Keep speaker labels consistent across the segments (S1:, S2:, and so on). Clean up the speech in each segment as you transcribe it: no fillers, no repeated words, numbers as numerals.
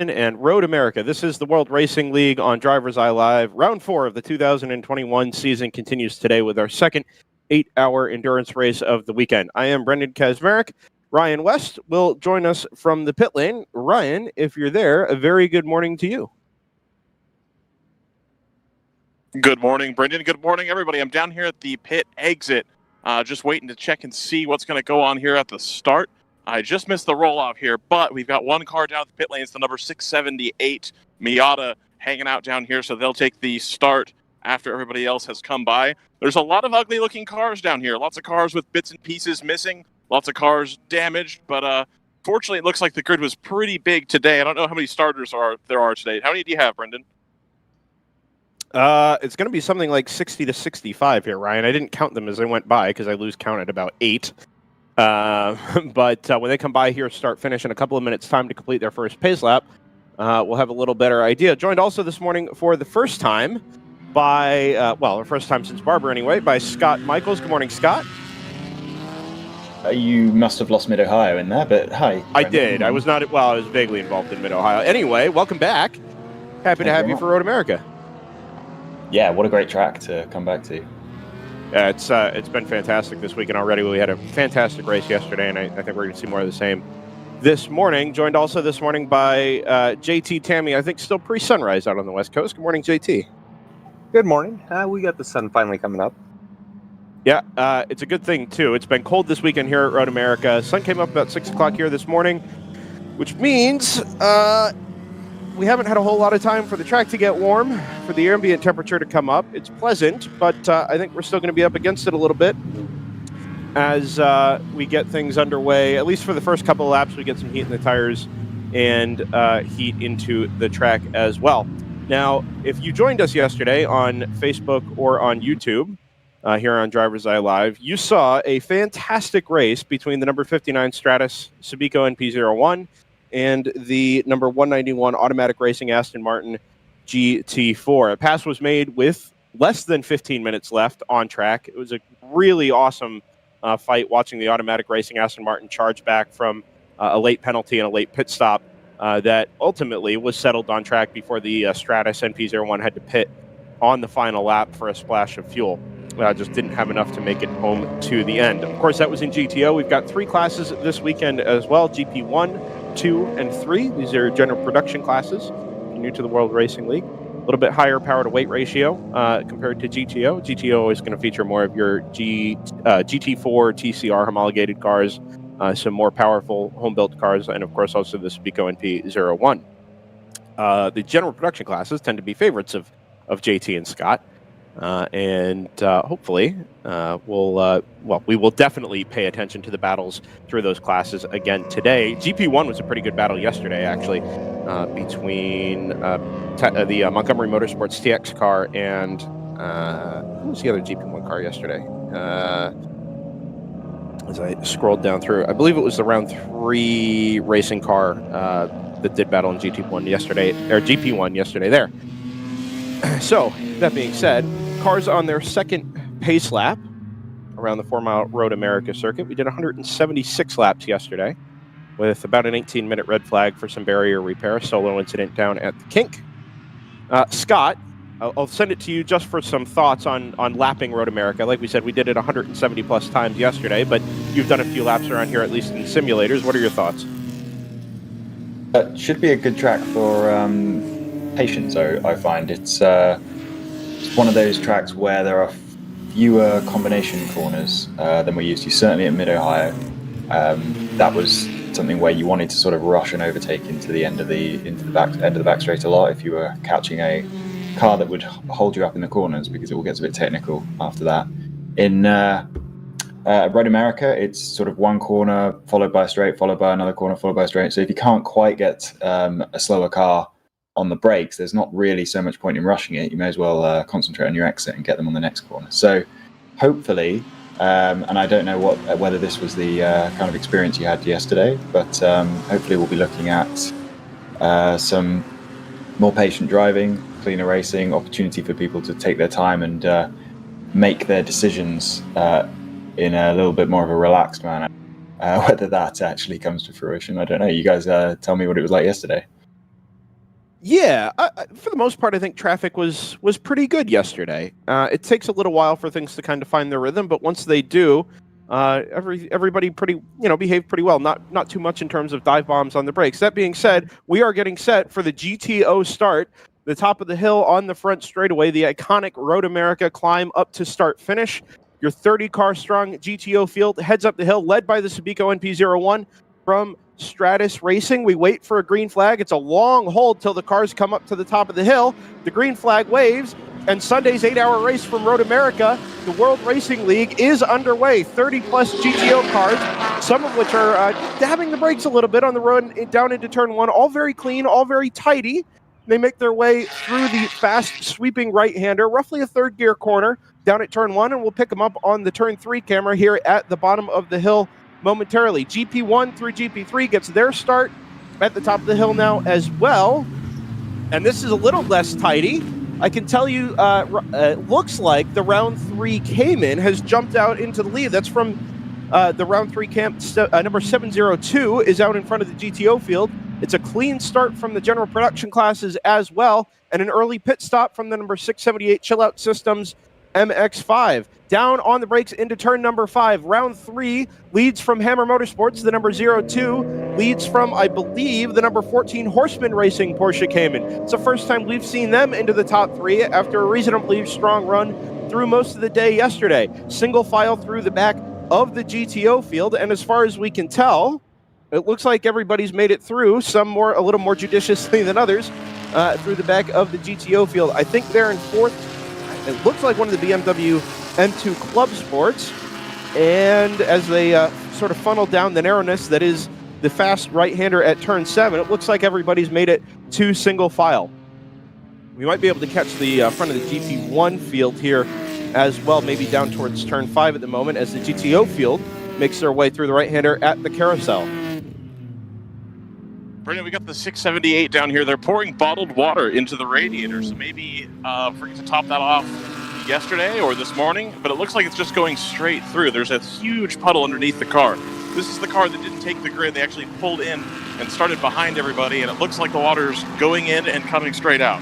S1: And Road America. This is the World Racing League on DriversEye Live. Round 4 of the 2021 season continues today with our second 8-hour endurance race of the weekend. I am Brendan Kazmarek. Ryan West will join us from the pit lane. Ryan, if you're there, a very good morning to you.
S2: Good morning, Brendan. Good morning, everybody. I'm down here at the pit exit, just waiting to check and see what's going to go on here at the start. I just missed the roll-off here, but we've got one car down at the pit lane. It's the number 678 Miata hanging out down here, so they'll take the start after everybody else has come by. There's a lot of ugly-looking cars down here. Lots of cars with bits and pieces missing. Lots of cars damaged, but fortunately, it looks like the grid was pretty big today. I don't know how many starters there are today. How many do you have, Brendan?
S1: It's going to be something like 60 to 65 here, Ryan. I didn't count them as I went by because I lose count at about 8. But when they come by here, start, finish in a couple of minutes' time to complete their first pace lap, we'll have a little better idea. Joined also this morning for the first time by, the first time since Barber anyway, by Scott Michaels. Good morning, Scott.
S3: You must have lost Mid-Ohio in there, but hi.
S1: I did. I was not, I was vaguely involved in Mid-Ohio. Anyway, welcome back. Happy to have you for Road America.
S3: Yeah, what a great track to come back to.
S1: It's been fantastic this weekend already. We had a fantastic race yesterday, and I think we're going to see more of the same this morning. Joined also this morning by JT Tammy, I think still pre-sunrise out on the West Coast. Good morning, JT.
S4: Good morning. We got the sun finally coming up.
S1: Yeah, it's a good thing, too. It's been cold this weekend here at Road America. Sun came up about 6 o'clock here this morning, which means we haven't had a whole lot of time for the track to get warm, for the ambient temperature to come up. It's pleasant, but I think we're still going to be up against it a little bit as we get things underway. At least for the first couple of laps, we get some heat in the tires and heat into the track as well. Now, if you joined us yesterday on Facebook or on YouTube, here on DriversEye Live, you saw a fantastic race between the number 59 Stratus Subico NP01 and the number 191 Automatic Racing Aston Martin GT4. A pass was made with less than 15 minutes left on track. It was a really awesome fight watching the Automatic Racing Aston Martin charge back from a late penalty and a late pit stop that ultimately was settled on track before the Stratus NP01 had to pit on the final lap for a splash of fuel. Just didn't have enough to make it home to the end. Of course, that was in GTO. We've got 3 classes this weekend as well, GP1, 2, and 3. These are general production classes, new to the World Racing League. A little bit higher power to weight ratio compared to GTO. GTO is going to feature more of your GT4, TCR homologated cars, some more powerful home-built cars, and of course also the Subico NP01. The general production classes tend to be favorites of JT and Scott. And hopefully we will definitely pay attention to the battles through those classes again today. GP1 was a pretty good battle yesterday, actually, between the Montgomery Motorsports TX car and who was the other GP1 car yesterday? As I scrolled down through, I believe it was the round 3 racing car that did battle in GT1 yesterday, or GP1 yesterday there. So, that being said, cars on their second pace lap around the 4-mile Road America circuit. We did 176 laps yesterday with about an 18-minute red flag for some barrier repair, solo incident down at the kink. Scott, I'll send it to you just for some thoughts on lapping Road America. Like we said, we did it 170-plus times yesterday, but you've done a few laps around here, at least in simulators. What are your thoughts?
S3: It should be a good track for patience, I find. It's one of those tracks where there are fewer combination corners than we're used to, certainly at Mid-Ohio. That was something where you wanted to sort of rush and overtake into the end of the back straight a lot if you were catching a car that would hold you up in the corners, because it all gets a bit technical after that. In Road America, it's sort of one corner followed by a straight, followed by another corner, followed by a straight. So if you can't quite get a slower car on the brakes, there's not really so much point in rushing it. You may as well concentrate on your exit and get them on the next corner. So hopefully, and I don't know whether this was the kind of experience you had yesterday, but hopefully we'll be looking at some more patient driving, cleaner racing, opportunity for people to take their time and make their decisions in a little bit more of a relaxed manner. Whether that actually comes to fruition, I don't know. You guys tell me what it was like yesterday.
S1: Yeah, for the most part, I think traffic was pretty good yesterday. It takes a little while for things to kind of find their rhythm, but once they do, everybody behaved pretty well. Not too much in terms of dive bombs on the brakes. That being said, we are getting set for the GTO start. The top of the hill on the front straightaway, the iconic Road America climb up to start finish. Your 30-car strong GTO field heads up the hill, led by the Subico NP01 from Stratus Racing. We wait for a green flag. It's a long hold till the cars come up to the top of the hill. The green flag waves, and Sunday's 8-hour race from Road America, the World Racing League, is underway. 30-plus GTO cars, some of which are dabbing the brakes a little bit on the road down into Turn 1. All very clean, all very tidy. They make their way through the fast sweeping right-hander, roughly a third gear corner down at Turn 1, and we'll pick them up on the Turn 3 camera here at the bottom of the hill momentarily. GP1 through GP3 gets their start at the top of the hill now as well, and this is a little less tidy. I can tell you, it looks like the round 3 Cayman has jumped out into the lead. That's from the round 3 camp. Number 702 is out in front of the GTO field. It's a clean start from the general production classes as well, and an early pit stop from the number 678 Chill Out Systems MX-5. Down on the brakes into turn number 5. Round 3 leads from Hammer Motorsports. The number 02 leads from, I believe, the number 14 Horseman Racing Porsche Cayman. It's the first time we've seen them into the top 3 after a reasonably strong run through most of the day yesterday. Single file through the back of the GTO field, and as far as we can tell, it looks like everybody's made it through, some a little more judiciously than others, through the back of the GTO field. I think they're in 4th. It looks like one of the BMW M2 Club Sports, and as they sort of funnel down the narrowness that is the fast right-hander at turn 7, it looks like everybody's made it to single file. We might be able to catch the front of the GP1 field here as well, maybe down towards turn 5 at the moment, as the GTO field makes their way through the right-hander at the carousel.
S2: Brendan, we got the 678 down here. They're pouring bottled water into the radiator, so maybe forget to top that off yesterday or this morning, but it looks like it's just going straight through. There's a huge puddle underneath the car. This is the car that didn't take the grid. They actually pulled in and started behind everybody, and it looks like the water's going in and coming straight out.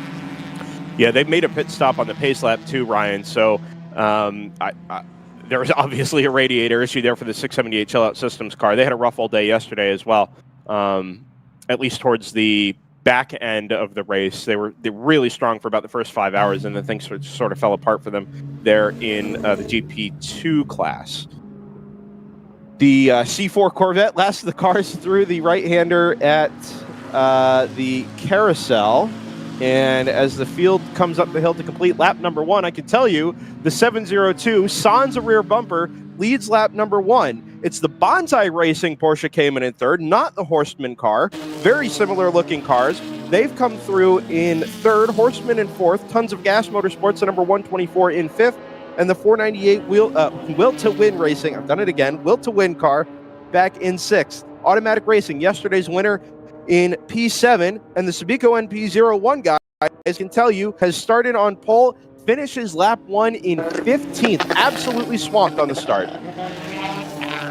S1: Yeah, they made a pit stop on the pace lap too, Ryan, so there was obviously a radiator issue there for the 678 Chill Out Systems car. They had a rough all day yesterday as well. At least towards the back end of the race, they were really strong for about the first 5 hours, and then things sort of fell apart for them there in the GP2 class. The C4 Corvette, last of the cars through the right-hander at the carousel, and as the field comes up the hill to complete lap number 1, I can tell you the 702 sans a rear bumper leads lap number 1. It's the Bonsai Racing Porsche Cayman in 3rd, not the Horseman car. Very similar looking cars. They've come through in 3rd, Horseman in 4th, Tons of Gas Motorsports, the number 124 in 5th, and the 498 Will to Win Racing, I've done it again, Will to Win car back in 6th. Automatic Racing, yesterday's winner in P7, and the Subico NP01 guy, as I can tell you, has started on pole, finishes lap 1 in 15th. Absolutely swamped on the start.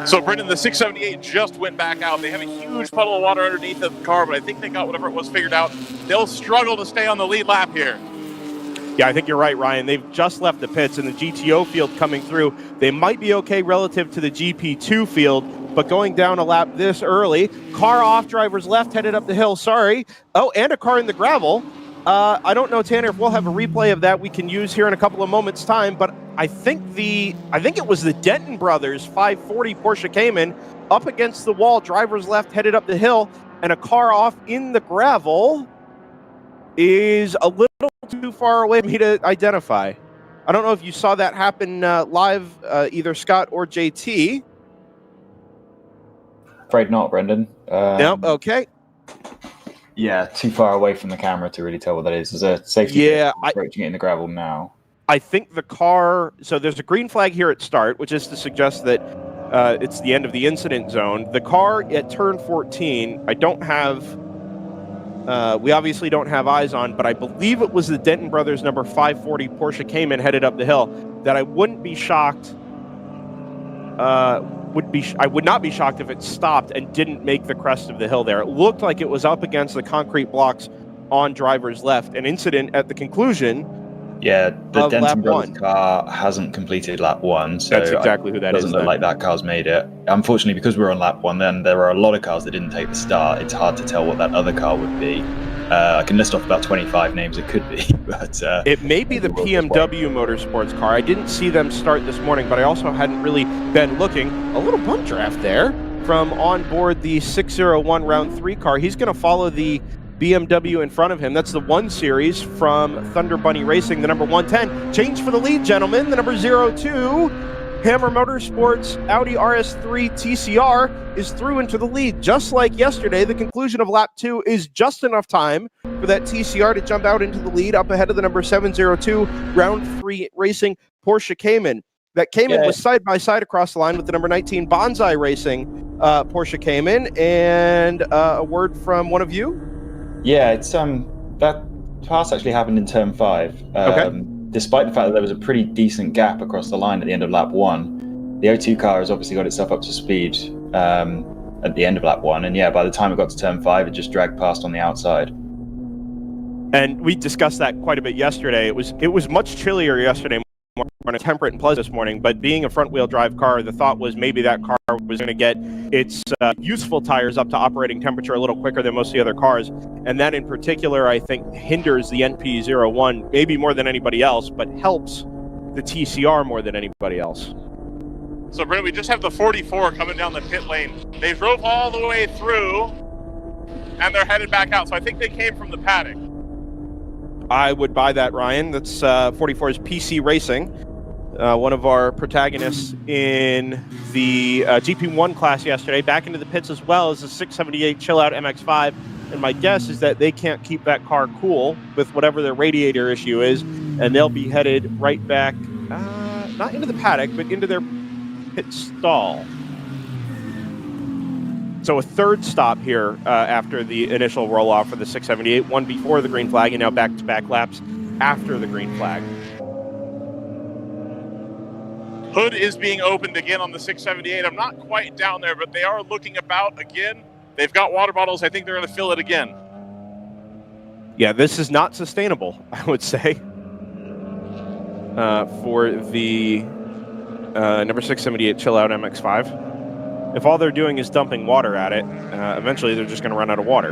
S2: So, Brendan, the 678 just went back out. They have a huge puddle of water underneath the car, but I think they got whatever it was figured out. They'll struggle to stay on the lead lap here.
S1: Yeah, I think you're right, Ryan. They've just left the pits, and the GTO field coming through, they might be okay relative to the GP2 field, but going down a lap this early, car off, driver's left, headed up the hill, sorry. Oh, and a car in the gravel. I don't know, Tanner, if we'll have a replay of that we can use here in a couple of moments' time, but I think it was the Denton Brothers 540 Porsche Cayman up against the wall, driver's left, headed up the hill, and a car off in the gravel is a little too far away for me to identify. I don't know if you saw that happen live, either Scott or JT.
S3: Afraid not, Brendan.
S1: No, okay.
S3: Yeah, too far away from the camera to really tell what that is. There's a safety approaching it in the gravel now.
S1: I think the car, so there's a green flag here at start, which is to suggest that it's the end of the incident zone. The car at turn 14, I don't have, we obviously don't have eyes on, but I believe it was the Denton Brothers number 540 Porsche Cayman headed up the hill, that I wouldn't be shocked, I would not be shocked if it stopped and didn't make the crest of the hill there. It looked like it was up against the concrete blocks on driver's left. An incident at the conclusion.
S3: Yeah, the
S1: of lap
S3: Denton Brothers
S1: one.
S3: car hasn't completed lap 1, so
S1: That's exactly who that
S3: it
S1: is.
S3: doesn't look like that car's made it. Unfortunately, because we're on lap 1, then there are a lot of cars that didn't take the start. It's hard to tell what that other car would be. I can list off about 25 names it could be, but
S1: it may be the BMW Motorsports car. I didn't see them start this morning, but I also hadn't really been looking. A little bump draft there from on board the 601 round 3 car. He's going to follow the BMW in front of him. That's the 1 Series from Thunder Bunny Racing, the number 110. Change for the lead, gentlemen. The number 02, Hammer Motorsports Audi RS3 TCR is through into the lead. Just like yesterday, the conclusion of lap 2 is just enough time for that TCR to jump out into the lead up ahead of the number 702 round 3 Racing Porsche Cayman. That Cayman was side by side across the line with the number 19 Bonsai Racing Porsche Cayman. And a word from one of you?
S3: Yeah, it's that pass actually happened in turn 5.
S1: Okay.
S3: Despite the fact that there was a pretty decent gap across the line at the end of lap 1, the O2 car has obviously got itself up to speed at the end of lap 1, and yeah, by the time it got to turn 5, it just dragged past on the outside.
S1: And we discussed that quite a bit yesterday. It was much chillier yesterday, more temperate and pleasant this morning, but being a front-wheel drive car, the thought was maybe that car was going to get its useful tires up to operating temperature a little quicker than most of the other cars, and that in particular, I think, hinders the NP01 maybe more than anybody else, but helps the TCR more than anybody else.
S2: So, Brent, we just have the 44 coming down the pit lane. They drove all the way through, and they're headed back out, so I think they came from the paddock.
S1: I would buy that, Ryan. That's 44's PC Racing. One of our protagonists in the GP1 class yesterday, back into the pits as well as the 678 Chill Out MX-5. And my guess is that they can't keep that car cool with whatever their radiator issue is, and they'll be headed right back, not into the paddock, but into their pit stall. So a third stop here after the initial roll-off for the 678, one before the green flag, and now back-to-back laps after the green flag.
S2: Hood is being opened again on the 678. I'm not quite down there, but they are looking about again. They've got water bottles. I think they're going to fill it again.
S1: Yeah, this is not sustainable, I would say, for the number 678 Chill Out MX-5. If all they're doing is dumping water at it, eventually they're just going to run out of water.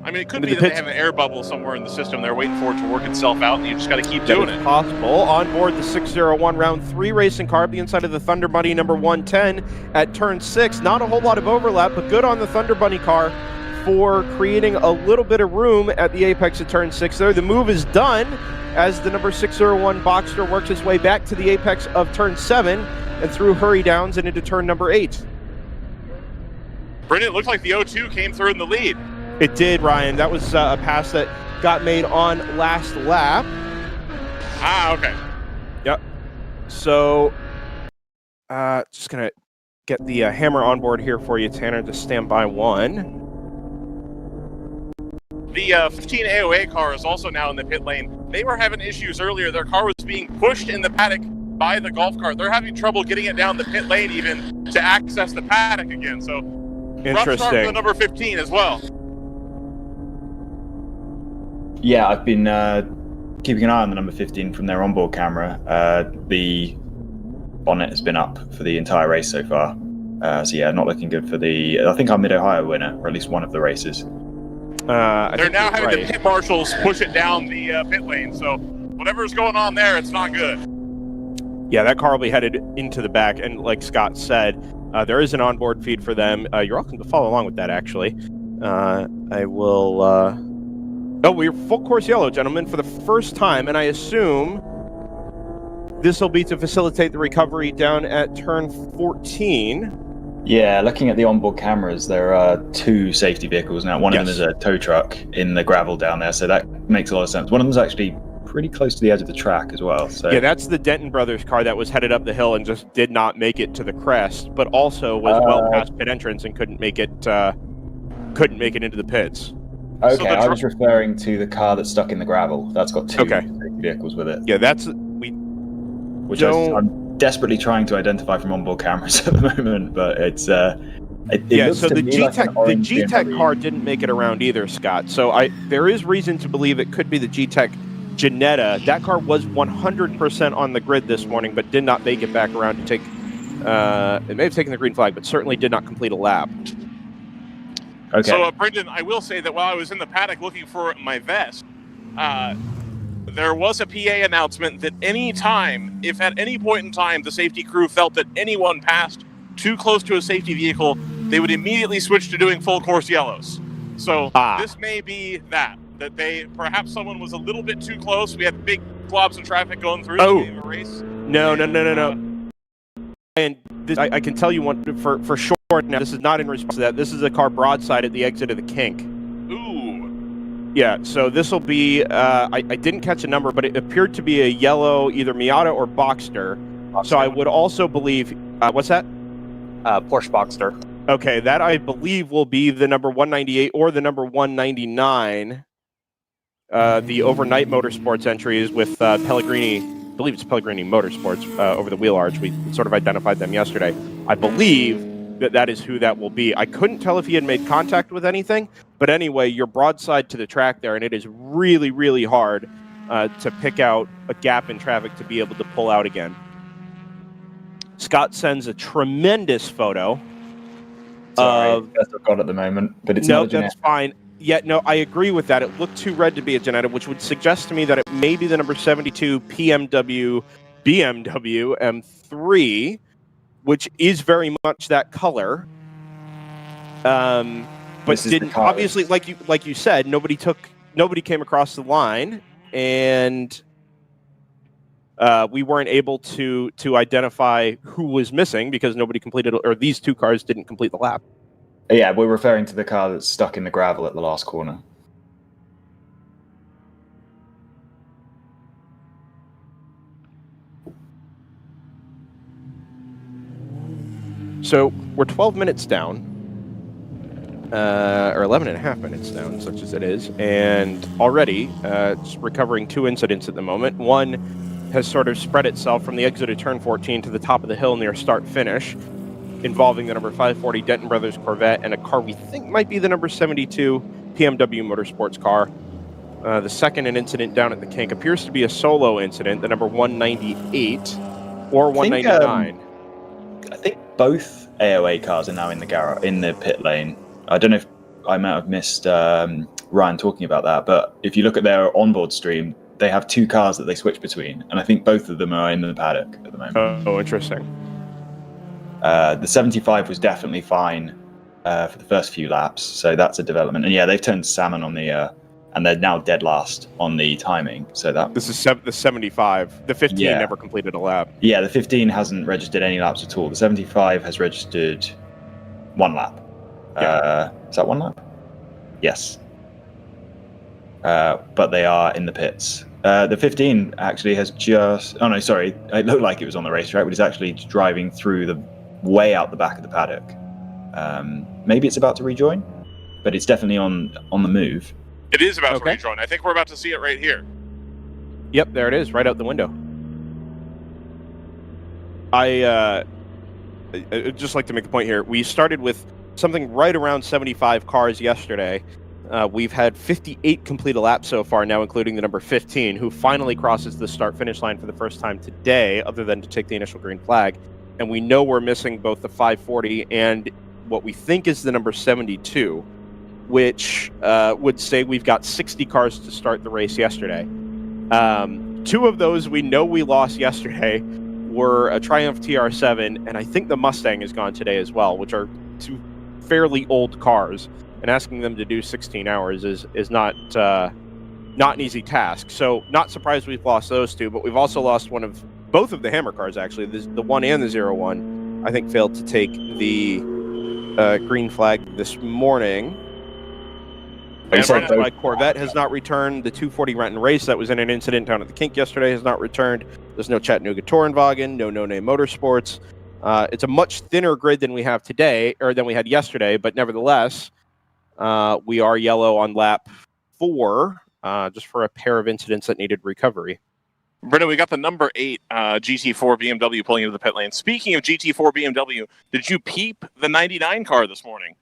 S2: I mean, it could be that they have an air bubble somewhere in the system. They're waiting for it to work itself out, and you just got to keep doing it.
S1: Possible. On board the 601 round 3 racing car, the inside of the Thunder Bunny number 110 at turn 6. Not a whole lot of overlap, but good on the Thunder Bunny car for creating a little bit of room at the apex of turn 6 there. The move is done as the number 601 Boxster works its way back to the apex of turn 7 and through hurry downs and into turn number 8.
S2: Brendan, it looked like the O2 came through in the lead.
S1: It did, Ryan. That was a pass that got made on last lap.
S2: Ah, okay.
S1: Yep. So, just going to get the hammer on board here for you, Tanner, to stand by one.
S2: The 15 AOA car is also now in the pit lane. They were having issues earlier. Their car was being pushed in the paddock by the golf cart. They're having trouble getting it down the pit lane even to access the paddock again. So, rough start for the number 15 as well.
S3: Yeah, I've been keeping an eye on the number 15 from their onboard camera. The bonnet has been up for the entire race so far. So yeah, not looking good for I think our Mid-Ohio winner, or at least one of the races.
S2: They're now having the pit marshals push it down the pit lane. So whatever's going on there, it's not good.
S1: Yeah, that car will be headed into the back. And like Scott said, there is an onboard feed for them. You're welcome to follow along with that, actually. I will... Oh, we're full course yellow, gentlemen, for the first time, and I assume this will be to facilitate the recovery down at turn 14.
S3: Yeah, looking at the onboard cameras, there are 2 safety vehicles now. One of them is a tow truck in the gravel down there, so that makes a lot of sense. One of them is actually pretty close to the edge of the track as well. So
S1: yeah, that's the Denton Brothers car that was headed up the hill and just did not make it to the crest, but also was well past pit entrance and couldn't make it into the pits.
S3: Okay, so I was referring to the car that's stuck in the gravel. That's got 2 vehicles with it.
S1: Yeah,
S3: which I'm desperately trying to identify from onboard cameras at the moment, but it's
S1: Yeah,
S3: looks
S1: so
S3: to
S1: the
S3: me like an
S1: G-Tech
S3: orange BMW.
S1: car didn't make it around either, Scott. So there is reason to believe it could be the G-Tech Janetta. That car was 100% on the grid this morning, but did not make it back around to take. It may have taken the green flag, but certainly did not complete a lap.
S3: Okay.
S2: So, Brendan, I will say that while I was in the paddock looking for my vest, there was a PA announcement that if at any point in time the safety crew felt that anyone passed too close to a safety vehicle, they would immediately switch to doing full course yellows. So this may be that perhaps someone was a little bit too close. We had big globs of traffic going through the beginning of the race.
S1: No. And this, I can tell you one for sure now, this is not in response to that. This is a car broadside at the exit of the kink.
S2: Ooh.
S1: Yeah, so this will be, I didn't catch a number, but it appeared to be a yellow, either Miata or Boxster. So I would also believe, what's that?
S4: Porsche Boxster.
S1: Okay, that I believe will be the number 198 or the number 199. The overnight motorsports entries with Pellegrini, I believe it's Pellegrini Motorsports over the wheel arch. We sort of identified them yesterday. I believe that is who that will be. I couldn't tell if he had made contact with anything, but anyway, you're broadside to the track there, and it is really, really hard to pick out a gap in traffic to be able to pull out again. Scott sends a tremendous photo.
S3: Sorry, that's I've got at the moment, but it's not a Janetta.
S1: That's fine. Yeah, no, I agree with that. It looked too red to be a Janetta, which would suggest to me that it may be the number 72 BMW M3, which is very much that color. But didn't obviously, like you said, nobody came across the line, and we weren't able to identify who was missing because nobody completed, or these two cars didn't complete the lap.
S3: Yeah, we're referring to the car that's stuck in the gravel at the last corner.
S1: So we're 12 minutes down, or 11 and a half minutes down, such as it is, and already it's recovering two incidents at the moment. One has sort of spread itself from the exit of turn 14 to the top of the hill near start-finish, involving the number 540 Denton Brothers Corvette and a car we think might be the number 72 BMW Motorsports car. The second, an incident down at the kink, appears to be a solo incident, the number 198 or 199.
S3: I think both AOA cars are now in the garage, in the pit lane. I don't know if I might have missed Ryan talking about that, but if you look at their onboard stream, they have two cars that they switch between, and I think both of them are in the paddock at the moment.
S1: Oh, interesting.
S3: The 75 was definitely fine for the first few laps, so that's a development. And yeah, they've turned salmon on the, and they're now dead last on the timing. So that
S1: this is the 75. The 15 never completed a lap.
S3: Yeah, the 15 hasn't registered any laps at all. The 75 has registered one lap. Yeah. Is that one lap? Yes. But they are in the pits. The 15 actually has just... Oh, no, sorry. It looked like it was on the racetrack, but it's actually driving through the way out the back of the paddock. Maybe it's about to rejoin, but it's definitely on the move.
S2: It is about to rejoin. I think we're about to see it right here.
S1: Yep, there it is, right out the window. I'd just like to make the point here. We started with something right around 75 cars yesterday. We've had 58 complete a lap so far, now including the number 15, who finally crosses the start-finish line for the first time today, other than to take the initial green flag. And we know we're missing both the 540 and what we think is the number 72, which would say we've got 60 cars to start the race yesterday. Two of those we know we lost yesterday were a Triumph TR7, and I think the Mustang is gone today as well, which are two fairly old cars. And asking them to do 16 hours is not an easy task. So not surprised we've lost those two, but we've also lost both of the Hammer cars, actually. The 1 and the 01, I think, failed to take the green flag this morning. My Corvette has not returned. The 240 Renton Race that was in an incident down at the kink yesterday has not returned. There's no Chattanooga Tourenwagen, no No Name Motorsports. It's a much thinner grid than we have today, or than we had yesterday, but nevertheless, we are yellow on lap 4, just for a pair of incidents that needed recovery.
S2: Brendan, we got the number 8 GT4 BMW pulling into the pit lane. Speaking of GT4 BMW, did you peep the 99 car this morning?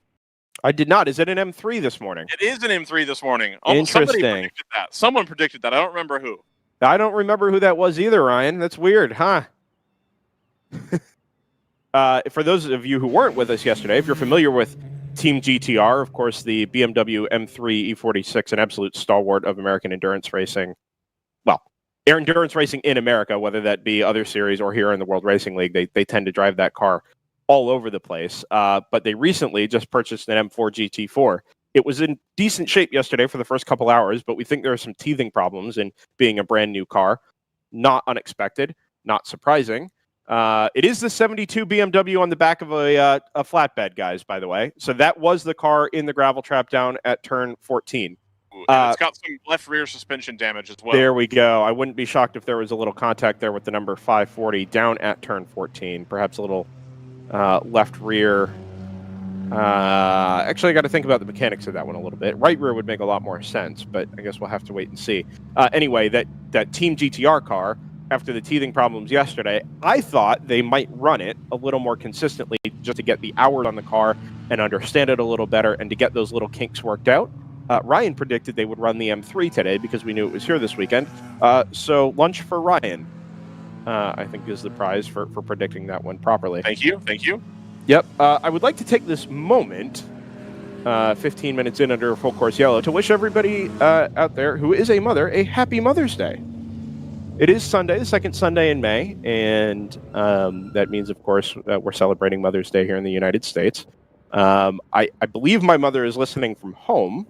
S1: I did not. Is it an M3 this morning?
S2: It is an M3 this morning.
S1: Interesting.
S2: Somebody predicted that. Someone predicted that. I don't remember who.
S1: I don't remember who that was either, Ryan. That's weird, huh? For those of you who weren't with us yesterday, if you're familiar with Team GTR, of course, the BMW M3 E46, an absolute stalwart of American endurance racing. Well, endurance racing in America, whether that be other series or here in the World Racing League, they tend to drive that car all over the place. But they recently just purchased an M4 GT4. It was in decent shape yesterday for the first couple hours, but we think there are some teething problems in being a brand new car. Not unexpected, not surprising. It is the 72 BMW on the back of a flatbed, guys, by the way. So that was the car in the gravel trap down at turn 14.
S2: It's got some left rear suspension damage as well.
S1: There we go. I wouldn't be shocked if there was a little contact there with the number 540 down at turn 14. Perhaps a little left rear. Actually, I got to think about the mechanics of that one a little bit. Right rear would make a lot more sense, but I guess we'll have to wait and see. Anyway, that Team GTR car, after the teething problems yesterday, I thought they might run it a little more consistently just to get the hours on the car and understand it a little better and to get those little kinks worked out. Ryan predicted they would run the M3 today because we knew it was here this weekend. So lunch for Ryan, I think, is the prize for predicting that one properly.
S2: Thank you. Thank you.
S1: Yep. I would like to take this moment, 15 minutes in under Full Course Yellow, to wish everybody out there who is a mother a happy Mother's Day. It is Sunday, the second Sunday in May, and that means, of course, we're celebrating Mother's Day here in the United States. I believe my mother is listening from home,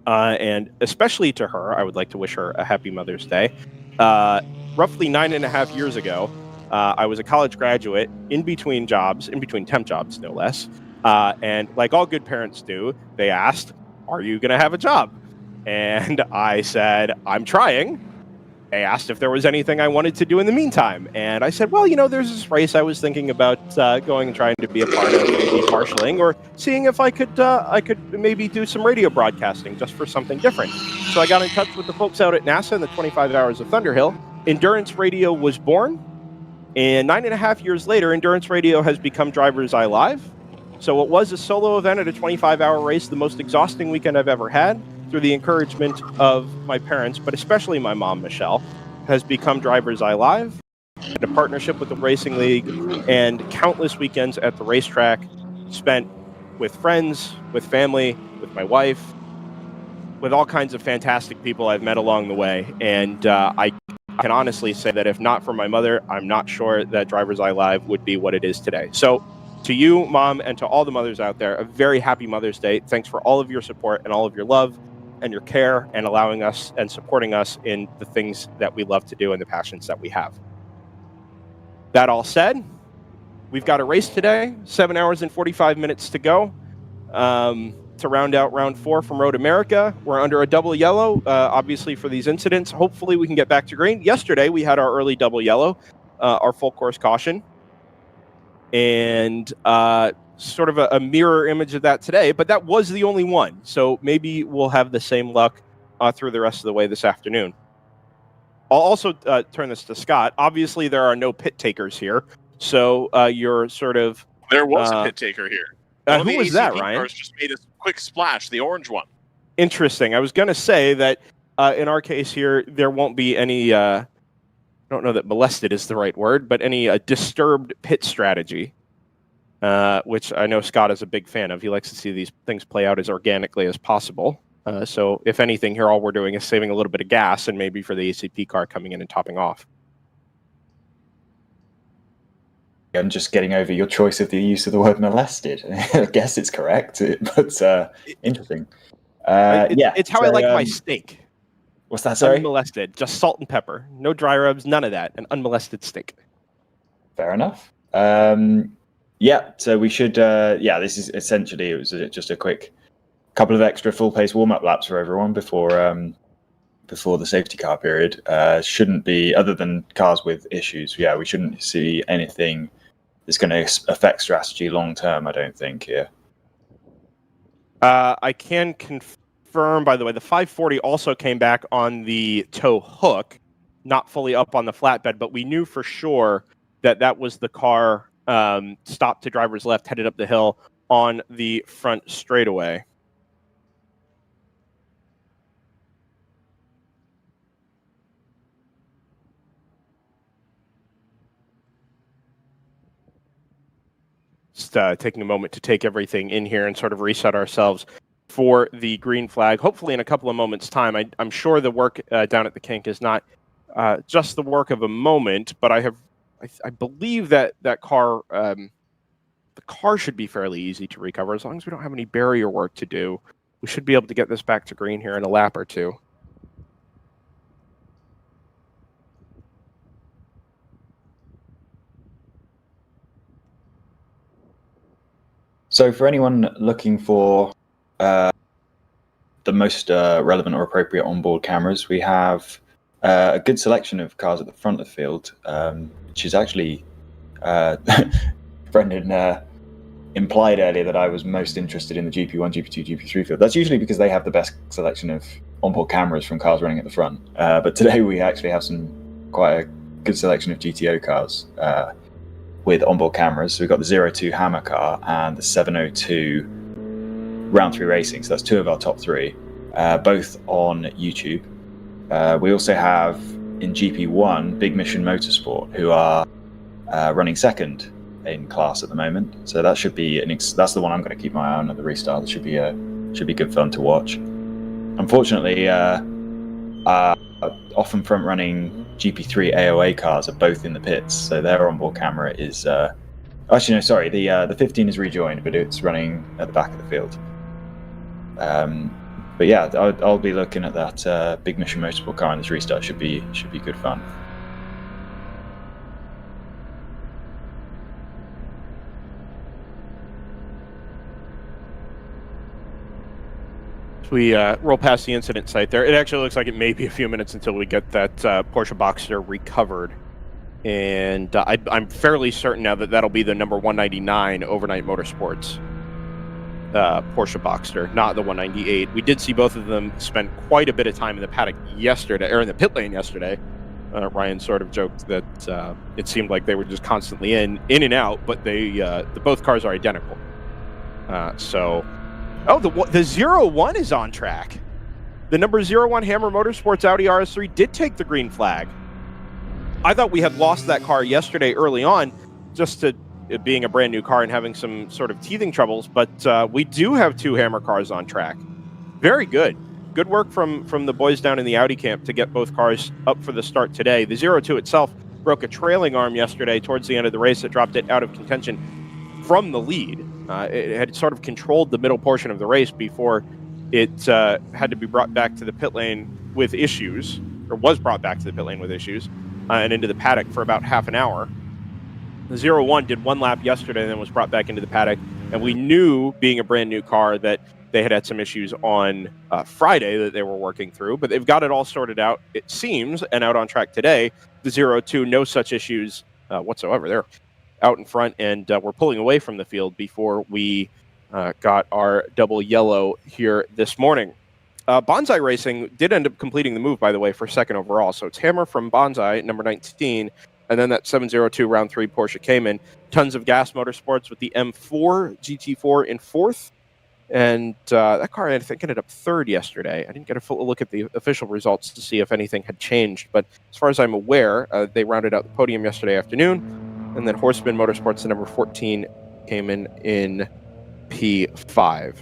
S1: and especially to her, I would like to wish her a happy Mother's Day. Roughly 9.5 years ago, I was a college graduate in between temp jobs, no less. And like all good parents do, they asked, "Are you going to have a job?" And I said, "I'm trying." They asked if there was anything I wanted to do in the meantime. And I said, well, there's this race I was thinking about going and trying to be a part of, maybe marshalling, or seeing if I could maybe do some radio broadcasting just for something different. So I got in touch with the folks out at NASA in the 25 Hours of Thunderhill. Endurance Radio was born. And 9.5 years later, Endurance Radio has become DriversEye Live. So it was a solo event at a 25-hour race, the most exhausting weekend I've ever had. Through the encouragement of my parents, but especially my mom, Michelle, has become DriversEye Live, in a partnership with the Racing League, and countless weekends at the racetrack spent with friends, with family, with my wife, with all kinds of fantastic people I've met along the way. And I can honestly say that if not for my mother, I'm not sure that DriversEye Live would be what it is today. So to you, Mom, and to all the mothers out there, a very happy Mother's Day. Thanks for all of your support and all of your love and your care and allowing us and supporting us in the things that we love to do and the passions that we have. That all said, we've got a race today, 7 hours and 45 minutes to go to round out round 4 from Road America. We're under a double yellow, obviously, for these incidents. Hopefully we can get back to green. Yesterday, we had our early double yellow, our full course caution, and sort of a mirror image of that today, but that was the only one. So maybe we'll have the same luck through the rest of the way this afternoon. I'll also turn this to Scott. Obviously, there are no pit takers here. So you're sort of...
S2: There was a pit taker here.
S1: Who was that, Ryan?
S2: Cars just made a quick splash, the orange one.
S1: Interesting. I was going to say that in our case here, there won't be any... I don't know that molested is the right word, but any disturbed pit strategy. Which I know Scott is a big fan of. He likes to see these things play out as organically as possible. So if anything here, all we're doing is saving a little bit of gas and maybe for the ACP car coming in and topping off.
S3: I'm just getting over your choice of the use of the word molested. I guess it's correct, but interesting.
S1: It's how I like my steak.
S3: What's that, sorry?
S1: Unmolested, just salt and pepper. No dry rubs, none of that. An unmolested steak.
S3: Fair enough. Yeah, so we should, this is essentially, it was just a quick couple of extra full pace warm-up laps for everyone before the safety car period. Shouldn't be, other than cars with issues, we shouldn't see anything that's going to affect strategy long-term, I don't think, here.
S1: I can confirm, by the way, the 540 also came back on the tow hook. not fully up on the flatbed, but we knew for sure that that was the car stopped to driver's left, headed up the hill on the front straightaway. Just taking a moment to take everything in here and sort of reset ourselves for the green flag. Hopefully in a couple of moments' time. I'm sure the work down at the kink is not just the work of a moment, but I believe that car, the car should be fairly easy to recover as long as we don't have any barrier work to do. We should be able to get this back to green here in a lap or two.
S3: So for anyone looking for the most relevant or appropriate onboard cameras, we have a good selection of cars at the front of the field, which is actually Brendan implied earlier that I was most interested in the GP1, GP2, GP3 field. That's usually because they have the best selection of onboard cameras from cars running at the front. But today we actually have quite a good selection of GTO cars with onboard cameras. So we've got the 02 Hammer car and the 702 Round 3 Racing. So that's two of our top three, both on YouTube. We also have in GP1 Big Mission Motorsport, who are running second in class at the moment. So that should be that's the one I'm going to keep my eye on at the restart. That should be good fun to watch. Unfortunately, often front running GP3 AOA cars are both in the pits, so their onboard camera is actually no, sorry, the 15 is rejoined, but it's running at the back of the field. But yeah, I'll be looking at that Big Mission Motorsport car in this restart. Should be good fun.
S1: We roll past the incident site there. It actually looks like it may be a few minutes until we get that Porsche Boxster recovered. And I'm fairly certain now that that'll be the number 199 Overnight Motorsports Porsche Boxster, not the 198. We did see both of them spend quite a bit of time in the paddock yesterday, or in the pit lane yesterday. Ryan sort of joked that it seemed like they were just constantly in and out, but both cars are identical. Oh, the 01 is on track. The number 01 Hammer Motorsports Audi RS3 did take the green flag. I thought we had lost that car yesterday early on, just to it being a brand new car and having some sort of teething troubles, but we do have two Hammer cars on track. Very good. Good work from the boys down in the Audi camp to get both cars up for the start today. The 02 itself broke a trailing arm yesterday towards the end of the race that dropped it out of contention from the lead. It had sort of controlled the middle portion of the race before it had to be brought back to the pit lane with issues, or was brought back to the pit lane with issues, and into the paddock for about half an hour. The 01 did one lap yesterday and then was brought back into the paddock, and we knew, being a brand new car, that they had some issues on Friday that they were working through, but they've got it all sorted out, it seems, and out on track today. The 02, no such issues whatsoever. They're out in front, and we're pulling away from the field before we got our double yellow here this morning. Bonsai Racing did end up completing the move, by the way, for second overall. So it's Hammer from Bonsai, number 19, and then that 702 Round 3 Porsche Cayman. Tons of Gas Motorsports with the M4 GT4 in fourth. And that car, I think, ended up third yesterday. I didn't get a full look at the official results to see if anything had changed. But as far as I'm aware, they rounded out the podium yesterday afternoon. And then Horseman Motorsports, the number 14, came in P5.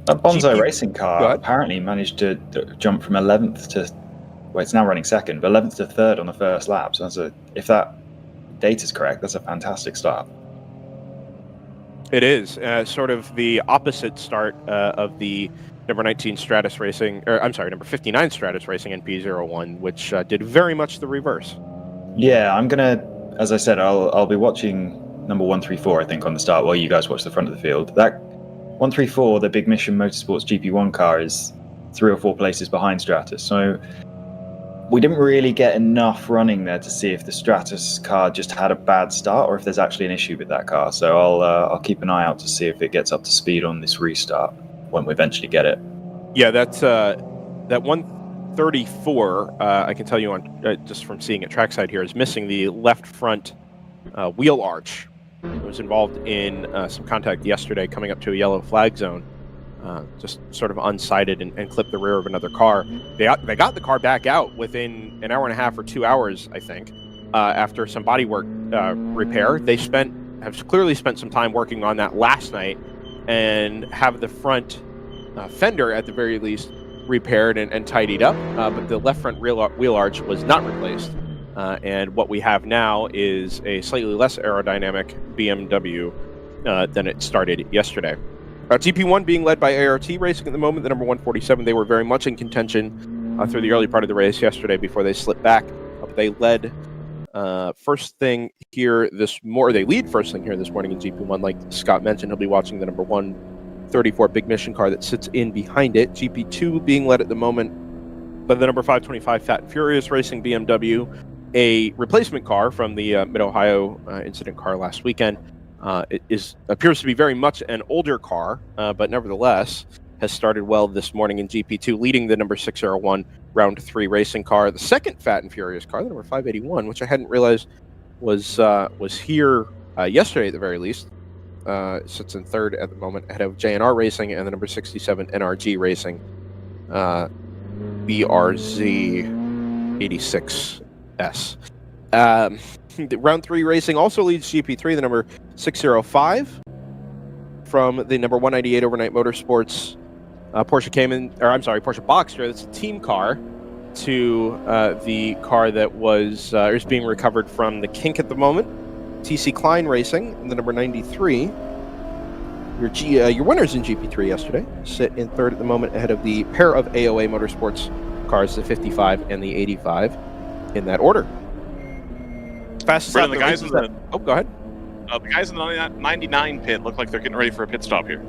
S3: That Bonsai Racing car apparently managed to jump from 11th to, well, it's now running second, but 11th to third on the first lap. So if that data's correct, that's a fantastic start.
S1: It is sort of the opposite start of the number 19 Stratus Racing, or I'm sorry, number 59 Stratus Racing in P01, which did very much the reverse.
S3: Yeah, I'm gonna, as I said, I'll be watching number 134, I think, on the start while you guys watch the front of the field. That 134, the Big Mission Motorsports GP1 car, is 3 or 4 places behind Stratus. So we didn't really get enough running there to see if the Stratus car just had a bad start or if there's actually an issue with that car. So I'll keep an eye out to see if it gets up to speed on this restart when we eventually get it.
S1: Yeah, that's that 1 34, I can tell you on just from seeing it trackside here, is missing the left front wheel arch. It was involved in some contact yesterday coming up to a yellow flag zone. Just sort of unsighted and clipped the rear of another car. They got the car back out within an hour and a half or 2 hours, I think, after some bodywork repair. They have clearly spent some time working on that last night and have the front fender, at the very least, repaired and tidied up, but the left front wheel arch was not replaced. And what we have now is a slightly less aerodynamic BMW than it started yesterday. GP1 being led by ART Racing at the moment, the number 147. They were very much in contention through the early part of the race yesterday before they slipped back. They led first thing here this morning. They lead first thing here this morning in GP1. Like Scott mentioned, he'll be watching the number 134 Big Mission car that sits in behind it. GP2 being led at the moment by the number 525 Fat and Furious Racing BMW, a replacement car from the Mid-Ohio incident car last weekend. It appears to be very much an older car, but nevertheless has started well this morning in GP2, leading the number 601 Round 3 racing car. The second Fat and Furious car, the number 581, which I hadn't realized was here yesterday at the very least, sits in third at the moment, ahead of JNR Racing and the number 67 NRG Racing, BRZ 86S. Round 3 racing also leads GP3, the number 605 from the number 198 Overnight Motorsports Porsche Boxster. That's a team car to the car that is being recovered from the kink at the moment. TC Klein Racing, the number 93. Your winners in GP3 yesterday sit in third at the moment, ahead of the pair of AOA Motorsports cars, the 55 and the 85, in that order. Fastest
S2: Brandon, the guys in the
S1: go ahead.
S2: The guys in the 99 pit look like they're getting ready for a pit stop here.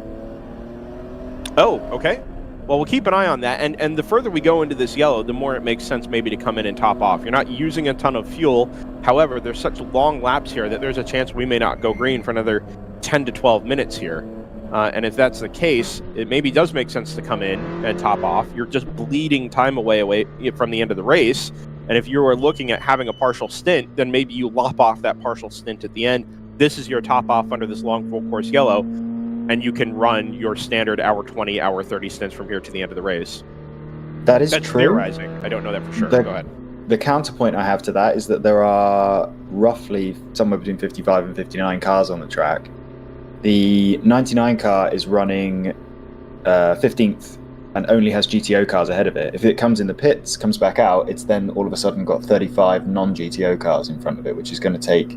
S1: Oh, okay. Well, we'll keep an eye on that. And the further we go into this yellow, the more it makes sense maybe to come in and top off. You're not using a ton of fuel. However, there's such long laps here that there's a chance we may not go green for another 10 to 12 minutes here. And if that's the case, it maybe does make sense to come in and top off. You're just bleeding time away from the end of the race. And if you are looking at having a partial stint, then maybe you lop off that partial stint at the end. This is your top off under this long full course yellow, and you can run your standard hour 20, hour 30 stints from here to the end of the race.
S3: That's
S1: true. Theorizing. I don't know that for sure. Go ahead.
S3: The counterpoint I have to that is that there are roughly somewhere between 55 and 59 cars on the track. The 99 car is running 15th and only has GTO cars ahead of it. If it comes in the pits, comes back out, it's then all of a sudden got 35 non-GTO cars in front of it, which is going to take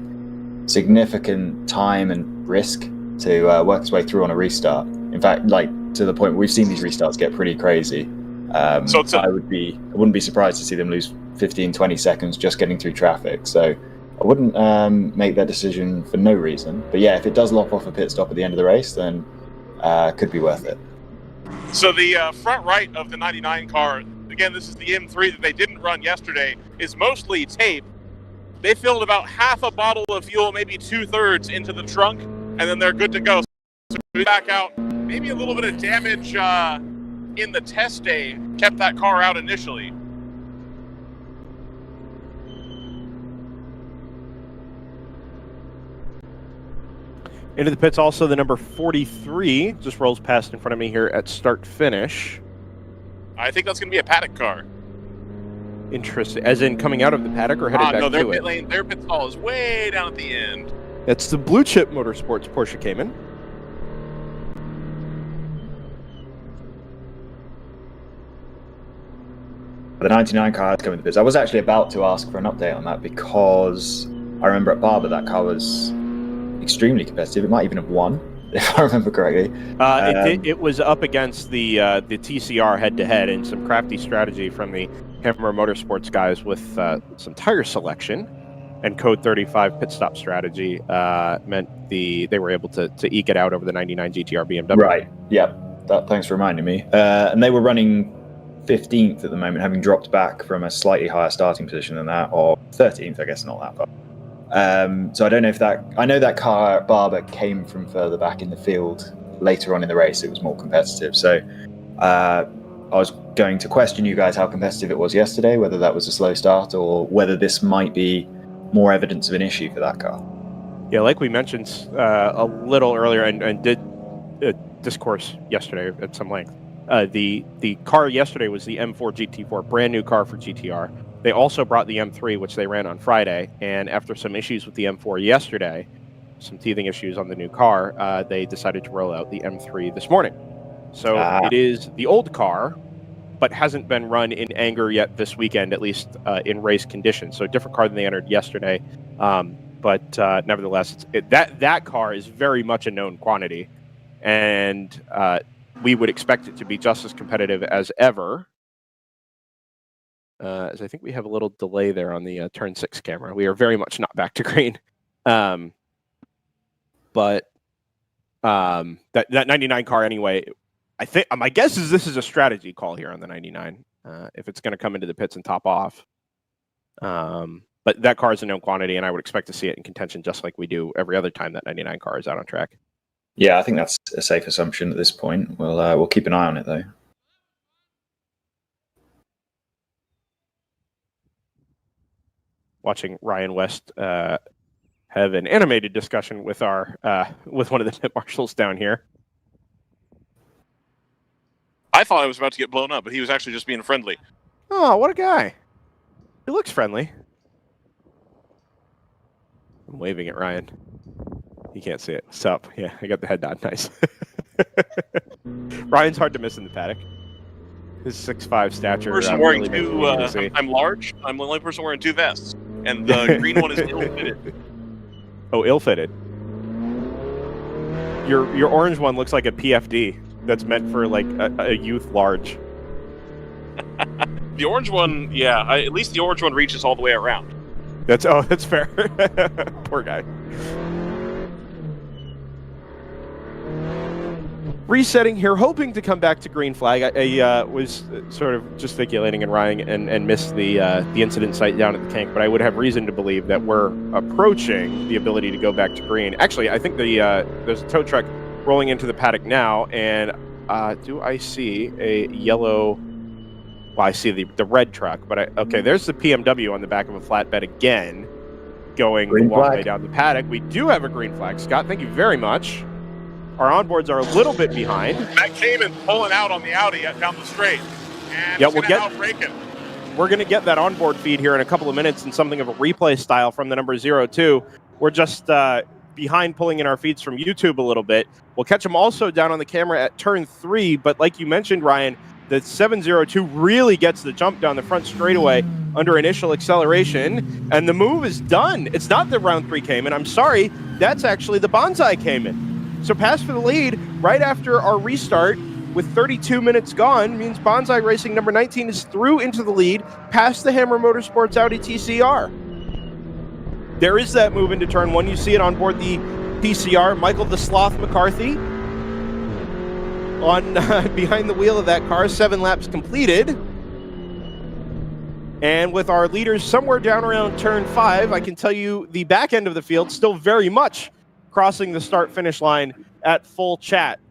S3: significant time and risk to work its way through on a restart. In fact, to the point where we've seen these restarts get pretty crazy. I wouldn't be surprised to see them lose 15, 20 seconds just getting through traffic. So I wouldn't make that decision for no reason. But yeah, if it does lop off a pit stop at the end of the race, then could be worth it.
S2: So the front right of the 99 car, again, this is the M3 that they didn't run yesterday, is mostly tape. They filled about half a bottle of fuel, maybe 2/3 into the trunk, and then they're good to go. So back out, maybe a little bit of damage in the test day kept that car out initially.
S1: Into the pits also the number 43 just rolls past in front of me here at start finish.
S2: I think that's going to be a Paddock car.
S1: Interesting. As in coming out of the paddock or headed back
S2: no, their
S1: to
S2: pit
S1: it?
S2: lane, their pit stall is way down at the end.
S1: It's the Blue Chip Motorsports Porsche Cayman.
S3: The 99 car is coming to the pits. I was actually about to ask for an update on that because I remember at Barber that car was extremely competitive. It might even have won, if I remember correctly.
S1: It was up against the TCR head-to-head, and some crafty strategy from the Hammer Motorsports guys with some tire selection and code 35 pit stop strategy meant they were able to eke it out over the 99 GTR BMW.
S3: Right. Yeah. Thanks for reminding me. And they were running 15th at the moment, having dropped back from a slightly higher starting position than that, or 13th, I guess, not that far. So I don't know if I know that car at Barber came from further back in the field later on in the race. It was more competitive. So I was going to question you guys how competitive it was yesterday, whether that was a slow start or whether this might be more evidence of an issue for that car.
S1: Yeah, like we mentioned a little earlier and did discourse yesterday at some length. The car yesterday was the M4 GT4, brand new car for GTR. They also brought the M3, which they ran on Friday, and after some issues with the M4 yesterday, some teething issues on the new car, they decided to roll out the M3 this morning. So it is the old car, but hasn't been run in anger yet this weekend, at least in race conditions. So a different car than they entered yesterday. But nevertheless, that car is very much a known quantity, and we would expect it to be just as competitive as ever. As I think we have a little delay there on the turn 6 camera. We are very much not back to green. But that 99 car anyway, I think my guess is this is a strategy call here on the 99 if it's going to come into the pits and top off. But that car is a known quantity, and I would expect to see it in contention just like we do every other time that 99 car is out on track.
S3: Yeah, I think that's a safe assumption at this point. We'll keep an eye on it though.
S1: Watching Ryan West have an animated discussion with our with one of the pit marshals down here.
S2: I thought I was about to get blown up, but he was actually just being friendly.
S1: Oh, what a guy. He looks friendly. I'm waving at Ryan. You can't see it. What's up? Yeah, I got the head nod. Nice. Ryan's hard to miss in the paddock. His 6'5" stature.
S2: Person wearing two. I'm large. I'm the only person wearing two vests, and the green one is ill-fitted.
S1: Oh, ill-fitted. Your orange one looks like a PFD that's meant for like a youth large.
S2: The orange one, yeah. At least the orange one reaches all the way around.
S1: That's fair. Poor guy. Resetting here, hoping to come back to green flag. I was sort of gesticulating and rhying and missed the incident site down at the tank, but I would have reason to believe that we're approaching the ability to go back to green. Actually, I think there's a tow truck rolling into the paddock now, and do I see a yellow? Well, I see the red truck, but okay, there's the PMW on the back of a flatbed again, going the long way down the paddock. We do have a green flag, Scott. Thank you very much. Our onboards are a little bit behind.
S2: That Cayman pulling out on the Audi down the straight. And
S1: yeah,
S2: we're
S1: going to get that onboard feed here in a couple of minutes in something of a replay style from the number 02. We're just behind pulling in our feeds from YouTube a little bit. We'll catch them also down on the camera at turn 3. But like you mentioned, Ryan, the 702 really gets the jump down the front straightaway under initial acceleration. And the move is done. It's not the round 3 Cayman. I'm sorry. That's actually the Bonsai Cayman. So pass for the lead right after our restart with 32 minutes gone means Bonsai Racing number 19 is through into the lead past the Hammer Motorsports Audi TCR. There is that move into turn 1. You see it on board the PCR. Michael the Sloth McCarthy on behind the wheel of that car. 7 laps completed. And with our leaders somewhere down around turn 5, I can tell you the back end of the field still very much crossing the start-finish line at full chat.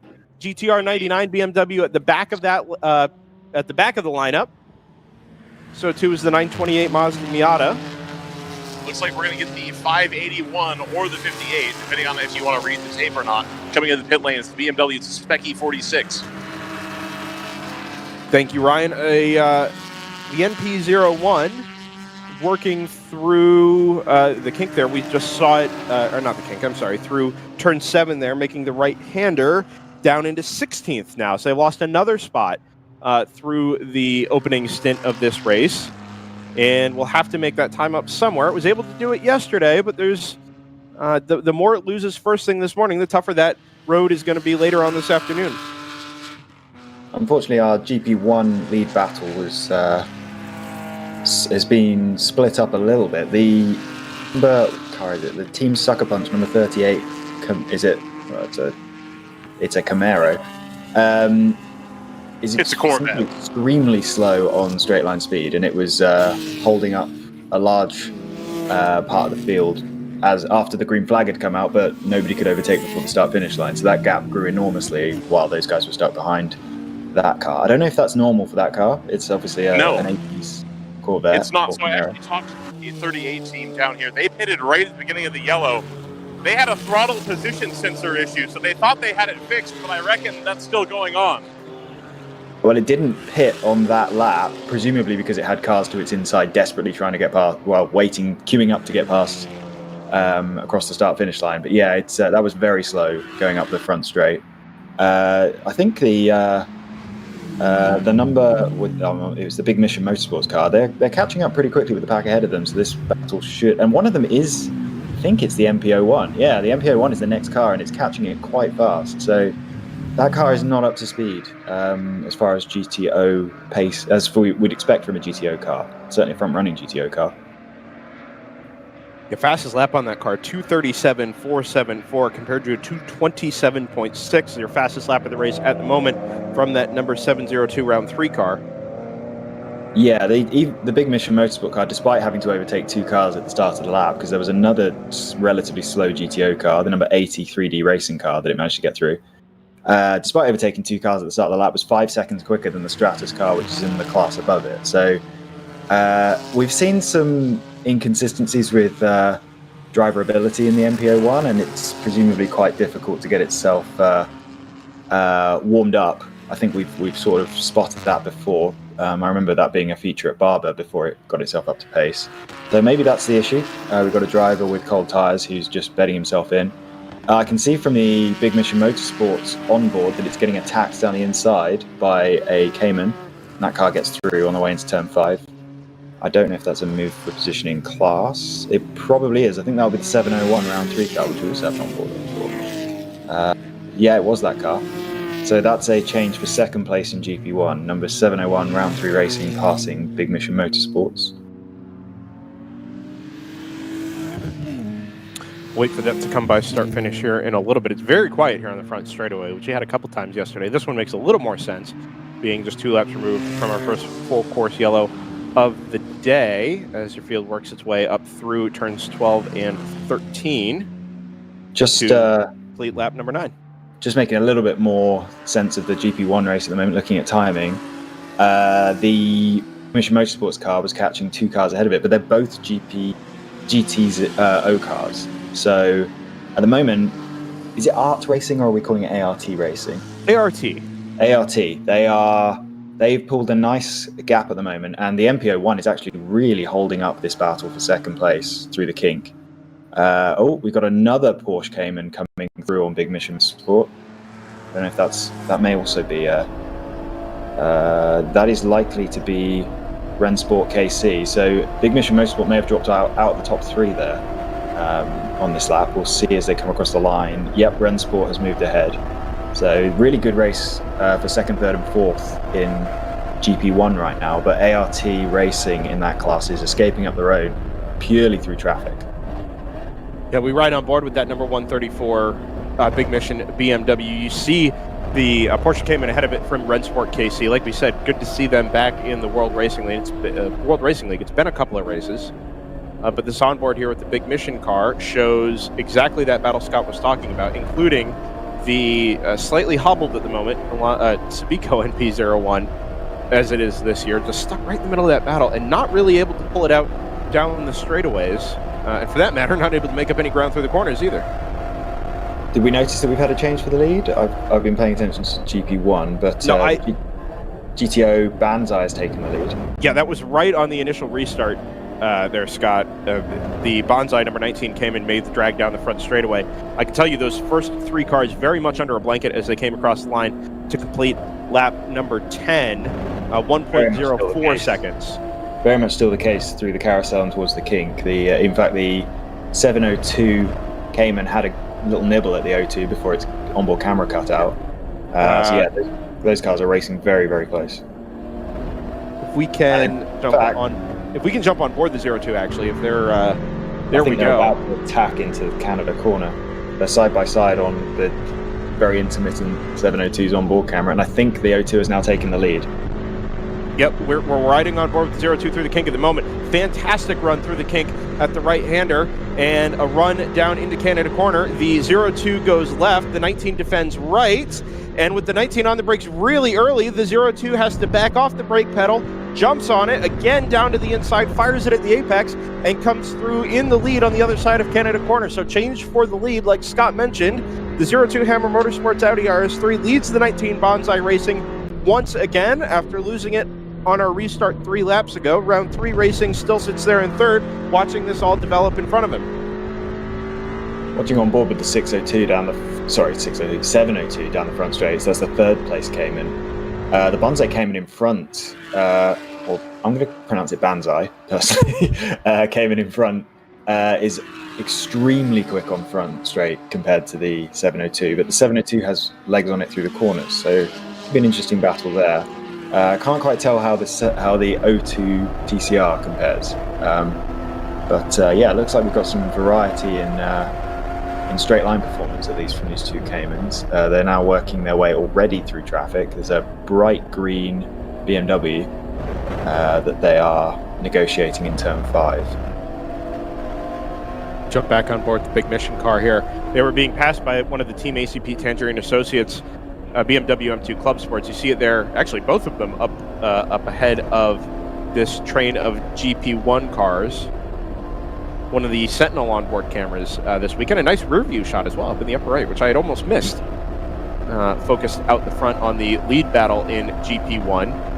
S1: GTR 99 BMW at the back of that at the back of the lineup. So too is the 928 Mazda Miata.
S2: Looks like we're going to get the 581 or the 58, depending on if you want to read the tape or not. Coming into the pit lane is the BMW Spec 46.
S1: Thank you, Ryan. The NP01 working through the kink there. We just saw it, or not the kink, I'm sorry, through turn 7 there, making the right-hander down into 16th now. So they lost another spot through the opening stint of this race. And we'll have to make that time up somewhere. It was able to do it yesterday, but there's the more it loses first thing this morning, the tougher that road is going to be later on this afternoon.
S3: Unfortunately, our GP1 lead battle has been split up a little bit. The Team Sucker Punch number 38, it's a Camaro.
S2: It's a Corvette.
S3: Extremely slow on straight line speed, and it was holding up a large part of the field as after the green flag had come out, but nobody could overtake before the start finish line. So that gap grew enormously while those guys were stuck behind. that car. I don't know if that's normal for that car. It's obviously
S2: No.
S3: an 80s Corvette.
S2: It's not.
S3: or
S2: So I
S3: Camaro.
S2: actually talked to the 38 team down here. They pitted right at the beginning of the yellow. They had a throttle position sensor issue, so they thought they had it fixed, but I reckon that's still going on.
S3: Well, it didn't pit on that lap, presumably because it had cars to its inside desperately trying to get past, well, waiting, queuing up to get past across the start-finish line. But yeah, it's that was very slow going up the front straight. I think the number with it was the Big Mission Motorsports car. They're catching up pretty quickly with the pack ahead of them, so this battle should. And one of them is, I think it's the MPO1. Yeah, the MPO1 is the next car, and it's catching it quite fast. So that car is not up to speed as far as GTO pace as we'd expect from a GTO car. Certainly a front-running GTO car.
S1: Your fastest lap on that car, 2:37.474, compared to a 2:27.6. Your fastest lap of the race at the moment from that number 702 round 3 car.
S3: Yeah, the Big Mission Motorsport car, despite having to overtake 2 cars at the start of the lap, because there was another relatively slow GTO car, the number 80 3D racing car that it managed to get through. Despite overtaking 2 cars at the start of the lap, was 5 seconds quicker than the Stratus car, which is in the class above it. So we've seen some inconsistencies with driver ability in the MPO1, and it's presumably quite difficult to get itself warmed up. I think we've sort of spotted that before. I remember that being a feature at Barber before it got itself up to pace. So maybe that's the issue. We've got a driver with cold tyres who's just bedding himself in. I can see from the Big Mission Motorsports onboard that it's getting attacked down the inside by a Cayman. And that car gets through on the way into turn 5. I don't know if that's a move for positioning class. It probably is. I think that'll be the 701 round 3 car, which we also have on board before. Yeah, it was that car. So that's a change for second place in GP1. Number 701 round 3 racing, passing Big Mission Motorsports.
S1: Wait for that to come by start finish here in a little bit. It's very quiet here on the front straightaway, which you had a couple times yesterday. This one makes a little more sense, being just 2 laps removed from our first full course yellow of the day as your field works its way up through turns 12 and 13.
S3: Just
S1: complete lap number 9.
S3: Just making a little bit more sense of the GP1 race at the moment, looking at timing. The Mission Motorsports car was catching 2 cars ahead of it, but they're both GT's O cars. So at the moment, is it ART racing or are we calling it ART racing?
S1: ART.
S3: They've pulled a nice gap at the moment, and the MPO1 is actually really holding up this battle for second place through the kink. We've got another Porsche Cayman coming through on Big Mission Sport. I don't know if that may also be that is likely to be Rensport KC. So Big Mission Motorsport may have dropped out of the top 3 there on this lap. We'll see as they come across the line. Yep, Rensport has moved ahead. So really good race for second, third, and fourth in GP1 right now. But ART racing in that class is escaping up the road purely through traffic.
S1: Yeah, we ride on board with that number 134 Big Mission BMW. You see the Porsche Cayman ahead of it from Rensport KC. Like we said, good to see them back in the World Racing League. It's been a couple of races. But this onboard here with the Big Mission car shows exactly that battle Scott was talking about, including the slightly hobbled at the moment Sabico NP01, as it is this year, just stuck right in the middle of that battle and not really able to pull it out down the straightaways. And for that matter, not able to make up any ground through the corners either.
S3: Did we notice that we've had a change for the lead? I've been paying attention to GP1, but
S1: no,
S3: GTO Banzai has taken the lead.
S1: Yeah, that was right on the initial restart there, Scott. The Banzai number 19 came and made the drag down the front straightaway. I can tell you those first 3 cars very much under a blanket as they came across the line to complete lap number 10, 1.04 seconds.
S3: Very much still the case through the carousel and towards the kink. In fact, the 702 came and had a little nibble at the O2 before its onboard camera cut out. So yeah, those cars are racing very, very close.
S1: If we can jump on board the 02, actually, if they're there, we go.
S3: About to attack into the Canada corner. They're side by side on the very intermittent 702's onboard camera, and I think the O2 has now taken the lead.
S1: Yep, we're riding on board with the 02 through the kink at the moment. Fantastic run through the kink at the right-hander, and a run down into Canada corner. The 02 goes left, the 19 defends right, and with the 19 on the brakes really early, the 02 has to back off the brake pedal, jumps on it, again down to the inside, fires it at the apex, and comes through in the lead on the other side of Canada corner. So change for the lead, like Scott mentioned. The 02 Hammer Motorsports Audi RS3 leads the 19 Bonsai Racing once again after losing it on our restart 3 laps ago. Round 3 Racing still sits there in third, watching this all develop in front of him.
S3: Watching on board with the 602 702 down the front straight. So that's the third place Cayman. The Bonsai Cayman in front, well, I'm going to pronounce it Banzai, personally. Cayman in front is extremely quick on front straight compared to the 702, but the 702 has legs on it through the corners, so it'll be an interesting battle there. Can't quite tell how the 02 TCR compares, but yeah, it looks like we've got some variety in straight line performance, at least from these two Caymans. They're now working their way already through traffic. There's a bright green BMW that they are negotiating in turn 5.
S1: Jump back on board the big mission car here. They were being passed by one of the Team ACP Tangerine Associates BMW M2 Club Sports. You see it there, actually both of them up ahead of this train of GP1 cars. One of the Sentinel onboard cameras this weekend. A nice rear view shot as well up in the upper right, which I had almost missed. Focused out the front on the lead battle in GP1.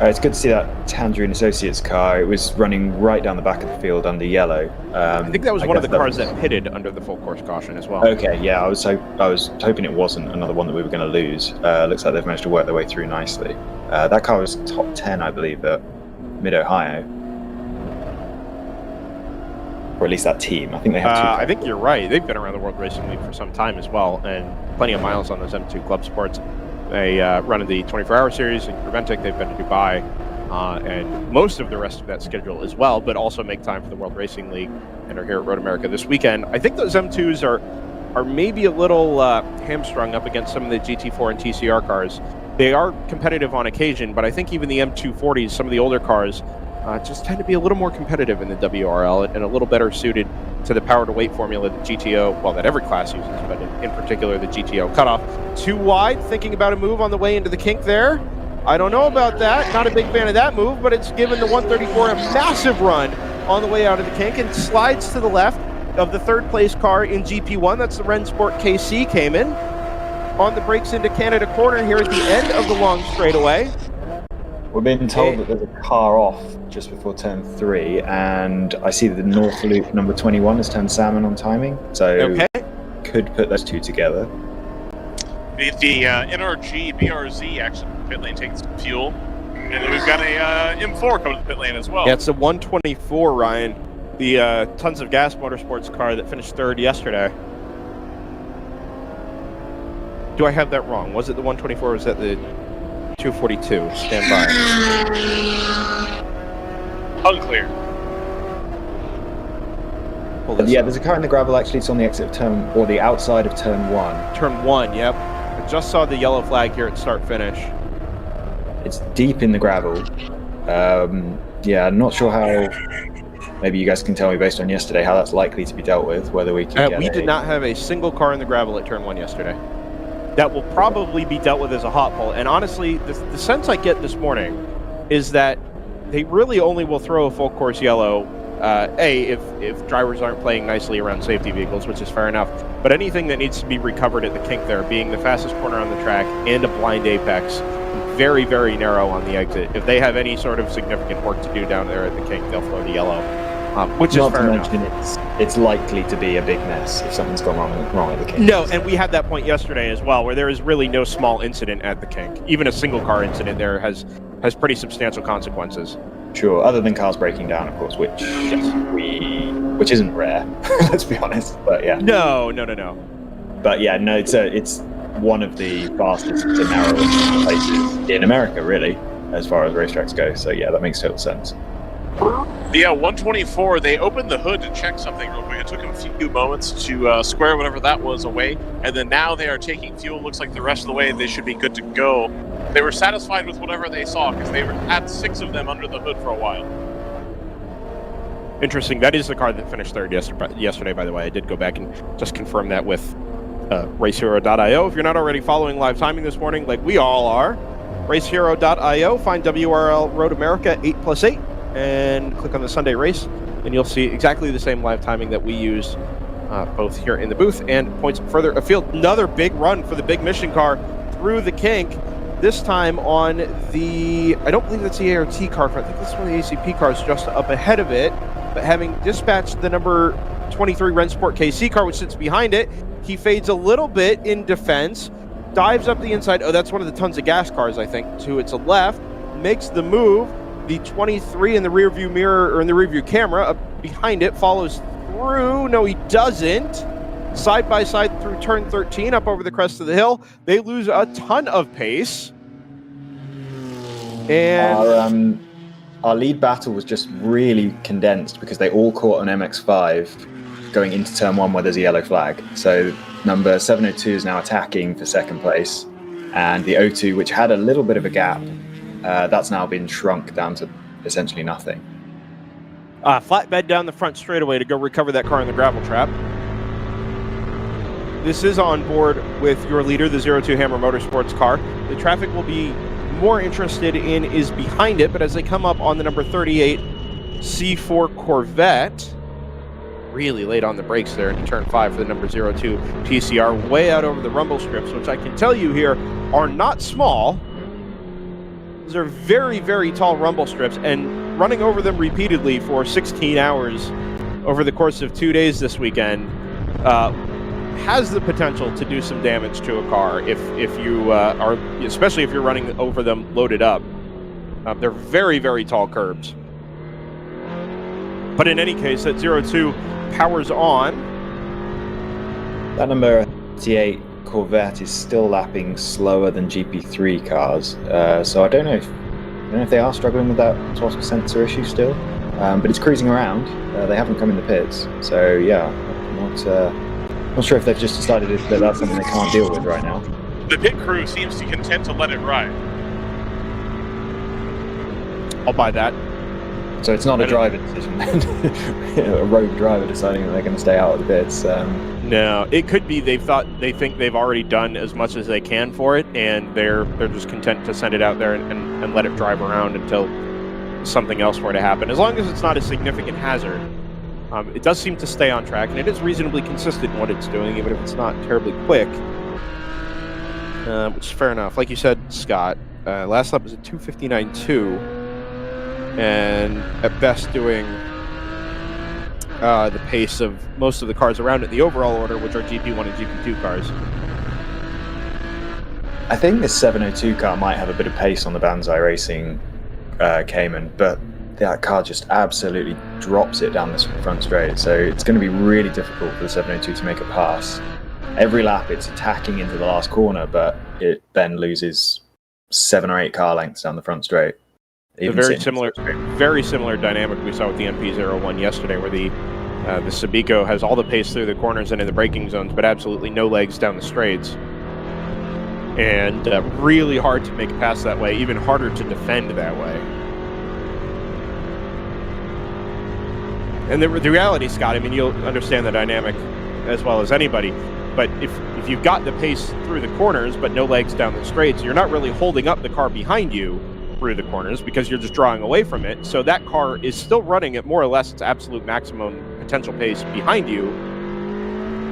S3: It's good to see that Tangerine Associates car. It was running right down the back of the field under yellow.
S1: I think that was one of the cars that pitted under the full course caution as well.
S3: Okay, yeah, I was hoping it wasn't another one that we were going to lose. Looks like they've managed to work their way through nicely. That car was top 10, I believe, at Mid-Ohio. Or at least that team. I think they have two.
S1: I think you're right. They've been around the World Racing League for some time as well, and plenty of miles on those M2 Club Sports. They run in the 24-hour series in Preventic. They've been to Dubai and most of the rest of that schedule as well, but also make time for the World Racing League and are here at Road America this weekend. I think those M2s are maybe a little hamstrung up against some of the GT4 and TCR cars. They are competitive on occasion, but I think even the M240s, some of the older cars, just tend to be a little more competitive in the WRL and a little better suited to the power-to-weight formula that GTO, well, that every class uses, but in particular the GTO cutoff. Too wide, thinking about a move on the way into the kink there. I don't know about that. Not a big fan of that move, but it's given the 134 a massive run on the way out of the kink and slides to the left of the third-place car in GP1. That's the Rensport KC came in. On the brakes into Canada corner here at the end of the long straightaway.
S3: We're being told that there's a car off just before turn 3, and I see that the North Loop number 21 has turned salmon on timing, so could put those two together.
S2: The NRG BRZ actually pit lane takes fuel, and then we've got a M4 coming to the pit lane as well.
S1: Yeah, it's the 124, Ryan, the Tons of Gas Motorsports car that finished third yesterday. Do I have that wrong? Was it the 124 or was that the 242? Stand by.
S2: Unclear.
S3: Yeah, there's a car in the gravel actually. It's on the exit of turn, or the outside of turn 1.
S1: Turn 1, yep. I just saw the yellow flag here at start finish.
S3: It's deep in the gravel. Yeah, I'm not sure how. Maybe you guys can tell me based on yesterday how that's likely to be dealt with. Whether we can.
S1: We did not have a single car in the gravel at turn 1 yesterday. That will probably be dealt with as a hot pull. And honestly, the sense I get this morning is that they really only will throw a full course yellow, if drivers aren't playing nicely around safety vehicles, which is fair enough. But anything that needs to be recovered at the kink there, being the fastest corner on the track and a blind apex, very, very narrow on the exit. If they have any sort of significant work to do down there at the kink, they'll throw the yellow. Which is fair enough.
S3: It's likely to be a big mess if something's gone wrong at the kink.
S1: No, and we had that point yesterday as well, where there is really no small incident at the kink. Even a single car incident there has pretty substantial consequences.
S3: Sure, other than cars breaking down, of course, which isn't rare. Let's be honest. But yeah.
S1: No.
S3: But yeah, no, it's one of the fastest to narrowest places in America, really, as far as racetracks go. So yeah, that makes total sense.
S2: The 124, they opened the hood to check something real quick. It took them a few moments to square whatever that was away, and then now they are taking fuel. Looks like the rest of the way they should be good to go. They were satisfied with whatever they saw because they had 6 of them under the hood for a while.
S1: Interesting. That is the car that finished third yesterday, by the way. I did go back and just confirm that with racehero.io. If you're not already following live timing this morning, like we all are, racehero.io, find WRL Road America 8+8, and click on the Sunday race, and you'll see exactly the same live timing that we use both here in the booth and points further afield. Another big run for the big mission car through the kink, this time on the, I don't believe that's the ART car, I think that's one of the ACP cars just up ahead of it, but having dispatched the number 23 Rennsport KC car, which sits behind it, he fades a little bit in defense, dives up the inside. Oh, that's one of the tons of gas cars, I think, to its left, makes the move. The 23 in the rear view mirror, or in the rear view camera, up behind it, follows through. No, he doesn't. Side by side through turn 13, up over the crest of the hill. They lose a ton of pace. And
S3: our lead battle was just really condensed because they all caught an MX-5 going into turn 1 where there's a yellow flag. So number 702 is now attacking for second place, and the 02, which had a little bit of a gap, that's now been shrunk down to essentially nothing.
S1: Flatbed down the front straightaway to go recover that car in the gravel trap. This is on board with your leader, the 02 Hammer Motorsports car. The traffic will be more interested in is behind it, but as they come up on the number 38 C4 Corvette, really late on the brakes there into turn 5 for the number 02 PCR, way out over the rumble strips, which I can tell you here are not small. These are very, very tall rumble strips, and running over them repeatedly for 16 hours over the course of 2 days this weekend has the potential to do some damage to a car if you are, especially if you're running over them loaded up. They're very, very tall curbs. But in any case, that 02 powers on.
S3: That number 38 Corvette is still lapping slower than GP3 cars, so I don't know if they are struggling with that throttle sensor issue still, but it's cruising around. They haven't come in the pits, so yeah, not sure if they've just decided that that's something they can't deal with right now.
S2: The pit crew seems to content to let it ride.
S1: I'll buy that.
S3: So it's not a driver decision, a rogue driver deciding that they're going to stay out of the pits.
S1: No, it could be they think they've already done as much as they can for it, and they're just content to send it out there and let it drive around until something else were to happen. As long as it's not a significant hazard, it does seem to stay on track, and it is reasonably consistent in what it's doing, even if it's not terribly quick, which is fair enough. Like you said, Scott, last lap was a 2:59.2. And at best doing the pace of most of the cars around it in the overall order, which are GP1 and GP2 cars.
S3: I think this 702 car might have a bit of pace on the Banzai Racing Cayman, but that car just absolutely drops it down this front straight. So it's going to be really difficult for the 702 to make a pass. Every lap it's attacking into the last corner, but it then loses 7 or 8 car lengths down the front straight.
S1: A very similar dynamic we saw with the MP01 yesterday, where the Subico has all the pace through the corners and in the braking zones, but absolutely no legs down the straights. And really hard to make a pass that way, even harder to defend that way. And the reality, Scott, I mean, you'll understand the dynamic as well as anybody, but if you've got the pace through the corners but no legs down the straights, you're not really holding up the car behind you through the corners because you're just drawing away from it. So that car is still running at more or less its absolute maximum potential pace behind you,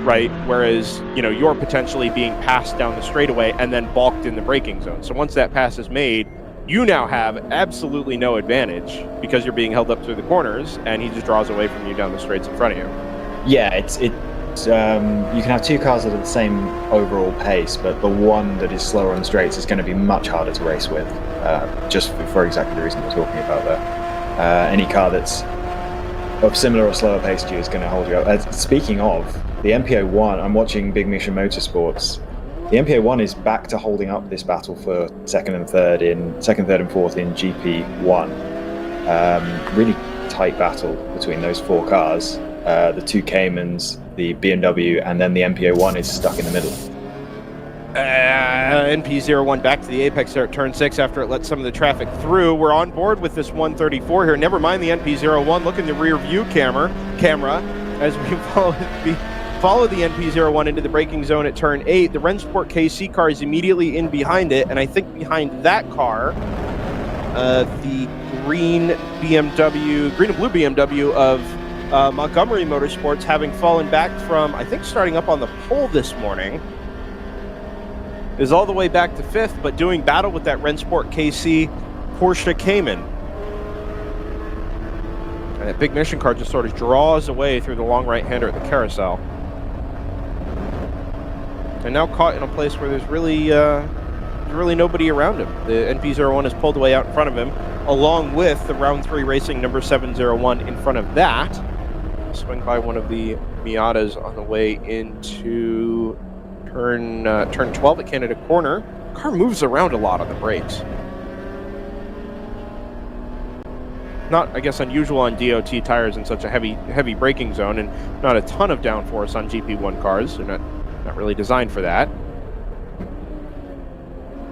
S1: right? Whereas, you're potentially being passed down the straightaway and then balked in the braking zone. So once that pass is made, you now have absolutely no advantage because you're being held up through the corners, and he just draws away from you down the straights in front of you. Yeah,
S3: it's you can have 2 cars that are the same overall pace, but the one that is slower on the straights is going to be much harder to race with, just for exactly the reason we're talking about there. Any car that's of similar or slower pace to you is going to hold you up. Speaking of, the MPO1, I'm watching Big Mission Motorsports. The MPO1 is back to holding up this battle for second, third, and fourth in GP1. Really tight battle between those 4 cars. The 2 Caymans, the BMW, and then the MPO1 is stuck in the middle.
S1: NP01 back to the apex there at turn 6 after it let some of the traffic through. We're on board with this 134 here. Never mind the NP01. Look in the rear view camera as we follow the NP01 into the braking zone at turn 8. The Rennsport KC car is immediately in behind it, and I think behind that car, the green and blue BMW of Montgomery Motorsports, having fallen back from, I think, starting up on the pole this morning, is all the way back to 5th, but doing battle with that Rennsport KC Porsche Cayman. And that big mission car just sort of draws away through the long right-hander at the carousel. And now caught in a place where there's really nobody around him. The NP01 has pulled away out in front of him, along with the Round 3 Racing number 701 in front of that. Swing by one of the Miatas on the way into turn 12 at Canada Corner. Car moves around a lot on the brakes. Not, I guess, unusual on DOT tires in such a heavy braking zone, and not a ton of downforce on GP1 cars. They're not really designed for that.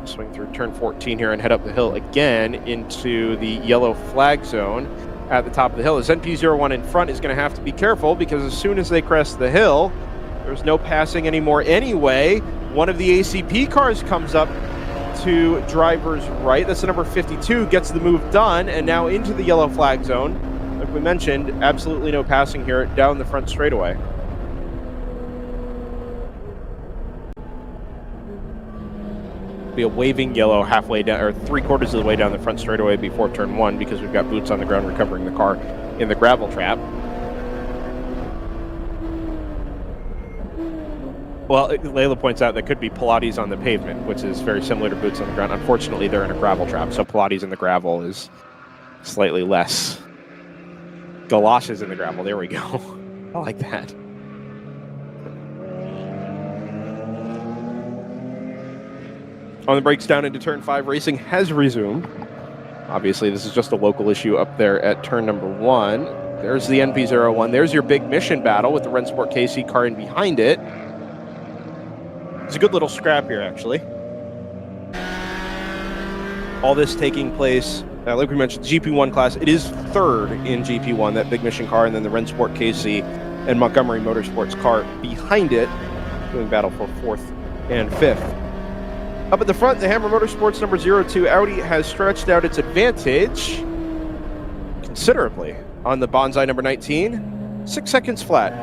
S1: Swing through turn 14 here and head up the hill again into the yellow flag zone at the top of the hill. This NP01 in front is going to have to be careful, because as soon as they crest the hill, there's no passing anymore anyway. One of the ACP cars comes up to driver's right. That's the number 52, gets the move done, and now into the yellow flag zone. Like we mentioned, absolutely no passing here down the front straightaway. Be a waving yellow halfway down, or 3/4 of the way down the front straightaway before turn 1, because we've got boots on the ground recovering the car in the gravel trap. Well, Layla points out that could be Pilates on the pavement, which is very similar to boots on the ground. Unfortunately, they're in a gravel trap, so Pilates in the gravel is slightly less. Galoshes in the gravel, there we go. I like that. On the brakes down into turn 5, racing has resumed. Obviously, this is just a local issue up there at turn number 1. There's the NP01. There's your big mission battle with the Rennsport KC car in behind it. It's a good little scrap here, actually. All this taking place, like we mentioned, GP1 class. It is 3rd in GP1, that big mission car, and then the Rennsport KC and Montgomery Motorsports car behind it, doing battle for 4th and 5th. Up at the front, the Hammer Motorsports number 02 Audi has stretched out its advantage considerably on the Bonsai number 19, 6 seconds flat.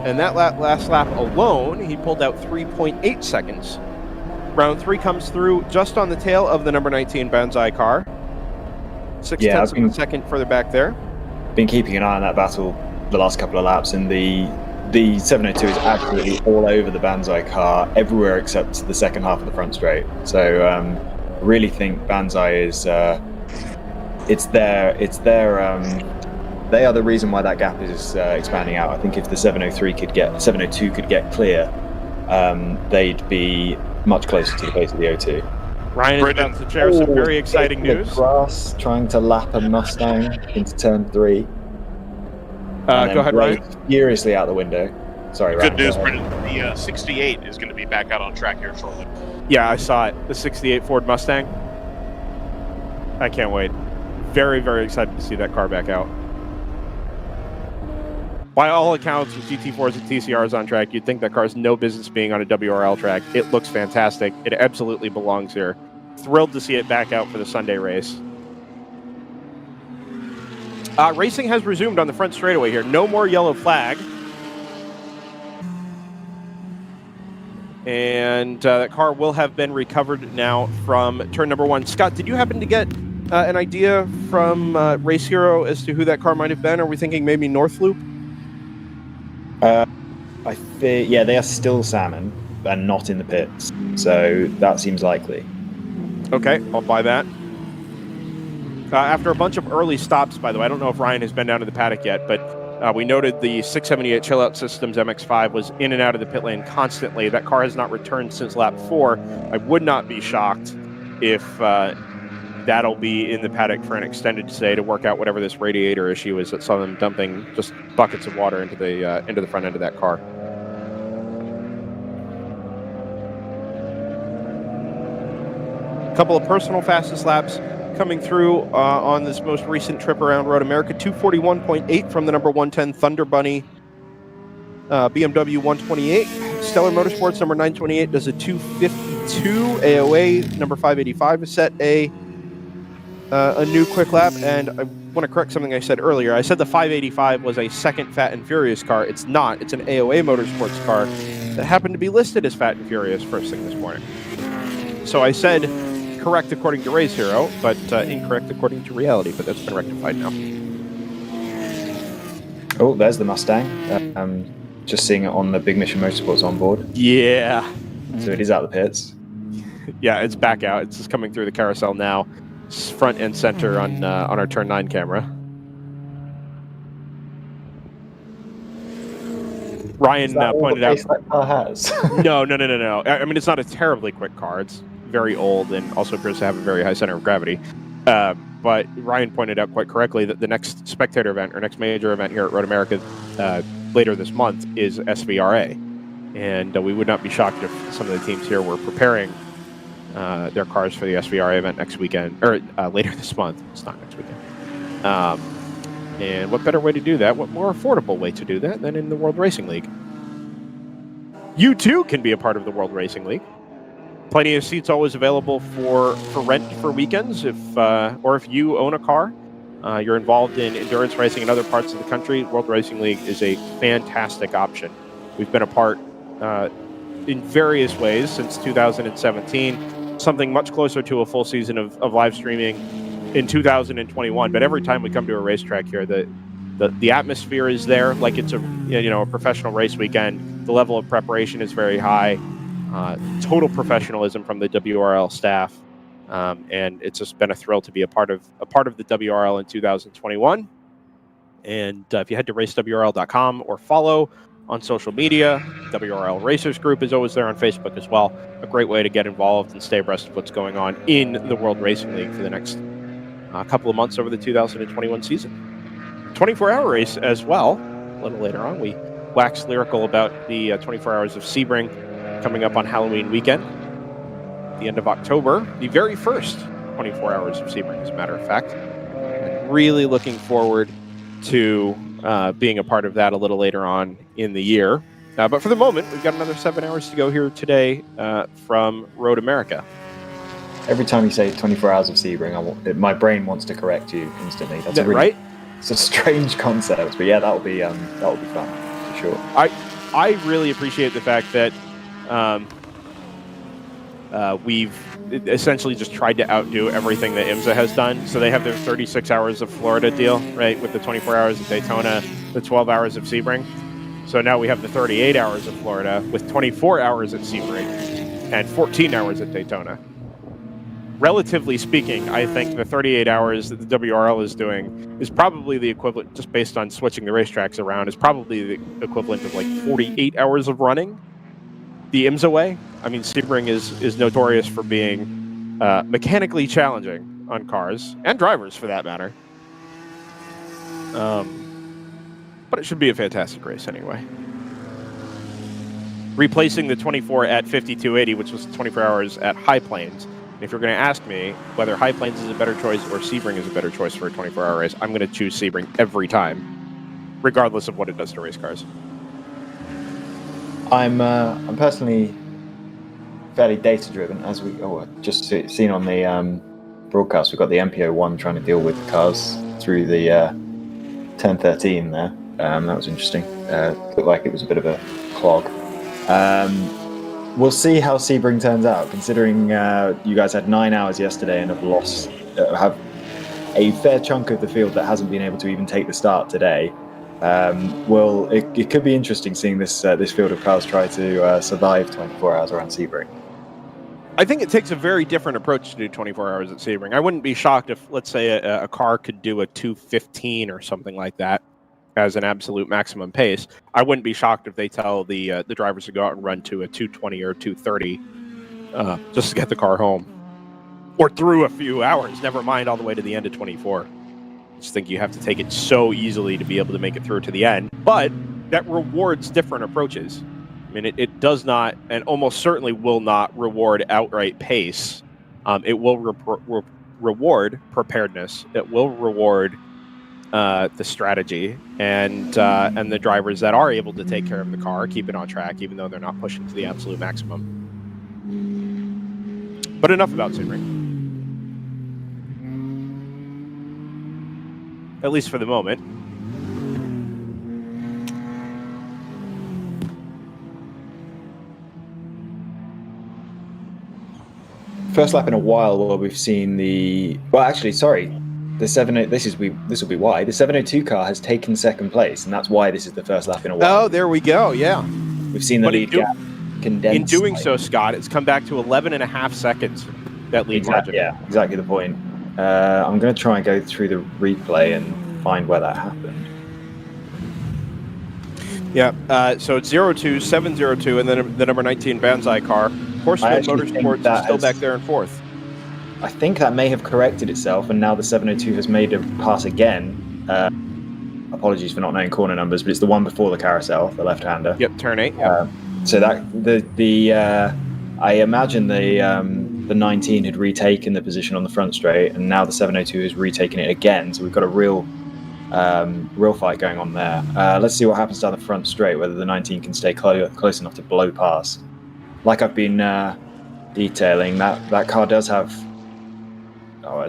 S1: And that last lap alone, he pulled out 3.8 seconds. Round 3 comes through just on the tail of the number 19 Bonsai car. 6/10 of a second further back there.
S3: Been keeping an eye on that battle the last couple of laps, and the 702 is absolutely all over the Banzai car, everywhere except the second half of the front straight. So I really think Banzai is they are the reason why that gap is expanding out. I think if the 702 could get clear, they'd be much closer to the pace of the 02.
S1: Ryan is about to share some very exciting news.
S3: Grass trying to lap a Mustang into turn 3.
S1: Go ahead, Ryan.
S3: Furiously out the window. Sorry, Ryan.
S2: Good news, Brendan. The 68 is going to be back out on track here shortly.
S1: Yeah, I saw it. The 68 Ford Mustang. I can't wait. Very, very excited to see that car back out. By all accounts, with GT4s and TCRs on track, you'd think that car's no business being on a WRL track. It looks fantastic. It absolutely belongs here. Thrilled to see it back out for the Sunday race. Racing has resumed on the front straightaway here. No more yellow flag. And that car will have been recovered now from turn number 1. Scott, did you happen to get an idea from Race Hero as to who that car might have been? Are we thinking maybe North Loop?
S3: I think, yeah, they are still Salmon and not in the pits, so that seems likely.
S1: Okay, I'll buy that. After a bunch of early stops, by the way, I don't know if Ryan has been down to the paddock yet, but we noted the 678 Chill Out Systems MX-5 was in and out of the pit lane constantly. That car has not returned since lap 4. I would not be shocked if that'll be in the paddock for an extended stay to work out whatever this radiator issue is that saw them dumping just buckets of water into the front end of that car. couple of personal fastest laps coming through on this most recent trip around Road America. 241.8 from the number 110 Thunder Bunny BMW 128. Stellar Motorsports number 928 does a 252. AOA number 585 has set a new quick lap, and I want to correct something I said earlier. I said the 585 was a second Fat and Furious car. It's not. It's an AOA Motorsports car that happened to be listed as Fat and Furious first thing this morning. So I said correct according to Race Hero, but incorrect according to reality, but that's been rectified now.
S3: Oh, there's the Mustang. Just seeing it on the Big Mission Motorsports on board.
S1: Yeah.
S3: So it is out of the pits.
S1: Yeah, it's back out. It's just coming through the carousel now. It's front and center on our turn 9 camera. Ryan pointed out.
S3: That car has.
S1: No. I mean, it's not a terribly quick car. It's very old and also appears to have a very high center of gravity. But Ryan pointed out quite correctly that the next spectator event or next major event here at Road America later this month is SVRA. And we would not be shocked if some of the teams here were preparing their cars for the SVRA event next weekend, or later this month. It's not next weekend. And what better way to do that? What more affordable way to do that than in the World Racing League? You too can be a part of the World Racing League. Plenty of seats always available for rent for weekends. Or if you own a car, you're involved in endurance racing in other parts of the country, World Racing League is a fantastic option. We've been a part in various ways since 2017, something much closer to a full season of live streaming in 2021. But every time we come to a racetrack here, the atmosphere is there, like it's a professional race weekend. The level of preparation is very high. Total professionalism from the WRL staff, and it's just been a thrill to be a part of the WRL in 2021. And if you head to racewrl.com or follow on social media, WRL Racers Group is always there on Facebook as well. A great way to get involved and stay abreast of what's going on in the World Racing League for the next couple of months over the 2021 season. 24-hour race as well. A little later on, we waxed lyrical about the 24 hours of Sebring coming up on Halloween weekend, the end of October, the very first 24 hours of Sebring, as a matter of fact. And really looking forward to being a part of that a little later on in the year. But for the moment, we've got another 7 hours to go here today from Road America.
S3: Every time you say 24 hours of Sebring, my brain wants to correct you instantly. That's
S1: right?
S3: It's a strange concept, but yeah, that'll be fun for sure.
S1: I really appreciate the fact that we've essentially just tried to outdo everything that IMSA has done. So they have their 36 hours of Florida deal, right, with the 24 hours of Daytona, the 12 hours of Sebring. So now we have the 38 hours of Florida with 24 hours at Sebring and 14 hours at Daytona. Relatively speaking, I think the 38 hours that the WRL is doing is probably the equivalent, just based on switching the racetracks around, is probably the equivalent of like 48 hours of running the IMSA way. I mean, Sebring is notorious for being mechanically challenging on cars, and drivers for that matter. But it should be a fantastic race anyway. Replacing the 24 at 5280, which was 24 hours at High Plains. And if you're going to ask me whether High Plains is a better choice or Sebring is a better choice for a 24-hour race, I'm going to choose Sebring every time, regardless of what it does to race cars.
S3: I'm personally fairly data driven, as we just seen on the broadcast. We've got the MPO1 trying to deal with cars through the 1013 there. That was interesting. Looked like it was a bit of a clog. We'll see how Sebring turns out, considering you guys had 9 hours yesterday and have a fair chunk of the field that hasn't been able to even take the start today. It could be interesting seeing this field of cars try to survive 24 hours around Sebring.
S1: I think it takes a very different approach to do 24 hours at Sebring. I wouldn't be shocked if, let's say, a car could do a 2:15 or something like that as an absolute maximum pace. I wouldn't be shocked if they tell the drivers to go out and run to a 2:20 or 2:30 just to get the car home. Or through a few hours, never mind all the way to the end of 24. I just think you have to take it so easily to be able to make it through to the end. But that rewards different approaches. I mean, it does not, and almost certainly will not, reward outright pace It will reward preparedness. It will reward the strategy and the drivers that are able to take care of the car, keep it on track, even though they're not pushing to the absolute maximum. But enough about Sebring. At least for the moment.
S3: First lap in a while where we've seen the... Well, actually, sorry. The 70... This will be why. The 702 car has taken second place, and that's why this is the first lap in a while.
S1: Oh, there we go, yeah.
S3: We've seen the lead gap condensed.
S1: In doing so, Scott, it's come back to 11.5 seconds, that lead margin.
S3: Yeah, exactly the point. I'm going to try and go through the replay and find where that happened.
S1: Yeah, so it's 02, 702, and then the number 19 Banzai car. Horseman Motorsports is still back there in fourth.
S3: I think that may have corrected itself, and now the 702 has made a pass again. Apologies for not knowing corner numbers, but it's the one before the carousel, the left-hander.
S1: Yep, turn 8. Yeah.
S3: So that I imagine the 19 had retaken the position on the front straight, and now the 702 is retaking it again. So we've got a real fight going on there. Let's see what happens down the front straight, whether the 19 can stay close enough to blow past. Like I've been detailing, that car does have... Oh,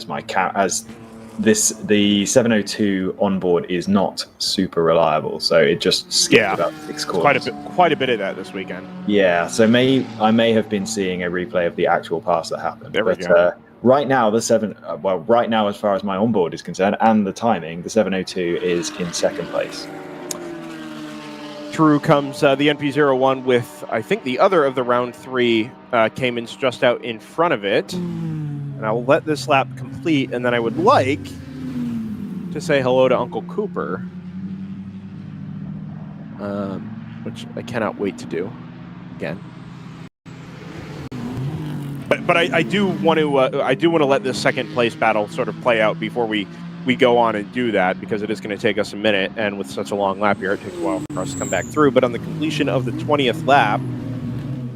S3: the 702 onboard is not super reliable, so it just skipped about 6 corners.
S1: Quite a bit of that this weekend.
S3: Yeah, so I may have been seeing a replay of the actual pass that happened.
S1: There we go.
S3: Right now, right now, as far as my onboard is concerned, and the timing, the 702 is in second place.
S1: Through comes the NP01 with, I think, the other of the round 3 Caymans just out in front of it. And I will let this lap complete, and then I would like to say hello to Uncle Cooper, which I cannot wait to do again. But I do want to let this second place battle sort of play out before we go on and do that, because it is going to take us a minute, and with such a long lap here, it takes a while for us to come back through. But on the completion of the 20th lap,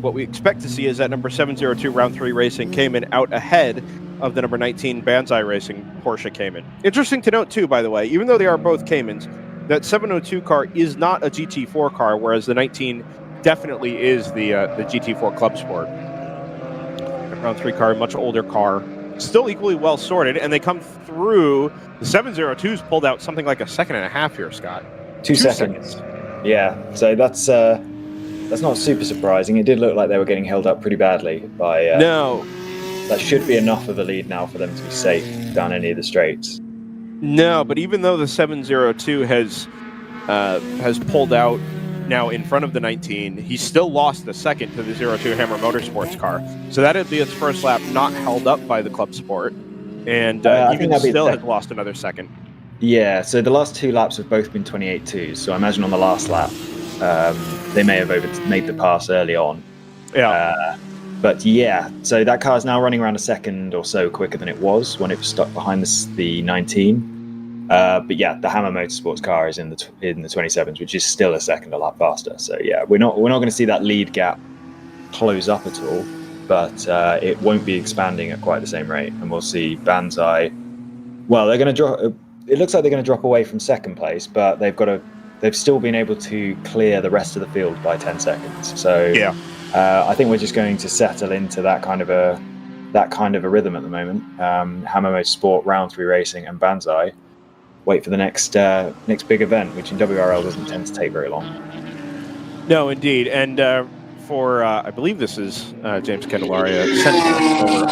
S1: what we expect to see is that number 702 round 3 Racing Cayman out ahead of the number 19 Banzai Racing Porsche Cayman. Interesting to note too, by the way, even though they are both Caymans, that 702 car is not a GT4 car, whereas the 19 definitely is the GT4 Club Sport. The round 3 car, much older car, still equally well sorted, and they come through. The 702's pulled out something like a second and a half here, Scott.
S3: 2 seconds. Yeah, so that's not super surprising. It did look like they were getting held up pretty badly by...
S1: No.
S3: That should be enough of a lead now for them to be safe down any of the straights.
S1: No, but even though the 702 has pulled out now in front of the 19, he still lost the second to the 02 Hammer Motorsports car. So that would be its first lap not held up by the Club Sport. And even still has lost another second. Yeah,
S3: so the last 2 laps have both been 28.2s. So I imagine on the last lap, they may have made the pass early on.
S1: Yeah.
S3: But yeah, so that car is now running around a second or so quicker than it was when it was stuck behind the 19. But yeah, the Hammer Motorsports car is in the 27s, which is still a second a lap faster. So yeah, we're not going to see that lead gap close up at all, but it won't be expanding at quite the same rate, and we'll see Banzai. Well, they're going to drop. It looks like they're going to drop away from second place, but they've still been able to clear the rest of the field by 10 seconds. So
S1: yeah.
S3: I think we're just going to settle into that kind of a rhythm at the moment. Hammer Motorsport, Round 3 Racing, and Banzai wait for the next big event, which in WRL doesn't tend to take very long.
S1: No, indeed. And for I believe this is James Candelaria sent over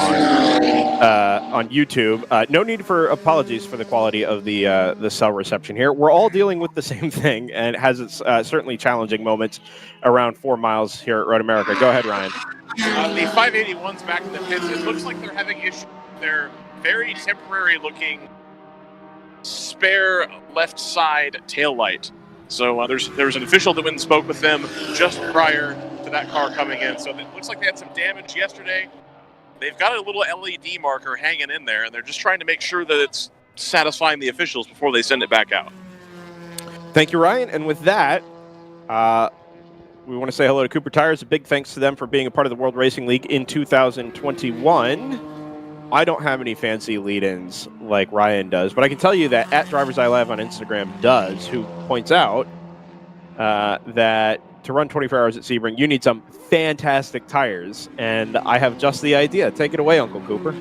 S1: on YouTube. No need for apologies for the quality of the cell reception here. We're all dealing with the same thing, and it has its certainly challenging moments around 4 miles here at Road America. Go ahead, Ryan.
S2: The 581's back in the pits. It looks like they're having issues with their very temporary looking spare left side tail light. So there was an official that went and spoke with them just prior to that car coming in. So it looks like they had some damage yesterday. They've got a little LED marker hanging in there, and they're just trying to make sure that it's satisfying the officials before they send it back out.
S1: Thank you, Ryan. And with that, we want to say hello to Cooper Tires. A big thanks to them for being a part of the World Racing League in 2021. I don't have any fancy lead-ins like Ryan does, but I can tell you that at DriversEye Live on Instagram does, who points out that to run 24 hours at Sebring, you need some fantastic tires, and I have just the idea. Take it away, Uncle Cooper.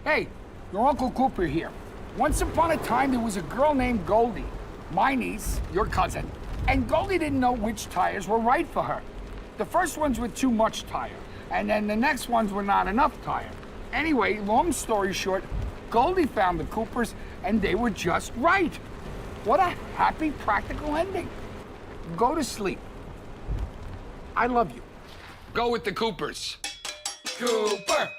S5: Hey, your Uncle Cooper here. Once upon a time, there was a girl named Goldie, my niece, your cousin, and Goldie didn't know which tires were right for her. The first ones were too much tire, and then the next ones were not enough tire. Anyway, long story short, Goldie found the Coopers, and they were just right. What a happy, practical ending. Go to sleep. I love you. Go with the Coopers. Cooper!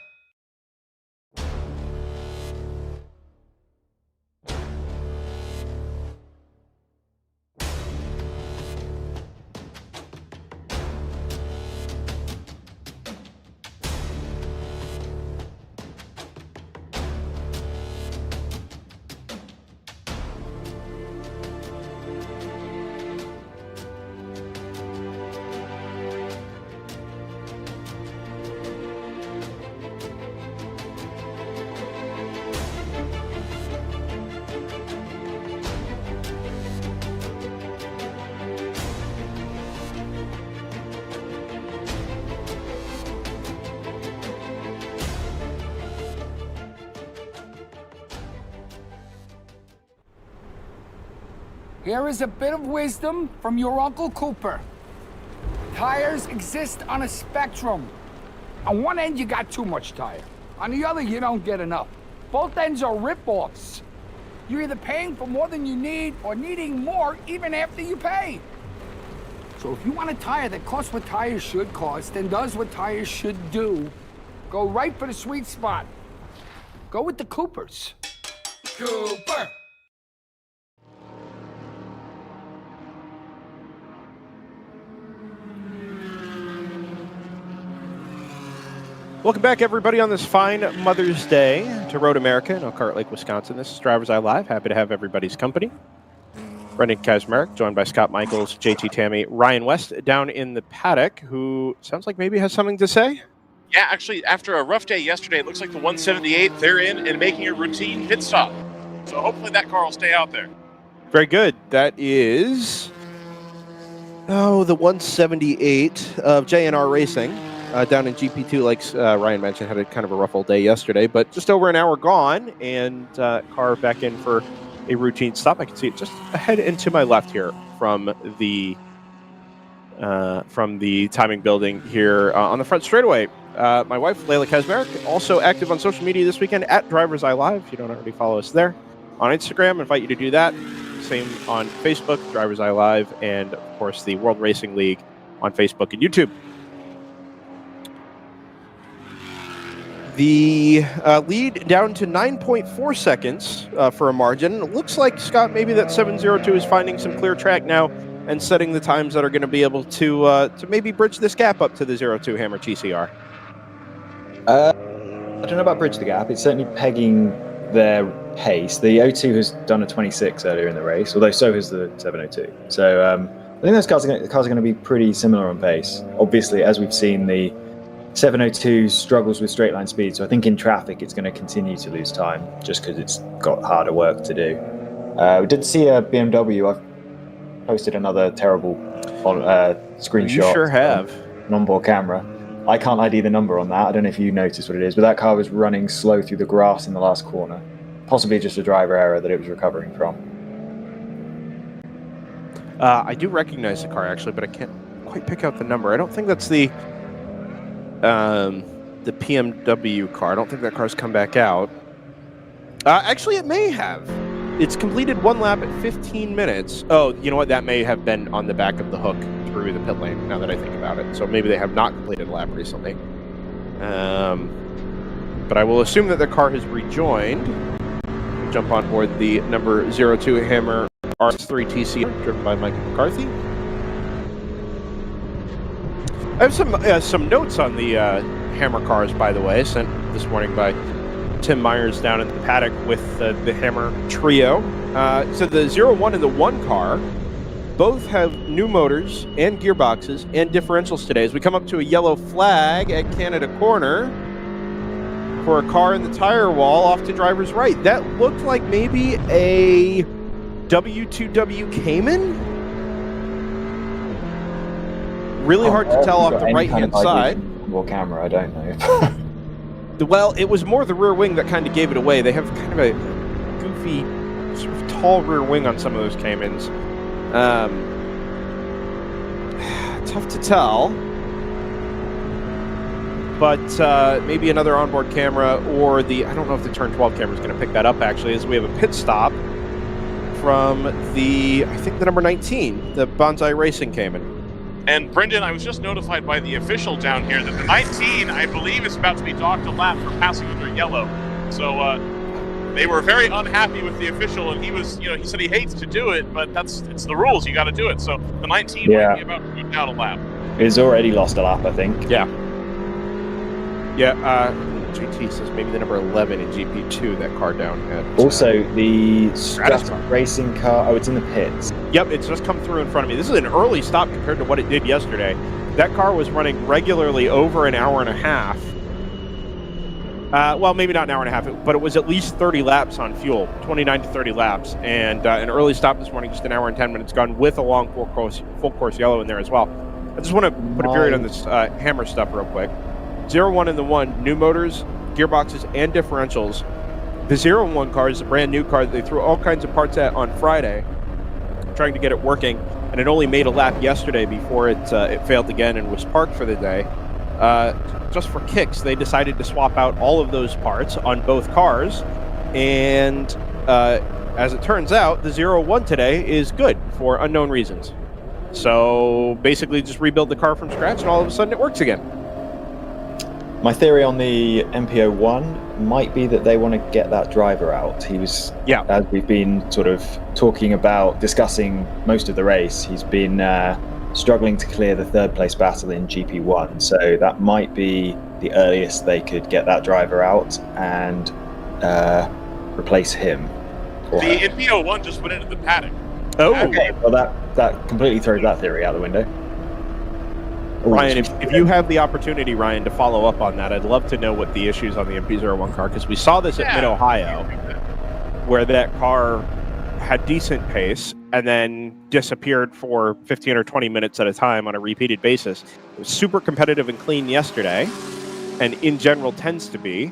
S5: Here is a bit of wisdom from your Uncle Cooper. Tires exist on a spectrum. On one end, you got too much tire. On the other, you don't get enough. Both ends are rip-offs. You're either paying for more than you need or needing more even after you pay. So if you want a tire that costs what tires should cost and does what tires should do, go right for the sweet spot. Go with the Coopers. Cooper!
S1: Welcome back, everybody, on this fine Mother's Day to Road America in Elkhart Lake, Wisconsin. This is DriversEye Live. Happy to have everybody's company. Brendan Kazmarek, joined by Scott Michaels, JT Tammy, Ryan West down in the paddock, who sounds like maybe has something to say.
S2: Yeah, actually, after a rough day yesterday, it looks like the 178, they're in and making a routine pit stop. So hopefully that car will stay out there.
S1: Very good. That is, the 178 of JNR Racing. Down in GP2, like Ryan mentioned, had a kind of a rough old day yesterday, but just over an hour gone, and car back in for a routine stop. I can see it just ahead and to my left here from the timing building here on the front straightaway. My wife, Layla Kazmarek, also active on social media this weekend at DriversEye Live. If you don't already follow us there. On Instagram, I invite you to do that. Same on Facebook, DriversEye Live, and of course the World Racing League on Facebook and YouTube. The lead down to 9.4 seconds for a margin. It looks like, Scott, maybe that 702 is finding some clear track now and setting the times that are going to be able to maybe bridge this gap up to the 02 Hammer TCR.
S3: I don't know about bridge the gap. It's certainly pegging their pace. The 02 has done a 26 earlier in the race, although so has the 702. So I think those cars are going to be pretty similar on pace. Obviously, as we've seen, the 702 struggles with straight line speed, so I think in traffic it's going to continue to lose time just because it's got harder work to do. We did see a BMW. I've posted another terrible screenshot.
S1: You sure have.
S3: An onboard camera. I can't ID the number on that. I don't know if you noticed what it is, but that car was running slow through the grass in the last corner. Possibly just a driver error that it was recovering from.
S1: I do recognize the car, actually, but I can't quite pick out the number. I don't think that's the PMW car. I don't think that car's come back out. Actually, it may have. It's completed one lap at 15 minutes. Oh, you know what? That may have been on the back of the hook through the pit lane, now that I think about it. So maybe they have not completed a lap recently. But I will assume that the car has rejoined. Jump on board the number 02 Hammer RS3 TC, driven by Michael McCarthy. I have some notes on the Hammer cars, by the way, sent this morning by Tim Myers down at the paddock with the Hammer trio. So the 01 and the 1 car both have new motors and gearboxes and differentials today. As we come up to a yellow flag at Canada Corner, for a car in the tire wall off to driver's right. That looked like maybe a W2W Cayman. Really hard to tell off the right-hand side.
S3: Or camera, I don't know.
S1: Well, it was more the rear wing that kind of gave it away. They have kind of a goofy, sort of tall rear wing on some of those Caymans. Tough to tell. But maybe another onboard camera or the... I don't know if the turn 12 camera is going to pick that up, actually, as we have a pit stop from the, I think, the number 19, the Bonsai Racing Cayman.
S2: And Brendan, I was just notified by the official down here that the 19, I believe, is about to be docked a lap for passing under yellow. So they were very unhappy with the official, and he was, he said he hates to do it, but it's the rules. You got to do it. So the 19 might be about to go down a lap.
S3: He's already lost a lap, I think.
S1: Yeah. Yeah. GT says maybe the number 11 in GP2, that car down at...
S3: Also, the Stratus racing car, it's in the pits.
S1: Yep, it's just come through in front of me. This is an early stop compared to what it did yesterday. That car was running regularly over an hour and a half. Well, maybe not an hour and a half, but it was at least 30 laps on fuel, 29 to 30 laps. And an early stop this morning, just an hour and 10 minutes gone, with a long full course yellow in there as well. I just want to put a period on this hammer stuff real quick. 0-1 and the 1, new motors, gearboxes, and differentials. The 0-1 car is a brand new car that they threw all kinds of parts at on Friday, trying to get it working, and it only made a lap yesterday before it failed again and was parked for the day. Just for kicks, they decided to swap out all of those parts on both cars, and as it turns out, the 0-1 today is good for unknown reasons. So basically just rebuild the car from scratch and all of a sudden it works again.
S3: My theory on the MPO1 might be that they want to get that driver out. He was, as we've been sort of talking about, discussing most of the race, he's been struggling to clear the third place battle in GP1. So that might be the earliest they could get that driver out and replace him.
S2: The MPO1 just went into the paddock.
S1: Oh,
S3: okay. Well, that completely throws that theory out the window.
S1: Ryan, if you have the opportunity, Ryan, to follow up on that, I'd love to know what the issues on the MP01 car, because we saw this at Mid-Ohio, where that car had decent pace and then disappeared for 15 or 20 minutes at a time on a repeated basis. It was super competitive and clean yesterday, and in general tends to be.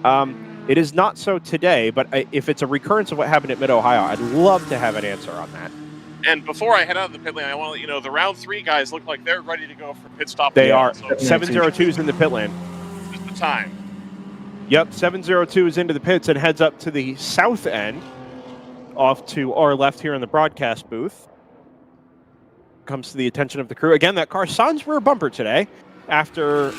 S1: It is not so today, but if it's a recurrence of what happened at Mid-Ohio, I'd love to have an answer on that.
S2: And before I head out of the pit lane, I want to let you know the round 3 guys look like they're ready to go for pit stop.
S1: They are. So 702 is in the pit lane.
S2: Just the time.
S1: Yep, 702 is into the pits and heads up to the south end, off to our left here in the broadcast booth. Comes to the attention of the crew. Again, that car sans rear bumper today. After,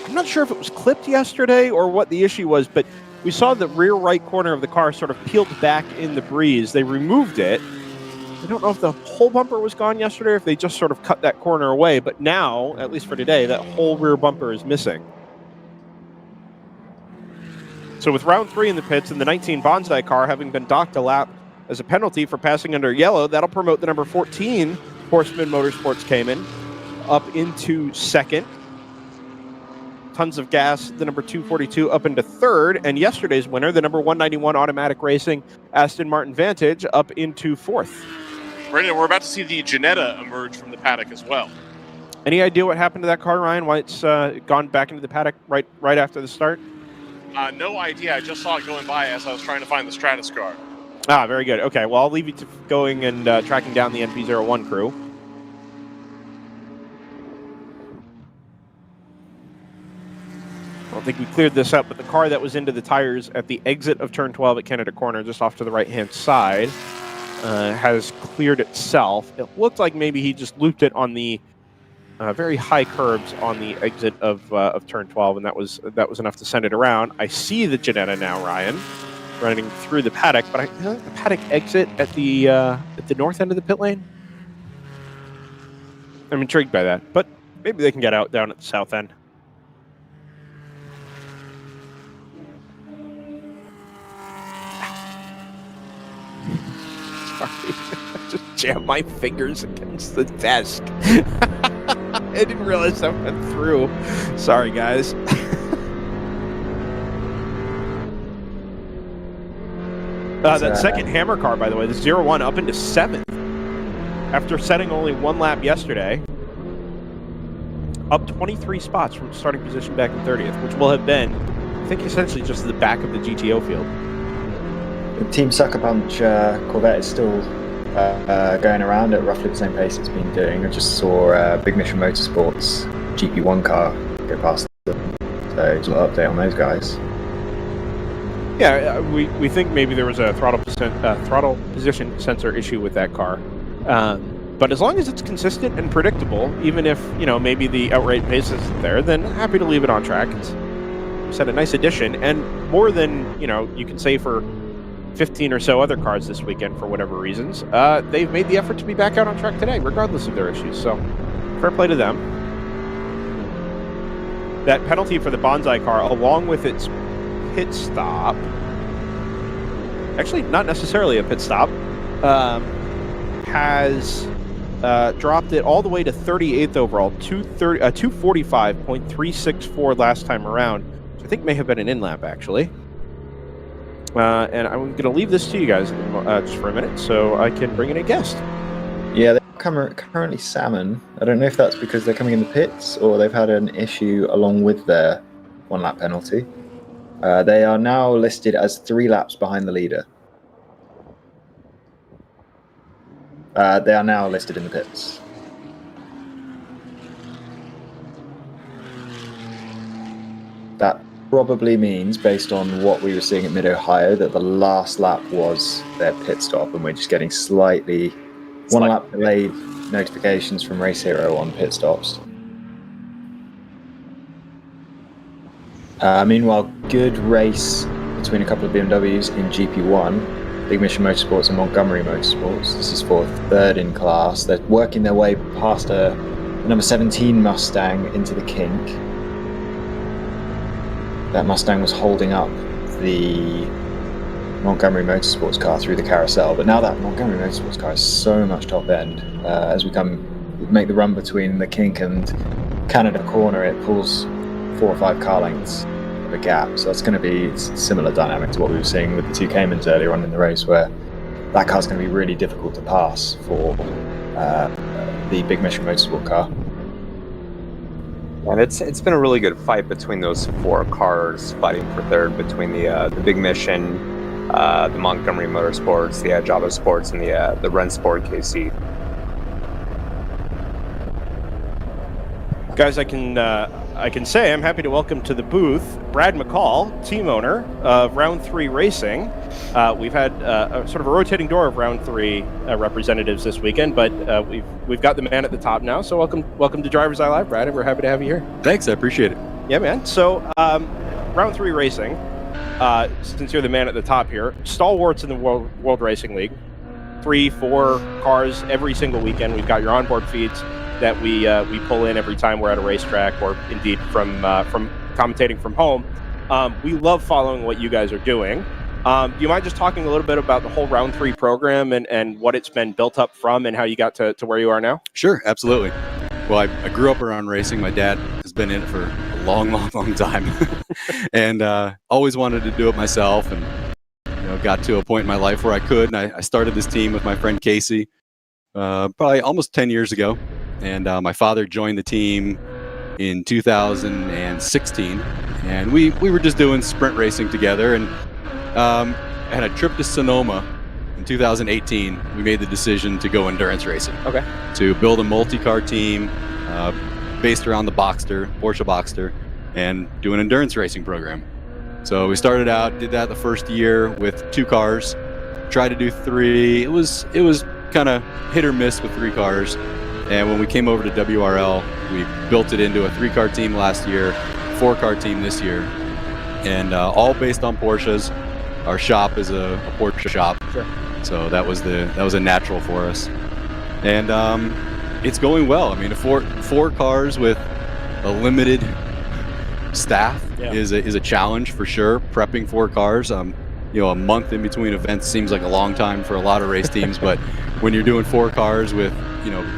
S1: I'm not sure if it was clipped yesterday or what the issue was, but we saw the rear right corner of the car sort of peeled back in the breeze. They removed it. I don't know if the whole bumper was gone yesterday or if they just sort of cut that corner away, but now, at least for today, that whole rear bumper is missing. So with round 3 in the pits and the 19 Bonsai car having been docked a lap as a penalty for passing under yellow, that'll promote the number 14 Horseman Motorsports Cayman up into second. Tons of gas, the number 242 up into third, and yesterday's winner, the number 191 Automatic Racing Aston Martin Vantage, up into fourth.
S2: Brendan, we're about to see the Ginetta emerge from the paddock as well.
S1: Any idea what happened to that car, Ryan? Why it's gone back into the paddock right after the start?
S2: No idea. I just saw it going by as I was trying to find the Stratus car.
S1: Ah, very good. Okay, well, I'll leave you to going and tracking down the NP01 crew. I don't think we cleared this up, but the car that was into the tires at the exit of turn 12 at Canada Corner, just off to the right-hand side, has cleared itself. It looked like maybe he just looped it on the very high curbs on the exit of turn 12, and that was enough to send it around. I see the Ginetta now, Ryan, running through the paddock, but I think the paddock exit at the north end of the pit lane. I'm intrigued by that, but maybe they can get out down at the south end. I just jammed my fingers against the desk. I didn't realize that went through. Sorry, guys. That second Hammer car, by the way, the 0-1 up into 7th. After setting only 1 lap yesterday. Up 23 spots from starting position back in 30th, which will have been, I think, essentially just the back of the GTO field.
S3: The Team Sucker Punch Corvette is still going around at roughly the same pace it's been doing. I just saw Big Mission Motorsports GP1 car go past them. So just an update on those guys.
S1: Yeah, we think maybe there was a throttle position sensor issue with that car. But as long as it's consistent and predictable, even if, maybe the outright pace isn't there, then happy to leave it on track. It's had a nice addition, and more than, you can say for 15 or so other cars this weekend for whatever reasons, they've made the effort to be back out on track today, regardless of their issues. So, fair play to them. That penalty for the Bonsai car, along with its pit stop, actually not necessarily a pit stop, has dropped it all the way to 38th overall, 245.364 last time around, which I think may have been an in-lap, actually. And I'm going to leave this to you guys just for a minute so I can bring in a guest.
S3: Yeah, they're currently salmon. I don't know if that's because they're coming in the pits or they've had an issue along with their 1-lap penalty. They are now listed as 3 laps behind the leader. They are now listed in the pits. That probably means, based on what we were seeing at Mid-Ohio, that the last lap was their pit stop, and we're just getting slightly 1 lap delayed notifications from Race Hero on pit stops. Meanwhile, good race between a couple of BMWs in GP1. Big Mission Motorsports and Montgomery Motorsports. This is for 3rd in class. They're working their way past a number 17 Mustang into the kink. That Mustang was holding up the Montgomery Motorsports car through the carousel, but now that Montgomery Motorsports car is so much top end. As we make the run between the kink and Canada corner, it pulls 4 or 5 car lengths of a gap. So that's going to be similar dynamic to what we were seeing with the 2 Caymans earlier on in the race, where that car's going to be really difficult to pass for the Big Mission Motorsport car.
S4: And it's been a really good fight between those 4 cars fighting for 3rd, between the Big Mission, the Montgomery Motorsports, the Java Sports, and the Rensport KC.
S1: Guys, I can say I'm happy to welcome to the booth Brad McCall, team owner of Round 3 Racing. We've had a sort of a rotating door of Round 3 representatives this weekend, but we've got the man at the top now. So welcome to DriversEye Live, Brad, and we're happy to have you here.
S6: Thanks, I appreciate it.
S1: Yeah, man. So Round 3 Racing, since you're the man at the top here, stalwarts in the World Racing League. 3-4 cars every single weekend. We've got your onboard feeds that we pull in every time we're at a racetrack, or indeed from commentating from home. We love following what you guys are doing. Do you mind just talking a little bit about the whole Round 3 program and what it's been built up from and how you got to where you are now?
S6: Sure, absolutely. Well, I grew up around racing. My dad has been in it for a long time, and always wanted to do it myself. And got to a point in my life where I could, and I started this team with my friend Casey probably almost 10 years ago. And my father joined the team in 2016, and we were just doing sprint racing together. And at a trip to Sonoma in 2018, we made the decision to go endurance racing.
S1: Okay.
S6: To build a multi-car team based around the Boxster, Porsche Boxster, and do an endurance racing program. So we started out, did that the first year with 2 cars, tried to do 3. It was kind of hit or miss with 3 cars. And when we came over to WRL, we built it into a 3-car team last year, 4-car team this year, and all based on Porsches. Our shop is a Porsche shop,
S1: sure.
S6: So that was a natural for us, and it's going well. I mean, 4 cars with a limited staff is a challenge for sure. Prepping 4 cars, a month in between events seems like a long time for a lot of race teams, but when you're doing 4 cars with,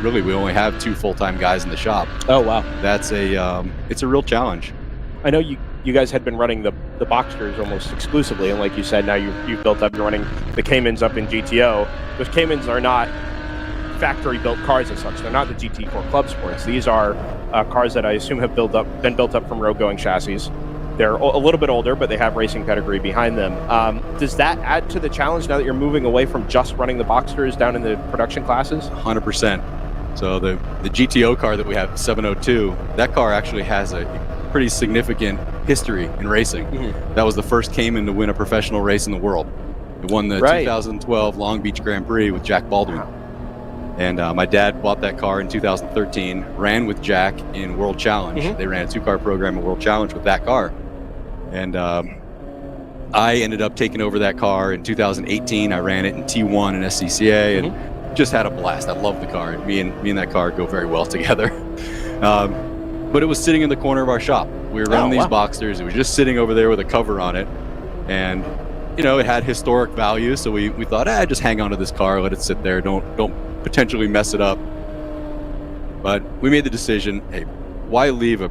S6: really we only have 2 full-time guys in the shop.
S1: Oh, wow.
S6: That's it's a real challenge.
S1: I know you guys had been running the Boxsters almost exclusively, and like you said, now you've built up, you're running the Caymans up in GTO. Those Caymans are not factory-built cars as such. They're not the GT4 Club Sports. These are cars that I assume have been built up from road-going chassis. They're a little bit older, but they have racing pedigree behind them. Does that add to the challenge now that you're moving away from just running the Boxsters down in the production classes?
S6: 100%. So the GTO car that we have, 702, that car actually has a pretty significant history in racing.
S1: Mm-hmm.
S6: That was the first Cayman to win a professional race in the world. It won the 2012 Long Beach Grand Prix with Jack Baldwin.
S1: Wow.
S6: And my dad bought that car in 2013, ran with Jack in World Challenge.
S1: Mm-hmm.
S6: They ran a 2-car program in World Challenge with that car. And I ended up taking over that car in 2018. I ran it in T1 and SCCA, and just had a blast. I love the car. Me and that car go very well together. But it was sitting in the corner of our shop. We were running these Boxsters. It was just sitting over there with a cover on it, and it had historic value. So we thought, just hang on to this car, let it sit there. Don't potentially mess it up. But we made the decision, hey, why leave a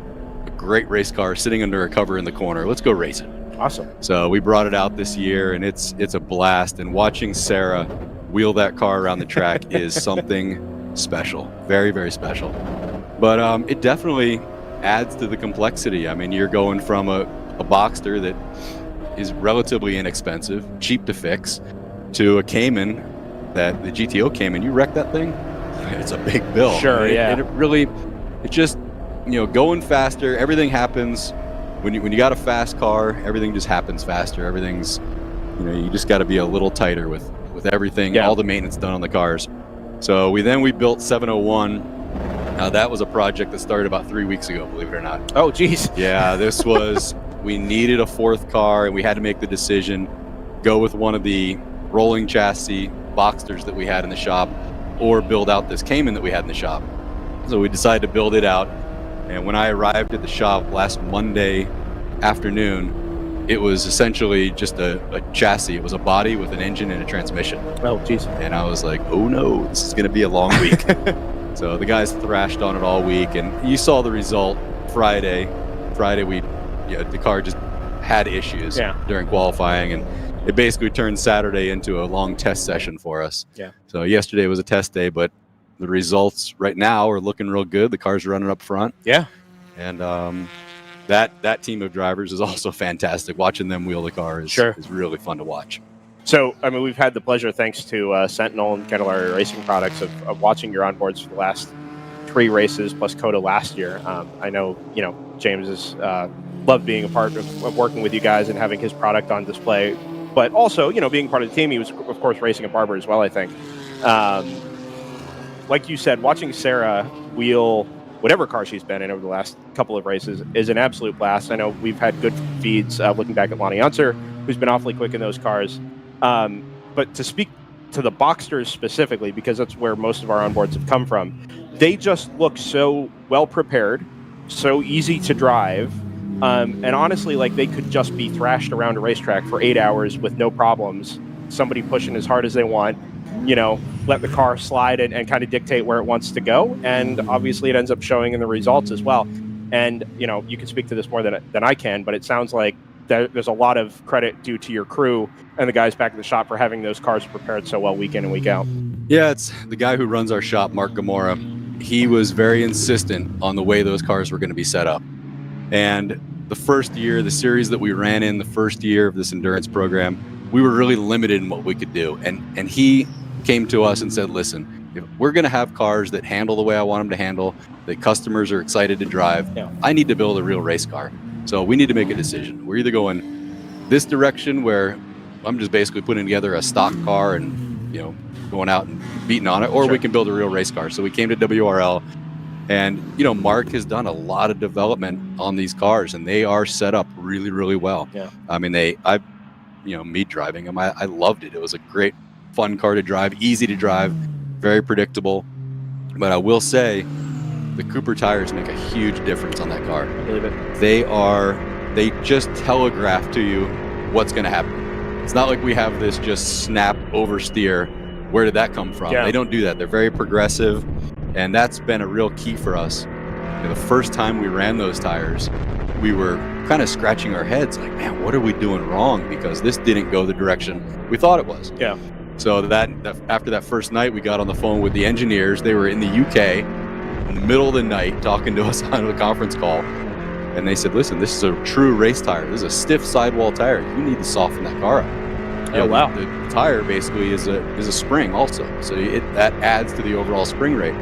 S6: great race car sitting under a cover in the corner? Let's go race it.
S1: Awesome.
S6: So we brought it out this year, and it's a blast. And watching Sarah wheel that car around the track is something special, very, very special. But it definitely adds to the complexity. I mean, you're going from a Boxster that is relatively inexpensive, cheap to fix, to a Cayman, that the GTO Cayman. You wreck that thing, it's a big bill.
S1: Sure, yeah.
S6: It just, going faster, everything happens. When you got a fast car, everything just happens faster. Everything's, you just got to be a little tighter with everything, all the maintenance done on the cars. So we built 701. That was a project that started about 3 weeks ago, believe it or not.
S1: Oh, geez.
S6: Yeah, this was, we needed a 4th car, and we had to make the decision, go with one of the rolling chassis Boxsters that we had in the shop, or build out this Cayman that we had in the shop. So we decided to build it out. And when I arrived at the shop last Monday afternoon, it was essentially just a chassis. It was a body with an engine and a transmission.
S1: Oh, geez.
S6: And I was like, oh no, this is going to be a long week. So the guys thrashed on it all week, and you saw the result Friday. The car just had issues during qualifying, and it basically turned Saturday into a long test session for us.
S1: Yeah.
S6: So yesterday was a test day, but the results right now are looking real good. The car's running up front.
S1: Yeah.
S6: And that team of drivers is also fantastic. Watching them wheel the car is really fun to watch.
S1: So, I mean, we've had the pleasure, thanks to Sentinel and Candelaria Racing Products, of watching your onboards for the last 3 races, plus COTA last year. I know, James has loved being a part of working with you guys and having his product on display, but also, being part of the team. He was, of course, racing at Barber as well, I think. Like you said, watching Sarah wheel whatever car she's been in over the last couple of races is an absolute blast. I know we've had good feeds looking back at Lonnie Unser, who's been awfully quick in those cars. But to speak to the Boxsters specifically, because that's where most of our onboards have come from, they just look so well prepared, so easy to drive, and honestly, like they could just be thrashed around a racetrack for 8 hours with no problems. Somebody pushing as hard as they want, let the car slide and kind of dictate where it wants to go. And obviously it ends up showing in the results as well. And, you can speak to this more than I can, but it sounds like there's a lot of credit due to your crew and the guys back at the shop for having those cars prepared so well week in and week out.
S6: Yeah, it's the guy who runs our shop, Mark Gamora. He was very insistent on the way those cars were going to be set up. And the first year, the series that we ran in, the first year of this endurance program, we were really limited in what we could do. And he came to us and said, listen, if we're going to have cars that handle the way I want them to handle, that customers are excited to drive, I need to build a real race car. So we need to make a decision. We're either going this direction where I'm just basically putting together a stock car and, going out and beating on it, or we can build a real race car. So we came to WRL, and, Mark has done a lot of development on these cars, and they are set up really, really well. Yeah. I mean, me driving them, I loved it. It was a great, fun car to drive, easy to drive, very predictable. But I will say, the Cooper tires make a huge difference on that car.
S1: I believe it.
S6: They just telegraph to you what's going to happen. It's not like we have this just snap oversteer. Where did that come from? Yeah. They don't do that. They're very progressive, and that's been a real key for us. The first time we ran those tires, we were kind of scratching our heads like, man, what are we doing wrong? Because this didn't go the direction we thought it was.
S1: Yeah.
S6: So that after that first night, we got on the phone with the engineers. They were in the UK in the middle of the night talking to us on a conference call. And they said, listen, this is a true race tire. This is a stiff sidewall tire. You need to soften that car up.
S1: Oh, wow.
S6: The tire basically is a spring also. So that adds to the overall spring rate.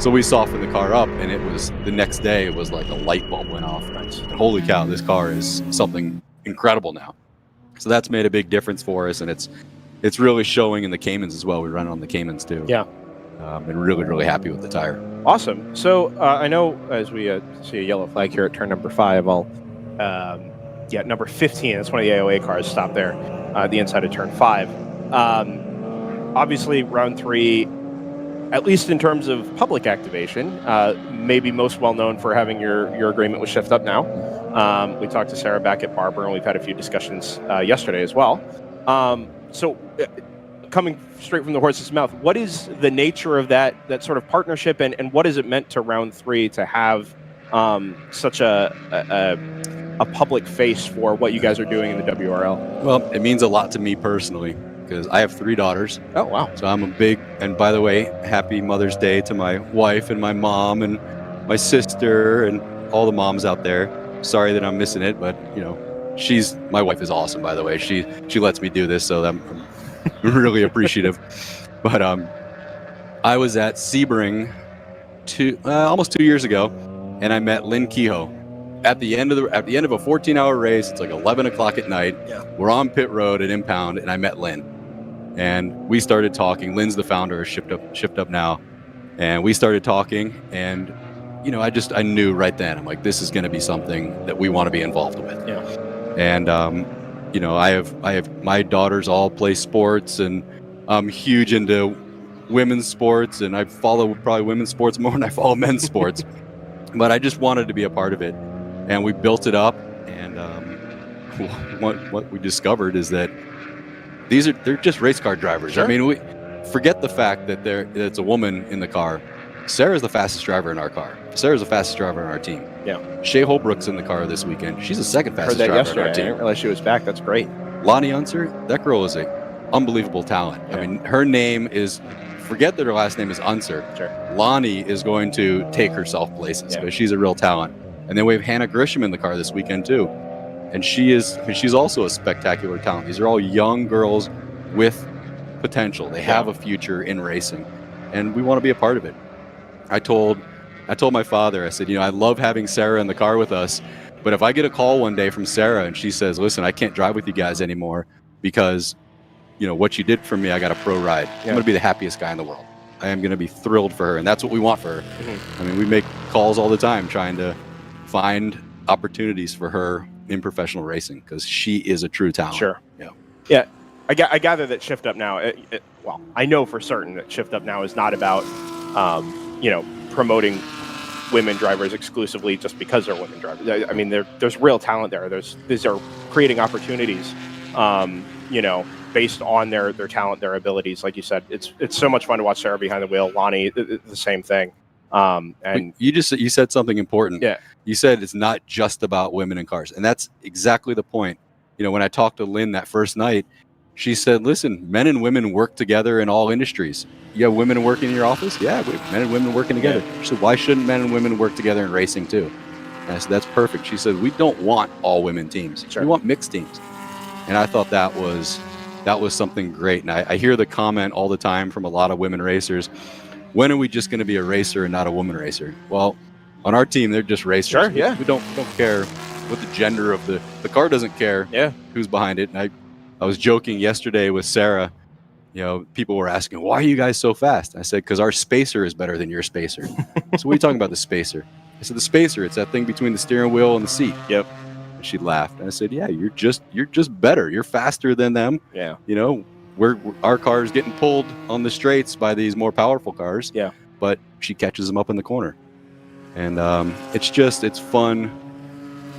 S6: So we softened the car up, and it was the next day, it was like a light bulb went off.
S1: Nice.
S6: Holy cow, this car is something incredible now. So that's made a big difference for us, and it's really showing in the Caymans as well. We run on the Caymans too.
S1: Yeah.
S6: And really, really happy with the tire.
S1: Awesome. So I know as we see a yellow flag here at turn number 5, number 15, that's one of the AOA cars, stopped there at the inside of turn 5. Obviously, round 3, at least in terms of public activation, maybe most well known for having your agreement with Shift Up Now. We talked to Sarah back at Barber, and we've had a few discussions yesterday as well. So coming straight from the horse's mouth, what is the nature of that sort of partnership, and what has it meant to round 3 to have such a public face for what you guys are doing in the WRL?
S6: Well, it means a lot to me personally, because I have 3 daughters.
S1: Oh, wow.
S6: So I'm a big, and by the way, happy Mother's Day to my wife and my mom and my sister and all the moms out there. Sorry that I'm missing it, but my wife is awesome, by the way. She lets me do this, so I'm really appreciative. But I was at Sebring almost 2 years ago, and I met Lynn Kehoe. At the end of a 14-hour race, it's like 11 o'clock at night.
S1: Yeah.
S6: We're on pit road at Impound, and I met Lynn. And we started talking. Lynn's the founder of Shift Up Now. And we started talking, and I knew right then, I'm like, this is going to be something that we want to be involved with.
S1: Yeah.
S6: And I have my daughters all play sports, and I'm huge into women's sports, and I follow probably women's sports more than I follow men's sports. But I just wanted to be a part of it. And we built it up, and what we discovered is that they're just race car drivers.
S1: Sure.
S6: I mean, we forget the fact that it's a woman in the car. Sarah's the fastest driver in our car. Sarah's the fastest driver in our team.
S1: Yeah.
S6: Shea Holbrook's in the car this weekend. She's the second fastest
S1: Heard that
S6: driver in our
S1: yesterday. I
S6: team.
S1: didn't realize she was back. That's great.
S6: Lonnie Unser, that girl is an unbelievable talent.
S1: Yeah.
S6: I mean, her name is, forget that her last name is Unser.
S1: Sure.
S6: Lonnie is going to take herself places because she's a real talent. And then we have Hannah Grisham in the car this weekend too. And she's also a spectacular talent. These are all young girls with potential. They have a future in racing, and we want to be a part of it. I told my father, I said, I love having Sarah in the car with us, but if I get a call one day from Sarah and she says, listen, I can't drive with you guys anymore because, what you did for me, I got a pro ride. I'm going to be the happiest guy in the world. I am going to be thrilled for her, and that's what we want for her. Mm-hmm. I mean, we make calls all the time trying to find opportunities for her in professional racing because she is a true talent.
S1: Sure.
S6: Yeah.
S1: Yeah. I gather that Shift Up Now, well, I know for certain that Shift Up Now is not about, promoting women drivers exclusively just because they're women drivers. I mean, there's real talent there. These are creating opportunities, based on their talent, their abilities. Like you said, it's so much fun to watch Sarah behind the wheel. Lonnie, the same thing. And
S6: you said something important.
S1: Yeah.
S6: You said it's not just about women in cars, and that's exactly the point. When I talked to Lynn that first night, she said, listen, men and women work together in all industries. You have women working in your office? Yeah, we have men and women working together.
S1: Yeah.
S6: She said, why shouldn't men and women work together in racing too? And I said, that's perfect. She said, we don't want all women teams.
S1: Sure.
S6: We want mixed teams. And I thought that was something great. And I hear the comment all the time from a lot of women racers, when are we just going to be a racer and not a woman racer? Well, on our team, they're just racers.
S1: Sure, yeah.
S6: We don't care what the gender of the car doesn't care who's behind it. And I was joking yesterday with Sarah. People were asking, why are you guys so fast? I said, because our spacer is better than your spacer. So what are you talking about, the spacer? I said, the spacer, it's that thing between the steering wheel and the seat.
S1: Yep.
S6: And she laughed. And I said, yeah, you're just better. You're faster than them.
S1: Yeah.
S6: Our car is getting pulled on the straights by these more powerful cars.
S1: Yeah.
S6: But she catches them up in the corner. And it's fun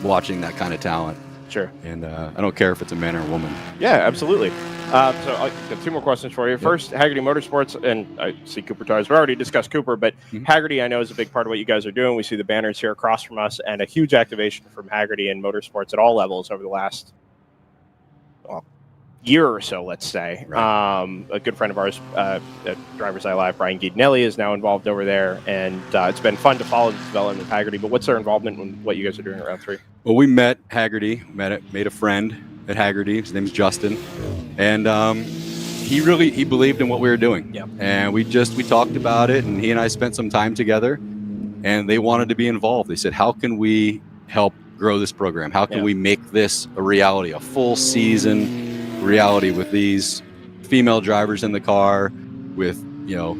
S6: watching that kind of talent.
S1: Sure.
S6: And I don't care if it's a man or a woman.
S1: Yeah, absolutely. So I've got two more questions for you. First, Haggerty Motorsports, and I see Cooper Tires. We already discussed Cooper, but Haggerty I know is a big part of what you guys are doing. We see the banners here across from us, and a huge activation from Haggerty and Motorsports at all levels over the last year or so, let's say.
S6: Right.
S1: A good friend of ours at DriversEye Live, Brian Guidinelli, is now involved over there, and it's been fun to follow the development of Haggerty. But what's their involvement in what you guys are doing at Round 3?
S6: Well, we met Haggerty, made a friend at Haggerty. His name's Justin, and he believed in what we were doing.
S1: Yeah.
S6: And we talked about it, and he and I spent some time together, and they wanted to be involved. They said, how can we help grow this program? How can we make this a reality, a full season reality with these female drivers in the car, with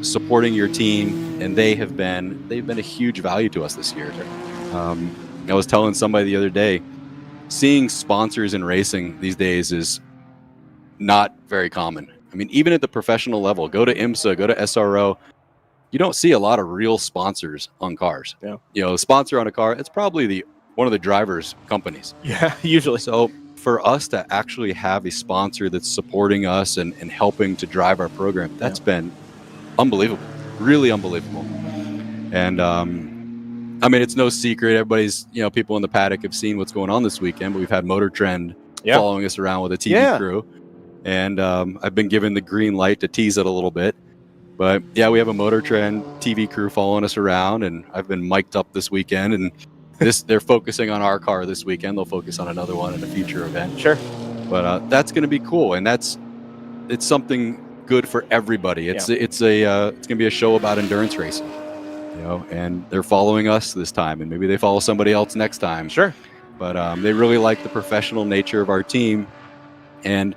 S6: supporting your team? And they've been a huge value to us this year. I was telling somebody the other day, seeing sponsors in racing these days is not very common. I mean, even at the professional level, go to IMSA, go to SRO, you don't see a lot of real sponsors on cars.
S1: Yeah.
S6: A sponsor on a car, it's probably one of the drivers' companies.
S1: Yeah, usually.
S6: So for us to actually have a sponsor that's supporting us and helping to drive our program, that's been unbelievable, really unbelievable. And I mean, it's no secret. Everybody's, people in the paddock have seen what's going on this weekend, but we've had Motor Trend following us around with a TV crew. And I've been given the green light to tease it a little bit. But yeah, we have a Motor Trend TV crew following us around, and I've been mic'd up this weekend. And they're focusing on our car this weekend. They'll focus on another one in a future event.
S1: Sure.
S6: But that's going to be cool, and it's something good for everybody. It's going to be a show about endurance racing. And they're following us this time, and maybe they follow somebody else next time.
S1: Sure.
S6: But they really like the professional nature of our team. And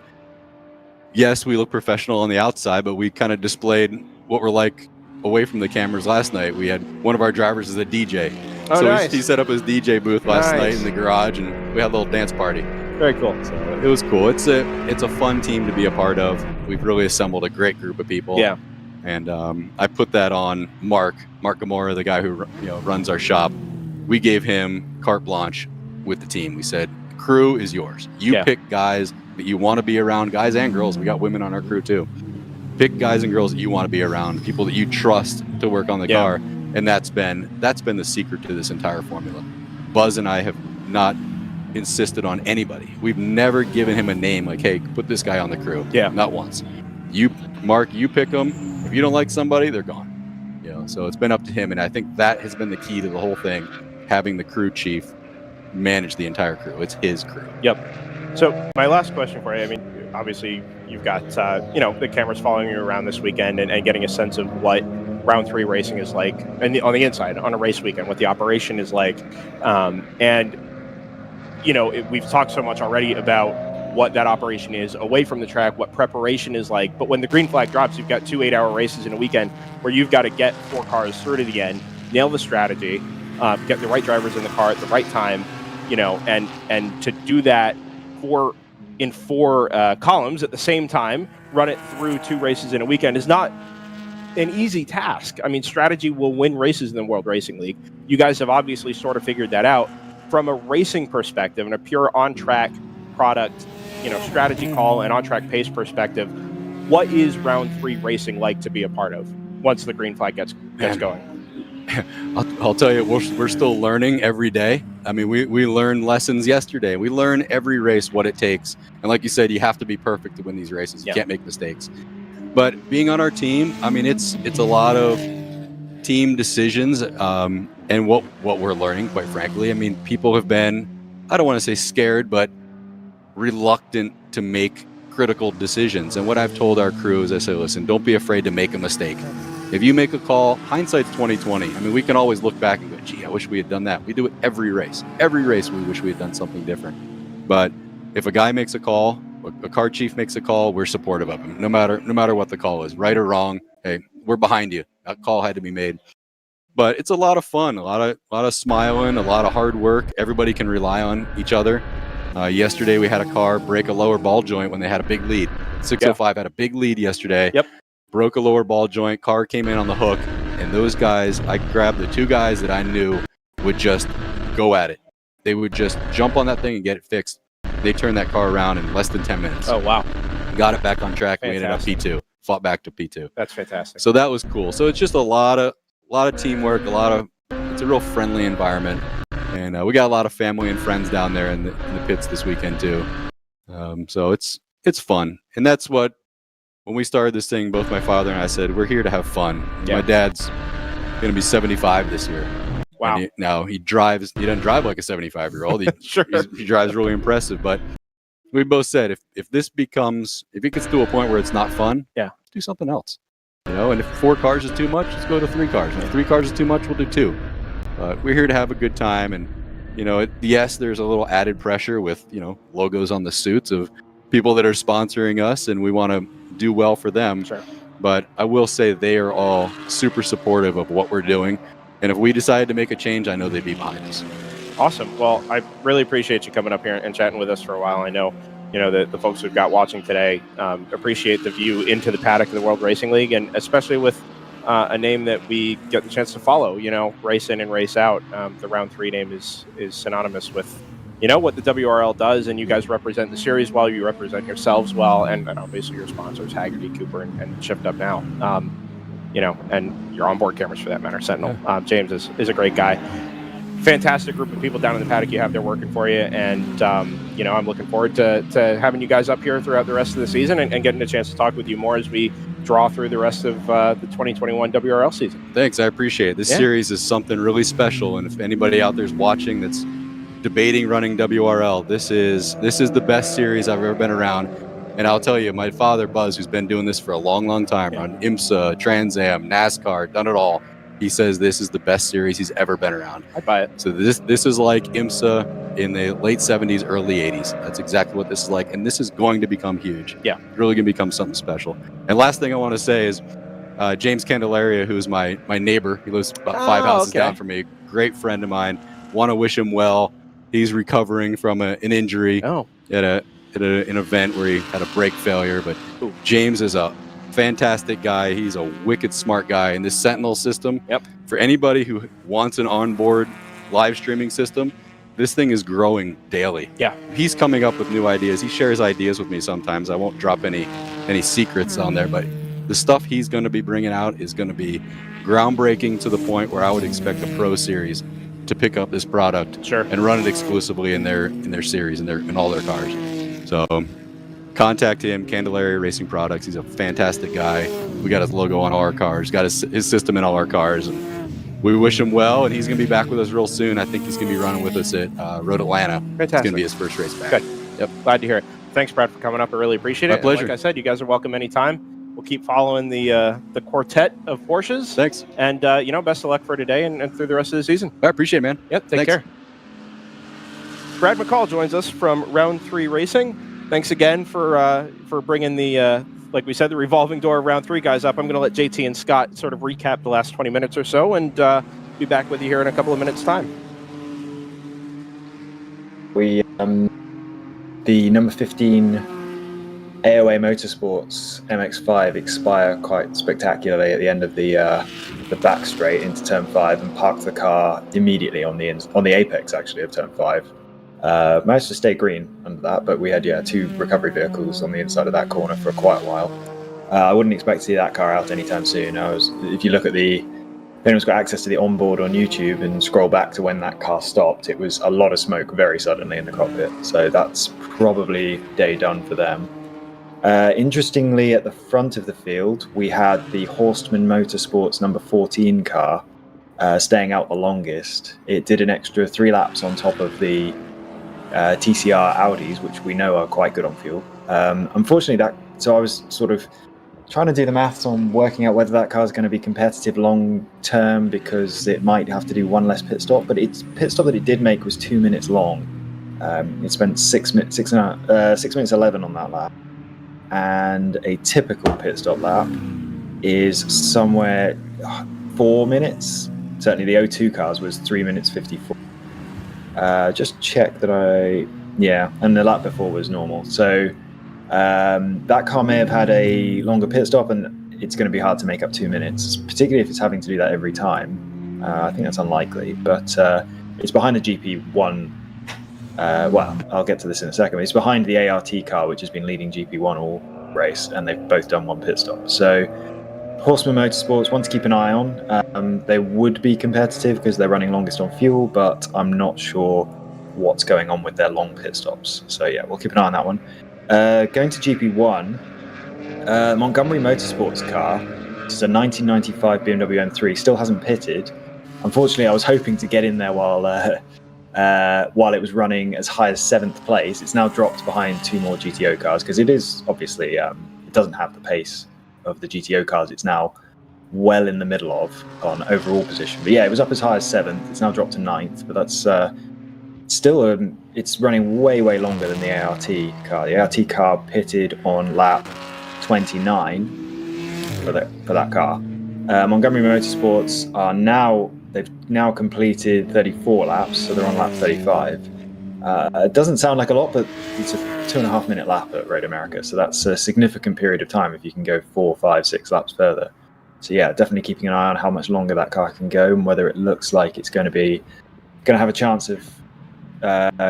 S6: yes, we look professional on the outside, but we kind of displayed what we're like away from the cameras last night. We had one of our drivers is a DJ.
S1: Oh, nice.
S6: He set up his DJ booth last night in the garage, and we had a little dance party.
S1: Very cool.
S6: So it was cool. It's a fun team to be a part of. We've really assembled a great group of people.
S1: Yeah.
S6: And I put that on Mark Gamora, the guy who runs our shop. We gave him carte blanche with the team. We said, crew is yours. You pick guys that you want to be around, guys and girls. We got women on our crew too. Pick guys and girls that you want to be around, people that you trust to work on the car. And that's been the secret to this entire formula. Buzz and I have not insisted on anybody. We've never given him a name like, hey, put this guy on the crew. Yeah. Not once. Mark, you pick them. If you don't like somebody, they're gone. So it's been up to him, and I think that has been the key to the whole thing, having the crew chief manage the entire crew. It's his crew.
S1: Yep. So my last question for you, I mean, obviously you've got, the cameras following you around this weekend and getting a sense of what Round 3 racing is like, and on the inside, on a race weekend, what the operation is like. We've talked so much already about what that operation is away from the track, what preparation is like. But when the green flag drops, you've got 2 8-hour races in a weekend where you've got to get 4 cars through to the end, nail the strategy, get the right drivers in the car at the right time, and to do that in 4 columns at the same time, run it through 2 races in a weekend is not an easy task. I mean, strategy will win races in the World Racing League. You guys have obviously sort of figured that out. From a racing perspective and a pure on-track product, strategy call and on-track pace perspective, what is Round 3 racing like to be a part of once the green flag gets going?
S6: I'll tell you, we're still learning every day. I mean, we learned lessons yesterday. We learn every race what it takes. And like you said, you have to be perfect to win these races. You can't make mistakes. But being on our team, I mean, it's a lot of team decisions and what we're learning, quite frankly. I mean, people have been, I don't want to say scared, but reluctant to make critical decisions. And what I've told our crew is I say, listen, don't be afraid to make a mistake. If you make a call, hindsight's 20/20. I mean, we can always look back and go, gee, I wish we had done that. We do it every race. Every race we wish we had done something different. But if a guy makes a call, a car chief makes a call, we're supportive of him. No matter what the call is, right or wrong, hey, we're behind you. That call had to be made. But it's a lot of fun, a lot of smiling, a lot of hard work. Everybody can rely on each other. Yesterday we had a car break a lower ball joint when they had a big lead. 605 had a big lead yesterday.
S1: Yep.
S6: Broke a lower ball joint, car came in on the hook, and those guys, I grabbed the 2 guys that I knew would just go at it. They would just jump on that thing and get it fixed. They turned that car around in less than 10 minutes.
S1: Oh, wow.
S6: got it back on track.
S1: Fantastic.
S6: We ended up P2, fought back to P2.
S1: That's fantastic.
S6: So that was cool. So it's just a lot of teamwork, it's a real friendly environment. And we got a lot of family and friends down there in the pits this weekend too. So it's fun. And that's what, when we started this thing, both my father and I said, we're here to have fun.
S1: Yeah.
S6: My dad's going to be 75 this year.
S1: Wow.
S6: He doesn't drive like a 75-year-old.
S1: Sure.
S6: He drives really impressive. But we both said, if it gets to a point where it's not fun,
S1: let's
S6: do something else. And if 4 cars is too much, let's go to 3 cars. And if 3 cars is too much, we'll do 2. But we're here to have a good time. And, yes, there's a little added pressure with, logos on the suits of people that are sponsoring us, and we want to do well for them.
S1: Sure.
S6: But I will say they are all super supportive of what we're doing. And if we decided to make a change, I know they'd be behind us.
S1: Awesome. Well, I really appreciate you coming up here and chatting with us for a while. I know, the folks we've got watching today appreciate the view into the paddock of the World Racing League, and especially with a name that we get the chance to follow, race in and race out. The Round 3 name is synonymous with, what the WRL does, and you guys represent the series well, you represent yourselves well, and obviously your sponsors, Haggerty, Cooper, and Shift Up Now. And your onboard cameras for that matter, Sentinel.
S6: Yeah.
S1: James is a great guy. Fantastic group of people down in the paddock you have there working for you, and I'm looking forward to having you guys up here throughout the rest of the season and getting a chance to talk with you more as we draw through the rest of the 2021 WRL season.
S6: Thanks, I appreciate it. This series is something really special, and if anybody out there's watching that's debating running WRL, this is the best series I've ever been around. And I'll tell you, my father Buzz, who's been doing this for a long time, run IMSA, Trans Am, NASCAR, done it all. He says this is the best series he's ever been around.
S1: I buy it.
S6: So this is like IMSA in the late 70s, early 80s. That's exactly what this is like. And this is going to become huge.
S1: Yeah.
S6: It's really going to become something special. And last thing I want to say is James Candelaria, who's my neighbor. He lives about 5 houses down from me. Great friend of mine. Want to wish him well. He's recovering from an injury at an event where he had a brake failure. But James is a fantastic guy. He's a wicked smart guy. And this Sentinel system, for anybody who wants an onboard live streaming system, this thing is growing daily. Yeah, he's coming up with new ideas. He shares ideas with me sometimes. I won't drop any secrets on there, but the stuff he's going to be bringing out is going to be groundbreaking to the point where I would expect the Pro Series to pick up this product and run it exclusively in their series, in all their cars. So contact him, Candelaria Racing Products. He's a fantastic guy. We got his logo on all our cars, got his system in all our cars, and we wish him well. And he's going to be back with us real soon. I think he's going to be running with us at Road Atlanta.
S1: Fantastic.
S6: It's going to be his first race back.
S1: Good. Yep. Glad to hear it. Thanks, Brad, for coming up. I really appreciate it.
S6: My pleasure.
S1: And like I said, you guys are welcome anytime. We'll keep following the quartet of Porsches.
S6: Thanks.
S1: And, best of luck for today and through the rest of the season.
S6: I appreciate it, man.
S1: Yep. Take care. Brad McCall joins us from Round 3 Racing. Thanks again for bringing the, like we said, the revolving door of Round 3 guys up. I'm going to let JT and Scott sort of recap the last 20 minutes or so and be back with you here in a couple of minutes' time.
S3: We, the number 15 AOA Motorsports MX-5 expire quite spectacularly at the end of the back straight into turn 5 and parked the car immediately on the apex actually of turn 5. Managed to stay green under that, but we had 2 recovery vehicles on the inside of that corner for quite a while. I wouldn't expect to see that car out anytime soon. If you look at if anyone's got access to the onboard on YouTube and scroll back to when that car stopped, it was a lot of smoke very suddenly in the cockpit. So that's probably day done for them. Interestingly, at the front of the field, we had the Horstman Motorsports number 14 car staying out the longest. It did an extra 3 laps on top of the TCR Audis, which we know are quite good on fuel. Unfortunately, so I was sort of trying to do the maths on working out whether that car is going to be competitive long term because it might have to do 1 less pit stop, but its pit stop that it did make was 2 minutes long. It spent 6 minutes 11 on that lap, and a typical pit stop lap is somewhere 4 minutes. Certainly the O2 cars was 3 minutes 54. Just check that and the lap before was normal. So that car may have had a longer pit stop, and it's going to be hard to make up 2 minutes, particularly if it's having to do that every time. I think that's unlikely, but it's behind the GP1. Well, I'll get to this in a second. It's behind the ART car, which has been leading GP1 race, and they've both done one pit stop. So Horseman Motorsports, one to keep an eye on. They would be competitive because they're running longest on fuel, but I'm not sure what's going on with their long pit stops. So yeah, we'll keep an eye on that one. Going to GP1, Montgomery Motorsports car. It's a 1995 BMW M3, still hasn't pitted. Unfortunately, I was hoping to get in there while it was running as high as 7th place. It's now dropped behind 2 more GTO cars because it is obviously it doesn't have the pace of the GTO cars. It's now well in the middle of on overall position. But yeah, it was up as high as 7th. It's now dropped to 9th, but that's still it's running way longer than the ART car. The ART car pitted on lap 29 for that car. Montgomery Motorsports they've now completed 34 laps, so they're on lap 35. It doesn't sound like a lot, but it's a 2.5 minute lap at Road America, so that's a significant period of time if you can go 4, 5, 6 laps further. So yeah, definitely keeping an eye on how much longer that car can go and whether it looks like it's going to have a chance of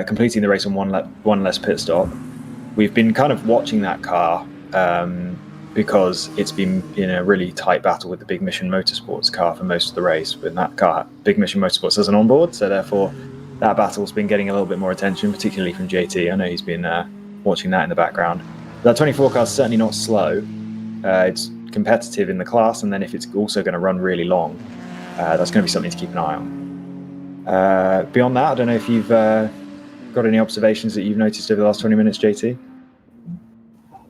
S3: completing the race on one less pit stop. We've been kind of watching that car because it's been in a really tight battle with the Big Mission Motorsports car for most of the race. But that car, Big Mission Motorsports, has an onboard, so therefore that battle's been getting a little bit more attention, particularly from JT. I know he's been watching that in the background. That 24 car is certainly not slow. It's competitive in the class, and then if it's also going to run really long, that's going to be something to keep an eye on. Beyond that, I don't know if you've got any observations that you've noticed over the last 20 minutes, JT?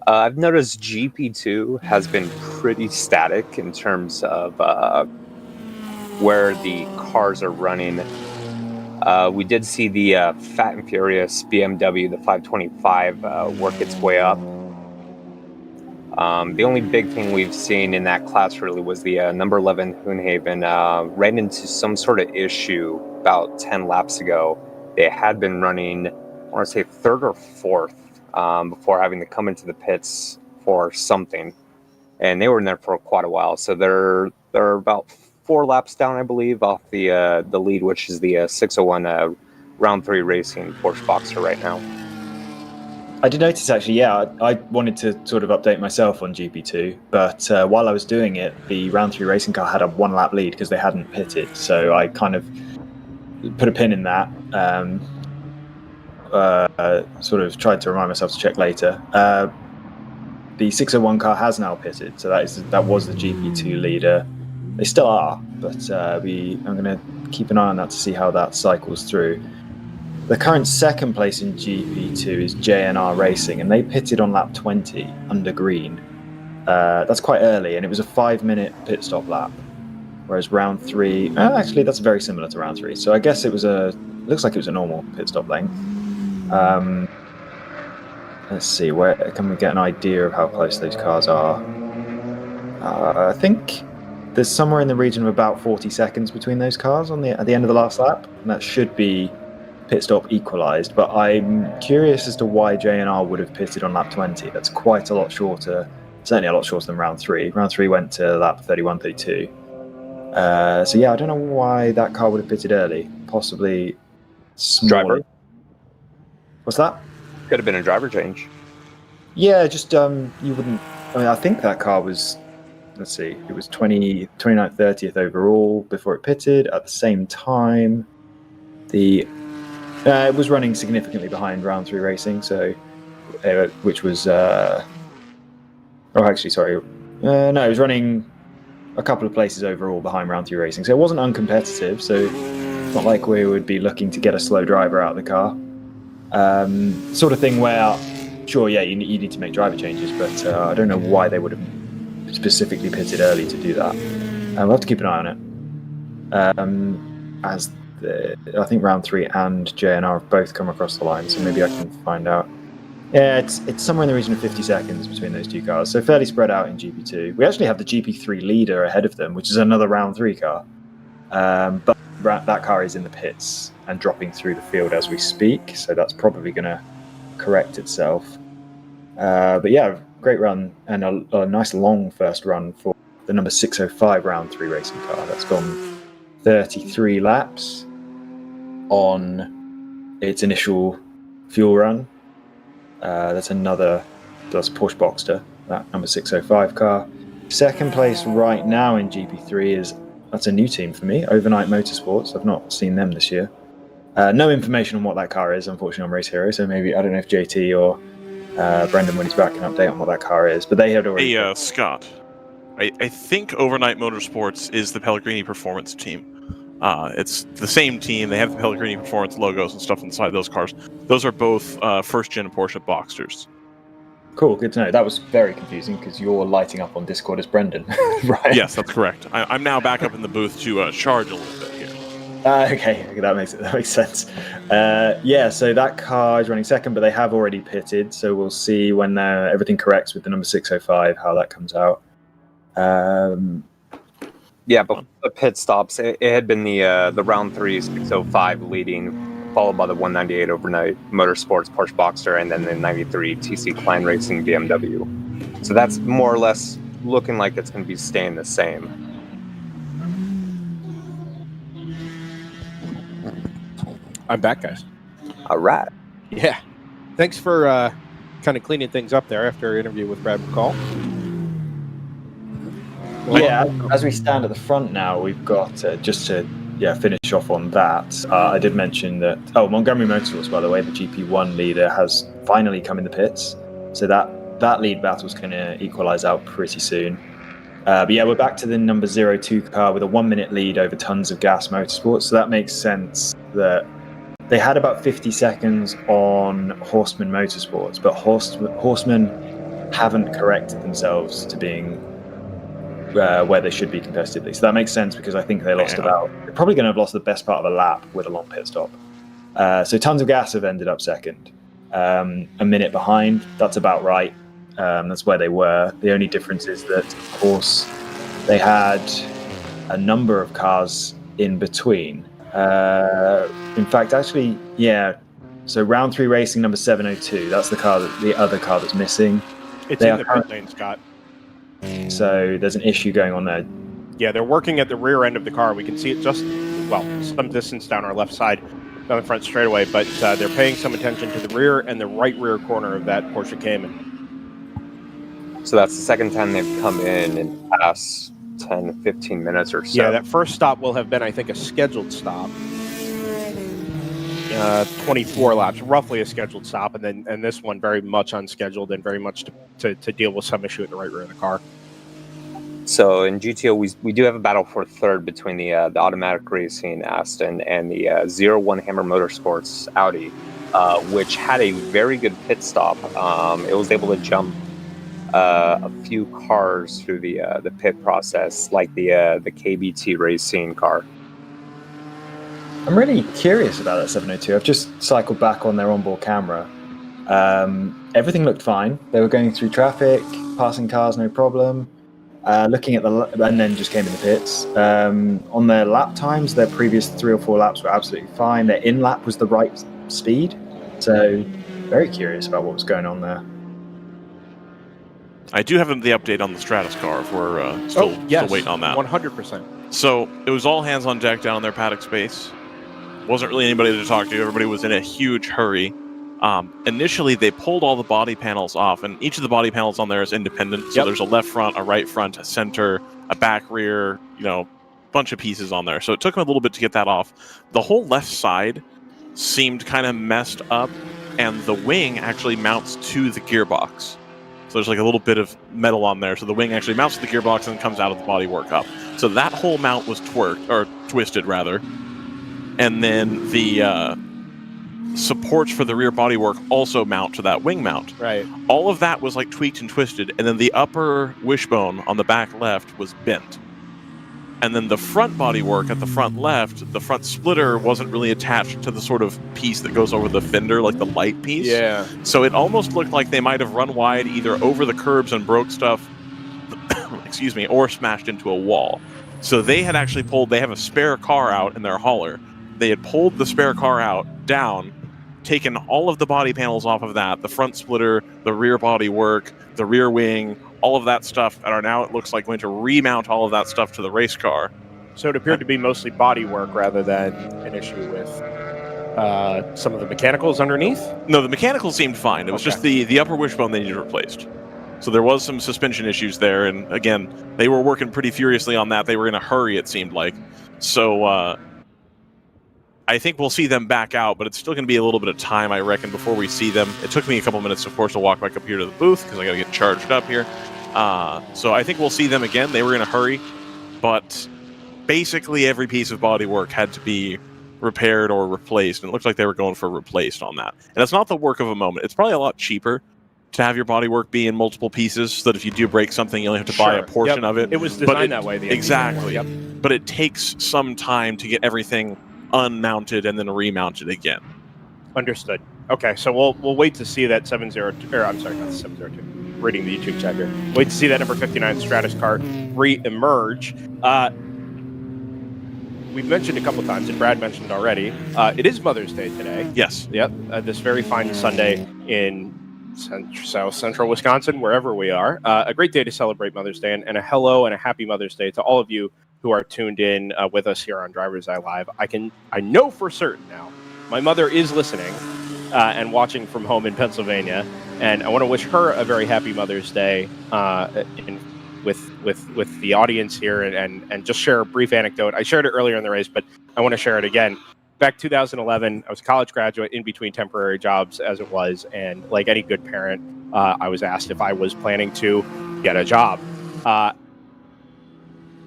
S4: I've noticed GP2 has been pretty static in terms of where the cars are running. We did see the Fat and Furious BMW, the 525, work its way up. The only big thing we've seen in that class really was the number 11 Hoonhaven ran into some sort of issue about 10 laps ago. They had been running, I want to say 3rd or 4th before having to come into the pits for something. And they were in there for quite a while. So they're about 4 laps down, I believe, off the lead, which is the 601 Round 3 Racing Porsche Boxster right now.
S3: I did notice, actually, yeah, I wanted to sort of update myself on GP2, but while I was doing it, the Round 3 Racing car had a 1-lap lead because they hadn't pitted, so I kind of put a pin in that, sort of tried to remind myself to check later. The 601 car has now pitted, so that was the GP2 leader. They still are, but I'm going to keep an eye on that to see how that cycles through. The current second place in GP2 is JNR Racing, and they pitted on lap 20 under green. That's quite early, and it was a 5-minute pit stop lap. Whereas round 3, actually that's very similar to round 3. So I guess looks like it was a normal pit stop length. Let's see, where can we get an idea of how close those cars are? I think there's somewhere in the region of about 40 seconds between those cars at the end of the last lap, and that should be pit stop equalised, but I'm curious as to why JNR would have pitted on lap 20. That's quite a lot shorter, certainly a lot shorter than round 3. Round 3 went to lap 31, 32. So yeah, I don't know why that car would have pitted early. Possibly
S4: Driver?
S3: What's that?
S4: Could have been a driver change.
S3: Yeah, just you wouldn't. I mean, I think that car was. Let's see, it was 29th, 30th overall before it pitted. At the same time, it was running significantly behind round 3 Racing, so which was. No, it was running a couple of places overall behind round 3 Racing, so it wasn't uncompetitive. So it's not like we would be looking to get a slow driver out of the car. Sort of thing where, sure, yeah, you need to make driver changes, but I don't know why they would have specifically pitted early to do that. We'll have to keep an eye on it. I think round 3 and JNR have both come across the line, so maybe I can find out. Yeah, it's somewhere in the region of 50 seconds between those two cars, so fairly spread out in GP2. We actually have the GP3 leader ahead of them, which is another round 3 car. But that car is in the pits and dropping through the field as we speak, so that's probably going to correct itself. But yeah, great run and a nice long first run for the number 605 round 3 racing car. That's gone 33 laps on its initial fuel run. That's Porsche Boxster. that number 605 car. Second place right now in GP3 that's a new team for me, Overnight Motorsports. I've not seen them this year. No information on what that car is, unfortunately, on Race Hero. So maybe, I don't know if JT or Brendan, when he's back, can update on what that car is. But they had already.
S2: Hey, Scott. I think Overnight Motorsports is the Pellegrini Performance team. It's the same team. They have the Pellegrini Performance logos and stuff inside those cars. Those are both first-gen Porsche Boxsters.
S3: Cool, good to know. That was very confusing because you're lighting up on Discord as Brendan, right?
S2: Yes, that's correct. I'm now back up in the booth to charge a little bit here.
S3: Okay, that makes sense. So that car is running second, but they have already pitted. So we'll see when everything corrects with the number 605 how that comes out.
S4: Yeah, but the pit stops, it had been the round 3 605 leading, followed by the 198 Overnight Motorsports Porsche Boxster, and then the 93 TC Klein Racing BMW. So that's more or less looking like it's going to be staying the same.
S1: I'm back, guys.
S4: All right.
S1: Yeah. Thanks for kind of cleaning things up there after our interview with Brad McCall.
S3: Yeah, as we stand at the front now, we've got, just to finish off on that, I did mention that, Montgomery Motorsports, by the way, the GP1 leader, has finally come in the pits. So that lead battle's going to equalize out pretty soon. But yeah, we're back to the number 02 car with a 1 minute lead over Tons of Gas Motorsports. So that makes sense that they had about 50 seconds on Horseman Motorsports, but Horseman haven't corrected themselves to being where they should be competitively. So that makes sense because I think they lost they're probably going to have lost the best part of a lap with a long pit stop. So Tons of Gas have ended up second. A minute behind, that's about right. That's where they were. The only difference is that, of course, they had a number of cars in between. In fact, actually, so round 3 racing number 702, that's the other car that's missing.
S1: It's in the pit lane, Scott.
S3: So there's an issue going on there.
S1: Yeah, they're working at the rear end of the car. We can see it just, some distance down our left side, down the front straightaway, but they're paying some attention to the rear and the right rear corner of that Porsche Cayman.
S4: So that's the second time they've come in the past 10, 15 minutes or so.
S1: Yeah, that first stop will have been, I think, a scheduled stop. 24 laps, roughly a scheduled stop, and this one very much unscheduled and very much to deal with some issue at the right rear of the car.
S4: So in GTO, we do have a battle for third between the Automatic Racing Aston and the 01 Hammer Motorsports Audi, which had a very good pit stop. It was able to jump a few cars through the pit process, like the KBT Racing car.
S3: I'm really curious about that 702. I've just cycled back on their onboard camera. Everything looked fine. They were going through traffic, passing cars, no problem. Looking at and then just came in the pits. On their lap times, their previous 3 or 4 laps were absolutely fine. Their in-lap was the right speed. So, very curious about what was going on there.
S2: I do have the update on the Stratus car if we're still waiting on that.
S1: 100%.
S2: So it was all hands on deck down in their paddock space. Wasn't really anybody to talk to. Everybody was in a huge hurry. Initially, they pulled all the body panels off, and each of the body panels on there is independent. So there's a left front, a right front, a center, a back rear, bunch of pieces on there. So it took them a little bit to get that off. The whole left side seemed kind of messed up, and the wing actually mounts to the gearbox. So there's like a little bit of metal on there. So the wing actually mounts to the gearbox and comes out of the bodywork up. So that whole mount was twisted rather. And then the supports for the rear bodywork also mount to that wing mount.
S1: Right.
S2: All of that was like tweaked and twisted. And then the upper wishbone on the back left was bent. And then the front bodywork at the front left, the front splitter wasn't really attached to the sort of piece that goes over the fender, like the light piece. Yeah. So it almost looked like they might have run wide either over the curbs and broke stuff, excuse me, or smashed into a wall. So they had actually they have a spare car out in their hauler. They had pulled the spare car out, down, taken all of the body panels off of that, the front splitter, the rear bodywork, the rear wing, all of that stuff, and are now, it looks like, going to remount all of that stuff to the race car.
S1: So it appeared to be mostly body work rather than an issue with some of the mechanicals underneath?
S2: No, the mechanicals seemed fine. It was just the upper wishbone they needed replaced. So there was some suspension issues there, and again, they were working pretty furiously on that. They were in a hurry, it seemed like. So I think we'll see them back out, but it's still going to be a little bit of time, I reckon, before we see them. It took me a couple minutes, of course, to walk back up here to the booth because I got to get charged up here. So I think we'll see them again. They were in a hurry, but basically every piece of bodywork had to be repaired or replaced, and it looked like they were going for replaced on that. And it's not the work of a moment. It's probably a lot cheaper to have your bodywork be in multiple pieces so that if you do break something, you only have to buy a portion of it.
S1: It was designed that way.
S2: Exactly.
S1: Yep.
S2: But it takes some time to get everything unmounted and then remounted again.
S1: Understood. Okay, so we'll wait to see that 702, or I'm sorry, not 702. Reading the YouTube chat here. Wait to see that number 59 Stratus car re-emerge. We've mentioned a couple times, and Brad mentioned already, it is Mother's Day today.
S2: Yes.
S1: Yep. This very fine Sunday in South Central Wisconsin, wherever we are. A great day to celebrate Mother's Day, and a hello and a happy Mother's Day to all of you who are tuned in with us here on DriversEye Live. I know for certain now, my mother is listening and watching from home in Pennsylvania, and I want to wish her a very happy Mother's Day with the audience here, and just share a brief anecdote. I shared it earlier in the race, but I want to share it again. Back 2011, I was a college graduate in between temporary jobs as it was, and like any good parent, I was asked if I was planning to get a job.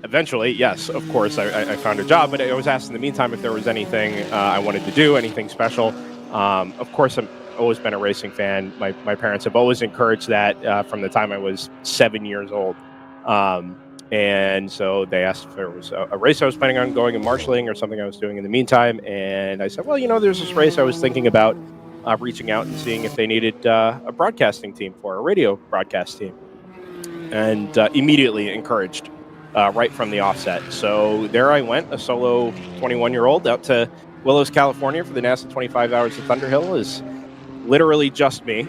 S1: Eventually, yes, of course, I found a job, but I was asked in the meantime if there was anything I wanted to do, anything special. Of course, I've always been a racing fan. My parents have always encouraged that from the time I was 7 years old. And so they asked if there was a race I was planning on going and marshalling or something I was doing in the meantime. And I said, well, there's this race I was thinking about reaching out and seeing if they needed a broadcasting team for a radio broadcast team. And immediately encouraged right from the offset. So there I went, a solo 21-year-old out to Willows, California for the NASA 25 Hours of Thunderhill is literally just me.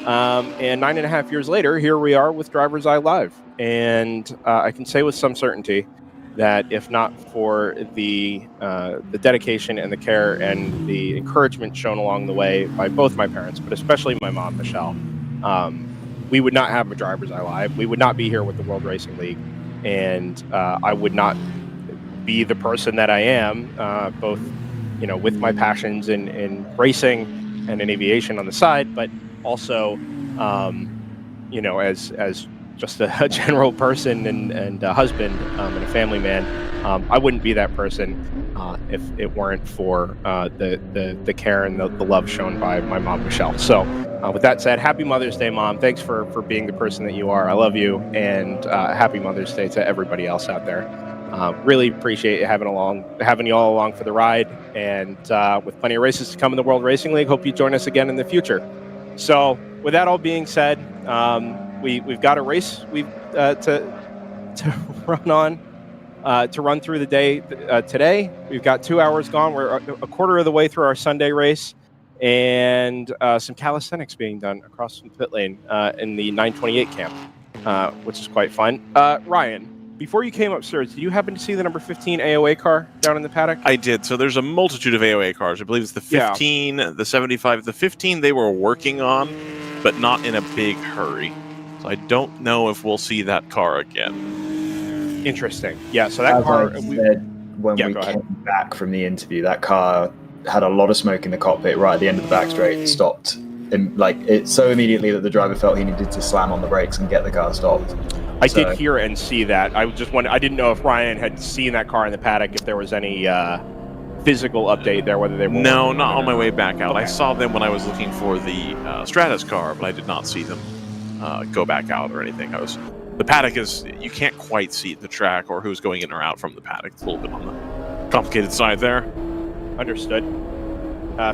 S1: And 9.5 years later, here we are with DriversEye Live. And I can say with some certainty that if not for the dedication and the care and the encouragement shown along the way by both my parents, but especially my mom, Michelle, we would not have a DriversEye Live. We would not be here with the World Racing League. And I would not be the person that I am, both with my passions in racing and in aviation on the side, but also, as just a general person and a husband and a family man. I wouldn't be that person if it weren't for the care and the love shown by my mom, Michelle. So with that said, happy Mother's Day, Mom. Thanks for being the person that you are. I love you, and happy Mother's Day to everybody else out there. Really appreciate having you all along for the ride, and with plenty of races to come in the World Racing League, hope you join us again in the future. So with that all being said, we've got a race to run on, to run through the day today. We've got 2 hours gone. We're a quarter of the way through our Sunday race, and some calisthenics being done across from the pit lane in the 928 camp, which is quite fun. Ryan, before you came upstairs, did you happen to see the number 15 AOA car down in the paddock?
S2: I did. So there's a multitude of AOA cars. I believe it's the 15, the 75. The 15 they were working on, but not in a big hurry. So I don't know if we'll see that car again.
S1: Interesting. Yeah, so that car...
S3: When we came back from the interview, that car had a lot of smoke in the cockpit right at the end of the back straight, stopped. So immediately that the driver felt he needed to slam on the brakes and get the car stopped.
S1: I did hear and see that. I didn't know if Ryan had seen that car in the paddock, if there was any physical update there, whether they were...
S2: No, not on my way back out.
S1: Okay.
S2: I saw them when I was looking for the Stratus car, but I did not see them go back out or anything. The paddock is... You can't quite see the track or who's going in or out from the paddock. It's a little bit on the complicated side there.
S1: Understood.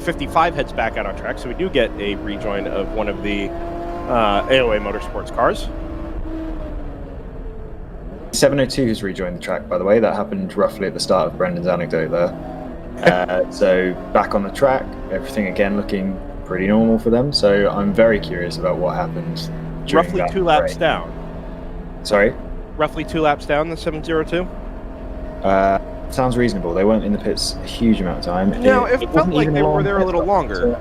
S1: 55 heads back out on track, so we do get a rejoin of one of the AOA Motorsports cars.
S3: 702 has rejoined the track, by the way. That happened roughly at the start of Brendan's anecdote there. So back on the track, everything again looking pretty normal for them. So I'm very curious about what happened.
S1: Roughly 2 laps down.
S3: Sorry?
S1: Roughly 2 laps down, the 702?
S3: Sounds reasonable. They weren't in the pits a huge amount of time.
S1: No, it felt like they were there a little longer.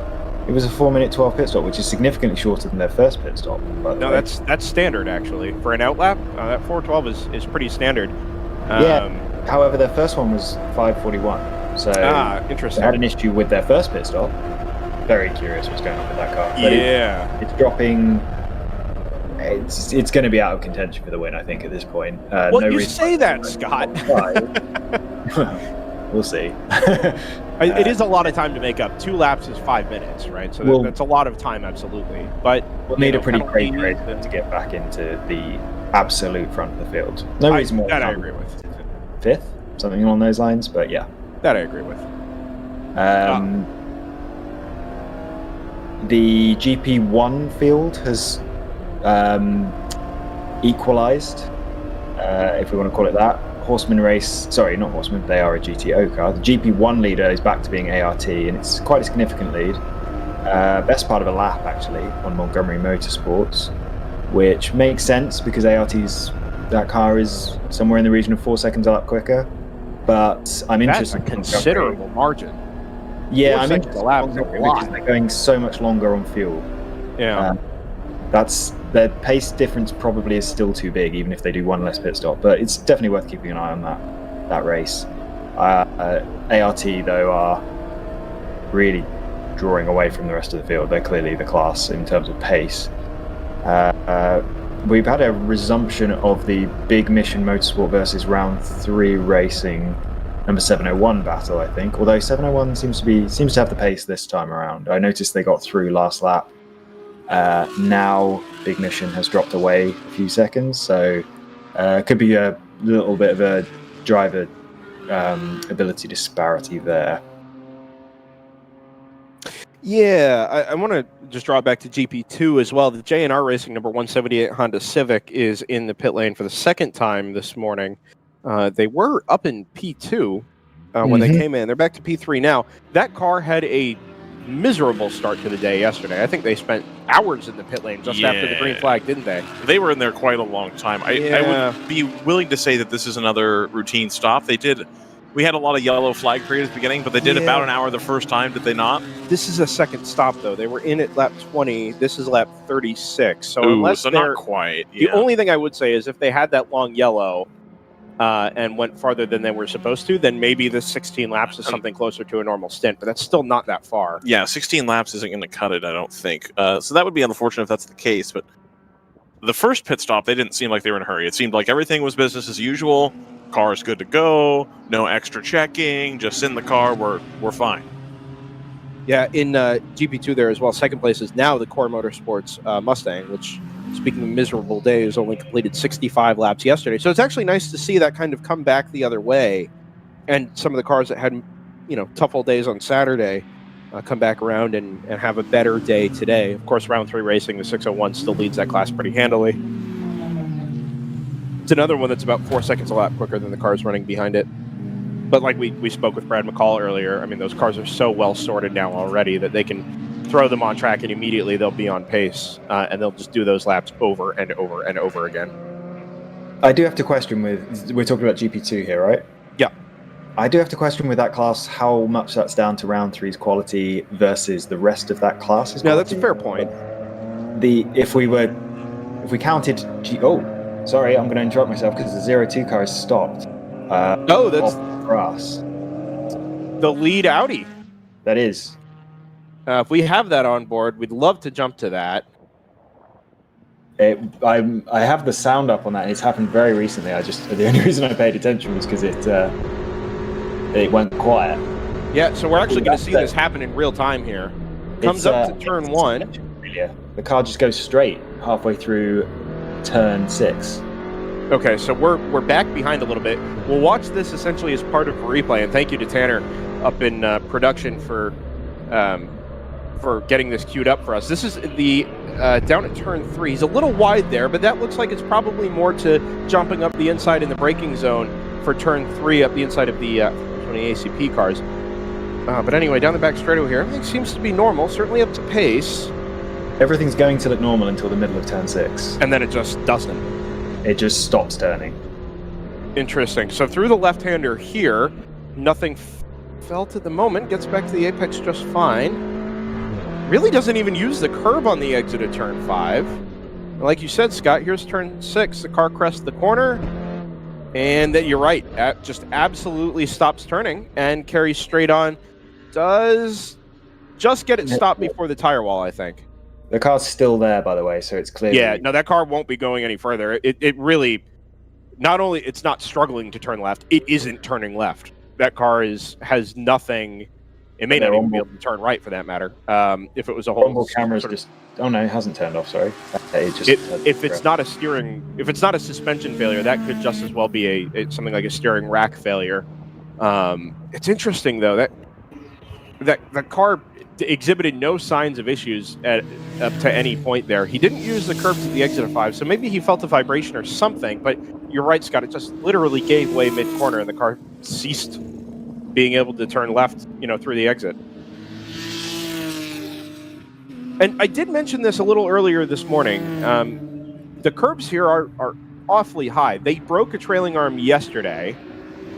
S3: It was a 4-minute 12 pit stop, which is significantly shorter than their first pit stop.
S1: No, that's standard actually for an outlap. That 4:12 is pretty standard.
S3: Yeah. However, their first one was 5:41. So
S1: interesting.
S3: They had an issue with their first pit stop. Very curious what's going on with that car. But it's dropping. It's going to be out of contention for the win, I think, at this point.
S1: Well, you say that, Scott.
S3: We'll see.
S1: It is a lot of time to make up. 2 laps is 5 minutes, right? So that's a lot of time, absolutely. But
S3: we'll need a pretty crazy race to get back into the absolute front of the field. No reason more.
S1: That I agree with.
S3: 5th, something along those lines. But yeah,
S1: that I agree with.
S3: The GP1 field has equalized, if we want to call it that. Horseman race, sorry, not Horseman, they are a GTO car. The GP1 leader is back to being ART, and it's quite a significant lead. Best part of a lap, actually, on Montgomery Motorsports, which makes sense because that car is somewhere in the region of 4 seconds a lap quicker. But I'm interested.
S1: That's a considerable margin.
S3: Yeah, I'm interested because they're going so much longer on fuel.
S1: Yeah.
S3: Their pace difference probably is still too big, even if they do one less pit stop. But it's definitely worth keeping an eye on that race. ART though are really drawing away from the rest of the field. They're clearly the class in terms of pace. We've had a resumption of the Big Mission Motorsport versus Round 3 Racing number 701 battle, I think. Although 701 seems to have the pace this time around. I noticed they got through last lap. Now Big Mission has dropped away a few seconds, so could be a little bit of a driver ability disparity there.
S1: Yeah, I want to just draw it back to GP2 as well. The J&R Racing number 178 Honda Civic is in the pit lane for the second time this morning. They were up in P2 when they came in. They're back to P3 now. That car had a miserable start to the day yesterday. I think they spent hours in the pit lane just after the green flag, didn't they?
S2: They were in there quite a long time. I would be willing to say that this is another routine stop. We had a lot of yellow flag period at the beginning, but they did about an hour the first time, did they not?
S1: This is a second stop, though. They were in at lap 20. This is lap 36. So unless they're
S2: not quite.
S1: The only thing I would say is if they had that long yellow and went farther than they were supposed to, then maybe the 16 laps is something closer to a normal stint, but that's still not that far.
S2: Yeah, 16 laps isn't going to cut it, I don't think. So that would be unfortunate if that's the case, but the first pit stop, they didn't seem like they were in a hurry. It seemed like everything was business as usual. Car is good to go. No extra checking. Just in the car. We're fine.
S1: Yeah, in GP2 there as well. Second place is now the Core Motorsports Mustang, which, speaking of miserable days, only completed 65 laps yesterday. So it's actually nice to see that kind of come back the other way. And some of the cars that had, tough old days on Saturday come back around and have a better day today. Of course, Round 3 Racing, the 601 still leads that class pretty handily. It's another one that's about 4 seconds a lap quicker than the cars running behind it. But like we spoke with Brad McCall earlier, I mean, those cars are so well sorted now already that they can throw them on track and immediately they'll be on pace, and they'll just do those laps over and over and over again.
S3: I do have to question we're talking about GP2 here, right?
S1: Yeah.
S3: I do have to question with that class how much that's down to Round 3's quality versus the rest of that class's quality.
S1: No, that's a fair point.
S3: If we counted... Sorry, I'm going to interrupt myself because the 02 car has stopped.
S1: That's
S3: for us.
S1: The lead Audi.
S3: That is.
S1: If we have that on board, we'd love to jump to that.
S3: I have the sound up on that, and it's happened very recently. The only reason I paid attention was because it went quiet.
S1: Yeah, so we're actually going to see this happen in real time here. Comes up to turn 1.
S3: Yeah, the car just goes straight halfway through turn 6.
S1: Okay, so we're back behind a little bit. We'll watch this essentially as part of a replay, and thank you to Tanner up in production for getting this queued up for us. This is the down at turn 3. He's a little wide there, but that looks like it's probably more to jumping up the inside in the braking zone for turn 3 up the inside of the 20 ACP cars. But anyway, down the back straightaway here, everything seems to be normal, certainly up to pace.
S3: Everything's going to look normal until the middle of turn 6.
S1: And then it just doesn't.
S3: It just stops turning.
S1: Interesting. So through the left-hander here, nothing felt at the moment. Gets back to the apex just fine. really doesn't even use the curb on the exit of turn 5. Like you said, Scott, here's turn 6. The car crests the corner, and that you're right, just absolutely stops turning and carries straight on. Does just get it stopped before the tire wall, I think.
S3: The car's still there, by the way, so it's clearly...
S1: Yeah, no, that car won't be going any further. It really, not only it's not struggling to turn left, it isn't turning left. That car has nothing. It may not even be able to turn right, for that matter. If it was a whole
S3: onboard camera's just... Oh no, it hasn't turned off. Sorry.
S1: If it's not a suspension failure, that could just as well be something like a steering rack failure. It's interesting though that car exhibited no signs of issues up to any point there. He didn't use the curbs at the exit of 5, so maybe he felt a vibration or something. But you're right, Scott. It just literally gave way mid-corner, and the car ceased being able to turn left, through the exit. And I did mention this a little earlier this morning. The curbs here are awfully high. They broke a trailing arm yesterday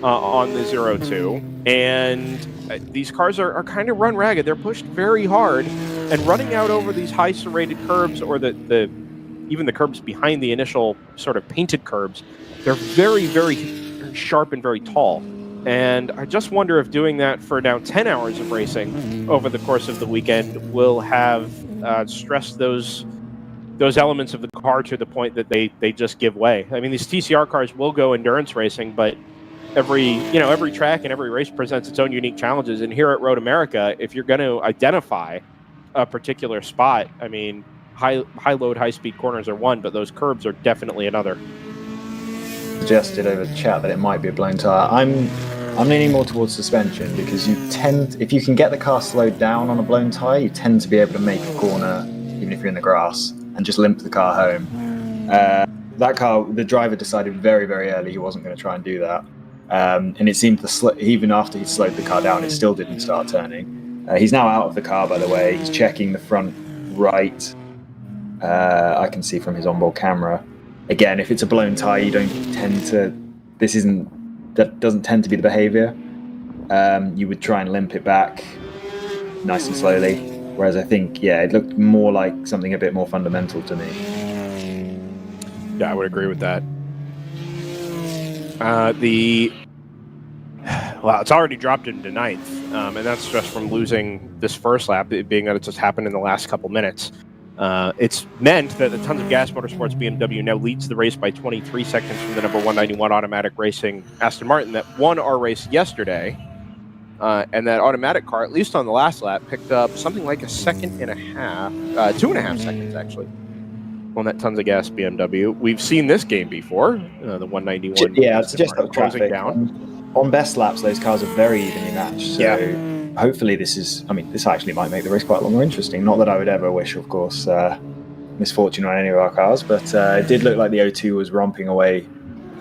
S1: on the 02, and these cars are kind of run ragged. They're pushed very hard, and running out over these high serrated curbs, or even the curbs behind the initial sort of painted curbs, they're very, very sharp and very tall. And I just wonder if doing that for now 10 hours of racing over the course of the weekend will have stressed those elements of the car to the point that they just give way. I mean, these TCR cars will go endurance racing, but every track and every race presents its own unique challenges. And here at Road America, if you're going to identify a particular spot, I mean, high load, high speed corners are one, but those curbs are definitely another.
S3: Suggested over the chat that it might be a blown tire. I'm leaning more towards suspension, because if you can get the car slowed down on a blown tire, you tend to be able to make a corner, even if you're in the grass, and just limp the car home. That car, the driver decided very, very early he wasn't going to try and do that. And it seemed even after he slowed the car down, it still didn't start turning. He's now out of the car, by the way. He's checking the front right. I can see from his onboard camera. Again, if it's a blown tire, you don't tend to... That doesn't tend to be the behavior. You would try and limp it back nice and slowly. Whereas I think, it looked more like something a bit more fundamental to me.
S1: Yeah, I would agree with that. It's already dropped into 9th, and that's just from losing this first lap, being that it just happened in the last couple minutes. It's meant that the Tons of Gas Motorsports BMW now leads the race by 23 seconds from the number 191 Automatic Racing Aston Martin that won our race yesterday. And that automatic car, at least on the last lap, picked up something like a second and a half, 2.5 seconds actually, on that Tons of Gas BMW. We've seen this game before, the 191.
S3: Yeah, it's just
S1: closing
S3: traffic
S1: down.
S3: On best laps, those cars are very evenly matched. So hopefully this actually might make the race quite a lot more interesting. Not that I would ever wish, of course, misfortune on any of our cars, but it did look like the O2 was romping away.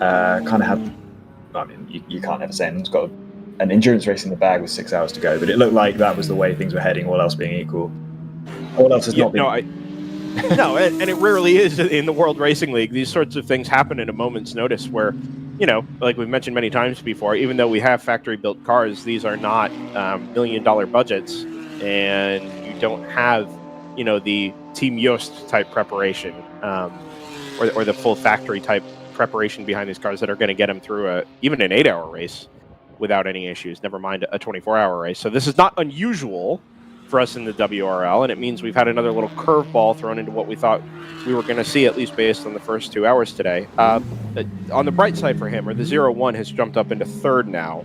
S3: Kind of had, you can't ever say anyone's got an endurance race in the bag with 6 hours to go, but it looked like that was the way things were heading, all else being equal. All else has not been...
S1: No, and it rarely is in the World Racing League. These sorts of things happen at a moment's notice where, like we've mentioned many times before, even though we have factory-built cars, these are not million-dollar budgets, and you don't have, the Team Yost type preparation or the full factory type preparation behind these cars that are going to get them through even an 8-hour race without any issues, never mind a 24-hour race. So this is not unusual for us in the WRL, and it means we've had another little curveball thrown into what we thought we were going to see, at least based on the first 2 hours today. On the bright side for Hammer, the 01 has jumped up into 3rd now,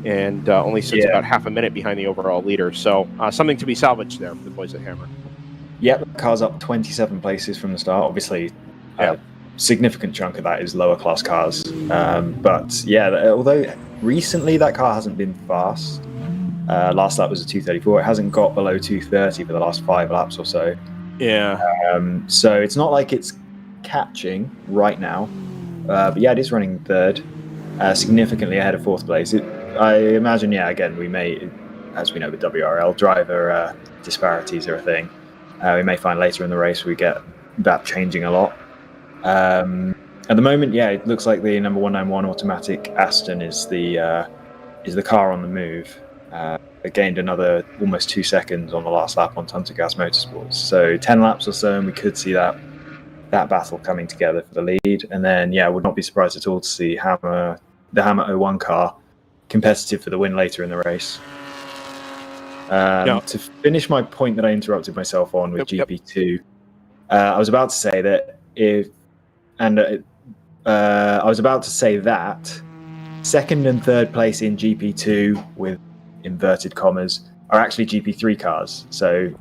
S1: and only sits about half a minute behind the overall leader. So something to be salvaged there for the boys at Hammer.
S3: Yep, the car's up 27 places from the start. Obviously, a significant chunk of that is lower class cars. But although recently that car hasn't been fast, last lap was a 234. It hasn't got below 230 for the last 5 laps or so.
S1: Yeah.
S3: So it's not like it's catching right now. But it is running 3rd, significantly ahead of 4th place. I imagine, again, we may, as we know with WRL, driver disparities are a thing. We may find later in the race we get that changing a lot. At the moment, it looks like the number 191 automatic Aston is the car on the move. The gained another almost 2 seconds on the last lap on Tons of Gas Motorsports. So 10 laps or so, and we could see that battle coming together for the lead. And then, yeah, I would not be surprised at all to see the Hammer 01 car competitive for the win later in the race. To finish my point that I interrupted myself on with GP2, I was about to say that I was about to say that second and third place in GP2 with inverted commas are actually GP3 cars. So,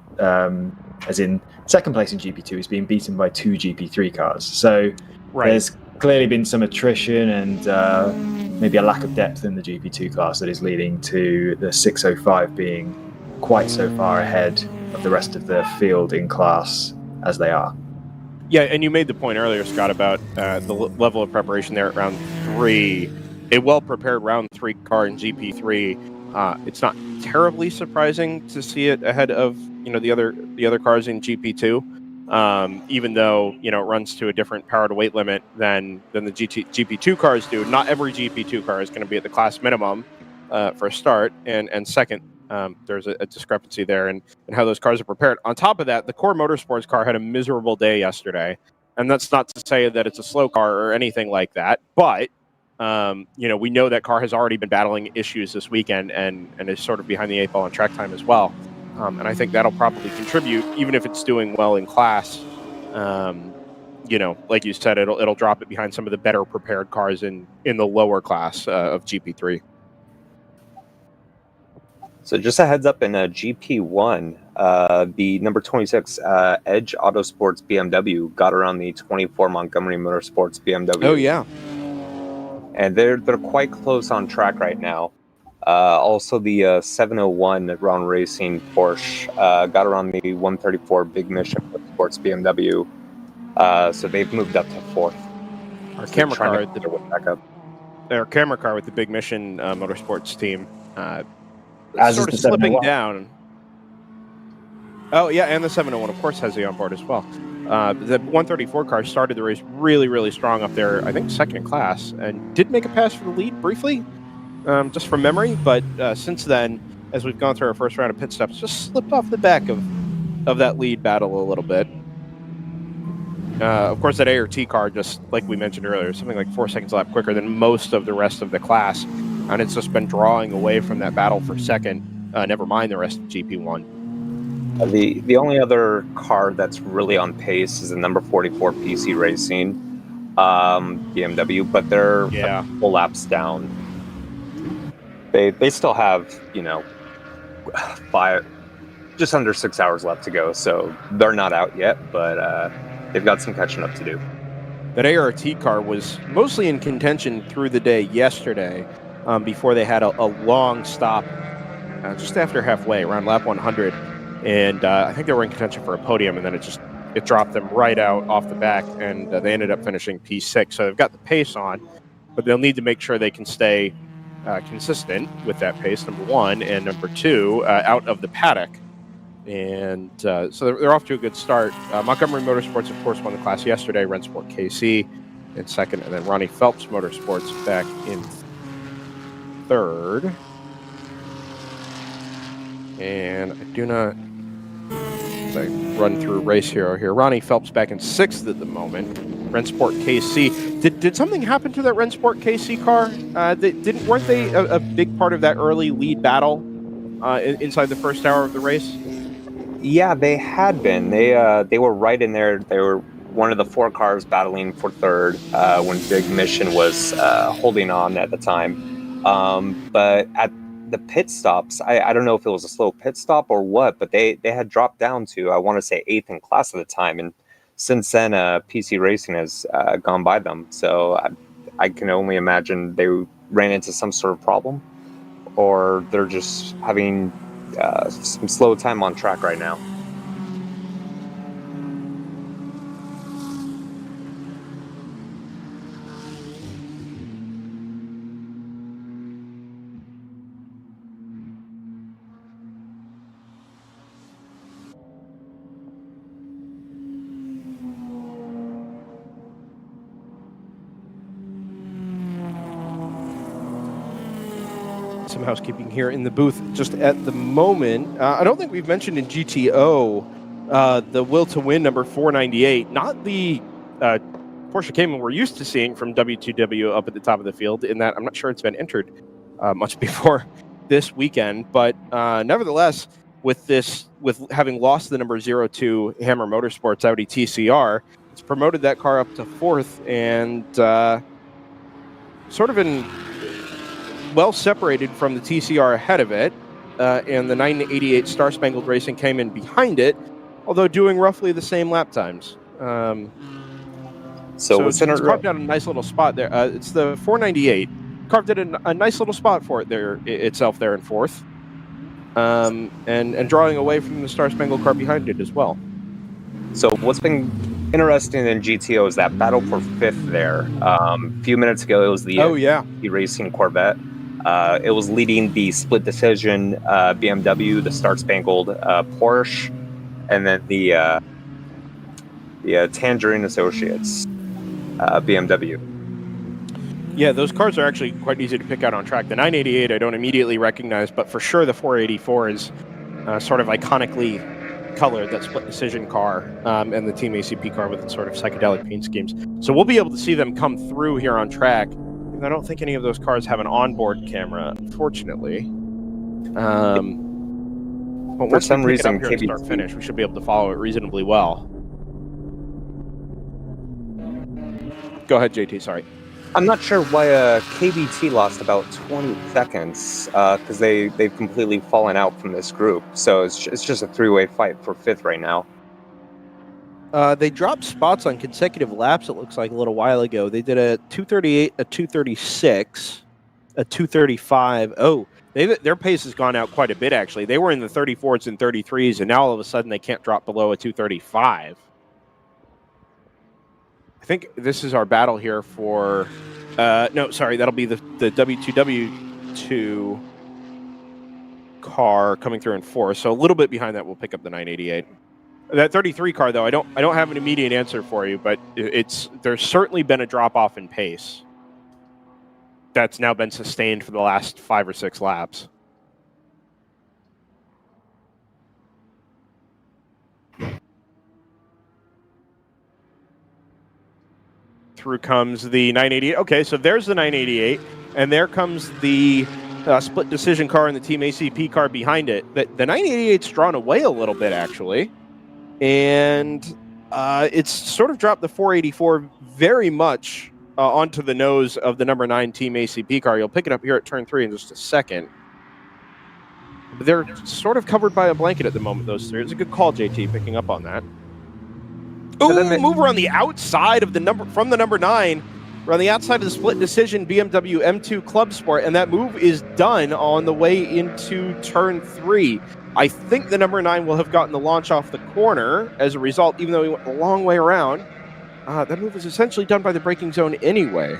S3: as in second place in GP2 is being beaten by 2 GP3 cars. So there's clearly been some attrition and maybe a lack of depth in the GP2 class that is leading to the 605 being quite so far ahead of the rest of the field in class as they are.
S1: Yeah, and you made the point earlier, Scott, about the level of preparation there at round 3. A well-prepared round 3 car in GP3. It's not terribly surprising to see it ahead of the other cars in GP2, even though it runs to a different power to weight limit than the GP2 cars do. Not every GP2 car is going to be at the class minimum for a start, and second, there's a discrepancy there in how those cars are prepared. On top of that, the Core Motorsports car had a miserable day yesterday, and that's not to say that it's a slow car or anything like that, but we know that car has already been battling issues this weekend and is sort of behind the 8 ball on track time as well. And I think that'll probably contribute, even if it's doing well in class. Like you said, it'll drop it behind some of the better prepared cars in the lower class of GP3.
S4: So just a heads up, in GP1, the number 26 Edge Autosports BMW got around the 24 Montgomery Motorsports BMW.
S1: Oh, yeah.
S4: And they're quite close on track right now. Also, the 701 Round Racing Porsche got around the 134 Big Mission Motorsports BMW. So they've moved up to 4th.
S1: Our camera car,
S4: their
S1: camera car with the Big Mission Motorsports team,
S3: sort
S1: of slipping down. Oh, yeah, and the 701, of course, has the onboard as well. The 134 car started the race really, really strong up there, I think second in class, and did make a pass for the lead briefly, just from memory, but since then, as we've gone through our first round of pit stops, just slipped off the back of that lead battle a little bit. Of course, that ART car, just like we mentioned earlier, something like 4 seconds a lap quicker than most of the rest of the class, and it's just been drawing away from that battle for second, never mind the rest of GP1.
S4: The only other car that's really on pace is the number 44 PC Racing BMW, but they're full laps down. They still have, just under 6 hours left to go, so they're not out yet, but they've got some catching up to do.
S1: That ART car was mostly in contention through the day yesterday, before they had a long stop just after halfway, around lap 100. And I think they were in contention for a podium, and then it dropped them right out off the back, and they ended up finishing P6. So they've got the pace on, but they'll need to make sure they can stay consistent with that pace, number one, and number two, out of the paddock. And so they're off to a good start. Montgomery Motorsports, of course, won the class yesterday. Rennsport KC in second, and then Ronnie Phelps Motorsports back in third. And I do not, as I run through Race Hero here, Ronnie Phelps back in sixth at the moment. Rennsport KC. Did something happen to that Rennsport KC car? Weren't they a big part of that early lead battle inside the first hour of the race?
S4: Yeah, they had been. They were right in there. They were one of the four cars battling for third when Big Mission was holding on at the time. But at the pit stops, I don't know if it was a slow pit stop or what, but they had dropped down to, I want to say, 8th in class at the time. And since then, PC Racing has gone by them. So I can only imagine they ran into some sort of problem, or they're just having some slow time on track right now.
S1: some housekeeping here in the booth just at the moment. I don't think we've mentioned in GTO the will to win number 498, not the Porsche Cayman we're used to seeing from W2W up at the top of the field, in that I'm not sure it's been entered much before this weekend. But nevertheless, with having lost the number 02 Hammer Motorsports Audi TCR, it's promoted that car up to 4th, and sort of well separated from the TCR ahead of it, and the 988 Star Spangled Racing came in behind it, although doing roughly the same lap times. So it's carved out a nice little spot there. It's the 498 carved out a nice little spot for it there itself there in 4th, and drawing away from the Star Spangled car behind it as well.
S4: So what's been interesting in GTO is that battle for 5th there. A few minutes ago, it was the Racing Corvette. It was leading the split decision BMW, the Star Spangled Porsche, and then the Tangerine Associates BMW.
S1: Yeah, those cars are actually quite easy to pick out on track. The 988 I don't immediately recognize, but for sure the 484 is sort of iconically colored, that split decision car, and the Team ACP car with its sort of psychedelic paint schemes. So we'll be able to see them come through here on track. And I don't think any of those cars have an onboard camera, unfortunately. But
S4: for some reason,
S1: KBT start finish, we should be able to follow it reasonably well. Go ahead, JT. Sorry.
S4: I'm not sure why KBT lost about 20 seconds because they've completely fallen out from this group. So it's just a three-way fight for 5th right now.
S1: They dropped spots on consecutive laps, it looks like, a little while ago. They did a 238, a 236, a 235. Oh, their pace has gone out quite a bit, actually. They were in the 34s and 33s, and now all of a sudden they can't drop below a 235. I think this is our battle here for... no, sorry, that'll be the W2W2 car coming through in 4th. So a little bit behind that, we'll pick up the 988. That 33 car, though, I don't have an immediate answer for you, but there's certainly been a drop-off in pace that's now been sustained for the last 5 or 6 laps. Through comes the 988. Okay, so there's the 988, and there comes the split decision car and the Team ACP car behind it. The 988's drawn away a little bit, actually, and it's sort of dropped the 484 very much onto the nose of the number 9 Team ACP car. You'll pick it up here at turn 3 in just a second. But they're sort of covered by a blanket at the moment, those three. It's a good call, JT, picking up on that. Ooh, mover on the outside of the number 9. We're on the outside of the split decision BMW M2 Club Sport, and that move is done on the way into turn 3. I think the number 9 will have gotten the launch off the corner as a result, even though he went a long way around. That move was essentially done by the braking zone anyway.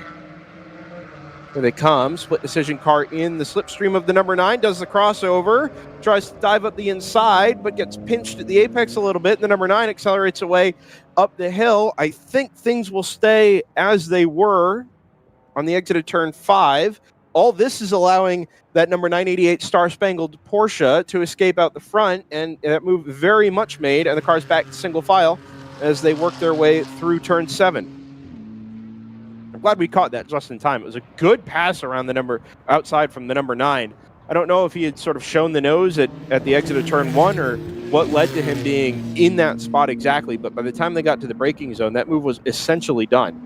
S1: Here they come. Split decision car in the slipstream of the number 9, does the crossover, tries to dive up the inside, but gets pinched at the apex a little bit. And the number 9 accelerates away up the hill. I think things will stay as they were on the exit of turn 5. All this is allowing that number 988 Star Spangled Porsche to escape out the front, and that move very much made, and the car's back to single file as they work their way through turn 7. I'm glad we caught that just in time. It was a good pass around the number outside from the number 9. I don't know if he had sort of shown the nose at the exit of turn 1 or what led to him being in that spot exactly, but by the time they got to the braking zone, that move was essentially done.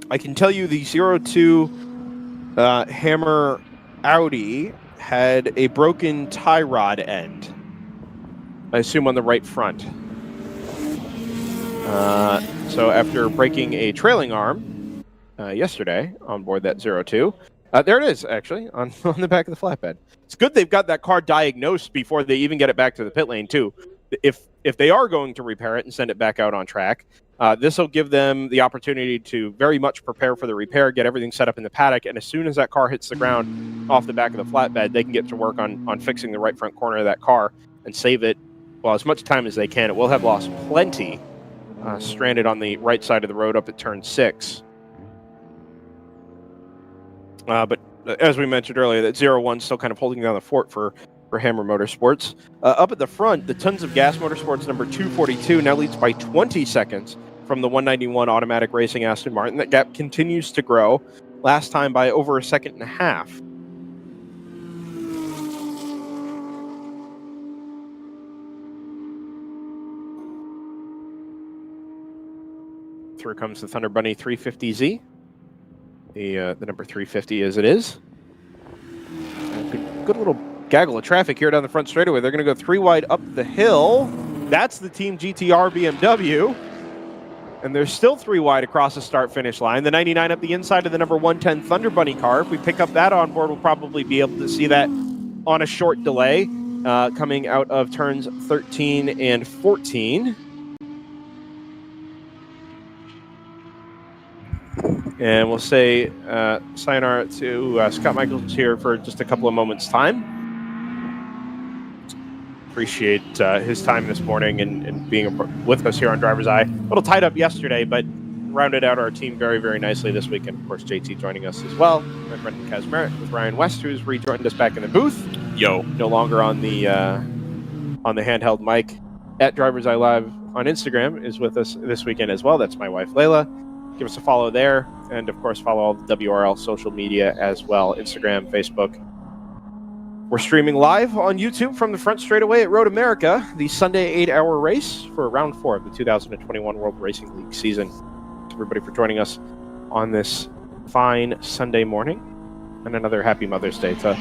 S1: I can tell you the 02 Hammer Audi had a broken tie rod end, I assume on the right front. So after breaking a trailing arm yesterday on board that 02, there it is, actually, on the back of the flatbed. It's good they've got that car diagnosed before they even get it back to the pit lane, too. If they are going to repair it and send it back out on track, this will give them the opportunity to very much prepare for the repair, get everything set up in the paddock, and as soon as that car hits the ground off the back of the flatbed, they can get to work on fixing the right front corner of that car and save it, well, as much time as they can. It will have lost plenty stranded on the right side of the road up at turn 6. But as we mentioned earlier, that 0-1 still kind of holding down the fort for Hammer Motorsports. Up at the front, the Tons of Gas Motorsports number 242 now leads by 20 seconds from the 191 Automatic Racing Aston Martin. That gap continues to grow, last time by over a second and a half. Through comes the Thunder Bunny 350Z. The number 350 as it is. Good little gaggle of traffic here down the front straightaway. They're going to go 3 wide up the hill. That's the Team GTR BMW. And there's still 3 wide across the start-finish line. The 99 up the inside of the number 110 Thunder Bunny car. If we pick up that on board, we'll probably be able to see that on a short delay coming out of turns 13 and 14. And we'll say sayonara to Scott Michaels here for just a couple of moments' time. Appreciate his time this morning and being with us here on Driver's Eye. A little tied up yesterday, but rounded out our team very, very nicely this week. And, of course, JT joining us as well. My friend Kazmarek with Ryan West, who's rejoined us back in the booth.
S2: Yo.
S1: No longer on the handheld mic. At Driver's Eye Live on Instagram is with us this weekend as well. That's my wife, Layla. Give us a follow there. And, of course, follow all the WRL social media as well. Instagram, Facebook. We're streaming live on YouTube from the front straightaway at Road America, the Sunday 8-hour race for round 4 of the 2021 World Racing League season. Thanks, everybody, for joining us on this fine Sunday morning. And another happy Mother's Day to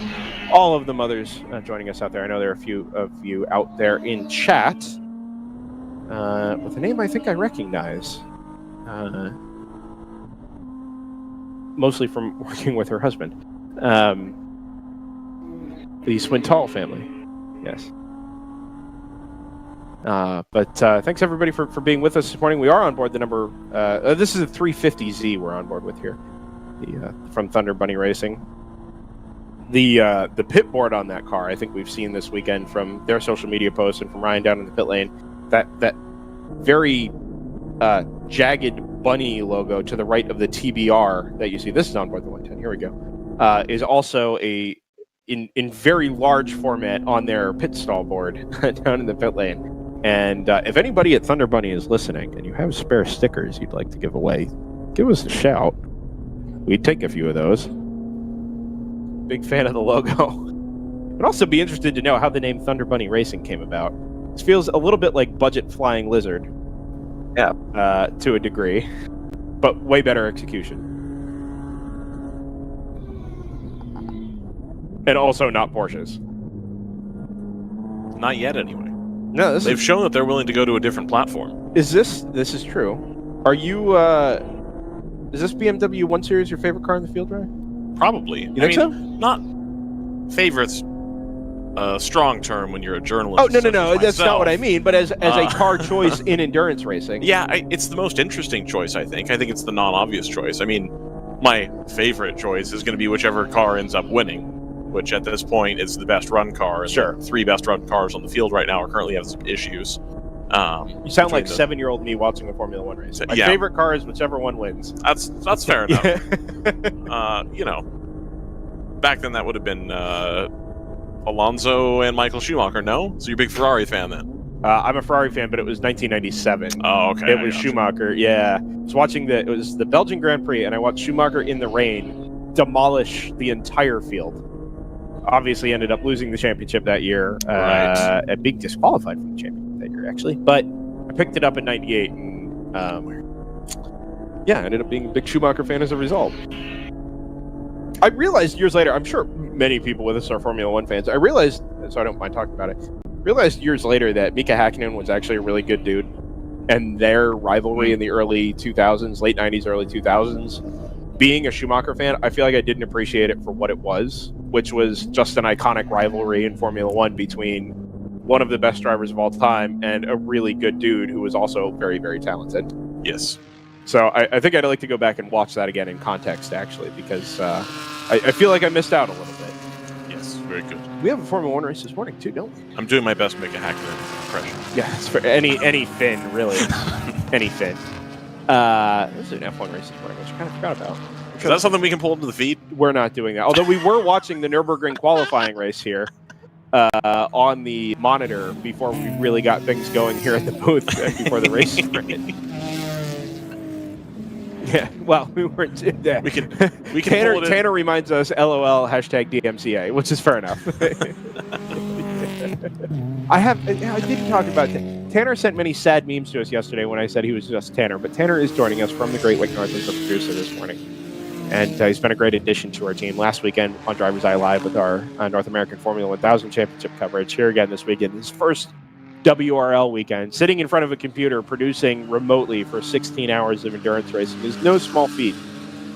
S1: all of the mothers joining us out there. I know there are a few of you out there in chat with a name I think I recognize. Mostly from working with her husband. The Swintal family. Yes. But thanks, everybody, for being with us this morning. We are on board the number... this is a 350Z we're on board with here. From Thunder Bunny Racing. The pit board on that car, I think we've seen this weekend from their social media posts and from Ryan down in the pit lane. That very jagged bunny logo to the right of the TBR that you see. This is on board the 110. Here we go. Is also in very large format on their pit stall board down in the pit lane. And if anybody at Thunder Bunny is listening and you have spare stickers you'd like to give away, give us a shout. We'd take a few of those. Big fan of the logo. I'd also be interested to know how the name Thunder Bunny Racing came about. This feels a little bit like Budget Flying Lizard.
S4: Yeah.
S1: To a degree, but way better execution. And also not Porsches.
S2: Not yet, anyway.
S1: No,
S2: they've shown that they're willing to go to a different platform.
S1: This is true. Are you, is this BMW 1 Series your favorite car in the field, Ryan?
S2: Probably.
S1: You think so?
S2: Not favorites. Strong term when you're a journalist.
S1: Oh, no. That's not what I mean. But as a car choice in endurance racing.
S2: Yeah, it's the most interesting choice, I think. I think it's the non-obvious choice. I mean, my favorite choice is going to be whichever car ends up winning, which at this point is the best run car. And
S1: sure.
S2: The 3 best run cars on the field right now are currently have some issues.
S1: You sound like 7-year-old me watching a Formula 1 race. My favorite car is whichever one wins.
S2: That's fair enough. Back then that would have been... Alonso and Michael Schumacher, no? So you're a big Ferrari fan then?
S1: I'm a Ferrari fan, but it was 1997.
S2: Oh, okay.
S1: It was Schumacher, yeah. I was watching it was the Belgian Grand Prix, and I watched Schumacher in the rain demolish the entire field. Obviously ended up losing the championship that year.
S2: Right.
S1: Being disqualified from the championship that year, actually. But I picked it up in 98, and I ended up being a big Schumacher fan as a result. I realized years later, I'm sure many people with us are Formula 1 fans. I realized, so I don't mind talking about it, realized years later that Mika Hakkinen was actually a really good dude. And their rivalry in the early 2000s, late 90s, early 2000s, being a Schumacher fan, I feel like I didn't appreciate it for what it was, which was just an iconic rivalry in Formula 1 between one of the best drivers of all time and a really good dude who was also very, very talented.
S2: Yes.
S1: So I think I'd like to go back and watch that again in context, actually, because I feel like I missed out a little bit.
S2: Yes, very good.
S1: We have a Formula 1 race this morning, too, don't we?
S2: I'm doing my best to make a Hakkinen impression.
S1: Yeah, it's for any Finn, really. Any Finn. This is an F1 race this morning, which I kind of forgot about.
S2: Is that something we can pull into the feed?
S1: We're not doing that. Although we were watching the Nürburgring qualifying race here on the monitor before we really got things going here at the booth before the race started. Yeah, well, we weren't. Yeah.
S2: We can
S1: Tanner reminds us, LOL, #DMCA, which is fair enough. I didn't talk about Tanner sent many sad memes to us yesterday when I said he was just Tanner, but Tanner is joining us from the Great Lake North as a producer this morning. And he's been a great addition to our team. Last weekend on DriversEye Live with our North American Formula 1000 Championship coverage. Here again this weekend, his first WRL weekend, sitting in front of a computer, producing remotely for 16 hours of endurance racing is no small feat.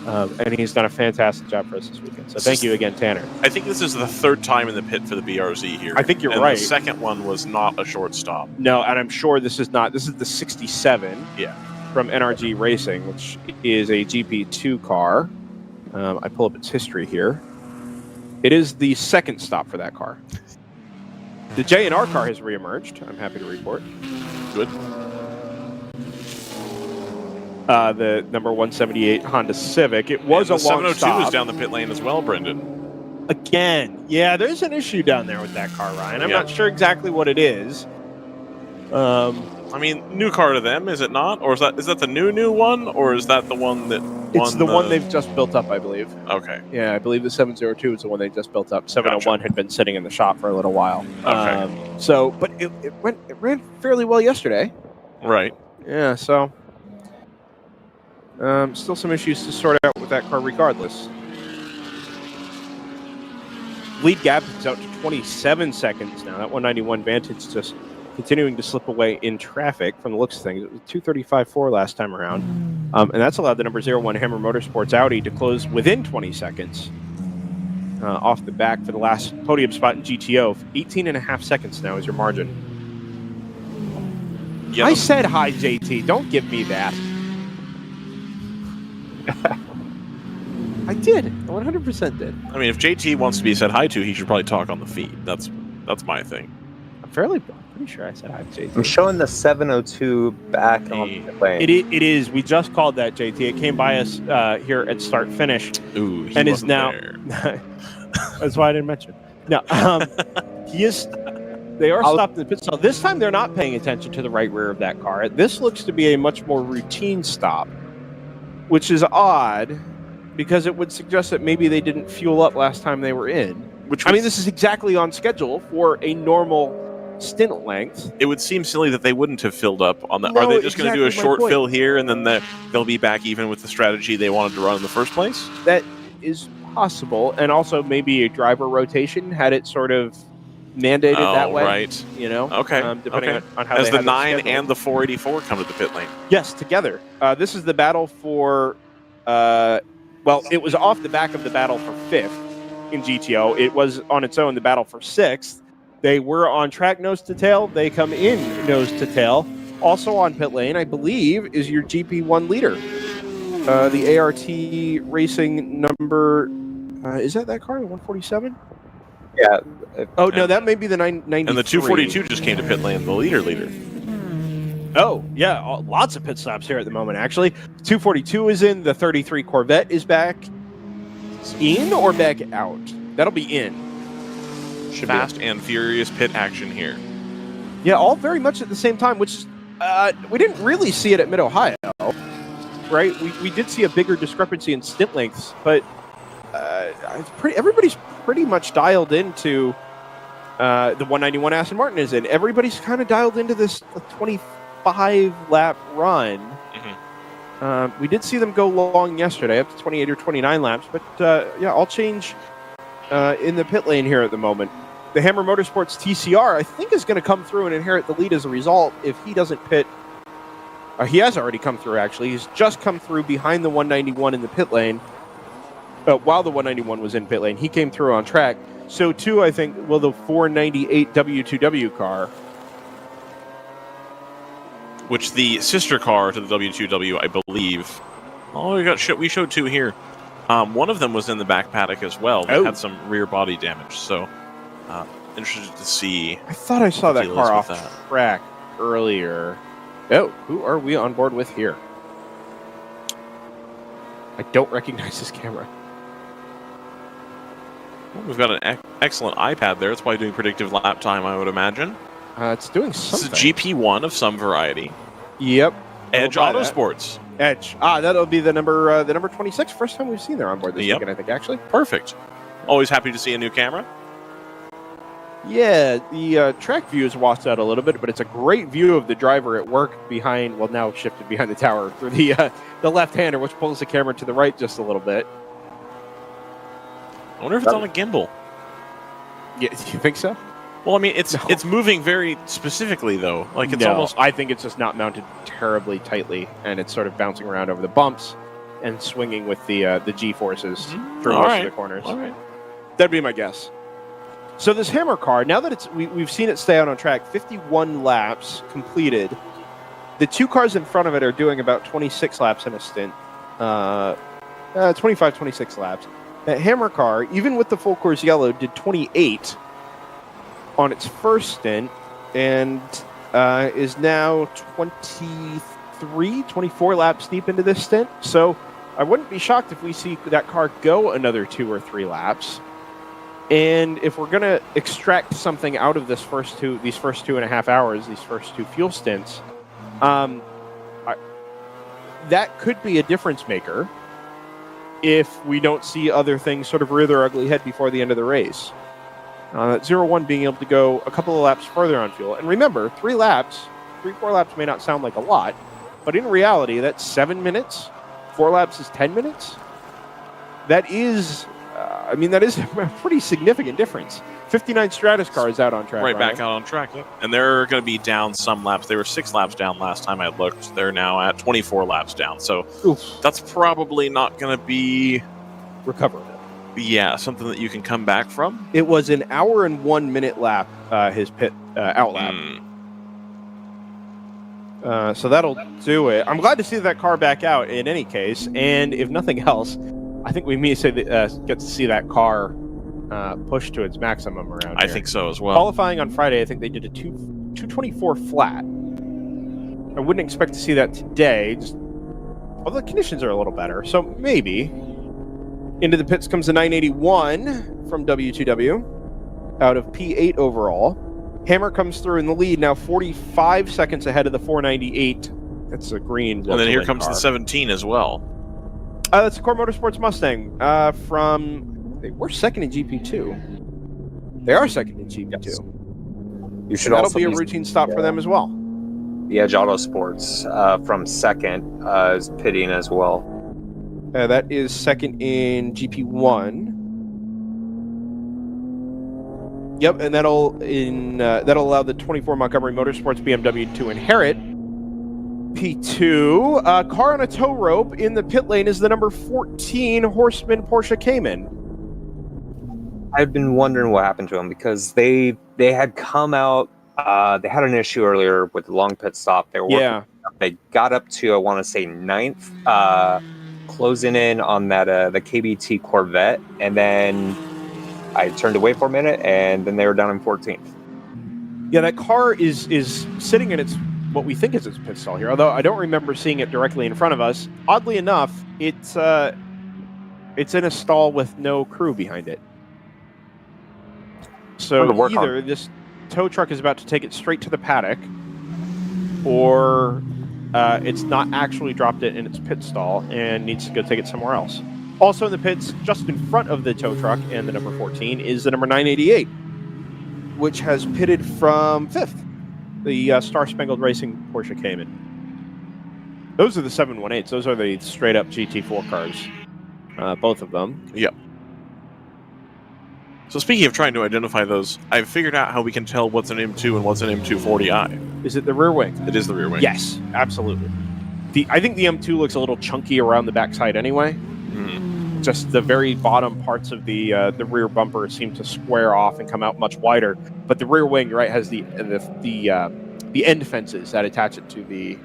S1: And he's done a fantastic job for us this weekend. So thank you again, Tanner.
S2: I think this is the third time in the pit for the BRZ here.
S1: I think you're
S2: and
S1: right.
S2: The second one was not a short stop.
S1: No, and I'm sure this is not. This is the 67 from NRG Racing, which is a GP2 car. I pull up its history here. It is the second stop for that car. The J&R car has reemerged, I'm happy to report.
S2: Good.
S1: The number 178 Honda Civic. It was a long stop.
S2: The 702 is down the pit lane as well, Brendan.
S1: Again. Yeah, there's an issue down there with that car, Ryan. I'm not sure exactly what it is.
S2: I mean, new car to them, is it not? Or is that the new one? Or is that the one that
S1: It's the one they've just built up, I believe.
S2: Okay.
S1: Yeah, I believe the 702 is the one they just built up. 701 had been sitting in the shop for a little while.
S2: Okay.
S1: But it ran fairly well yesterday.
S2: Right.
S1: Yeah, so still some issues to sort out with that car regardless. Lead gap is out to 27 seconds now. That 191 Vantage just continuing to slip away in traffic from the looks of things. It was 235.4 last time around. And that's allowed the number 01 Hammer Motorsports Audi to close within 20 seconds off the back for the last podium spot in GTO. 18.5 seconds now is your margin.
S2: Yeah,
S1: I said hi, JT. Don't give me that. I did. I 100% did.
S2: I mean, if JT wants to be said hi to, he should probably talk on the feed. That's my thing.
S1: I'm pretty sure I said hi to JT.
S4: I'm showing the 702 back on the lane.
S1: It is. We just called that, JT. It came by us here at start finish.
S2: Ooh, he
S1: and
S2: wasn't
S1: is now.
S2: there.
S1: That's why I didn't mention. No, he is. They are stopped in the pit stop. This time they're not paying attention to the right rear of that car. This looks to be a much more routine stop, which is odd because it would suggest that maybe they didn't fuel up last time they were in. I mean, this is exactly on schedule for a normal stint length.
S2: It would seem silly that they wouldn't have filled up on that.
S1: No,
S2: Are they just going to do a short
S1: point.
S2: fill here and then they'll be back even with the strategy they wanted to run in the first place?
S1: That is possible, and also maybe a driver rotation had it sort of mandated that way.
S2: Right.
S1: You know?
S2: Okay.
S1: Depending on how
S2: As
S1: they
S2: the
S1: have it
S2: 9
S1: scheduled.
S2: and the 484 come to the pit lane.
S1: Yes, together. This is the battle for. Well, it was off the back of the battle for 5th in GTO. It was on its own the battle for 6th. They were on track nose to tail. They come in nose to tail. Also on pit lane, I believe, is your GP1 leader. The ART Racing number. Is that car, the 147?
S4: Yeah.
S1: Oh, no, that may be the 993.
S2: And the 242 just came to pit lane, the leader.
S1: Oh, yeah, lots of pit stops here at the moment, actually. 242 is in. The 33 Corvette is back. In or back out? That'll be in.
S2: Fast and furious pit action here.
S1: Yeah, all very much at the same time, which is, we didn't really see it at Mid-Ohio, right? We did see a bigger discrepancy in stint lengths, but everybody's pretty much dialed into the 191 Aston Martin is in. Everybody's kind of dialed into this 25-lap run. Mm-hmm. We did see them go long yesterday, up to 28 or 29 laps, but yeah, all change in the pit lane here at the moment. The Hammer Motorsports TCR, I think, is going to come through and inherit the lead as a result if he doesn't pit. He has already come through, actually. He's just come through behind the 191 in the pit lane. While the 191 was in pit lane, he came through on track. So, too, I think, will the 498 W2W car.
S2: Which the sister car to the W2W, I believe. Oh, we showed 2 here. One of them was in the back paddock as well. That had some rear body damage. So, interested to see.
S1: I thought I saw that car off track earlier. Oh, who are we on board with here? I don't recognize this camera.
S2: Well, we've got an excellent iPad there. It's probably doing predictive lap time, I would imagine.
S1: It's doing something.
S2: This is GP1 of some variety.
S1: Yep.
S2: Edge
S1: I'll buy that.
S2: Autosports.
S1: Edge. That'll be the number 26. First time we've seen there on board this weekend, I think, actually.
S2: Perfect. Always happy to see a new camera.
S1: Yeah, the track view is washed out a little bit, but it's a great view of the driver at work behind, well, now shifted behind the tower through the left-hander, which pulls the camera to the right just a little bit.
S2: I wonder if it's on a gimbal.
S1: Yeah, you think so?
S2: Well, I mean, it's moving very specifically, though. Like, it's almost...
S1: I think it's just not mounted terribly tightly, and it's sort of bouncing around over the bumps and swinging with the G-forces through most of the corners.
S2: All right.
S1: That'd be my guess. So this Hammer car, now that we've seen it stay out on track, 51 laps completed. The two cars in front of it are doing about 26 laps in a stint. 25, 26 laps. That Hammer car, even with the full course yellow, did 28 on its first stint and is now 23, 24 laps deep into this stint. So I wouldn't be shocked if we see that car go another 2 or 3 laps. And if we're going to extract something out of these first 2.5 hours, these first 2 fuel stints, that could be a difference maker if we don't see other things sort of rear their ugly head before the end of the race. 0-1 being able to go a couple of laps further on fuel. And remember, 4 laps may not sound like a lot, but in reality, that's 7 minutes. 4 laps is 10 minutes. That is... that is a pretty significant difference. 59 Stratus cars out on track.
S2: Right back out on track, yeah. And they're going to be down some laps. They were 6 laps down last time I looked. They're now at 24 laps down. So that's probably not going to be...
S1: recoverable.
S2: Yeah, something that you can come back from.
S1: It was an hour and 1 minute lap, his pit out lap. So that'll do it. I'm glad to see that car back out in any case. And if nothing else, I think we may say get to see that car push to its maximum around here.
S2: I think so as well.
S1: Qualifying on Friday, I think they did a 224 flat. I wouldn't expect to see that today, although the conditions are a little better. So maybe. Into the pits comes the 981 from W2W out of P8 overall. Hammer comes through in the lead, now 45 seconds ahead of the 498. That's a green.
S2: And then here comes
S1: car.
S2: the 17 as well.
S1: That's a Core Motorsports Mustang they were second in GP2. They are second in GP2.
S4: Yes. You should
S1: that'll
S4: also
S1: be a routine stop for them as well.
S4: The Edge Autosports from second is pitting as well.
S1: That is second in GP1. Yep, and that'll allow the 24 Montgomery Motorsports BMW to inherit P2. Car on a tow rope in the pit lane is the number 14 Horseman Porsche Cayman.
S4: I've been wondering what happened to them because they had come out. They had an issue earlier with the long pit stop. They were working, they got up to, I want to say, 9th, closing in on that the KBT Corvette, and then I turned away for a minute, and then they were down in 14th.
S1: Yeah, that car is sitting in what we think is its pit stall here, although I don't remember seeing it directly in front of us. Oddly enough, it's in a stall with no crew behind it. So either this tow truck is about to take it straight to the paddock, or it's not actually dropped it in its pit stall and needs to go take it somewhere else. Also in the pits, just in front of the tow truck and the number 14, is the number 988, which has pitted from 5th, the Star Spangled Racing Porsche Cayman. Those are the 718s. Those are the straight-up GT4 cars, both of them.
S2: Yep. So speaking of trying to identify those, I've figured out how we can tell what's an M2 and what's an M240i.
S1: Is it the rear wing?
S2: It is the rear wing.
S1: Yes, absolutely. I think the M2 looks a little chunky around the backside anyway. Just the very bottom parts of the rear bumper seem to square off and come out much wider. But the rear wing, you're right, has the end fences that attach it to the...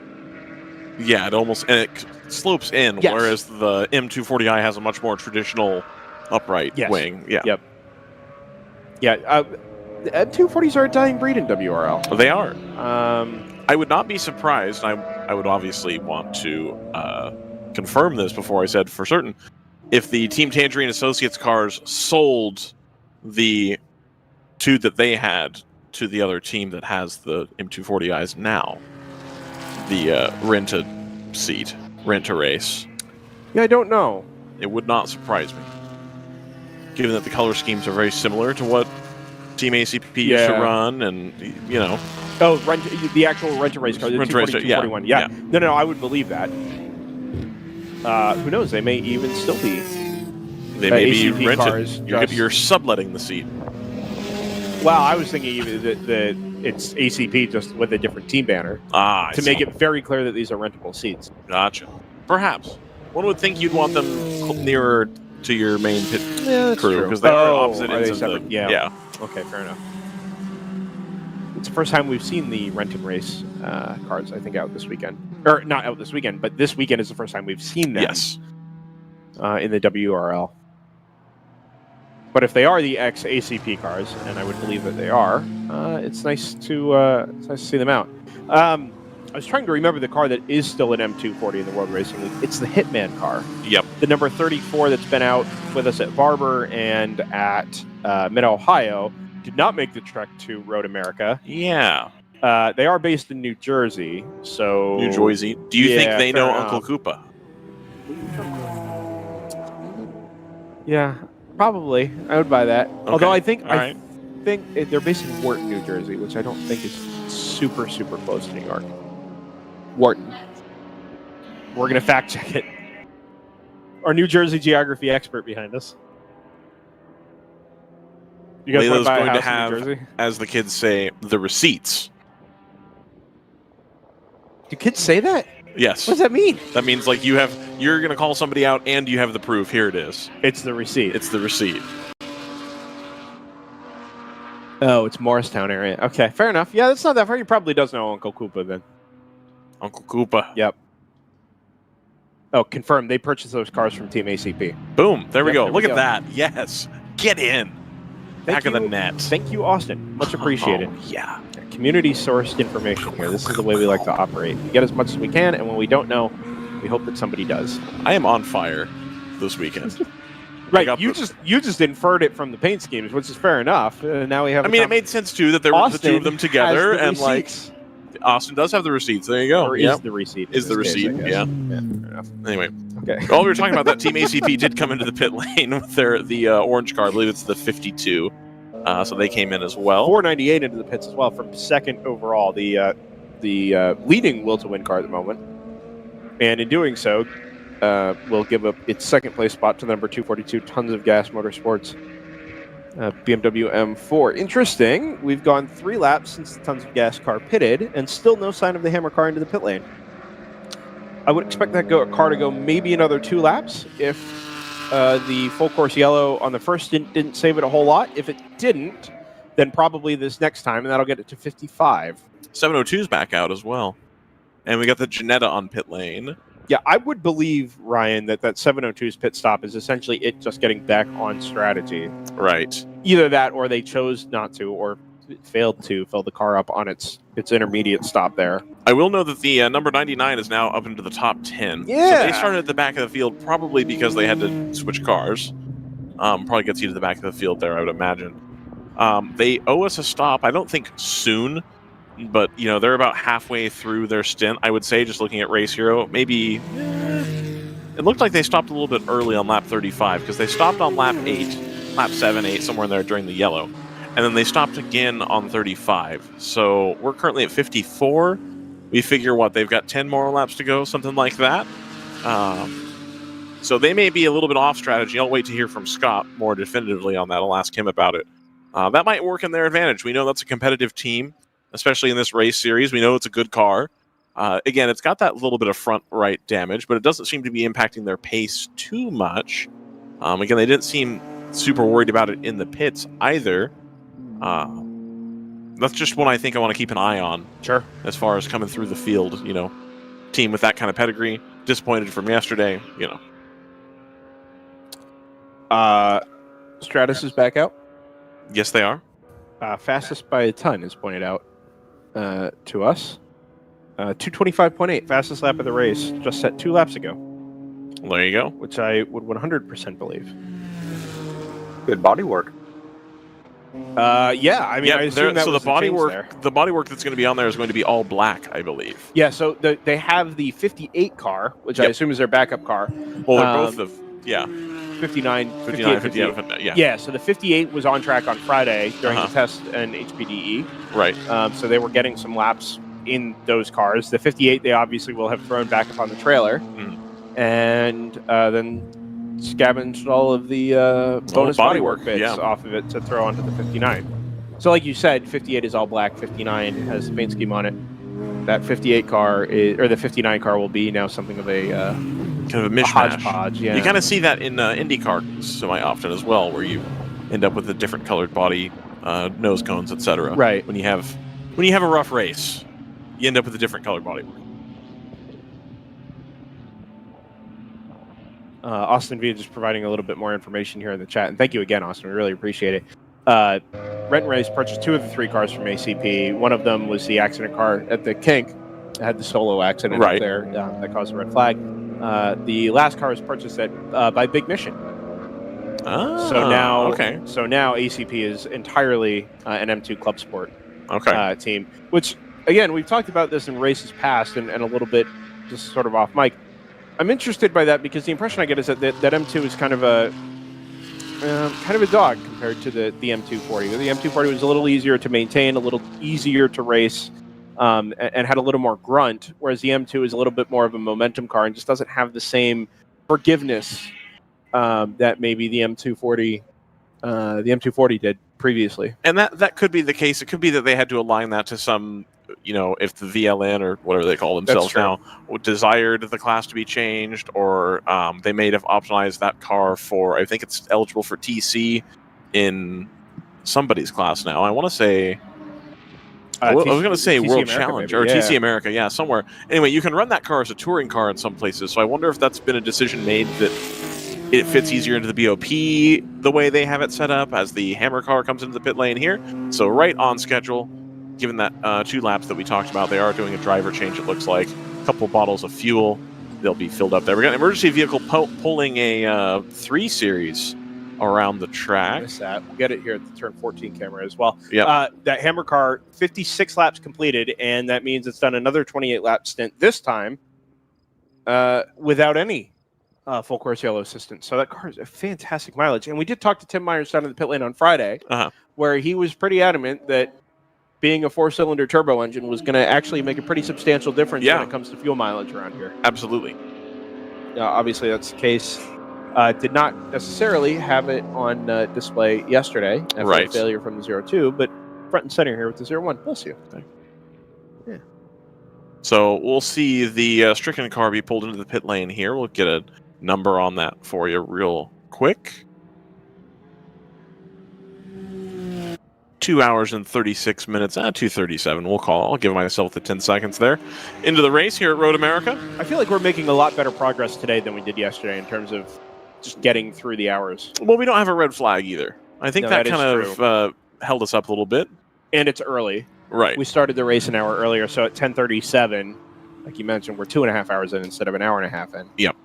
S2: Yeah, it slopes in,
S1: yes.
S2: Whereas the M240i has a much more traditional upright wing. Yeah.
S1: Yep. Yeah, the M240s are a dying breed in WRL.
S2: They are. I would not be surprised. I would obviously want to confirm this before I said for certain. If the Team Tangerine Associates cars sold the 2 that they had to the other team that has the M240Is now, the rent a race,
S1: Yeah, I don't know.
S2: it would not surprise me, given that the color schemes are very similar to what Team ACP used to run, and
S1: Oh, the actual rent-a-race car, the 240, 241. Yeah. No, I would believe that. Who knows? They may even still be.
S2: They may be
S1: ACP
S2: rented.
S1: cars.
S2: You're subletting the seat.
S1: Well, I was thinking even that it's ACP just with a different team banner
S2: To
S1: make it very clear that these are rentable seats.
S2: Gotcha. Perhaps. One would think you'd want them nearer to your main pit crew because they are opposite ends of the...
S1: Yeah. Okay, fair enough. It's the first time we've seen the rent and race cars, I think, out this weekend. Or not out this weekend, but this weekend is the first time we've seen them.
S2: Yes.
S1: In the WRL. But if they are the ex-ACP cars, and I would believe that they are, it's nice to see them out. I was trying to remember the car that is still an M240 in the World Racing League. It's the Hitman car.
S2: Yep.
S1: The number 34 that's been out with us at Barber and at Mid-Ohio did not make the trek to Road America.
S2: Yeah.
S1: They are based in New Jersey, so...
S2: New Jersey. Do you think they know Uncle Koopa?
S1: Yeah, probably. I would buy that.
S2: Okay.
S1: Although I think
S2: All right.
S1: they're based in Wharton, New Jersey, which I don't think is super close to New York. Wharton. We're gonna fact check it. Our New Jersey geography expert behind us. You guys want
S2: Layla's
S1: to buy a
S2: going to
S1: house in New
S2: have,
S1: Jersey?
S2: as the kids say, the receipts.
S1: Do kids say that?
S2: Yes.
S1: What does that mean?
S2: That means like you're going to call somebody out and you have the proof. Here it is.
S1: It's the receipt.
S2: It's the receipt.
S1: Oh, it's Morristown area. Okay, fair enough. Yeah, that's not that far. He probably does know Uncle Koopa then.
S2: Uncle Koopa.
S1: Yep. Oh, confirmed. They purchased those cars from Team ACP.
S2: Boom. There we go.
S1: There
S2: Look
S1: we
S2: at
S1: go.
S2: that. Yes. Get in. Back of the net.
S1: Thank you, Austin. Much appreciated.
S2: Oh, yeah.
S1: Community-sourced information here. This is the way we like to operate. We get as much as we can, and when we don't know, we hope that somebody does.
S2: I am on fire this weekend.
S1: Right. You just inferred it from the paint schemes, which is fair enough. Now we have.
S2: I mean, it made sense too that there were the 2 of them together, and
S1: receipts.
S2: like Austin does have the receipts. There you go.
S1: Or is the receipt?
S2: Is the receipt?
S1: Yeah.
S2: Yeah.
S1: Fair enough.
S2: Anyway.
S1: Okay.
S2: While we were talking about that, Team ACP did come into the pit lane with the orange car. I believe it's the 52. So they came in as well.
S1: 498 into the pits as well from second overall, the leading will to win car at the moment, and in doing so, will give up its second place spot to the number 242 Tons of Gas Motorsports BMW M4. Interesting. We've gone 3 laps since the Tons of Gas car pitted, and still no sign of the Hammer car into the pit lane. I would expect that car to go maybe another 2 laps if the full course yellow on the first didn't save it a whole lot. If it didn't, then probably this next time, and that'll get it to 55.
S2: 702's back out as well. And we got the Janetta on pit lane.
S1: Yeah, I would believe, Ryan, that 702's pit stop is essentially it just getting back on strategy.
S2: Right.
S1: Either that, or they chose not to, or it failed to fill the car up on its intermediate stop there.
S2: I will know that the number 99 is now up into the top 10.
S1: Yeah.
S2: So they started at the back of the field probably because they had to switch cars. Probably gets you to the back of the field there, I would imagine. They owe us a stop, I don't think soon, but they're about halfway through their stint, I would say, just looking at Race Hero. Maybe it looked like they stopped a little bit early on lap 35 because they stopped on lap 7, 8, somewhere in there during the yellow. And then they stopped again on 35. So we're currently at 54. We figure, they've got 10 more laps to go, something like that. So they may be a little bit off strategy. I'll wait to hear from Scott more definitively on that. I'll ask him about it. That might work in their advantage. We know that's a competitive team, especially in this race series. We know it's a good car. Again, it's got that little bit of front right damage, but it doesn't seem to be impacting their pace too much. Again, they didn't seem super worried about it in the pits either. That's just one I think I want to keep an eye on.
S1: Sure. As
S2: far as coming through the field, team with that kind of pedigree, disappointed from yesterday,
S1: Stratus is back out.
S2: Yes, they are.
S1: Fastest by a ton is pointed out to us. 225.8, fastest lap of the race, just set 2 laps ago.
S2: Well, there you go.
S1: which I would 100% believe.
S4: Good body work.
S1: Yeah, I mean, I assume that
S2: so
S1: was
S2: the body
S1: change
S2: work,
S1: there.
S2: the body work that's going to be on there is going to be all black, I believe.
S1: Yeah, so they have the 58 car, which I
S2: Yep.
S1: assume is their backup car.
S2: Well, they're both the
S1: 59,
S2: 59,
S1: 58.
S2: 58, yeah.
S1: Yeah, so the 58 was on track on Friday during the
S2: Uh-huh.
S1: test and HPDE.
S2: Right.
S1: So they were getting some laps in those cars. The 58 they obviously will have thrown back up on the trailer, and then scavenged all of the bonus bodywork bits off of it to throw onto the 59. So like you said, 58 is all black, 59 has the paint scheme on it. That 58 car or the 59 car will be now something of a
S2: kind of a mishmash.
S1: hodgepodge. Yeah,
S2: You kind of see that in IndyCar semi often as well, where you end up with a different colored body, nose cones, etc.
S1: Right.
S2: When you have a rough race, you end up with a different colored body.
S1: Austin V just providing a little bit more information here in the chat, and thank you again, Austin. We really appreciate it. Rent and Race purchased 2 of the 3 cars from ACP. One of them was the accident car at the Kink. It had the solo accident up there that caused a red flag. The last car was purchased by Big Mission. So now ACP is entirely an M2 Club Sport team. Which again, we've talked about this in races past and a little bit just sort of off mic. I'm interested by that because the impression I get is that M2 is kind of a dog compared to the M240. The M240 was a little easier to maintain, a little easier to race, and had a little more grunt, whereas the M2 is a little bit more of a momentum car and just doesn't have the same forgiveness that maybe the M240 did previously.
S2: And that could be the case. It could be that they had to align that to some, if the VLN or whatever they call themselves now desired the class to be changed, or they may have optimized that car for, I think it's eligible for TC in somebody's class now. I want to say, I was going to say World
S1: America,
S2: Challenge
S1: maybe.
S2: or TC America, somewhere. Anyway, you can run that car as a touring car in some places, so I wonder if that's been a decision made that it fits easier into the BOP the way they have it set up as the Hammer car comes into the pit lane here. So right on schedule, given that 2 laps that we talked about, they are doing a driver change, it looks like. A couple bottles of fuel, they'll be filled up there. We got an emergency vehicle pulling a 3 Series around the track.
S1: We'll get it here at the turn 14 camera as well.
S2: Yeah.
S1: That Hammer car, 56 laps completed, and that means it's done another 28-lap stint this time without any full course yellow assistance. So that car is a fantastic mileage. And we did talk to Tim Myers down in the pit lane on Friday, where he was pretty adamant that being a 4-cylinder turbo engine was going to actually make a pretty substantial difference when it comes to fuel mileage around here.
S2: Absolutely.
S1: Obviously, that's the case. Did not necessarily have it on display yesterday after the failure from the 02, but front and center here with the 01. Bless you. Yeah.
S2: So we'll see the stricken car be pulled into the pit lane here. We'll get a number on that for you real quick. 2 hours and 36 minutes. 2:37 we'll call. I'll give myself the 10 seconds there. Into the race here at Road America.
S1: I feel like we're making a lot better progress today than we did yesterday in terms of just getting through the hours.
S2: Well, we don't have a red flag either. I think that kind of held us up a little bit.
S1: And it's early.
S2: Right.
S1: We started the race an hour earlier, so at 10:37, like you mentioned, we're 2.5 hours in instead of an hour and a half in.
S2: Yep.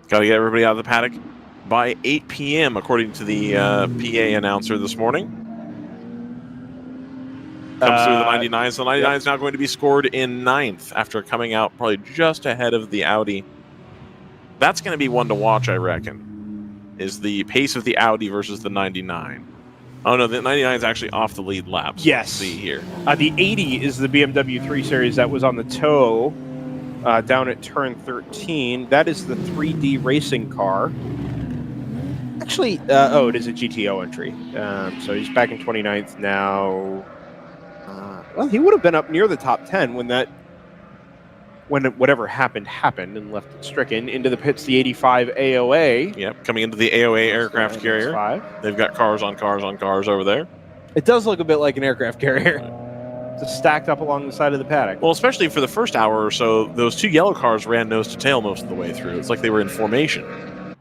S2: Got to get everybody out of the paddock by 8 p.m., according to the PA announcer this morning. Comes through the 99. So the 99 is now going to be scored in 9th after coming out probably just ahead of the Audi. That's going to be one to watch, I reckon, is the pace of the Audi versus the 99. Oh, no, the 99 is actually off the lead lap. So let's see here.
S1: The 80 is the BMW 3 Series that was on the toe down at turn 13. That is the 3D racing car. Actually, it is a GTO entry. So he's back in 29th now. Well, he would have been up near the top 10 when whatever happened and left it stricken. Into the pits, the 85 AOA.
S2: Yep, coming into the AOA aircraft carrier. They've got cars on cars on cars over there.
S1: It does look a bit like an aircraft carrier. Just stacked up along the side of the paddock.
S2: Well, especially for the first hour or so, those 2 yellow cars ran nose to tail most of the way through. It's like they were in formation.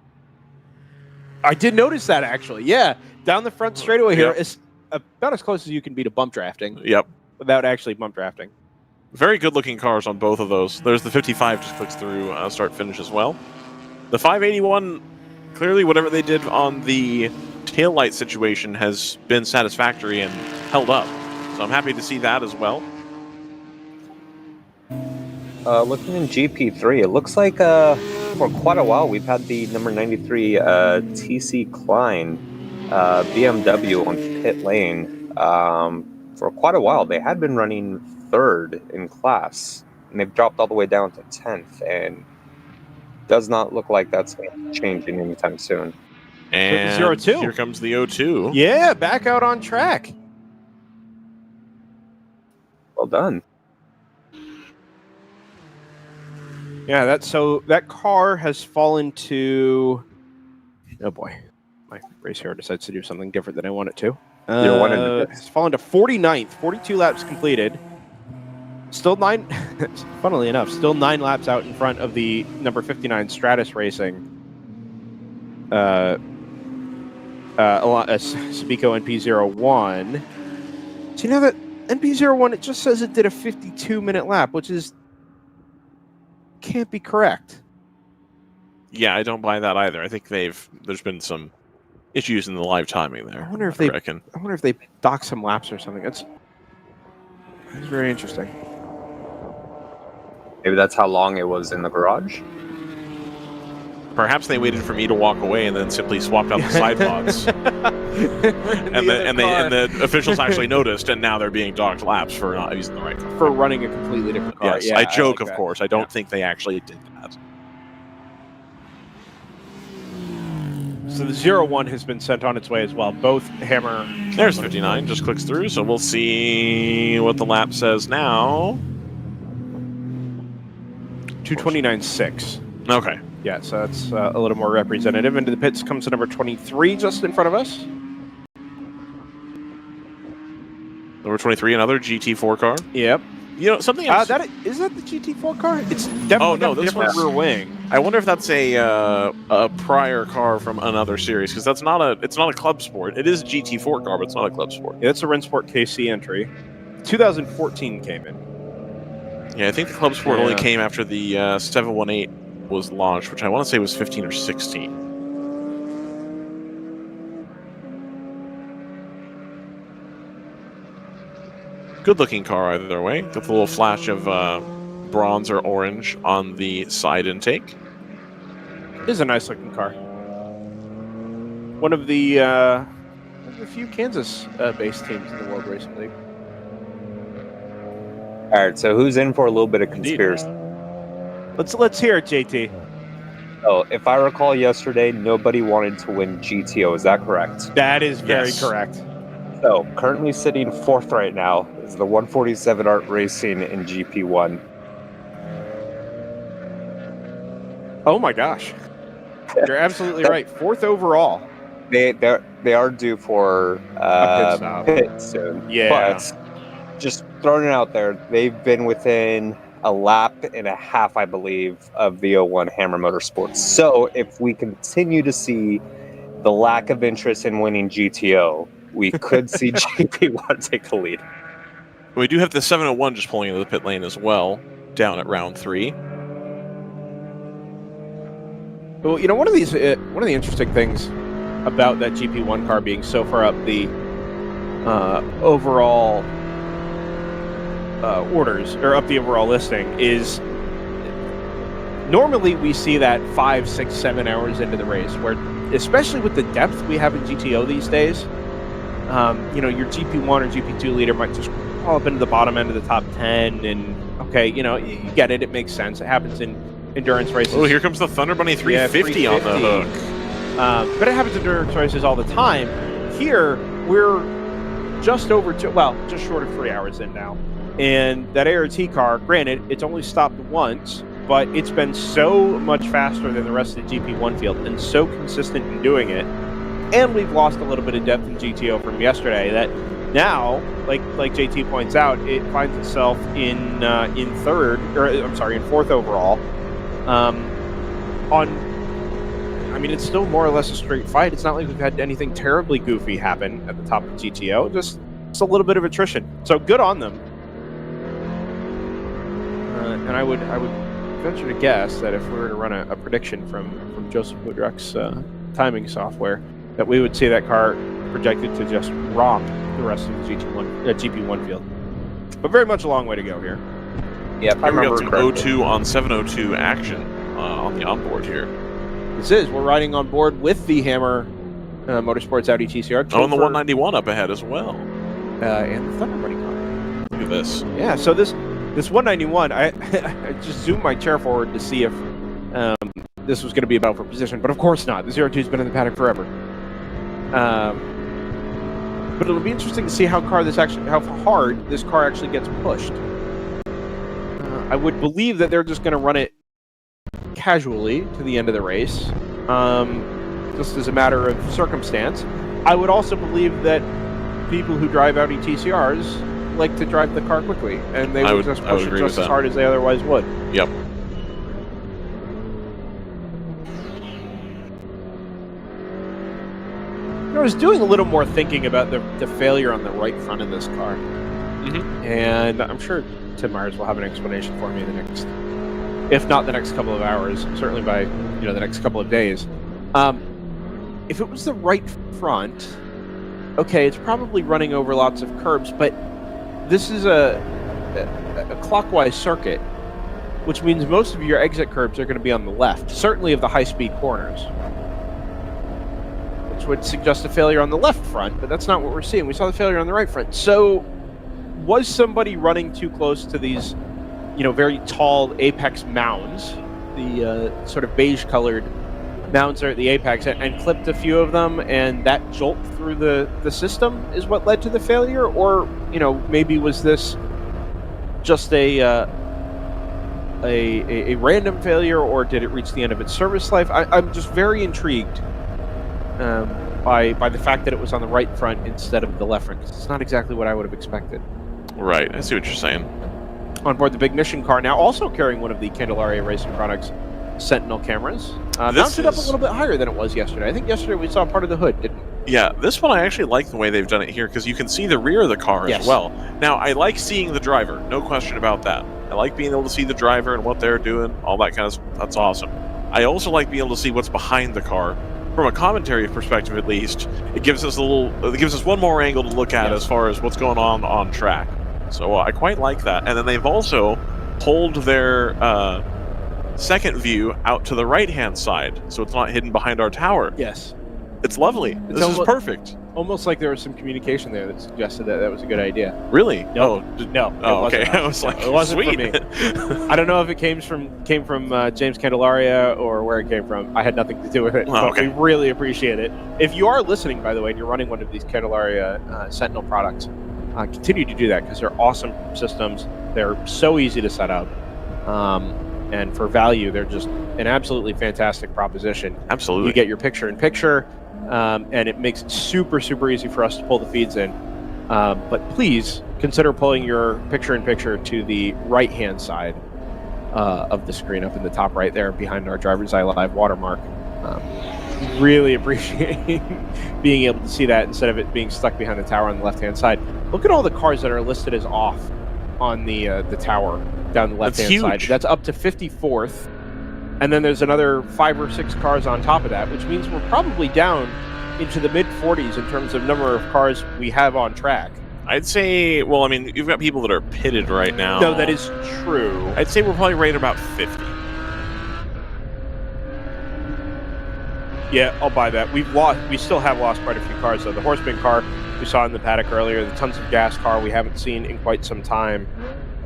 S1: I did notice that, actually. Yeah, down the front straightaway here. It's about as close as you can be to bump drafting.
S2: Yep.
S1: Without actually bump drafting.
S2: Very good-looking cars on both of those. There's the 55 just clicks through start-finish as well. The 581, clearly whatever they did on the taillight situation has been satisfactory and held up. So I'm happy to see that as well.
S4: Looking in GP3, it looks like for quite a while we've had the number 93 TC Klein BMW on pit lane. For quite a while, they had been running third in class, and they've dropped all the way down to 10th, and does not look like that's changing anytime soon.
S2: And
S1: 0-2.
S2: Here comes the 0-2.
S1: Yeah, back out on track.
S4: Well done.
S1: Yeah, that car has fallen to. Oh boy, my race hero decides to do something different than I want it to.
S4: You're one in the
S1: It's fallen to 49th, 42 laps completed. Still 9. Funnily enough, still 9 laps out in front of the number 59 Stratus Racing. Sabico NP01. So you know that NP01, it just says it did a 52-minute lap, which is can't be correct.
S2: Yeah, I don't buy that either. I think there's been some issues in the live timing there.
S1: I wonder if they dock some laps or something. That's very interesting.
S4: Maybe that's how long it was in the garage.
S2: Perhaps they waited for me to walk away and then simply swapped out the side pods. and the officials actually noticed, and now they're being docked laps for not using the right car.
S1: For running a completely different car.
S2: Yes,
S1: Yeah,
S2: I joke,
S1: like
S2: of course. I don't think they actually did that.
S1: So the 0-1 has been sent on its way as well. Both Hammer.
S2: There's 59, just clicks through, so we'll see what the lap says now.
S1: 229.6.
S2: Okay.
S1: Yeah, so that's a little more representative. Into the pits comes the number 23 just in front of us.
S2: Number 23, another GT4 car.
S1: Yep.
S2: You know, something
S1: Is that the GT4 car? It's definitely got a
S2: this
S1: different rear wing.
S2: I wonder if that's a prior car from another series, because it's not a club sport. It is a GT4 car, but it's not a club sport.
S1: Yeah, it's a Rennsport KC entry. 2014 came in.
S2: Yeah, I think the club sport only came after the 718 was launched, which I want to say was 15 or 16. Good looking car either way. Got the little flash of bronze or orange on the side intake.
S1: It is a nice looking car. One of the few Kansas based teams in the World Racing League.
S4: All right, so who's in for a little bit of conspiracy?
S1: Let's hear it, JT.
S4: Oh, if I recall yesterday, nobody wanted to win GTO. Is that correct?
S1: That is very
S2: Yes.
S1: correct.
S4: So currently sitting fourth right now is the 147 Art Racing in GP1.
S1: Oh my gosh. You're absolutely right. 4th overall.
S4: They are due for
S1: A pit stop.
S4: pit soon.
S1: Yeah.
S4: But just throwing it out there, they've been within a lap and a half, I believe, of the 01 Hammer Motorsports. So if we continue to see the lack of interest in winning GTO, we could see GP1 take the lead.
S2: We do have the 701 just pulling into the pit lane as well, down at round 3.
S1: Well, you know, one of the interesting things about that GP1 car being so far up the overall orders, or up the overall listing, is normally we see that 5, 6, 7 hours into the race, where especially with the depth we have in GTO these days, you know, your GP1 or GP2 leader might just crawl up into the bottom end of the top 10, and okay, you know, you get it, it makes sense. It happens in endurance races.
S2: Oh, here comes the Thunder Bunny 350 on the hook.
S1: But it happens in endurance races all the time. Here, we're just short of 3 hours in now. And that ART car, granted, it's only stopped once, but it's been so much faster than the rest of the GP1 field and so consistent in doing it. And we've lost a little bit of depth in GTO from yesterday that now, like JT points out, it finds itself in fourth overall. It's still more or less a straight fight. It's not like we've had anything terribly goofy happen at the top of GTO. Just a little bit of attrition. So good on them. And I would venture to guess that if we were to run a prediction from Joseph Woodruck's timing software, that we would see that car projected to just romp the rest of the GP1 field. But very much a long way to go here.
S4: Yeah, if I
S2: We got
S4: remember
S2: some
S4: correctly.
S2: 02 on 702 action on the onboard here.
S1: We're riding on board with the Hammer Motorsports Audi TCR.
S2: Oh, and the 191 up ahead as well.
S1: And the Thunderbird car.
S2: Look at this.
S1: Yeah, so this 191, I just zoomed my chair forward to see if this was going to be a battle for position, but of course not. The 02's been in the paddock forever. But it'll be interesting to see how hard this car actually gets pushed. I would believe that they're just going to run it casually to the end of the race, just as a matter of circumstance. I would also believe that people who drive Audi TCRs like to drive the car quickly, and they would just push it just as hard as they otherwise would.
S2: Yep.
S1: I was doing a little more thinking about the failure on the right front of this car, and I'm sure Tim Myers will have an explanation for me in the next, if not the next couple of hours, certainly by the next couple of days. If it was the right front, okay, it's probably running over lots of curbs, but this is a clockwise circuit, which means most of your exit curbs are going to be on the left, certainly of the high-speed corners, which would suggest a failure on the left front, but that's not what we're seeing. We saw the failure on the right front. So was somebody running too close to these, very tall apex mounds, the sort of beige-colored mounds there at the apex, and clipped a few of them, and that jolt through the system is what led to the failure? Or, maybe was this just a random failure, or did it reach the end of its service life? I'm just very intrigued by the fact that it was on the right front instead of the left front, because it's not exactly what I would have expected.
S2: Right, I see what you're saying.
S1: On board the big mission car, now also carrying one of the Candelaria Racing Products Sentinel cameras, mounted up a little bit higher than it was yesterday. I think yesterday we saw part of the hood, didn't we?
S2: Yeah, this one I actually like the way they've done it here, because you can see the rear of the car as well. Now, I like seeing the driver, no question about that. I like being able to see the driver and what they're doing, all that kind of stuff. That's awesome. I also like being able to see what's behind the car. From a commentary perspective, at least, it gives us one more angle to look at as far as what's going on track. So I quite like that. And then they've also pulled their second view out to the right-hand side, so it's not hidden behind our tower.
S1: Yes.
S2: It's lovely. This is perfect.
S1: Almost like there was some communication there that suggested that was a good idea.
S2: Really?
S1: No.
S2: Oh, okay. I was like,
S1: it wasn't
S2: sweet.
S1: For me. I don't know if it came from James Candelaria or where it came from. I had nothing to do with it, but we really appreciate it. If you are listening, by the way, and you're running one of these Candelaria Sentinel products, continue to do that, because they're awesome systems. They're so easy to set up. And for value, they're just an absolutely fantastic proposition.
S2: Absolutely.
S1: You get your picture-in-picture, and it makes it super, super easy for us to pull the feeds in. But please consider pulling your picture-in-picture to the right-hand side of the screen, up in the top right there, behind our DriverSeye Live watermark. Really appreciate being able to see that instead of it being stuck behind the tower on the left-hand side. Look at all the cars that are listed as off on the tower down the left-hand side. That's up to 54th. And then there's another 5 or 6 cars on top of that, which means we're probably down into the mid-40s in terms of number of cars we have on track.
S2: I'd say, well, I mean, you've got people that are pitted right now.
S1: No, that is true.
S2: I'd say we're probably rated about 50.
S1: Yeah, I'll buy that. We still have lost quite a few cars, though. The Horseman car we saw in the paddock earlier, the Tons of Gas car we haven't seen in quite some time.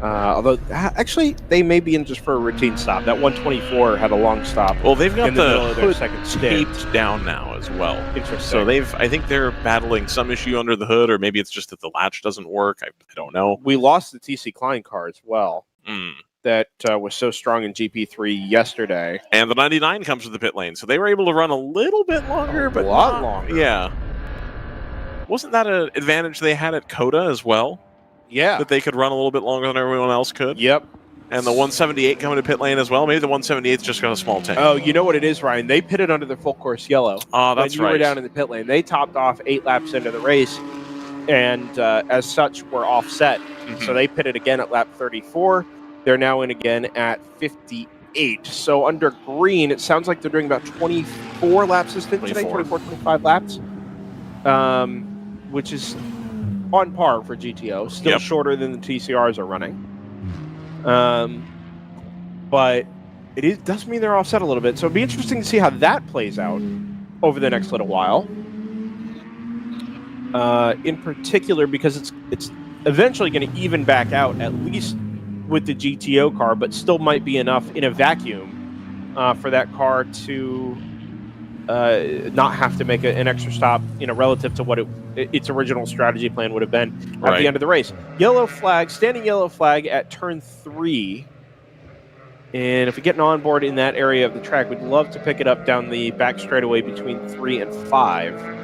S1: Although, actually, they may be in just for a routine stop. That 124 had a long stop.
S2: Well, they've got the
S1: hood second
S2: taped down now as well.
S1: Interesting.
S2: So I think they're battling some issue under the hood, or maybe it's just that the latch doesn't work. I don't know.
S1: We lost the TC Klein car as well. That was so strong in GP3 yesterday.
S2: And the 99 comes to the pit lane, so they were able to run a little bit longer, but
S1: a lot longer.
S2: Yeah. Wasn't that an advantage they had at Coda as well?
S1: Yeah.
S2: That they could run a little bit longer than everyone else could?
S1: Yep.
S2: And the 178 coming to pit lane as well? Maybe the 178's just got a small tank.
S1: Oh, you know what it is, Ryan? They pitted under the full course yellow.
S2: Oh, that's
S1: when you were down in the pit lane. They topped off 8 laps into the race, and as such, were offset. So they pitted again at lap 34. They're now in again at 58. 8. So under green, it sounds like they're doing about 24 laps this stint today, 25 laps, which is on par for GTO, still shorter than the TCRs are running. But it does mean they're offset a little bit. So it'd be interesting to see how that plays out over the next little while. In particular, because it's eventually going to even back out, at least with the GTO car, but still might be enough in a vacuum for that car to not have to make an extra stop, relative to what its original strategy plan would have been at the end of the race. Yellow flag, standing yellow flag at turn 3. And if we get an onboard in that area of the track, we'd love to pick it up down the back straightaway between 3 and 5.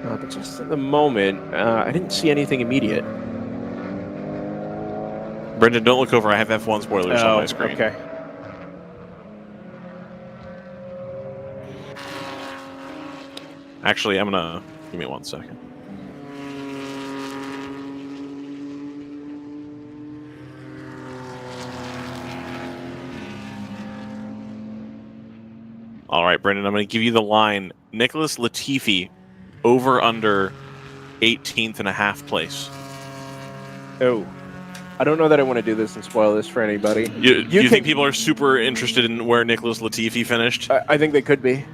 S1: But just at the moment, I didn't see anything immediate.
S2: Brendan, don't look over. I have F1 spoilers on my screen.
S1: Okay.
S2: Actually, I'm going to... Give me 1 second. All right, Brendan, I'm going to give you the line. Nicholas Latifi, over under 18th and a half place.
S1: Oh. I don't know that I want to do this and spoil this for anybody.
S2: You think people are super interested in where Nicholas Latifi finished?
S1: I think they could be.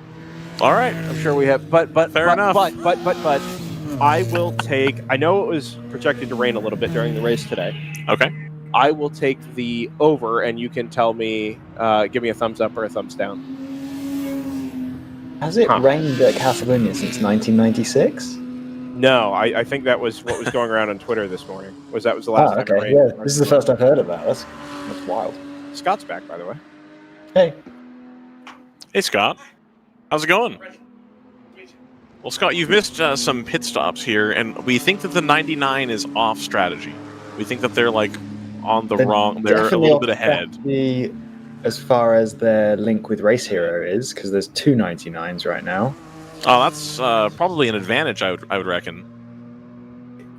S2: All right.
S1: I'm sure we have. But
S2: Fair enough.
S1: But I will take... I know it was projected to rain a little bit during the race today.
S2: Okay.
S1: I will take the over, and you can tell me, give me a thumbs up or a thumbs down.
S3: Has it rained at Catalonia since 1996?
S1: No, I think that was what was going around on Twitter this morning. That was the last time it rained.
S3: Yeah, this is the first I've heard of that. That's wild.
S1: Scott's back, by the way.
S3: Hey.
S2: Hey, Scott. How's it going? Well, Scott, you've missed some pit stops here, and we think that the 99 is off strategy. We think that they're on the wrong... They're a little bit ahead.
S3: As far as their link with Race Hero is, because there's 2 99s right now.
S2: Oh, that's probably an advantage, I would reckon.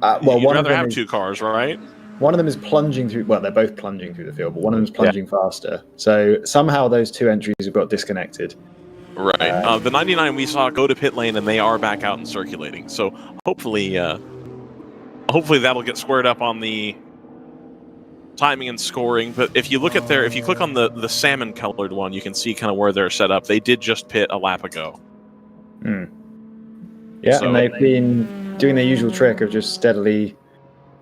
S3: Well,
S2: you'd rather have 2 cars, right?
S3: One of them is plunging through... Well, they're both plunging through the field, but one of them is plunging faster. So somehow those 2 entries have got disconnected.
S2: Right. The 99 we saw go to pit lane, and they are back out and circulating. So hopefully that'll get squared up on the timing and scoring. But if you look at if you click on the salmon colored one, you can see kind of where they're set up. They did just pit a lap ago.
S3: Yeah, so, and they've been doing their usual trick of just steadily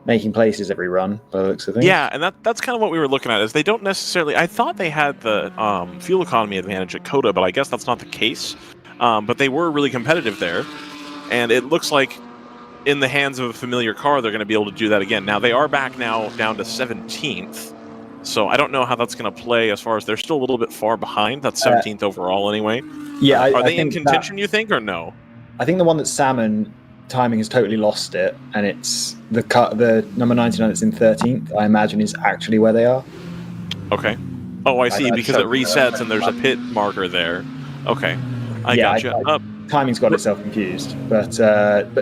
S3: making places every run, by the looks of things.
S2: Yeah, and that's kind of what we were looking at, is they don't necessarily... I thought they had the fuel economy advantage at COTA, but I guess that's not the case. But they were really competitive there, and it looks like in the hands of a familiar car, they're going to be able to do that again. Now, they are back now down to 17th, so I don't know how that's going to play as far as they're still a little bit far behind. That's 17th overall anyway.
S3: Yeah,
S2: are they in contention, you think, or no?
S3: I think the one that's salmon... timing has totally lost it, and it's the number 99 that's in 13th, I imagine, is actually where they are.
S2: Okay. Oh, I see, because it resets and there's a pit marker there. Okay. I gotcha.
S3: Timing's got itself confused, but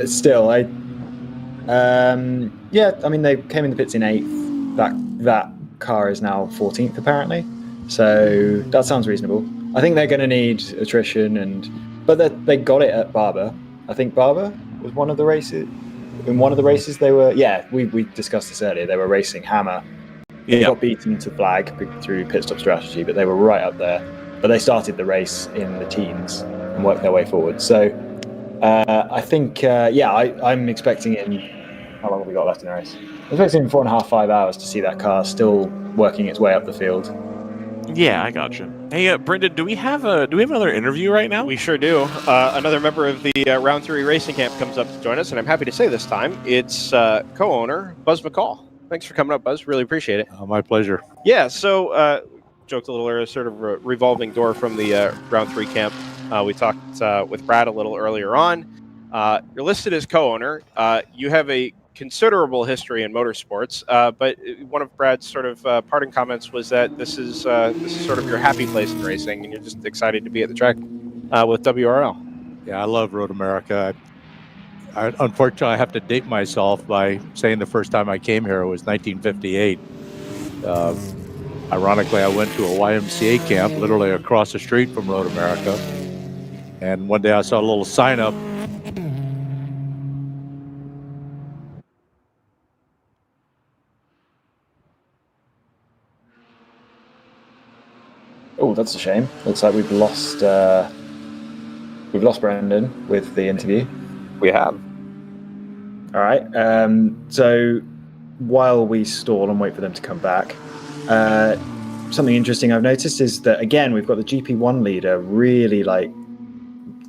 S3: still, I mean, they came in the pits in 8th. That car is now 14th, apparently. So that sounds reasonable. I think they're going to need attrition, but they got it at Barber. I think Barber was one of the races. In one of the races, they were... Yeah, we discussed this earlier. They were racing Hammer. They got beaten to flag through pit stop strategy, but they were right up there. But they started the race in the teens and worked their way forward. So I think, I'm expecting in... How long have we got left in the race? I'm expecting in 4.5, 5 hours to see that car still working its way up the field.
S2: Yeah, I gotcha. Hey, Brendan, do we have another interview right now?
S1: We sure do. Another member of the Round 3 Racing Camp comes up to join us, and I'm happy to say this time it's co-owner Buzz McCall. Thanks for coming up, Buzz. Really appreciate it.
S7: My pleasure.
S1: Yeah, so joked a little earlier, sort of a revolving door from the Round 3 Camp. We talked with Brad a little earlier on. You're listed as co-owner. You have a considerable history in motorsports, but one of Brad's sort of parting comments was that this is sort of your happy place in racing, and you're just excited to be at the track with WRL.
S7: Yeah, I love Road America. Unfortunately, I have to date myself by saying the first time I came here was 1958. Ironically, I went to a YMCA camp literally across the street from Road America. And one day I saw a little sign up.
S3: Oh, that's a shame. Looks like we've lost Brendan with the interview.
S4: We have.
S3: All right. So while we stall and wait for them to come back, something interesting I've noticed is that, again, we've got the GP1 leader really like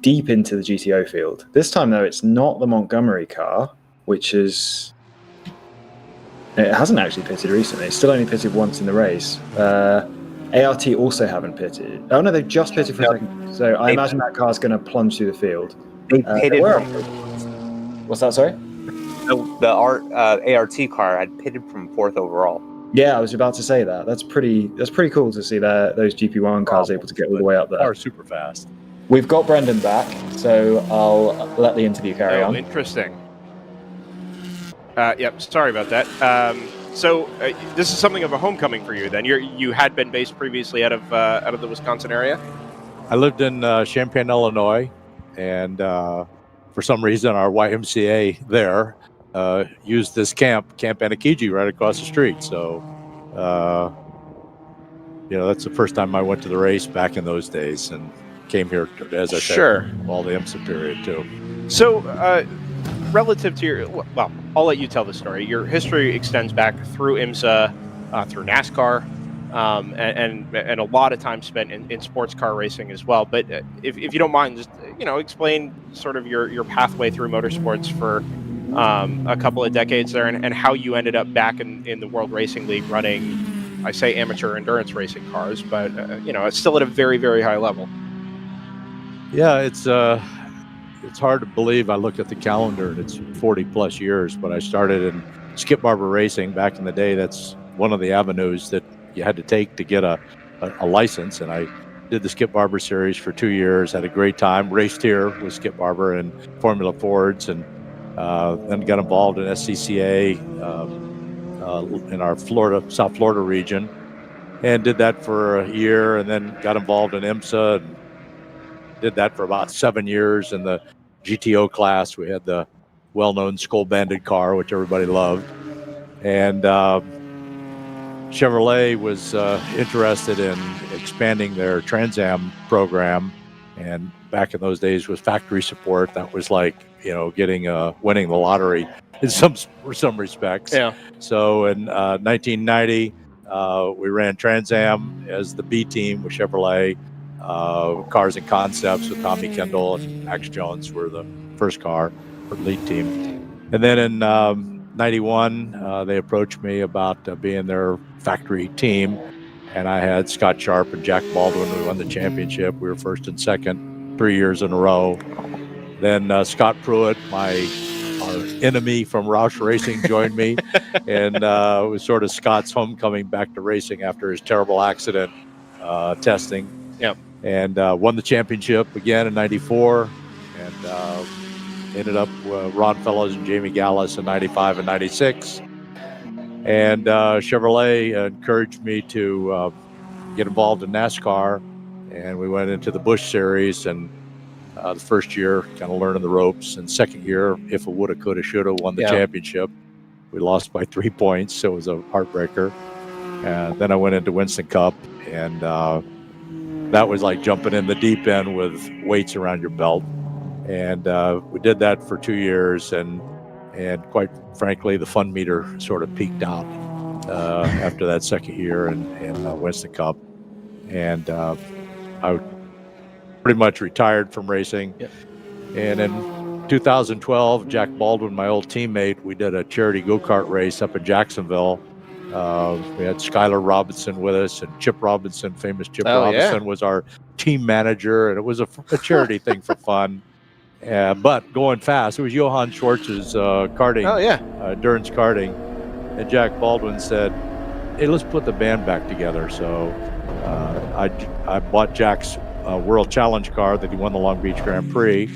S3: deep into the GTO field. This time, though, it's not the Montgomery car, which is... It hasn't actually pitted recently. It's still only pitted once in the race. ART also haven't pitted. Oh, no, they've just pitted for a second. So I imagine that car's going to plunge through the field.
S4: They pitted.
S3: What's that, sorry?
S4: The ART car had pitted from 4th overall.
S3: Yeah, I was about to say that. That's pretty cool to see those GP1 cars able to get all the way up there.
S7: Are super fast.
S3: We've got Brendan back, so I'll let the interview carry on.
S1: Interesting. Yep, sorry about that. So this is something of a homecoming for you then. You had been based previously out of the Wisconsin area?
S7: I lived in Champaign, Illinois, and for some reason our YMCA there used this Camp Anakiji right across the street. So, that's the first time I went to the race back in those days and came here, as I said, all the IMSA period too. So, relative to well, I'll let you tell the story. Your history extends back through IMSA, through NASCAR, and a lot of time spent in sports car racing as well. But if you don't mind, just explain sort of your pathway through motorsports for a couple of decades there, and how you ended up back in the World Racing League running, I say amateur endurance racing cars, but it's still at a very, very high level. Yeah, it's hard to believe. I looked at the calendar and it's 40 plus years, but I started in Skip Barber Racing back in the day. That's one of the avenues that you had to take to get a license. And I did the Skip Barber series for 2 years, had a great time, raced here with Skip Barber and Formula Fords, and then got involved in SCCA in our South Florida region, and did that for a year, and then got involved in IMSA and did that for about 7 years in the GTO class. We had the well-known Skull Banded car, which everybody loved. And Chevrolet was interested in expanding their Trans Am program. And back in those days with factory support, that was like, winning the lottery in some respects. Yeah. So in 1990, we ran Trans Am as the B team with Chevrolet. Cars and Concepts with Tommy Kendall and Max Jones were the first car for lead team. And then in 91, they approached me about being their factory team. And I had Scott Sharp and Jack Baldwin. We won the championship. We were first and second 3 years in a row. Then Scott Pruitt, our enemy from Roush Racing, joined me. And it was sort of Scott's homecoming back to racing after his terrible accident testing. Yep. And won the championship again in 94, and ended up with Ron Fellows and Jamie Gallus in 95 and 96. And Chevrolet encouraged me to get involved in NASCAR, and we went into the Busch Series, and the first year kind of learning the ropes, and second year, if it woulda, coulda, shoulda, won the championship. We lost by 3 points, so it was a heartbreaker. And then I went into Winston Cup, and that was like jumping in the deep end with weights around your belt. And we did that for 2 years, and quite frankly, the fun meter sort of peaked out after that second year in Winston Cup. And I pretty much retired from racing. Yep. And in 2012, Jack Baldwin, my old teammate, we did a charity go-kart race up in Jacksonville. We had Skylar Robinson with us, and Chip Robinson, famous Chip Robinson, was our team manager, and it was a charity thing for fun. But going fast, it was Johann Schwartz's karting, endurance karting, and Jack Baldwin said, "Hey, let's put the band back together." So I bought Jack's World Challenge car that he won the Long Beach Grand Prix,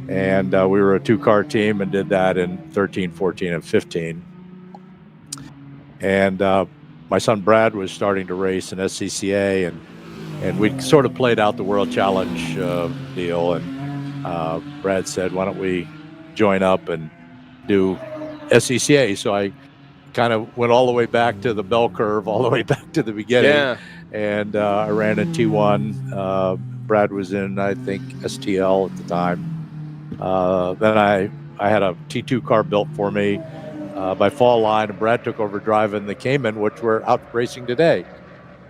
S7: and we were a 2-car team and did that in 13, 14, and 15. And my son Brad was starting to race in SCCA, and we sort of played out the World Challenge deal. And Brad said, "Why don't we join up and do SCCA?" So I kind of went all the way back to the bell curve, all the way back to the beginning.
S1: Yeah.
S7: And I ran in T1. Brad was in, I think, STL at the time. Then I had a T2 car built for me by Fall Line, and Brad took over driving the Cayman, which we're out racing today.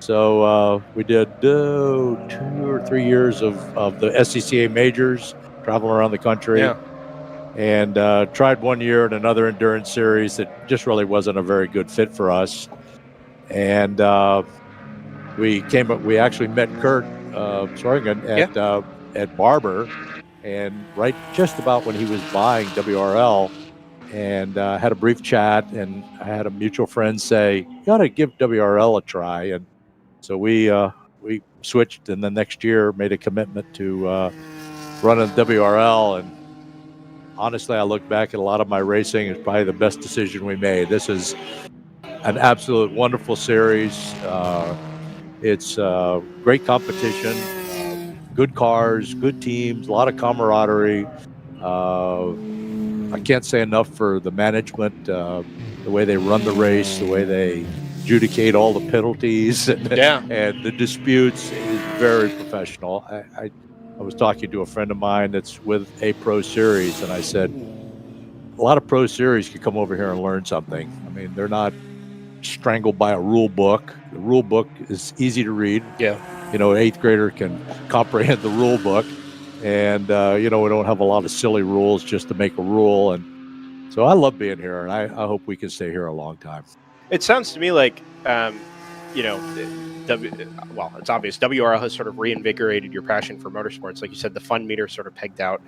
S7: So we did 2 or 3 years of the SCCA majors, traveling around the country.
S1: Yeah.
S7: And tried 1 year in another endurance series that just really wasn't a very good fit for us. And we actually met Kurt Sorgen at Barber, and right just about when he was buying WRL, and had a brief chat, and I had a mutual friend say, "You ought to give WRL a try." And so we switched, and the next year made a commitment to running WRL. And honestly, I look back at a lot of my racing, it's probably the best decision we made. This is an absolute wonderful series. It's great competition, good cars, good teams, a lot of camaraderie. I can't say enough for the management, the way they run the race, the way they adjudicate all the penalties and the disputes is very professional. I was talking to a friend of mine that's with a pro series, and I said, a lot of pro series could come over here and learn something. I mean, they're not strangled by a rule book. The rule book is easy to read.
S1: Yeah.
S7: You know, an 8th grader can comprehend the rule book, and we don't have a lot of silly rules just to make a rule. And so I love being here, and I hope we can stay here a long time.
S1: It sounds to me like, it's obvious WRL has sort of reinvigorated your passion for motorsports. Like you said, the fun meter sort of pegged out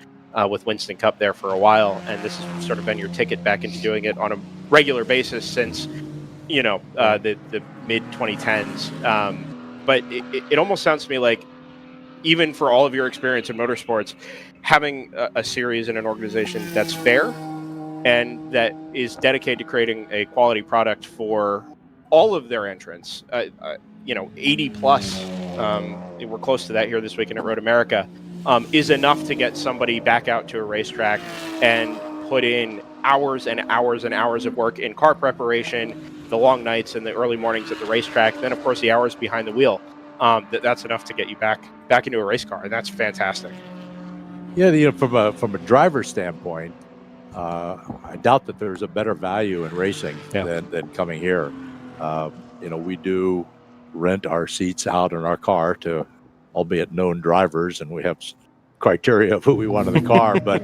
S1: with Winston Cup there for a while, and this has sort of been your ticket back into doing it on a regular basis since, the mid 2010s. But it almost sounds to me like, even for all of your experience in motorsports, having a series and an organization that's fair and that is dedicated to creating a quality product for all of their entrants, 80 plus, we're close to that here this weekend at Road America, is enough to get somebody back out to a racetrack and put in hours and hours and hours of work in car preparation, the long nights and the early mornings at the racetrack, then of course the hours behind the wheel. That's enough to get you back into a race car, and that's fantastic.
S7: Yeah, from a driver standpoint, I doubt that there's a better value in racing than coming here. We do rent our seats out in our car to, albeit known drivers, and we have criteria of who we want in the car. But,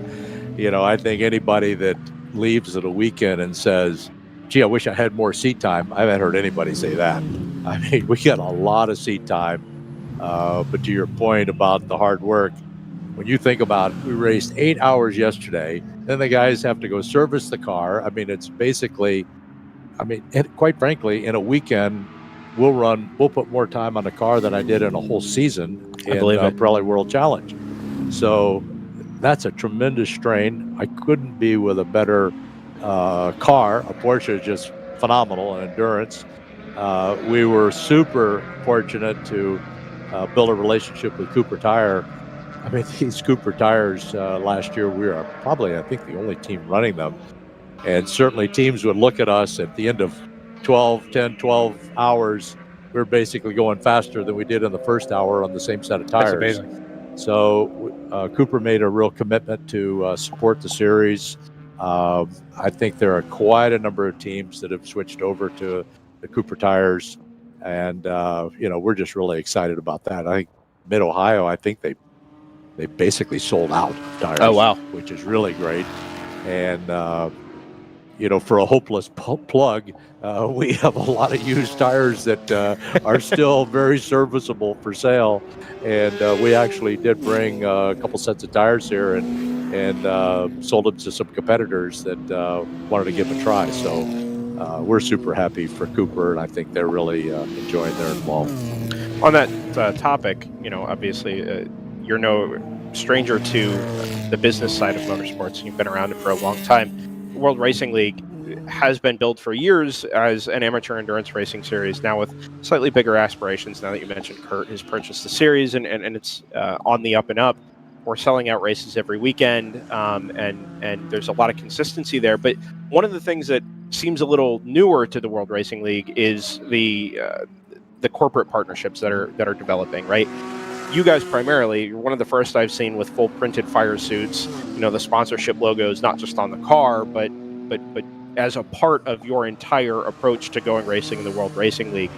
S7: I think anybody that leaves at a weekend and says, "Gee, I wish I had more seat time," I haven't heard anybody say that. I mean, we got a lot of seat time. But to your point about the hard work, when you think about it, we raced 8 hours yesterday, then the guys have to go service the car. I mean, it's basically, quite frankly, in a weekend, we'll put more time on the car than I did in a whole season in Pirelli World Challenge. So that's a tremendous strain. I couldn't be with a better car. A Porsche is just phenomenal in endurance. We were super fortunate to build a relationship with Cooper Tire. I mean, these Cooper tires last year, we were probably, I think, the only team running them. And certainly teams would look at us at the end of 12 hours. We were basically going faster than we did in the first hour on the same set of tires.
S1: That's amazing.
S7: So Cooper made a real commitment to support the series. I think there are quite a number of teams that have switched over to the Cooper tires. And, we're just really excited about that. I think Mid-Ohio, I think they basically sold out tires.
S1: Oh, wow.
S7: Which is really great. And, for a hopeless plug, we have a lot of used tires that are still very serviceable for sale. And we actually did bring a couple sets of tires here and sold them to some competitors that wanted to give a try. So we're super happy for Cooper, and I think they're really enjoying their involvement.
S1: On that topic, obviously you're no stranger to the business side of motorsports. You've been around it for a long time. World Racing League has been billed for years as an amateur endurance racing series, now with slightly bigger aspirations. Now that you mentioned Kurt has purchased the series, and it's on the up and up. We're selling out races every weekend, and there's a lot of consistency there. But one of the things that seems a little newer to the World Racing League is the corporate partnerships that are developing, right? You guys primarily, you're one of the first I've seen with full printed fire suits. You know, the sponsorship logos not just on the car, but as a part of your entire approach to going racing in the World Racing League.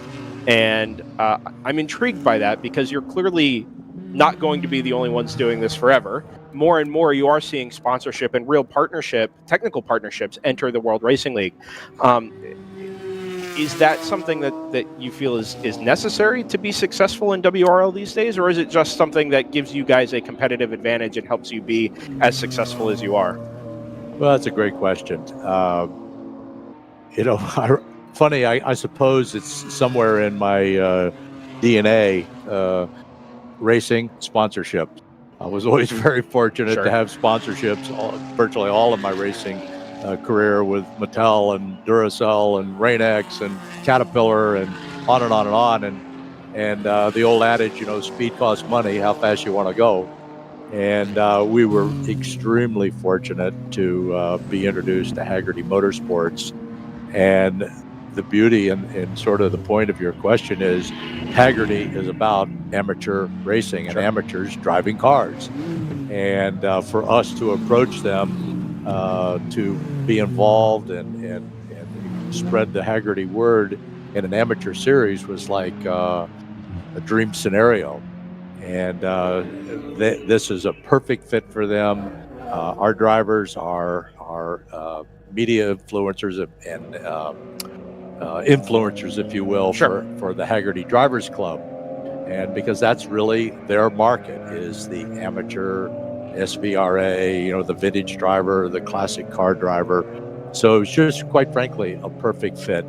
S1: And I'm intrigued by that because you're clearly not going to be the only ones doing this forever. More and more, you are seeing sponsorship and real partnership, technical partnerships, enter the World Racing League. Is that something that you feel is necessary to be successful in WRL these days, or is it just something that gives you guys a competitive advantage and helps you be as successful as you are?
S7: Well, that's a great question. Funny, I suppose it's somewhere in my DNA, racing sponsorship. I was always very fortunate
S1: Sure.
S7: to have sponsorships, virtually all of my racing career, with Mattel and Duracell and Rain-X and Caterpillar and on and on and on. And the old adage, speed costs money, how fast you want to go. And we were extremely fortunate to be introduced to Hagerty Motorsports. And the beauty and sort of the point of your question is Hagerty is about amateur racing and
S1: Sure.
S7: amateurs driving cars. And for us to approach them, to be involved and spread the Hagerty word in an amateur series was like a dream scenario. And this is a perfect fit for them. Our drivers are media influencers and influencers, if you will,
S1: Sure.
S7: for the Hagerty Drivers Club. And because that's really their market, is the amateur SVRA, the vintage driver, the classic car driver. So it's just, quite frankly, a perfect fit.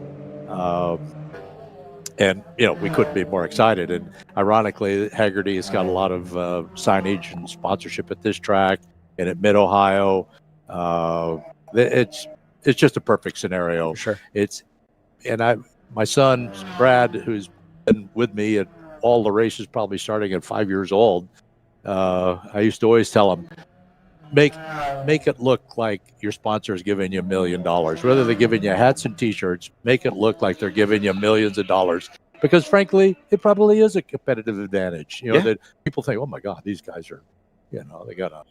S7: And, we couldn't be more excited. And ironically, Hagerty has got a lot of signage and sponsorship at this track and at Mid-Ohio. It's just a perfect scenario.
S1: Sure.
S7: My son, Brad, who's been with me at all the races, probably starting at 5 years old, I used to always tell him, make it look like your sponsor is giving you $1 million. Whether they're giving you hats and T-shirts, make it look like they're giving you millions of dollars. Because frankly, it probably is a competitive advantage. That people think, oh my God, these guys are, they got a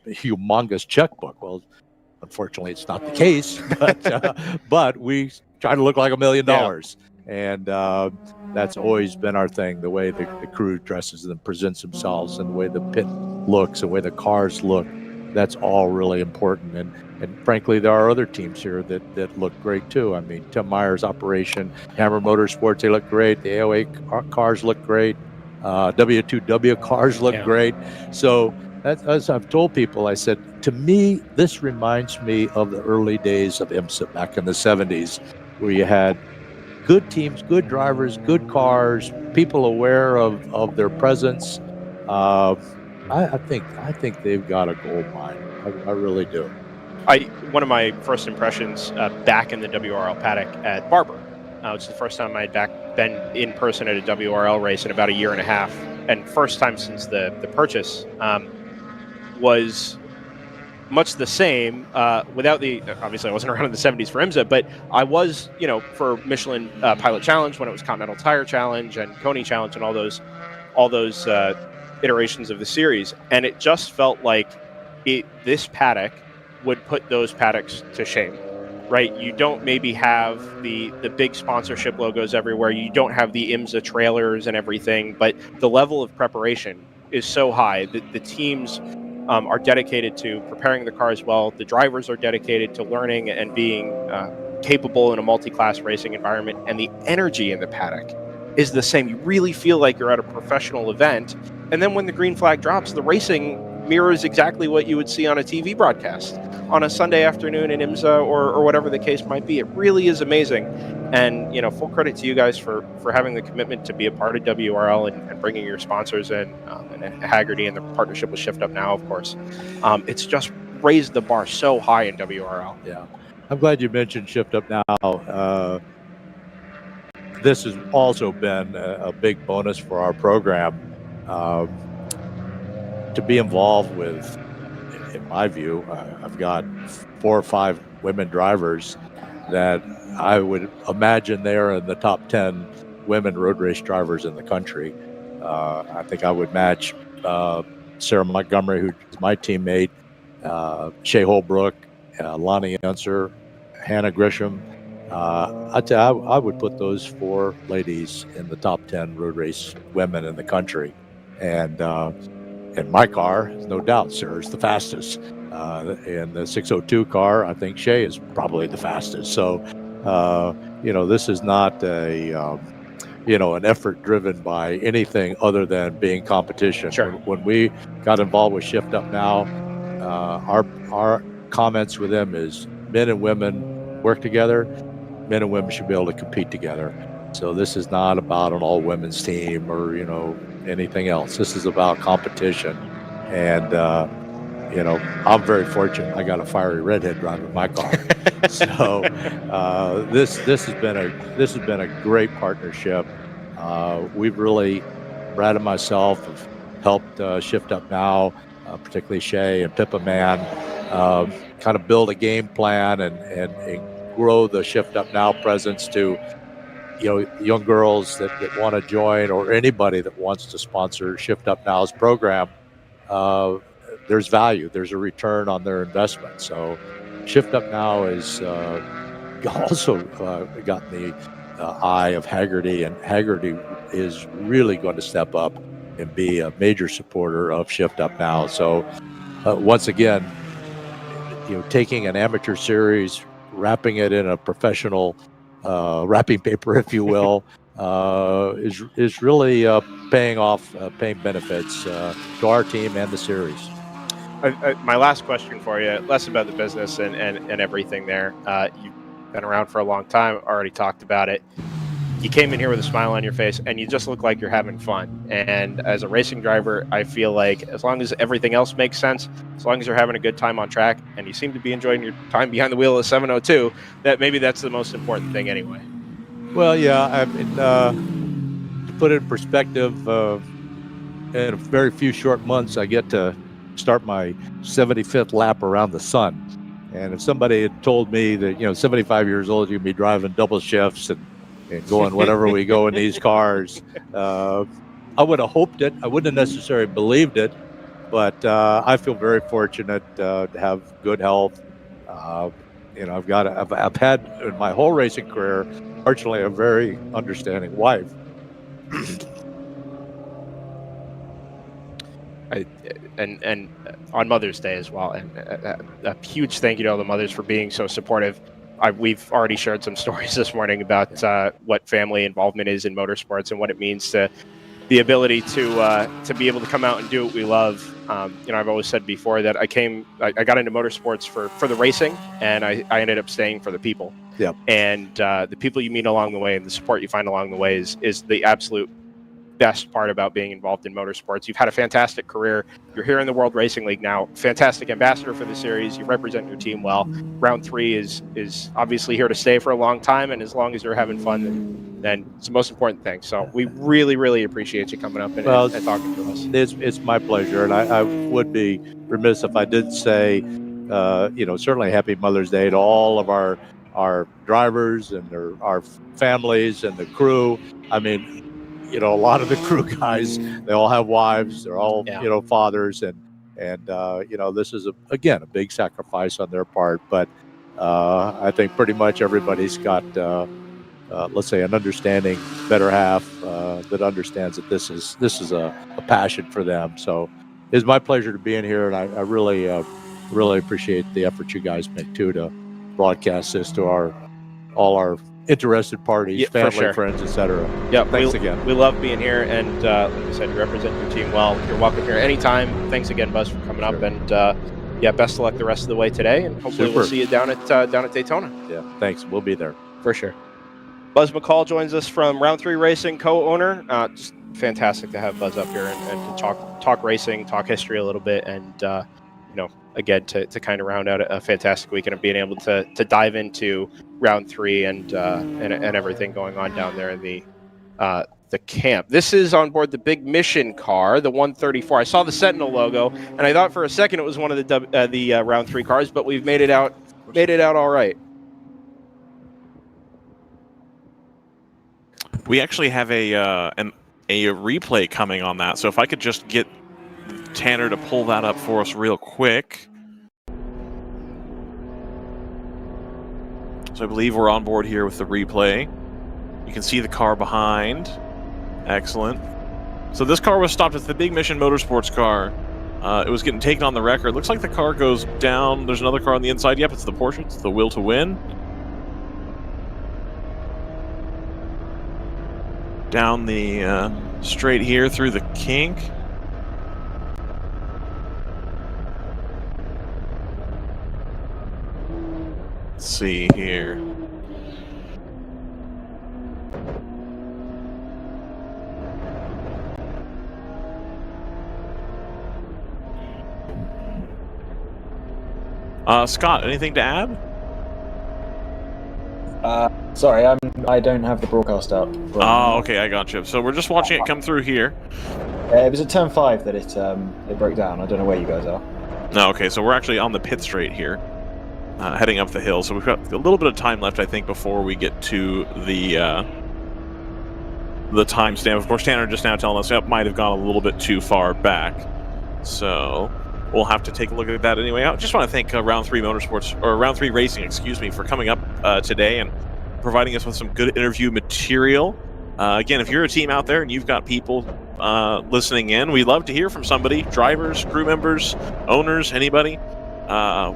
S7: humongous checkbook. Well, unfortunately, it's not the case. But we try to look like $1 million. And that's always been our thing, the way the crew dresses and presents themselves, and the way the pit looks, the way the cars look. That's all really important. And frankly, there are other teams here that look great too. I mean, Tim Meyer's operation, Hammer Motorsports, they look great. The AOA cars look great. W2W cars look great. So as I've told people, I said, to me, this reminds me of the early days of IMSA back in the 70s, where you had good teams, good drivers, good cars, people aware of their presence. I think they've got a gold mine. I really do.
S1: One of my first impressions back in the WRL paddock at Barber, it's the first time I'd been in person at a WRL race in about a year and a half, and first time since the purchase, was much the same, without obviously I wasn't around in the 70s for IMSA, but I was, for Michelin Pilot Challenge when it was Continental Tire Challenge and Coney Challenge and all those iterations of the series. And it just felt like this paddock would put those paddocks to shame, right? You don't maybe have the big sponsorship logos everywhere. You don't have the IMSA trailers and everything, but the level of preparation is so high that the teams are dedicated to preparing the cars well. The drivers are dedicated to learning and being capable in a multi-class racing environment. And the energy in the paddock is the same. You really feel like you're at a professional event. And then when the green flag drops, the racing mirrors exactly what you would see on a TV broadcast on a Sunday afternoon in IMSA or whatever the case might be. It really is amazing. And, full credit to you guys for having the commitment to be a part of WRL and bringing your sponsors in, and Hagerty and the partnership with Shift Up Now, of course. It's just raised the bar so high in WRL.
S7: Yeah. I'm glad you mentioned Shift Up Now. This has also been a big bonus for our program. To be involved with, in my view, I've got 4 or 5 women drivers that I would imagine they're in the top 10 women road race drivers in the country. I think I would match Sarah Montgomery, who's my teammate, Shay Holbrook, Lonnie Unser, Hannah Grisham. I would put those 4 ladies in the top 10 road race women in the country. And in my car, no doubt, Sarah is the fastest. In the 602 car, I think Shay is probably the fastest. So, this is not an effort driven by anything other than being competition.
S1: Sure.
S7: When we got involved with Shift Up Now, our comments with them is men and women work together. Men and women should be able to compete together. So this is not about an all women's team or anything else. This is about competition, and I'm very fortunate. I got a fiery redhead driving my car. So this has been a great partnership. We've really, Brad and myself have helped Shift Up Now, particularly Shay and Pippa Man, kind of build a game plan and grow the Shift Up Now presence to young girls that want to join, or anybody that wants to sponsor Shift Up Now's program. There's value. There's a return on their investment. So Shift Up Now is also gotten the eye of Haggerty, and Haggerty is really going to step up and be a major supporter of Shift Up Now. So once again, taking an amateur series, wrapping it in a professional wrapping paper, if you will, is really paying benefits to our team and the series.
S1: My last question for you, less about the business and everything there. You've been around for a long time, already talked about it. You came in here with a smile on your face, and you just look like you're having fun. And as a racing driver, I feel like as long as everything else makes sense, as long as you're having a good time on track, and you seem to be enjoying your time behind the wheel of the 702, that's the most important thing anyway.
S7: Well, yeah, I mean, to put it in perspective, in a very few short months, I get to start my 75th lap around the sun. And if somebody had told me that, 75 years old, you'd be driving double shifts and going whenever we go in these cars, I would have hoped it. I wouldn't have necessarily believed it, but I feel very fortunate to have good health. I've had in my whole racing career, fortunately, a very understanding wife.
S1: And on Mother's Day as well, and a huge thank you to all the mothers for being so supportive. We've already shared some stories this morning about what family involvement is in motorsports and what it means to the ability to be able to come out and do what we love. I've always said before that I got into motorsports for the racing, and I ended up staying for the people.
S7: Yep.
S1: And the people you meet along the way and the support you find along the way is the absolute best part about being involved in motorsports. You've had a fantastic career. You're here in the World Racing League now. Fantastic ambassador for the series. You represent your team well. Round 3 is obviously here to stay for a long time, and as long as you're having fun, then it's the most important thing. So we really, really appreciate you coming up and talking to us.
S7: It's my pleasure, and I would be remiss if I didn't say, certainly Happy Mother's Day to all of our drivers and our families and the crew. I mean, a lot of the crew guys, they all have wives. They're all, fathers. And this is, a big sacrifice on their part. But I think pretty much everybody's got, let's say, an understanding better half that understands that this is a passion for them. So it's my pleasure to be in here. And I really, really appreciate the effort you guys make, too, to broadcast this to all our interested parties, family, friends, etc.
S1: Yeah,
S7: thanks again.
S1: We love being here, and like I said, you represent your team well. You're welcome here anytime. Thanks again, Buzz, for coming up, and best of luck the rest of the way today, and hopefully we'll see you down at Daytona.
S7: Yeah, thanks. We'll be there
S1: for sure. Buzz McCall joins us from Round 3 Racing, co-owner. Just fantastic to have Buzz up here and to talk racing, talk history a little bit, and again, to kind of round out a fantastic weekend of being able to dive into round 3 and everything going on down there in the camp. This is on board the big mission car, the 134. I saw the Sentinel logo, and I thought for a second it was one of the round 3 cars, but we've made it out all right.
S2: We actually have a replay coming on that, so if I could just get Tanner to pull that up for us real quick. So I believe we're on board here with the replay. You can see the car behind. Excellent. So this car was stopped at the Big Mission Motorsports car. It was getting taken on the record. Looks like the car goes down. There's another car on the inside. Yep, it's the Porsche. It's the Will to Win. Down the straight here through the kink. Let's see here. Scott, anything to add?
S3: Sorry, I don't have the broadcast up.
S2: Oh, okay, I got you. So we're just watching it come through here.
S3: It was at turn 5 that it broke down. I don't know where you guys are.
S2: No, okay, so we're actually on the pit straight here, heading up the hill. So we've got a little bit of time left, I think, before we get to the timestamp. Of course, Tanner just now telling us that might have gone a little bit too far back. So we'll have to take a look at that anyway. I just want to thank Round 3 Motorsports, or Round 3 Racing, excuse me, for coming up today and providing us with some good interview material. Again, if you're a team out there and you've got people listening in, we'd love to hear from somebody, drivers, crew members, owners, anybody.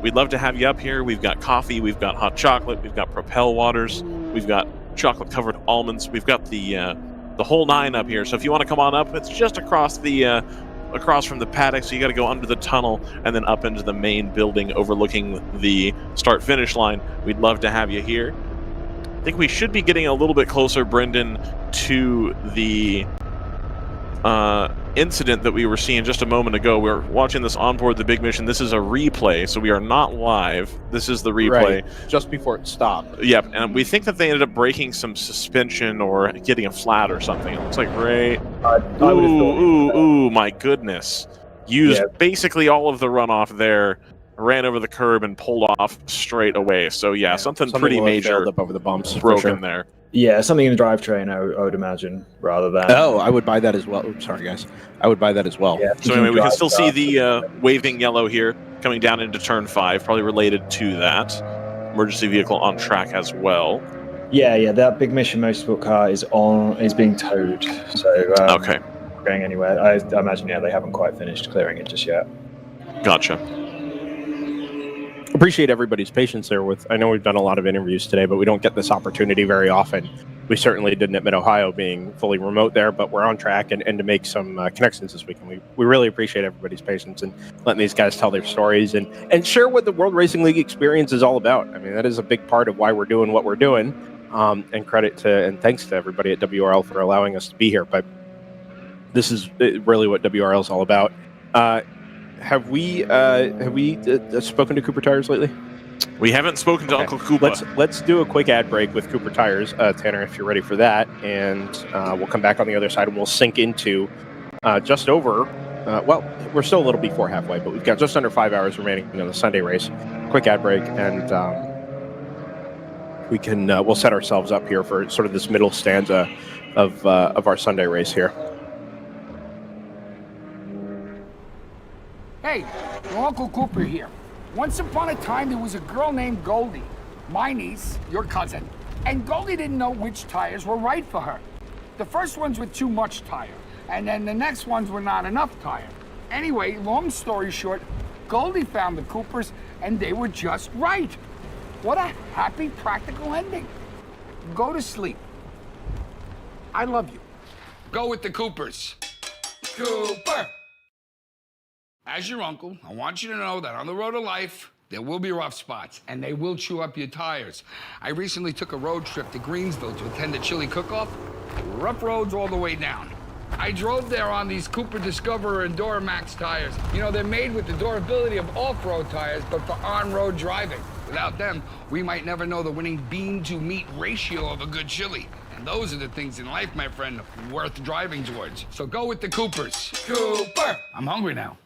S2: We'd love to have you up here. We've got coffee, we've got hot chocolate, we've got Propel waters, we've got chocolate-covered almonds, we've got the whole 9 up here. So if you want to come on up, it's just across from the paddock, so you got to go under the tunnel and then up into the main building overlooking the start-finish line. We'd love to have you here. I think we should be getting a little bit closer, Brendan, to the incident that we were seeing just a moment ago. We're watching this on board the Big Mission. This is a replay, so we are not live. This is the replay.
S1: Right, just before it stopped.
S2: Yep, and we think that they ended up breaking some suspension or getting a flat or something. It looks like right. Ooh, my goodness. Used basically all of the runoff there, ran over the curb and pulled off straight away. So yeah, something pretty major
S1: up over the bumps,
S2: broken there.
S3: Yeah, something in the drivetrain, I would imagine, rather than...
S1: Oh, I would buy that as well. Oops, sorry, guys. I would buy that as well.
S3: Yeah,
S2: so anyway, we can still see the waving yellow here coming down into turn 5, probably related to that. Emergency vehicle on track as well.
S3: Yeah, that Big Mission Motorsport car is being towed. So
S2: okay,
S3: going anywhere. I imagine they haven't quite finished clearing it just yet.
S2: Gotcha.
S1: Appreciate everybody's patience there. I know we've done a lot of interviews today, but we don't get this opportunity very often. We certainly didn't at Mid-Ohio, being fully remote there, but we're on track and to make some connections this week. And we really appreciate everybody's patience and letting these guys tell their stories and share what the World Racing League experience is all about. I mean, that is a big part of why we're doing what we're doing. And credit to and thanks to everybody at WRL for allowing us to be here. But this is really what WRL is all about. Have we spoken to Cooper Tires lately?
S2: We haven't spoken to Uncle Koopa.
S1: Let's do a quick ad break with Cooper Tires, Tanner, if you're ready for that, and we'll come back on the other side and we'll sink into just over. Well, we're still a little before halfway, but we've got just under 5 hours remaining in the Sunday race. Quick ad break, and we'll set ourselves up here for sort of this middle stanza of our Sunday race here.
S5: Hey, your Uncle Cooper here. Once upon a time, there was a girl named Goldie, my niece, your cousin, and Goldie didn't know which tires were right for her. The first ones were too much tire, and then the next ones were not enough tire. Anyway, long story short, Goldie found the Coopers, and they were just right. What a happy, practical ending. Go to sleep. I love you. Go with the Coopers. Cooper! As your uncle, I want you to know that on the road of life, there will be rough spots, and they will chew up your tires. I recently took a road trip to Greensville to attend a chili cook-off. Rough roads all the way down. I drove there on these Cooper Discoverer and Duramax tires. You know, they're made with the durability of off-road tires, but for on-road driving. Without them, we might never know the winning bean-to-meat ratio of a good chili. And those are the things in life, my friend, worth driving towards. So go with the Coopers. Cooper! I'm hungry now.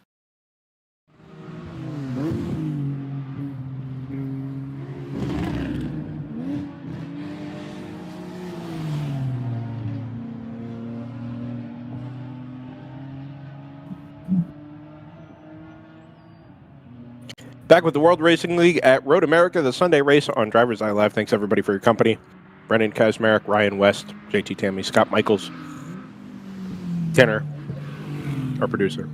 S1: Back with the World Racing League at Road America, the Sunday race on DriversEye Live. Thanks, everybody, for your company. Brendan Kazmarek, Ryan West, JT Tammy, Scott Michaels, Tanner, our producer,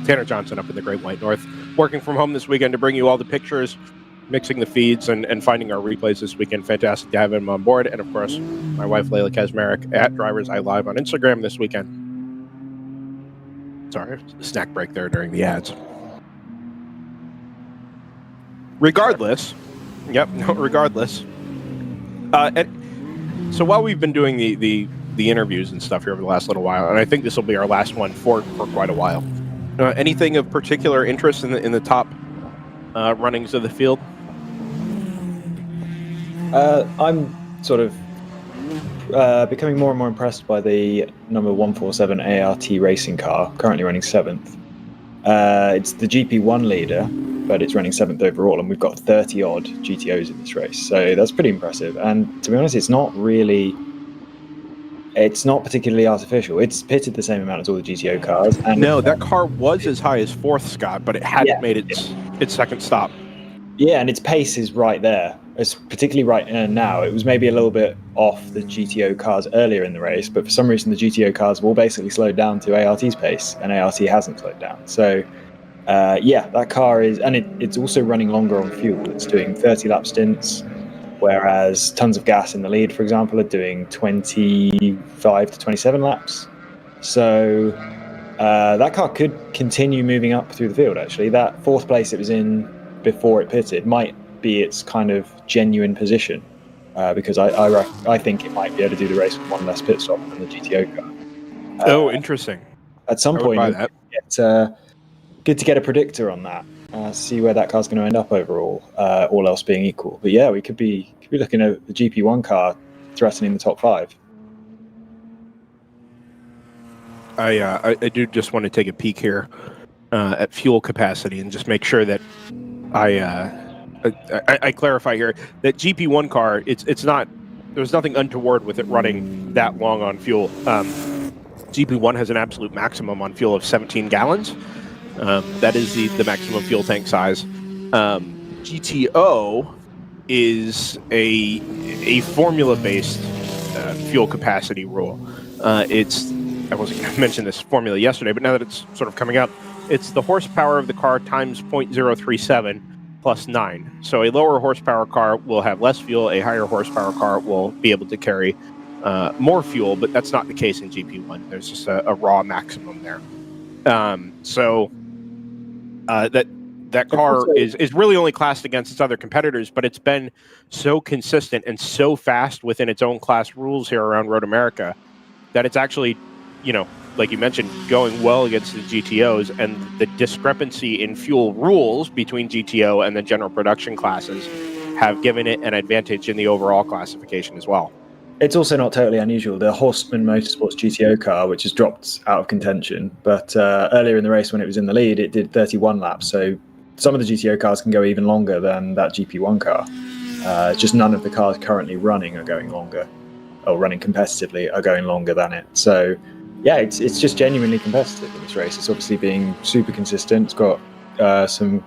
S1: Tanner Johnson up in the Great White North, working from home this weekend to bring you all the pictures, mixing the feeds, and finding our replays this weekend. Fantastic to have him on board. And, of course, my wife, Layla Kazmarek, at DriversEye Live on Instagram this weekend. Sorry, snack break there during the ads. Regardless, so while we've been doing the interviews and stuff here over the last little while, and I think this will be our last one for quite a while, anything of particular interest in the top runnings of the field?
S3: I'm sort of becoming more and more impressed by the number 147 ART racing car, currently running 7th. It's the GP1 leader, but it's running 7th overall, and we've got 30-odd GTOs in this race, so that's pretty impressive. And to be honest, it's not particularly artificial. It's pitted the same amount as all the GTO cars. And
S1: no, that car was as high as 4th, Scott, but it hadn't made its second stop.
S3: Yeah, and its pace is right there. It's particularly right now. It was maybe a little bit off the GTO cars earlier in the race, but for some reason the GTO cars have all basically slowed down to ART's pace, and ART hasn't slowed down. So that car is, and it's also running longer on fuel. It's doing 30 lap stints, whereas tons of gas in the lead, for example, are doing 25 to 27 laps. So that car could continue moving up through the field, actually. That 4th place it was in before it pitted might be its kind of genuine position, because I think it might be able to do the race with one less pit stop than the GTO car.
S1: Interesting.
S3: At some point, it's good to get a predictor on that, see where that car's going to end up overall, all else being equal. But yeah, we could be looking at the GP1 car threatening the top 5.
S1: I do just want to take a peek here at fuel capacity and just make sure that I clarify here that GP1 car, it's not, there's nothing untoward with it running that long on fuel. GP1 has an absolute maximum on fuel of 17 gallons. That is the maximum fuel tank size. GTO is a formula-based fuel capacity rule. I wasn't going to mention this formula yesterday, but now that it's sort of coming out, it's the horsepower of the car times 0.037 plus 9. So a lower horsepower car will have less fuel. A higher horsepower car will be able to carry more fuel, but that's not the case in GP1. There's just a raw maximum there. That car is really only classed against its other competitors, but it's been so consistent and so fast within its own class rules here around Road America that it's actually, like you mentioned, going well against the GTOs, and the discrepancy in fuel rules between GTO and the general production classes have given it an advantage in the overall classification as well.
S3: It's also not totally unusual. The Horseman Motorsports GTO car, which has dropped out of contention, but earlier in the race when it was in the lead, it did 31 laps. So some of the GTO cars can go even longer than that GP1 car. Just none of the cars currently running are going longer, or running competitively are going longer than it. So yeah, it's just genuinely competitive in this race. It's obviously being super consistent. It's got some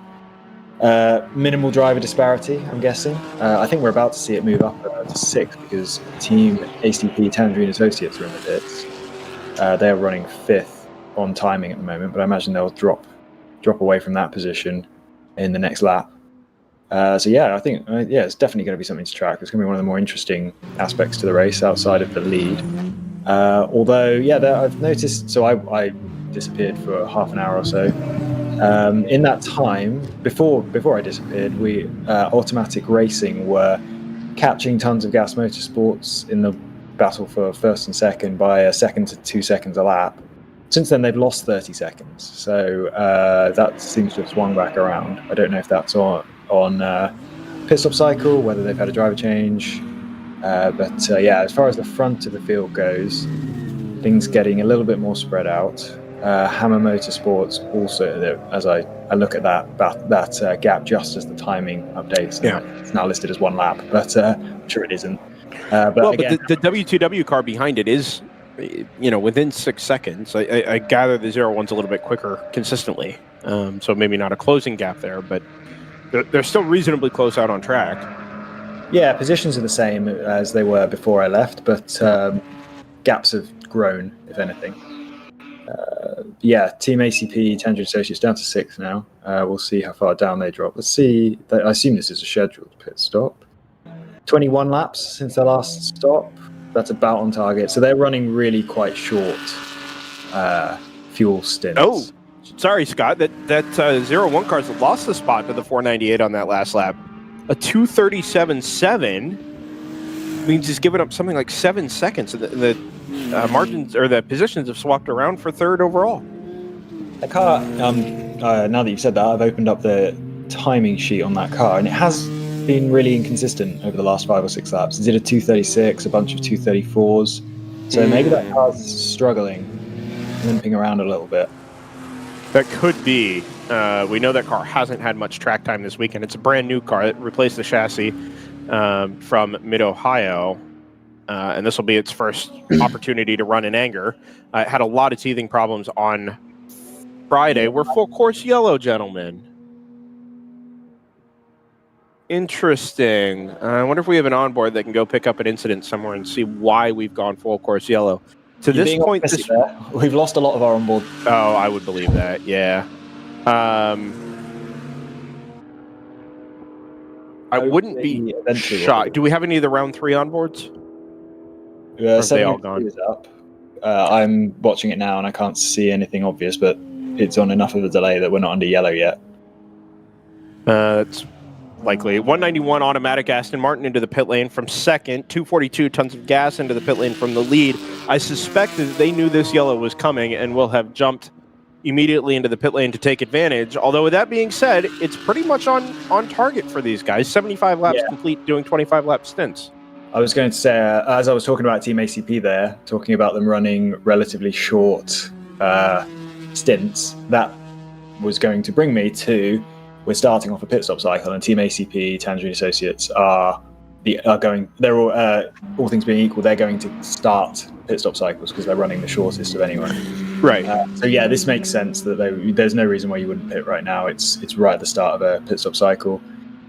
S3: minimal driver disparity, I'm guessing. I think we're about to see it move up to 6 because Team ACP Tangerine Associates are in the pits. They're running 5th on timing at the moment, but I imagine they'll drop away from that position in the next lap. So yeah, I think it's definitely going to be something to track. It's going to be one of the more interesting aspects to the race outside of the lead. Although, I've noticed. So I disappeared for half an hour or so. In that time, before I disappeared, we Automatic Racing were catching tons of Gas Motorsports in the battle for first and second by a second to 2 seconds a lap. Since then, they've lost 30 seconds. So that seems to have swung back around. I don't know if that's on pit stop cycle, whether they've had a driver change. But yeah, as far as the front of the field goes, things getting a little bit more spread out. Hammer Motorsports also, as I look at that gap just as the timing updates, it's now listed as 1 lap, but I'm sure it isn't. But again,
S1: the W2W car behind it is, within 6 seconds. I gather the 01's a little bit quicker consistently, so maybe not a closing gap there, but they're still reasonably close out on track. Yeah,
S3: positions are the same as they were before I left, but gaps have grown, if anything. Team ACP, Tangent Associates down to 6 now. We'll see how far down they drop. Let's see. I assume this is a scheduled pit stop. 21 laps since their last stop. That's about on target. So they're running really quite short fuel stints.
S1: Oh, sorry, Scott. That 01 car's lost the spot to the 498 on that last lap. A 2:37.7 means he's given up something like 7 seconds. The margins or the positions have swapped around for third overall.
S3: The car, now that you've said that, I've opened up the timing sheet on that car, and it has been really inconsistent over the last 5 or 6 laps. It did a 2:36, a bunch of 2:34s. So maybe that car's struggling, limping around a little bit.
S1: That could be. We know that car hasn't had much track time this weekend. It's a brand new car. It replaced the chassis from Mid-Ohio. And this will be its first opportunity to run in anger. It had a lot of teething problems on Friday. We're full course yellow, gentlemen. Interesting. I wonder if we have an onboard that can go pick up an incident somewhere and see why we've gone full course yellow. To this point,
S3: we've lost a lot of our onboard.
S1: Oh, I would believe that. Yeah. I wouldn't be shocked. Do we have any of the round 3 onboards? Or have they all gone?
S3: Up. I'm watching it now and I can't see anything obvious, but it's on enough of a delay that we're not under yellow yet.
S1: That's likely. 191 automatic Aston Martin into the pit lane from second. 242 tons of gas into the pit lane from the lead. I suspect that they knew this yellow was coming and will have jumped immediately into the pit lane to take advantage. Although with that being said, it's pretty much on target for these guys. 75 laps complete, doing 25 lap stints.
S3: I was going to say, as I was talking about Team ACP there, talking about them running relatively short stints, that was going to bring me to, we're starting off a pit stop cycle, and Team ACP, Tangerine Associates are going, they're all things being equal, they're going to start pit stop cycles because they're running the shortest of anyone.
S1: Right.
S3: So yeah, this makes sense that there's no reason why you wouldn't pit right now. It's right at the start of a pit stop cycle.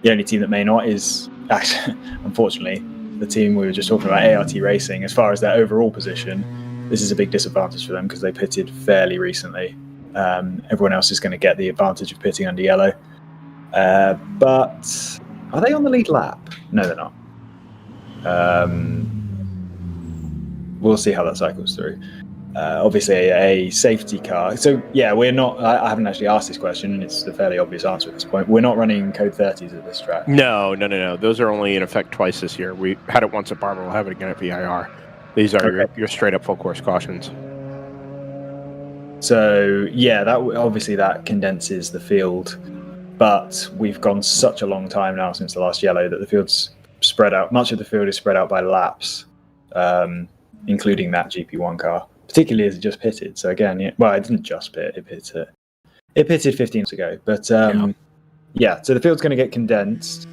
S3: The only team that may not is, actually, unfortunately, the team we were just talking about, ART Racing. As far as their overall position, this is a big disadvantage for them because they pitted fairly recently. Everyone else is going to get the advantage of pitting under yellow. But are they on the lead lap? No, they're not. We'll see how that cycles through. Obviously, a safety car. So yeah, we're not. I haven't actually asked this question, and it's a fairly obvious answer at this point. We're not running code 30s at this track.
S1: No. Those are only in effect twice this year. We had it once at Barber. We'll have it again at VIR. These are your straight up full course cautions.
S3: So yeah, that condenses the field, but we've gone such a long time now since the last yellow that the field's spread out. Much of the field is spread out by laps, including that GP1 car. Particularly as it just pitted. So again, it didn't just pit. It pitted 15 minutes ago. But so the field's going to get condensed.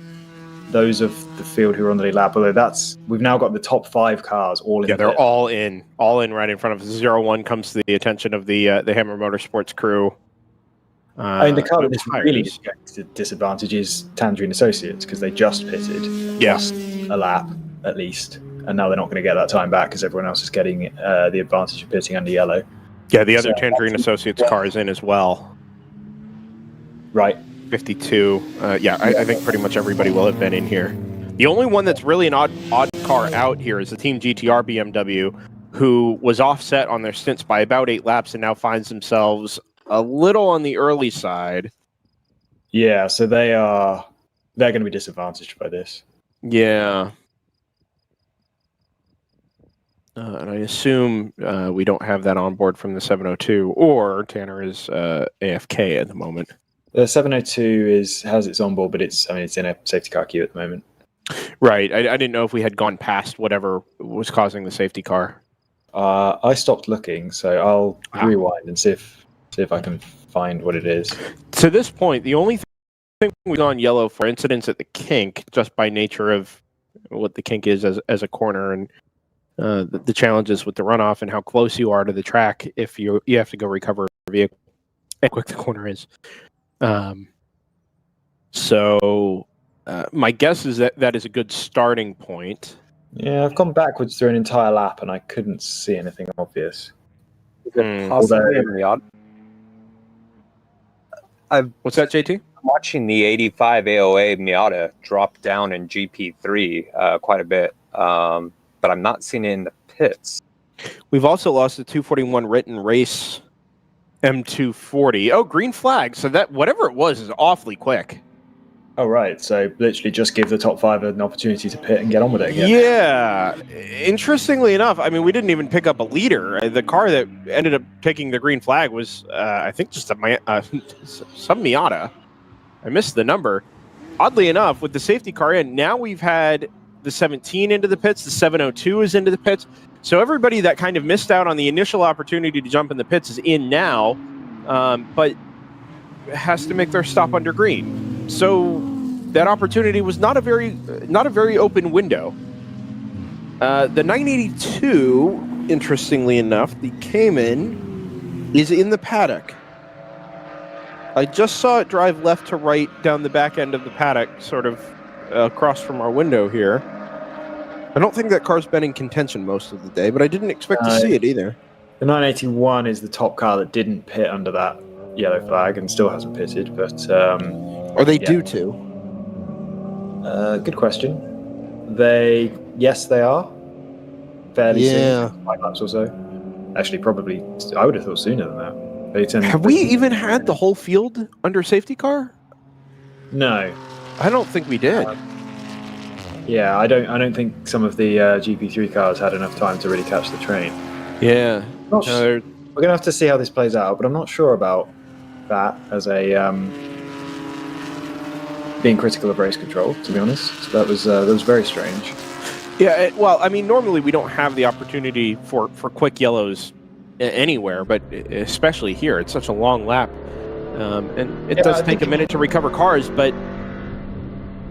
S3: Those of the field who are on the lead lap, although we've now got the top 5 cars all in.
S1: Yeah, they're all in right in front of us. 01 comes to the attention of the Hammer Motorsports crew.
S3: The car that this really disadvantage is Tangerine Associates because they just pitted.
S1: Yes,
S3: a lap at least. And now they're not going to get that time back because everyone else is getting the advantage of pitting under yellow.
S1: Yeah, the other Tangerine Associates car is in as well.
S3: Right.
S1: 52. I think pretty much everybody will have been in here. The only one that's really an odd car out here is the Team GTR BMW, who was offset on their stints by about 8 laps and now finds themselves a little on the early side.
S3: Yeah, so they're going to be disadvantaged by this.
S1: Yeah. And I assume we don't have that on board from the 702, or Tanner is AFK at the moment.
S3: The 702 has its onboard, but it's in a safety car queue at the moment.
S1: Right. I didn't know if we had gone past whatever was causing the safety car.
S3: I stopped looking, so I'll rewind and see if I can find what it is.
S1: To this point, the only thing we've gone yellow for incidents at the kink, just by nature of what the kink is as a corner, and the challenges with the runoff and how close you are to the track if you have to go recover a vehicle, how quick the corner is. So my guess is that is a good starting point.
S3: Yeah, I've gone backwards through an entire lap and I couldn't see anything obvious.
S4: Possibly a Miata.
S1: What's that, JT?
S4: I'm watching the 85 AOA Miata drop down in GP3 quite a bit, but I'm not seeing it in the pits.
S1: We've also lost the 241 written race M240. Oh, green flag. So that whatever it was is awfully quick.
S3: Oh, right. So literally just give the top 5 an opportunity to pit and get on with it again.
S1: Yeah. Interestingly enough, I mean, we didn't even pick up a leader. The car that ended up picking the green flag was, I think, just some Miata. I missed the number. Oddly enough, with the safety car in, now we've had the 17 into the pits. The 702 is into the pits. So everybody that kind of missed out on the initial opportunity to jump in the pits is in now, but has to make their stop under green. So that opportunity was not a very open window. The 982, interestingly enough, the Cayman is in the paddock. I just saw it drive left to right down the back end of the paddock, sort of across from our window here. I don't think that car's been in contention most of the day, but I didn't expect to see it either.
S3: The 981 is the top car that didn't pit under that yellow flag and still hasn't pitted, but...
S1: Are they due to?
S3: Good question. Yes, they are. Fairly soon. 5 laps or so. Actually, probably, I would have thought sooner than that.
S1: Have we even had the whole field under safety car?
S3: No.
S1: I don't think we did.
S3: Yeah, I don't think some of the GP3 cars had enough time to really catch the train.
S1: Yeah.
S3: We're going to have to see how this plays out, but I'm not sure about that as a being critical of race control, to be honest. So that was very strange.
S1: Yeah, well, I mean, normally we don't have the opportunity for quick yellows anywhere, but especially here, it's such a long lap. And it does take a minute to recover cars, but...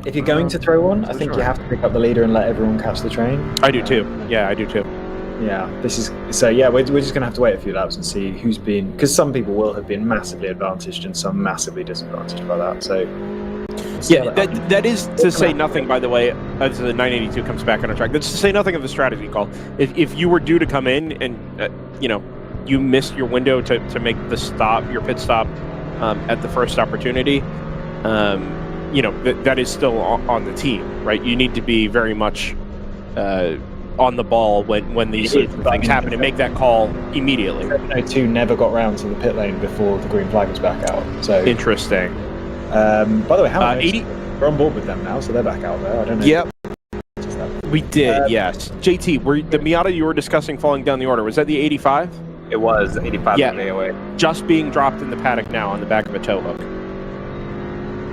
S3: If you're going to throw one, I think you have to pick up the leader and let everyone catch the train.
S1: I do too. Yeah, I do too.
S3: Yeah, we're just going to have to wait a few laps and see who's been... Because some people will have been massively advantaged and some massively disadvantaged by that, so...
S1: Yeah, that is to say nothing, by the way, as the 982 comes back on a track. That's to say nothing of the strategy call. If you were due to come in and, you missed your window to make the stop, your pit stop, at the first opportunity, that is still on the team, right? You need to be very much on the ball when these things happen and make that call immediately.
S3: 702 never got round to the pit lane before the green flag was back out. So
S1: interesting.
S3: By the way, how
S1: 80?
S3: We're on board with them now, so they're back out there. I don't know.
S1: Yep. We did, yes. JT, the Miata you were discussing falling down the order, was that the 85?
S4: It was 85
S1: yeah.
S4: AOA.
S1: Just being dropped in the paddock now on the back of a tow hook.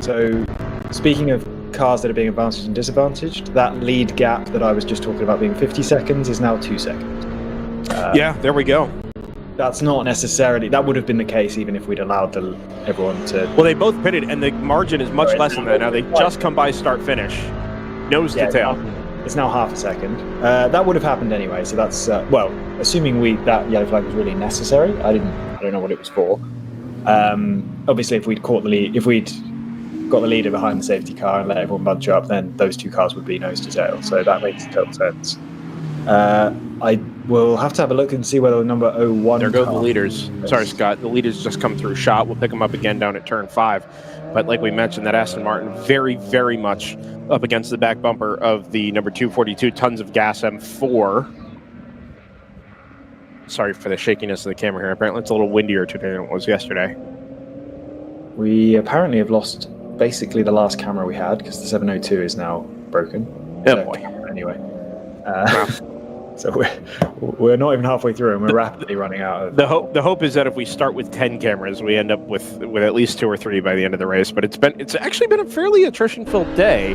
S3: So, speaking of cars that are being advantaged and disadvantaged, that lead gap that I was just talking about being 50 seconds is now 2 seconds.
S1: Yeah, there we go.
S3: That's not necessarily... That would have been the case even if we'd allowed everyone to...
S1: Well, they both pitted, and the margin is much less than that now. They just come by start-finish. Nose to tail.
S3: It's now half a second. That would have happened anyway, so that's... assuming that yellow flag was really necessary. I don't know what it was for. Obviously, if we'd caught the lead... If we'd got the leader behind the safety car and let everyone bunch up, then those two cars would be nose to tail. So that makes total sense. I will have to have a look and see whether the number 01...
S1: There go the leaders. Sorry, Scott. The leaders just come through shot. We'll pick them up again down at turn 5. But like we mentioned, that Aston Martin very, very much up against the back bumper of the number 242 tons of gas M4. Sorry for the shakiness of the camera here. Apparently it's a little windier today than it was yesterday.
S3: We apparently have lost basically the last camera we had because the 702 is now broken.
S1: Oh boy.
S3: Anyway. So we're not even halfway through, and we're rapidly running out of.
S1: The hope is that if we start with 10 cameras, we end up with at least 2 or 3 by the end of the race. But it's actually been a fairly attrition-filled day.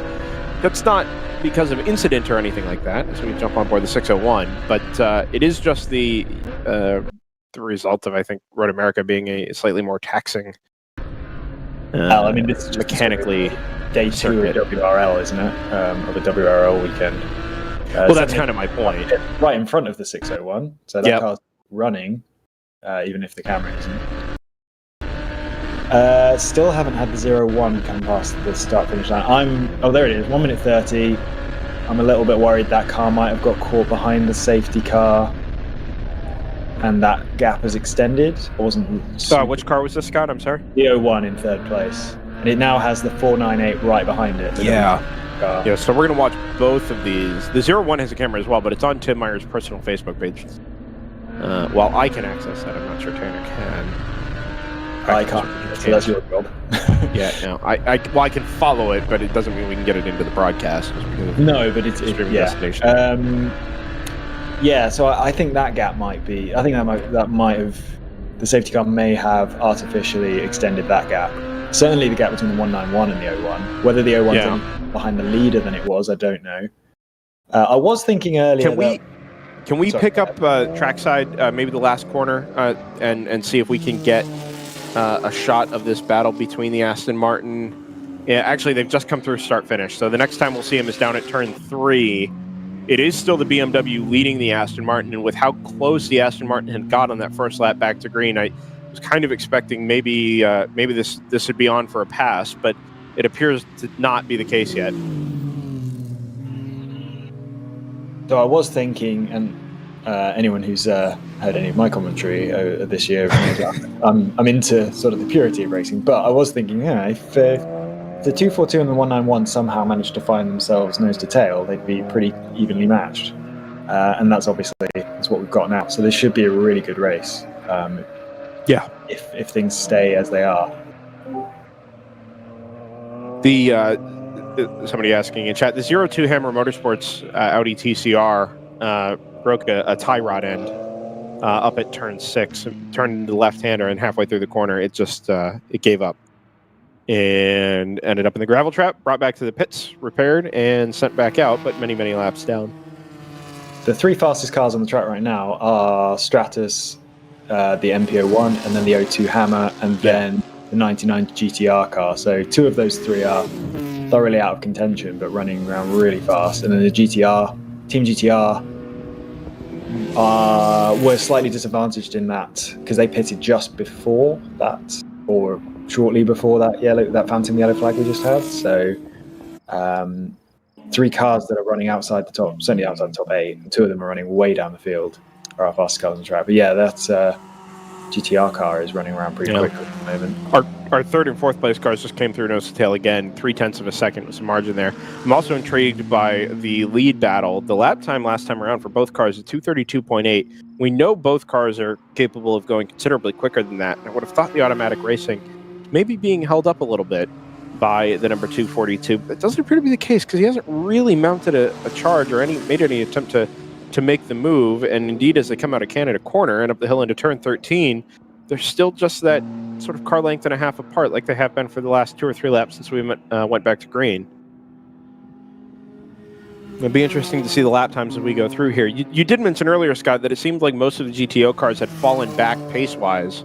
S1: That's not because of incident or anything like that, as we jump on board the 601. But it is just the result of, I think, Road America being a slightly more taxing.
S3: Well, I mean, this is just
S1: mechanically
S3: day 2 of WRL, isn't it? Of the WRL weekend.
S1: Well, that's kind of my point.
S3: Right in front of the 601, so that car's running, even if the camera isn't. Still haven't had the 01 come past the start-finish line. Oh, there it is, 1 minute 30. I'm a little bit worried that car might have got caught behind the safety car, and that gap has extended. I wasn't.
S1: Which car was this, Scott? I'm sorry.
S3: The 01 in 3rd place, and it now has the 498 right behind it.
S1: Yeah. Yeah, so we're going to watch both of these. The 01 has a camera as well, but it's on Tim Meyer's personal Facebook page. While I can access that, I'm not sure Tanner can.
S3: I can't, so that's your job.
S1: Yeah, no, I can follow it, but it doesn't mean we can get it into the broadcast.
S3: No, but it's
S1: destination.
S3: Yeah, so I think that gap might be. I think that might have. The safety car may have artificially extended that gap. Certainly the gap between the 191 and the 01. Whether the 01's behind the leader than it was, I don't know. I was thinking earlier.
S1: Can we pick up trackside, maybe the last corner, and see if we can get a shot of this battle between the Aston Martin? Yeah, actually, they've just come through start-finish, so the next time we'll see him is down at turn 3. It is still the BMW leading the Aston Martin, and with how close the Aston Martin had got on that first lap back to green, I was kind of expecting maybe this would be on for a pass, but it appears to not be the case yet.
S3: So I was thinking, and anyone who's heard any of my commentary this year, I'm into sort of the purity of racing, but I was thinking, if the 242 and the 191 somehow managed to find themselves nose to tail, they'd be pretty evenly matched. And that's obviously what we've got now. So this should be a really good race. If things stay as they are.
S1: Somebody asking in chat, the 02 Hammer Motorsports Audi TCR broke a tie rod end up at turn 6, turned into the left-hander, and halfway through the corner, it just it gave up and ended up in the gravel trap, brought back to the pits, repaired, and sent back out, but many, many laps down.
S3: The 3 fastest cars on the track right now are Stratus, the MP01, and then the 02 Hammer, and then the 99 GTR car. So 2 of those 3 are thoroughly out of contention, but running around really fast. And then the Team GTR were slightly disadvantaged in that because they pitted just before that, or shortly before that phantom yellow flag we just had. So 3 cars that are running outside the top, certainly outside the top 8, and 2 of them are running way down the field, are our fastest cars on the track. But yeah, that GTR car is running around pretty quickly at the moment.
S1: Our 3rd and 4th place cars just came through nose to tail again, 0.3 of a second with some margin there. I'm also intrigued by the lead battle. The lap time last time around for both cars is 2:32.8. We know both cars are capable of going considerably quicker than that. I would have thought the automatic racing maybe being held up a little bit by the number 242. It doesn't appear to be the case because he hasn't really mounted a charge or made any attempt to make the move. And indeed, as they come out of Canada corner and up the hill into turn 13, they're still just that sort of car length and a half apart, like they have been for the last 2 or 3 laps since we went back to green. It'll be interesting to see the lap times as we go through here. You did mention earlier, Scott, that it seemed like most of the GTO cars had fallen back pace-wise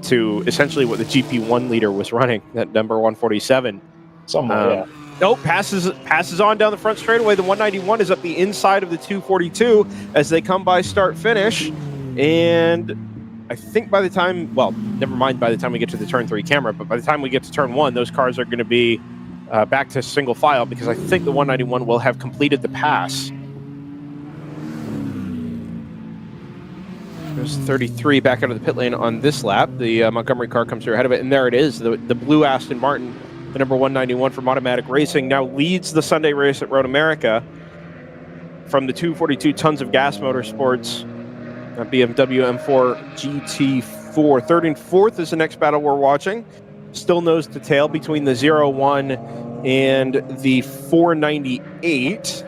S1: to essentially what the GP1 leader was running, that number 147.
S3: Somewhere,
S1: Nope, passes on down the front straightaway. The 191 is up the inside of the 242 as they come by start-finish. And I think by the time, well, never mind by the time we get to the turn 3 camera, but by the time we get to turn 1, those cars are going to be back to single file because I think the 191 will have completed the pass. There's 33 back out of the pit lane on this lap. The Montgomery car comes through ahead of it, and there it is. The blue Aston Martin, the number 191 from Automatic Racing, now leads the Sunday race at Road America from the 242 Tons of Gas Motorsports. BMW M4 GT4. 3rd and 4th is the next battle we're watching. Still nose to tail between the 01 and the 498.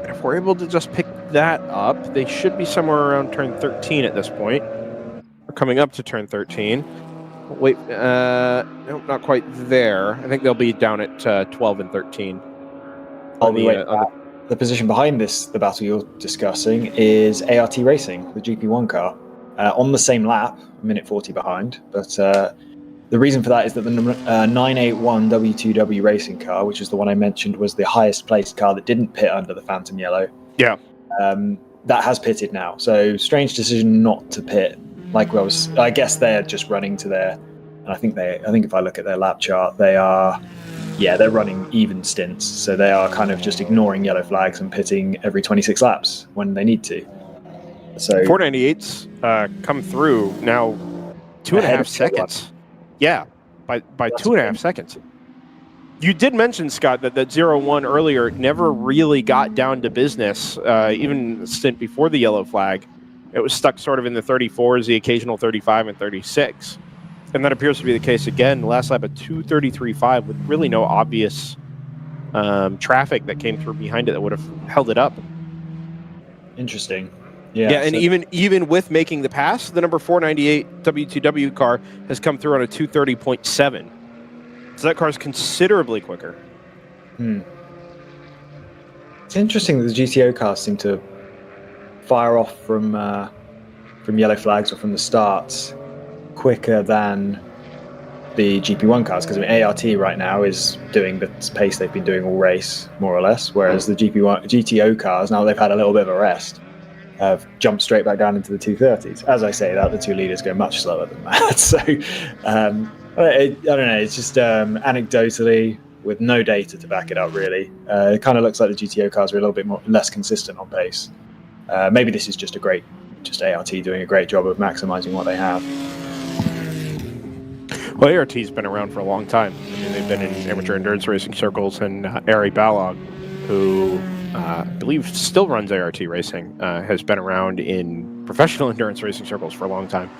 S1: And if we're able to just pick that up. They should be somewhere around turn 13 at this point. We're coming up to turn 13. Wait, no, not quite there. I think they'll be down at 12 and 13.
S3: The position behind the battle you're discussing, is ART Racing, the GP1 car, on the same lap, a minute 40 behind. But the reason for that is that the 981 W2W racing car, which is the one I mentioned, was the highest placed car that didn't pit under the Phantom Yellow.
S1: Yeah.
S3: That has pitted now. So strange decision not to pit. I guess they're just running to their. And I think if I look at their lap chart, they're running even stints. So they are kind of just ignoring yellow flags and pitting every 26 laps when they need to. So
S1: 498s come through now 2.5 seconds. Yeah, by 2.5 seconds. You did mention, Scott, that 0-1 earlier never really got down to business, even the stint before the yellow flag. It was stuck sort of in the 34s, the occasional 35 and 36. And that appears to be the case again. The last lap at 2:33.5 with really no obvious traffic that came through behind it that would have held it up.
S3: Interesting.
S1: Yeah, and even with making the pass, the number 498 W2W car has come through on a 2:30.7. So that car is considerably quicker.
S3: It's interesting that the GTO cars seem to fire off from yellow flags or from the starts quicker than the GP1 cars, because ART right now is doing the pace they've been doing all race, more or less, whereas the GTO cars, now they've had a little bit of a rest, have jumped straight back down into the 230s. As I say that, the two leaders go much slower than that. So I don't know, it's just anecdotally, with no data to back it up really, it kind of looks like the GTO cars are a little bit less consistent on pace. Maybe this is just ART doing a great job of maximizing what they have.
S1: Well, ART's been around for a long time. I mean, they've been in amateur endurance racing circles, and Ari Balog, who I believe still runs ART racing, has been around in professional endurance racing circles for a long time.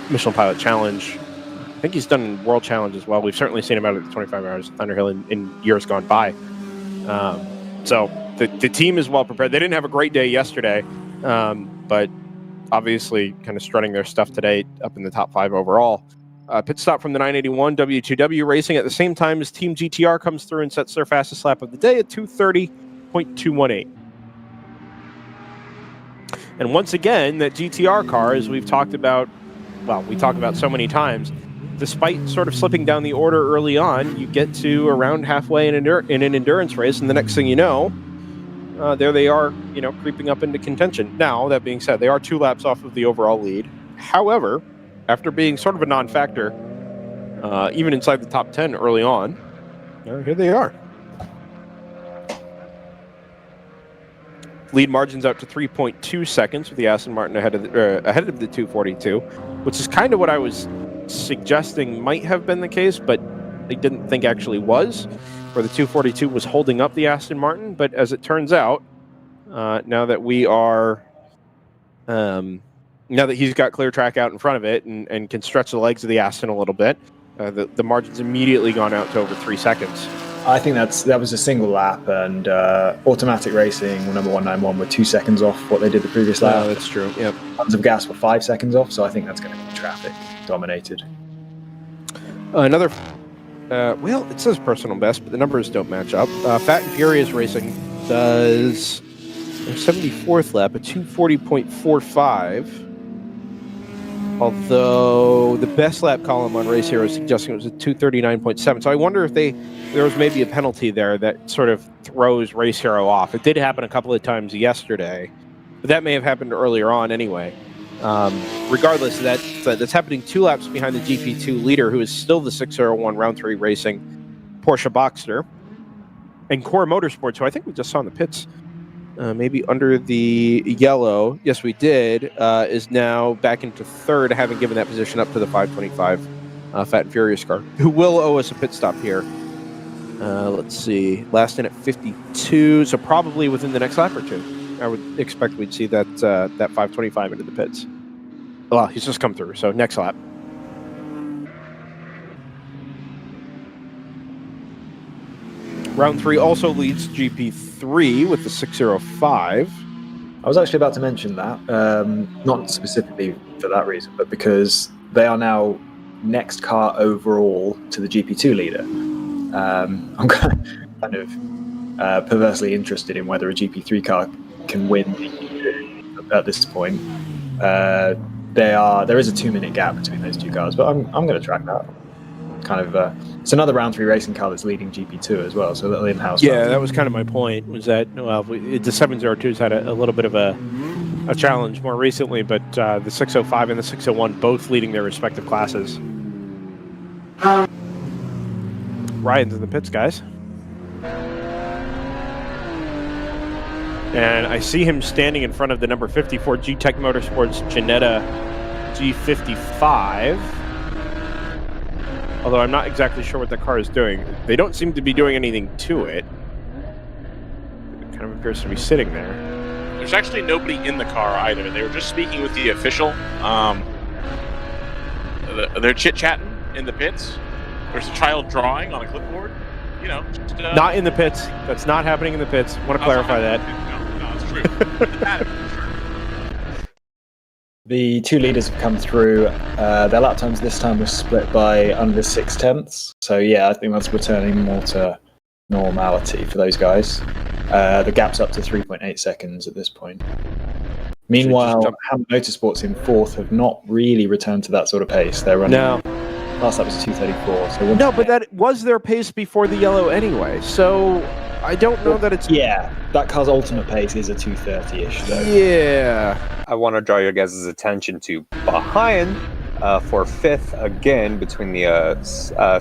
S1: Michelin Pilot Challenge, I think he's done World Challenge as well. We've certainly seen him out at the 25 Hours at Thunderhill in years gone by. So the team is well prepared. They didn't have a great day yesterday, but obviously kind of strutting their stuff today up in the top 5 overall. Pit stop from the 981 W2W Racing at the same time as Team GTR comes through and sets their fastest lap of the day at 2:30.218. And once again, that GTR car, as we talk about so many times, despite sort of slipping down the order early on, you get to around halfway in an endurance race, and the next thing you know, there they are, creeping up into contention. Now, that being said, they are 2 laps off of the overall lead. However, after being sort of a non-factor, even inside the top 10 early on, here they are. Lead margins out to 3.2 seconds with the Aston Martin ahead of the 242, which is kind of what I was suggesting might have been the case, but I didn't think actually was, where the 242 was holding up the Aston Martin. But as it turns out, now that he's got clear track out in front of it and can stretch the legs of the Aston a little bit, the margin's immediately gone out to over 3 seconds.
S3: I think that was a single lap, and Automatic Racing, number 191, were 2 seconds off what they did the previous lap.
S1: Oh, that's true. Yep.
S3: Tons of Gas were 5 seconds off, so I think that's going to be traffic dominated.
S1: Another, it says personal best, but the numbers don't match up. Fat and Furious Racing does their 74th lap at 2:40.45. Although the best lap column on Race Hero is suggesting it was at 2:39.7. So I wonder if there was maybe a penalty there that sort of throws Race Hero off. It did happen a couple of times yesterday, but that may have happened earlier on anyway. Regardless, that's happening 2 laps behind the GP2 leader, who is still the 601 Round 3 Racing Porsche Boxster. And Core Motorsports, who I think we just saw in the pits, maybe under the yellow, yes we did, is now back into 3rd, having given that position up to the 525 Fat and Furious car, who will owe us a pit stop here. Let's see, last in at 52, so probably within the next lap or 2. I would expect we'd see that 525 into the pits. Well, he's just come through, so next lap. Round 3 also leads GP3 with the 605.
S3: I was actually about to mention that, not specifically for that reason, but because they are now next car overall to the GP2 leader. I'm kind of perversely interested in whether a GP3 car can win at this point. There is a 2-minute gap between those two cars, but I'm going to track that. Kind of, it's another round 3 racing car that's leading GP2 as well, so little in-house.
S1: Yeah, that was kind of my point. Was that the 702s had a little bit of a challenge more recently, but the 605 and the 601 both leading their respective classes. Ryan's in the pits, guys. And I see him standing in front of the number 54 G-Tech Motorsports Ginetta G55. Although I'm not exactly sure what the car is doing. They don't seem to be doing anything to it. It kind of appears to be sitting there.
S2: There's actually nobody in the car either. They were just speaking with the official. They're chit-chatting in the pits. There's a child drawing on a clipboard. You know, just,
S1: not in the pits. That's not happening in the pits. Want to clarify that.
S2: No, it's true.
S3: The 2 leaders have come through. Their lap times this time were split by under 6/10. So yeah, I think that's returning more to normality for those guys. The gap's up to 3.8 seconds at this point. Meanwhile, Hammer Motorsports in 4th have not really returned to that sort of pace. They're running.
S1: No.
S3: Last lap was 2:34. So
S1: no, but that was their pace before the yellow anyway. So I don't know that it's...
S3: Yeah, that car's ultimate pace is a 2:30-ish. So.
S1: Yeah.
S4: I want to draw your guys' attention to behind for 5th again between the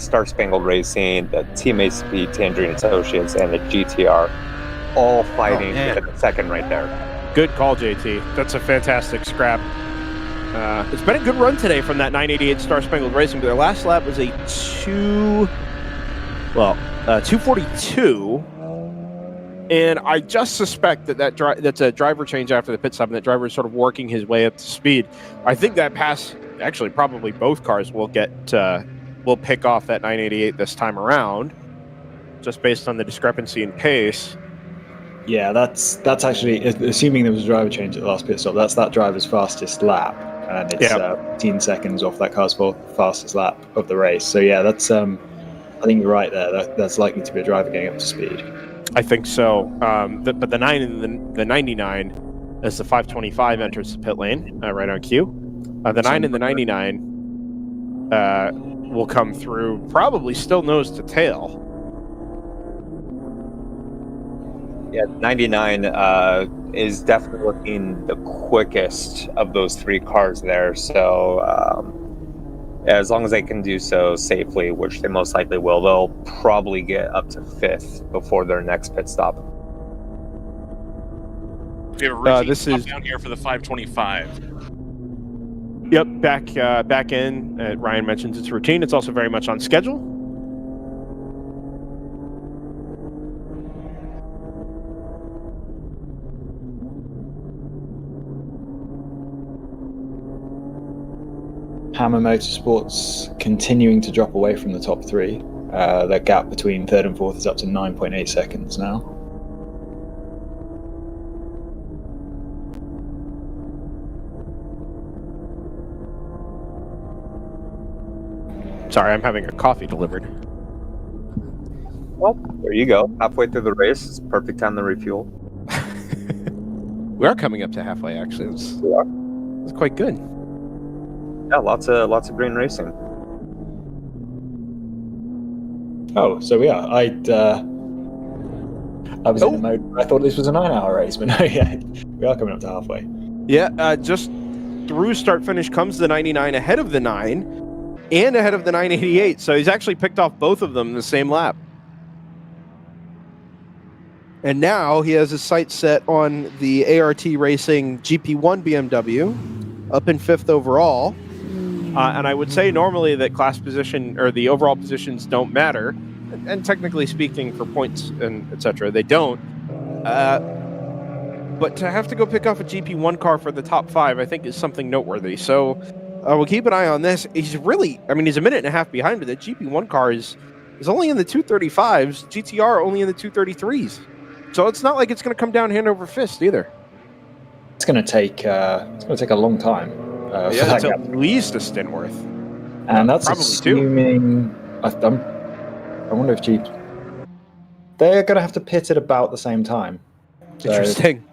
S4: Star Spangled Racing, the TMACP Tangerine Associates, and the GTR, all fighting for the 2nd right there.
S1: Good call, JT. That's a fantastic scrap. It's been a good run today from that 988 Star Spangled Racing, but their last lap was a 2:42. And I just suspect that's a driver change after the pit stop, and that driver is sort of working his way up to speed. I think that pass, actually, probably both cars will pick off that 988 this time around, just based on the discrepancy in pace.
S3: Yeah, that's actually, assuming there was a driver change at the last pit stop, that's that driver's fastest lap, and it's 15 seconds off that car's fastest lap of the race. So yeah, that's I think you're right there. That's likely to be a driver getting up to speed.
S1: I think so. But the 9 and the 99, as the 525 enters the pit lane, right on cue. The 9 and the 99 will come through, probably still nose to tail.
S4: Yeah, 99 is definitely looking the quickest of those 3 cars there. So as long as they can do so safely, which they most likely will, they'll probably get up to 5th before their next pit stop.
S2: We have a routine down here for the 525.
S1: Yep, back in. Ryan mentions it's routine. It's also very much on schedule.
S3: Hammer Motorsports continuing to drop away from the top 3. Their gap between 3rd and 4th is up to 9.8 seconds now.
S1: Sorry, I'm having a coffee delivered.
S4: Well, there you go. Halfway through the race, it's perfect time to refuel.
S1: We are coming up to halfway, actually. It's quite good.
S4: Yeah, lots of green racing.
S3: Oh, so we are. I was in the mode. I thought this was a 9-hour race, but no, yeah, we are coming up to halfway.
S1: Yeah, just through start finish comes the 99 ahead of the 9 and ahead of the 988. So he's actually picked off both of them in the same lap. And now he has his sights set on the ART Racing GP1 BMW, up in 5th overall. And I would say normally that class position or the overall positions don't matter, and technically speaking for points and etc. they don't. But to have to go pick off a GP1 car for the top 5, I think is something noteworthy. So we'll keep an eye on this. He's a minute and a half behind, but the GP1 car is only in the 235s, GTR only in the 233s. So it's not like it's going to come down hand over fist either.
S3: going to take a long time. For
S1: Yeah,
S3: that
S1: that's
S3: gap.
S1: at least a stint worth.
S3: And that's
S1: probably
S3: assuming. I wonder if Jeep. They're going to have to pit at about the same time. So,
S1: Interesting.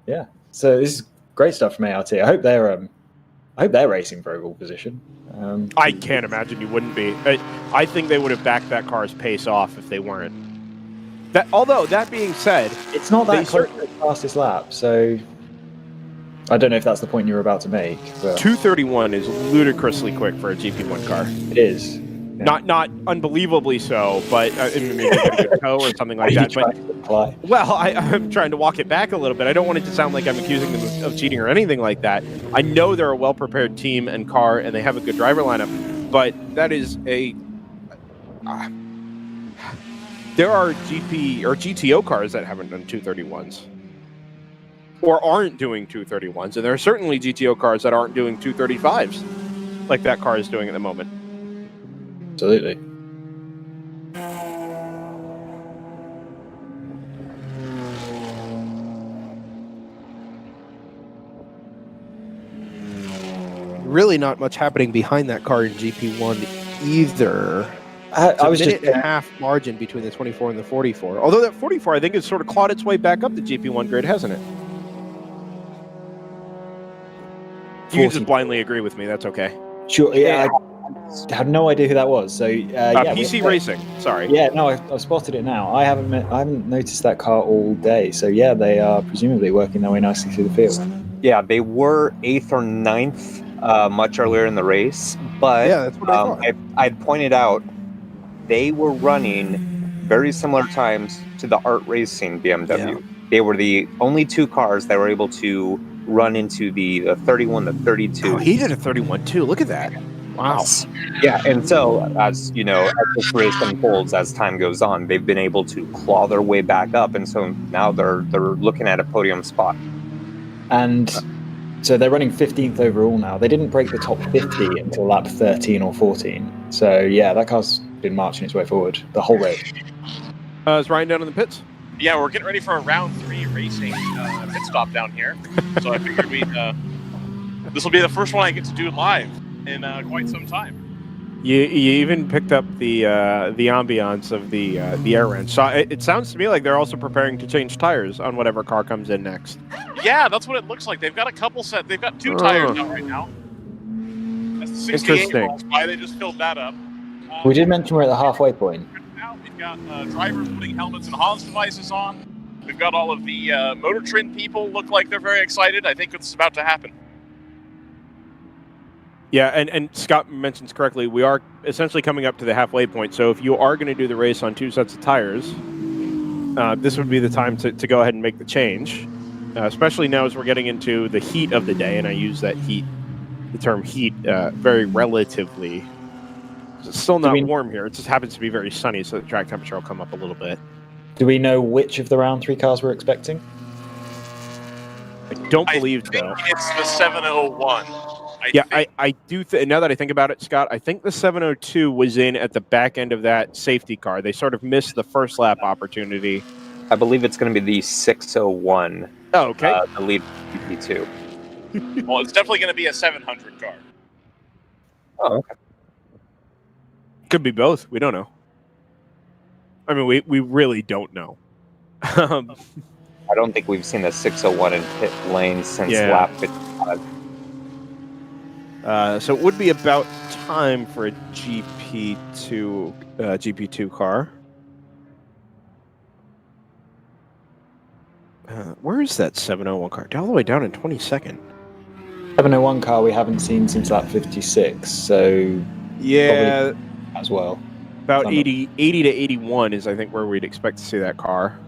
S3: yeah. So this is great stuff from ART. I hope they're racing for overall position.
S1: I can't imagine you wouldn't be. I think they would have backed that car's pace off if they weren't. Although that being said,
S3: It's not that close to the fastest lap, so I don't know if that's the point you were about to make. But
S1: 231 is ludicrously quick for a GP1 car.
S3: it is. Yeah.
S1: Not unbelievably so, but maybe a good toe or something like that. But well, I'm trying to walk it back a little bit. I don't want it to sound like I'm accusing them of cheating or anything like that. I know they're a well-prepared team and car, and they have a good driver lineup, but that is a... there are GP or GTO cars that haven't done 231s. Or aren't doing 231s, and there are certainly GTO cars that aren't doing 235s, like that car is doing at the moment.
S3: Absolutely.
S1: Really not much happening behind that car in GP1 either.
S3: I was
S1: minute and a half margin between the 24 and the 44. Although that 44, I think, has sort of clawed its way back up the GP1 grid, hasn't it? You can just blindly agree with me. That's okay.
S3: Sure. Yeah. I had no idea who that was. So
S1: PC Racing. Sorry.
S3: Yeah. No, I've spotted it now. I haven't noticed that car all day. So yeah, they are presumably working their way nicely through the field.
S4: Yeah, they were 8th or 9th much earlier in the race, but
S1: yeah, that's what I thought.
S4: I'd pointed out they were running very similar times to the Art Racing BMW. Yeah. They were the only two cars that were able to run into the 31, the 32.
S1: Oh, he did a 31 too. Look at that. Wow.
S4: Yeah, and so as you know, as this race unfolds, as time goes on, they've been able to claw their way back up, and so now they're looking at a podium spot.
S3: And so they're running 15th overall now. They didn't break the top 50 until lap 13 or 14. So yeah, that car's been marching its way forward the whole race.
S1: Is Ryan down in the pits?
S2: Yeah, we're getting ready for a round 3 racing pit stop down here. So I figured this will be the first one I get to do live in quite some time.
S1: You even picked up the ambiance of the air wrench. So it sounds to me like they're also preparing to change tires on whatever car comes in next.
S2: Yeah, that's what it looks like. They've got a couple set. They've got 2 tires out right now. That's the 68 rolls by. They just filled that up.
S3: We did mention we're at the halfway point.
S2: Now we've got drivers putting helmets and HOS devices on. We've got all of the Motor Trend people look like they're very excited. I think it's about to happen.
S1: Yeah, and Scott mentions correctly, we are essentially coming up to the halfway point. So if you are going to do the race on 2 sets of tires, this would be the time to go ahead and make the change, especially now as we're getting into the heat of the day. And I use the term heat very relatively. It's still not warm here. It just happens to be very sunny, so the track temperature will come up a little bit.
S3: Do we know which of the round 3 cars we're expecting?
S1: I don't believe so.
S2: It's the 701.
S1: I do. Now that I think about it, Scott, I think the 702 was in at the back end of that safety car. They sort of missed the first lap opportunity.
S4: I believe it's going to be the 601.
S1: Oh, okay.
S4: The lead GP2.
S2: Well, it's definitely going to be a 700 car.
S4: Oh, okay.
S1: Could be both. We don't know. I mean, we really don't know.
S4: I don't think we've seen a 601 in pit lane since lap 55.
S1: So it would be about time for a GP2 car. Where is that 701 car? All the way down in 22nd.
S3: 701 car we haven't seen since lap 56, so
S1: yeah,
S3: as well.
S1: About 80 to 81 is, I think, where we'd expect to see that car.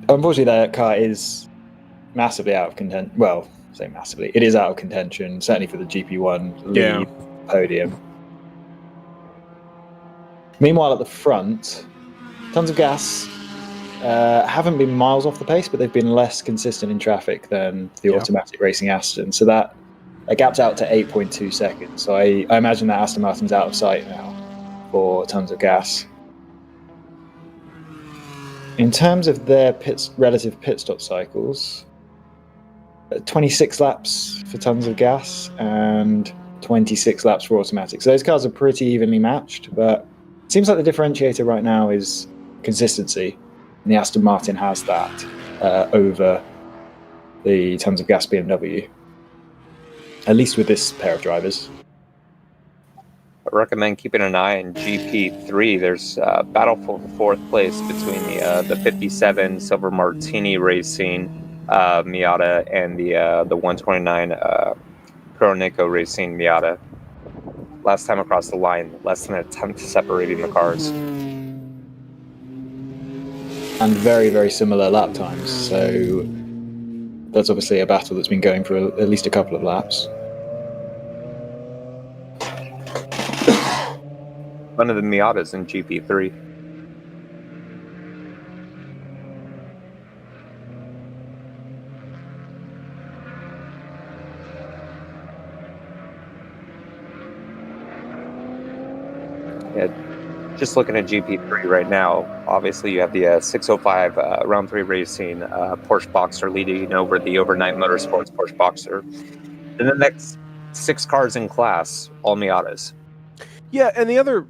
S3: Unfortunately, that car is massively out of contention. Well, say massively. It is out of contention, certainly for the GP1 lead podium. Meanwhile, at the front, Tons of Gas haven't been miles off the pace, but they've been less consistent in traffic than the automatic racing Aston. So that gaps out to 8.2 seconds. So I imagine that Aston Martin's out of sight now for Tons of Gas. In terms of their relative pit stop cycles, 26 laps for tons of gas and 26 laps for automatic. So those cars are pretty evenly matched, but it seems like the differentiator right now is consistency, and the Aston Martin has that over the tons of gas BMW, at least with this pair of drivers.
S4: I recommend keeping an eye on GP3. There's a battle for fourth place between the 57 Silver Martini Racing Miata and the 129 Kuronico Racing Miata. Last time across the line, less than a tenth separating the cars.
S3: And very, very similar lap times. So that's obviously a battle that's been going for at least a couple of laps.
S4: One of the Miatas in GP3. Yeah, just looking at GP3 right now, obviously you have the 605 Round 3 Racing Porsche Boxer leading over the Overnight Motorsports Porsche Boxer. And the next 6 cars in class, all Miatas.
S1: Yeah, and the other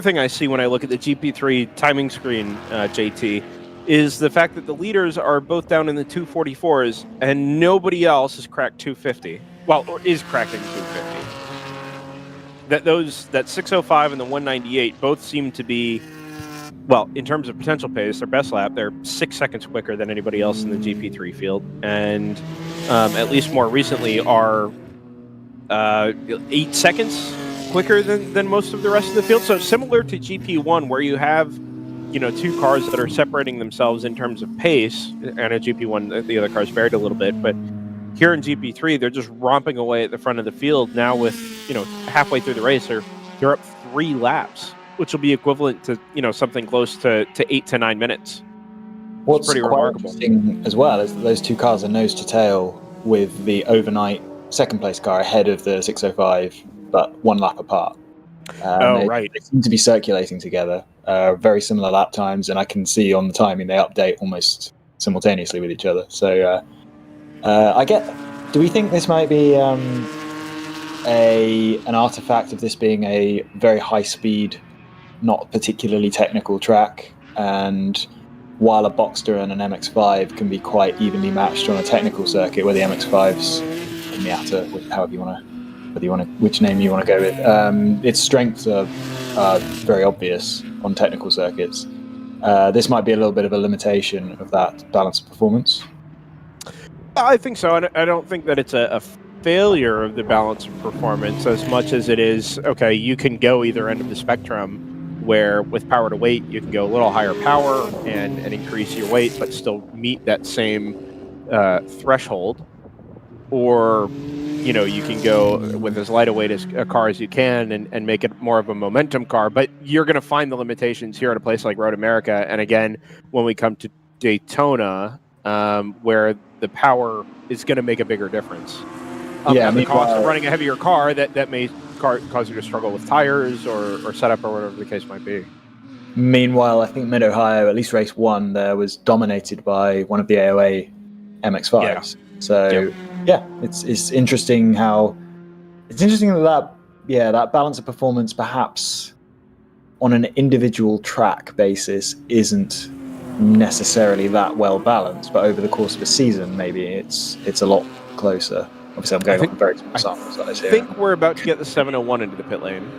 S1: thing I see when I look at the GP3 timing screen, JT, is the fact that the leaders are both down in the 244s and nobody else has cracked 250. Well, or is cracking 250. That 605 and the 198 both seem to be, well, in terms of potential pace, their best lap, they're 6 seconds quicker than anybody else in the GP3 field, and at least more recently are 8 seconds quicker than most of the rest of the field. So similar to GP1, where you have, you know, 2 cars that are separating themselves in terms of pace, and at GP1 the other cars varied a little bit, but here in GP3 they're just romping away at the front of the field now with, you know, halfway through the race they're up 3 laps, which will be equivalent to, you know, something close to 8 to 9 minutes.
S3: What's
S1: pretty
S3: quite
S1: remarkable
S3: interesting as well is that those 2 cars are nose to tail with the overnight second place car ahead of the 605, but 1 lap apart.
S1: Right.
S3: They seem to be circulating together, very similar lap times, and I can see on the timing they update almost simultaneously with each other. So do we think this might be an artifact of this being a very high speed, not particularly technical track, and while a Boxster and an MX-5 can be quite evenly matched on a technical circuit, where the MX-5's Miata, which name you want to go with, its strengths are very obvious on technical circuits. This might be a little bit of a limitation of that balance of performance.
S1: I think so. I don't think that it's a failure of the balance of performance as much as it is, okay, you can go either end of the spectrum, where with power to weight you can go a little higher power and increase your weight but still meet that same threshold, or, you know, you can go with as light a weight as a car as you can and make it more of a momentum car, but you're going to find the limitations here at a place like Road America. And again, when we come to Daytona, where the power is going to make a bigger difference. At the cost of running a heavier car that may cause you to struggle with tires or setup or whatever the case might be.
S3: Meanwhile, I think Mid-Ohio, at least race 1, there was dominated by one of the AOA MX-5s. Yeah. So, it's interesting that balance of performance perhaps on an individual track basis isn't necessarily that well balanced, but over the course of a season maybe it's a lot closer. Obviously I'm going on very small sample size here.
S1: I think we're about to get the 701 into the pit lane.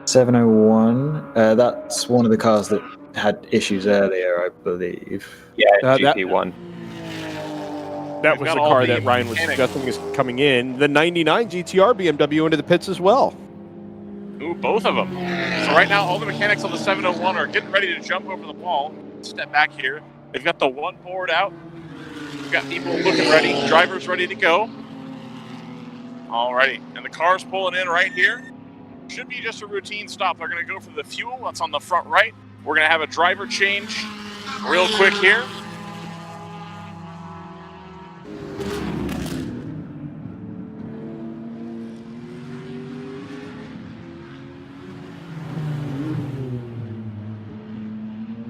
S3: 701, that's one of the cars that had issues earlier, I believe.
S4: Yeah, GP1.
S1: That was the car that Ryan was suggesting is coming in. The 99 GTR BMW into the pits as well.
S2: Ooh, both of them. So right now, all the mechanics on the 701 are getting ready to jump over the wall. Step back here. They've got the 1 board out. We've got people looking ready. Drivers ready to go. Alrighty. And the car's pulling in right here. Should be just a routine stop. They're going to go for the fuel. That's on the front right. We're going to have a driver change real quick here.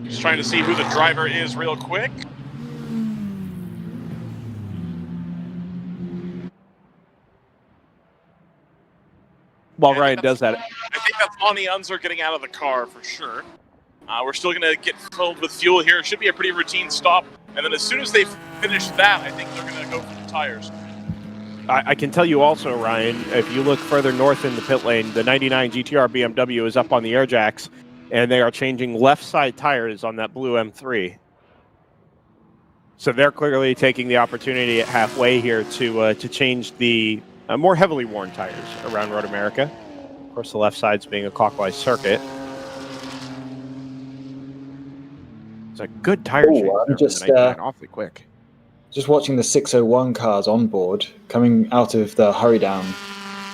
S2: Just trying to see who the driver is real quick.
S1: while
S2: And
S1: Ryan does that.
S2: I think that's Lonnie Unzer getting out of the car for sure. We're still going to get filled with fuel here. It should be a pretty routine stop. And then as soon as they finish that, I think they're going to go for the tires.
S1: I can tell you also, Ryan, if you look further north in the pit lane, the 99 GTR BMW is up on the air jacks, and they are changing left side tires on that blue M3. So they're clearly taking the opportunity at halfway here to change the more heavily worn tires around Road America. Of course, the left side's being a clockwise circuit. It's a good tire change.
S3: I'm just
S1: awfully quick.
S3: Just watching the 601 cars on board coming out of the hurry down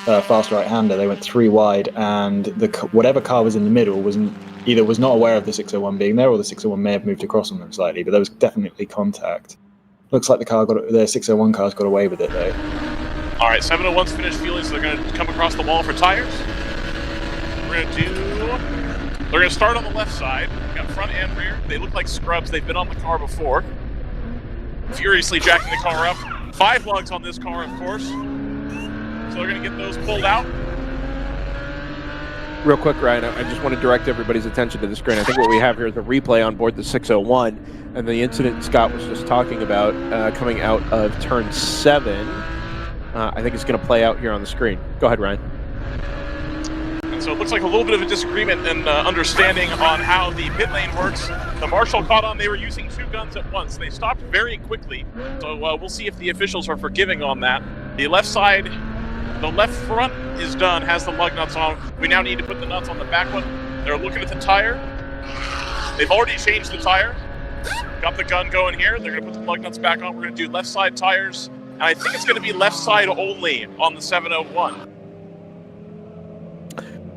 S3: fast right-hander. They went 3 wide, and whatever car was in the middle was not aware of the 601 being there, or the 601 may have moved across on them slightly, but there was definitely contact. Looks like the 601 car's got away with it though.
S2: All right, 701's finished fueling, so they're going to come across the wall for tires. They're going to start on the left side. We've got front and rear. They look like scrubs. They've been on the car before. Furiously jacking the car up. 5 lugs on this car, of course. So they're going to get those pulled out.
S1: Real quick, Ryan, I just want to direct everybody's attention to the screen. I think what we have here is a replay on board the 601, and the incident Scott was just talking about coming out of turn 7. I think it's going to play out here on the screen. Go ahead, Ryan.
S2: And so it looks like a little bit of a disagreement and understanding on how the pit lane works. The marshal caught on they were using 2 guns at once. They stopped very quickly, so we'll see if the officials are forgiving on that. The left side, the left front is done, has the lug nuts on. We now need to put the nuts on the back one. They're looking at the tire. They've already changed the tire. Got the gun going here. They're going to put the lug nuts back on. We're going to do left side tires. And I think it's going to be left side only on the 701.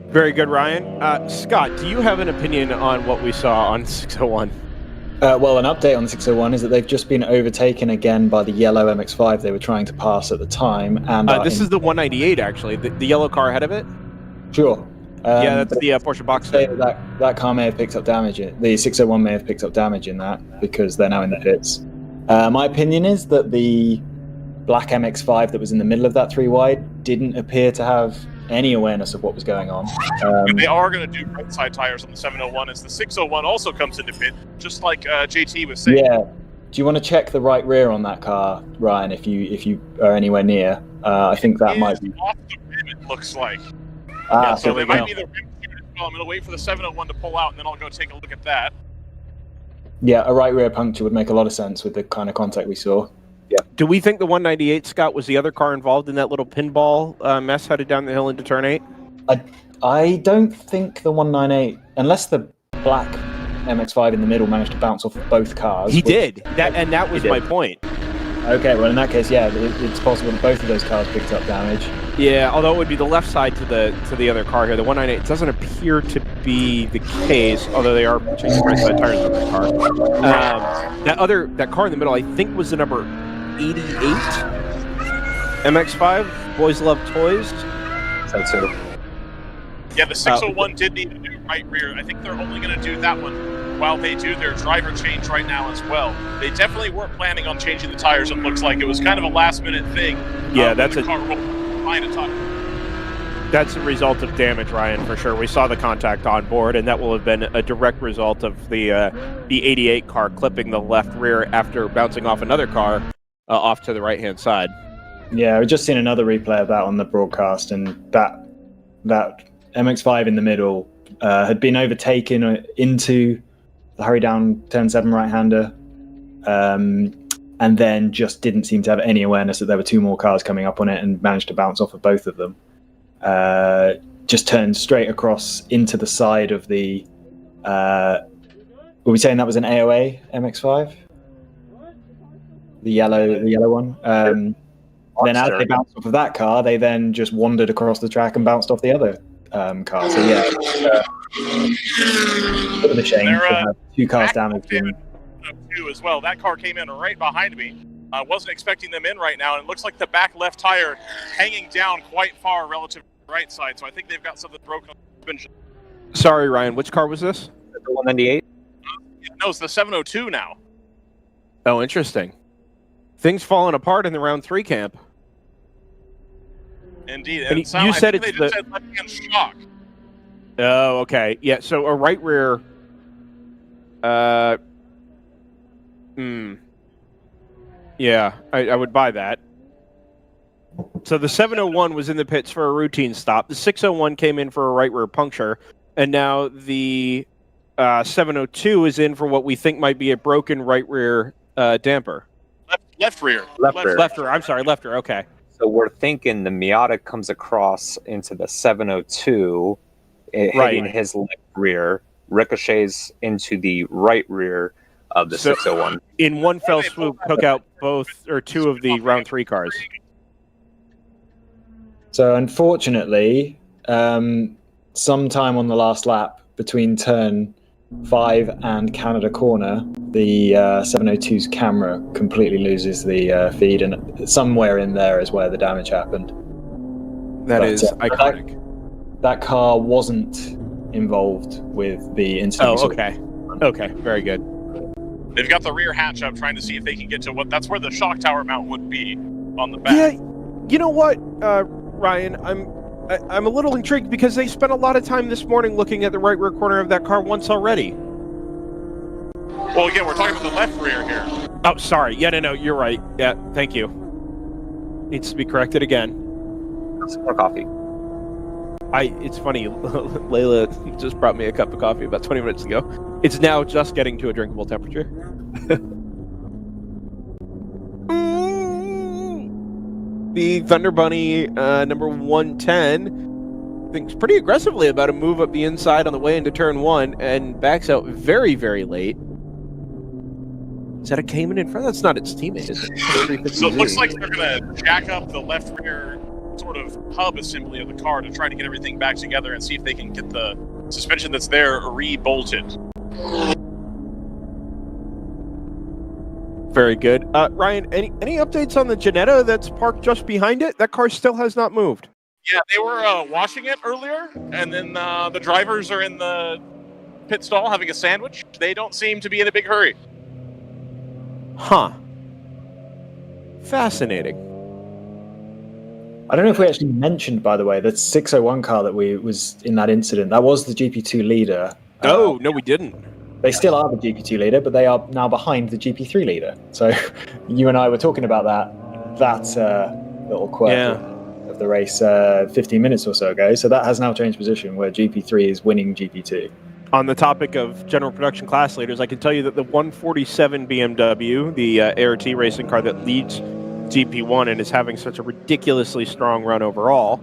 S1: Very good, Ryan. Scott, do you have an opinion on what we saw on 601?
S3: Well, an update on the 601 is that they've just been overtaken again by the yellow MX-5 they were trying to pass at the time. And
S1: this is the 198, actually. The yellow car ahead of it?
S3: Sure.
S1: Yeah, that's the Porsche Boxster.
S3: That car may have picked up damage. The 601 may have picked up damage in that because they're now in the pits. My opinion is that the black MX-5 that was in the middle of that 3 wide didn't appear to have any awareness of what was going on.
S2: They are going to do right side tires on the 701 as the 601 also comes into pit, just like JT was saying.
S3: Yeah. Do you want to check the right rear on that car, Ryan, if you are anywhere near? I think that might be
S2: off the rim, it looks like.
S3: So
S2: they might be the rim as well. I'm going to wait for the 701 to pull out, and then I'll go take a look at that.
S3: Yeah, a right rear puncture would make a lot of sense with the kind of contact we saw. Yeah.
S1: Do we think the 198, Scott, was the other car involved in that little pinball mess headed down the hill into turn 8?
S3: I don't think the 198, unless the black MX-5 in the middle managed to bounce off of both cars.
S1: He did. That was my point.
S3: Okay, well in that case, yeah, it's possible that both of those cars picked up damage.
S1: Yeah, although it would be the left side to the other car here. The 198 doesn't appear to be the case, although they are changing right side tires on that car. That car in the middle, I think, was the number 88 MX-5. Boys Love Toys.
S4: That's it.
S2: Yeah, the 601 did need to do right rear. I think they're only going to do that one while they do their driver change right now as well. They definitely weren't planning on changing the tires, it looks like. It was kind of a last-minute thing.
S1: Yeah, that's
S2: a
S1: That's a result of damage, Ryan, for sure. We saw the contact on board, and that will have been a direct result of the 88 car clipping the left rear after bouncing off another car off to the right-hand side.
S3: Yeah, we've just seen another replay of that on the broadcast, and that MX-5 in the middle had been overtaken into the hurry down turn 7 right-hander, and then just didn't seem to have any awareness that there were 2 more cars coming up on it and managed to bounce off of both of them. Just turned straight across into the side of the... were we saying that was an AOA MX-5? The yellow one? Then as they bounced off of that car, they then just wandered across the track and bounced off the other car. So yeah, bit of a shame to have 2 cars damaged.
S2: As well. That car came in right behind me. I wasn't expecting them in right now, and it looks like the back left tire hanging down quite far relative to the right side, so I think they've got something broken on the suspension.
S1: Sorry, Ryan, which car was this?
S4: The 198?
S2: No, it's the 702 now.
S1: Oh, interesting. Things falling apart in the round 3 camp.
S2: Indeed.
S1: And
S2: And so,
S1: you
S2: I
S1: said
S2: think
S1: it's
S2: they just
S1: the-
S2: said left-hand shock.
S1: Oh, okay. Yeah, so a right rear... Yeah, I would buy that. So the 701 was in the pits for a routine stop. The 601 came in for a right rear puncture. And now the 702 is in for what we think might be a broken right rear damper.
S2: Left rear.
S4: Left rear.
S1: Left rear. I'm sorry, left rear. Okay.
S4: So we're thinking the Miata comes across into the 702,
S1: Right.
S4: hitting his left rear, ricochets into the right rear of the
S1: So-
S4: 601.
S1: In one fell swoop, took out both or two of the round 3 cars.
S3: So unfortunately, sometime on the last lap between turn 5 and Canada corner, the 702's camera completely loses the feed, and somewhere in there is where the damage happened.
S1: That
S3: But,
S1: is iconic.
S3: That car wasn't involved with the incident.
S1: Oh, okay. Okay, very good.
S2: They've got the rear hatch up, trying to see if they can get to that's where the shock tower mount would be on the back.
S1: Yeah, you know what, Ryan, I'm a little intrigued because they spent a lot of time this morning looking at the right rear corner of that car once already.
S2: Well, again, we're talking about the left rear here.
S1: Oh, sorry. Yeah, no, you're right. Yeah, thank you. Needs to be corrected again.
S4: Some more coffee.
S1: It's funny, Layla just brought me a cup of coffee about 20 minutes ago. It's now just getting to a drinkable temperature. The Thunder Bunny, number 110, thinks pretty aggressively about a move up the inside on the way into turn 1 and backs out very, very late. Is that a Cayman in front? That's not its teammate, is it?
S2: So it looks like they're going to jack up the left rear sort of hub assembly of the car to try to get everything back together and see if they can get the suspension that's there re-bolted.
S1: Very good. Ryan, any updates on the Janetta that's parked just behind it? That car still has not moved.
S2: Yeah, they were washing it earlier, and then the drivers are in the pit stall having a sandwich. They don't seem to be in a big hurry.
S1: Huh. Fascinating.
S3: I don't know if we actually mentioned, by the way, the 601 car that was in that incident. That was the GP2 leader.
S1: Oh, no, we didn't.
S3: They still are the GP2 leader, but they are now behind the GP3 leader. So you and I were talking about that little quirk of the race 15 minutes or so ago. So that has now changed position, where GP3 is winning GP2.
S1: On the topic of general production class leaders, I can tell you that the 147 BMW, the ART racing car that leads GP1 and is having such a ridiculously strong run overall,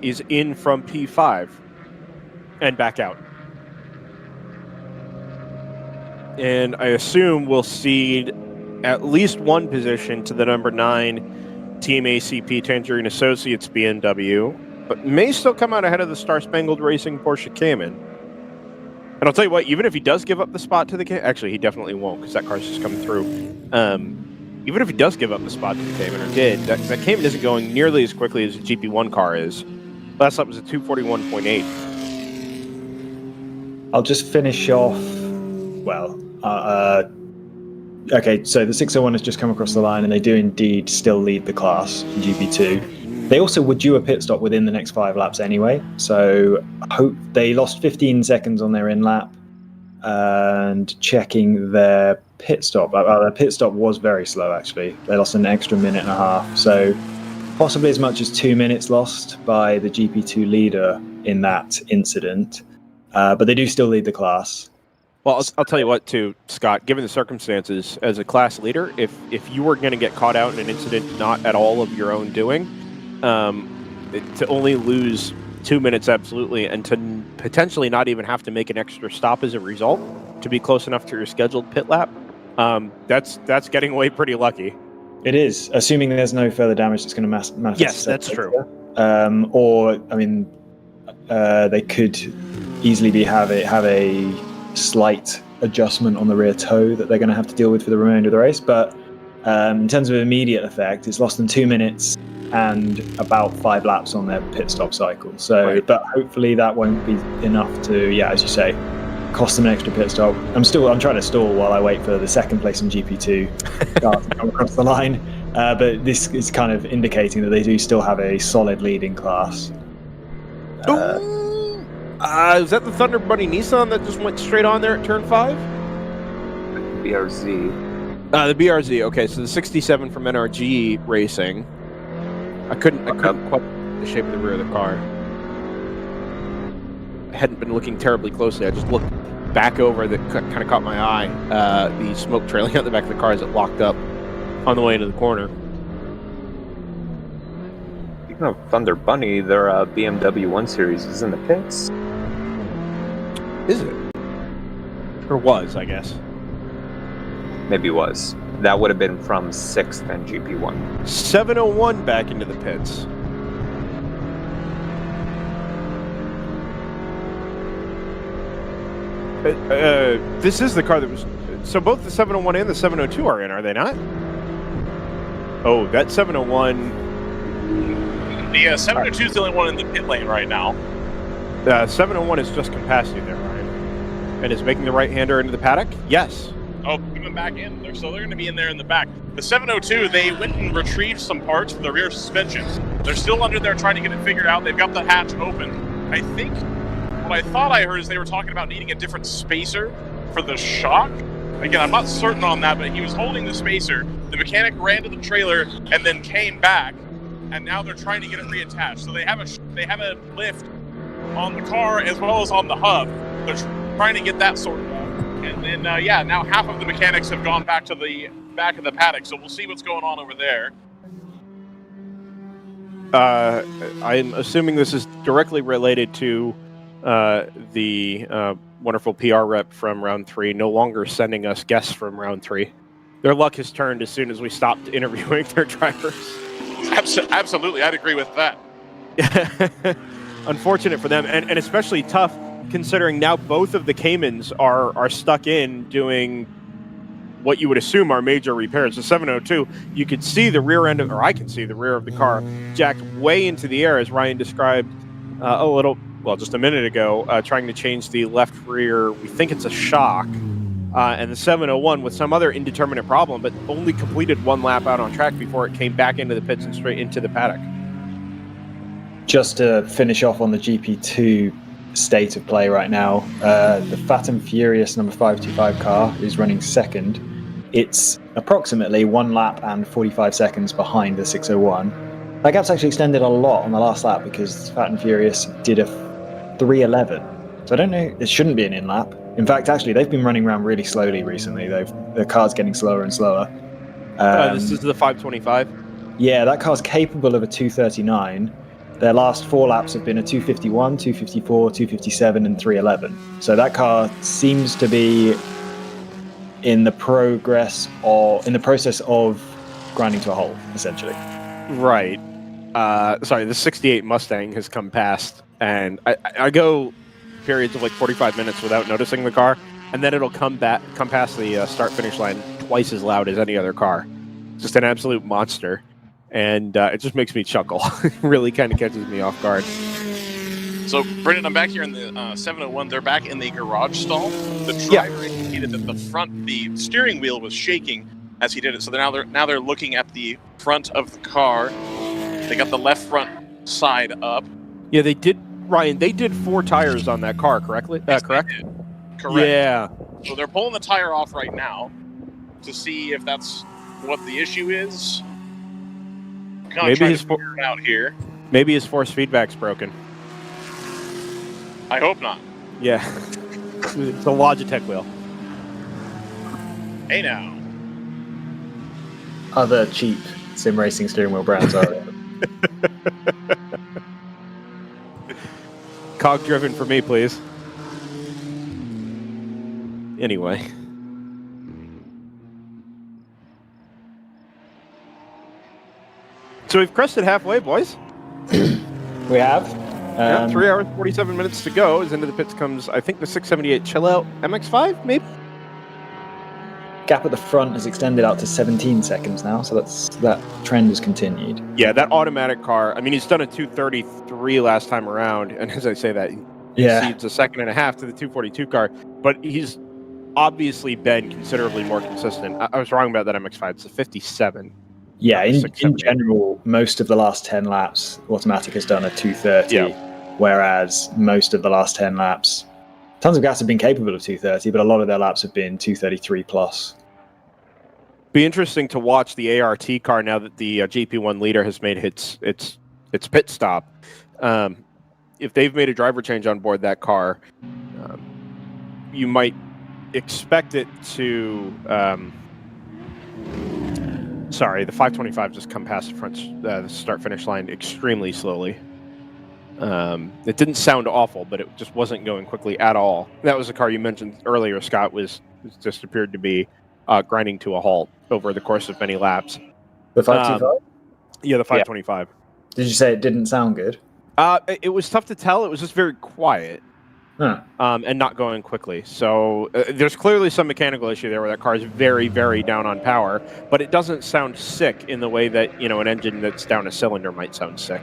S1: is in from P5 and back out. And I assume we'll cede at least one position to the number 9 Team ACP Tangerine Associates BMW, but may still come out ahead of the Star Spangled Racing Porsche Cayman. And I'll tell you what, even if he does give up the spot to the Cayman, actually he definitely won't because that car's just coming through. Even if he does give up the spot to the Cayman, or did, that Cayman isn't going nearly as quickly as a GP1 car is. Last lap was a 241.8.
S3: I'll just finish off. Well, okay, so the 601 has just come across the line, and they do indeed still lead the class in GP2. They also would do a pit stop within the next 5 laps anyway, so they lost 15 seconds on their in lap. And checking their pit stop, their pit stop was very slow actually. They lost an extra minute and a half, so possibly as much as 2 minutes lost by the GP2 leader in that incident. But they do still lead the class.
S1: Well, I'll tell you what, too, Scott, given the circumstances, as a class leader, if you were going to get caught out in an incident not at all of your own doing, to only lose 2 minutes absolutely, and to potentially not even have to make an extra stop as a result, to be close enough to your scheduled pit lap, that's getting away pretty lucky.
S3: It is, assuming there's no further damage that's going to manifest.
S1: Yes, that's true.
S3: Or, I mean, they could easily have a slight adjustment on the rear toe that they're going to have to deal with for the remainder of the race. But in terms of immediate effect, it's lost them 2 minutes and about 5 laps on their pit stop cycle. So,
S1: right.
S3: But hopefully that won't be enough to, as you say, cost them an extra pit stop. I'm trying to stall while I wait for the second place in GP2 car to come across the line. But this is kind of indicating that they do still have a solid lead in class.
S1: Is that the Thunder Bunny Nissan that just went straight on there at turn 5?
S4: BRZ.
S1: The BRZ. Okay, so the 67 from NRG Racing. I couldn't quite the shape of the rear of the car. I hadn't been looking terribly closely. I just looked back over that kind of caught my eye. The smoke trailing out the back of the car as it locked up on the way into the corner.
S4: Speaking of Thunder Bunny, their BMW 1 Series is in the pits.
S1: Is it? Or was, I guess.
S4: Maybe was. That would have been from 6th and GP1.
S1: 701 back into the pits. This is the car that was... So both the 701 and the 702 are in, are they not? Oh, that 701...
S2: The 702 is the only one in the pit lane right now.
S1: 701 is just capacity there, Ryan. And is making the right-hander into the paddock? Yes.
S2: Oh, coming back in. They're going to be in there in the back. The 702, they went and retrieved some parts for the rear suspension. They're still under there trying to get it figured out. They've got the hatch open. I think what I thought I heard is they were talking about needing a different spacer for the shock. Again, I'm not certain on that, but he was holding the spacer. The mechanic ran to the trailer and then came back, and now they're trying to get it reattached. So they have a lift on the car as well as on the hub. They're trying to get that sorted out. And then, now half of the mechanics have gone back to the back of the paddock, so we'll see what's going on over there.
S1: I'm assuming this is directly related to the wonderful PR rep from round 3 no longer sending us guests from round 3. Their luck has turned as soon as we stopped interviewing their drivers.
S2: Absolutely, I'd agree with that.
S1: Unfortunate for them, and especially tough considering now both of the Caymans are stuck in doing what you would assume are major repairs. The 702, you could see the rear end of, or I can see the rear of the car jacked way into the air, as Ryan described just a minute ago, trying to change the left rear. We think it's a shock. And the 701 with some other indeterminate problem, but only completed one lap out on track before it came back into the pits and straight into the paddock.
S3: Just to finish off on the GP2 state of play right now, the Fat and Furious number 525 car is running second. It's approximately 1 lap and 45 seconds behind the 601. That gap's actually extended a lot on the last lap because Fat and Furious did a 311. So I don't know, it shouldn't be an in-lap. In fact, actually, they've been running around really slowly recently. The car's getting slower and slower.
S1: This is the 525?
S3: Yeah, that car's capable of a 239. Their last 4 laps have been a 251, 254, 257, and 311. So that car seems to be in the process of grinding to a halt, essentially.
S1: Right. The 68 Mustang has come past, and I go periods of like 45 minutes without noticing the car, and then it'll come past the start-finish line twice as loud as any other car. Just an absolute monster. And it just makes me chuckle. It really kind of catches me off guard.
S2: So, Brendan, I'm back here in the 701. They're back in the garage stall. The driver indicated that the steering wheel was shaking as he did it. So now they're looking at the front of the car. They got the left front side up.
S1: Yeah, they did, Ryan. They did 4 tires on that car, correctly?
S2: Yes,
S1: correct?
S2: Correct.
S1: Yeah.
S2: So they're pulling the tire off right now to see if that's what the issue is.
S1: Maybe his
S2: out here.
S1: Maybe his force feedback's broken.
S2: I hope not.
S1: Yeah. It's a Logitech wheel.
S2: Hey now.
S3: Other cheap sim racing steering wheel brands are
S1: Cog driven for me, please. Anyway. So we've crested halfway, boys.
S3: We have.
S1: 3 hours, 47 minutes to go. As into the pits comes, I think, the 678 Chill Out MX-5, maybe?
S3: Gap at the front has extended out to 17 seconds now, so that trend has continued.
S1: Yeah, that automatic car, I mean, he's done a 233 last time around, and as I say that, he exceeds a second and a half to the 242 car, but he's obviously been considerably more consistent. I was wrong about that MX-5. It's a 57.
S3: Yeah, in
S1: 6, 7, 8.
S3: general, most of the last 10 laps, Automatic has done a 230,
S1: Yeah.
S3: whereas most of the last 10 laps, Tons of Gas have been capable of 230, but a lot of their laps have been 233 plus.
S1: Be interesting to watch the ART car now that the GP1 leader has made its pit stop. If they've made a driver change on board that car, you might expect it to. Sorry, the 525 just come past the start-finish line extremely slowly. It didn't sound awful, but it just wasn't going quickly at all. That was the car you mentioned earlier, Scott, just appeared to be grinding to a halt over the course of many laps.
S3: The 525?
S1: Yeah, the 525.
S3: Did you say it didn't sound good?
S1: It was tough to tell. It was just very quiet.
S3: Huh.
S1: And not going quickly. So there's clearly some mechanical issue there where that car is very, very down on power, but it doesn't sound sick in the way that, an engine that's down a cylinder might sound sick.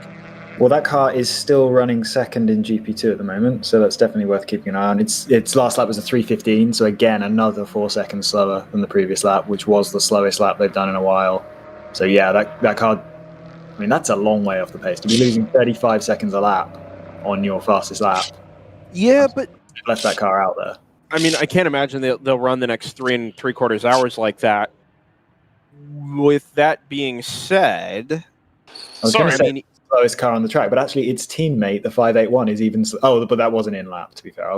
S3: Well, that car is still running second in GP2 at the moment, so that's definitely worth keeping an eye on. Its last lap was a 3:15, so again, another 4 seconds slower than the previous lap, which was the slowest lap they've done in a while. So yeah, that car, I mean, that's a long way off the pace. To be losing 35 seconds a lap on your fastest lap.
S1: Yeah, but
S3: left that car out there.
S1: I mean, I can't imagine they'll run the next 3 3/4 hours like that. With that being said,
S3: slowest car on the track, but actually its teammate, the 581, is even. But that wasn't in lap. To be fair,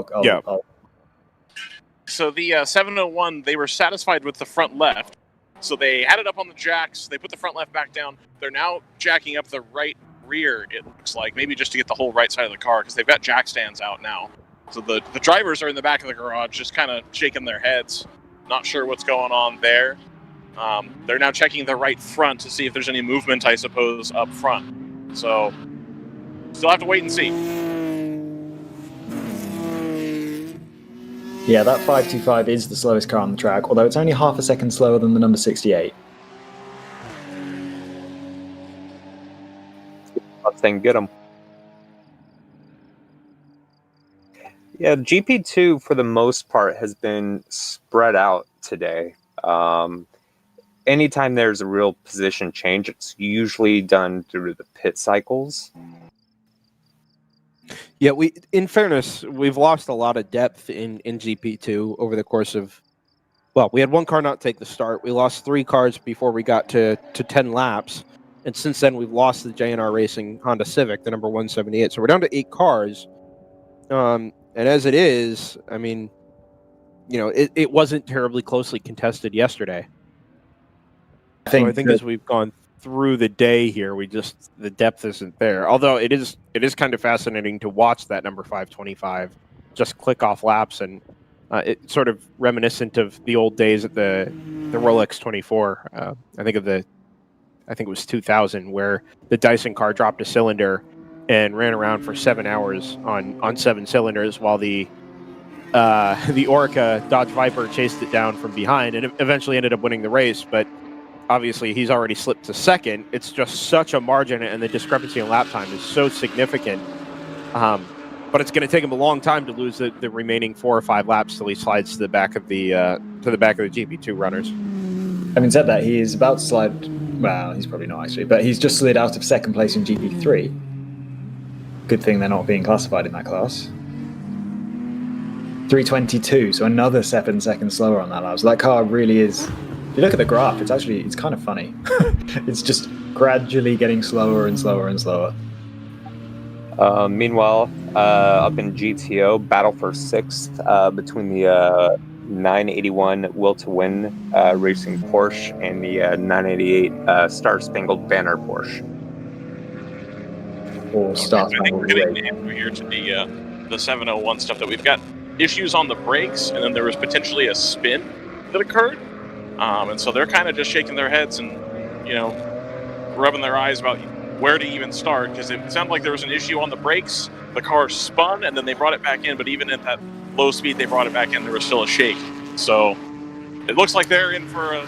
S2: So the 701, they were satisfied with the front left, so they had it up on the jacks. They put the front left back down. They're now jacking up the right rear, it looks like, maybe just to get the whole right side of the car, because they've got jack stands out now. So the drivers are in the back of the garage just kind of shaking their heads, not sure what's going on there. They're now checking the right front to see if there's any movement, I suppose, up front. So still have to wait and see.
S3: Yeah, that 525 is the slowest car on the track, although it's only half a second slower than the number 68.
S4: Let's then get them. Yeah, GP2 for the most part has been spread out today. Anytime there's a real position change, it's usually done through the pit cycles.
S1: Yeah, in fairness, we've lost a lot of depth in GP2 over the course of. Well, we had one car not take the start. We lost 3 cars before we got to 10 laps. And since then, we've lost the JNR Racing Honda Civic, the number 178. So we're down to 8 cars. And as it is, I mean, it wasn't terribly closely contested yesterday. I think as we've gone through the day here, the depth isn't there. Although it is kind of fascinating to watch that number 525 just click off laps, and it's sort of reminiscent of the old days at the Rolex 24. I think it was 2000, where the Dyson car dropped a cylinder and ran around for 7 hours on 7 cylinders, while the Orca Dodge Viper chased it down from behind and eventually ended up winning the race. But obviously, he's already slipped to second. It's just such a margin, and the discrepancy in lap time is so significant. But it's going to take him a long time to lose the remaining 4 or 5 laps till he slides to the back of the GP2 runners.
S3: Having said that, he is about to slide. Well, he's probably not actually, but he's just slid out of second place in GP3. Good thing they're not being classified in that class. 322, so another 7 seconds slower on that lap. So that car really is. If you look at the graph, it's kind of funny. It's just gradually getting slower and slower and slower.
S4: Meanwhile, up in GTO, battle for 6th between the 981 Will to Win racing Porsche and the 988 Star Spangled Banner Porsche.
S3: Or Star
S2: I think
S3: Spangled
S2: we're getting
S3: Ray.
S2: into here to the 701 stuff, that we've got issues on the brakes, and then there was potentially a spin that occurred. And so they're kind of just shaking their heads and, rubbing their eyes about where to even start, because it sounded like there was an issue on the brakes. The car spun, and then they brought it back in, but even at that low speed they brought it back in, there was still a shake. So it looks like they're in for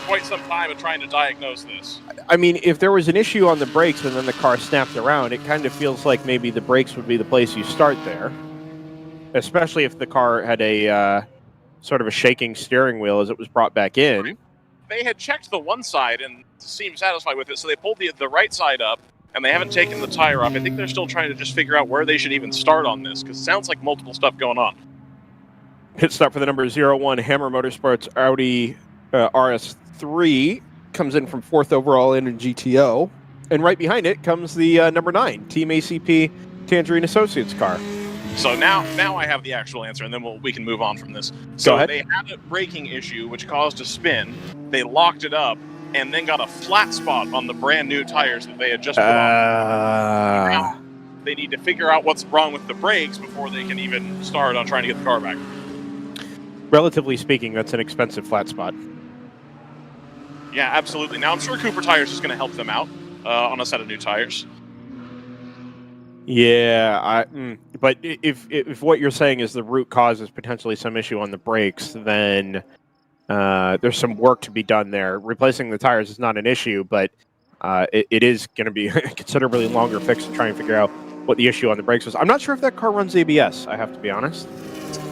S2: quite some time of trying to diagnose this.
S1: I mean, if there was an issue on the brakes and then the car snapped around, it kind of feels like maybe the brakes would be the place you start there, especially if the car had a sort of a shaking steering wheel as it was brought back in.
S2: they had checked the one side and seemed satisfied with it, so they pulled the right side up, and they haven't taken the tire off. I think they're still trying to just figure out where they should even start on this, because it sounds like multiple stuff going on.
S1: Pit stop for the number 01 Hammer Motorsports Audi RS3 comes in from 4th overall in GTO. And right behind it comes the number 9 Team ACP Tangerine Associates car.
S2: So now I have the actual answer, and then we can move on from this.
S1: Go
S2: So
S1: ahead.
S2: they had a braking issue, which caused a spin. They locked it up, and then got a flat spot on the brand new tires that they had just put on. Now they need to figure out what's wrong with the brakes before they can even start on trying to get the car back.
S1: Relatively speaking, that's an expensive flat spot.
S2: Yeah, absolutely. Now I'm sure Cooper Tires is going to help them out on a set of new tires.
S1: Yeah, but if what you're saying is the root cause is potentially some issue on the brakes, then there's some work to be done there. Replacing the tires is not an issue, but it is going to be a considerably longer fix to try and figure out what the issue on the brakes was. I'm not sure if that car runs ABS, I have to be honest.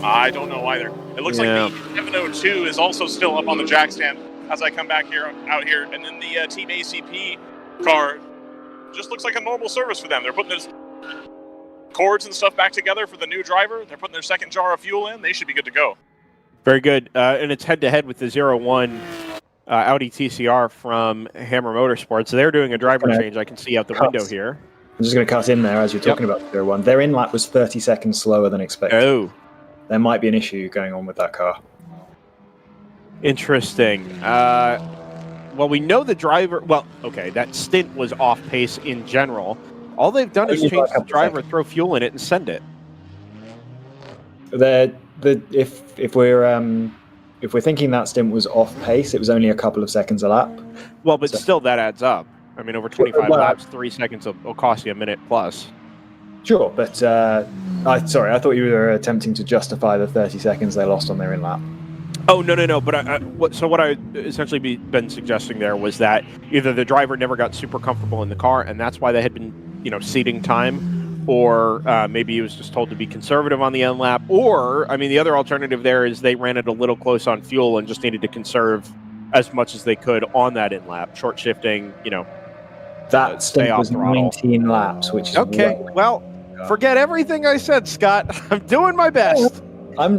S2: I don't know either. It looks like the 702 is also still up on the jack stand as I come back out here, and then the Team ACP car just looks like a normal service for them. They're putting those cords and stuff back together for the new driver. They're putting their second jar of fuel in. They should be good to go.
S1: Very good. And it's head-to-head with the 01 Audi TCR from Hammer Motorsports. They're doing a driver change. I can see out the window here.
S8: I'm just going to cut in there as you're talking about the 01. Their in-lap was 30 seconds slower than expected.
S1: Oh.
S8: There might be an issue going on with that car.
S1: Interesting. Well, we know the driver... Well, okay, that stint was off-pace in general. All they've done is change the driver, throw fuel in it, and send it.
S8: If we're thinking that stint was off-pace, it was only a couple of seconds a lap.
S1: Well, but still, that adds up. I mean, over 25 laps, 3 seconds will cost you a minute plus.
S8: Sure, but I thought you were attempting to justify the 30 seconds they lost on their in-lap.
S1: Oh, no. But what I essentially been suggesting there was that either the driver never got super comfortable in the car, and that's why they had been, ceding time, or maybe he was just told to be conservative on the end lap, or, I mean, the other alternative there is they ran it a little close on fuel and just needed to conserve as much as they could on that in lap, short shifting,
S8: That stint was 19 laps, which is
S1: okay. Well, forget everything I said, Scott. I'm doing my best.
S8: I'm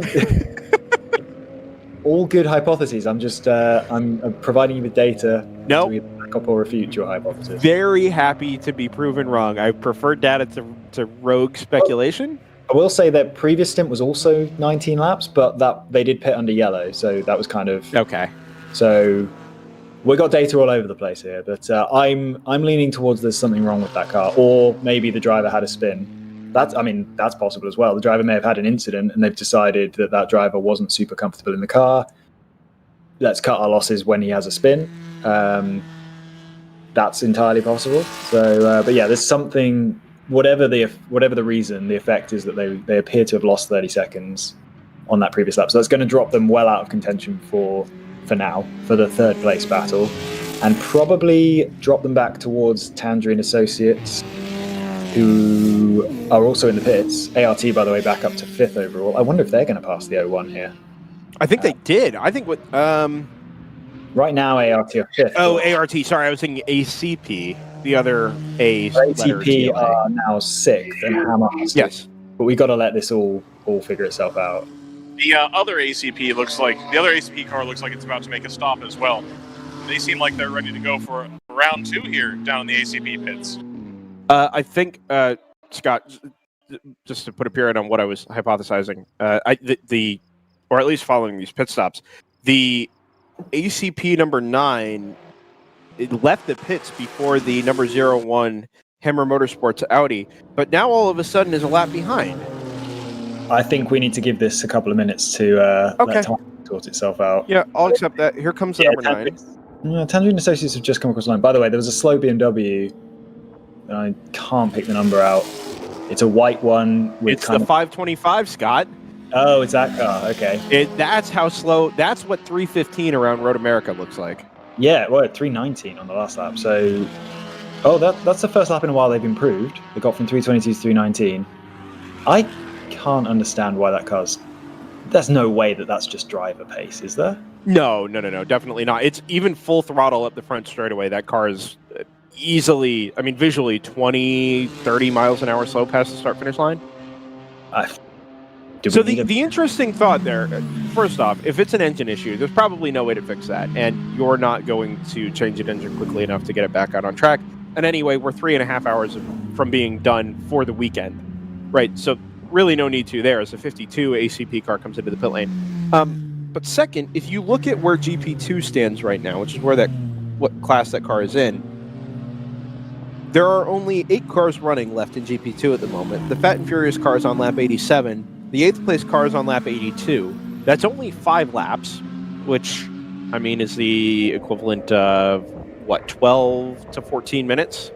S8: all good hypotheses. I'm just I'm providing you with data to either back up or refute your hypothesis.
S1: Very happy to be proven wrong. I prefer data to rogue speculation.
S8: I will say that previous stint was also 19 laps, but that they did pit under yellow, so that was kind of
S1: okay.
S8: So we got data all over the place here, but I'm leaning towards there's something wrong with that car, or maybe the driver had a spin. That's possible as well. The driver may have had an incident, and they've decided that driver wasn't super comfortable in the car. Let's cut our losses when he has a spin. That's entirely possible. So, but yeah, there's something. Whatever the reason, the effect is that they appear to have lost 30 seconds on that previous lap. So that's going to drop them well out of contention for now, for the third place battle, and probably drop them back towards Tangerine Associates, who are also in the pits. ART, by the way, back up to 5th overall. I wonder if they're going to pass the 01 here.
S1: I think they did. I think what...
S8: Right now, ART are 5th.
S1: Oh, ART. Sorry, I was thinking ACP. The other A
S8: ACP are now 6th, and Hammer.
S1: Yes.
S8: But we got to let this all figure itself out.
S2: The other ACP car looks like it's about to make a stop as well. They seem like they're ready to go for round 2 here down in the ACP pits.
S1: I think, Scott, just to put a period on what I was hypothesizing, or at least following these pit stops, the ACP number 9 it left the pits before the number 01 Hammer Motorsports Audi, but now all of a sudden is a lap behind.
S8: I think we need to give this a couple of minutes to let time sort itself out.
S1: Yeah, I'll accept that. Here comes the number 9.
S8: Tangerine Associates have just come across the line. By the way, there was a slow BMW. I can't pick the number out. It's a white one.
S1: It's the 525, Scott.
S8: Oh, it's that car. Okay.
S1: That's how slow. That's what 315 around Road America looks like.
S8: Yeah, well, at 319 on the last lap. So, that's the first lap in a while they've improved. They got from 322 to 319. I can't understand why that car's... There's no way that's just driver pace, is there?
S1: No, definitely not. It's even full throttle up the front straightaway. That car is easily, I mean, visually 20, 30 miles an hour slow past the start-finish line. So the interesting thought there, first off, if it's an engine issue, there's probably no way to fix that, and you're not going to change an engine quickly enough to get it back out on track. And anyway, we're 3.5 hours from being done for the weekend, right? So really no need to there as a 52 ACP car comes into the pit lane. But second, if you look at where GP2 stands right now, which is where what class that car is in, there are only 8 cars running left in GP2 at the moment. The Fat and Furious car is on lap 87. The 8th place car is on lap 82. That's only 5 laps, which, I mean, is the equivalent of, 12 to 14 minutes?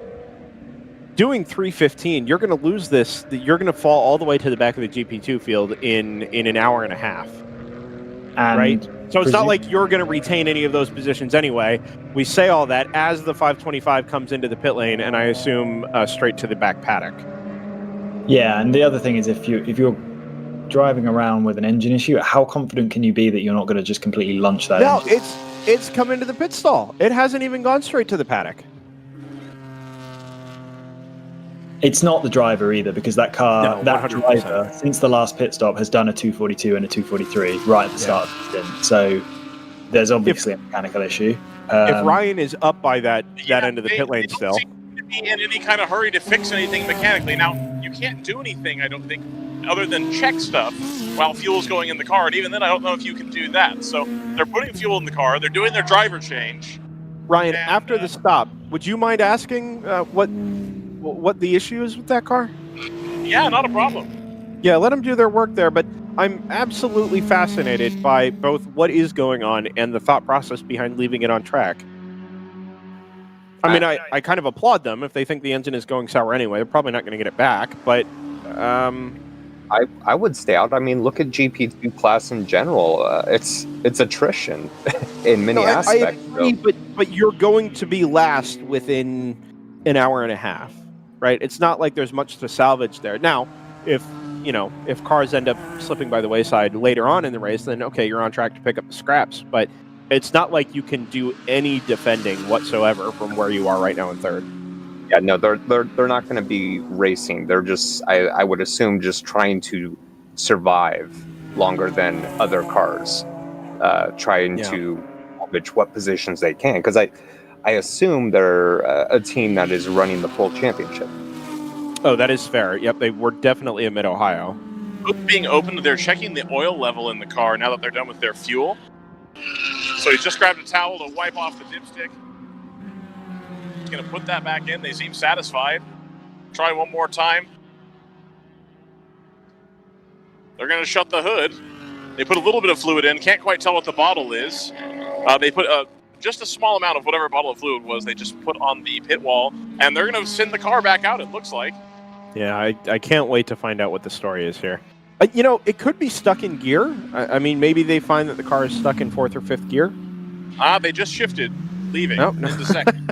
S1: Doing 3:15, you're going to lose this. You're going to fall all the way to the back of the GP2 field in an hour and a half. Right? So it's not like you're going to retain any of those positions anyway. We say all that as the 525 comes into the pit lane, and I assume straight to the back paddock.
S8: Yeah, and the other thing is if you're driving around with an engine issue, how confident can you be that you're not going to just completely lunch that engine?
S1: No, it's come into the pit stall. It hasn't even gone straight to the paddock.
S8: It's not the driver either, because that car,
S1: No,
S8: that
S1: 100%.
S8: driver, since the last pit stop, has done a 242 and a 243 right at the start of the stint. So there's obviously a mechanical issue.
S1: If Ryan is up by that end of the pit lane still.
S2: They don't seem to be in any kind of hurry to fix anything mechanically. Now, you can't do anything, I don't think, other than check stuff while fuel's going in the car. And even then, I don't know if you can do that. So they're putting fuel in the car. They're doing their driver change.
S1: Ryan, after the stop, would you mind asking what the issue is with that car?
S2: Yeah, not a problem.
S1: Yeah, let them do their work there. But I'm absolutely fascinated by both what is going on and the thought process behind leaving it on track. I mean, I kind of applaud them if they think the engine is going sour anyway. They're probably not going to get it back, but
S4: I would stay out. I mean, look at GP2 class in general. It's attrition in many aspects.
S1: I agree, but you're going to be last within an hour and a half, right? It's not like there's much to salvage there. Now, if cars end up slipping by the wayside later on in the race, then okay, you're on track to pick up the scraps. But it's not like you can do any defending whatsoever from where you are right now in third.
S4: Yeah, no, they're not going to be racing. They're just, I would assume, just trying to survive longer than other cars, trying to salvage what positions they can. Because I assume they're a team that is running the full championship.
S1: Oh, that is fair. Yep, they were definitely in Mid-Ohio.
S2: Both being open, they're checking the oil level in the car now that they're done with their fuel. So he just grabbed a towel to wipe off the dipstick. He's going to put that back in. They seem satisfied. Try one more time. They're going to shut the hood. They put a little bit of fluid in. Can't quite tell what the bottle is. They put just a small amount of whatever bottle of fluid was. They just put on the pit wall, and they're going to send the car back out, it looks like.
S1: Yeah, I can't wait to find out what the story is here. It could be stuck in gear. I mean, maybe they find that the car is stuck in 4th or 5th gear.
S2: They just shifted, leaving
S1: No.
S2: into second.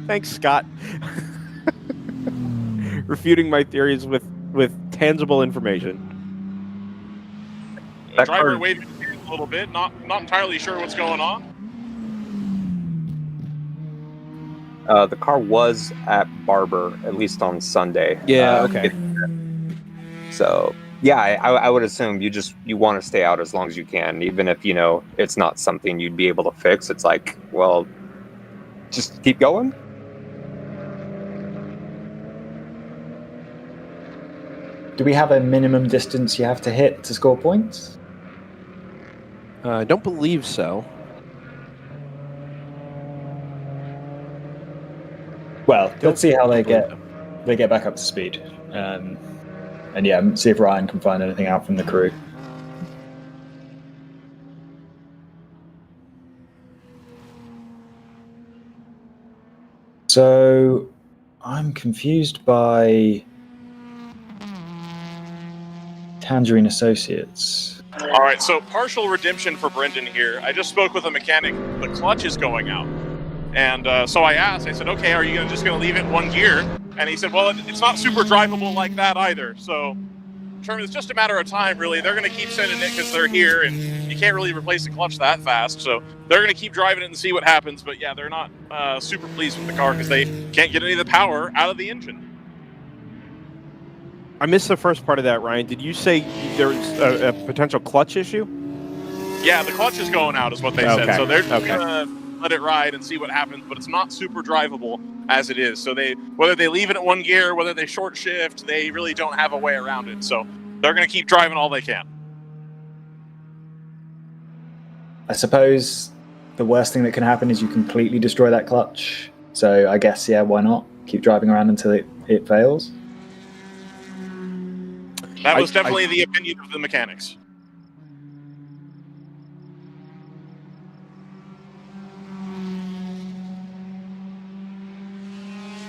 S1: Thanks, Scott. Refuting my theories with tangible information.
S2: The driver waved a little bit, not entirely sure what's going on.
S4: The car was at Barber, at least on Sunday.
S1: Yeah, okay.
S4: So, yeah, I would assume you want to stay out as long as you can, even if, it's not something you'd be able to fix. It's like, well, just keep going.
S8: Do we have a minimum distance you have to hit to score points?
S1: I don't believe so.
S8: Well, let's see how they get back up to speed. And yeah, see if Ryan can find anything out from the crew. So, I'm confused by Tangerine Associates.
S2: All right, so partial redemption for Brendan here. I just spoke with a mechanic. The clutch is going out. And so I said, okay, are you just going to leave it in one gear? And he said, well, it's not super drivable like that either. So Sherman, it's just a matter of time, really. They're going to keep sending it because they're here, and you can't really replace the clutch that fast. So they're going to keep driving it and see what happens. But yeah, they're not super pleased with the car because they can't get any of the power out of the engine.
S1: I missed the first part of that, Ryan. Did you say there's a potential clutch issue?
S2: Yeah, the clutch is going out, is what they said. So they're
S1: Okay.
S2: going to let it ride and see what happens, but it's not super drivable as it is. So whether they leave it at one gear, whether they short shift, they really don't have a way around it. So they're going to keep driving all they can.
S8: I suppose the worst thing that can happen is you completely destroy that clutch. So I guess, yeah, why not? Keep driving around until it fails.
S2: That was definitely the opinion of the mechanics.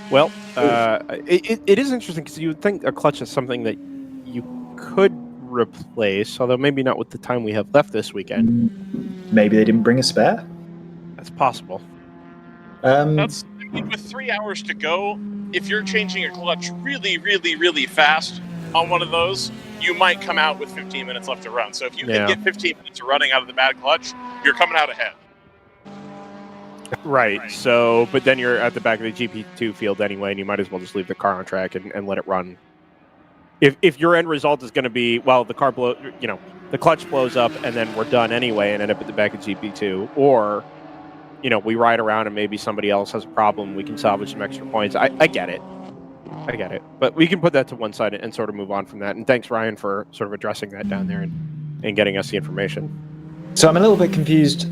S1: Well, it is interesting because you would think a clutch is something that you could replace, although maybe not with the time we have left this weekend.
S8: Maybe they didn't bring a spare.
S1: That's possible.
S2: With 3 hours to go, if you're changing a clutch really, really, really fast on one of those, you might come out with 15 minutes left to run. So if you can get 15 minutes of running out of the bad clutch, you're coming out ahead.
S1: Right. So, but then you're at the back of the GP2 field anyway, and you might as well just leave the car on track and let it run. If your end result is going to be, well, the clutch blows up and then we're done anyway and end up at the back of GP2, or, we ride around and maybe somebody else has a problem, we can salvage some extra points. I get it. I get it. But we can put that to one side and sort of move on from that. And thanks, Ryan, for sort of addressing that down there and getting us the information.
S8: So I'm a little bit confused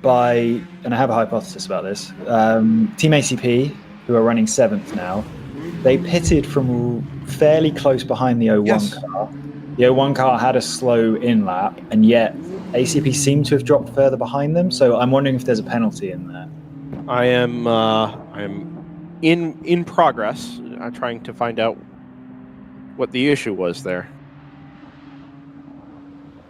S8: and I have a hypothesis about this. Team ACP, who are running 7th now, they pitted from fairly close behind the 01 car. The 01 car had a slow in lap, and yet ACP seemed to have dropped further behind them. So I'm wondering if there's a penalty in there.
S1: I am in progress, trying to find out what the issue was there.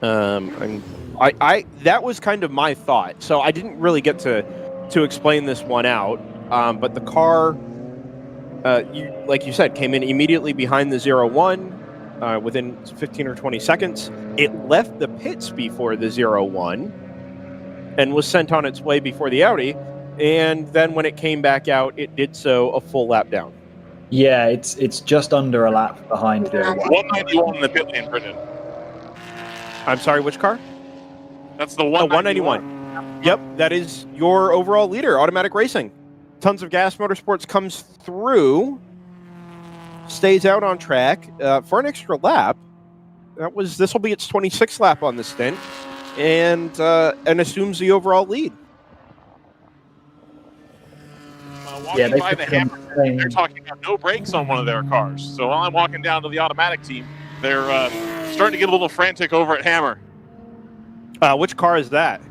S1: That was kind of my thought. So I didn't really get to explain this one out. But the car, like you said, came in immediately behind the 01 within 15 or 20 seconds. It left the pits before the 01 and was sent on its way before the Audi. And then when it came back out, it did so a full lap down.
S8: Yeah, it's just under a lap behind the 01.
S2: 191 in the pit lane, Brendan.
S1: I'm sorry, which car?
S2: That's the 191.
S1: 191. Yep, that is your overall leader, Automatic Racing. Tons of Gas Motorsports comes through, stays out on track for an extra lap. This will be its 26th lap on the stint, and assumes the overall lead.
S2: Walking by the Hammer, they're talking about no brakes on one of their cars. So while I'm walking down to the Automatic team, they're starting to get a little frantic over at Hammer.
S1: Which car is that?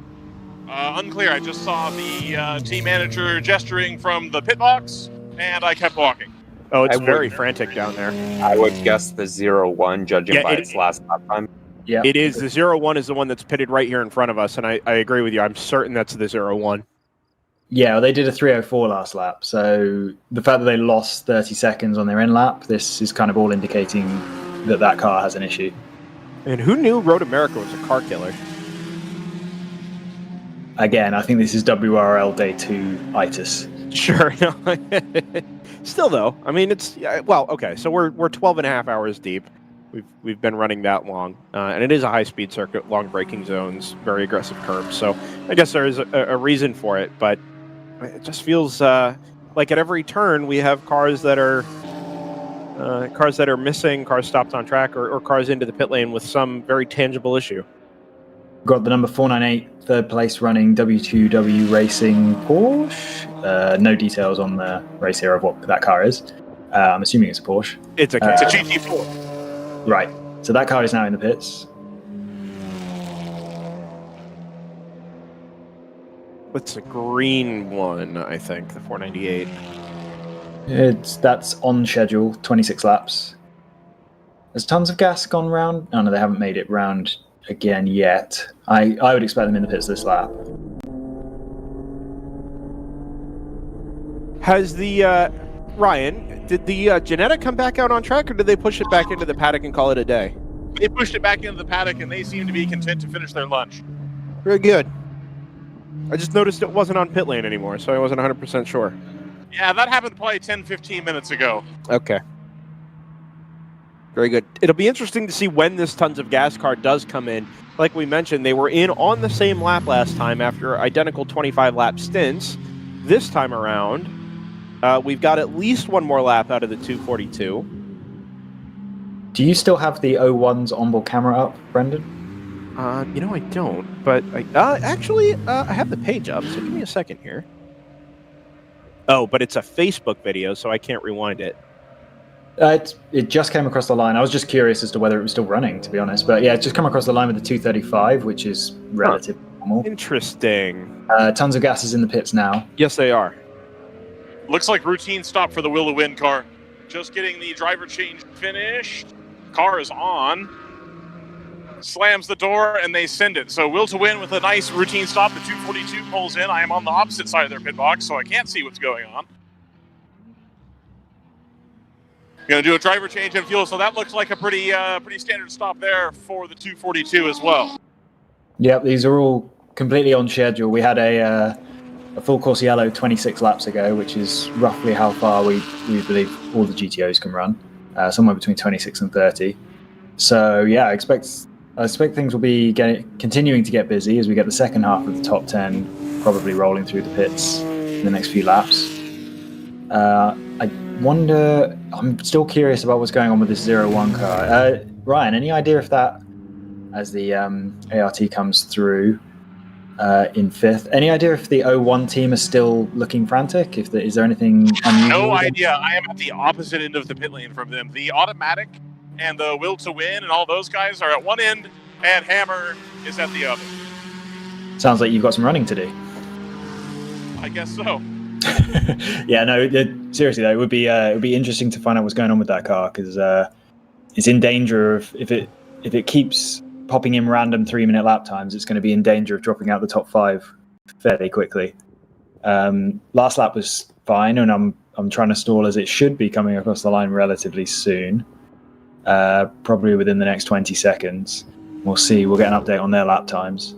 S2: Unclear. I just saw the team manager gesturing from the pit box, and I kept walking.
S1: Oh, it's very frantic down there.
S4: I would guess the 01, judging by its last lap time.
S8: Yeah,
S1: it is. The 01 is the one that's pitted right here in front of us, and I agree with you. I'm certain that's the 01.
S8: Yeah, well, they did a 3:04 last lap. So the fact that they lost 30 seconds on their in lap, this is kind of all indicating that car has an issue.
S1: And who knew Road America was a car killer?
S8: Again, I think this is WRL Day 2 itis.
S1: Sure. Still, though, I mean, it's okay. So we're 12 and a half hours deep. We've been running that long, and it is a high-speed circuit, long braking zones, very aggressive curbs. So I guess there is a reason for it, but it just feels like at every turn we have cars that are missing, cars stopped on track, or cars into the pit lane with some very tangible issue.
S8: Got the number 498, third place running W2W Racing Porsche. No details on the race here of what that car is. I'm assuming it's a Porsche.
S1: It's a
S2: GT4.
S8: Right. So that car is now in the pits.
S1: It's a green one, I think, the 498.
S8: That's on schedule, 26 laps. Has tons of gas gone round? Oh, no, they haven't made it round again yet. I would expect them in the pits this lap.
S1: Has the Ryan, did the Genetta come back out on track, or did they push it back into the paddock and call it a day?
S2: They pushed it back into the paddock, and they seem to be content to finish their lunch.
S1: Very good. I just noticed it wasn't on pit lane anymore, so I wasn't 100% sure.
S2: Yeah, that happened probably 10, 15 minutes ago.
S1: Okay. Very good. It'll be interesting to see when this Tons of Gas car does come in. Like we mentioned, they were in on the same lap last time after identical 25-lap stints. This time around, we've got at least one more lap out of the 242.
S8: Do you still have the 01's onboard camera up, Brendan?
S1: You know, I don't, but I have the page up, so give me a second here. Oh, but it's a Facebook video, so I can't rewind it.
S8: It just came across the line. I was just curious as to whether it was still running, to be honest. But yeah, it just come across the line with the 235, which is relatively normal.
S1: Interesting.
S8: Tons of Gas is in the pits now.
S1: Yes, they are.
S2: Looks like routine stop for the Will to Win car. Just getting the driver change finished. Car is on. Slams the door, and they send it. So Will to Win with a nice routine stop. The 242 pulls in. I am on the opposite side of their pit box, so I can't see what's going on. Going to do a driver change and fuel, so that looks like a pretty standard stop there for the 242 as well.
S8: Yep, these are all completely on schedule. We had a full course yellow 26 laps ago, which is roughly how far we believe all the GTOs can run, somewhere between 26 and 30. So yeah, I expect things will be continuing to get busy as we get the second half of the top 10 probably rolling through the pits in the next few laps. I wonder, I'm still curious about what's going on with this 01 car. Ryan, any idea if that, as the ART comes through in fifth, any idea if the 01 team is still looking frantic? Is there anything unusual?
S2: No idea. I am at the opposite end of the pit lane from them. The automatic and the Will to Win and all those guys are at one end, and Hammer is at the other.
S8: Sounds like you've got some running to do.
S2: I guess so.
S8: Yeah, no. Seriously though, it would be interesting to find out what's going on with that car, because it's in danger of, if it keeps popping in random 3-minute lap times, it's going to be in danger of dropping out the top 5 fairly quickly. Last lap was fine, and I'm trying to stall as it should be coming across the line relatively soon, probably within the next 20 seconds. We'll see. We'll get an update on their lap times.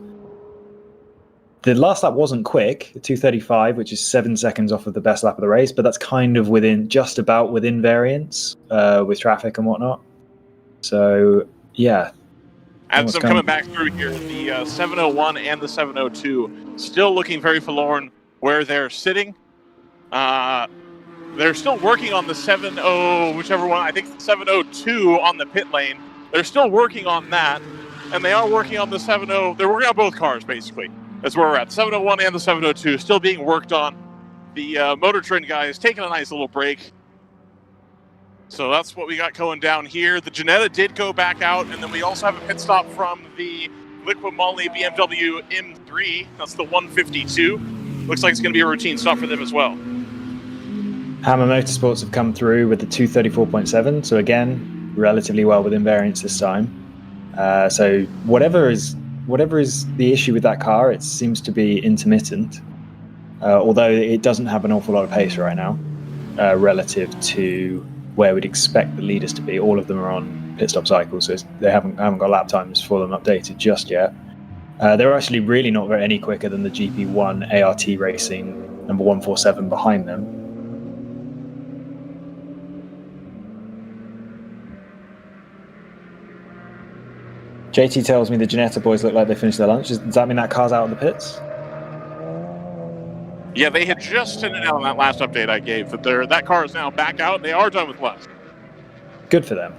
S8: The last lap wasn't quick, 2:35, which is 7 seconds off of the best lap of the race, but that's kind of just about within variance with traffic and whatnot. So, yeah.
S2: As I'm coming back through here, the 701 and the 702 still looking very forlorn where they're sitting. They're still working on the 70, whichever one, I think 702 on the pit lane. They're still working on that, and they are working on the 70. They're working on both cars, basically. That's where we're at. 701 and the 702 still being worked on. The Motor Trend guy is taking a nice little break. So that's what we got going down here. The Janetta did go back out, and then we also have a pit stop from the Liquid Moly BMW M3. That's the 152. Looks like it's going to be a routine stop for them as well.
S8: Hammer Motorsports have come through with the 234.7, so again, relatively well within variance this time. So whatever is the issue with that car, it seems to be intermittent, although it doesn't have an awful lot of pace right now relative to where we'd expect the leaders to be. All of them are on pit stop cycles, so they haven't got lap times for them updated just yet. They're actually really not any quicker than the GP1 ART Racing number 147 behind them. JT tells me the Janetta boys look like they finished their lunch. Does that mean that car's out of the pits?
S2: Yeah, they had just sent it out on that last update I gave that that car is now back out, and they are done with left.
S8: Good for them.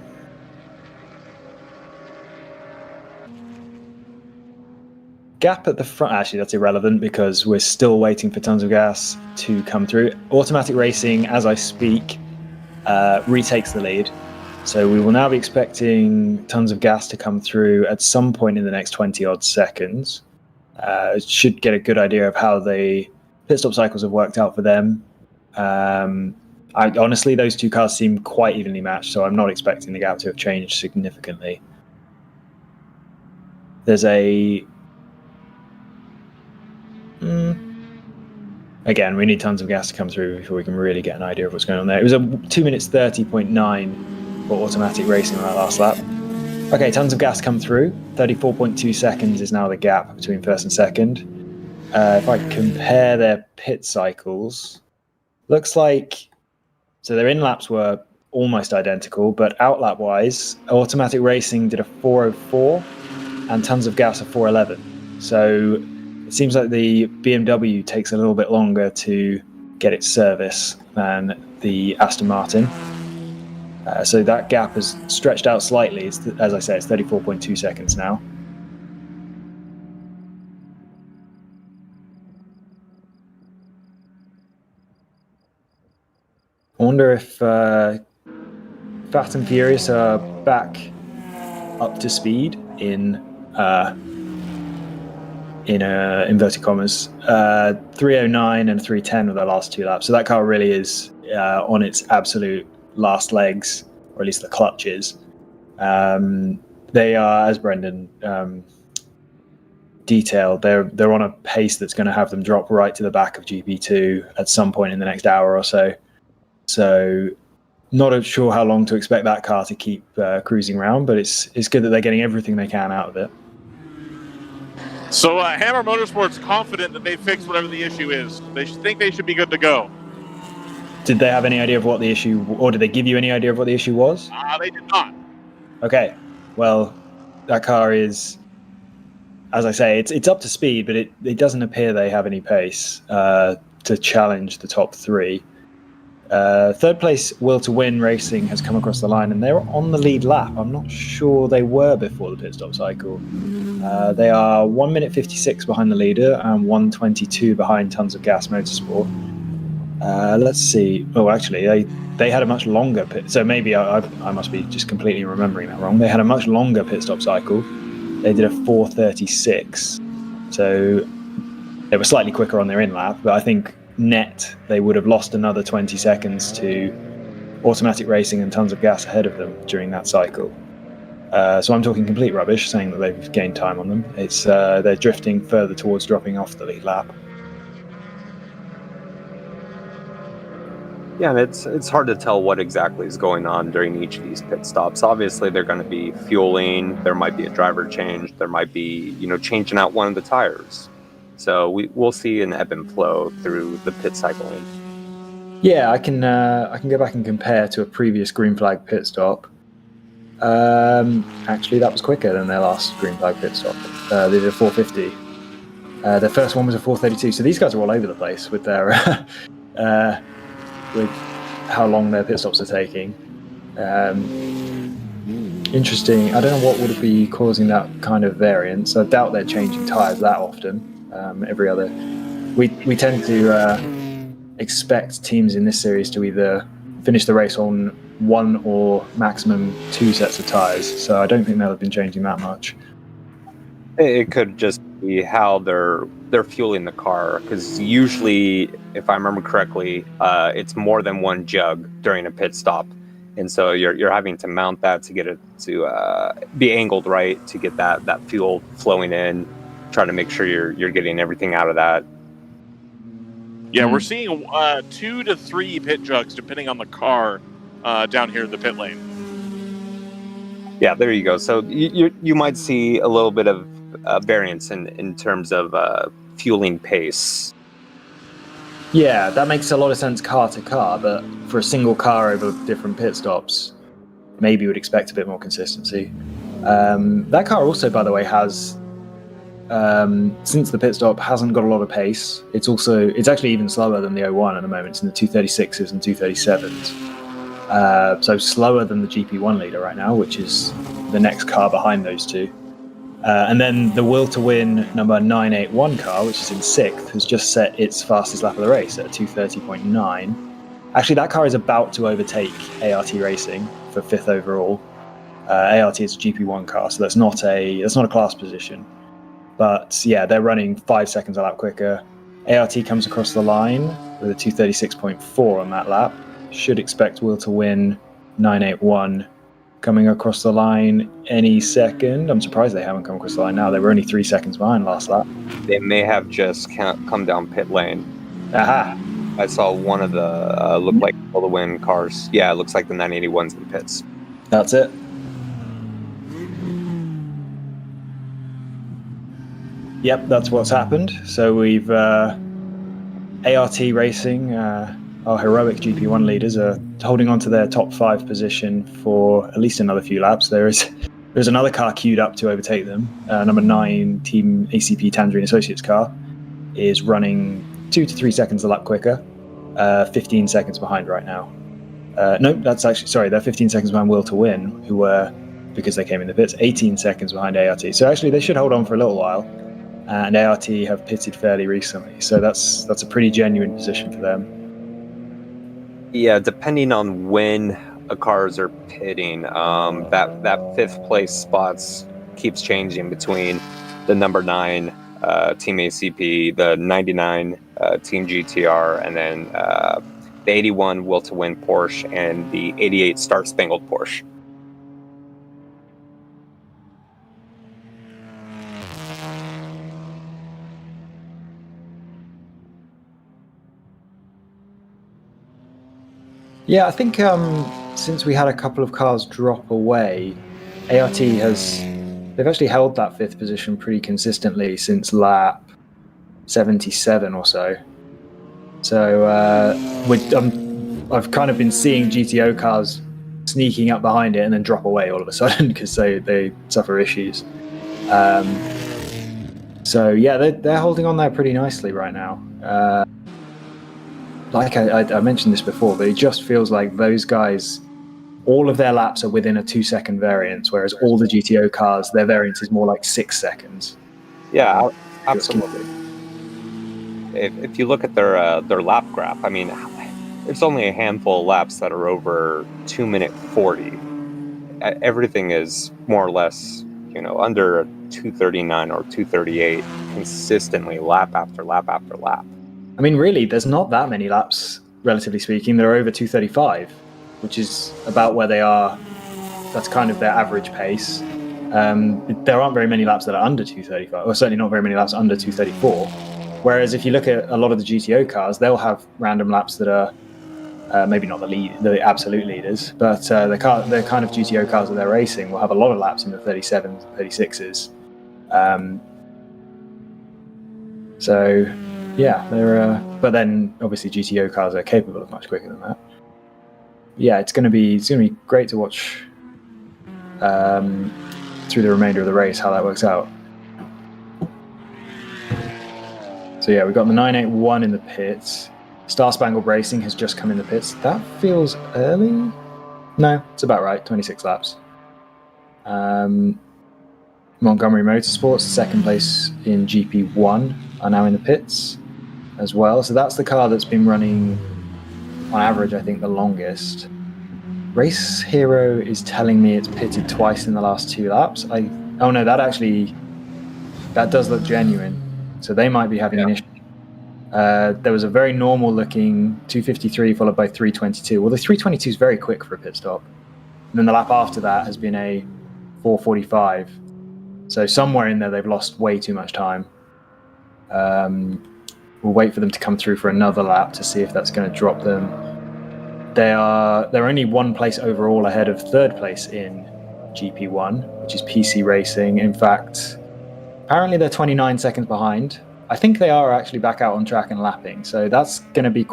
S8: Gap at the front. Actually, that's irrelevant because we're still waiting for Tons of Gas to come through. Automatic Racing, as I speak, retakes the lead. So we will now be expecting Tons of Gas to come through at some point in the next 20-odd seconds. Should get a good idea of how the pit stop cycles have worked out for them. Honestly, those two cars seem quite evenly matched, so I'm not expecting the gap to have changed significantly. There's a... Again, we need Tons of Gas to come through before we can really get an idea of what's going on there. It was a 2 minutes 30.9 for automatic racing on that last lap. Okay, tons of gas come through. 34.2 seconds is now the gap between first and second. If I compare their pit cycles, looks like, so their in-laps were almost identical, but outlap wise, Automatic Racing did a 4:04 and Tons of Gas a 4:11. So it seems like the BMW takes a little bit longer to get its service than the Aston Martin. So that gap has stretched out slightly. As I say, it's 34.2 seconds now. I wonder if Fast and Furious are back up to speed in inverted commas. 309 and 310 were their last two laps. So that car really is on its absolute last legs, or at least the clutches. They are, as Brendan detailed, they're on a pace that's going to have them drop right to the back of GP2 at some point in the next hour or so. So not sure how long to expect that car to keep cruising around, but it's good that they're getting everything they can out of it.
S2: So Hammer Motorsport's confident that they fixed whatever the issue is. They think they should be good to go.
S8: Did they have any idea of what the issue, or did they give you any idea of what the issue was?
S2: They did not.
S8: Okay, well, that car is, as I say, it's up to speed, but it doesn't appear they have any pace to challenge the top three. Third place, Will to Win Racing has come across the line, and they're on the lead lap. I'm not sure they were before the pit stop cycle. They are 1 minute 56 behind the leader and 1:22 behind Tons of Gas Motorsport. Let's see. Oh, actually, they had a much longer pit. So maybe I must be just completely remembering that wrong. They had a much longer pit stop cycle. They did a 4:36. So they were slightly quicker on their in lap, but I think net they would have lost another 20 seconds to Automatic Racing and Tons of Gas ahead of them during that cycle. So I'm talking complete rubbish saying that they've gained time on them. It's they're drifting further towards dropping off the lead lap.
S4: Yeah, and it's hard to tell what exactly is going on during each of these pit stops. Obviously, they're going to be fueling. There might be a driver change. There might be, changing out one of the tires. So we'll see an ebb and flow through the pit cycling.
S8: Yeah, I can go back and compare to a previous green flag pit stop. Actually, that was quicker than their last green flag pit stop. They did a 4:50. Their first one was a 4:32. So these guys are all over the place with their with how long their pit stops are taking. Interesting. I don't know what would be causing that kind of variance. I doubt they're changing tires that often. Every other, we tend to expect teams in this series to either finish the race on one or maximum two sets of tires. So I don't think they'll have been changing that much.
S4: It could just be how they're fueling the car, because usually, if I remember correctly, it's more than one jug during a pit stop, and so you're having to mount that to get it to be angled right to get that fuel flowing in. Try to make sure you're getting everything out of that.
S2: Yeah, we're seeing 2 to 3 pit jugs depending on the car down here in the pit lane.
S4: Yeah, there you go. So you might see a little bit of variance in terms of fueling pace.
S8: Yeah, that makes a lot of sense car to car, but for a single car over different pit stops, maybe you would expect a bit more consistency. That car also, by the way, has since the pit stop hasn't got a lot of pace. It's actually even slower than the 01 at the moment. It's in the 236s and 237s. So slower than the GP1 leader right now, which is the next car behind those two. And then the Will to Win number 981 car, which is in 6th, has just set its fastest lap of the race at 2:30.9. Actually, that car is about to overtake ART Racing for 5th overall. ART is a GP1 car, so that's not a class position. But yeah, they're running 5 seconds a lap quicker. ART comes across the line with a 2:36.4 on that lap. Should expect Will to Win 981 coming across the line any second. I'm surprised they haven't come across the line now. They were only 3 seconds behind last lap.
S4: They may have just come down pit lane.
S8: Aha!
S4: I saw one of the look like Will to Win cars. Yeah, it looks like the 981's in pits.
S8: That's it. Yep, that's what's happened. So we've ART Racing, our heroic GP1 leaders, are holding on to their top 5 position for at least another few laps. There's another car queued up to overtake them. Number 9 Team ACP Tangerine Associates car is running 2 to 3 seconds a lap quicker, 15 seconds behind right now. No, that's actually, sorry, they're 15 seconds behind Will to Win, who were, because they came in the pits, 18 seconds behind ART. So actually they should hold on for a little while. And ART have pitted fairly recently, so that's a pretty genuine position for them.
S4: Yeah, depending on when cars are pitting, that 5th place spots keeps changing between the number 9 Team ACP, the 99 Team GTR, and then the 81 Will to Win Porsche and the 88 Star Spangled Porsche.
S8: Yeah, I think since we had a couple of cars drop away, ART they've actually held that 5th position pretty consistently since lap 77 or so. So I've kind of been seeing GTO cars sneaking up behind it and then drop away all of a sudden because they suffer issues. So yeah, they're holding on there pretty nicely right now. Like I mentioned this before, but it just feels like those guys, all of their laps are within a 2-second variance, whereas all the GTO cars, their variance is more like 6 seconds.
S4: Yeah, absolutely. If you look at their lap graph, I mean, there's only a handful of laps that are over 2:40. Everything is more or less, under 2:39 or 2:38 consistently, lap after lap after lap.
S8: I mean, really, there's not that many laps, relatively speaking. They're over 2:35, which is about where they are. That's kind of their average pace. There aren't very many laps that are under 2:35, or certainly not very many laps under 2:34. Whereas if you look at a lot of the GTO cars, they'll have random laps that are maybe not the absolute leaders, but the kind of GTO cars that they're racing will have a lot of laps in the 37s, 36s. So yeah, but then obviously GTO cars are capable of much quicker than that. Yeah, it's going to be great to watch through the remainder of the race how that works out. So yeah, we've got the 981 in the pits. Star Spangled Racing has just come in the pits. That feels early. No, it's about right. 26 laps. Montgomery Motorsports, 2nd place in GP1, are now in the pits as well. So that's the car that's been running, on average, I think, the longest. Race Hero is telling me it's pitted twice in the last 2 laps. Oh no, that does look genuine. So they might be having an issue. There was a very normal looking 253 followed by 322. Well, the 322 is very quick for a pit stop. And then the lap after that has been a 445. So somewhere in there they've lost way too much time. We'll wait for them to come through for another lap to see if that's going to drop them. They're only 1 place overall ahead of 3rd place in GP1, which is PC Racing. In fact, apparently they're 29 seconds behind. I think they are actually back out on track and lapping, so that's going to be a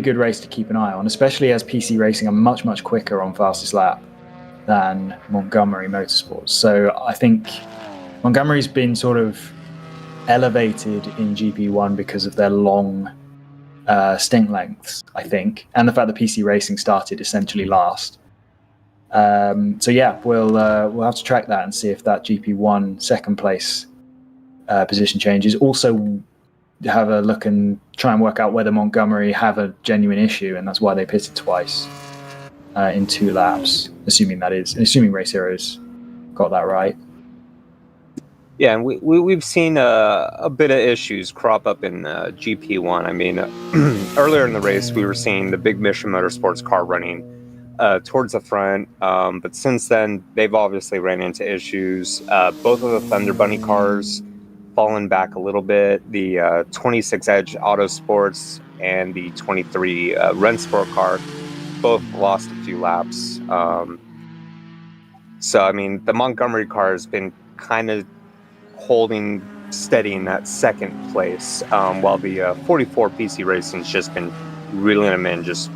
S8: good race to keep an eye on, especially as PC Racing are much, much quicker on fastest lap than Montgomery Motorsports. So I think Montgomery's been sort of elevated in GP1 because of their long stint lengths, I think, and the fact that PC Racing started essentially last. So yeah, we'll have to track that and see if that GP1 2nd place position changes. Also have a look and try and work out whether Montgomery have a genuine issue, and that's why they pitted twice in 2 laps, assuming Race Heroes got that right.
S4: Yeah, and we've seen a bit of issues crop up in GP1. I mean, earlier in the race, we were seeing the big Mission Motorsports car running towards the front, but since then, they've obviously ran into issues. Both of the Thunder Bunny cars fallen back a little bit. The 26 Edge Autosports and the 23 Rennsport car both lost a few laps. So, I mean, the Montgomery car has been kind of holding steady in that second place, while the 44 PC Racing's just been reeling them in, just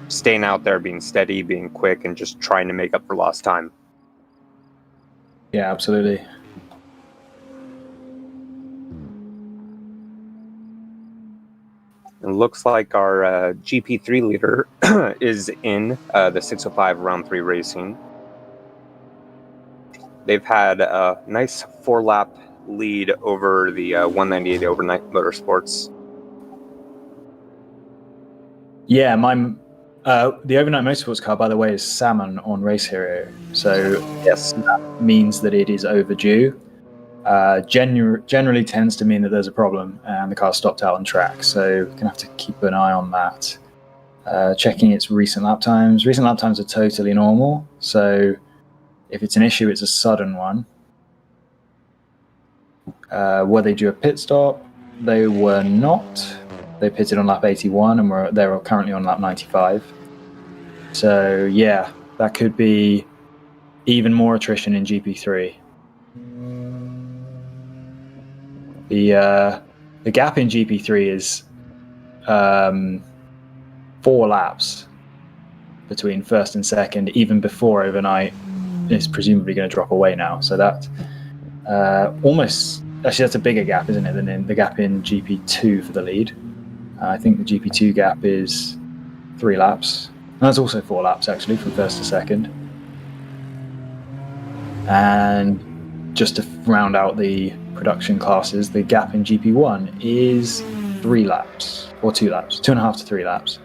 S4: staying out there, being steady, being quick, and just trying to make up for lost time.
S8: Yeah, absolutely.
S4: It looks like our GP3 leader is in the 605 Round 3 Racing. They've had a nice 4-lap lead over the 198 Overnight Motorsports.
S8: Yeah, the Overnight Motorsports car, by the way, is salmon on Race Hero. So
S4: Yes.
S8: that means that it is overdue. Generally tends to mean that there's a problem and the car stopped out on track. So we're going to have to keep an eye on that. Checking its recent lap times. Recent lap times are totally normal. So if it's an issue, it's a sudden one. Were they due a pit stop? They were not. They pitted on lap 81 and they're currently on lap 95. So yeah, that could be even more attrition in GP3. The gap in GP3 is 4 laps between first and second, even before Overnight is presumably going to drop away now. So that that's a bigger gap, isn't it, than in the gap in GP2 for the lead. I think the GP2 gap is 3 laps. And that's also 4 laps, actually, from first to second. And just to round out the production classes, the gap in GP1 is 3 laps, or 2 laps, 2.5 to 3 laps.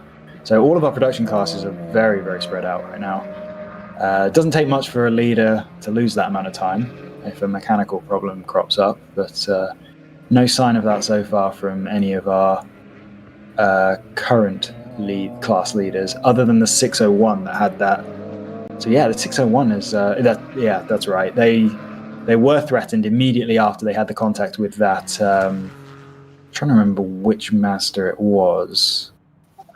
S8: So all of our production classes are very, very spread out right now. It doesn't take much for a leader to lose that amount of time if a mechanical problem crops up, but no sign of that so far from any of our current class leaders, other than the 601 that had that. So yeah, the 601 is that's right. They were threatened immediately after they had the contact with that. I'm trying to remember which master it was.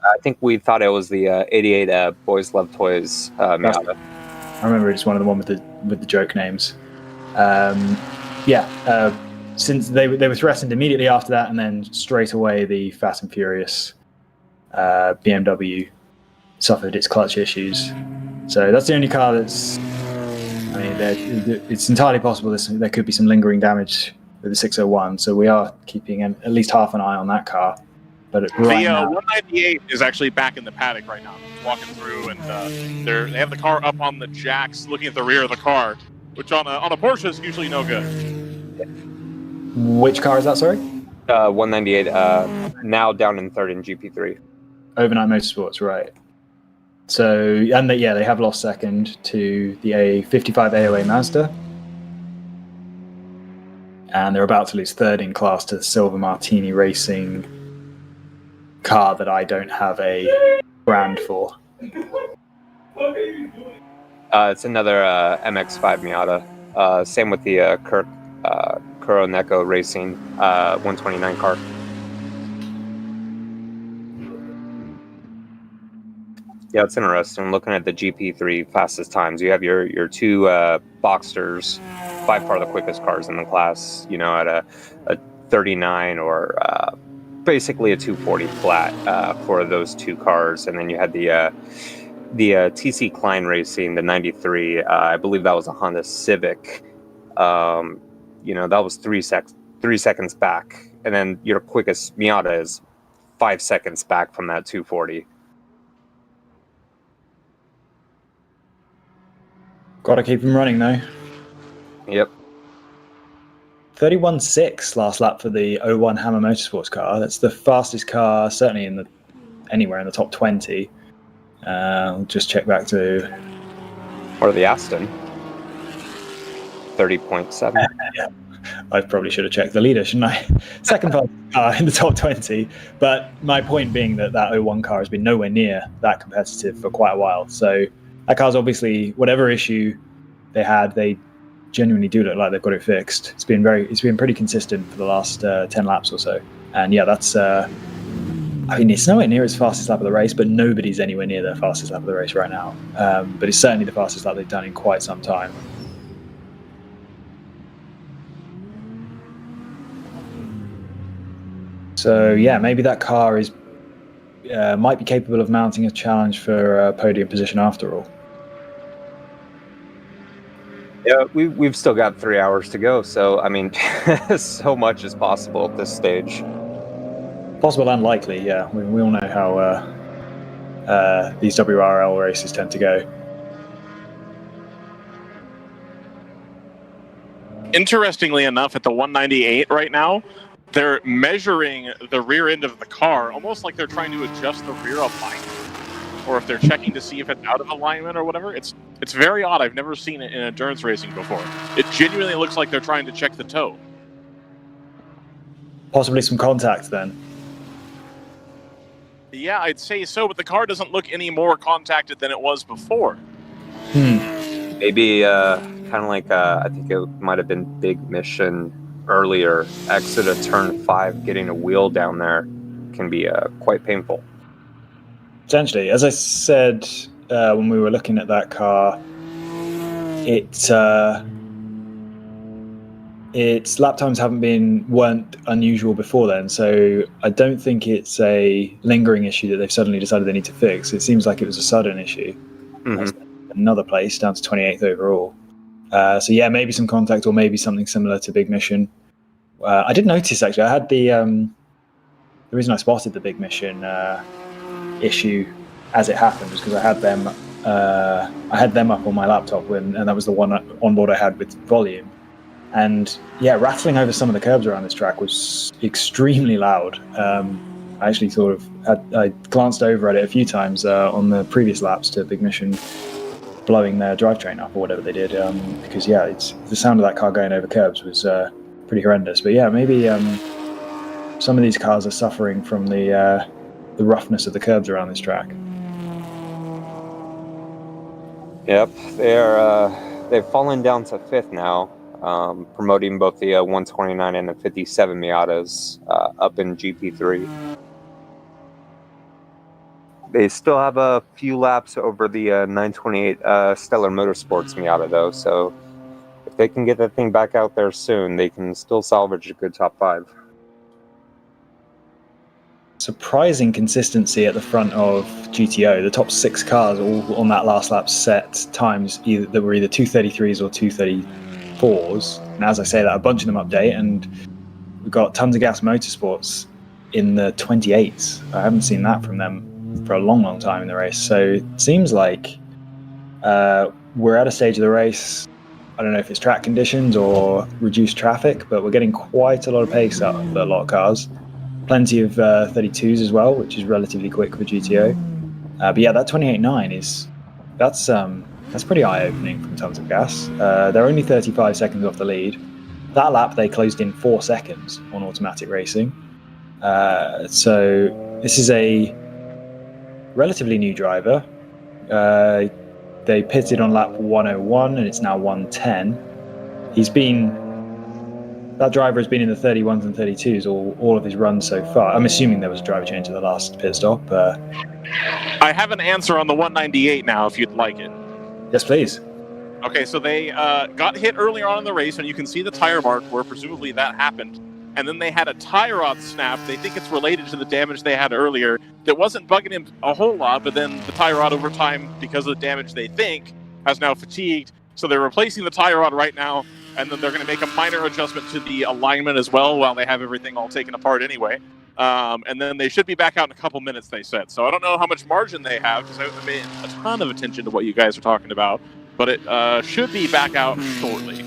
S4: I think we thought it was the 88 Boys Love Toys Miata.
S8: I remember it's one of the one with the joke names. Since they were threatened immediately after that, and then straight away the Fast and Furious BMW suffered its clutch issues. So that's the only car that's. I mean, it's entirely possible there could be some lingering damage with the 601. So we are keeping at least half an eye on that car. But
S2: The 198 is actually back in the paddock right now. It's walking through, and they have the car up on the jacks, looking at the rear of the car, which on a Porsche is usually no good.
S8: Which car is that? Sorry.
S4: 198. Now down in third in GP3.
S8: Overnight Motorsports, right? So they have lost second to the A55 AOA Mazda, and they're about to lose third in class to the Silver Martini Racing car that I don't have a brand for.
S4: It's another MX-5 Miata. Same with the Kuroneko Racing 129 car. Yeah, it's interesting. Looking at the GP3 fastest times, you have your two Boxsters, by far the quickest cars in the class, at a 39 or basically a 240 flat for those two cars. And then you had the TC Klein Racing, the 93. I believe that was a Honda Civic. That was 3 seconds back. And then your quickest Miata is 5 seconds back from that 240.
S8: Got to keep them running though.
S4: Yep.
S8: 31.6 last lap for the 01 Hammer Motorsports car. That's the fastest car, certainly anywhere in the top 20. I'll just check back to.
S4: Or the Aston. 30.7.
S8: Yeah. I probably should have checked the leader, shouldn't I? Second fastest car in the top 20. But my point being that 01 car has been nowhere near that competitive for quite a while. So that car's obviously, whatever issue they had, they genuinely do look like they've got it fixed. It's been pretty consistent for the last 10 laps or so. And yeah, that's it's nowhere near its fastest lap of the race, but nobody's anywhere near their fastest lap of the race right now. But it's certainly the fastest lap they've done in quite some time. So yeah, maybe that car is might be capable of mounting a challenge for podium position after all.
S4: Yeah, we've still got 3 hours to go, so I mean, so much is possible at this stage.
S8: Possible and likely, yeah. We all know how these WRL races tend to go.
S2: Interestingly enough, at the 198 right now, they're measuring the rear end of the car, almost like they're trying to adjust the rear alignment, or if they're checking to see if it's out of alignment or whatever. It's very odd. I've never seen it in endurance racing before. It genuinely looks like they're trying to check the toe.
S8: Possibly some contact then.
S2: Yeah, I'd say so, but the car doesn't look any more contacted than it was before.
S4: Maybe kind of like I think it might have been Big Mission earlier. Exit of turn 5, getting a wheel down there can be quite painful.
S8: Potentially, as I said when we were looking at that car, its lap times weren't unusual before then, so I don't think it's a lingering issue that they've suddenly decided they need to fix. It seems like it was a sudden issue. Another place down to 28th overall. So yeah, maybe some contact or maybe something similar to Big Mission. I did notice actually. I had the reason I spotted the Big Mission issue as it happened was because I had them up on my laptop and that was the one on board I had with volume. And yeah, rattling over some of the curbs around this track was extremely loud. I actually I glanced over at it a few times on the previous laps to Big Mission blowing their drivetrain up or whatever they did, because yeah, the sound of that car going over curbs was pretty horrendous. But yeah, maybe some of these cars are suffering from the roughness of the curbs around this track.
S4: Yep, they've fallen down to 5th now. Promoting both the 129 and the 57 Miatas up in GP3. They still have a few laps over the 928 Stellar Motorsports Miata, though, so if they can get that thing back out there soon, they can still salvage a good top 5.
S8: Surprising consistency at the front of GTO. The top 6 cars all on that last lap set times that were either 233s or 234s. And as I say that, a bunch of them update, and we've got Tons of Gas Motorsports in the 28s. I haven't seen that from them for a long, long time in the race. So it seems like we're at a stage of the race, I don't know if it's track conditions or reduced traffic, but we're getting quite a lot of pace out of a lot of cars. Plenty of 32s as well, which is relatively quick for GTO. But yeah, that 28.9 that's pretty eye-opening from Tons of Gas. They're only 35 seconds off the lead. That lap they closed in 4 seconds on automatic racing. So this is a relatively new driver. They pitted on lap 101 and it's now 110. That driver has been in the 31s and 32s all of his runs so far. I'm assuming there was a driver change at the last pit stop.
S2: I have an answer on the 198 now, if you'd like it.
S8: Yes, please.
S2: Okay, so they got hit earlier on in the race, and you can see the tire mark where presumably that happened. And then they had a tie rod snap. They think it's related to the damage they had earlier that wasn't bugging him a whole lot, but then the tie rod over time, because of the damage they think, has now fatigued. So they're replacing the tie rod right now, and then they're going to make a minor adjustment to the alignment as well while they have everything all taken apart anyway. And then they should be back out in a couple minutes, they said. So I don't know how much margin they have, because I haven't paid a ton of attention to what you guys are talking about, but it should be back out shortly.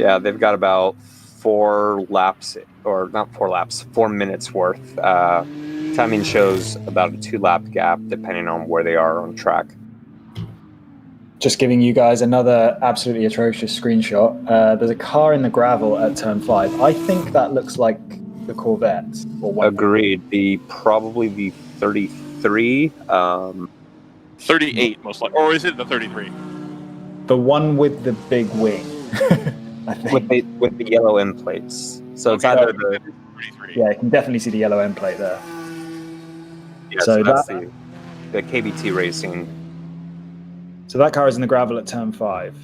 S4: Yeah, they've got about 4 laps, or not 4 laps, 4 minutes worth. Timing shows about a 2-lap gap, depending on where they are on track.
S8: Just giving you guys another absolutely atrocious screenshot. There's a car in the gravel at turn 5. I think that looks like the Corvette.
S4: Agreed. Probably the 33.
S2: 38, most likely. Or is it the 33?
S8: The one with the big wing. I think.
S4: With the yellow end plates. So it's either the
S2: 33.
S8: Yeah, you can definitely see the yellow end plate there.
S4: Yeah, so that's the KBT Racing.
S8: So that car is in the gravel at turn 5.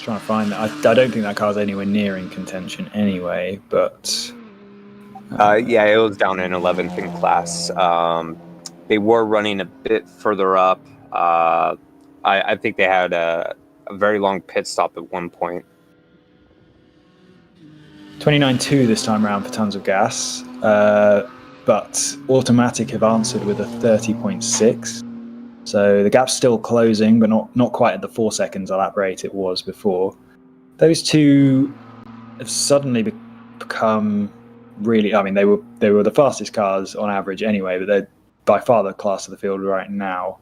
S8: Trying to find that. I don't think that car's anywhere near in contention anyway, but
S4: Yeah, it was down in 11th in class. They were running a bit further up. I think they had a very long pit stop at one point.
S8: 29.2 this time around for tons of gas, but Automatic have answered with a 30.6. So the gap's still closing, but not quite at the 4 seconds a lap rate it was before. Those two have suddenly become really. I mean, they were the fastest cars on average anyway, but they're by far the class of the field right now.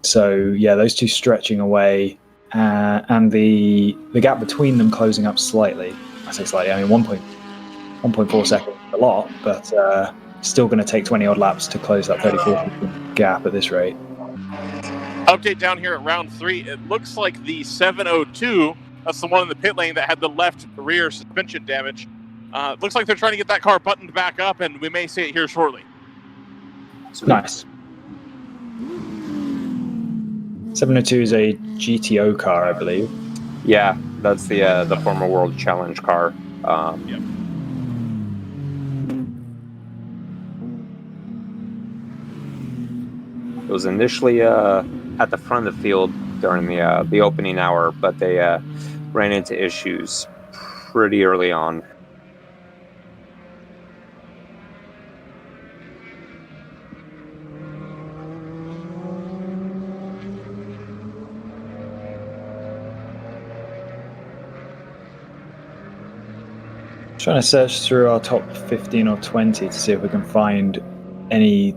S8: So yeah, those two stretching away, and the gap between them closing up slightly. I say slightly. I mean 1.4 seconds is a lot, but still going to take 20 odd laps to close that 34 gap at this rate.
S2: Update down here at round 3. It looks like the 702, that's the one in the pit lane that had the left rear suspension damage. Looks like they're trying to get that car buttoned back up, and we may see it here shortly.
S8: Nice. 702 is a GTO car, I believe.
S4: Yeah, that's the former World Challenge car.
S2: Yep.
S4: It was initially at the front of the field during the opening hour, but they ran into issues pretty early on.
S8: Trying to search through our top 15 or 20 to see if we can find any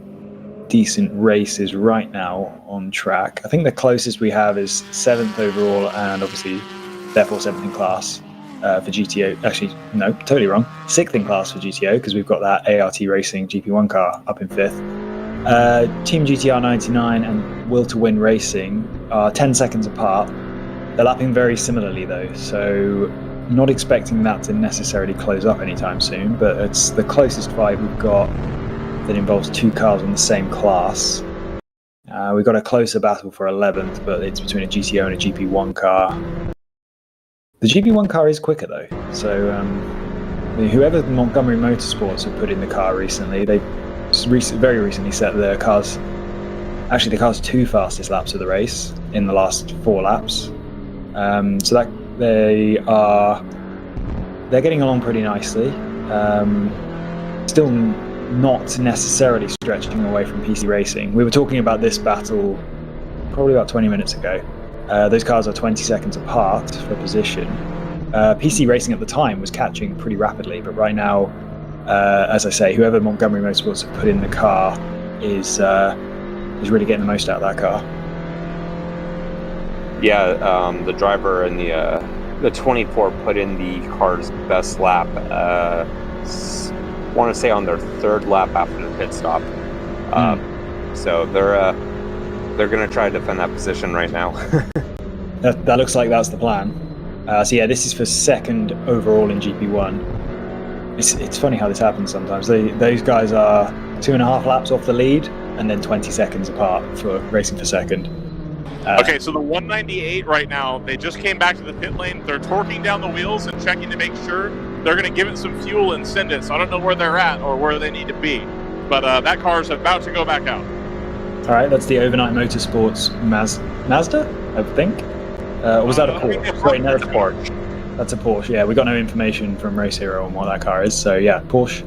S8: decent races right now on track. I think the closest we have is 7th overall and obviously therefore 7th in class for GTO. Actually, no, totally wrong. 6th in class for GTO because we've got that ART Racing GP1 car up in 5th. Team GTR 99 and Will to Win Racing are 10 seconds apart. They're lapping very similarly though, so not expecting that to necessarily close up anytime soon, but it's the closest fight we've got that involves two cars in the same class. We've got a closer battle for 11th, but it's between a GTO and a GP1 car. The GP1 car is quicker though, so whoever Montgomery Motorsports have put in the car recently, they very recently set the car's two fastest laps of the race in the last 4 laps. So that they're getting along pretty nicely. Still not necessarily stretching away from PC Racing. We were talking about this battle probably about 20 minutes ago. Those cars are 20 seconds apart for position. PC Racing at the time was catching pretty rapidly, but right now, as I say, whoever Montgomery Motorsports have put in the car is really getting the most out of that car.
S4: Yeah, the driver in the 24 put in the car's best lap. Want to say on their 3rd lap after the pit stop. So they're going to try to defend that position right now.
S8: That looks like that's the plan. So yeah, this is for 2nd overall in GP1. It's funny how this happens sometimes. Those guys are 2.5 laps off the lead and then 20 seconds apart for racing for 2nd.
S2: Okay, so the 198 right now, they just came back to the pit lane. They're torquing down the wheels and checking to make sure. They're going to give it some fuel and send it. So I don't know where they're at or where they need to be. But that car is about to go back out.
S8: All right, that's the Overnight Motorsports Mazda, I think. Or was that a Porsche? Sorry, no,
S4: It's a Porsche.
S8: that's a Porsche. Yeah, we got no information from Race Hero on what that car is. So yeah, Porsche.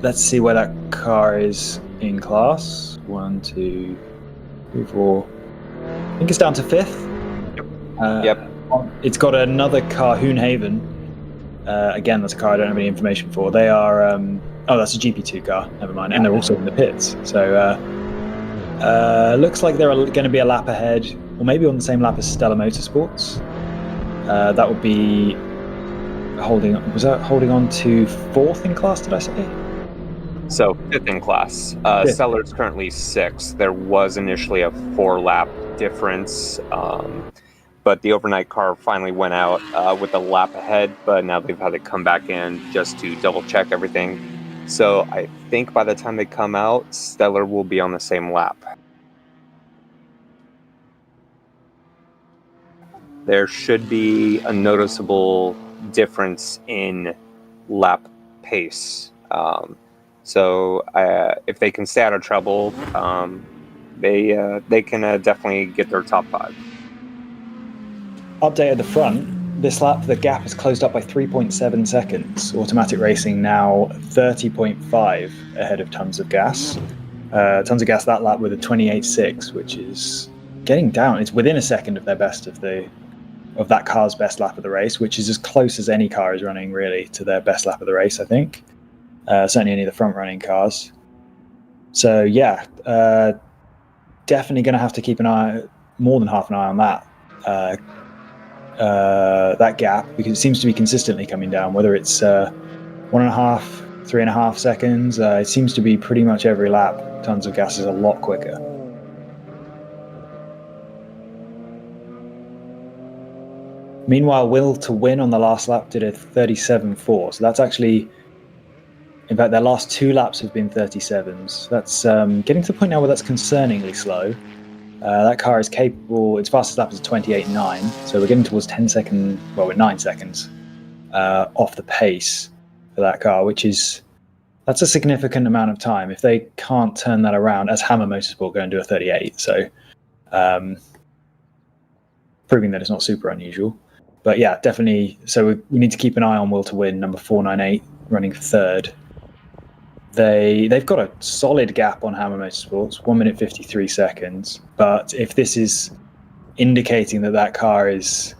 S8: Let's see where that car is in class. 1, 2, 3, 4. I think it's down to 5th.
S4: Yep.
S8: It's got another car, Hoonhaven. Again, that's a car I don't have any information for. They are. That's a GP2 car. Never mind. And they're also in the pits. So looks like they're going to be a lap ahead, or maybe on the same lap as Stella Motorsports. That would be holding on to 4th in class? Did I say?
S4: So 5th in class. Stellar's currently 6th. There was initially a 4-lap difference, but the overnight car finally went out with a lap ahead, but now they've had to come back in just to double check everything. So I think by the time they come out, Stellar will be on the same lap. there should be a noticeable difference in lap pace. So if they can stay out of trouble, they can definitely get their top 5.
S8: Update at the front. This lap, the gap has closed up by 3.7 seconds. Automatic Racing now 30.5 ahead of Tons of Gas. Tons of Gas that lap with a 28.6, which is getting down. It's within a second of their best of that car's best lap of the race, which is as close as any car is running really to their best lap of the race, I think. Certainly any of the front running cars. So yeah, definitely going to have to keep an eye, more than half an eye on that gap, because it seems to be consistently coming down, whether it's 1.5, 3.5 seconds. It seems to be pretty much every lap Tons of Gas is a lot quicker. Meanwhile, Will to Win on the last lap did a 37.4, so that's actually, in fact, their last 2 laps have been 37s. That's getting to the point now where that's concerningly slow. That car is capable, its fastest lap is 28.9, so we're getting towards 10 seconds, well, we're 9 seconds off the pace for that car, that's a significant amount of time. If they can't turn that around, as Hammer Motorsport go and do a 38, so proving that it's not super unusual. But yeah, definitely, so we need to keep an eye on Will to Win, number 498, running third. They've got a solid gap on Hammer Motorsports, 1 minute 53 seconds. But if this is indicating that car is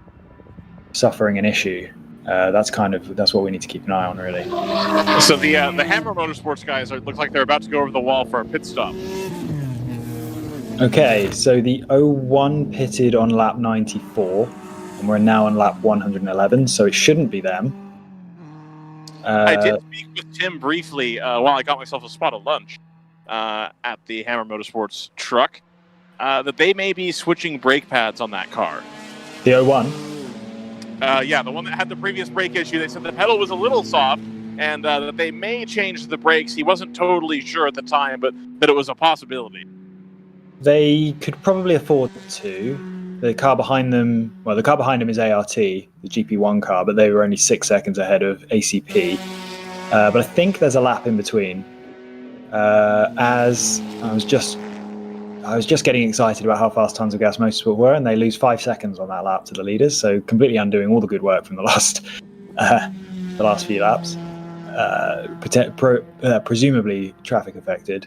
S8: suffering an issue, that's what we need to keep an eye on, really.
S2: So the Hammer Motorsports guys look like they're about to go over the wall for a pit stop.
S8: Okay, so the 01 pitted on lap 94, and we're now on lap 111, so it shouldn't be them.
S2: I did speak with Tim briefly while I got myself a spot of lunch at the Hammer Motorsports truck, that they may be switching brake pads on that car.
S8: The 01?
S2: Yeah, the one that had the previous brake issue. They said the pedal was a little soft, and that they may change the brakes. He wasn't totally sure at the time, but that it was a possibility.
S8: They could probably afford to. The car behind them is ART, the GP1 car, but they were only 6 seconds ahead of ACP. But I think there's a lap in between. As I was just getting excited about how fast Tons of Gas Motorsport were, and they lose 5 seconds on that lap to the leaders, so completely undoing all the good work from the last few laps. Presumably traffic affected.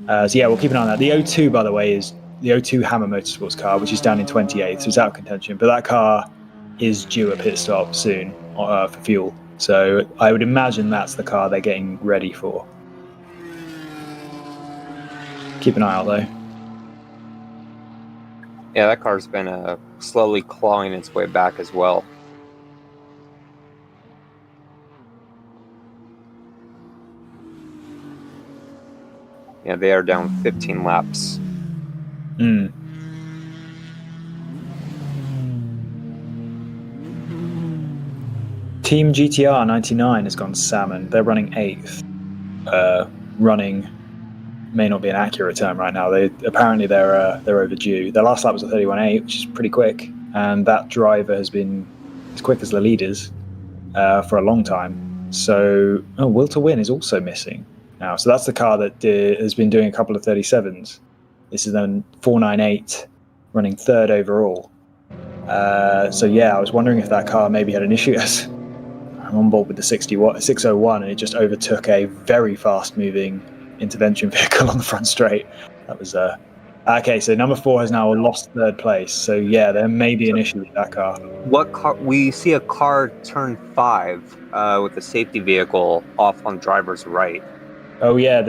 S8: So yeah, we'll keep an eye on that. The 02, by the way, is the 02 Hammer Motorsports car, which is down in 28th, so it's out of contention. But that car is due a pit stop soon for fuel. So I would imagine that's the car they're getting ready for. Keep an eye out, though.
S4: Yeah, that car's been slowly clawing its way back as well. Yeah, they are down 15 laps.
S8: Team GTR 99 has gone salmon. They're running 8th. Running may not be an accurate term right now. They're overdue. Their last lap was a 31.8, which is pretty quick, and that driver has been as quick as the leaders for a long time. So, Will to Win is also missing now. So that's the car that has been doing a couple of 37s. This is then 498, running third overall. So yeah, I was wondering if that car maybe had an issue. I'm on board with the 601, and it just overtook a very fast-moving intervention vehicle on the front straight. That was okay. So number 4 has now lost third place. So yeah, there may be an issue with that car.
S4: What car? We see a car turn 5 with a safety vehicle off on driver's right.
S8: Oh yeah,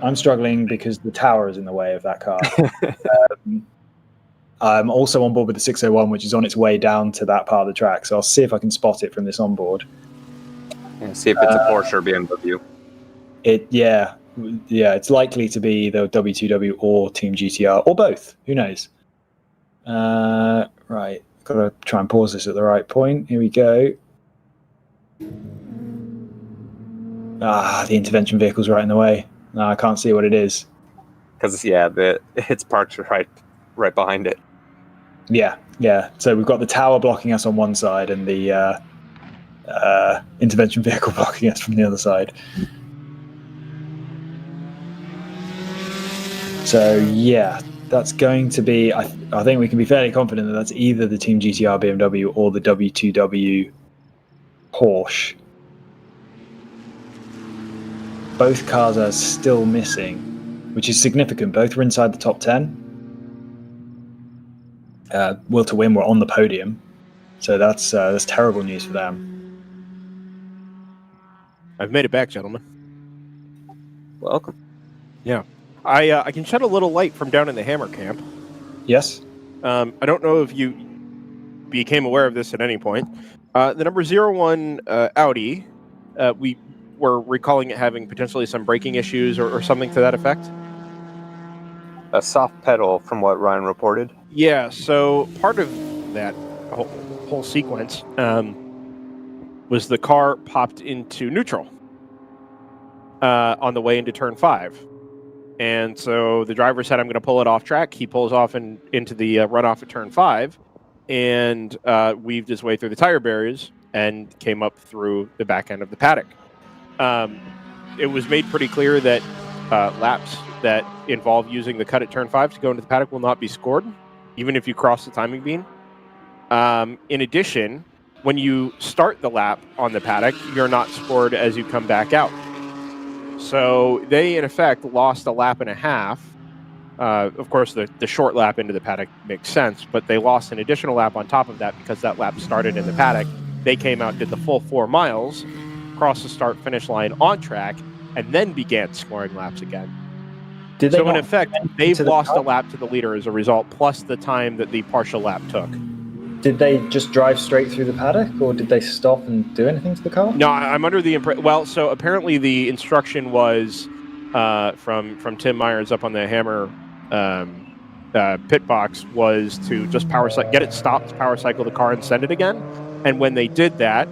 S8: I'm struggling because the tower is in the way of that car. I'm also on board with the 601, which is on its way down to that part of the track. So I'll see if I can spot it from this onboard.
S4: And see if it's a Porsche or BMW.
S8: It's likely to be the W2W or Team GTR or both. Who knows? Right, got to try and pause this at the right point. Here we go. The intervention vehicle's right in the way. No, I can't see what it is.
S4: Because it's parked right behind it.
S8: Yeah. So we've got the tower blocking us on one side and the intervention vehicle blocking us from the other side. So yeah, that's going to be. I think we can be fairly confident that that's either the Team GTR BMW or the W2W Porsche. Both cars are still missing, which is significant. Both were inside the top 10. Will to win were on the podium, so that's terrible news for them.
S1: I've made it back, gentlemen.
S4: Welcome.
S1: Yeah. I can shed a little light from down in the Hammer camp.
S8: Yes.
S1: I don't know if you became aware of this at any point. The number 01 Audi, we were recalling it having potentially some braking issues or something to that effect.
S4: A soft pedal, from what Ryan reported.
S1: Yeah, so part of that whole sequence was the car popped into neutral on the way into turn 5. And so the driver said, I'm going to pull it off track. He pulls off into the runoff at turn 5 and weaved his way through the tire barriers and came up through the back end of the paddock. It was made pretty clear that laps that involve using the cut at turn 5 to go into the paddock will not be scored, even if you cross the timing beam. In addition, when you start the lap on the paddock, you're not scored as you come back out. So they, in effect, lost a lap and a half. Of course, the short lap into the paddock makes sense, but they lost an additional lap on top of that because that lap started in the paddock. They came out, did the full 4 miles, crossed the start-finish line on track, and then began scoring laps again. So in effect, they've lost a lap to the leader as a result, plus the time that the partial lap took.
S8: Did they just drive straight through the paddock, or did they stop and do anything to the car?
S1: No, I'm under the impression. Well, so apparently the instruction was from Tim Myers up on the Hammer pit box was to just get it stopped, power cycle the car, and send it again. And when they did that,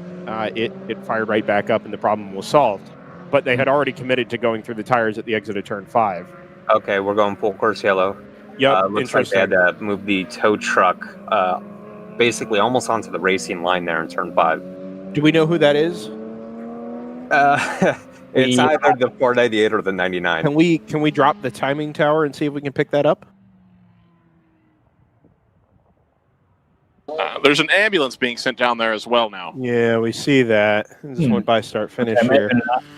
S1: it fired right back up, and the problem was solved. But they had already committed to going through the tires at the exit of turn 5.
S4: Okay, we're going full course yellow.
S1: Yep,
S4: looks like they had to move the tow truck basically almost onto the racing line there in turn 5.
S1: Do we know who that is?
S4: It's either the 498 or the 99.
S1: Can we drop the timing tower and see if we can pick that up?
S2: There's an ambulance being sent down there as well now.
S1: Yeah, we see that. This went by start finish here.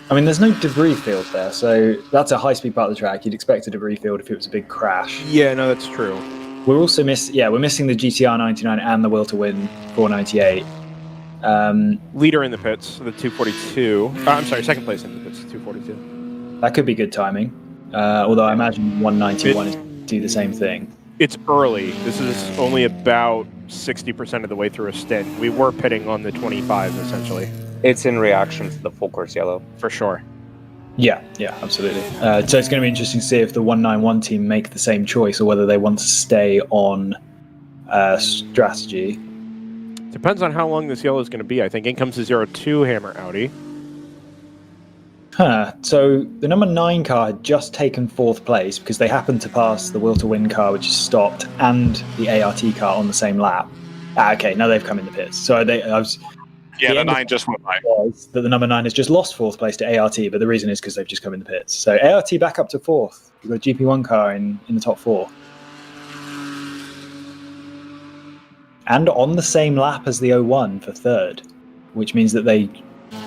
S8: I mean, there's no debris field there, so that's a high-speed part of the track. You'd expect a debris field if it was a big crash.
S1: Yeah, no, that's true.
S8: We're also we're missing the GTR 99 and the Will to Win 498.
S1: Leader in the pits, the 242. I'm sorry, second place in the pits, 242.
S8: That could be good timing. Although I imagine 191 is do the same thing.
S1: It's early. This is only about 60% of the way through a stint. We were pitting on the 25s, essentially.
S4: It's in reaction to the full course yellow.
S1: For sure.
S8: Yeah, absolutely. So it's going to be interesting to see if the 191 team make the same choice or whether they want to stay on strategy.
S1: Depends on how long this yellow is going to be. I think in comes the 02 Hammer Audi.
S8: So the number 9 car had just taken 4th place because they happened to pass the Will to Win car, which is stopped, and the ART car on the same lap. Okay, now they've come in the pits. So
S2: the 9 just went by.
S8: That the number 9 has just lost 4th place to ART, but the reason is because they've just come in the pits. So ART back up to 4th. You've got a GP1 car in the top 4. And on the same lap as the 01 for 3rd, which means that they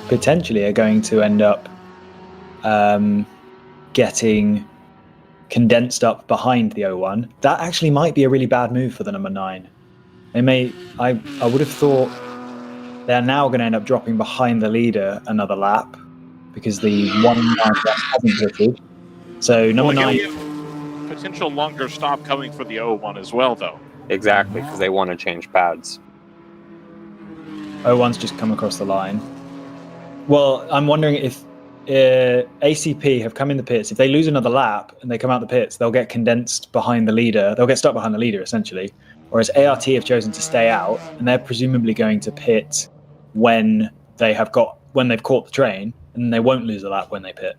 S8: potentially are going to end up getting condensed up behind the 01. That actually might be a really bad move for the number 9. I would have thought they're now going to end up dropping behind the leader another lap because the 199 hasn't pitted. So number 9...
S2: Potential longer stop coming for the 01 as well, though.
S4: Exactly, because they want to change pads.
S8: 01's just come across the line. Well, I'm wondering if ACP have come in the pits. If they lose another lap and they come out the pits, they'll get condensed behind the leader. They'll get stuck behind the leader, essentially. Whereas ART have chosen to stay out, and they're presumably going to pit when they've caught the train, and they won't lose a lap when they pit.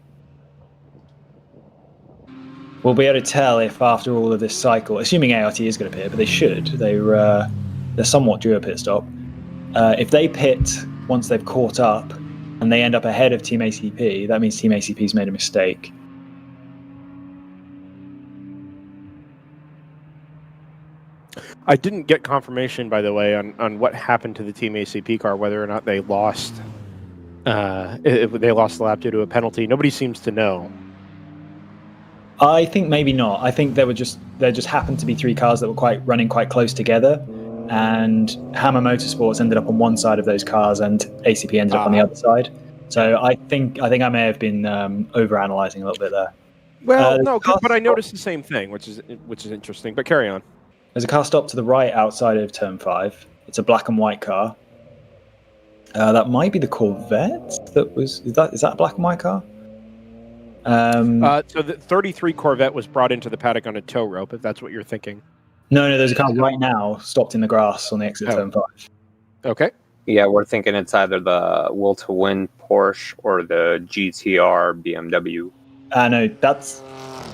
S8: we'll be able to tell if after all of this cycle, assuming ART is going to pit, but they should, they're somewhat due a pit stop. If they pit once they've caught up and they end up ahead of Team ACP, that means Team ACP's made a mistake.
S1: I didn't get confirmation, by the way, on what happened to the Team ACP car, whether or not they lost. If they lost the lap due to a penalty. Nobody seems to know.
S8: I think maybe not. I think there just happened to be 3 cars that were running quite close together, and Hammer Motorsports ended up on one side of those cars, and ACP ended up on the other side. So I think I may have been overanalyzing a little bit there.
S1: Well, no, but I noticed the same thing, which is interesting. But carry on.
S8: There's a car stop to the right outside of turn 5. It's a black and white car. That might be the Corvette. Is that a black and white car?
S1: So the 33 Corvette was brought into the paddock on a tow rope, if that's what you're thinking.
S8: No, there's a car right now stopped in the grass on the exit of turn 5.
S1: Okay.
S4: Yeah, we're thinking it's either the Will to Win Porsche or the GTR BMW.
S8: No, that's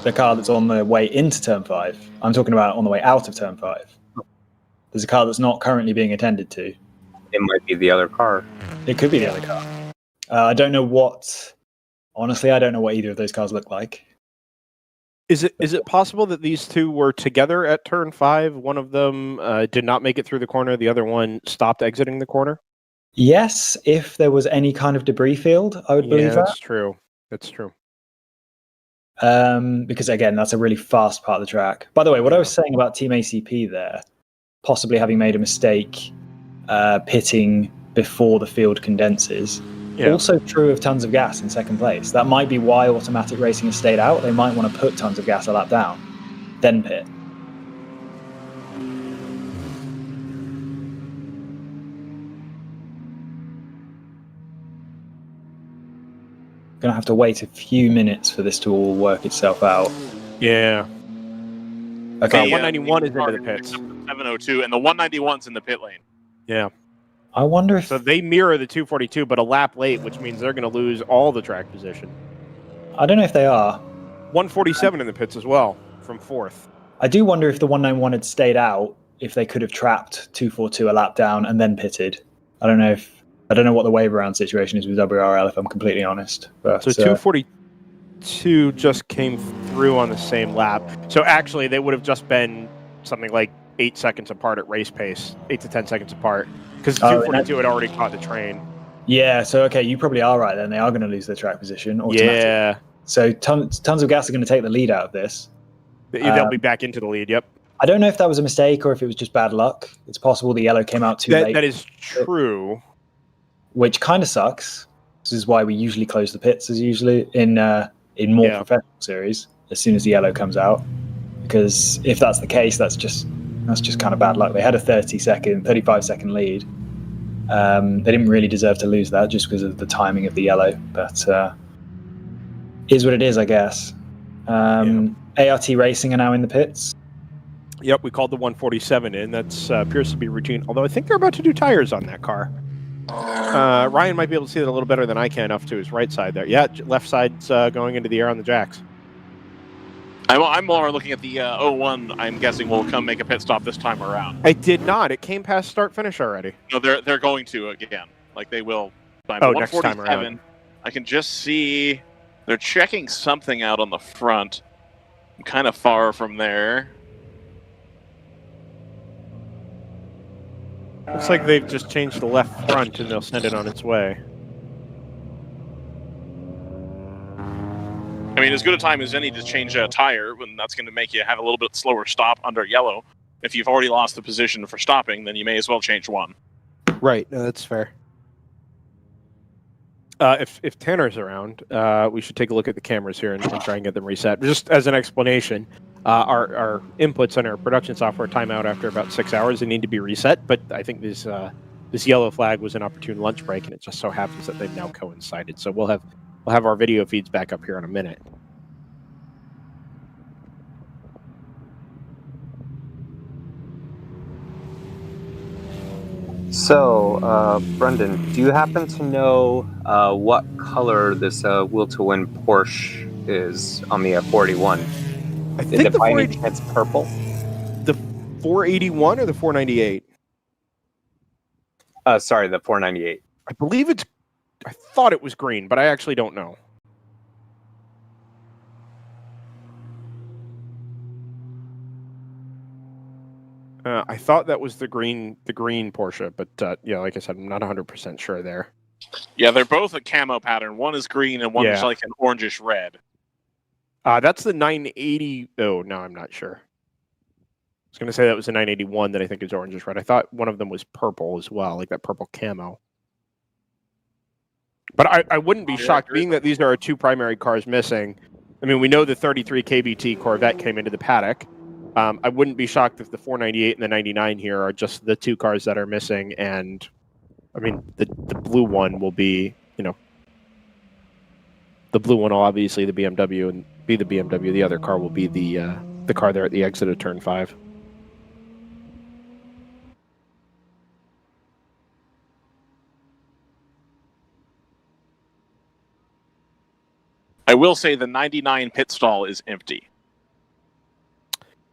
S8: the car that's on the way into turn 5. I'm talking about on the way out of turn 5. There's a car that's not currently being attended to.
S4: It might be the other car.
S8: It could be the other car. I don't know what... Honestly, I don't know what either of those cars look like.
S1: Is it possible that these two were together at turn 5? One of them did not make it through the corner. The other one stopped exiting the corner?
S8: Yes, if there was any kind of debris field, I would believe that.
S1: That's true. That's true.
S8: Because, again, that's a really fast part of the track. By the way, what I was saying about Team ACP there, possibly having made a mistake pitting before the field condenses, also true of Tons of Gas in second place. That might be why Automatic Racing has stayed out. They might want to put Tons of Gas a lap down, then pit. Gonna have to wait a few minutes for this to all work itself out.
S1: Yeah.
S8: Okay.
S1: 191 is into the pits.
S2: 702, and the 191's in the pit lane.
S1: Yeah.
S8: I wonder if...
S1: So they mirror the 242, but a lap late, which means they're going to lose all the track position.
S8: I don't know if they are.
S1: 147 in the pits as well, from 4th.
S8: I do wonder if the 191 had stayed out, if they could have trapped 242 a lap down and then pitted. I don't know what the wave around situation is with WRL, if I'm completely honest. But,
S1: so 242 just came through on the same lap. So actually, they would have just been something like 8 seconds apart at race pace, 8 to 10 seconds apart, because 242 had already caught the train.
S8: Yeah, so okay, you probably are right then. They are going to lose their track position automatically. Yeah. So tons of Gas are going to take the lead out of this.
S1: They'll be back into the lead, yep.
S8: I don't know if that was a mistake or if it was just bad luck. It's possible the yellow came out too late.
S1: That is true.
S8: Which kind of sucks. This is why we usually close the pits, as usually in more professional series, as soon as the yellow comes out. Because if that's the case, that's just kind of bad luck. They had a 35-second lead. They didn't really deserve to lose that just because of the timing of the yellow. But is what it is, I guess. ART Racing are now in the pits.
S1: Yep, we called the 147 in. That appears to be routine. Although I think they're about to do tires on that car. Ryan might be able to see that a little better than I can off to his right side there. Yeah, left side's going into the air on the jacks.
S2: I'm more looking at the 01. I'm guessing will come make a pit stop this time around.
S1: I did not. It came past start finish already.
S2: No, they're going to again. Like they will.
S1: Next time around.
S2: I can just see they're checking something out on the front. I'm kind of far from there.
S1: Looks like they've just changed the left front and they'll send it on its way.
S2: I mean, as good a time as any to change a tire, when that's going to make you have a little bit slower stop under yellow. If you've already lost the position for stopping, then you may as well change one.
S1: Right, no, that's fair. If Tanner's around, we should take a look at the cameras here and try and get them reset. Just as an explanation, our inputs on our production software time out after about 6 hours. They need to be reset, but I think this yellow flag was an opportune lunch break, and it just so happens that they've now coincided. So we'll have our video feeds back up here in a minute.
S4: So, Brendan, do you happen to know what color this Will to Win Porsche is on the 41?
S1: I
S4: Is
S1: think
S4: it
S1: the
S4: by any
S1: 480,
S4: chance purple?
S1: the 481 or the 498.
S4: Sorry, the 498.
S1: I believe it's. I thought it was green, but I actually don't know. I thought that was the green Porsche, but yeah, like I said, I'm not 100% sure there.
S2: Yeah, they're both a camo pattern. One is green and one's like an orangish red.
S1: That's the 980. Oh, no, I'm not sure. I was going to say that was the 981 that I think is orangish red. I thought one of them was purple as well, like that purple camo. But I wouldn't be shocked, being that these are our two primary cars missing. I mean, we know the 33 KBT Corvette came into the paddock. I wouldn't be shocked if the 498 and the 99 here are just the two cars that are missing. And, I mean, the blue one will be, the blue one will obviously the BMW and be the BMW. The other car will be the car there at the exit of Turn 5.
S2: I will say the 99 pit stall is empty.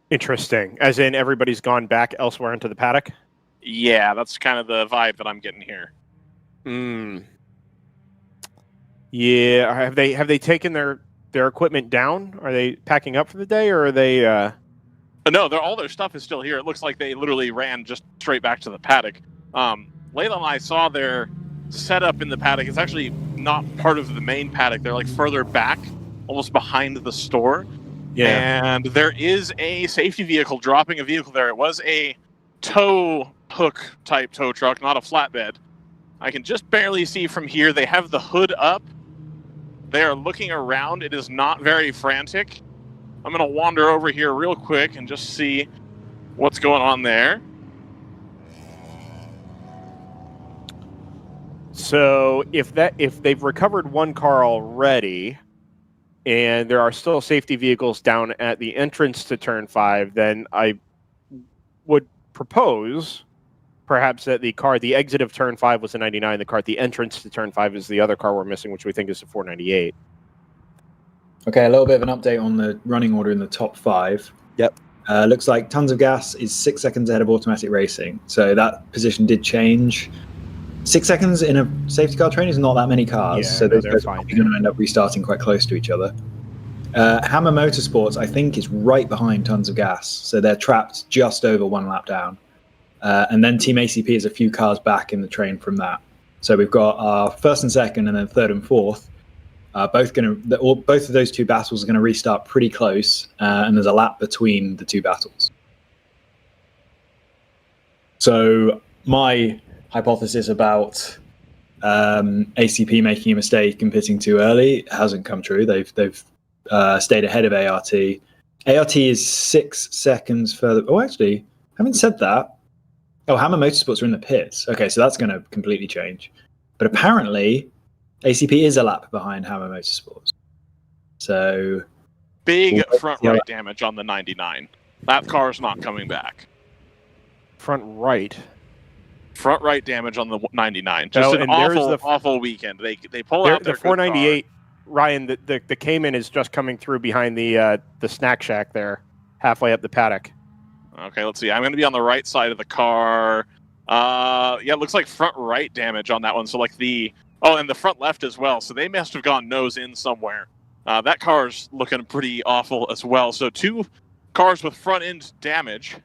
S1: Interesting. As in everybody's gone back elsewhere into the paddock?
S2: Yeah, that's kind of the vibe that I'm getting here.
S1: Yeah. Have they taken their equipment down? Are they packing up for the day, or are they
S2: No, all their stuff is still here. It looks like they literally ran just straight back to the paddock. Layla and I saw their setup in the paddock. It's actually not part of the main paddock. They're like further back, almost behind the store. Yeah. And there is a safety vehicle dropping a vehicle there. It was a tow hook type tow truck, not a flatbed. I can just barely see from here. They have the hood up. They are looking around. It is not very frantic. I'm going to wander over here real quick and just see what's going on there.
S1: So if they've recovered one car already, and there are still safety vehicles down at the entrance to Turn 5, then I would propose perhaps that the exit of Turn 5 was the 99, the car at the entrance to Turn 5 is the other car we're missing, which we think is the 498.
S8: Okay, a little bit of an update on the running order in the top 5.
S1: Yep.
S8: Looks like Tons of Gas is 6 seconds ahead of Automatic Racing. So that position did change. 6 seconds in a safety car train is not that many cars.
S1: Yeah,
S8: so
S1: no,
S8: they're probably going to end up restarting quite close to each other. Hammer Motorsports, I think, is right behind Tons of Gas. So they're trapped just over 1 lap down. And then Team ACP is a few cars back in the train from that. So we've got our first and second, and then third and fourth. Both of those two battles are going to restart pretty close, and there's a lap between the two battles. So my hypothesis about ACP making a mistake and pitting too early hasn't come true. They've stayed ahead of ART. ART is 6 seconds further. Oh, actually, having said that, Hammer Motorsports are in the pits. Okay, so that's going to completely change. But apparently, ACP is a lap behind Hammer Motorsports. So
S2: big front right damage on the 99. That car's not coming back.
S1: Front right
S2: damage on the 99. Just an awful weekend. They pull out their
S1: the 498. Ryan, the Cayman is just coming through behind the snack shack there, halfway up the paddock.
S2: Okay, let's see. I'm going to be on the right side of the car. Yeah, it looks like front right damage on that one. So like and the front left as well. So they must have gone nose in somewhere. That car's looking pretty awful as well. So 2 cars with front end damage.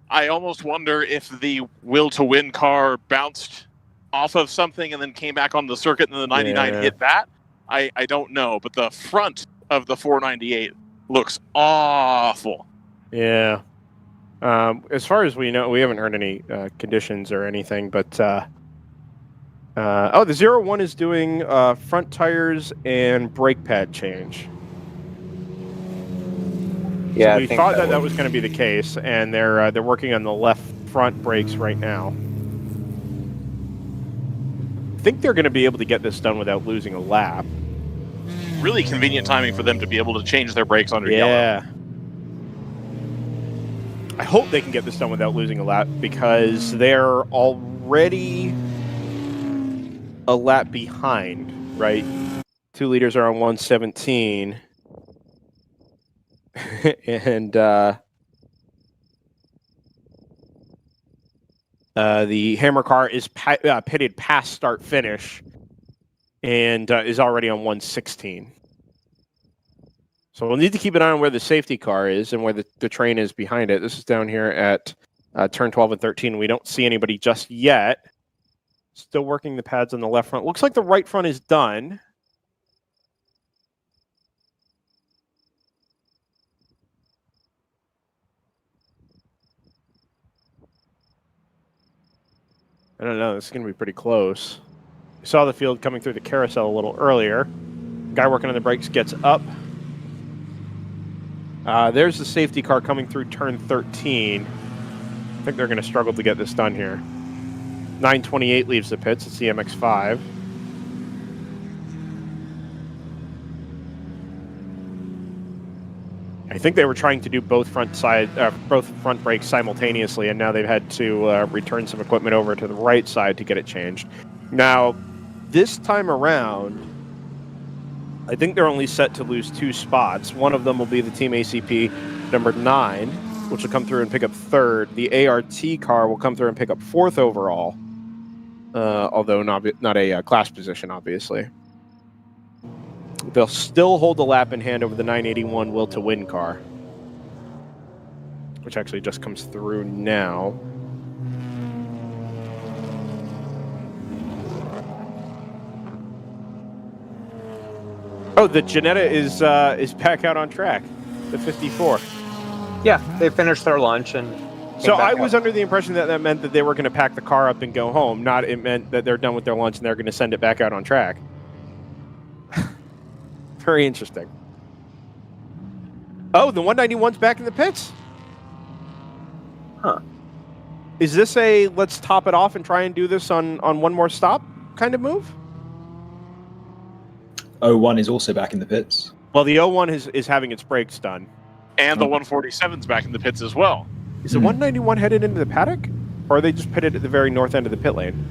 S2: I almost wonder if the will to win car bounced off of something and then came back on the circuit and the 99 hit that. I don't know, but the front of the 498 looks awful.
S1: Yeah. As far as we know, we haven't heard any conditions or anything, but the 01 is doing front tires and brake pad change.
S4: Yeah,
S1: so we thought that was going to be the case, and they're working on the left front brakes right now. I think they're going to be able to get this done without losing a lap.
S2: Really convenient timing for them to be able to change their brakes under yellow.
S1: I hope they can get this done without losing a lap, because they're already a lap behind, right? 2 liters are on 117. and the Hammer car is pitted past start finish and is already on 116. So we'll need to keep an eye on where the safety car is and where the train is behind it. This is down here at turn 12 and 13. We don't see anybody just yet. Still working the pads on the left front. Looks like the right front is done. I don't know. This is going to be pretty close. We saw the field coming through the carousel a little earlier. Guy working on the brakes gets up. There's the safety car coming through turn 13. I think they're going to struggle to get this done here. 928 leaves the pits. It's the MX-5. I think they were trying to do both front brakes simultaneously, and now they've had to return some equipment over to the right side to get it changed. Now, this time around, I think they're only set to lose 2 spots. One of them will be the Team ACP number 9, which will come through and pick up 3rd. The ART car will come through and pick up 4th overall, although not a class position, obviously. They'll still hold the lap in hand over the 981 Will to Win car, which actually just comes through now. Oh, the Janetta is back out on track, the 54.
S4: Yeah, they finished their lunch and.
S1: So I was under the impression that that meant that they were going to pack the car up and go home. Not it meant that they're done with their lunch and they're going to send it back out on track. Very interesting. Oh, the 191's back in the pits.
S4: Huh.
S1: Is this a let's top it off and try and do this on one more stop kind of move?
S8: 01 is also back in the pits.
S1: Well, the 01 is having its brakes done.
S2: And the 147's back in the pits as well.
S1: Is the 191 headed into the paddock? Or are they just pitted at the very north end of the pit lane?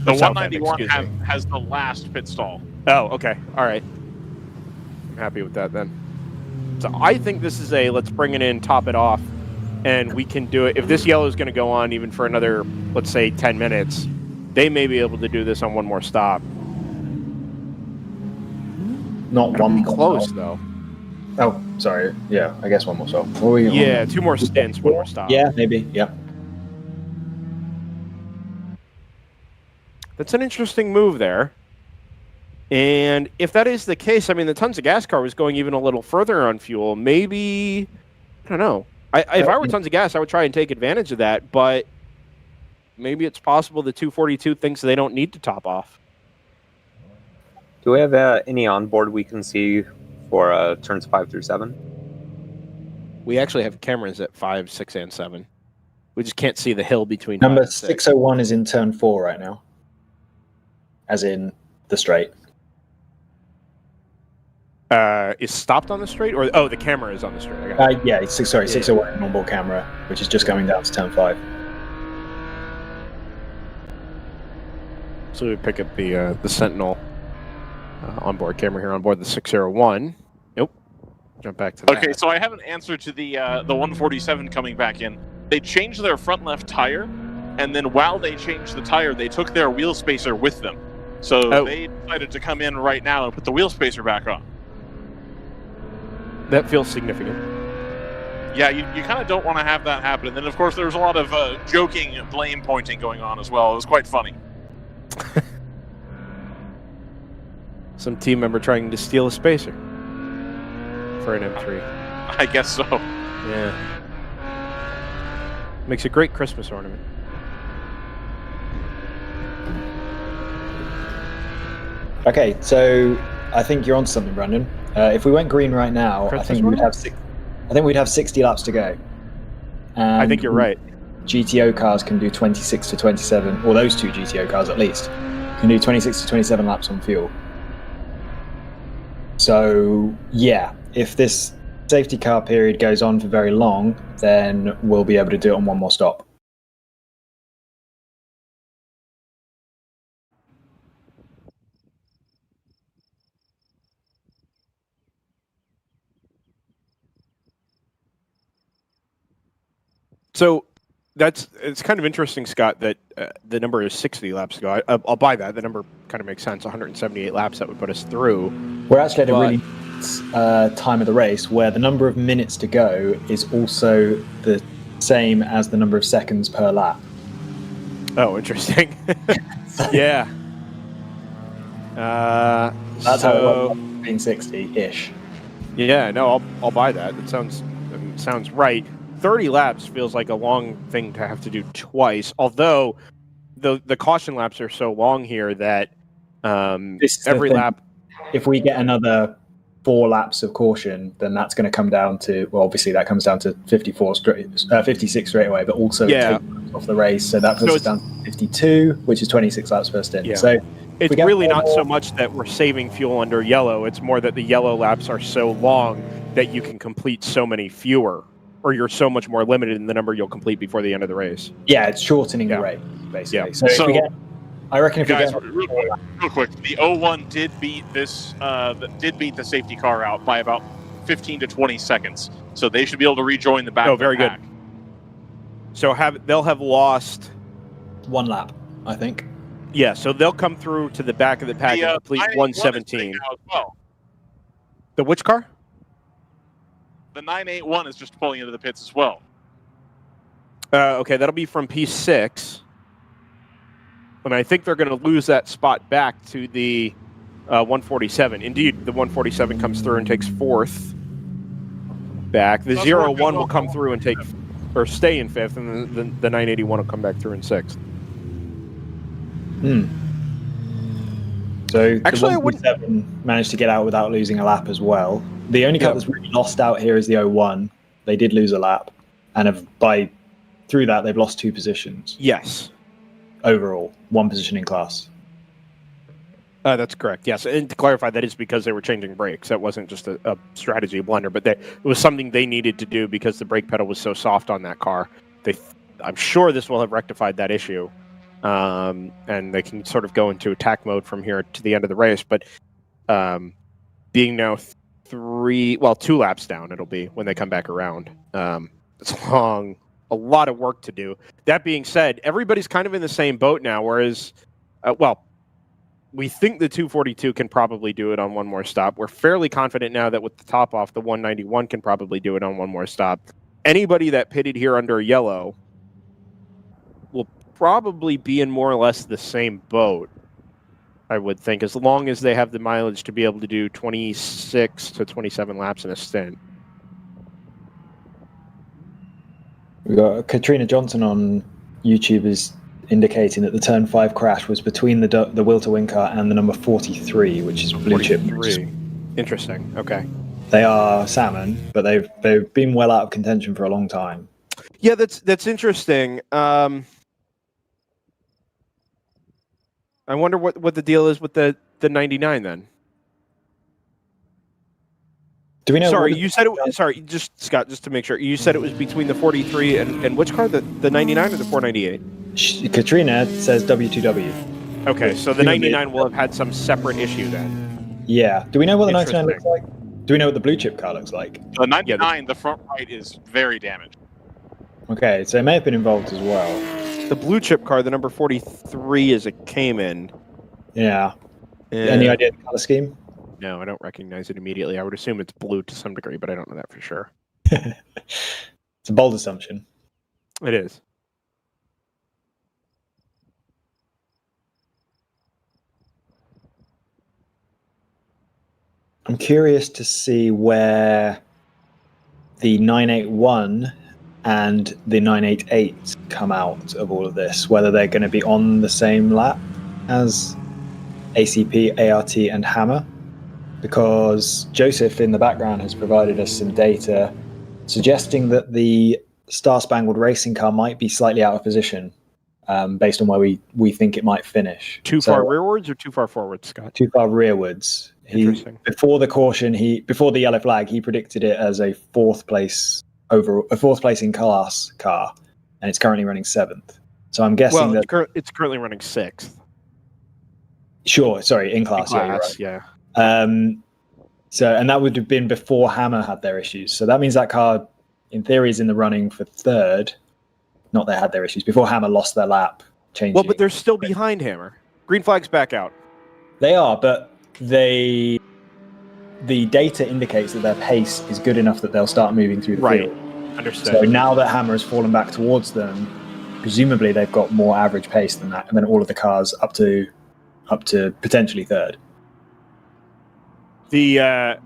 S2: The
S1: Or south end,
S2: 191 has the last pit stall.
S1: Oh, okay. All right. I'm happy with that then. So I think this is a let's bring it in, top it off, and we can do it. If this yellow is going to go on even for another, let's say, 10 minutes, they may be able to do this on one more stop.
S8: Not one more
S1: Close,
S8: stop.
S1: though.
S8: Oh, sorry. Yeah, I guess one more stop.
S1: Yeah, 2 more stints, 1 more stop.
S8: Yeah, maybe. Yeah.
S1: That's an interesting move there. And if that is the case, I mean, the Tons of Gas car was going even a little further on fuel. Maybe, I don't know. If I were Tons of Gas, I would try and take advantage of that, but maybe it's possible the 242 thinks they don't need to top off.
S4: Do we have any onboard we can see for turns 5 through 7?
S1: We actually have cameras at 5, 6, and 7. We just can't see the hill between
S8: Number
S1: 5 and 6.
S8: 601 is in turn 4 right now. As in the straight.
S1: Is stopped on the straight? Or the camera is on the straight. I got it.
S8: Yeah, 601 onboard camera, which is just coming down to turn 5.
S1: So we pick up the Sentinel onboard camera here on board the 601. Nope. Jump back to that.
S2: Okay, so I have an answer to the 147 coming back in. They changed their front left tire, and then while they changed the tire, they took their wheel spacer with them. So they decided to come in right now and put the wheel spacer back on.
S1: That feels significant.
S2: Yeah, you kind of don't want to have that happen. And then, of course, there was a lot of joking, blame pointing going on as well. It was quite funny.
S1: Some team member trying to steal a spacer for an M3.
S2: I guess so.
S1: Yeah. Makes a great Christmas ornament.
S8: Okay, so I think you're onto something, Brandon. If we went green right now,
S1: Christmas
S8: I think we'd have 60 laps to go.
S1: I think you're right.
S8: GTO cars can do 26 to 27, or those 2 GTO cars at least, can do 26 to 27 laps on fuel. So, yeah, if this safety car period goes on for very long, then we'll be able to do it on one more stop.
S1: So it's kind of interesting, Scott, that the number is 60 laps ago. I'll buy that. The number kind of makes sense. 178 laps that would put us through.
S8: We're actually at a really time of the race where the number of minutes to go is also the same as the number of seconds per lap.
S1: Oh, interesting. Yeah.
S8: That's how it was being 60-ish.
S1: Yeah, no, I'll buy that. That sounds right. 30 laps feels like a long thing to have to do twice, although the caution laps are so long here that every lap...
S8: If we get another 4 laps of caution, then that's going to come down to, well, obviously that comes down to 56 straight away, but also take laps off the race. So that puts us down to 52, which is 26 laps per stint.
S1: Yeah.
S8: So
S1: it's really not so much that we're saving fuel under yellow. It's more that the yellow laps are so long that you can complete so many fewer, or you're so much more limited in the number you'll complete before the end of the race.
S8: Yeah, it's shortening the race, basically.
S1: Yeah.
S8: So if we get, I reckon if
S2: guys,
S8: we get...
S2: real quick, the 01 did beat the safety car out by about 15 to 20 seconds. So they should be able to rejoin the back.
S1: Oh, very good. So they'll have lost
S8: 1 lap, I think.
S1: Yeah, so they'll come through to the back of the pack and complete 117.
S2: Well.
S1: The which car?
S2: The 981 is just pulling into the pits as well.
S1: Okay, that'll be from P6. And I think they're going to lose that spot back to the 147. Indeed, the 147 comes through and takes 4th back. The 01 will come through and stay in 5th, and the 981 will come back through in 6th.
S8: So actually, the 147 managed to get out without losing a lap as well. The only car that's really lost out here is the 01. They did lose a lap, and through that they've lost 2 positions.
S1: Yes. Overall,
S8: 1 position in class.
S1: That's correct. Yes, and to clarify, that is because they were changing brakes. That wasn't just a strategy blunder, but it was something they needed to do because the brake pedal was so soft on that car. I'm sure this will have rectified that issue. And they can sort of go into attack mode from here to the end of the race. But being now 2 laps down, it'll be when they come back around. It's a lot of work to do. That being said, everybody's kind of in the same boat now, whereas, we think the 242 can probably do it on 1 more stop. We're fairly confident now that with the top off, the 191 can probably do it on 1 more stop. Anybody that pitted here under yellow will probably be in more or less the same boat, I would think, as long as they have the mileage to be able to do 26 to 27 laps in a stint.
S8: We got Katrina Johnson on YouTube is indicating that the turn 5 crash was between the will to win car and the number 43, which is blue chip.
S1: Interesting. Okay.
S8: They are salmon, but they've been well out of contention for a long time.
S1: Yeah, that's interesting. I wonder what the deal is with the 99 then.
S8: Do we know?
S1: Sorry, you said it. Sorry, Scott, just to make sure, you said it was between the 43 and which car? The 99 or the 498?
S8: Katrina says W2W.
S1: Okay, so the 99 will have had some separate issue then.
S8: Yeah. Do we know what the 99 looks like? Do we know what the blue chip car looks like?
S2: The 99, the front right is very damaged.
S8: Okay, so it may have been involved as well.
S1: The blue chip car, the number 43, is a Cayman.
S8: Yeah. Any idea of the color scheme?
S1: No, I don't recognize it immediately. I would assume it's blue to some degree, but I don't know that for sure.
S8: It's a bold assumption.
S1: It is.
S8: I'm curious to see where the 981 and the 988 come out of all of this, whether they're going to be on the same lap as ACP, ART, and Hammer, because Joseph in the background has provided us some data suggesting that the Star Spangled Racing car might be slightly out of position based on where we think it might finish.
S1: Too far rearwards or too far forwards, Scott?
S8: Too far rearwards. Before the caution, before the yellow flag, he predicted it as a fourth place in class car, and it's currently running 7th. So I'm guessing
S1: it's currently running 6th.
S8: Sure, sorry, in class. Yeah, you're right.
S1: Yeah.
S8: So, and that would have been before Hammer had their issues. So that means that car, in theory, is in the running for 3rd, not they had their issues before Hammer lost their lap changing.
S1: Well, but they're still behind Hammer. Green flag's back out.
S8: They are, but the data indicates that their pace is good enough that they'll start moving through the field.
S1: Understood.
S8: So now that Hammer has fallen back towards them, presumably they've got more average pace than that, and then all of the cars up to potentially third.
S1: The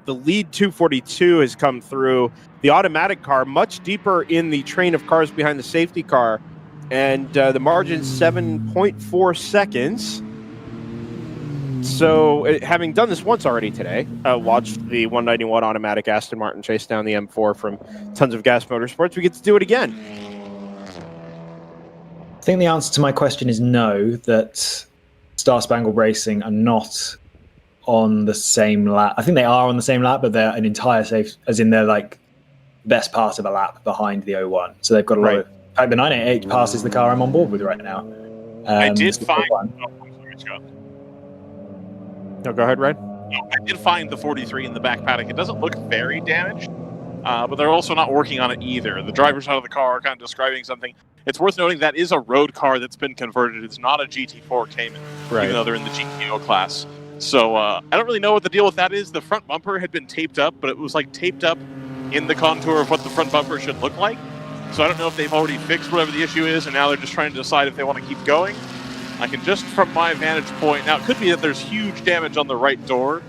S1: lead 242 has come through. The automatic car much deeper in the train of cars behind the safety car, and the margin's 7.4 seconds. So, having done this once already today, watched the 191 automatic Aston Martin chase down the M4 from Tons of Gas Motorsports, we get to do it again.
S8: I think the answer to my question is no, that Star Spangled Racing are not on the same lap. I think they are on the same lap, but they're an entire safe, as in they're like best part of a lap behind the 01. So they've got a lot of... In fact, the 988 passes the car I'm on board with right now.
S2: I did find...
S1: No, go ahead, Ryan.
S2: I did find the 43 in the back paddock. It doesn't look very damaged, but they're also not working on it either. The driver's side of the car are kind of describing something. It's worth noting that is a road car that's been converted. It's not a GT4 Cayman, even though they're in the GTO class. So I don't really know what the deal with that is. The front bumper had been taped up, but it was like taped up in the contour of what the front bumper should look like. So I don't know if they've already fixed whatever the issue is, and now they're just trying to decide if they want to keep going. I can just, from my vantage point, now it could be that there's huge damage on the right door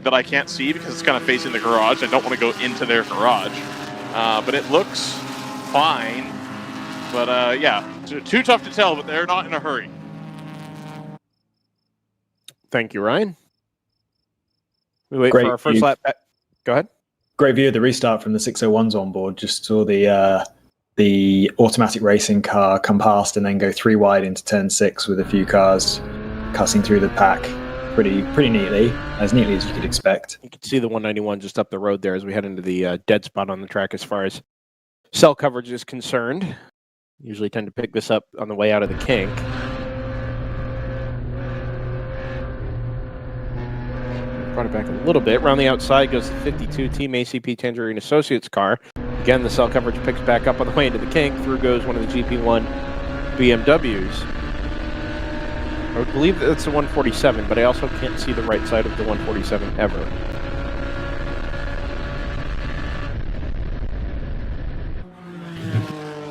S2: that I can't see because it's kind of facing the garage. I don't want to go into their garage. But it looks fine. But yeah, too tough to tell, but they're not in a hurry.
S1: Thank you, Ryan. We wait for our first lap. Go ahead.
S8: Great view of the restart from the 601s on board. Just saw the automatic racing car come past and then go 3 wide into turn 6 with a few cars cutting through the pack pretty neatly as you could expect.
S1: You can see the 191 just up the road there as we head into the dead spot on the track as far as cell coverage is concerned. Usually tend to pick this up on the way out of the kink. Brought it back a little bit. Around the outside goes the 52 Team ACP Tangerine Associates car. Again, the cell coverage picks back up on the way into the kink. Through goes one of the GP1 BMWs. I would believe that it's the 147, but I also can't see the right side of the 147 ever.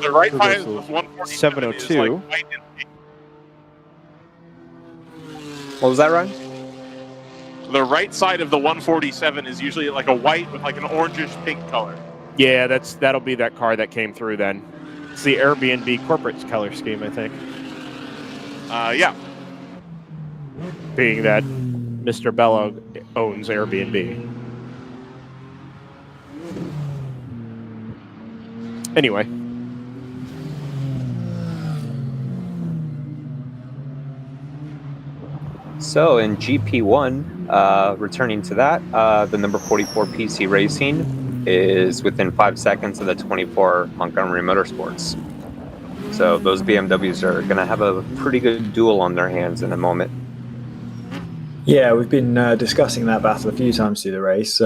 S2: The right side of the 147
S1: 702.
S2: is like white and...
S4: What was that, Ryan?
S2: The right side of the 147 is usually like a white with like an orangish pink color.
S1: Yeah, that'll be that car that came through then. It's the Airbnb corporate color scheme, I think.
S2: Yeah.
S1: Being that Mr. Bello owns Airbnb. Anyway.
S4: So in GP1, returning to that, the number 44 PC Racing is within 5 seconds of the 24 Montgomery Motorsports. So those BMWs are going to have a pretty good duel on their hands in a moment.
S8: Yeah, we've been discussing that battle a few times through the race.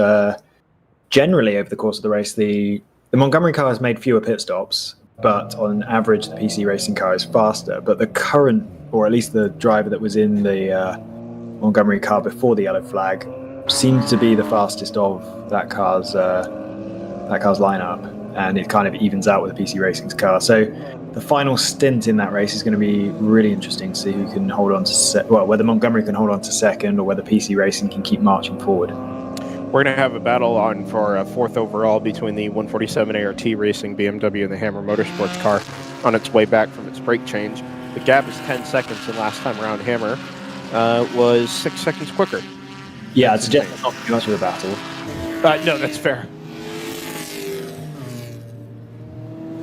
S8: Generally, over the course of the race, the Montgomery car has made fewer pit stops, but on average, the PC Racing car is faster. But the current, or at least the driver that was in the Montgomery car before the yellow flag, seems to be the fastest of that car's lineup, and it kind of evens out with the PC Racing's car. So the final stint in that race is going to be really interesting to see who can hold on to whether Montgomery can hold on to second or whether PC Racing can keep marching forward.
S1: We're going to have a battle on for a 4th overall between the 147 ART Racing BMW and the Hammer Motorsports car on its way back from its brake change. The gap is 10 seconds, and last time around Hammer was 6 seconds quicker.
S8: Yeah, I'd suggest not too much of a battle.
S1: No, that's fair.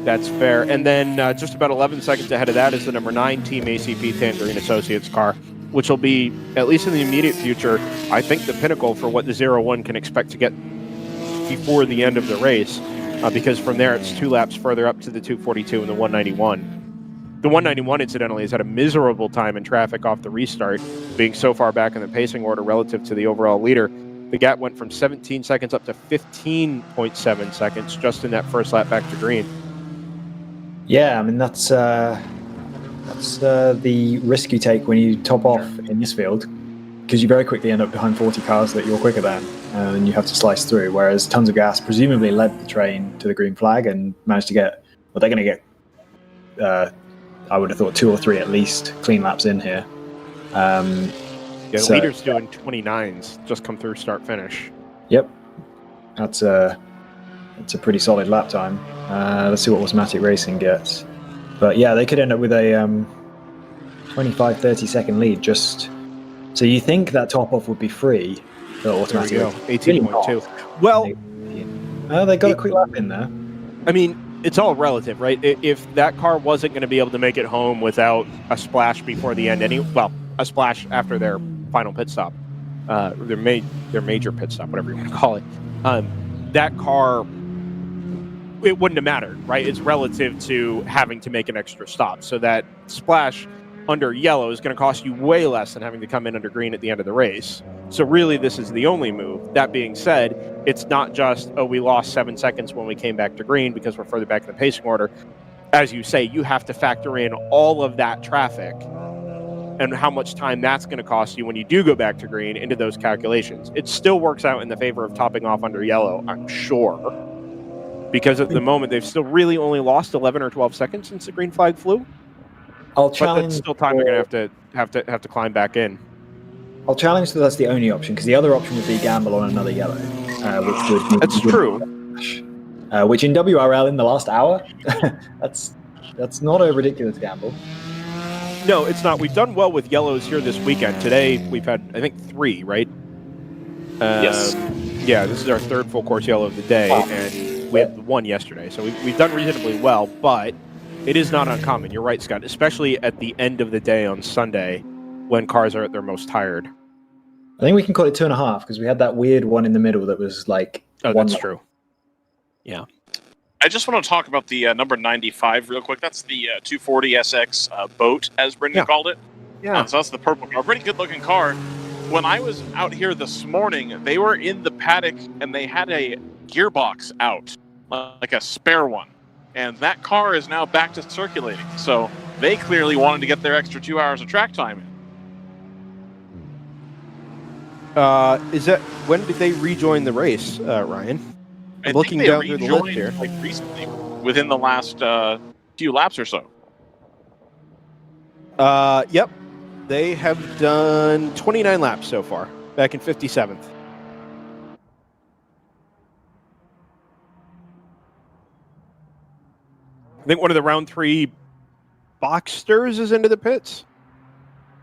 S1: That's fair. And then just about 11 seconds ahead of that is the number 9 Team ACP Tangerine Associates car, which will be, at least in the immediate future, I think the pinnacle for what the 01 can expect to get before the end of the race, because from there it's 2 laps further up to the 242 and the 191. The 191, incidentally, has had a miserable time in traffic off the restart, being so far back in the pacing order relative to the overall leader. The gap went from 17 seconds up to 15.7 seconds just in that first lap back to green.
S8: Yeah, I mean that's the risk you take when you top off in this field, because you very quickly end up behind 40 cars that you're quicker than, and you have to slice through. Whereas Tons of Gas presumably led the train to the green flag and managed to get. Well, they're going to get. I would have thought 2 or 3 at least clean laps in here.
S1: The leader's doing 29s, just come through start finish.
S8: Yep, that's a pretty solid lap time. Let's see what Automatic Racing gets. But yeah, they could end up with a 25-30 second lead. Just so you think that top off would be free. Automatic
S1: 18.2. Well,
S8: they got a quick lap in there.
S1: I mean, it's all relative, right? If that car wasn't going to be able to make it home without a splash before the end, a splash after their final pit stop, their major pit stop, whatever you want to call it, that car, it wouldn't have mattered, right? It's relative to having to make an extra stop. So that splash under yellow is going to cost you way less than having to come in under green at the end of the race. So really, this is the only move. That being said, it's not just, we lost 7 seconds when we came back to green because we're further back in the pacing order. As you say, you have to factor in all of that traffic and how much time that's going to cost you when you do go back to green into those calculations. It still works out in the favor of topping off under yellow, I'm sure, because at the moment they've still really only lost 11 or 12 seconds since the green flag flew.
S8: But
S1: that's still time they're going to have to climb back in.
S8: I'll challenge that that's the only option, because the other option would be gamble on another yellow.
S1: That's true.
S8: Which in WRL in the last hour, that's not a ridiculous gamble.
S1: No, it's not. We've done well with yellows here this weekend. Today we've had, I think, 3, right?
S2: Yes.
S1: Yeah, this is our 3rd full course yellow of the day, and we had 1 yesterday. So we've done reasonably well, but it is not uncommon. You're right, Scott, especially at the end of the day on Sunday when cars are at their most tired.
S8: I think we can call it 2.5, because we had that weird one in the middle that was like...
S1: Oh, that's true. Yeah.
S2: I just want to talk about the number 95 real quick. That's the 240 SX boat, as Brendan called it.
S1: Yeah.
S2: So that's the purple car. Pretty good-looking car. When I was out here this morning, they were in the paddock, and they had a gearbox out, like a spare one. And that car is now back to circulating. So they clearly wanted to get their extra 2 hours of track time in.
S1: When did they rejoin the race, Ryan?
S2: I'm
S1: looking down through the list here.
S2: Like recently, within the last few laps or so.
S1: Yep. They have done 29 laps so far, back in 57th. I think one of the round 3 Boxsters is into the pits.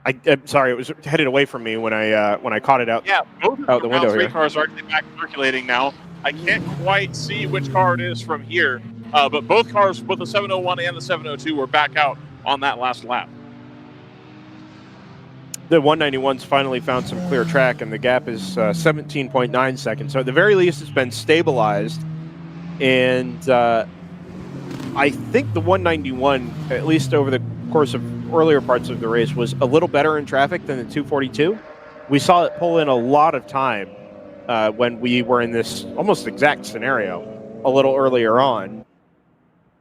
S1: I'm sorry, it was headed away from me when I caught it out.
S2: Yeah, both of
S1: out the window
S2: round 3
S1: here.
S2: cars are actually back circulating now. I can't quite see which car it is from here, but both cars, both the 701 and the 702, were back out on that last lap.
S1: The 191's finally found some clear track, and the gap is 17.9 seconds. So at the very least, it's been stabilized. And I think the 191, at least over the course of earlier parts of the race, was a little better in traffic than the 242. We saw it pull in a lot of time when we were in this almost exact scenario a little earlier on.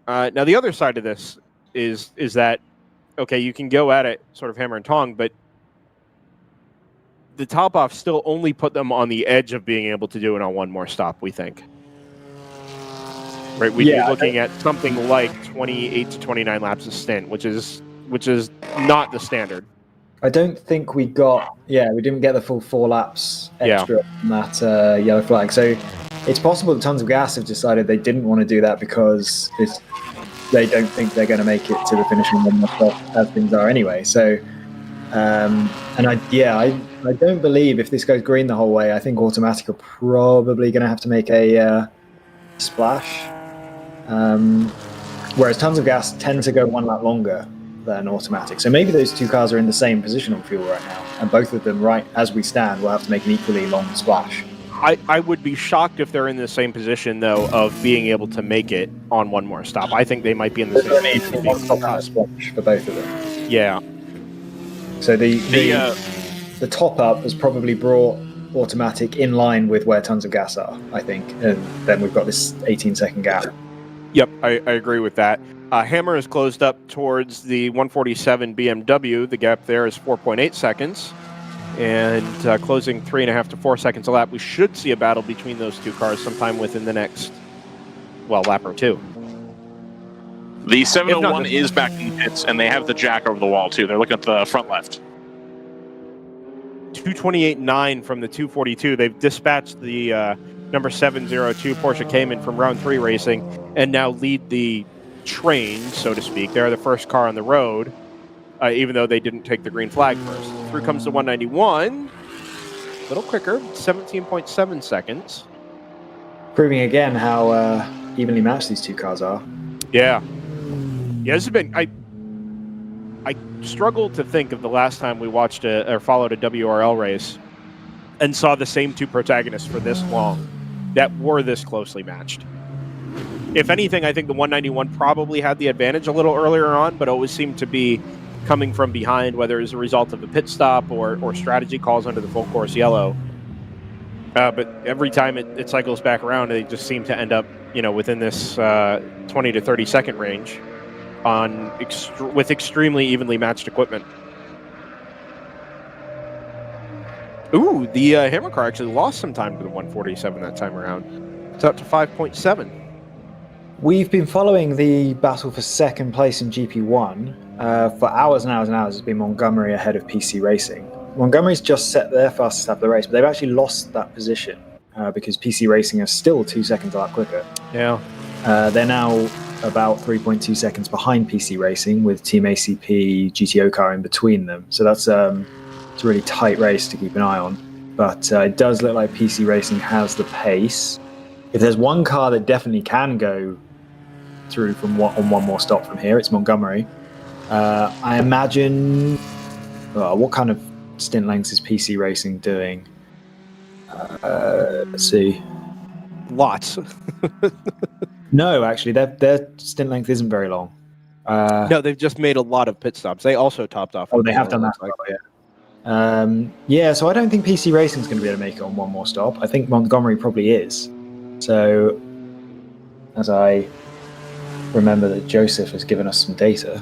S1: Now, the other side of this is that, okay, you can go at it sort of hammer and tong, but the top-off still only put them on the edge of being able to do it on one more stop, we think. Right, we'd be looking at something like 28 to 29 laps a stint, which is not the standard.
S8: I don't think we got... Yeah, we didn't get the full 4 laps extra on that yellow flag. So it's possible that Tons of Gas have decided they didn't want to do that because they don't think they're going to make it to the finishing one more stop as things are anyway. So, and I don't believe if this goes green the whole way, I think Automatic are probably going to have to make a splash. Whereas Tons of Gas tend to go 1 lap longer than Automatic. So maybe those 2 cars are in the same position on fuel right now, and both of them, right as we stand, will have to make an equally long splash.
S1: I would be shocked if they're in the same position, though, of being able to make it on one more stop. I think they might be in the same position.
S8: One stop splash for both of them.
S1: Yeah.
S8: So the top up has probably brought Automatic in line with where Tons of Gas are, I think, and then we've got this 18-second gap.
S1: Yep, I agree with that. Hammer is closed up towards the 147 BMW. The gap there is 4.8 seconds. And closing 3.5 to 4 seconds a lap. We should see a battle between those two cars sometime within the next, lap or two.
S2: The 701 is back in the pits, and they have the jack over the wall, too. They're looking at the front left.
S1: 228.9 from the 242. They've dispatched the number 702 Porsche Cayman from round 3 racing and now lead the train, so to speak. They're the first car on the road, even though they didn't take the green flag first. Through comes the 191. A little quicker, 17.7 seconds.
S8: Proving again how evenly matched these two cars are.
S1: Yeah. Yeah, this has been... I struggled to think of the last time we watched or followed a WRL race and saw the same two protagonists for this long that were this closely matched. If anything, I think the 191 probably had the advantage a little earlier on, but always seemed to be coming from behind, whether as a result of a pit stop or strategy calls under the full course yellow. But every time it cycles back around, they just seem to end up, within this 20 to 30 second range with extremely evenly matched equipment. Ooh, the Hammer car actually lost some time to the 147 that time around. It's up to 5.7.
S8: We've been following the battle for second place in GP1 for hours and hours and hours. It's been Montgomery ahead of PC Racing. Montgomery's just set their fastest lap of the race, but they've actually lost that position because PC Racing are still 2 seconds a lap quicker.
S1: Yeah.
S8: They're now about 3.2 seconds behind PC Racing with Team ACP GTO car in between them. So that's it's a really tight race to keep an eye on. But it does look like PC Racing has the pace. If there's one car that definitely can go through on one more stop from here, it's Montgomery. I imagine... what kind of stint lengths is PC Racing doing? Let's see.
S1: Lots.
S8: No, actually, their stint length isn't very long.
S1: No, they've just made a lot of pit stops. They also topped off.
S8: Oh, they have done that. Yeah. So I don't think PC Racing's going to be able to make it on one more stop. I think Montgomery probably is. So, as I remember that Joseph has given us some data,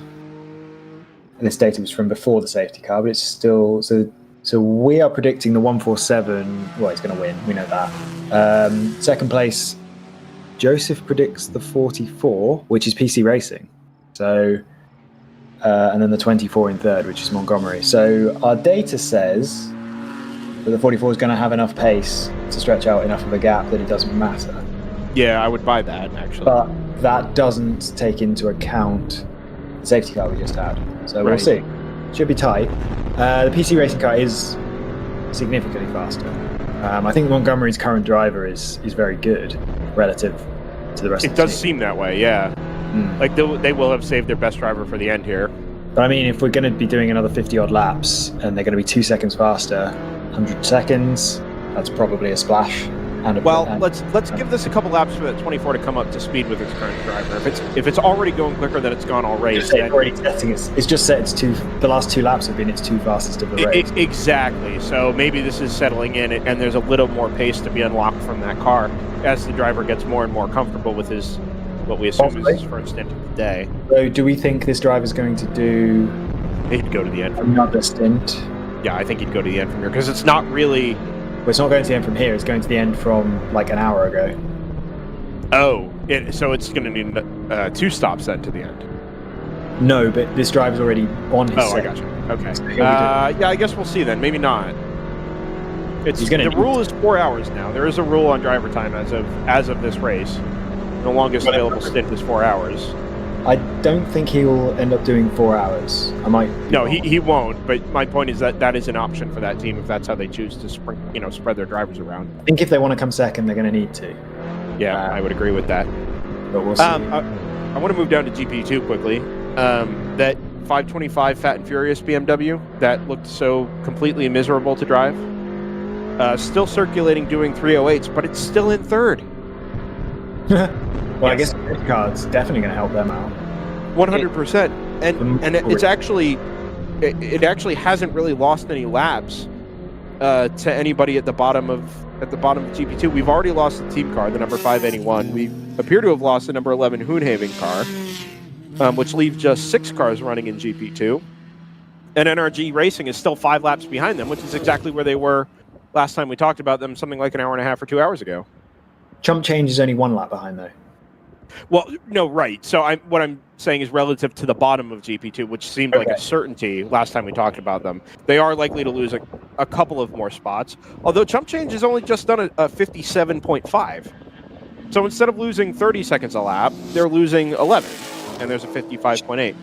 S8: and this data was from before the safety car, but it's still... So we are predicting the 147, well, he's going to win, we know that. Second place, Joseph predicts the 44, which is PC Racing. So, and then the 24 in third, which is Montgomery. So our data says that the 44 is going to have enough pace to stretch out enough of a gap that it doesn't matter.
S1: Yeah, I would buy that, actually.
S8: But that doesn't take into account the safety car we just had. So we'll see. Should be tight. The PC Racing car is significantly faster. I think Montgomery's current driver is very good relative to the rest of the team. It does
S1: seem that way, yeah. Like they will have saved their best driver for the end here.
S8: But I mean, if we're going to be doing another 50-odd laps and they're going to be 2 seconds faster, 100 seconds, that's probably a splash.
S1: Let's give this a couple laps for that 24 to come up to speed with its current driver. If it's already going quicker than it's gone all race,
S8: then already testing it's just set the last 2 laps have been its 2 fastest of the race.
S1: Exactly. So maybe this is settling in, and there's a little more pace to be unlocked from that car as the driver gets more and more comfortable with what we assume is his first stint of the day.
S8: So do we think this driver's going to do?
S1: He'd go to the end.
S8: Another stint.
S1: Yeah, I think he'd go to the end from here because it's not really.
S8: Well, it's not going to the end from here. It's going to the end from like an hour ago.
S1: Oh, so it's going to need 2 stops then to the end.
S8: No, but this driver's already on his.
S1: I got you. Okay. So yeah, I guess we'll see then. Maybe not. The rule is 4 hours now. There is a rule on driver time as of this race. The longest available stint is 4 hours.
S8: I don't think he'll end up doing 4 hours. I might.
S1: No, he won't. But my point is that is an option for that team if that's how they choose to spread their drivers around.
S8: I think if they want to come second, they're going to need to.
S1: Yeah, I would agree with that.
S8: But we'll see.
S1: I want to move down to GP2 quickly. That 525 Fat and Furious BMW that looked so completely miserable to drive. Still circulating, doing 308s, but it's still in third.
S8: Well, yes. I guess the card's definitely going to help them out.
S1: 100%. And it's actually it actually hasn't really lost any laps to anybody at the bottom of at the bottom of GP2. We've already lost the team car, the number 581. We appear to have lost the number 11 Hoonhaven car, which leaves just 6 cars running in GP2. And NRG Racing is still 5 laps behind them, which is exactly where they were last time we talked about them, something like an hour and a half or 2 hours ago.
S8: Chump Change is only 1 lap behind, though.
S1: Well, no, right. So what I'm saying is relative to the bottom of GP2, which seemed like a certainty last time we talked about them. They are likely to lose a couple of more spots, although Chump Change has only just done a 57.5. So instead of losing 30 seconds a lap, they're losing 11, and there's a 55.8.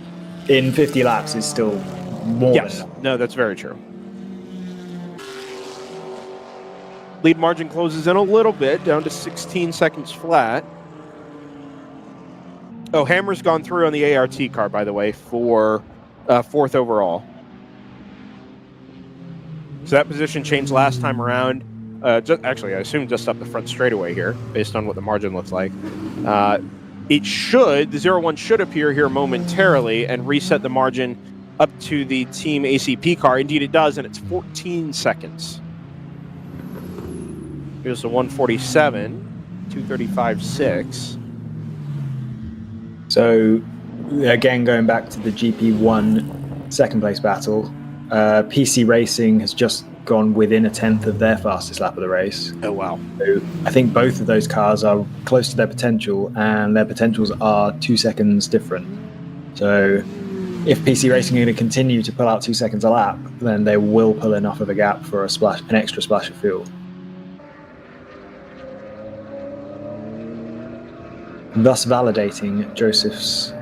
S8: In 50 laps is still more
S1: Yes,
S8: than that.
S1: no, that's very true. Lead margin closes in a little bit, down to 16 seconds flat. Oh, Hammer's gone through on the ART car, by the way, for 4th overall. So that position changed last time around. Actually, I assume just up the front straightaway here, based on what the margin looks like. The 0-1 should appear here momentarily and reset the margin up to the Team ACP car. Indeed, it does, and it's 14 seconds. Here's the 147, 235.6.
S8: So, again, going back to the GP1 second place battle, PC Racing has just gone within a tenth of their fastest lap of the race.
S1: Oh, wow.
S8: So I think both of those cars are close to their potential, and their potentials are 2 seconds different. So if PC Racing are going to continue to pull out 2 seconds a lap, then they will pull enough of a gap for an extra splash of fuel. Thus validating Joseph's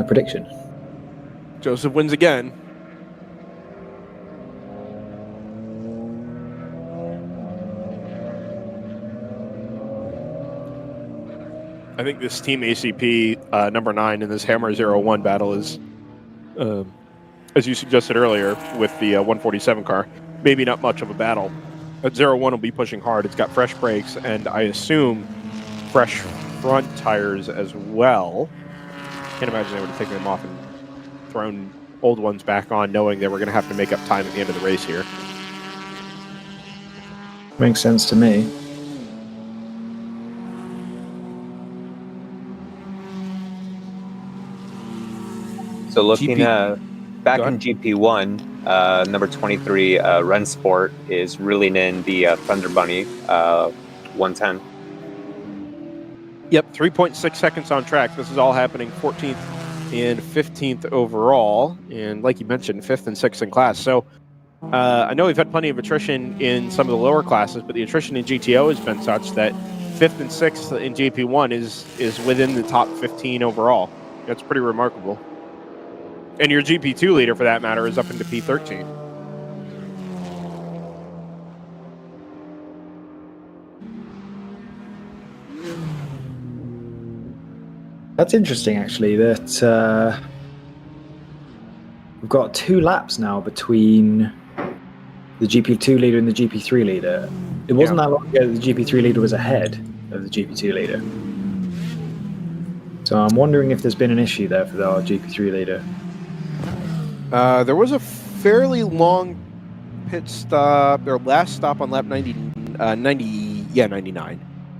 S8: prediction.
S1: Joseph wins again. I think this Team ACP number 9 in this Hammer 0-1 battle is, as you suggested earlier, with the 147 car, maybe not much of a battle. At 0-1 will be pushing hard. It's got fresh brakes, and I assume fresh front tires as well. Can't imagine they would have taken them off and thrown old ones back on, knowing they were going to have to make up time at the end of the race here.
S8: Makes sense to me.
S4: So looking back in GP1, number 23, Rensport is reeling in the Thunder Bunny 110.
S1: Yep, 3.6 seconds on track. This is all happening 14th and 15th overall, and like you mentioned, 5th and 6th in class. So I know we've had plenty of attrition in some of the lower classes, but the attrition in GTO has been such that 5th and 6th in GP1 is within the top 15 overall. That's pretty remarkable. And your GP2 leader, for that matter, is up into P13.
S8: That's interesting, actually, that we've got 2 laps now between the GP2 leader and the GP3 leader. It wasn't that long ago that the GP3 leader was ahead of the GP2 leader. So I'm wondering if there's been an issue there for our GP3 leader.
S1: There was a fairly long pit stop, their last stop on lap 99.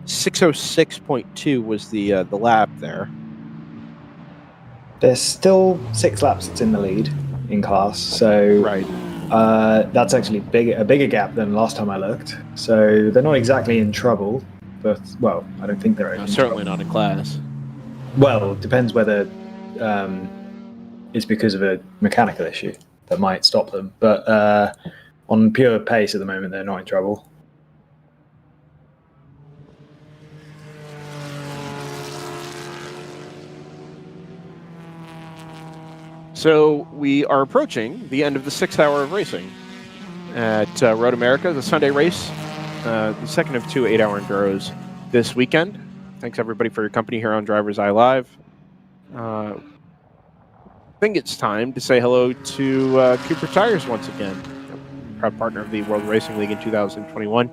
S1: 606.2 was the lap there.
S8: There's still 6 laps in the lead in class, so
S1: Right.
S8: That's actually a bigger gap than last time I looked. So they're not exactly in trouble, but, well, I don't think they're in
S1: Certainly
S8: trouble.
S1: not in class.
S8: Well, it depends whether it's because of a mechanical issue that might stop them. But on pure pace at the moment, they're not in trouble.
S1: So we are approaching the end of the 6th hour of racing at Road America, the Sunday race, the second of 2 8-hour enduros this weekend. Thanks everybody for your company here on DriversEye Live. I think it's time to say hello to Cooper Tires once again, proud partner of the World Racing League in 2021.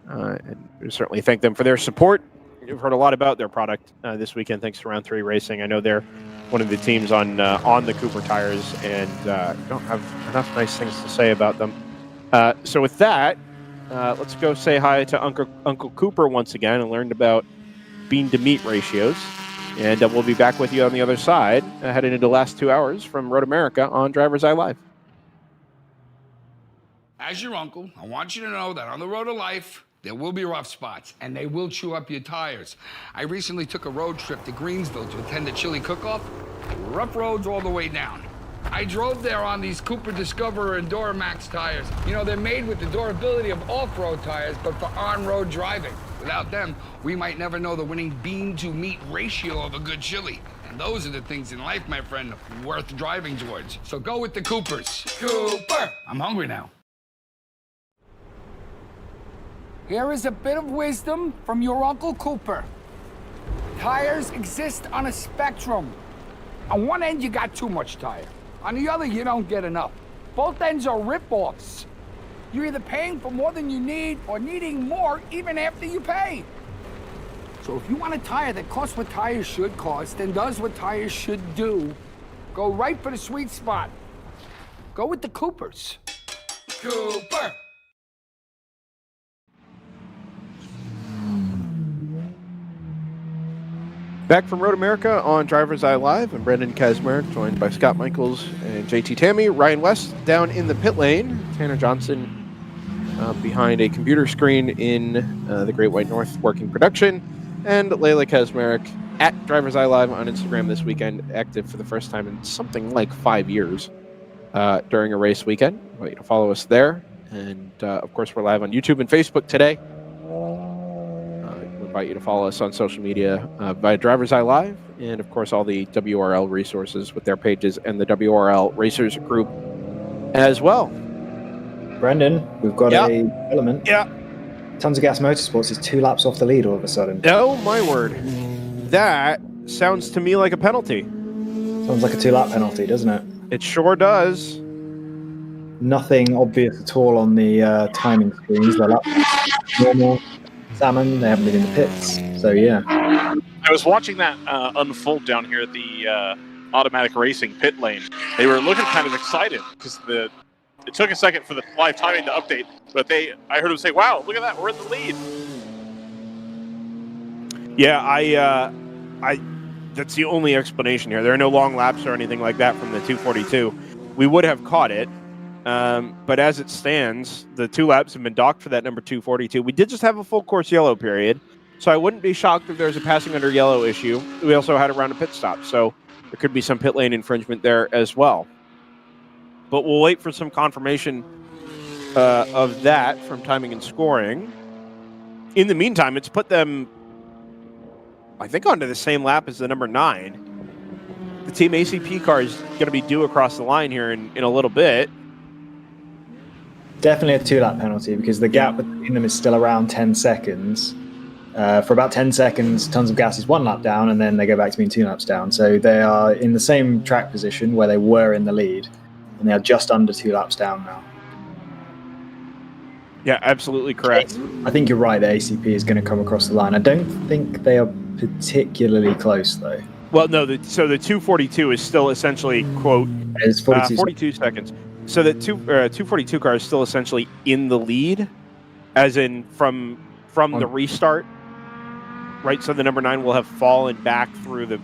S1: And we certainly thank them for their support. You've heard a lot about their product this weekend thanks to Round 3 Racing. I know they're one of the teams on the Cooper Tires, and don't have enough nice things to say about them. So with that, let's go say hi to Uncle Cooper once again and learn about bean to meat ratios. And we'll be back with you on the other side, heading into the last 2 hours from Road America on DriversEye Live.
S5: As your uncle, I want you to know that on the road of life, there will be rough spots, and they will chew up your tires. I recently took a road trip to Greensville to attend a chili cook-off. Rough roads all the way down. I drove there on these Cooper Discoverer and Duramax tires. You know, they're made with the durability of off-road tires, but for on-road driving. Without them, we might never know the winning bean-to-meat ratio of a good chili. And those are the things in life, my friend, worth driving towards. So go with the Coopers. Cooper! I'm hungry now. Here is a bit of wisdom from your Uncle Cooper. Tires exist on a spectrum. On one end, you got too much tire. On the other, you don't get enough. Both ends are rip-offs. You're either paying for more than you need or needing more even after you pay. So if you want a tire that costs what tires should cost and does what tires should do, go right for the sweet spot. Go with the Coopers. Cooper!
S1: Back from Road America on DriversEye Live, and Brendan Kazmarek, joined by Scott Michaels and JT Tammy. Ryan West down in the pit lane. Tanner Johnson behind a computer screen in the Great White North working production. And Layla Kazmarek at DriversEye Live on Instagram this weekend, active for the first time in something like 5 years during a race weekend. I want you to follow us there. And, of course, we're live on YouTube and Facebook today. Invite you to follow us on social media via DriversEye Live, and of course all the WRL resources with their pages and the WRL Racers group as well.
S8: Brendan, we've got a element.
S1: Yeah.
S8: Tons of Gas Motorsports is 2 laps off the lead all of a sudden.
S1: Oh my word. That sounds to me like a penalty.
S8: Sounds like a 2-lap penalty, doesn't it?
S1: It sure does.
S8: Nothing obvious at all on the timing screens. They're like normal. Salmon, they haven't been in the pits, so yeah.
S2: I was watching that unfold down here at the automatic racing pit lane. They were looking kind of excited because it took a second for the live timing to update, but I heard them say, "Wow, look at that, we're in the lead."
S1: Yeah, I that's the only explanation here. There are no long laps or anything like that from the 242. We would have caught it. But as it stands, the 2 laps have been docked for that number 242. We did just have a full course yellow period, so I wouldn't be shocked if there's a passing under yellow issue. We also had a round of pit stops, so there could be some pit lane infringement there as well. But we'll wait for some confirmation of that from timing and scoring. In the meantime, it's put them, I think, onto the same lap as the number 9. The Team ACP car is going to be due across the line here in a little bit.
S8: Definitely a 2-lap penalty because the gap between them is still around 10 seconds. For about 10 seconds, Tons of Gas is 1 lap down, and then they go back to being 2 laps down. So they are in the same track position where they were in the lead, and they are just under 2 laps down now.
S1: Yeah, absolutely correct.
S8: I think you're right. The ACP is going to come across the line. I don't think they are particularly close, though.
S1: Well, no. So the 242 is still essentially, quote,
S8: it's
S1: 42 seconds. So the 242 car is still essentially in the lead, as in from the restart, right? So the number 9 will have fallen back through the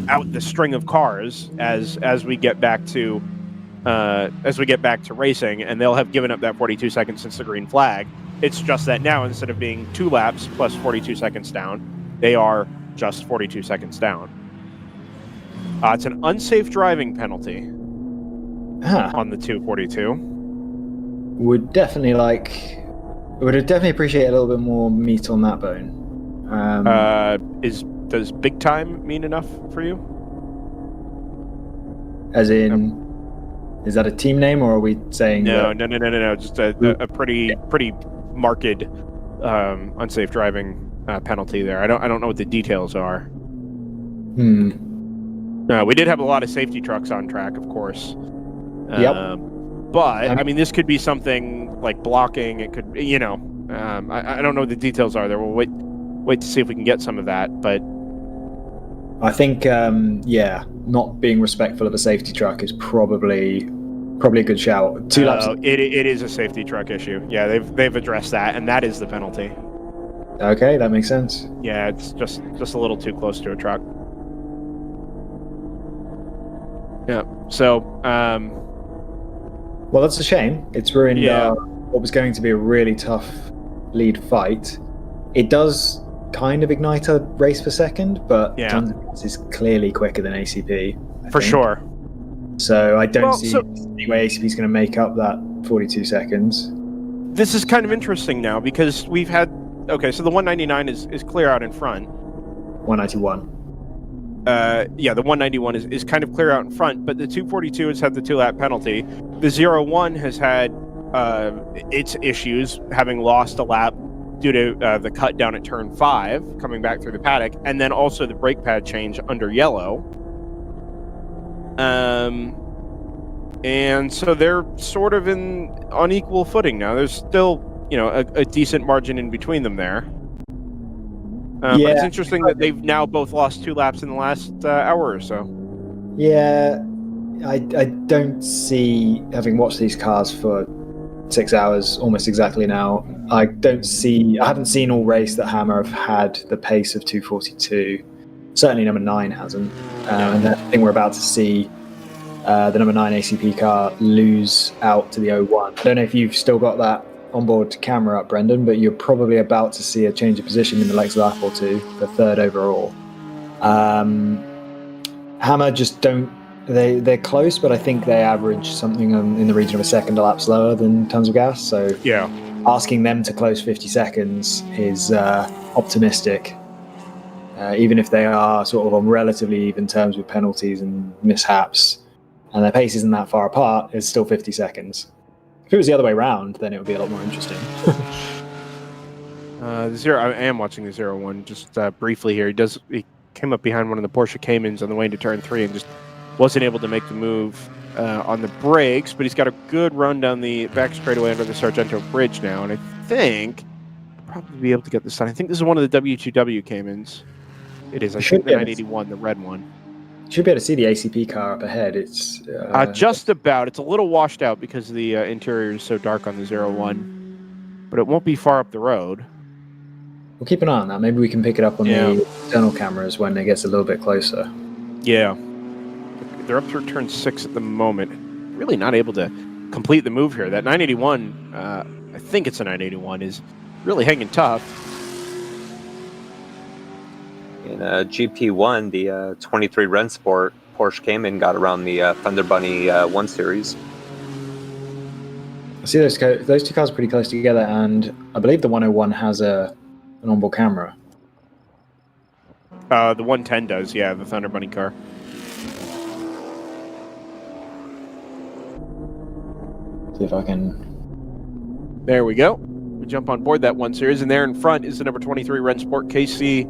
S1: out the string of cars as we get back to racing, and they'll have given up that 42 seconds since the green flag. It's just that now, instead of being 2 laps plus 42 seconds down, they are just 42 seconds down. It's an unsafe driving penalty. On the 242.
S8: Would definitely appreciate a little bit more meat on that bone.
S1: Does big time mean enough for you?
S8: As in, is that a team name, or are we saying
S1: no? Just a pretty marked unsafe driving penalty there. I don't know what the details are. We did have a lot of safety trucks on track, of course.
S8: Yep.
S1: But I mean, this could be something like blocking. It could, I don't know what the details are there. We'll wait to see if we can get some of that. But
S8: I think, not being respectful of a safety truck is probably probably a good shout. 2 laps.
S1: It is a safety truck issue. Yeah, they've addressed that, and that is the penalty.
S8: Okay, that makes sense.
S1: Yeah, it's just a little too close to a truck. Yeah. So,
S8: well, that's a shame. It's ruined what was going to be a really tough lead fight. It does kind of ignite a race per second, but Tons of Gas is clearly quicker than ACP. I think.
S1: Sure.
S8: So I don't see any way ACP is going to make up that 42 seconds.
S1: This is kind of interesting now because we've had so the 199 is clear out in front.
S8: 191.
S1: The 191 is kind of clear out in front, but the 242 has had the 2-lap penalty. The 01 has had its issues, having lost a lap due to the cut down at turn 5, coming back through the paddock, and then also the brake pad change under yellow. And so they're sort of on equal footing now. There's still, a decent margin in between them there. But it's interesting that they've now both lost 2 laps in the last hour or so.
S8: Yeah, I don't see, having watched these cars for 6 hours almost exactly now, I haven't seen all race that Hammer have had the pace of 242. Certainly number 9 hasn't. And I think we're about to see the number 9 ACP car lose out to the 01. I don't know if you've still got that onboard camera up, Brendan, but you're probably about to see a change of position in the next lap or two for 3rd overall. Hammer just don't. They're close, but I think they average something in the region of a second a lap slower than Tons of Gas. So asking them to close 50 seconds is optimistic. Even if they are sort of on relatively even terms with penalties and mishaps, and their pace isn't that far apart, it's still 50 seconds. If it was the other way around, then it would be a lot more interesting.
S1: I am watching the 01 just briefly here. He came up behind one of the Porsche Caymans on the way into turn 3 and just wasn't able to make the move on the brakes, but he's got a good run down the back straightaway under the Sargento Bridge now, and I think I'll probably be able to get this done. I think this is one of the W2W Caymans. It is. I think the 981, the red one.
S8: You should be able to see the ACP car up ahead. It's
S1: just about. It's a little washed out because the interior is so dark on the 01, but it won't be far up the road.
S8: We'll keep an eye on that. Maybe we can pick it up on the internal cameras when it gets a little bit closer.
S1: Yeah. They're up through turn 6 at the moment. Really not able to complete the move here. That 981, I think it's a 981, is really hanging tough.
S4: In GP1, the 23 Rennsport Porsche Cayman got around the Thunder Bunny 1 Series.
S8: I see those 2 cars are pretty close together, and I believe the 101 has an onboard camera.
S1: The 110 does, yeah, the Thunder Bunny car.
S8: See if I can...
S1: There we go. We jump on board that 1 Series, and there in front is the number 23 Rennsport KC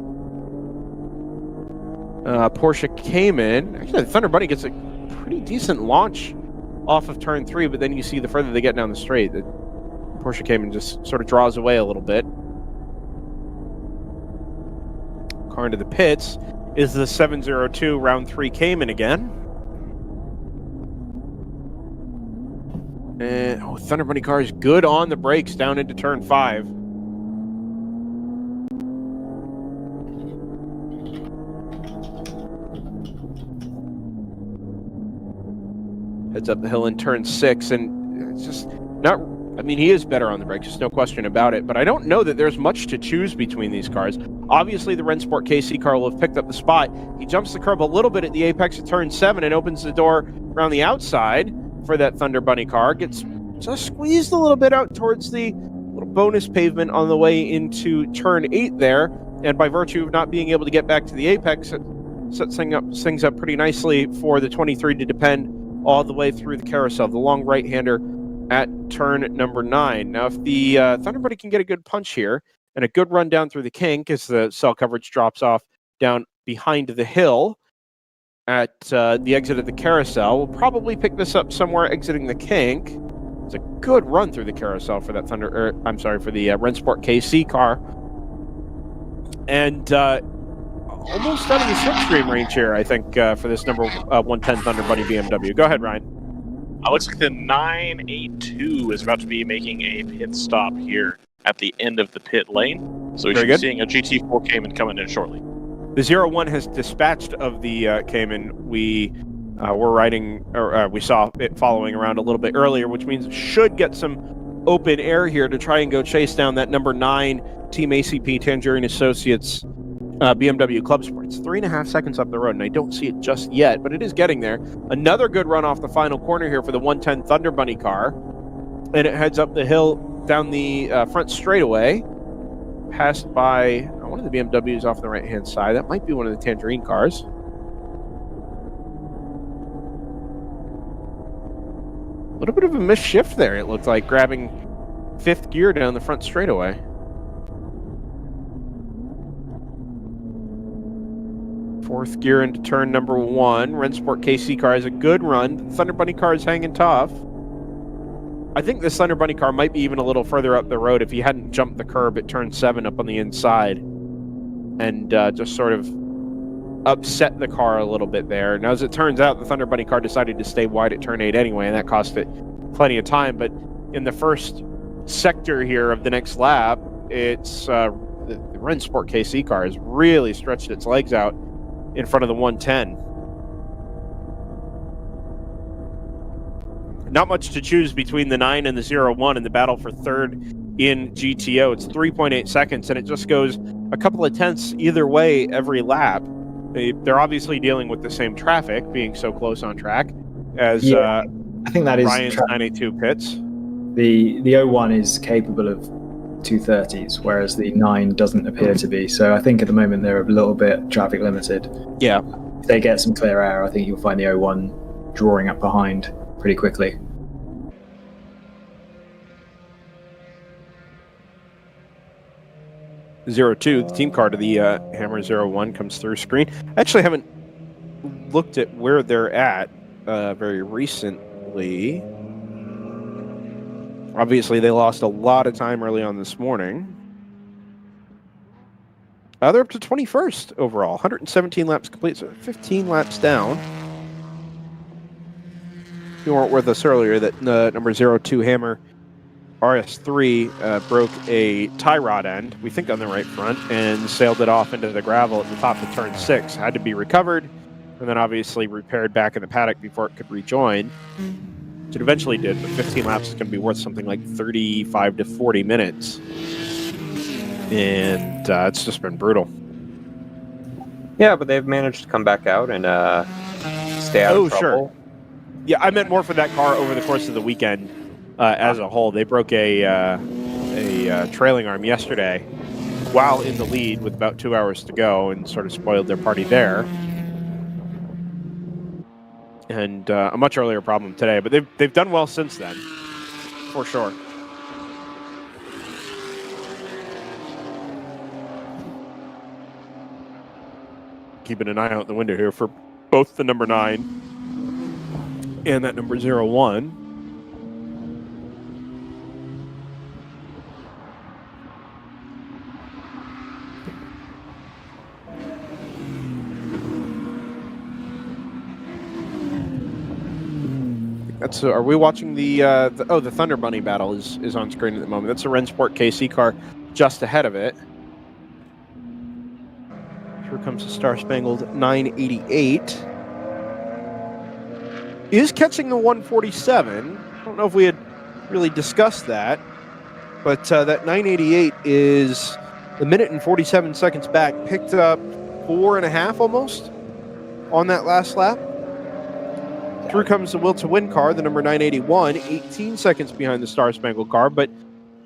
S1: Porsche Cayman. Actually, the Thunder Bunny gets a pretty decent launch off of turn 3, but then you see the further they get down the straight, the Porsche Cayman just sort of draws away a little bit. Car into the pits is the 702 round 3 Cayman again. And Thunder Bunny car is good on the brakes down into turn 5. Heads up the hill in turn 6, and it's just not. I mean, he is better on the brakes, there's no question about it, but I don't know that there's much to choose between these cars. Obviously, the Rennsport KC car will have picked up the spot. He jumps the curb a little bit at the apex of turn 7 and opens the door around the outside for that Thunder Bunny car. Gets just squeezed a little bit out towards the little bonus pavement on the way into turn 8 there, and by virtue of not being able to get back to the apex, it sets things up pretty nicely for the 23 to depend all the way through the carousel, the long right-hander at turn number 9. Now, if the Thunder Bunny can get a good punch here and a good run down through the kink as the cell coverage drops off down behind the hill at the exit of the carousel, we'll probably pick this up somewhere exiting the kink. It's a good run through the carousel for that for the Rennsport KC car. And almost out of the slipstream range here, I think, for this number 110 Thunder Bunny BMW. Go ahead, Ryan.
S2: Looks like the 982 is about to be making a pit stop here at the end of the pit lane. So we should be seeing a GT4 Cayman coming in shortly.
S1: The 01 has dispatched of the Cayman. We were riding, or we saw it following around a little bit earlier, which means it should get some open air here to try and go chase down that number 9 Team ACP Tangerine Associates BMW Club Sports. 3.5 seconds up the road, and I don't see it just yet, but it is getting there. Another good run off the final corner here for the 110 Thunder Bunny car, and it heads up the hill down the front straightaway, passed by one of the BMWs off the right-hand side. That might be one of the Tangerine cars. A little bit of a missed shift there, it looked like, grabbing 5th gear down the front straightaway. Fourth gear into turn number 1. Rensport KC car has a good run. The Thunder Bunny car is hanging tough. I think this Thunder Bunny car might be even a little further up the road if he hadn't jumped the curb at turn 7 up on the inside and just sort of upset the car a little bit there. Now, as it turns out, the Thunder Bunny car decided to stay wide at turn 8 anyway, and that cost it plenty of time. But in the first sector here of the next lap, it's the Rensport KC car has really stretched its legs out in front of the 110. Not much to choose between the 9 and the 01 in the battle for third in GTO. It's 3.8 seconds, and it just goes a couple of tenths either way every lap. They're obviously dealing with the same traffic, being so close on track as
S8: I think that is
S1: Ryan's 982 pits.
S8: The 01 is capable of 230s, whereas the 9 doesn't appear to be. So I think at the moment they're a little bit traffic limited.
S1: Yeah.
S8: If they get some clear air, I think you'll find the 01 drawing up behind pretty quickly.
S1: The 02, the team car to the Hammer 01 comes through screen. I actually haven't looked at where they're at very recently. Obviously, they lost a lot of time early on this morning. They're up to 21st overall, 117 laps complete, so 15 laps down. If you weren't with us earlier, that number 02 Hammer RS3 broke a tie rod end, we think on the right front, and sailed it off into the gravel at the top of turn 6. Had to be recovered, and then obviously repaired back in the paddock before it could rejoin. Which it eventually did, but 15 laps is going to be worth something like 35 to 40 minutes. And it's just been brutal.
S4: Yeah, but they've managed to come back out and stay out of trouble.
S1: Sure. Yeah, I meant more for that car over the course of the weekend as a whole. They broke a trailing arm yesterday while in the lead with about 2 hours to go and sort of spoiled their party there. And a much earlier problem today, but they've done well since then, for sure. Keeping an eye out the window here for both the number 9 and that number 01. That's are we watching the Thunder Bunny battle is on screen at the moment. That's a Rensport KC car just ahead of it. Here comes the Star Spangled 988. Is catching the 147. I don't know if we had really discussed that, but that 988 is a minute and 47 seconds back. Picked up 4.5 almost on that last lap. Through comes the Will to Win car, the number 981, 18 seconds behind the Star Spangled car. But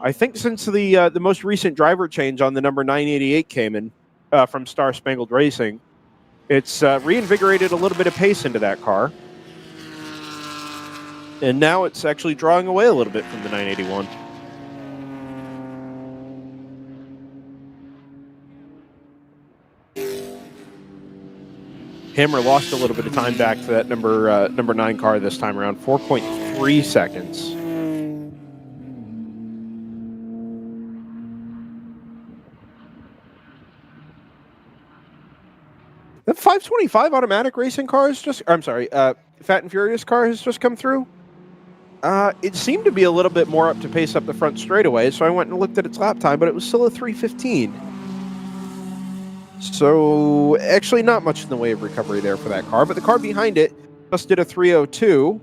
S1: I think since the most recent driver change on the number 988 came in from Star Spangled Racing, it's reinvigorated a little bit of pace into that car. And now it's actually drawing away a little bit from the 981. Hammer lost a little bit of time back to that number 9 car this time around, 4.3 seconds. The 525 automatic racing car is just, I'm sorry, Fat and Furious car has just come through. It seemed to be a little bit more up to pace up the front straightaway, so I went and looked at its lap time, but it was still a 3:15. So actually not much in the way of recovery there for that car, but the car behind it just did a 3:02,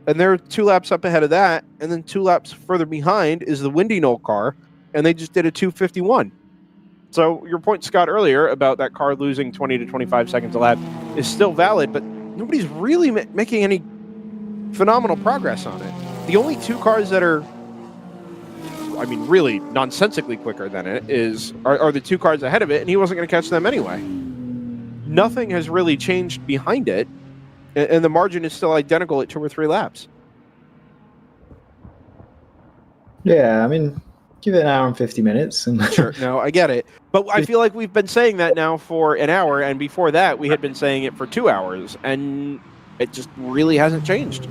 S1: and they're 2 laps up ahead of that, and then 2 laps further behind is the Windy Knoll car, and they just did a 2:51. So your point, Scott, earlier about that car losing 20 to 25 seconds a lap is still valid, but nobody's really making any phenomenal progress on it. The only 2 cars that are, I mean, really nonsensically quicker than it are the 2 cars ahead of it, and he wasn't going to catch them anyway. Nothing has really changed behind it, and the margin is still identical at 2 or 3 laps.
S8: Yeah, I mean, give it an hour and 50 minutes. And
S1: Sure, no, I get it. But I feel like we've been saying that now for an hour, and before that, we had been saying it for 2 hours, and it just really hasn't changed.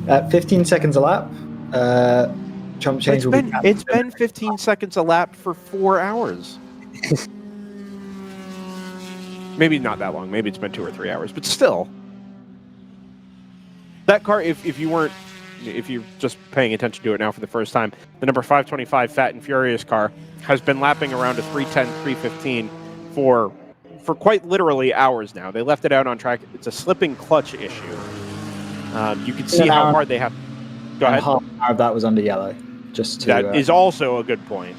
S8: At 15 seconds a lap, chump change will be...
S1: It's been 15 seconds a lap for 4 hours. Maybe not that long. Maybe it's been 2 or 3 hours, but still. That car, if you're just paying attention to it now for the first time, the number 525 Fat and Furious car has been lapping around a 3:10, 3:15 for quite literally hours now. They left it out on track. It's a slipping clutch issue. You can see how hard they have. Go ahead.
S8: Half an hour of that was under yellow. Just to,
S1: that is also a good point.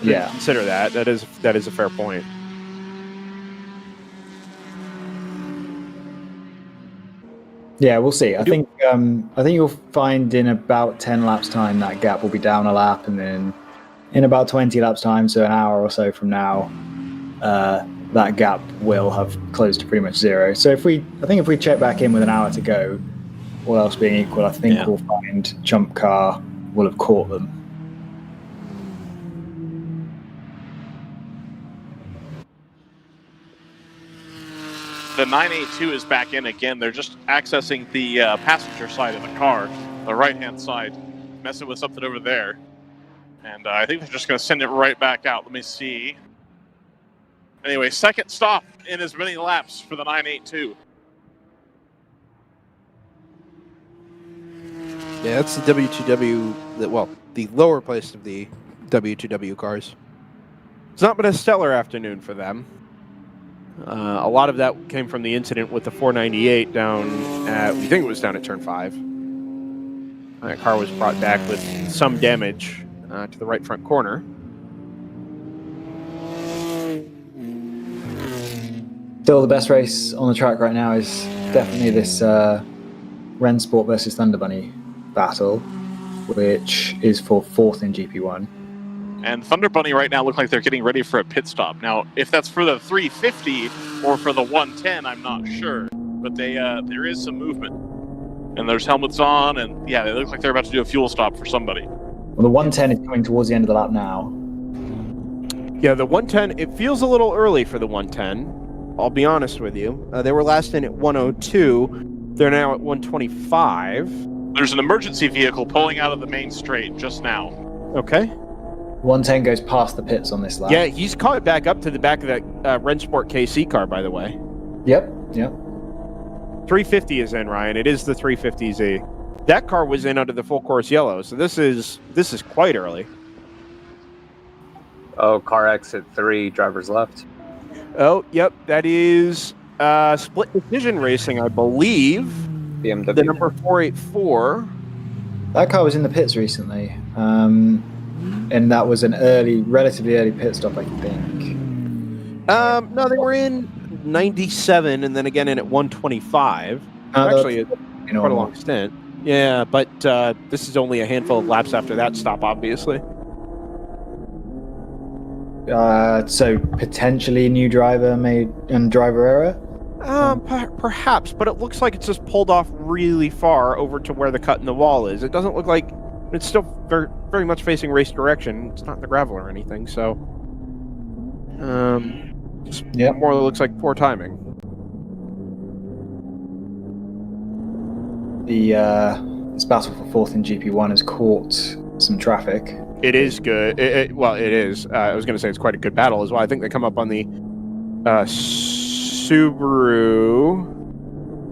S8: Yeah.
S1: Consider that. That is a fair point.
S8: Yeah, we'll see. I think you'll find in about 10 laps time that gap will be down a lap, and then in about 20 laps time, so an hour or so from now, that gap will have closed to pretty much 0. So if we check back in with an hour to go, all else being equal, I think we'll find Chump Car will have caught them.
S2: The 982 is back in again. They're just accessing the passenger side of the car, the right-hand side, messing with something over there. And I think they're just going to send it right back out. Let me see. Anyway, second stop in as many laps for the 982.
S1: Yeah, that's the W2W, the lower place of the W2W cars. It's not been a stellar afternoon for them. A lot of that came from the incident with the 498 down at, we think it was down at turn 5. That car was brought back with some damage to the right front corner.
S8: Still, the best race on the track right now is definitely this Rensport versus Thunder Bunny battle, which is for 4th in GP1.
S2: And Thunder Bunny right now look like they're getting ready for a pit stop. Now, if that's for the 350 or for the 110, I'm not sure. But there is some movement. And there's helmets on, and yeah, they look like they're about to do a fuel stop for somebody.
S8: Well, the 110 is coming towards the end of the lap now.
S1: Yeah, the 110, it feels a little early for the 110. I'll be honest with you. They were last in at 102. They're now at 125.
S2: There's an emergency vehicle pulling out of the main straight just now.
S1: Okay.
S8: 110 goes past the pits on this lap.
S1: Yeah, he's caught back up to the back of that Rensport KC car, by the way.
S8: Yep.
S1: 350 is in, Ryan. It is the 350Z. That car was in under the full course yellow, so this is quite early.
S4: Oh, car exit 3, drivers left.
S1: Oh, yep, that is Split Decision Racing, I believe.
S4: BMW.
S1: The number 484.
S8: That car was in the pits recently, and that was an relatively early pit stop, I think.
S1: No, they were in 97 and then again in at 125. Actually, quite a long stint. Yeah, but this is only a handful of laps after that stop, obviously.
S8: So potentially a new driver made and driver error?
S1: Perhaps, but it looks like it's just pulled off really far over to where the cut in the wall is. It doesn't look like it's still very, very much facing race direction. It's not in the gravel or anything, so more looks like poor timing.
S8: This battle for 4th in GP1 has caught some traffic.
S1: It is good. It is. I was going to say it's quite a good battle as well. I think they come up on the Subaru.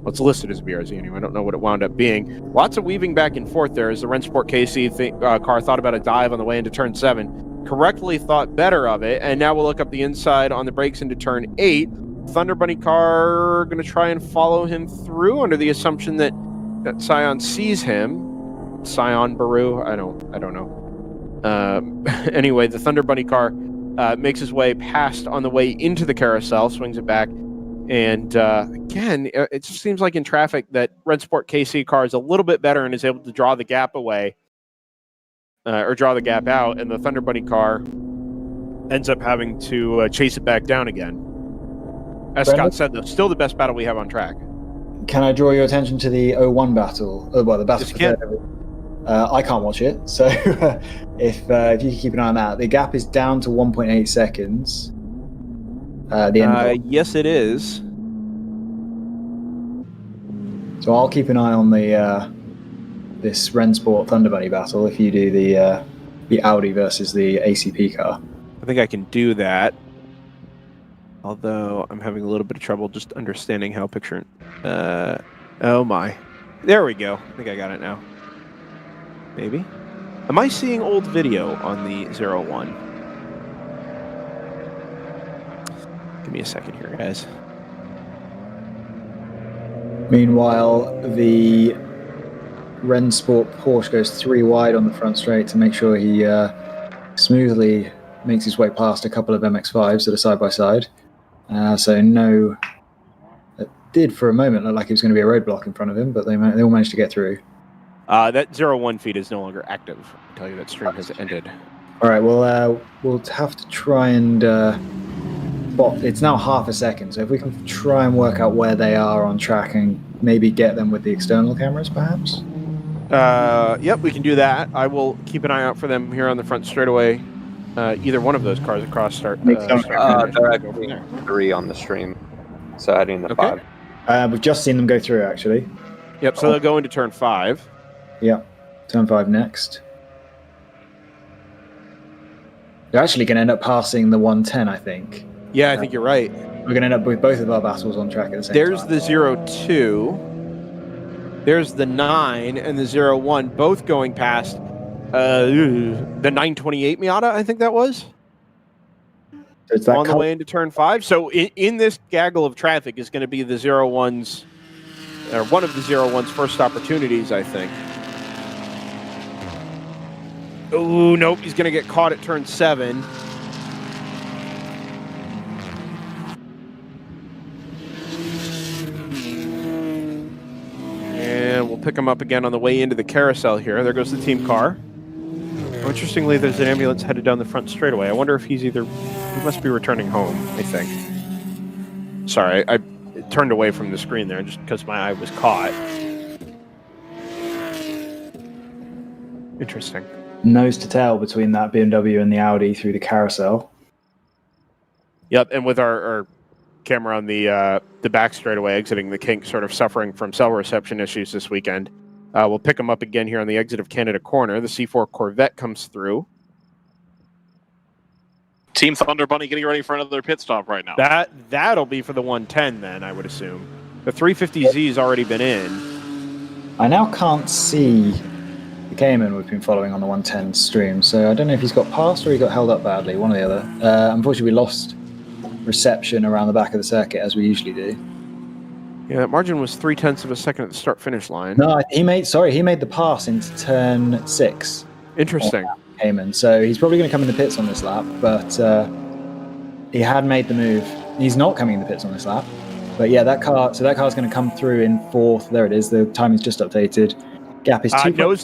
S1: it's listed as BRZ anyway. I don't know what it wound up being. Lots of weaving back and forth there as the Rennsport KC car thought about a dive on the way into turn 7. Correctly thought better of it, and now we'll look up the inside on the brakes into turn 8. Thunder Bunny car going to try and follow him through under the assumption that Scion sees him. Scion Baru, I don't know. Anyway, the Thunder Bunny car makes his way past on the way into the carousel, swings it back. And again, it just seems like in traffic that Rennsport KC car is a little bit better and is able to draw the gap away or draw the gap out. And the Thunder Bunny car ends up having to chase it back down again. As Scott said, though, still the best battle we have on track.
S8: Can I draw your attention to the 01 battle? Well, the battle
S1: Yes,
S8: for
S1: you
S8: third. I can't watch it, so if you can keep an eye on that. The gap is down to 1.8 seconds. The end
S1: yes, it is.
S8: So I'll keep an eye on the this Rennsport Thunder Bunny battle if you do the Audi versus the ACP car.
S1: I think I can do that. Although I'm having a little bit of trouble just understanding how picturing. Oh my. There we go. I think I got it now. Maybe. Am I seeing old video on the 01? Give me a second here, guys.
S8: Meanwhile, the Rennsport Porsche goes 3 wide on the front straight to make sure he smoothly makes his way past a couple of MX-5s that are side by side. So no, it did for a moment look like it was going to be a roadblock in front of him, but they all managed to get through.
S1: That 01 feed is no longer active. I tell you that stream has ended.
S8: All right, well, we'll have to try and it's now half a second, so if we can try and work out where they are on track and maybe get them with the external cameras, perhaps?
S1: Yep, we can do that. I will keep an eye out for them here on the front straightaway. Either one of those cars across start.
S4: They're actually 3 on the stream, so heading to 5.
S8: We've just seen them go through, actually.
S1: Yep, so they'll go into turn 5.
S8: Yeah, turn 5 next. They're actually going to end up passing the 110, I think.
S1: Yeah, I think you're right.
S8: We're going to end up with both of our battles on track at the same
S1: There's
S8: time.
S1: the 02. There's the 9 and the 01, both going past the 928 Miata, I think that was.
S8: So it's that
S1: on the way into turn 5. So in this gaggle of traffic is going to be the 01's, or one of the 01's first opportunities, I think. Oh, nope, he's going to get caught at turn 7. And we'll pick him up again on the way into the carousel here. There goes the team car. Oh, interestingly, there's an ambulance headed down the front straightaway. I wonder if he must be returning home, I think. Sorry, I turned away from the screen there just because my eye was caught. Interesting.
S8: Nose to tail between that BMW and the Audi through the carousel.
S1: Yep, and with our camera on the back straightaway exiting the kink, sort of suffering from cell reception issues this weekend. We'll pick them up again here on the exit of Canada Corner. The C4 Corvette comes through.
S2: Team Thunder Bunny getting ready for another pit stop right now.
S1: That'll be for the 110 then, I would assume. The 350Z's already been in.
S8: I now can't see the Cayman we've been following on the 110 stream, so I don't know if he's got past or he got held up badly, one or the other. Unfortunately, we lost reception around the back of the circuit, as we usually do.
S1: Yeah, that margin was 0.3 of a second at the start-finish line.
S8: No, he made the pass into turn 6.
S1: Interesting.
S8: Cayman, so he's probably going to come in the pits on this lap, but he had made the move. He's not coming in the pits on this lap, but yeah, that car's going to come through in 4th. There it is. The timing's just updated. Gap is 2.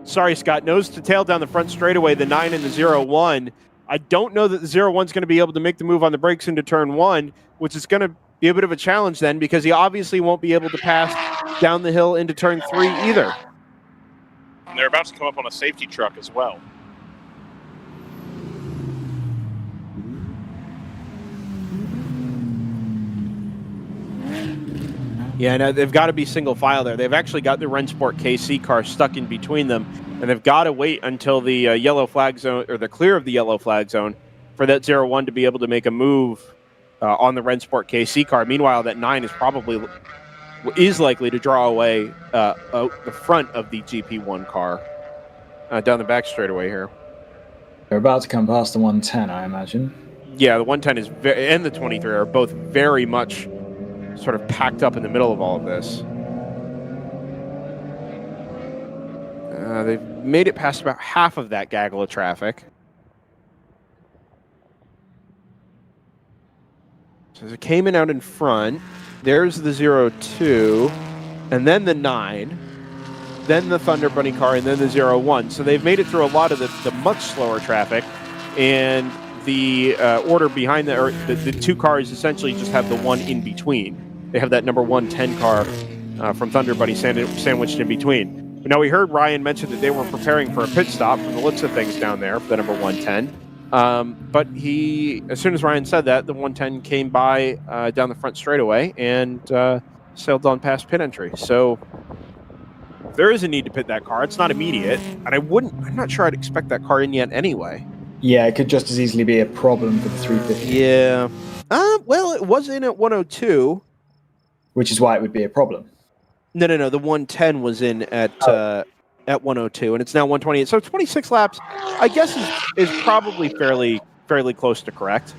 S1: Sorry, Scott. Nose to tail down the front straightaway, the 9 and the 01. I don't know that the 01's going to be able to make the move on the brakes into turn 1, which is going to be a bit of a challenge then, because he obviously won't be able to pass down the hill into turn 3 either.
S2: And they're about to come up on a safety truck as well.
S1: Yeah, no, they've got to be single file there. They've actually got the Rennsport KC car stuck in between them, and they've got to wait until the yellow flag zone, or the clear of the yellow flag zone, for that 01 to be able to make a move on the Rennsport KC car. Meanwhile, that 9 is probably is likely to draw away the front of the GP1 car down the back straightaway here.
S8: They're about to come past the 110, I imagine.
S1: Yeah, the 110 and the 23 are both very much sort of packed up in the middle of all of this. They've made it past about half of that gaggle of traffic. So there's a Cayman out in front. There's the 02, and then the 9, then the Thunder Bunny car, and then the 01. So they've made it through a lot of the much slower traffic, and the order behind the two cars essentially just have the one in between. They have that number 110 car from Thunder Bunny sandwiched in between. But now we heard Ryan mention that they were preparing for a pit stop from the looks of things down there for the number 110. But as soon as Ryan said that, the 110 came by down the front straightaway and sailed on past pit entry. So if there is a need to pit that car, it's not immediate, and I'm not sure I'd expect that car in yet anyway.
S8: Yeah, it could just as easily be a problem for the 350.
S1: Yeah. Well, it was in at 102.
S8: Which is why it would be a problem.
S1: No. The 110 was in at 102, and it's now 128. So 26 laps, I guess, is probably fairly close to correct.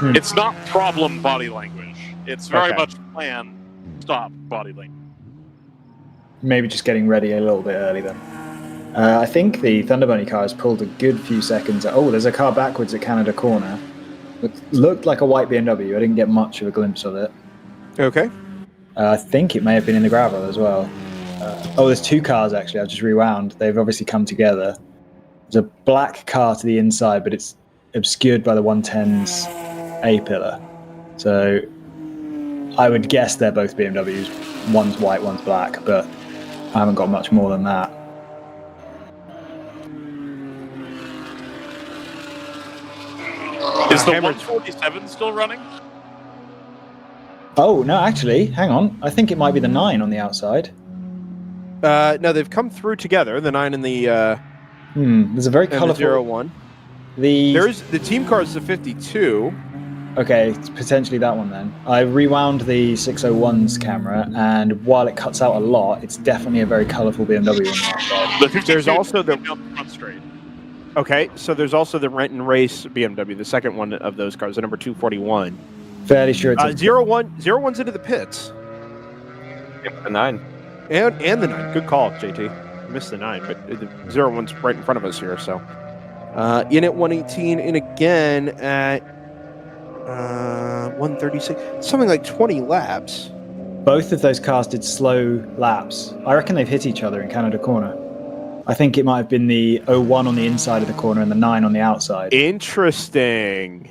S2: It's not problem body language. It's very much plan, stop body language.
S8: Maybe just getting ready a little bit early then. I think the Thunder Bunny car has pulled a good few seconds. Oh, there's a car backwards at Canada Corner. Looked like a white BMW. I didn't get much of a glimpse of it.
S1: Okay.
S8: I think it may have been in the gravel as well. There's two cars actually. I've just rewound. They've obviously come together. There's a black car to the inside, but it's obscured by the 110's A-pillar. So I would guess they're both BMWs. One's white, one's black, but I haven't got much more than that.
S2: Is the 147 still running?
S8: Oh, no, actually, hang on. I think it might be the 9 on the outside.
S1: No, they've come through together, the 9 and the...
S8: There's a very colourful...
S1: the 01. There's the team car is the 52.
S8: Okay, it's potentially that one then. I rewound the 601's camera, and while it cuts out a lot, it's definitely a very colourful BMW on the outside.
S1: There's also the...
S2: front straight.
S1: Okay, so there's also the Rent and Race BMW, the second one of those cars, the number 241.
S8: Fairly sure it's...
S1: 01's into the pits.
S4: Yep, the 9.
S1: And the 9. Good call, JT. Missed the 9, but the 01's right in front of us here, so. In at 118, in again at 136. Something like 20 laps.
S8: Both of those cars did slow laps. I reckon they've hit each other in Canada Corner. I think it might have been the 01 on the inside of the corner and the 9 on the outside.
S1: Interesting.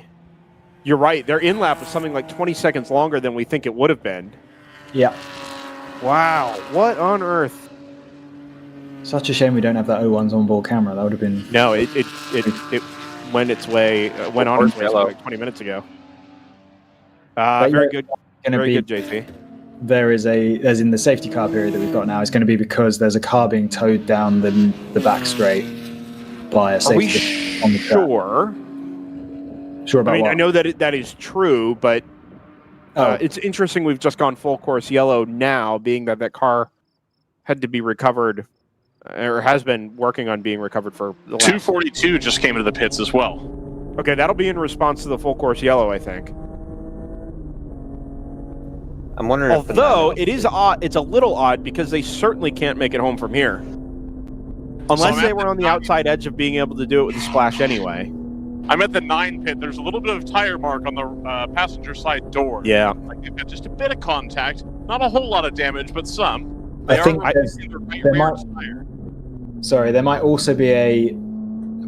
S1: You're right. Their in-lap was something like 20 seconds longer than we think it would have been.
S8: Yeah.
S1: Wow. What on earth?
S8: Such a shame we don't have that 01's onboard camera. That would have been...
S1: No, it went its way, went on its way like 20 minutes ago. Very good. Very good, JT.
S8: There's in the safety car period that we've got now, it's going to be because there's a car being towed down the back straight by a safety on the track.
S1: Sure?
S8: Sure about what?
S1: I know that that is true, but it's interesting we've just gone full course yellow now, being that car had to be recovered, or has been working on being recovered for the last...
S2: 242 just came into the pits as well.
S1: Okay, that'll be in response to the full course yellow, I think.
S4: I'm wondering
S1: Although it is odd, it's a little odd because they certainly can't make it home from here. Unless they were on the outside edge of being able to do it with a splash anyway.
S2: I'm at the 9 pit. There's a little bit of tire mark on the passenger side door.
S1: Yeah.
S2: Like they've got just a bit of contact. Not a whole lot of damage, but some.
S8: I think there might also be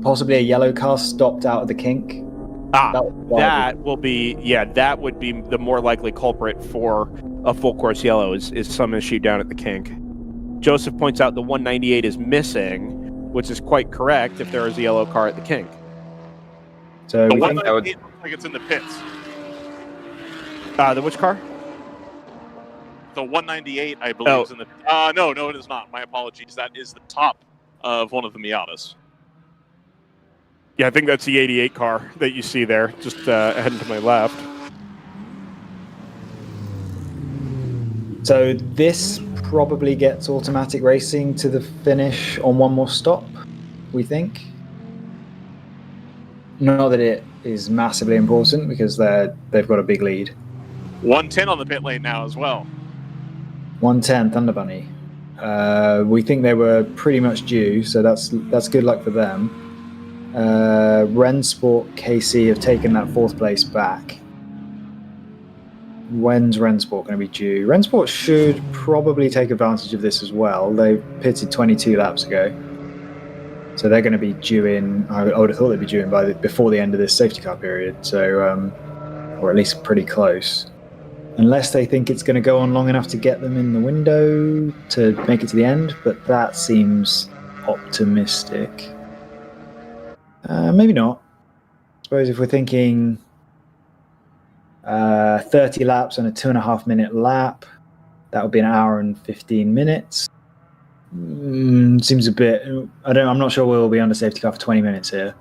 S8: possibly a yellow car stopped out of the kink.
S1: That would be the more likely culprit for a full course yellow is some issue down at the kink. Joseph points out the 198 is missing, which is quite correct if there is a yellow car at the kink.
S8: So
S2: the 198 looks like it's in the pits.
S1: The which car?
S2: The 198, I believe, is in the... No, it is not. My apologies. That is the top of one of the Miatas.
S1: Yeah, I think that's the 88 car that you see there, just heading to my left.
S8: So this probably gets automatic racing to the finish on one more stop, we think. Not that it is massively important because they've got a big lead.
S2: 110 on the pit lane now as well.
S8: 110 Thunder Bunny. We think they were pretty much due, so that's good luck for them. Rensport KC have taken that 4th place back. When's Rensport going to be due? Rensport should probably take advantage of this as well. They pitted 22 laps ago. So they're going to be due in, I would have thought they'd be due in before the end of this safety car period, so or at least pretty close. Unless they think it's going to go on long enough to get them in the window to make it to the end, but that seems optimistic. Maybe not. I suppose if we're thinking 30 laps and a 2.5-minute lap, that would be an hour and 15 minutes. Seems a bit. I'm not sure we'll be on the safety car for 20 minutes here.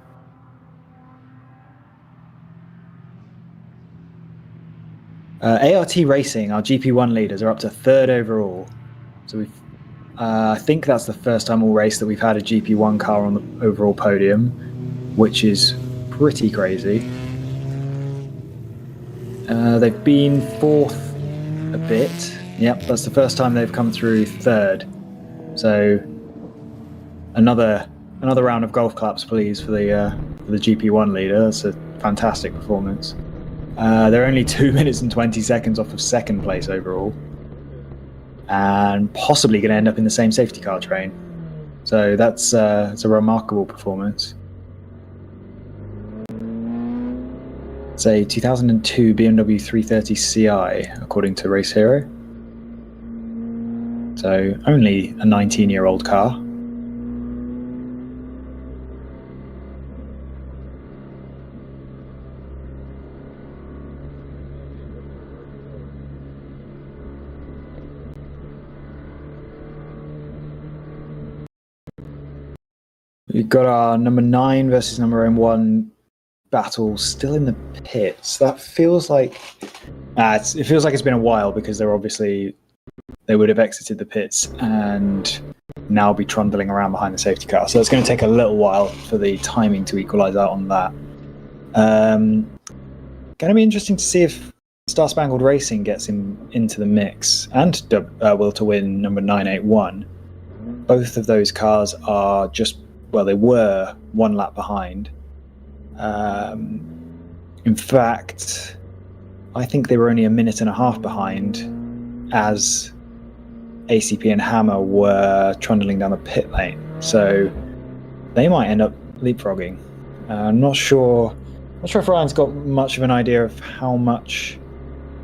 S8: ART Racing, our GP1 leaders, are up to 3rd overall. So I think that's the first time all race that we've had a GP1 car on the overall podium, which is pretty crazy. They've been 4th a bit. Yep, that's the first time they've come through 3rd. So another round of golf claps, please, for the GP1 leader. That's a fantastic performance. They're only 2 minutes and 20 seconds off of 2nd place overall, and possibly going to end up in the same safety car train. So it's a remarkable performance. It's a 2002 BMW 330 Ci, according to Race Hero. So only a 19-year-old car. We've got our number 9 versus number 1 battle still in the pits. That feels like it feels like it's been a while, because they would have exited the pits and now be trundling around behind the safety car. So it's going to take a little while for the timing to equalize out on that. Going to be interesting to see if Star Spangled Racing gets into the mix, and Will to Win number 981. Both of those cars are they were 1 lap behind. In fact, I think they were only a 1.5 minutes behind as ACP and Hammer were trundling down the pit lane. So they might end up leapfrogging. I'm not sure if Ryan's got much of an idea of how much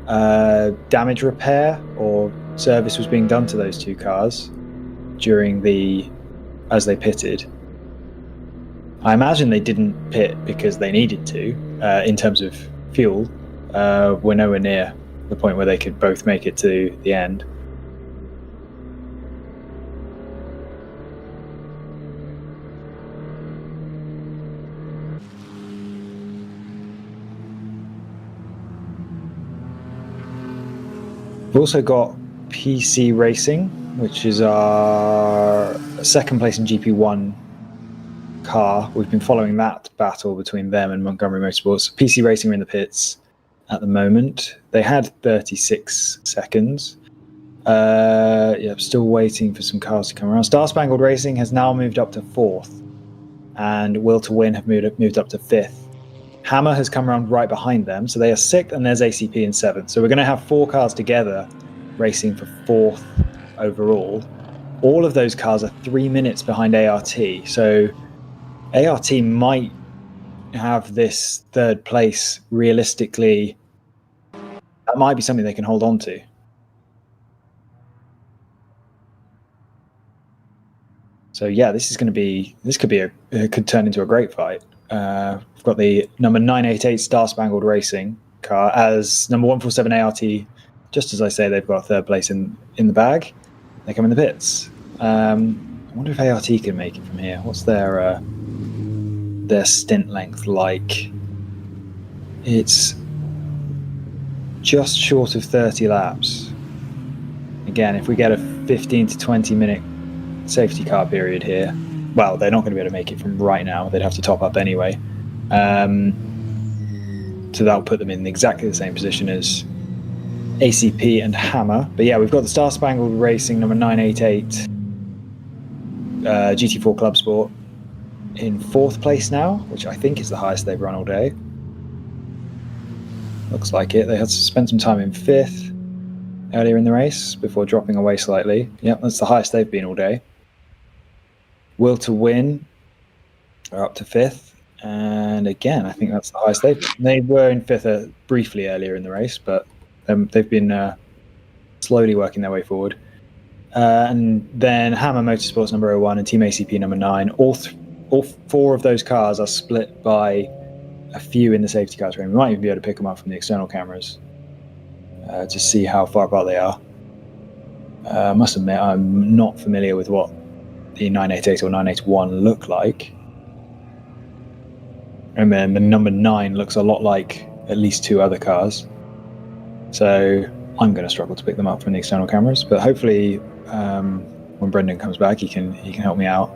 S8: damage repair or service was being done to those 2 cars as they pitted. I imagine they didn't pit because they needed to, in terms of fuel. We're nowhere near the point where they could both make it to the end. We've also got PC Racing, which is our 2nd place in GP1 car. We've been following that battle between them and Montgomery Motorsports. PC Racing are in the pits at the moment. They had 36 seconds. Still waiting for some cars to come around. Star Spangled Racing has now moved up to 4th, and Will to Win have moved up to 5th. Hammer has come around right behind them, so they are 6th, and there's ACP in 7th. So we're going to have 4 cars together racing for 4th overall. All of those cars are 3 minutes behind ART, so ART might have this 3rd place realistically. That might be something they can hold on to. So yeah, this could turn into a great fight. We've got the number 988 Star Spangled Racing car as number 147 ART. Just as I say, they've got a 3rd place in the bag. They come in the pits. I wonder if ART can make it from here. What's their stint length like? It's just short of 30 laps. again, if we get a 15 to 20 minute safety car period here, well, they're not going to be able to make it from right now. They'd have to top up anyway. So that'll put them in exactly the same position as ACP and Hammer. But yeah, we've got the Star Spangled Racing number 988 GT4 Club Sport in 4th place now, which I think is the highest they've run all day. Looks like it. They had to spend some time in 5th earlier in the race before dropping away slightly. Yep, that's the highest they've been all day. Will to Win are up to 5th. And again, I think that's the highest they've been. They were in 5th briefly earlier in the race, but they've been slowly working their way forward. And then Hammer Motorsports number 01 and Team ACP number 9. All 4 of those cars are split by a few in the safety car train. We might even be able to pick them up from the external cameras to see how far apart they are. I must admit, I'm not familiar with what the 988 or 981 look like. And then the number 9 looks a lot like at least 2 other cars. So I'm going to struggle to pick them up from the external cameras, but hopefully when Brendan comes back, he can help me out.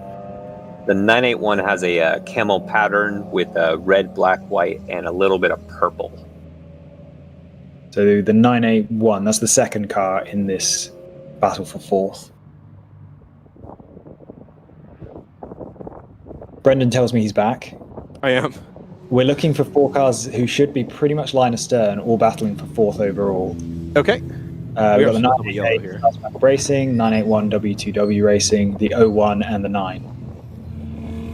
S4: The 981 has a camel pattern with red, black, white, and a little bit of purple.
S8: So the 981, that's the second car in this battle for 4th. Brendan tells me he's back.
S1: I am.
S8: We're looking for 4 cars who should be pretty much line astern, all battling for 4th overall.
S1: Okay.
S8: We've got the 988 Racing, 981 W2W Racing, the 01, and the 9.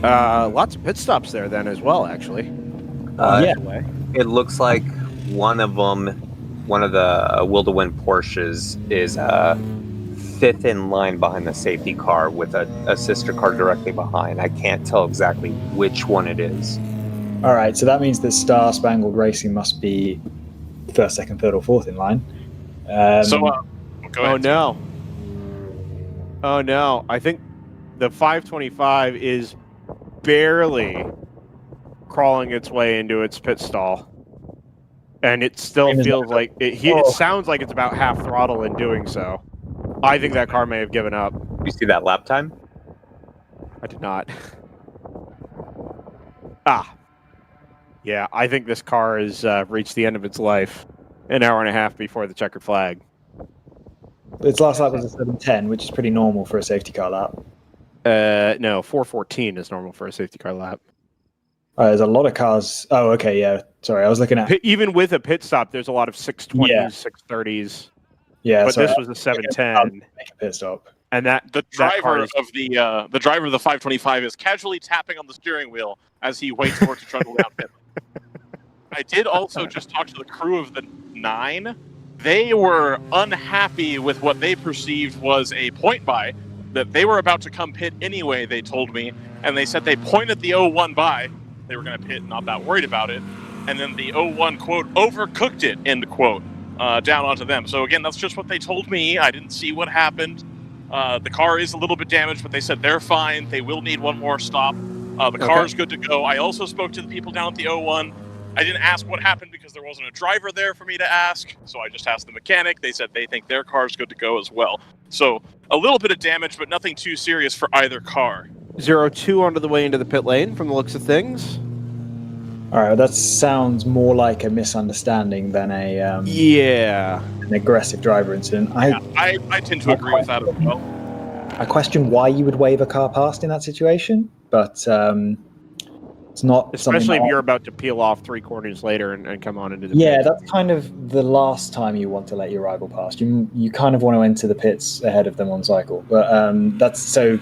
S1: Lots of pit stops there then as well, actually.
S8: Yeah.
S4: It looks like one of the Will to Win Porsches is 5th in line behind the safety car with a sister car directly behind. I can't tell exactly which one it is.
S8: All right, so that means that Star Spangled Racing must be 1st, 2nd, 3rd, or 4th in line.
S2: Go ahead.
S1: Oh no! Oh no! I think the 525 is barely crawling its way into its pit stall, and it still feels like it sounds like it's about half throttle in doing so. I think that car may have given up.
S4: You see that lap time?
S1: I did not. Yeah, I think this car has reached the end of its life an hour and a half before the checkered flag.
S8: Its last lap was a 7:10, which is pretty normal for a safety car lap.
S1: No, 4:14 is normal for a safety car lap.
S8: There's a lot of cars. Oh, okay, yeah. Sorry, I was looking at...
S1: Even with a pit stop, there's a lot of 620s,
S8: Yeah.
S1: 630s.
S8: Yeah,
S1: But
S8: sorry,
S1: this was a 710.
S8: make a pit stop.
S1: And the
S2: driver of the 525 is casually tapping on the steering wheel as he waits for it to trundle down pit. I did also just talk to the crew of the 9. They were unhappy with what they perceived was a point by, that they were about to come pit anyway, they told me, and they said they pointed the 01 by, they were going to pit, not that worried about it, and then the 01, quote, overcooked it, end quote, down onto them. So again, that's just what they told me. I didn't see what happened. The car is a little bit damaged, but they said they're fine. They will need one more stop. The car is good to go. I also spoke to the people down at the 01. I didn't ask what happened because there wasn't a driver there for me to ask, so I just asked the mechanic. They said they think their car's good to go as well. So a little bit of damage, but nothing too serious for either car.
S1: 02 onto the way into the pit lane from the looks of things.
S8: All right, that sounds more like a misunderstanding than an aggressive driver incident.
S2: I tend to agree with that as well.
S8: I question why you would wave a car past in that situation, but it's not.
S1: Especially if you're about to peel off 3 corners later and come on into the
S8: pit.
S1: pit.
S8: That's kind of the last time you want to let your rival past. You kind of want to enter the pits ahead of them on cycle, but that's so.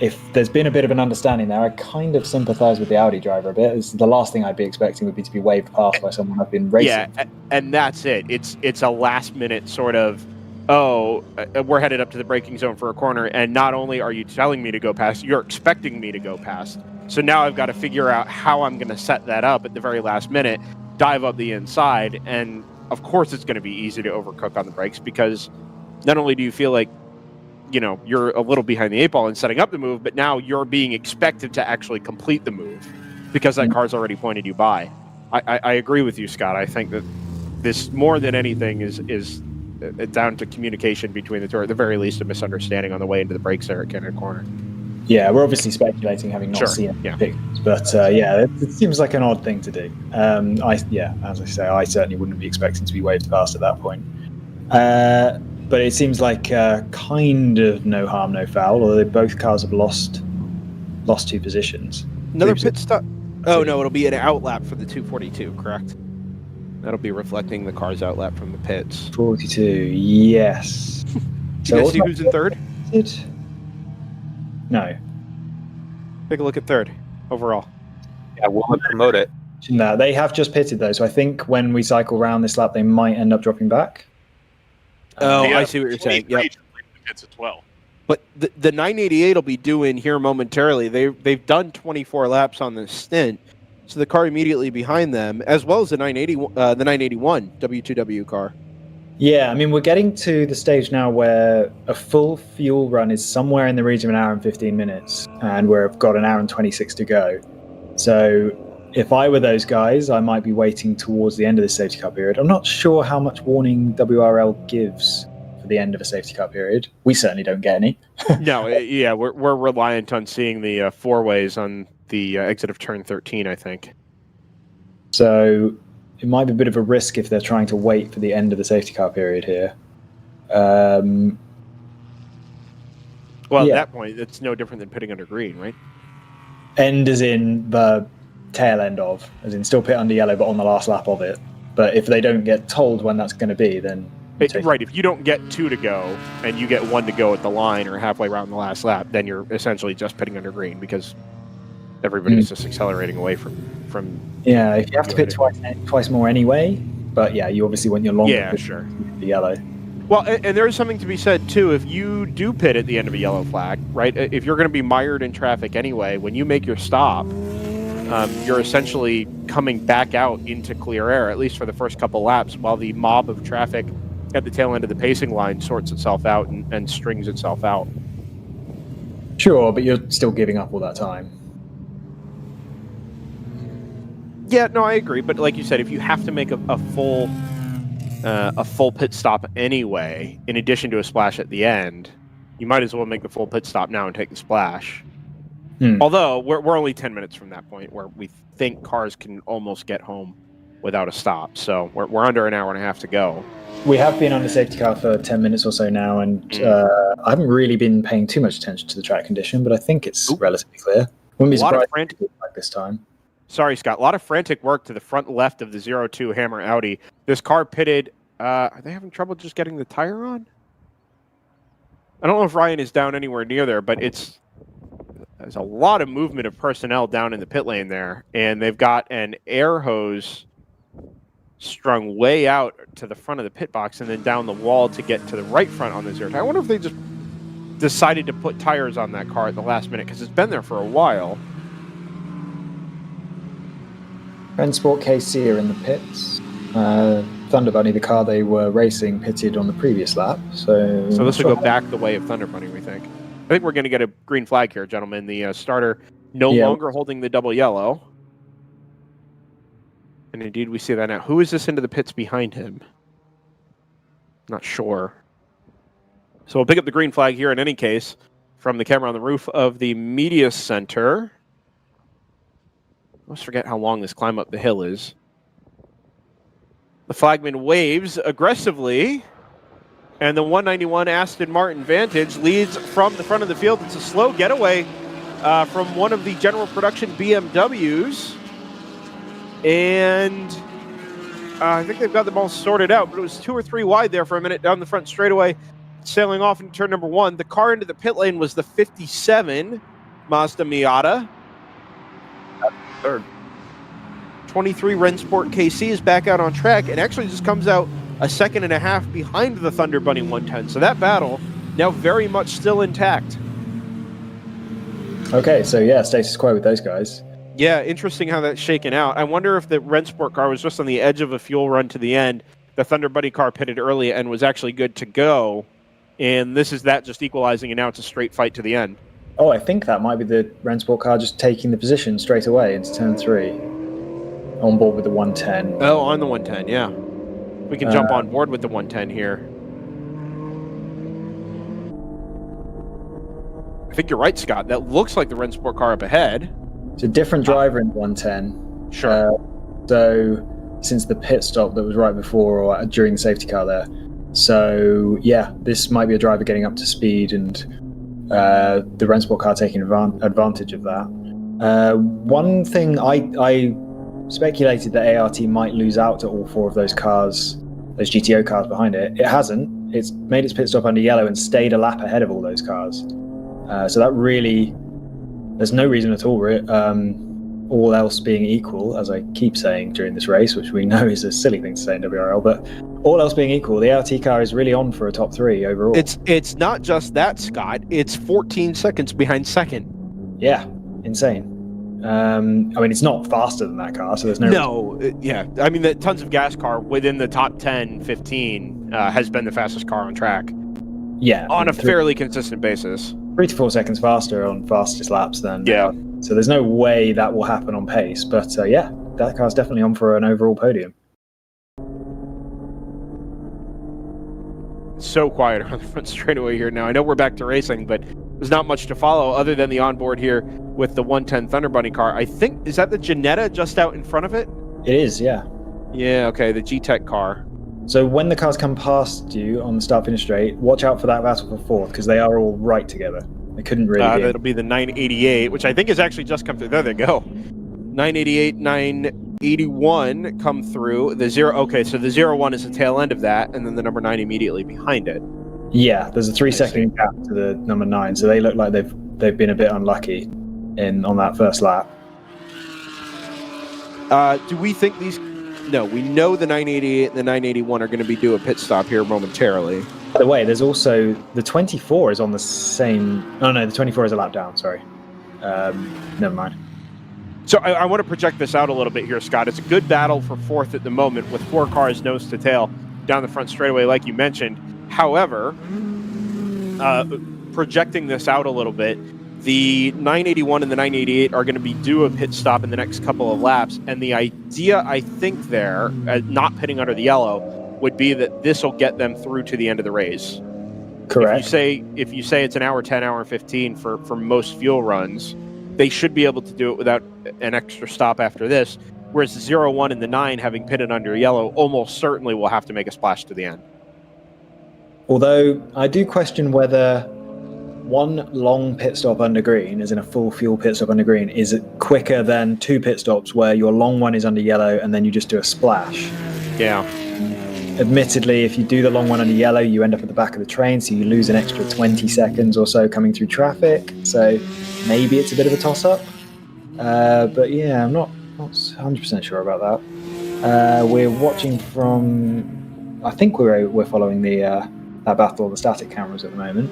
S8: If there's been a bit of an understanding there, I kind of sympathise with the Audi driver a bit. It's the last thing I'd be expecting would be to be waved past by someone I've been racing.
S1: Yeah, and that's it. It's a last minute sort of, we're headed up to the braking zone for a corner, and not only are you telling me to go past, you're expecting me to go past. So now I've got to figure out how I'm going to set that up at the very last minute, dive up the inside, and of course it's going to be easy to overcook on the brakes because not only do you feel like you're a little behind the 8 ball in setting up the move, but now you're being expected to actually complete the move because that car's already pointed you by. I agree with you, Scott. I think that this, more than anything, is down to communication between the two, or at the very least a misunderstanding on the way into the brakes there at Cannon Corner.
S8: Yeah, we're obviously speculating, having not seen any pictures, but it seems like an odd thing to do. As I say, I certainly wouldn't be expecting to be waved past at that point. But it seems like kind of no harm, no foul. Although both cars have lost 2 positions.
S1: Another pit stop. Oh no, it'll be an outlap for the 242, correct? That'll be reflecting the car's outlap from the pits.
S8: 42, yes.
S1: Do you guys see who's in third?
S8: No.
S1: Take a look at third overall.
S4: Yeah, we'll promote it.
S8: No, they have just pitted though, so I think when we cycle around this lap, they might end up dropping back.
S1: Oh, I see what you're saying. Yep.
S2: Pits as well.
S1: But the 988 will be due in here momentarily. They've done 24 laps on this stint, so the car immediately behind them, as well as the 981 W2W car.
S8: Yeah, I mean, we're getting to the stage now where a full fuel run is somewhere in the region of an hour and 15 minutes, and we've got an hour and 26 to go. So if I were those guys, I might be waiting towards the end of the safety car period. I'm not sure how much warning WRL gives for the end of a safety car period. We certainly don't get any.
S1: No, yeah, we're reliant on seeing the four-ways on the exit of turn 13, I think.
S8: So it might be a bit of a risk if they're trying to wait for the end of the safety car period here.
S1: At that point, it's no different than pitting under green, right?
S8: End as in the tail end of, as in still pit under yellow, but on the last lap of it. But if they don't get told when that's going to be, then...
S1: Right, if you don't get 2 to go, and you get 1 to go at the line or halfway around the last lap, then you're essentially just pitting under green, because everybody's just accelerating away from
S8: Yeah, if you have to pit twice more anyway, but yeah, you obviously want your longer the yellow.
S1: Well, and there is something to be said too. If you do pit at the end of a yellow flag, right? If you're going to be mired in traffic anyway, when you make your stop, you're essentially coming back out into clear air, at least for the first couple laps, while the mob of traffic at the tail end of the pacing line sorts itself out and strings itself out.
S8: Sure, but you're still giving up all that time.
S1: Yeah, no, I agree. But like you said, if you have to make a full pit stop anyway, in addition to a splash at the end, you might as well make the full pit stop now and take the splash. Although we're only 10 minutes from that point where we think cars can almost get home without a stop. So we're under an hour and a half to go.
S8: We have been on the safety car for 10 minutes or so now, and I haven't really been paying too much attention to the track condition, but I think it's relatively clear. Wouldn't be surprised like this time.
S1: Sorry, Scott. A lot of frantic work to the front left of the 02 Hammer Audi. This car pitted. Are they having trouble just getting the tire on? I don't know if Ryan is down anywhere near there, but there's a lot of movement of personnel down in the pit lane there, and they've got an air hose strung way out to the front of the pit box and then down the wall to get to the right front on the 02. I wonder if they just decided to put tires on that car at the last minute, because it's been there for a while.
S8: Rensport KC are in the pits. Thunder Bunny, the car they were racing, pitted on the previous lap. So
S1: this will go back the way of Thunder Bunny, we think. I think we're going to get a green flag here, gentlemen. The starter no longer holding the double yellow. And indeed, we see that now. Who is this into the pits behind him? Not sure. So we'll pick up the green flag here in any case from the camera on the roof of the media center. I almost forget how long this climb up the hill is. The flagman waves aggressively, and the 191 Aston Martin Vantage leads from the front of the field. It's a slow getaway from one of the general production BMWs, and I think they've got them all sorted out, but it was 2 or 3 wide there for a minute down the front straightaway, sailing off into turn number 1. The car into the pit lane was the 57 Mazda Miata.
S4: Third.
S1: 23 Rensport KC is back out on track and actually just comes out a second and a half behind the Thunder Bunny 110. So that battle now very much still intact.
S8: Okay, so yeah, status quo with those guys.
S1: Yeah, interesting how that's shaken out. I wonder if the Rensport car was just on the edge of a fuel run to the end. The Thunder Bunny car pitted early and was actually good to go. And this is that just equalizing, and now it's a straight fight to the end.
S8: Oh, I think that might be the Rensport car just taking the position straight away into turn 3. On board with the 110.
S1: Oh, on the 110, yeah. We can jump on board with the 110 here. think you're right, Scott. That looks like the Rennsport car up ahead.
S8: It's a different driver in 110.
S1: Sure.
S8: So since the pit stop that was right before or during the safety car there. So yeah, this might be a driver getting up to speed and the Rennsport car taking advantage of that. One thing I speculated that ART might lose out to all four of those cars, those GTO cars behind it. It hasn't. It's made its pit stop under yellow and stayed a lap ahead of all those cars. So that really, there's no reason at all, all else being equal, as I keep saying during this race, which we know is a silly thing to say in WRL, but all else being equal, the ART car is really on for a top 3 overall.
S1: It's not just that, Scott. It's 14 seconds behind second.
S8: Yeah, insane. I mean, it's not faster than that car, so there's no...
S1: Yeah. I mean, the tons of gas car within the top 10, 15 has been the fastest car on track.
S8: Yeah.
S1: On a fairly consistent basis.
S8: 3 to 4 seconds faster on fastest laps than...
S1: Yeah.
S8: So there's no way that will happen on pace, but yeah, that car's definitely on for an overall podium.
S1: So quiet on the front straightaway here now. I know we're back to racing, but there's not much to follow other than the onboard here with the 110 Thunder Bunny car. I think, is that the Ginetta just out in front of it?
S8: It is, yeah.
S1: Yeah, okay, the G-Tech car.
S8: So when the cars come past you on the start-finish straight, watch out for that battle for fourth, because they are all right together. They couldn't really be.
S1: That'll be the 988, which I think has actually just come through. There they go. 988, 981 come through. The 0, okay, so the 01 is the tail end of that, and then the number 9 immediately behind it.
S8: Yeah, there's a 3-second gap to the number 9, so they look like they've been a bit unlucky on that first lap.
S1: Do we think these... No, we know the 988 and the 981 are going to be due a pit stop here momentarily.
S8: By the way, there's also... The 24 is on the same... Oh, no, the 24 is a lap down, sorry. Never mind.
S1: So I want to project this out a little bit here, Scott. It's a good battle for fourth at the moment with 4 cars nose to tail down the front straightaway, like you mentioned. However, projecting this out a little bit, the 981 and the 988 are going to be due a pit stop in the next couple of laps. And the idea, I think, there, not pitting under the yellow, would be that this will get them through to the end of the race.
S8: Correct.
S1: If you say it's an hour 10, hour 15 for most fuel runs, they should be able to do it without an extra stop after this. Whereas the 01 and the 9, having pitted under yellow, almost certainly will have to make a splash to the end.
S8: Although I do question whether one long pit stop under green, as in a full fuel pit stop under green, is quicker than 2 pit stops where your long one is under yellow and then you just do a splash.
S1: Yeah.
S8: Admittedly, if you do the long one under yellow, you end up at the back of the train, so you lose an extra 20 seconds or so coming through traffic. So maybe it's a bit of a toss-up. But yeah, I'm not 100% sure about that. We're watching from... I think we're following that battle of the static cameras at the moment.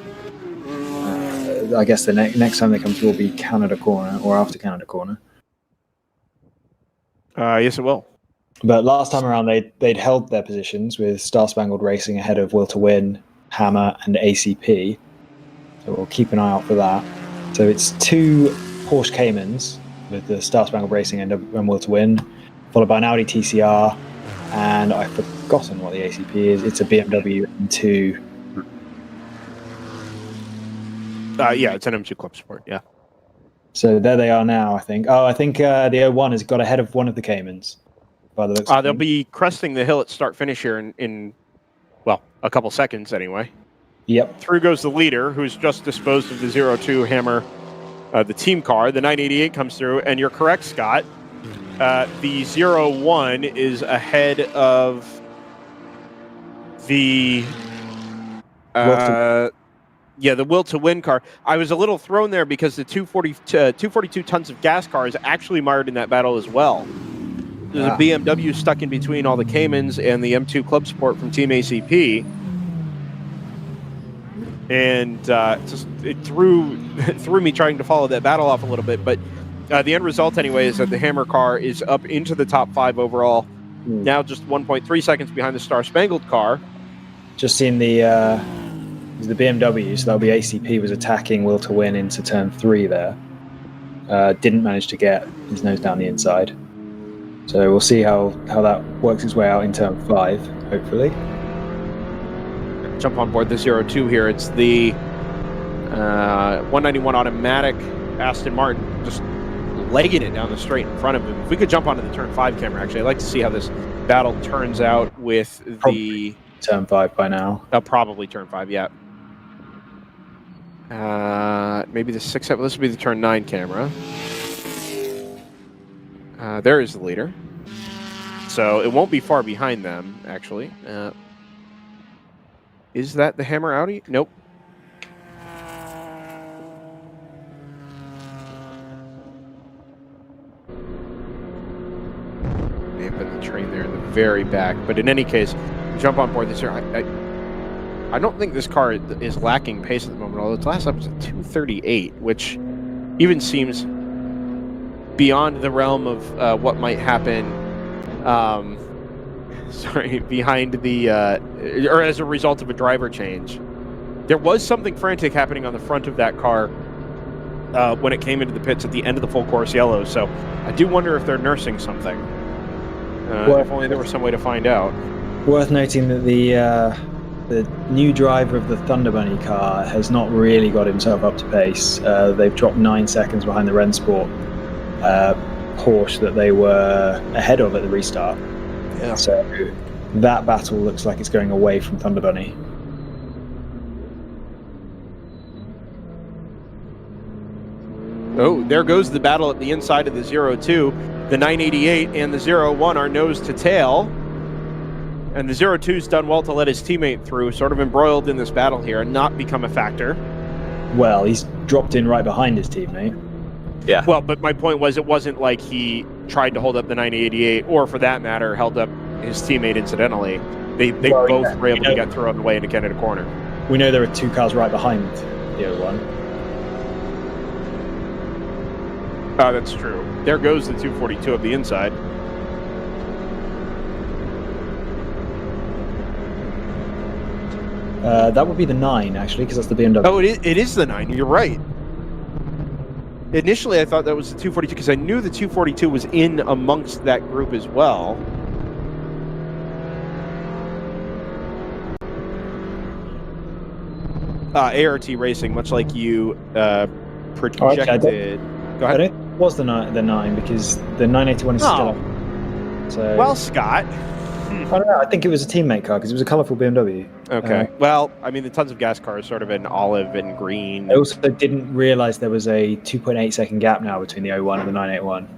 S8: I guess the next time they come through will be Canada Corner or after Canada Corner.
S1: Yes, it will.
S8: But last time around, they'd held their positions with Star Spangled Racing ahead of Will to Win, Hammer, and ACP. So we'll keep an eye out for that. So it's 2 Porsche Caymans with the Star Spangled Racing and Will to Win, followed by an Audi TCR, and I've forgotten what the ACP is. It's a BMW M2.
S1: Yeah, it's an M2 Club Sport, yeah.
S8: So there they are now, I think. Oh, I think the 01 has got ahead of one of the Caymans. By the looks of
S1: they'll
S8: things.
S1: be cresting the hill at start-finish here in, well, a couple seconds anyway.
S8: Yep.
S1: Through goes the leader, who's just disposed of the 02 Hammer, the team car. The 988 comes through, and you're correct, Scott. The 01 is ahead of the... the Will to Win car. I was a little thrown there because the 242 tons of gas car is actually mired in that battle as well. There's a BMW stuck in between all the Caymans and the M2 Club Sport from Team ACP. And it threw me trying to follow that battle off a little bit. But the end result, anyway, is that the Hammer car is up into the top 5 overall. Now just 1.3 seconds behind the Star Spangled car.
S8: Just seen the BMW, so that'll be ACP was attacking Will to Win into turn 3 there. Didn't manage to get his nose down the inside. So we'll see how that works its way out in turn 5, hopefully.
S1: Jump on board the 02 here. It's the 191 automatic Aston Martin just legging it down the straight in front of him. If we could jump onto the turn 5 camera, actually, I'd like to see how this battle turns out with the
S8: turn 5 by now.
S1: probably turn 5, yeah. Maybe the 6. This would be the turn 9 camera. There is the leader. So it won't be far behind them, actually. Is that the Hammer Audi? Nope. May have been the train there in the very back. But in any case, jump on board this year. I don't think this car is lacking pace at the moment, although its last lap was at 2:38, which even seems beyond the realm of what might happen. Behind the or as a result of a driver change. There was something frantic happening on the front of that car when it came into the pits at the end of the full course yellow. So I do wonder if they're nursing something. If only there was some way to find out.
S8: Worth noting that the new driver of the Thunder Bunny car has not really got himself up to pace. They've dropped 9 seconds behind the Rennsport Porsche that they were ahead of at the restart.
S1: Yeah.
S8: So that battle looks like it's going away from Thunder Bunny.
S1: Oh, there goes the battle at the inside of the 02. The 988 and the 01 are nose to tail. And the 02's done well to let his teammate through, sort of embroiled in this battle here and not become a factor.
S8: Well, he's dropped in right behind his teammate.
S4: Yeah.
S1: Well, but my point was, it wasn't like he tried to hold up the 988, or for that matter, held up his teammate incidentally. They both were able to get through on the way into Canada Corner.
S8: We know there are 2 cars right behind the other one.
S1: That's true. There goes the 242 of the inside.
S8: That would be the 9, actually, because that's the BMW.
S1: Oh, it is the 9. You're right. Initially, I thought that was the 242 because I knew the 242 was in amongst that group as well. ART Racing, much like you projected. Go ahead.
S8: It was the 9 because the 981 is still up. So,
S1: well, Scott.
S8: I don't know. I think it was a teammate car because it was a colourful BMW.
S1: Okay. Well, I mean, the tons of gas cars sort of in olive and green.
S8: I also didn't realise there was a 2.8 second gap now between the 01 and the 981.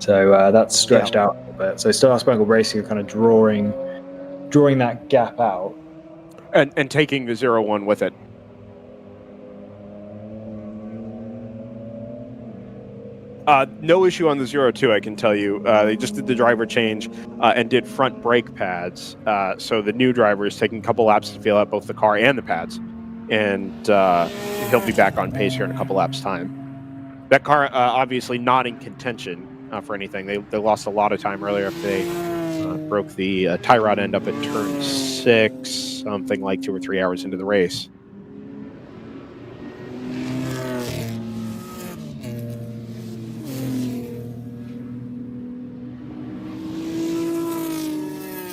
S8: So that's stretched out a little bit. So Star Spangled Racing are kind of drawing that gap out.
S1: And taking the 01 with it. No issue on the 02, I can tell you. They just did the driver change and did front brake pads. So the new driver is taking a couple laps to feel out both the car and the pads. And he'll be back on pace here in a couple laps' time. That car, obviously not in contention for anything. They lost a lot of time earlier if they broke the tie rod end up at turn 6, something like 2 or 3 hours into the race.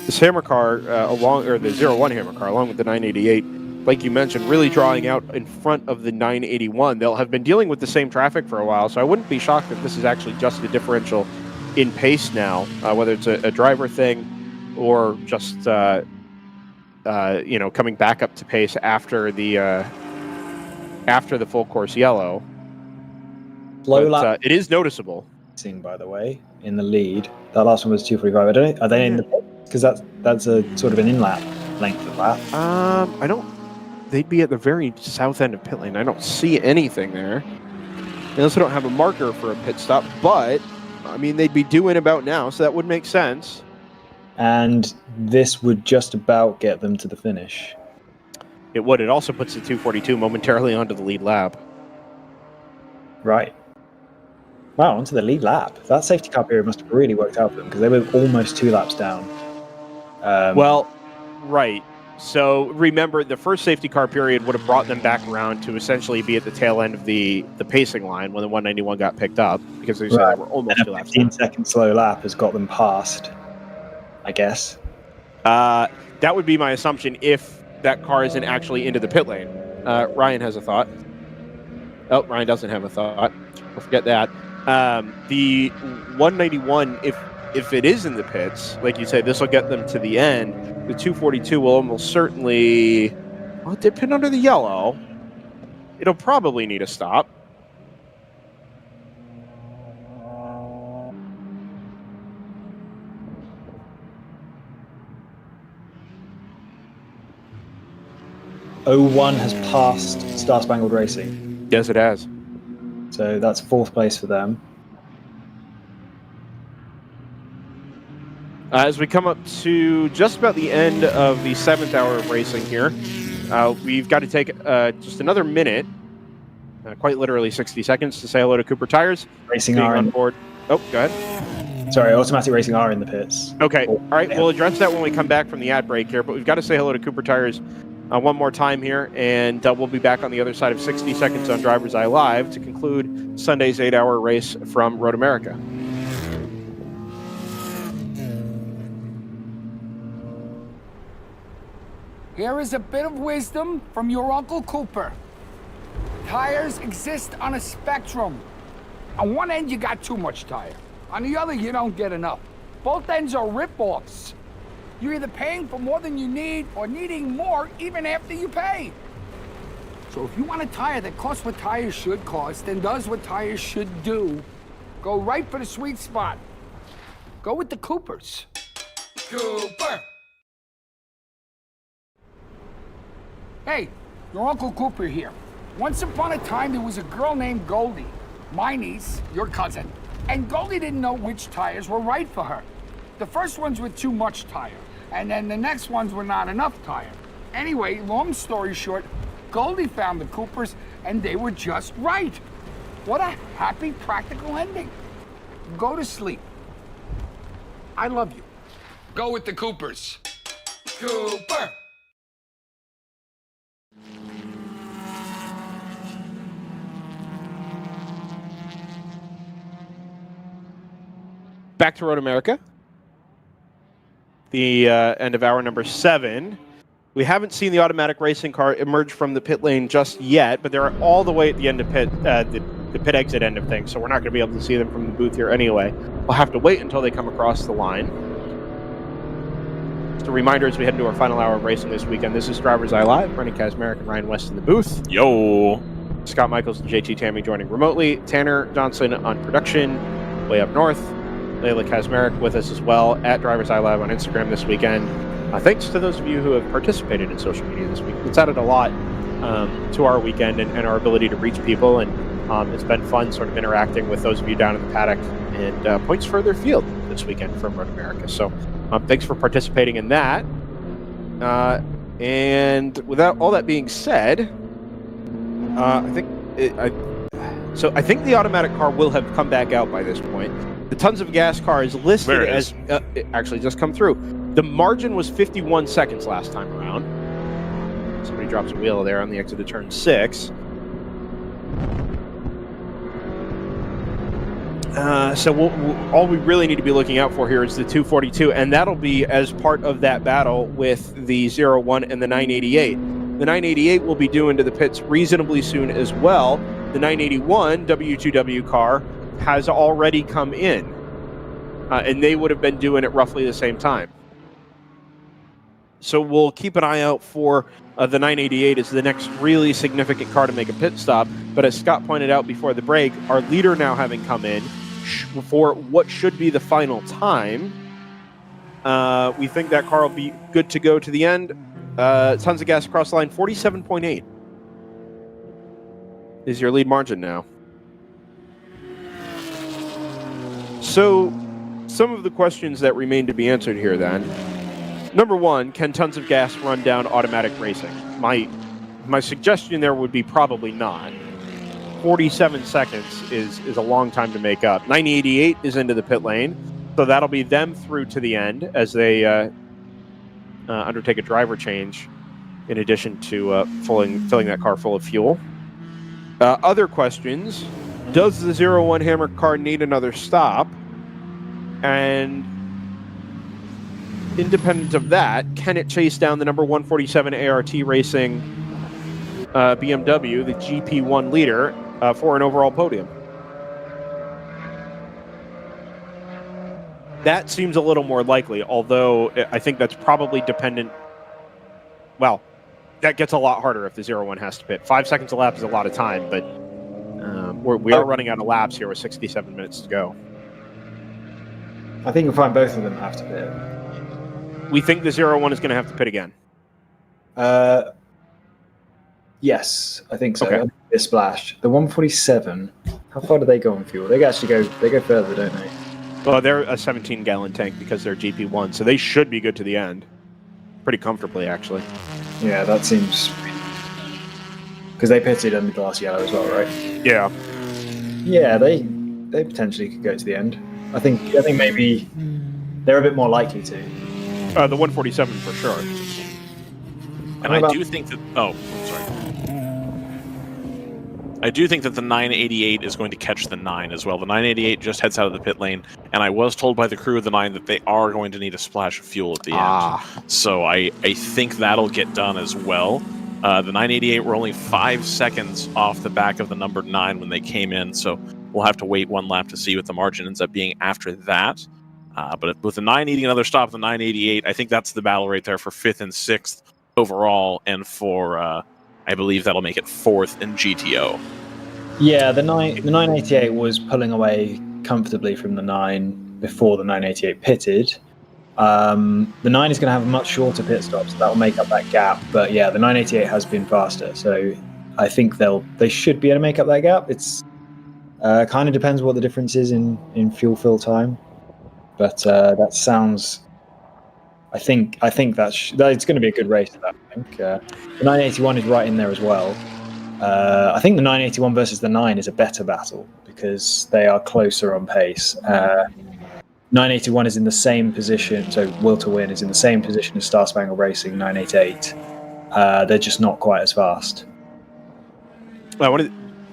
S1: This Hammer car, the 01 Hammer car, along with the 988, like you mentioned, really drawing out in front of the 981. They'll have been dealing with the same traffic for a while, so I wouldn't be shocked if this is actually just a differential in pace now, whether it's a driver thing or just coming back up to pace after the full course yellow.
S8: Low lap.
S1: It is noticeable.
S8: By the way, in the lead, that last one was 2:45. I don't know. Are they in the pit? Because that's a sort of an in-lap length of lap.
S1: I don't. They'd be at the very south end of pit lane. I don't see anything there. They also don't have a marker for a pit stop, but I mean they'd be due in about now, so that would make sense.
S8: And this would just about get them to the finish.
S1: It would. It also puts the 242 momentarily onto the lead lap.
S8: Right. Wow, onto the lead lap. That safety car period must have really worked out for them because they were almost 2 laps down.
S1: Well, right. So remember, the first safety car period would have brought them back around to essentially be at the tail end of the pacing line when the 191 got picked up because they were almost 2 laps down.
S8: 15-second slow lap has got them past, I guess.
S1: That would be my assumption if that car isn't actually into the pit lane. Ryan has a thought. Oh, Ryan doesn't have a thought. We'll forget that. The 191, if it is in the pits, like you say, this will get them to the end. The 242 will almost certainly, well, it did pin under the yellow. It'll probably need a stop.
S8: '01 has passed Star Spangled Racing.
S1: Yes, it has.
S8: So that's 4th place for them.
S1: As we come up to just about the end of the 7th hour of racing here, we've got to take just another minute, quite literally 60 seconds, to say hello to Cooper Tires.
S8: Racing
S1: being
S8: are
S1: on board. Oh, go ahead.
S8: Sorry, Automatic Racing are in the pits.
S1: Okay. All right. We'll address that when we come back from the ad break here, but we've got to say hello to Cooper Tires one more time here, and we'll be back on the other side of 60 seconds on DriversEye Live to conclude Sunday's 8-hour race from Road America.
S5: Here is a bit of wisdom from your Uncle Cooper. Tires exist on a spectrum. On one end, you got too much tire. On the other, you don't get enough. Both ends are rip-offs. You're either paying for more than you need or needing more even after you pay. So if you want a tire that costs what tires should cost and does what tires should do, go right for the sweet spot. Go with the Coopers. Cooper! Hey, your Uncle Cooper here. Once upon a time, there was a girl named Goldie, my niece, your cousin. And Goldie didn't know which tires were right for her. The first ones were too much tire, and then the next ones were not enough tire. Anyway, long story short, Goldie found the Coopers, and they were just right. What a happy, practical ending. Go to sleep. I love you. Go with the Coopers. Cooper!
S1: Back to Road America. The end of hour number 7. We haven't seen the automatic racing car emerge from the pit lane just yet, but they're all the way at the end of the pit exit end of things, so we're not going to be able to see them from the booth here anyway. We'll have to wait until they come across the line. Just a reminder as we head into our final hour of racing this weekend, this is DriversEye Live. Brendan Kazmarek and Ryan West in the booth.
S2: Yo.
S1: Scott Michaels and JT Tammy joining remotely. Tanner Johnson on production, way up north. Layla Kazmarek with us as well at DriversEye Live on Instagram this weekend. Thanks to those of you who have participated in social media this week. It's added a lot to our weekend and our ability to reach people, and it's been fun sort of interacting with those of you down in the paddock and points further afield this weekend from Road America. So thanks for participating in that. And without all that being said, I think the automatic car will have come back out by this point. The tons of gas car is listed as it actually just come through. The margin was 51 seconds last time around. Somebody drops a wheel there on the exit of turn 6. So all we really need to be looking out for here is the 242, and that'll be as part of that battle with the 01 and the 988. The 988 will be due into the pits reasonably soon as well. The 981 W2W car has already come in, and they would have been doing it roughly the same time. So we'll keep an eye out for the 988 as the next really significant car to make a pit stop. But as Scott pointed out before the break, our leader now having come in for what should be the final time, we think that car will be good to go to the end. Tons of gas across the line, 47.8 is your lead margin now. So, some of the questions that remain to be answered here then. Number one, can tons of gas run down automatic racing? My suggestion there would be probably not. 47 seconds is a long time to make up. 988 is into the pit lane, so that'll be them through to the end as they undertake a driver change in addition to filling that car full of fuel. Other questions, does the 01 Hammer car need another stop? And independent of that, can it chase down the number 147 ART Racing BMW, the GP1 leader, for an overall podium. That seems a little more likely, although I think that's probably dependent. Well, that gets a lot harder if the 0-1 has to pit. 5 seconds a lap is a lot of time, but we are running out of laps here with 67 minutes to go.
S8: I think you'll find both of them have to pit.
S1: We think the 0-1 is going to have to pit again.
S8: Yes, I think so.
S1: Okay.
S8: A splash. The 147. How far do they go on fuel? They actually go. They go further, don't they?
S1: Well, they're a 17-gallon tank because they're GP1, so they should be good to the end. Pretty comfortably, actually.
S8: Yeah, that seems. Because they pitted under glass yellow as well, right?
S1: Yeah.
S8: Yeah, they potentially could go to the end. I think maybe they're a bit more likely to.
S1: The 147 for sure.
S2: And I do think that. Oh, sorry. I do think that the 988 is going to catch the 9 as well. The 988 just heads out of the pit lane, and I was told by the crew of the 9 that they are going to need a splash of fuel at the end. So I think that'll get done as well. The 988 were only 5 seconds off the back of the number 9 when they came in, so we'll have to wait one lap to see what the margin ends up being after that. But with the 9 needing another stop, the 988, I think that's the battle right there for 5th and 6th overall, and for I believe that'll make it 4th in GTO.
S8: Yeah, the 988 was pulling away comfortably from the 9 before the 988 pitted. The 9 is going to have a much shorter pit stop, so that will make up that gap. But yeah, the 988 has been faster, so I think they should be able to make up that gap. It's kind of depends what the difference is in fuel fill time, but that sounds. I think that it's going to be a good race. I think the 981 is right in there as well. I think the 981 versus the 9 is a better battle because they are closer on pace. 981 is in the same position, so Will to Win is in the same position as Star Spangled Racing 988. They're just not quite as fast.
S1: Well, one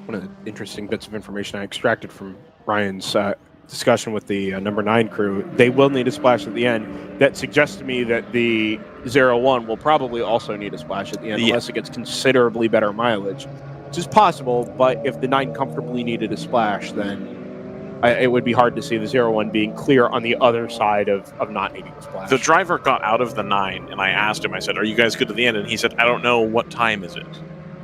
S1: of the interesting bits of information I extracted from Ryan's discussion with the number 9 crew, they will need a splash at the end. That suggests to me that the 0-1 will probably also need a splash at the end, unless it gets considerably better mileage, which is possible. But if the 9 comfortably needed a splash, then it would be hard to see the 0-1 being clear on the other side of not needing a splash.
S2: The driver got out of the 9, and I asked him, I said, "Are you guys good to the end?" And he said, "I don't know, what time is it?"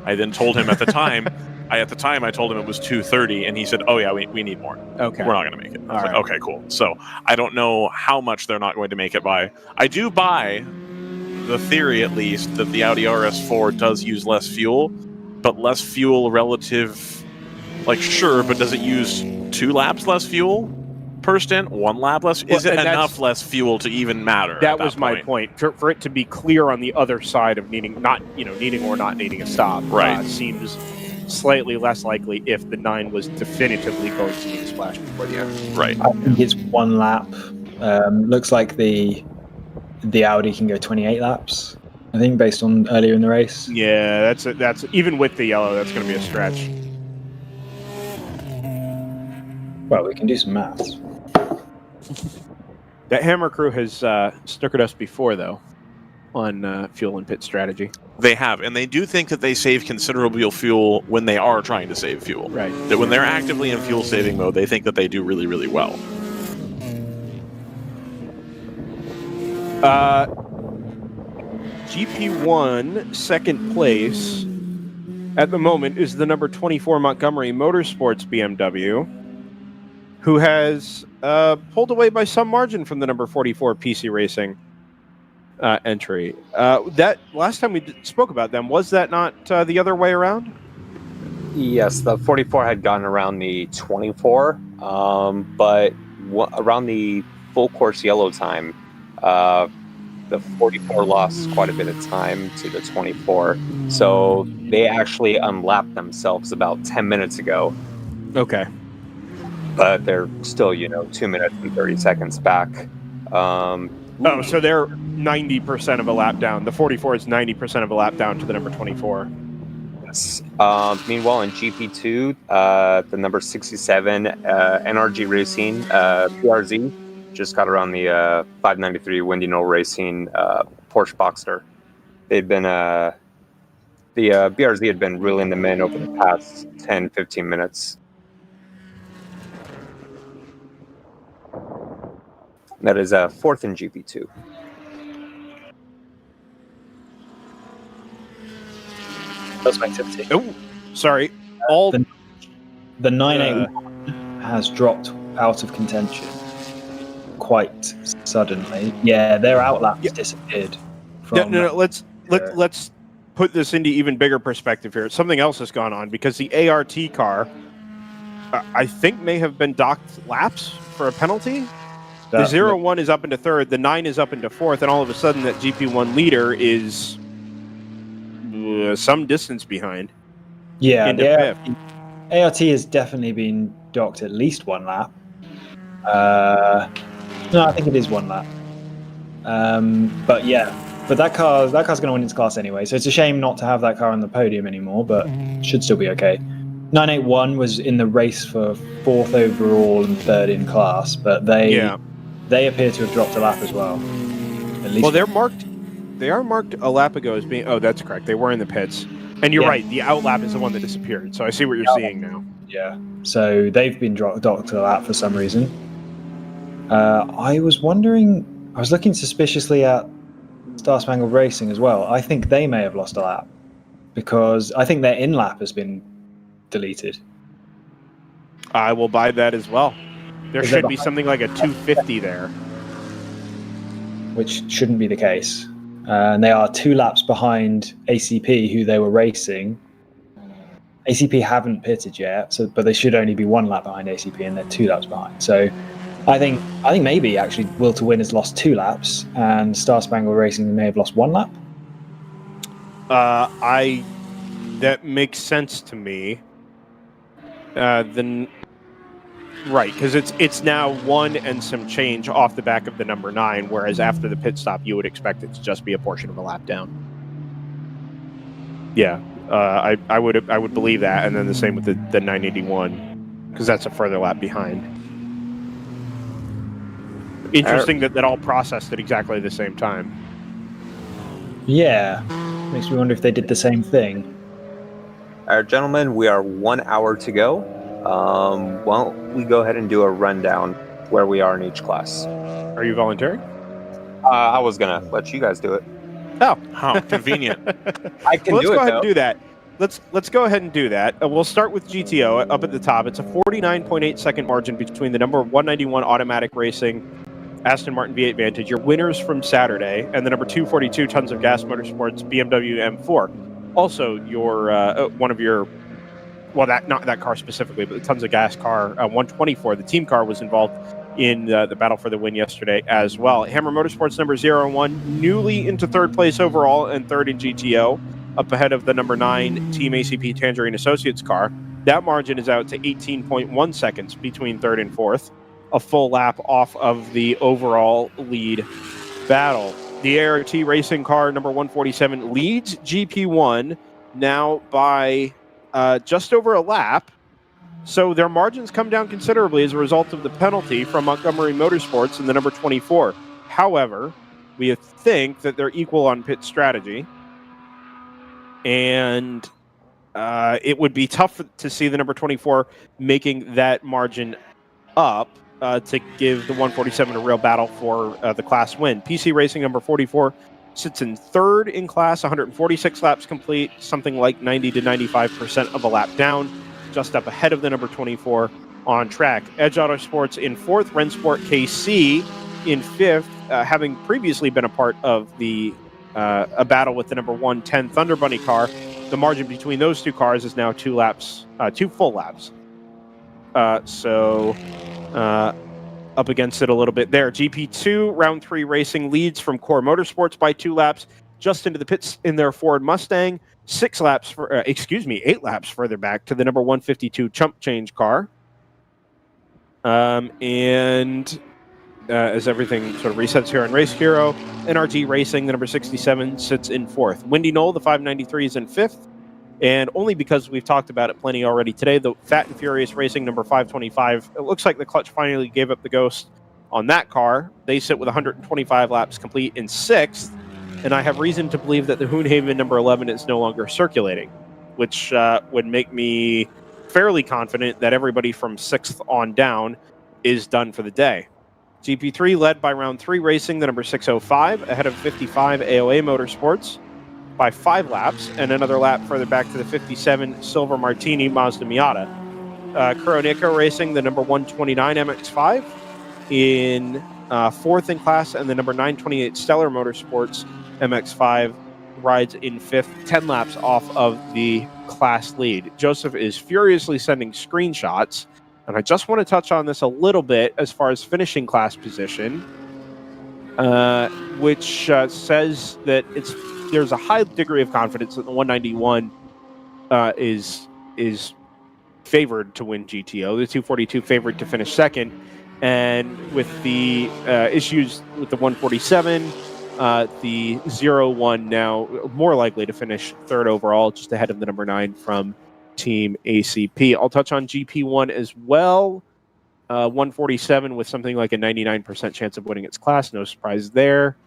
S2: I then told him at the time, I told him it was 2:30, and he said, "Oh yeah, we need more.
S1: Okay,
S2: we're not going to make it." I was like, "Okay, cool." So I don't know how much they're not going to make it by. I do buy the theory, at least, that the Audi RS4 does use less fuel, but less fuel relative. Like, sure, but does it use 2 laps less fuel per stint? 1 lap less? Is it enough less fuel to even matter?
S1: That was my point. For it to be clear on the other side of needing or not needing a stop,
S2: right?
S1: Seems slightly less likely if the 9 was definitively going to need a splash before the end.
S2: Right.
S8: I think it's 1 lap. Looks like the Audi can go 28 laps. I think based on earlier in the race.
S1: Yeah, that's even with the yellow, that's going to be a stretch.
S8: Well, we can do some maths.
S1: That Hammer crew has snookered us before, though, on fuel and pit strategy.
S2: They have, and they do think that they save considerable fuel when they are trying to save fuel.
S1: Right.
S2: That when they're actively in fuel saving mode, they think that they do really, really well.
S1: GP1 second place at the moment is the number 24 Montgomery Motorsports BMW, who has pulled away by some margin from the number 44 PC Racing entry. That last time we spoke about them, was that not the other way around?
S4: Yes, the 44 had gotten around the 24, but around the full course yellow time, the 44 lost quite a bit of time to the 24. So they actually unlapped themselves about 10 minutes ago.
S1: Okay.
S4: But they're still, 2 minutes and 30 seconds back.
S1: So they're 90% of a lap down. The 44 is 90% of a lap down to the number 24.
S4: Yes. Meanwhile, in GP2, the number 67 NRG Racing PRZ just got around the 593 Windy Knoll Racing Porsche Boxster. They've been The BRZ had been reeling them in over the past 10, 15 minutes. That is fourth in GP2.
S8: Lots of activity.
S1: Oh, sorry. All
S8: The 981 has dropped out of contention quite suddenly. Yeah, their outlaps disappeared.
S1: no. Let's put this into even bigger perspective here. Something else has gone on because the ART car, I think, may have been docked laps for a penalty. The 0-1 is up into third, the 9 is up into fourth, and all of a sudden that GP1 leader is some distance behind.
S8: Yeah,
S1: into fifth.
S8: ART has definitely been docked at least one lap. No, I think it is one lap. But that car's going to win its class anyway. So it's a shame not to have that car on the podium anymore, but should still be okay. 981 was in the race for fourth overall and third in class, but they appear to have dropped a lap as well. At least.
S1: Well, they are marked a lap ago as being. Oh, that's correct. They were in the pits, and you're right. The out lap is the one that disappeared. So I see what you're seeing now.
S8: Yeah. So they've been docked a lap for some reason. I was looking suspiciously at Star Spangled Racing as well. I think they may have lost a lap because I think their in lap has been deleted.
S1: I will buy that as well. There should be something like a 250 there,
S8: which shouldn't be the case. And they are 2 laps behind ACP, who they were racing. ACP haven't pitted yet, but they should only be 1 lap behind ACP, and they're 2 laps behind. So I think maybe actually Will to Win has lost 2 laps, and Star Spangled Racing may have lost 1 lap.
S1: That makes sense to me. Then right, because it's now 1 and some change off the back of the number 9, whereas after the pit stop you would expect it to just be a portion of a lap down. Yeah, I would believe that, and then the same with the 981, because that's a further lap behind. Interesting that all processed at exactly the same time.
S8: Yeah, makes me wonder if they did the same thing.
S4: All right, gentlemen, we are 1 hour to go. Why don't we go ahead and do a rundown where we are in each class?
S1: Are you volunteering?
S4: I was going to let you guys do it.
S1: Oh,
S2: how convenient.
S4: I can
S1: let's
S4: do it,
S1: go ahead
S4: though.
S1: and do that. Let's go ahead and do that. We'll start with GTO up at the top. It's a 49.8 second margin between the number 191 Automatic Racing Aston Martin V8 Vantage, your winners from Saturday, and the number 242 Tons of Gas Motorsports BMW M4. Also, your one of your, well, not that car specifically, but the Tons of Gas car 124. The team car was involved in the battle for the win yesterday as well. Hammer Motorsports number 01, newly into third place overall and third in GTO, up ahead of the number 9 Team ACP Tangerine Associates car. That margin is out to 18.1 seconds between third and fourth, a full lap off of the overall lead battle. The ART racing car number 147 leads GP1 now by just over a lap. So their margins come down considerably as a result of the penalty from Montgomery Motorsports in the number 24. However, we think that they're equal on pit strategy. And it would be tough to see the number 24 making that margin up to give the 147 a real battle for the class win. PC Racing number 44 sits in third in class, 146 laps complete, something like 90 to 95% of a lap down, just up ahead of the number 24 on track. Edge Autosports in fourth, Rensport KC in fifth, having previously been a part of the a battle with the number 110 Thunder Bunny car. The margin between those two cars is now 2 full laps. So up against it a little bit there. GP2 round 3 racing leads from Core Motorsports by 2 laps, just into the pits in their Ford Mustang. 8 laps further back to the number 152 Chump Change car. As everything sort of resets here on Race Hero, NRG Racing, the number 67, sits in fourth. Windy Knoll, the 593, is in fifth. And only because we've talked about it plenty already today, the Fat and Furious Racing, number 525, it looks like the clutch finally gave up the ghost on that car. They sit with 125 laps complete in sixth. and I have reason to believe that the Hoonhaven number 11 is no longer circulating, which would make me fairly confident that everybody from 6th on down is done for the day. GP3 led by round 3 racing, the number 605, ahead of 55 AOA Motorsports by 5 laps, and another lap further back to the 57 Silver Martini Mazda Miata. Kuronico racing, the number 129 MX5 in 4th in class, and the number 928 Stellar Motorsports MX5 rides in 5th, 10 laps off of the class lead. Joseph is furiously sending screenshots, and I just want to touch on this a little bit as far as finishing class position, which says that there's a high degree of confidence that the 191 is favored to win GTO, the 242 favored to finish second, and with the issues with the 147, the 0-1 now more likely to finish third overall, just ahead of the number 9 from Team ACP. I'll touch on GP1 as well. 147 with something like a 99% chance of winning its class. No surprise there.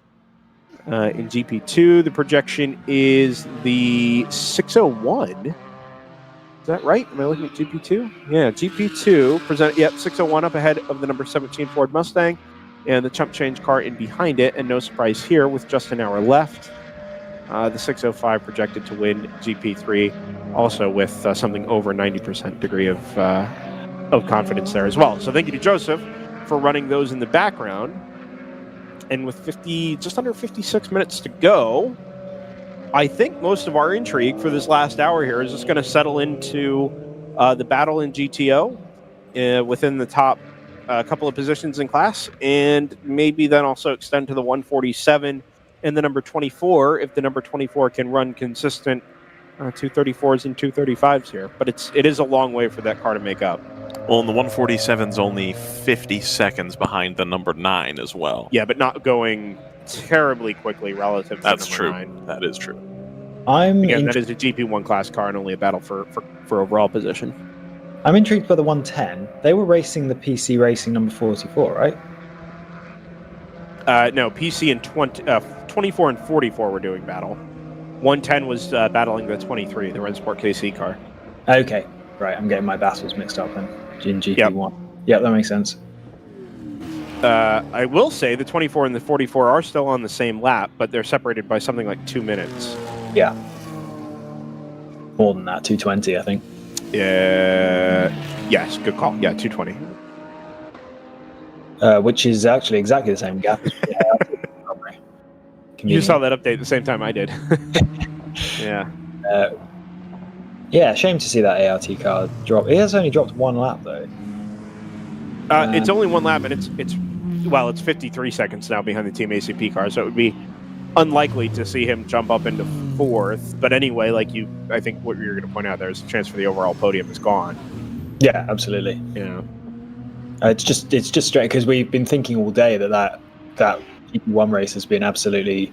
S1: In GP2, the projection is the 601. Is that right? Am I looking at GP2? Yeah, GP2 601 up ahead of the number 17 Ford Mustang and the chump change car in behind it, and no surprise here with just an hour left. The 605 projected to win GP3, also with something over 90% degree of confidence there as well. So thank you to Joseph for running those in the background. And with just under 56 minutes to go, I think most of our intrigue for this last hour here is just going to settle into the battle in GTO within the top couple of positions in class, and maybe then also extend to the 147 and the number 24 if the number 24 can run consistent 234s and 235s here. But it is a long way for that car to make up.
S2: Well, and the 147's only 50 seconds behind the number 9 as well.
S1: Yeah, but not going terribly quickly relative to
S2: That's
S1: number
S2: true.
S1: 9.
S2: That is true.
S1: That is a GP1 class car and only a battle for overall position.
S8: I'm intrigued by the 110. They were racing the PC Racing number 44, right?
S1: No, PC and 24 and 44 were doing battle. 110 was battling the 23, the Rensport KC car.
S8: Okay, right. I'm getting my battles mixed up then. In GP1. Yep, that makes sense.
S1: I will say the 24 and the 44 are still on the same lap, but they're separated by something like 2 minutes.
S8: Yeah. More than that, 220, I think.
S1: Yes, good call. Yeah, 220.
S8: Which is actually exactly the same gap as
S1: You saw that update at the same time I did. Yeah.
S8: Yeah, shame to see that ART car drop. It has only dropped 1 lap though.
S1: It's only 1 lap, and it's 53 seconds now behind the Team ACP car, so it would be unlikely to see him jump up into 4th. But anyway, I think what you're going to point out there is the chance for the overall podium is gone.
S8: Yeah, absolutely.
S1: Yeah.
S8: It's just straight because we've been thinking all day that GP1 race has been absolutely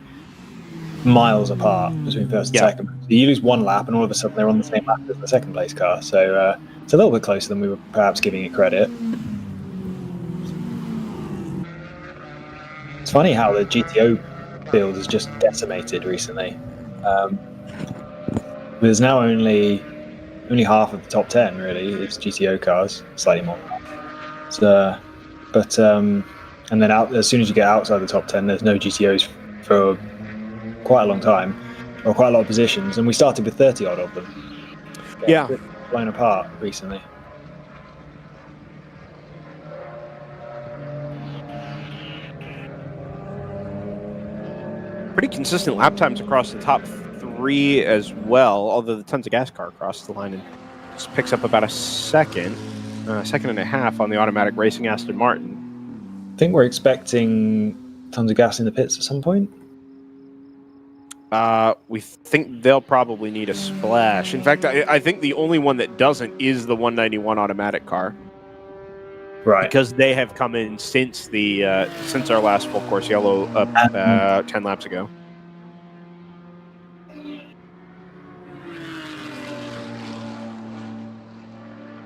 S8: miles apart between first and second. So you lose 1 lap, and all of a sudden they're on the same lap as the second place car. So it's a little bit closer than we were perhaps giving it credit. It's funny how the GTO field is just decimated recently. There's now only half of the top 10 really is GTO cars, slightly more. So, and then as soon as you get outside the top 10, there's no GTOs for quite a long time, or quite a lot of positions. And we started with 30 odd of them.
S1: Yeah,
S8: blown apart recently.
S1: pretty consistent lap times across the top 3 as well, although the Tons of Gas car crossed the line and just picks up about a second and a half on the automatic racing Aston Martin.
S8: I think we're expecting Tons of Gas in the pits at some point.
S1: We think they'll probably need a splash. In fact, I think the only one that doesn't is the 191 automatic car.
S8: Right.
S1: Because they have come in since our last full course yellow 10 laps ago.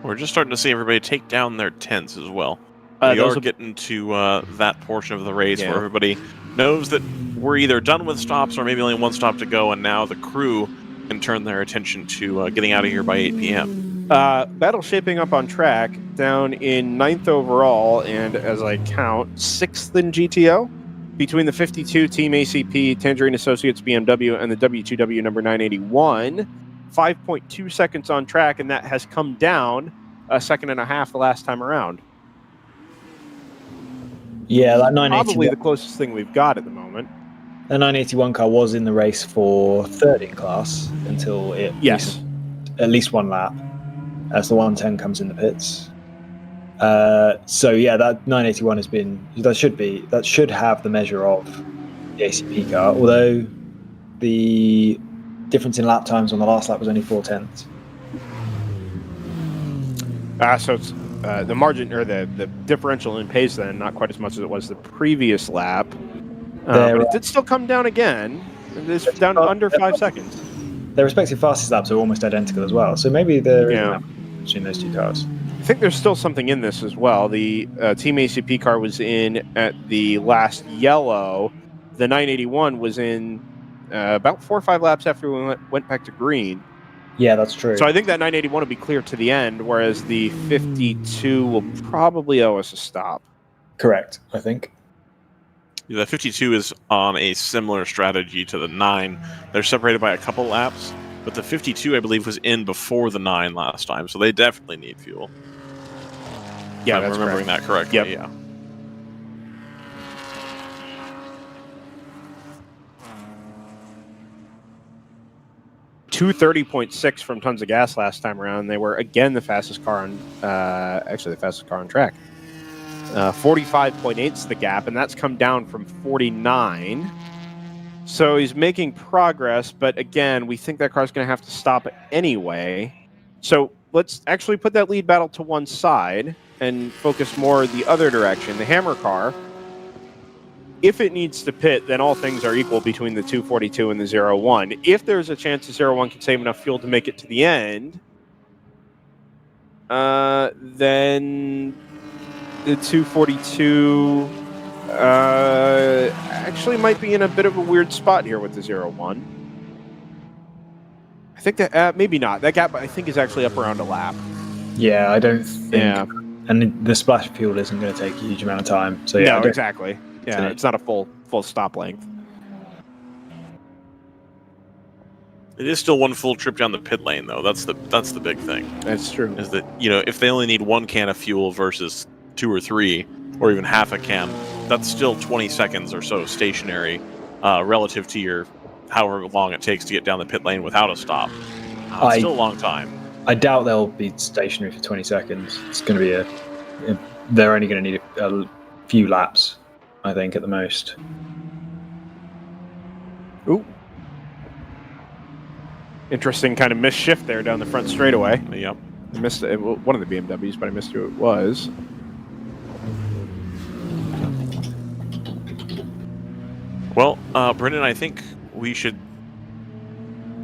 S2: We're just starting to see everybody take down their tents as well. We are getting to that portion of the race where everybody knows that we're either done with stops or maybe only one stop to go, and now the crew can turn their attention to getting out of here by 8 p.m.
S1: Battle shaping up on track, down in 9th overall, and as I count, 6th in GTO, between the 52 Team ACP, Tangerine Associates BMW, and the W2W number 981. 5.2 seconds on track, and that has come down a second and a half the last time around.
S8: Yeah, that 981.
S1: Probably the closest thing we've got at the moment.
S8: The 981 car was in the race for third in class until it
S1: Yes.
S8: at least one lap as the 110 comes in the pits. So yeah, that 981 has been that should have the measure of the ACP car, although the difference in lap times on the last lap was only 4/10.
S1: So it's the margin or the differential in pace then not quite as much as it was the previous lap, but it did still come down again. It's down to under 5 seconds.
S8: Their respective fastest laps are almost identical as well, so maybe there is a gap between those two cars.
S1: I think there's still something in this as well. The Team ACP car was in at the last yellow. The 981 was in about 4 or 5 laps after we went back to green.
S8: Yeah, that's true.
S1: So I think that 981 will be clear to the end, whereas the 52 will probably owe us a stop.
S8: Correct, I think.
S2: Yeah, the 52 is on a similar strategy to the 9. They're separated by a couple laps, but the 52, I believe, was in before the 9 last time, so they definitely need fuel.
S1: Yeah,
S2: if I'm
S1: that's
S2: remembering
S1: correct.
S2: that correctly.
S1: Yep.
S2: Yeah.
S1: 230.6 from tons of gas last time around. They were again the fastest car on, actually the fastest car on track. 45.8 is the gap, and that's come down from 49. So he's making progress, but again, we think that car's going to have to stop anyway. So let's actually put that lead battle to one side and focus more the other direction. The Hammer car, if it needs to pit, then all things are equal between the 242 and the 01. If there's a chance the 01 can save enough fuel to make it to the end, then the 242 actually might be in a bit of a weird spot here with the 01. I think that, maybe not. That gap, I think, is actually up around a lap.
S8: Yeah, I don't think...
S1: Yeah.
S8: And the splash of fuel isn't going to take a huge amount of time. So yeah,
S1: No, exactly. Yeah, it's not a full stop length.
S2: It is still one full trip down the pit lane, though. That's the big thing.
S1: That's true.
S2: Is that, if they only need 1 can of fuel versus 2 or 3, or even half a can, that's still 20 seconds or so stationary relative to your however long it takes to get down the pit lane without a stop. It's still a long time.
S8: I doubt they'll be stationary for 20 seconds. It's going to be they're only going to need a few laps, I think, at the most.
S1: Ooh. Interesting kind of missed shift there down the front straightaway.
S2: Yep.
S1: I missed one of the BMWs, but I missed who it was.
S2: Well, Brendan, I think we should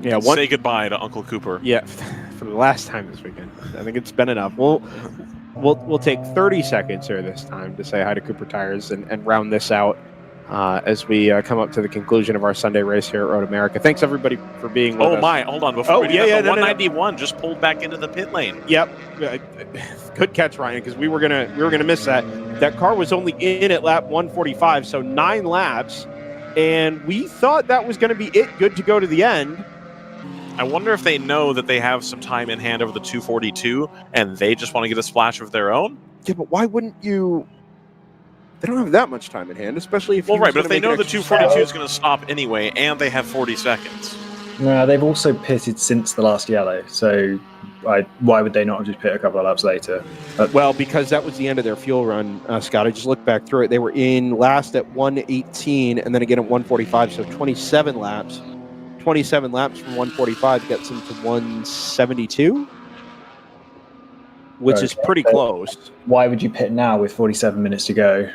S2: say goodbye to Uncle Cooper.
S1: Yeah, for the last time this weekend. I think it's been enough. We'll take 30 seconds here this time to say hi to Cooper Tires and round this out as we come up to the conclusion of our Sunday race here at Road America. Thanks everybody for being with us.
S2: Oh my, hold on. Before we do that, the 191
S1: no.
S2: just pulled back into the pit lane.
S1: Yep. Good catch, Ryan, because we were gonna miss that. That car was only in at lap 145, so 9 laps, and we thought that was going to be it, good to go to the end.
S2: I wonder if they know that they have some time in hand over the 242, and they just want to get a splash of their own?
S1: Yeah, but why wouldn't you? They don't have that much time in hand, especially if.
S2: Well, right, but if they know the 242 is going to stop anyway, and they have 40 seconds.
S8: No, they've also pitted since the last yellow, so why would they not just pit a couple of laps later?
S1: Well, because that was the end of their fuel run, Scott. I just looked back through it. They were in last at 118, and then again at 145, so 27 laps. 27 laps from 145 gets them to 172, which is pretty close.
S8: Why would you pit now with 47 minutes to go?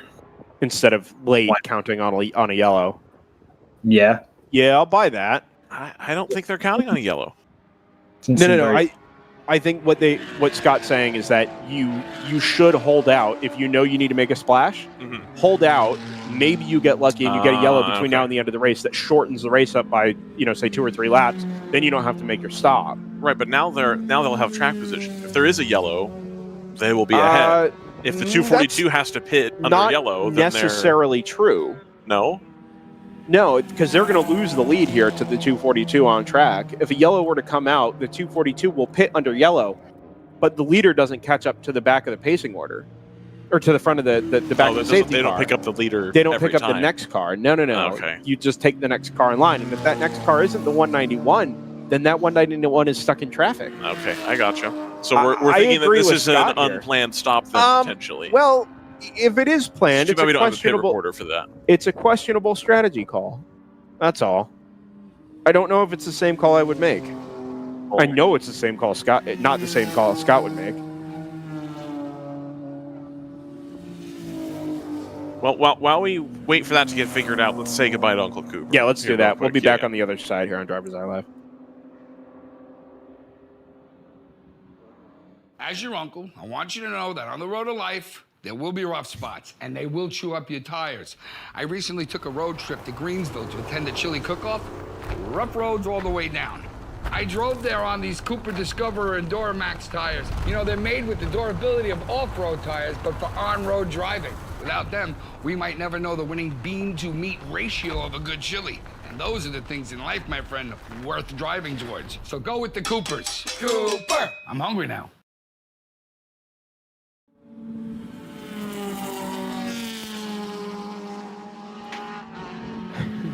S1: Instead of late counting on a yellow.
S8: Yeah.
S1: Yeah, I'll buy that.
S2: I don't think they're counting on a yellow.
S1: No. I think what Scott's saying is that you should hold out if you know you need to make a splash.
S2: Mm-hmm.
S1: hold out, maybe you get lucky and you get a yellow between
S2: okay.
S1: now and the end of the race that shortens the race up by, say 2 or 3 laps. Then you don't have to make your stop.
S2: Right, but now they'll have track position. If there is a yellow, they will be ahead. If the 242 has to pit under yellow, then
S1: necessarily true.
S2: No,
S1: because they're going to lose the lead here to the 242 on track. If a yellow were to come out, the 242 will pit under yellow, but the leader doesn't catch up to the back of the pacing order, or to the front of the back of the safety car.
S2: They don't pick up the leader.
S1: They don't pick up
S2: time.
S1: the next car. No.
S2: Okay.
S1: You just take the next car in line, and if that next car isn't the 191, then that 191 is stuck in traffic.
S2: Okay, I gotcha. So we're thinking that this is an unplanned stop, then potentially.
S1: Well, if it is planned, it's
S2: we don't have a pit
S1: questionable.
S2: reporter for that.
S1: It's a questionable strategy call. That's all. I don't know if it's the same call I would make. I know it's the same call Scott, not the same call Scott would make.
S2: Well, while we wait for that to get figured out, let's say goodbye to Uncle Cooper.
S1: Yeah, let's do that. We'll be back on the other side here on DriversEye Live.
S5: As your uncle, I want you to know that on the road of life, there will be rough spots, and they will chew up your tires. I recently took a road trip to Greensville to attend a chili cook-off. Rough roads all the way down. I drove there on these Cooper Discoverer and Duramax tires. They're made with the durability of off-road tires, but for on-road driving. Without them, we might never know the winning bean-to-meat ratio of a good chili. And those are the things in life, my friend, worth driving towards. So go with the Coopers. Cooper! I'm hungry now.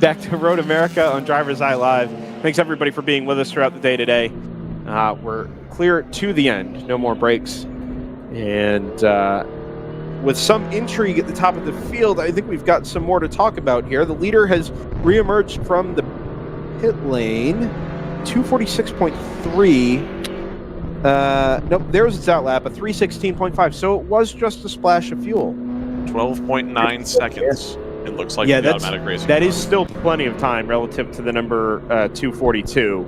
S1: Back to Road America on DriversEye Live. Thanks everybody for being with us throughout the day today. We're clear to the end. No more breaks. And with some intrigue at the top of the field, I think we've got some more to talk about here. The leader has reemerged from the pit lane. 246.3. Nope, there's its out lap, a 316.5. So it was just a splash of fuel.
S2: 12.9 seconds. It looks like the automatic racing.
S1: That is still plenty of time relative to the number 242.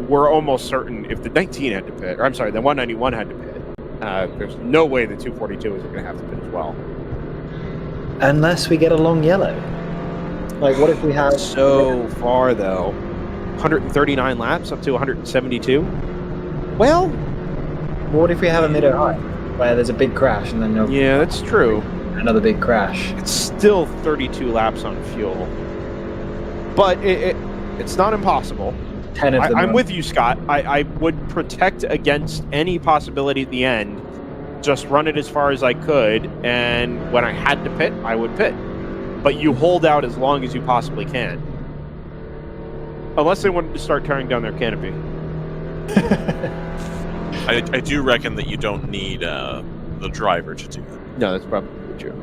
S1: We're almost certain if the 19 had to pit, or I'm sorry, the 191 had to pit, there's no way the 242 is going to have to pit as well.
S8: Unless we get a long yellow. Like, what if we have...
S1: So far, though, 139 laps up to 172. Well...
S8: What if we have a middle high, where there's a big crash and then...
S1: Yeah, that's true.
S8: Another big crash.
S1: It's still 32 laps on fuel. But it's not impossible.
S8: 10 of them.
S1: I'm with you, Scott. I would protect against any possibility at the end. Just run it as far as I could, and when I had to pit, I would pit. But you hold out as long as you possibly can. Unless they wanted to start tearing down their canopy.
S2: I do reckon that you don't need the driver to do that.
S1: No, that's probably true.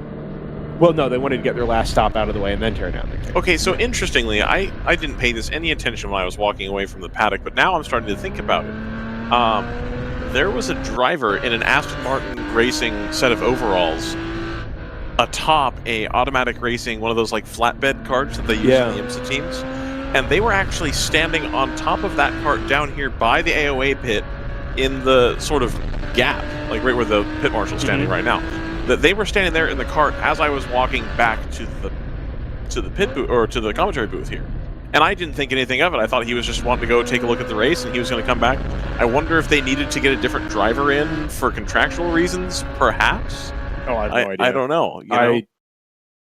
S1: Well, no, they wanted to get their last stop out of the way and then tear down their canopy.
S2: Okay, so interestingly, I didn't pay this any attention when I was walking away from the paddock, but now I'm starting to think about it. There was a driver in an Aston Martin racing set of overalls atop a automatic racing, one of those like flatbed carts that they use in the IMSA teams, and they were actually standing on top of that cart down here by the AOA pit in the sort of gap, like right where the pit marshal's standing right now. That they were standing there in the cart as I was walking back to the pit booth, or to the commentary booth here. And I didn't think anything of it. I thought he was just wanting to go take a look at the race and he was going to come back. I wonder if they needed to get a different driver in for contractual reasons, perhaps?
S1: Oh, I have no idea.
S2: I don't know.
S1: I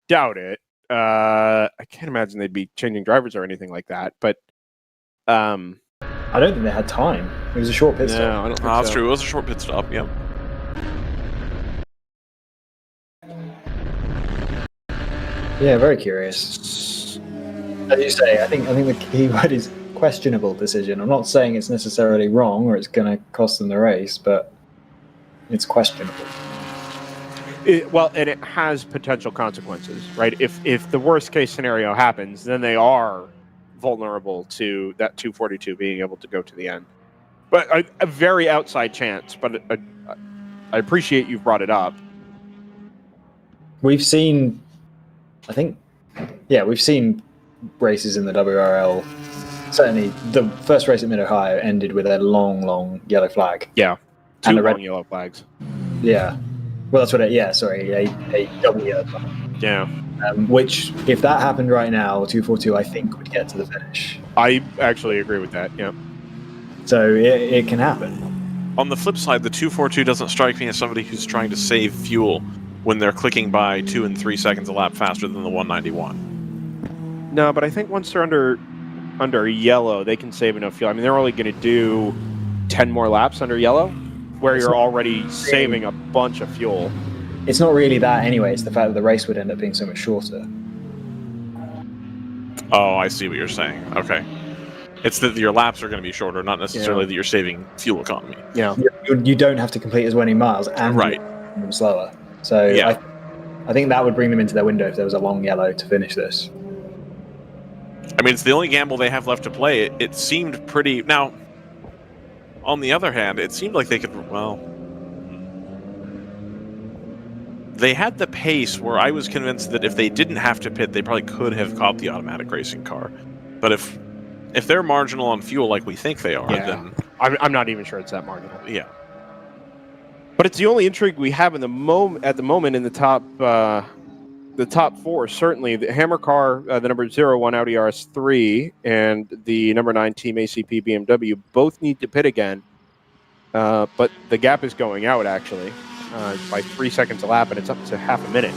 S1: doubt it. I can't imagine they'd be changing drivers or anything like that. But
S8: I don't think they had time. It was a short pit stop.
S1: No, I don't think
S2: that's
S1: so.
S2: true. It was a short pit stop, yeah.
S8: Yeah, very curious. As you say, I think the key word is questionable decision. I'm not saying it's necessarily wrong or it's going to cost them the race, but it's questionable.
S1: And it has potential consequences, right? If the worst case scenario happens, then they are vulnerable to that 242 being able to go to the end. But a very outside chance, but I appreciate you've brought it up.
S8: We've seen, we've seen races in the WRL. Certainly, the first race at Mid-Ohio ended with a long yellow flag.
S1: Yeah,
S8: and
S1: two long yellow flags.
S8: Yeah, Well, that's what a W.
S1: Yeah.
S8: Which, if that happened right now, 242, I think would get to the finish.
S1: I actually agree with that. Yeah.
S8: So it can happen.
S2: On the flip side, the 242 doesn't strike me as somebody who's trying to save fuel when they're clicking by 2 and 3 seconds a lap faster than the 191.
S1: No, but I think once they're under yellow, they can save enough fuel. I mean, they're only going to do 10 more laps under yellow, where you're already saving a bunch of fuel.
S8: It's not really that anyway. It's the fact that the race would end up being so much shorter.
S2: Oh, I see what you're saying. Okay. It's that your laps are going to be shorter, not necessarily that you're saving fuel economy.
S1: Yeah.
S8: You don't have to complete as many miles and
S2: Right.
S8: them slower. So
S2: Yeah.
S8: I think that would bring them into their window if there was a long yellow to finish this.
S2: I mean, it's the only gamble they have left to play. It seemed pretty... Now, on the other hand, it seemed like they could... Well... They had the pace where I was convinced that if they didn't have to pit, they probably could have caught the automatic racing car. But if they're marginal on fuel like we think they are, then...
S1: I'm not even sure it's that marginal.
S2: Yeah.
S1: But it's the only intrigue we have at the moment in the top four. Certainly, the Hammer car, the number 01 Audi RS3, and the number 9 Team ACP BMW both need to pit again. But the gap is going out, actually, by 3 seconds a lap, and it's up to half a minute.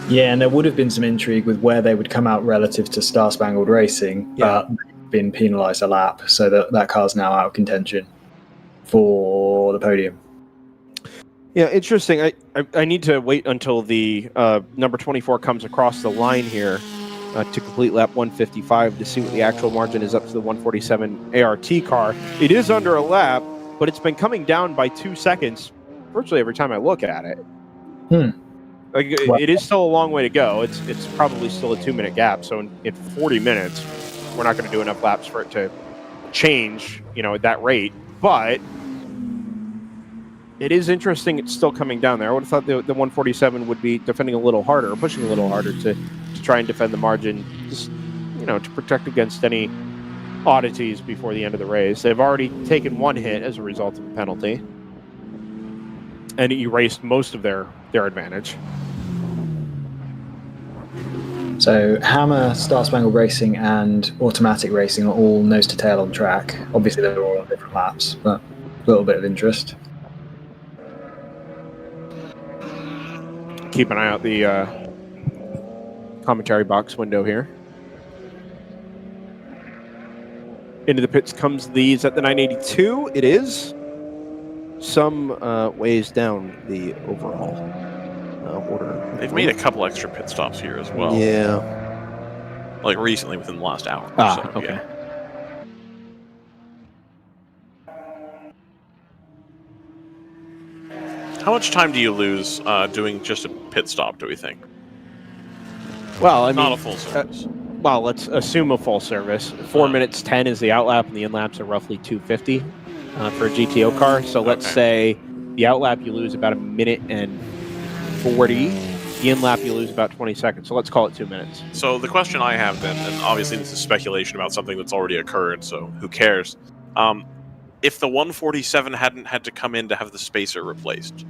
S8: Yeah, and there would have been some intrigue with where they would come out relative to Star Spangled Racing, but they've been penalised a lap, so that car's now out of contention for the podium.
S1: Yeah, interesting. I need to wait until the number 24 comes across the line here to complete lap 155 to see what the actual margin is up to the 147 ART car. It is under a lap, but it's been coming down by 2 seconds virtually every time I look at it. It is still a long way to go. It's probably still a 2-minute gap. So in 40 minutes, we're not going to do enough laps for it to change, at that rate. But it is interesting. It's still coming down there. I would have thought the 147 would be defending a little harder, or pushing a little harder to try and defend the margin, just to protect against any oddities before the end of the race. They've already taken one hit as a result of a penalty, and erased most of their advantage.
S8: So Hammer, Star Spangled Racing, and Automatic Racing are all nose to tail on track. Obviously, they're all on different laps, but a little bit of interest.
S1: Keep an eye out the commentary box window here. Into the pits comes the Z982. It is some ways down the overall order.
S2: They've made a couple extra pit stops here as well.
S1: Yeah.
S2: Like recently, within the last hour.
S1: Okay.
S2: Yeah. How much time do you lose doing just a pit stop, do we think?
S1: Well, I mean,
S2: not a full service.
S1: Well, let's assume a full service. 4 minutes 10 is the outlap, and the inlaps are roughly 250 for a GTO car. So let's say the outlap you lose about 1 minute and 40. The inlap you lose about 20 seconds. So let's call it 2 minutes.
S2: So the question I have then, and obviously this is speculation about something that's already occurred, so who cares? If the 147 hadn't had to come in to have the spacer replaced,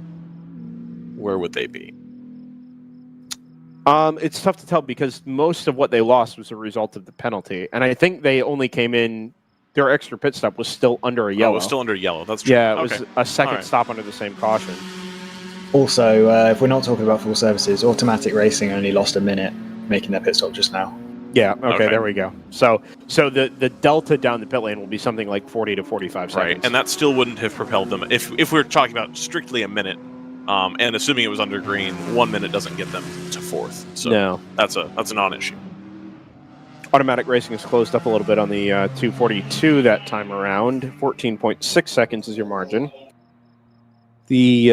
S2: where would they be?
S1: It's tough to tell because most of what they lost was a result of the penalty. And I think they only came in, their extra pit stop was still under a yellow.
S2: Oh, it was still under yellow. That's true.
S1: Yeah, it was a second stop under the same caution.
S8: Also, if we're not talking about full services, Automatic Racing only lost a minute making their pit stop just now.
S1: Yeah, okay, there we go. So the delta down the pit lane will be something like 40 to 45 seconds.
S2: Right, and that still wouldn't have propelled them. If we're talking about strictly a minute, and assuming it was under green, 1 minute doesn't get them to fourth. So
S1: no.
S2: That's a non-issue.
S1: Automatic Racing is closed up a little bit on the 242 that time around. 14.6 seconds is your margin. The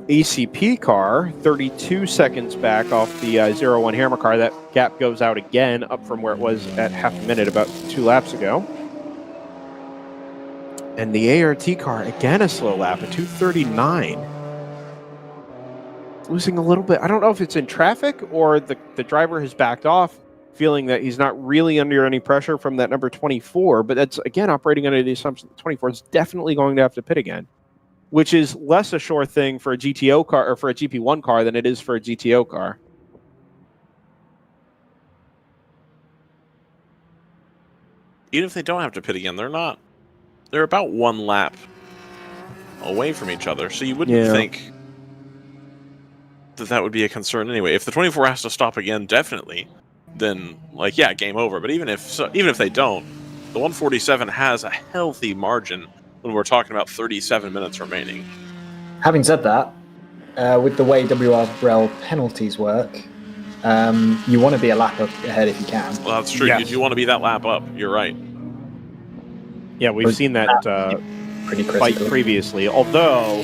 S1: ACP car, 32 seconds back off the 01 Hammer car. That gap goes out again, up from where it was at half a minute about 2 laps ago. And the ART car, again a slow lap, at 239. Losing a little bit. I don't know if it's in traffic or the driver has backed off, feeling that he's not really under any pressure from that number 24, but that's, again, operating under the assumption that 24 is definitely going to have to pit again. which is less a sure thing for a GTO car or for a GP1 car than it is for a GTO car.
S2: Even if they don't have to pit again, they're about one lap away from each other, so you wouldn't think that would be a concern anyway. If the 24 has to stop again, definitely, then like game over. But even if they don't, the 147 has a healthy margin when we're talking about 37 minutes remaining.
S8: Having said that, with the way WRL penalties work, you want to be a lap ahead if you can.
S2: Well, that's true.
S1: Yes.
S2: You do want to be that lap up. You're right.
S1: Yeah, we've seen that
S8: Pretty
S1: fight
S8: critical.
S1: previously. Although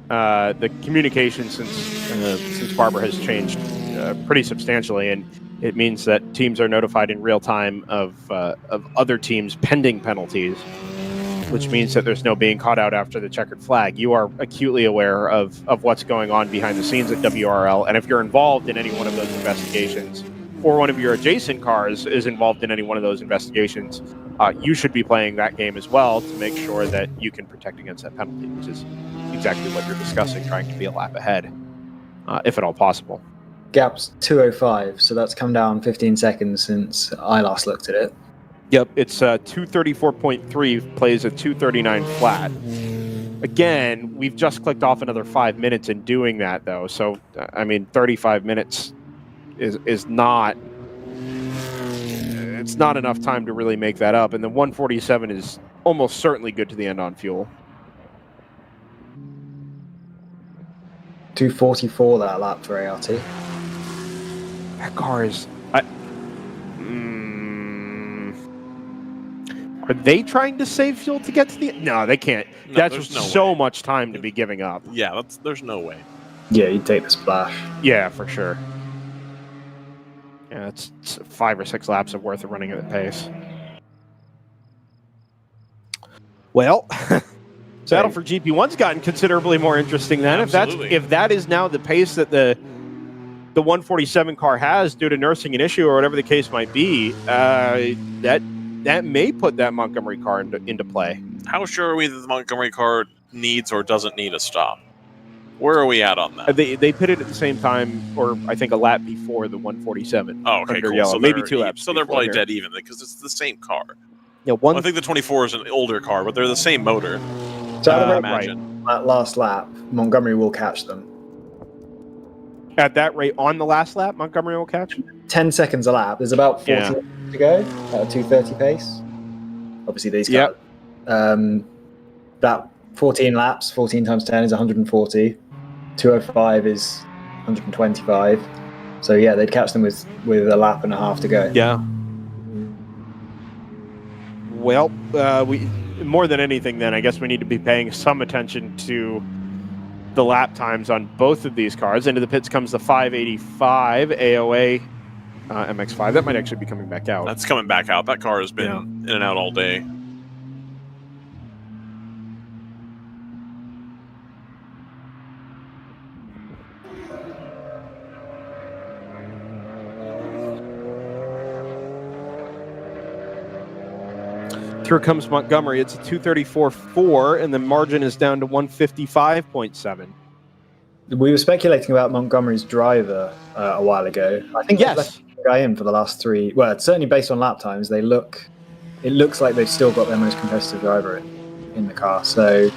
S1: the communication since Barber has changed pretty substantially, and it means that teams are notified in real time of other teams pending penalties, which means that there's no being caught out after the checkered flag. You are acutely aware of what's going on behind the scenes at WRL, and if you're involved in any one of those investigations, or one of your adjacent cars is involved in any one of those investigations, you should be playing that game as well to make sure that you can protect against that penalty, which is exactly what you're discussing, trying to be a lap ahead, if at all possible.
S8: Gap's 2:05, so that's come down 15 seconds since I last looked at it.
S1: Yep, it's 234.3, plays at 239 flat. Again, we've just clicked off another 5 minutes in doing that, though. So, I mean, 35 minutes is not... It's not enough time to really make that up. And the 147 is almost certainly good to the end on fuel.
S8: 2:44 that lap for ART.
S1: That car is... Are they trying to save fuel to get to the... No, they can't.
S2: No,
S1: That's so
S2: way.
S1: much time to be giving up.
S2: Yeah, there's no way.
S8: Yeah, you'd take the splash.
S1: Yeah, for sure. Yeah, it's 5 or 6 laps of worth of running at the pace. Well, battle for GP1's gotten considerably more interesting then.
S2: Absolutely.
S1: If that is now the pace that the 147 car has due to nursing an issue or whatever the case might be, that may put that Montgomery car into play.
S2: How sure are we that the Montgomery car needs or doesn't need a stop? Where are we at on that?
S1: They pitted at the same time, or I think a lap before the 147.
S2: Oh, okay,
S1: under
S2: cool.
S1: yellow.
S2: So
S1: Maybe 2 laps.
S2: So they're
S1: before
S2: probably
S1: here.
S2: dead even because it's the same car.
S1: Yeah,
S2: Well, I think the 24 is an older car, but they're the same motor.
S8: So
S2: I
S8: at
S2: imagine.
S8: that last lap, Montgomery will catch them.
S1: At that rate, on the last lap, Montgomery will catch.
S8: 10 seconds a lap. There's about 40
S1: Yeah.
S8: to go at a 2:30 pace. Obviously, these
S1: Yep.
S8: cars. That 14 laps, 14 times 10 is 140. 2:05 is 125. So yeah, they'd catch them with a lap and a half to go.
S1: Yeah. Well, we more than anything, then I guess we need to be paying some attention to the lap times on both of these cars. Into the pits comes the 585 AOA MX-5. That might actually be coming back out.
S2: That's coming back out. That car has been in and out all day.
S1: Through comes Montgomery. It's a 234.4, and the margin is down to 155.7.
S8: We were speculating about Montgomery's driver a while ago. I think
S1: Yes.
S8: they've left the guy in for the last 3. Well, certainly based on lap times, it looks like they've still got their most competitive driver in the car. So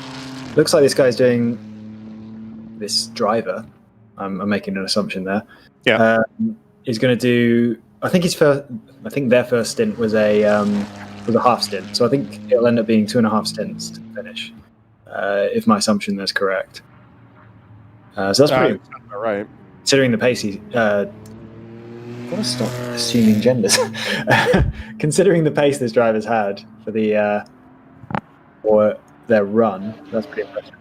S8: looks like this guy's doing this driver. I'm making an assumption there.
S1: Yeah.
S8: Is going to do. I think their first stint was a half stint. So I think it'll end up being 2.5 stints to finish, if my assumption is correct. So that's pretty.
S1: All right.
S8: Considering the pace he's... gotta stop assuming genders. Considering the pace this driver's had for their run, that's pretty impressive.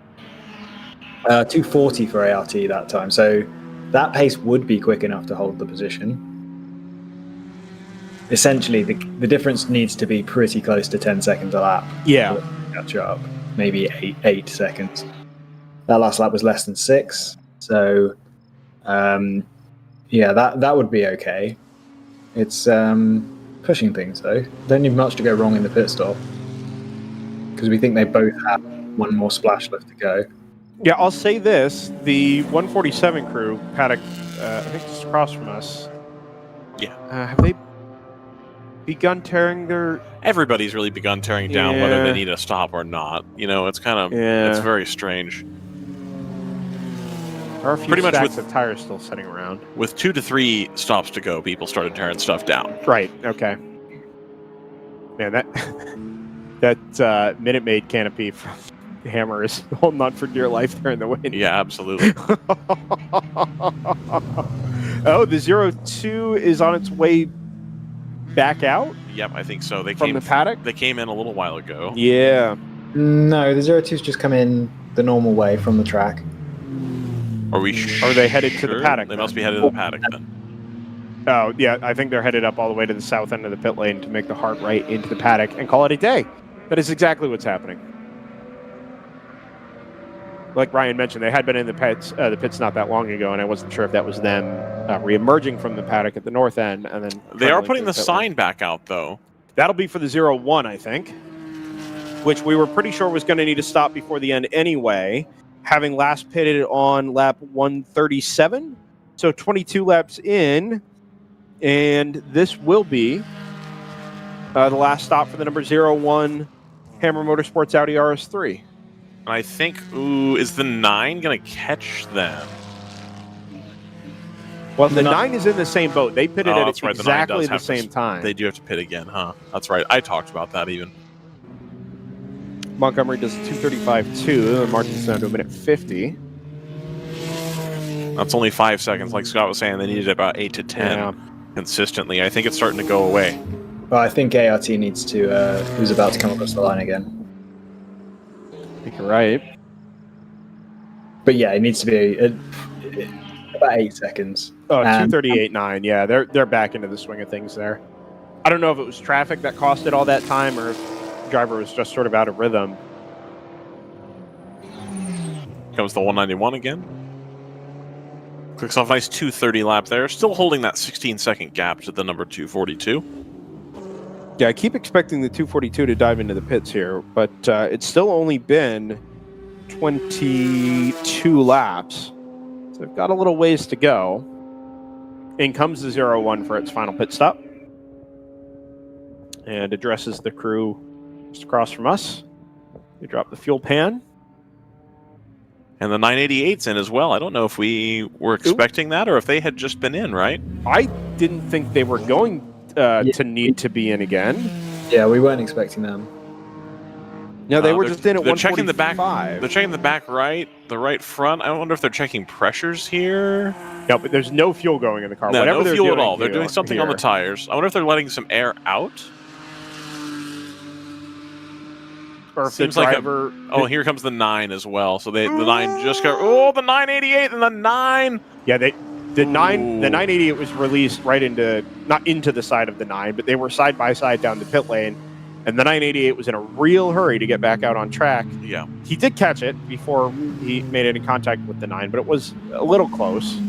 S8: 240 for ART that time, so that pace would be quick enough to hold the position. Essentially, the difference needs to be pretty close to 10 seconds a lap.
S1: Yeah.
S8: To catch up, maybe 8 seconds. That last lap was less than 6, so that would be okay. It's pushing things though. Don't need much to go wrong in the pit stop because we think they both have one more splash left to go.
S1: Yeah, I'll say this: the 147 crew, Paddock, I think just across from us.
S2: Yeah.
S1: Have they begun tearing their?
S2: Everybody's really begun tearing down whether they need a stop or not. You know, it's kind of it's very strange.
S1: There are a few
S2: Pretty much
S1: stacks of tires still sitting around.
S2: With 2 to 3 stops to go, people started tearing stuff down.
S1: Right. Okay. Man, that Minute Maid canopy from Hammer is holding on for dear life there in the wind.
S2: Yeah, absolutely.
S1: Oh, the 02 is on its way back out.
S2: Yep, I think so. They
S1: from
S2: came
S1: the paddock.
S2: They came in a little while ago.
S1: Yeah.
S8: No, the 02's just come in the normal way from the track.
S2: Are we?
S1: Are they headed to the paddock?
S2: They must be headed to the paddock then.
S1: Oh, yeah, I think they're headed up all the way to the south end of the pit lane to make the hard right into the paddock and call it a day. That is exactly what's happening. Like Ryan mentioned, they had been in the pits not that long ago, and I wasn't sure if that was them re-emerging from the paddock at the north end. And then
S2: they are putting the sign back out, though.
S1: That'll be for the 01, I think, which we were pretty sure was going to need to stop before the end anyway, having last pitted on lap 137. So 22 laps in. And this will be the last stop for the number 01 Hammer Motorsports Audi RS3.
S2: And I think, is the 9 going to catch them?
S1: Well, the 9 is in the same boat. They pitted at
S2: right.
S1: exactly the same time.
S2: They do have to pit again, huh? That's right. I talked about that even.
S1: Montgomery does 2:35.2, and Martin's down to 1:50.
S2: That's only 5 seconds. Like Scott was saying, they needed about 8 to 10 consistently. I think it's starting to go away.
S8: Well, I think ART needs to, who's about to come across the line again.
S1: I think you're right.
S8: But yeah, it needs to be about 8 seconds.
S1: Oh, 2:38.9. Yeah, they're back into the swing of things there. I don't know if it was traffic that cost it all that time or if the driver was just sort of out of rhythm.
S2: Comes the 191 again. Clicks off a nice 2:30 lap there. Still holding that 16-second gap to the number 242.
S1: Yeah, I keep expecting the 242 to dive into the pits here, but it's still only been 22 laps. So they've got a little ways to go. In comes the 01 for its final pit stop. And addresses the crew just across from us. They drop the fuel pan.
S2: And the 988's in as well. I don't know if we were expecting that or if they had just been in, right?
S1: I didn't think they were going to need to be in again.
S8: Yeah, we weren't expecting them.
S1: No, they were just in at 145.
S2: They're checking the back. They're checking the back right, the right front. I wonder if they're checking pressures here.
S1: No, but there's no fuel going in the car.
S2: No,
S1: Whatever
S2: no
S1: they're
S2: fuel
S1: doing
S2: at all. They're doing
S1: here,
S2: something on the tires. I wonder if they're letting some air out.
S1: Or if
S2: Seems
S1: the
S2: like
S1: driver...
S2: here comes the 9 as well. So the 9 just got... Oh, the 988 and the 9!
S1: Yeah, the 988 was released right into... Not into the side of the 9, but they were side by side down the pit lane. And the 988 was in a real hurry to get back out on track.
S2: Yeah.
S1: He did catch it before he made any contact with the 9, but it was a little close.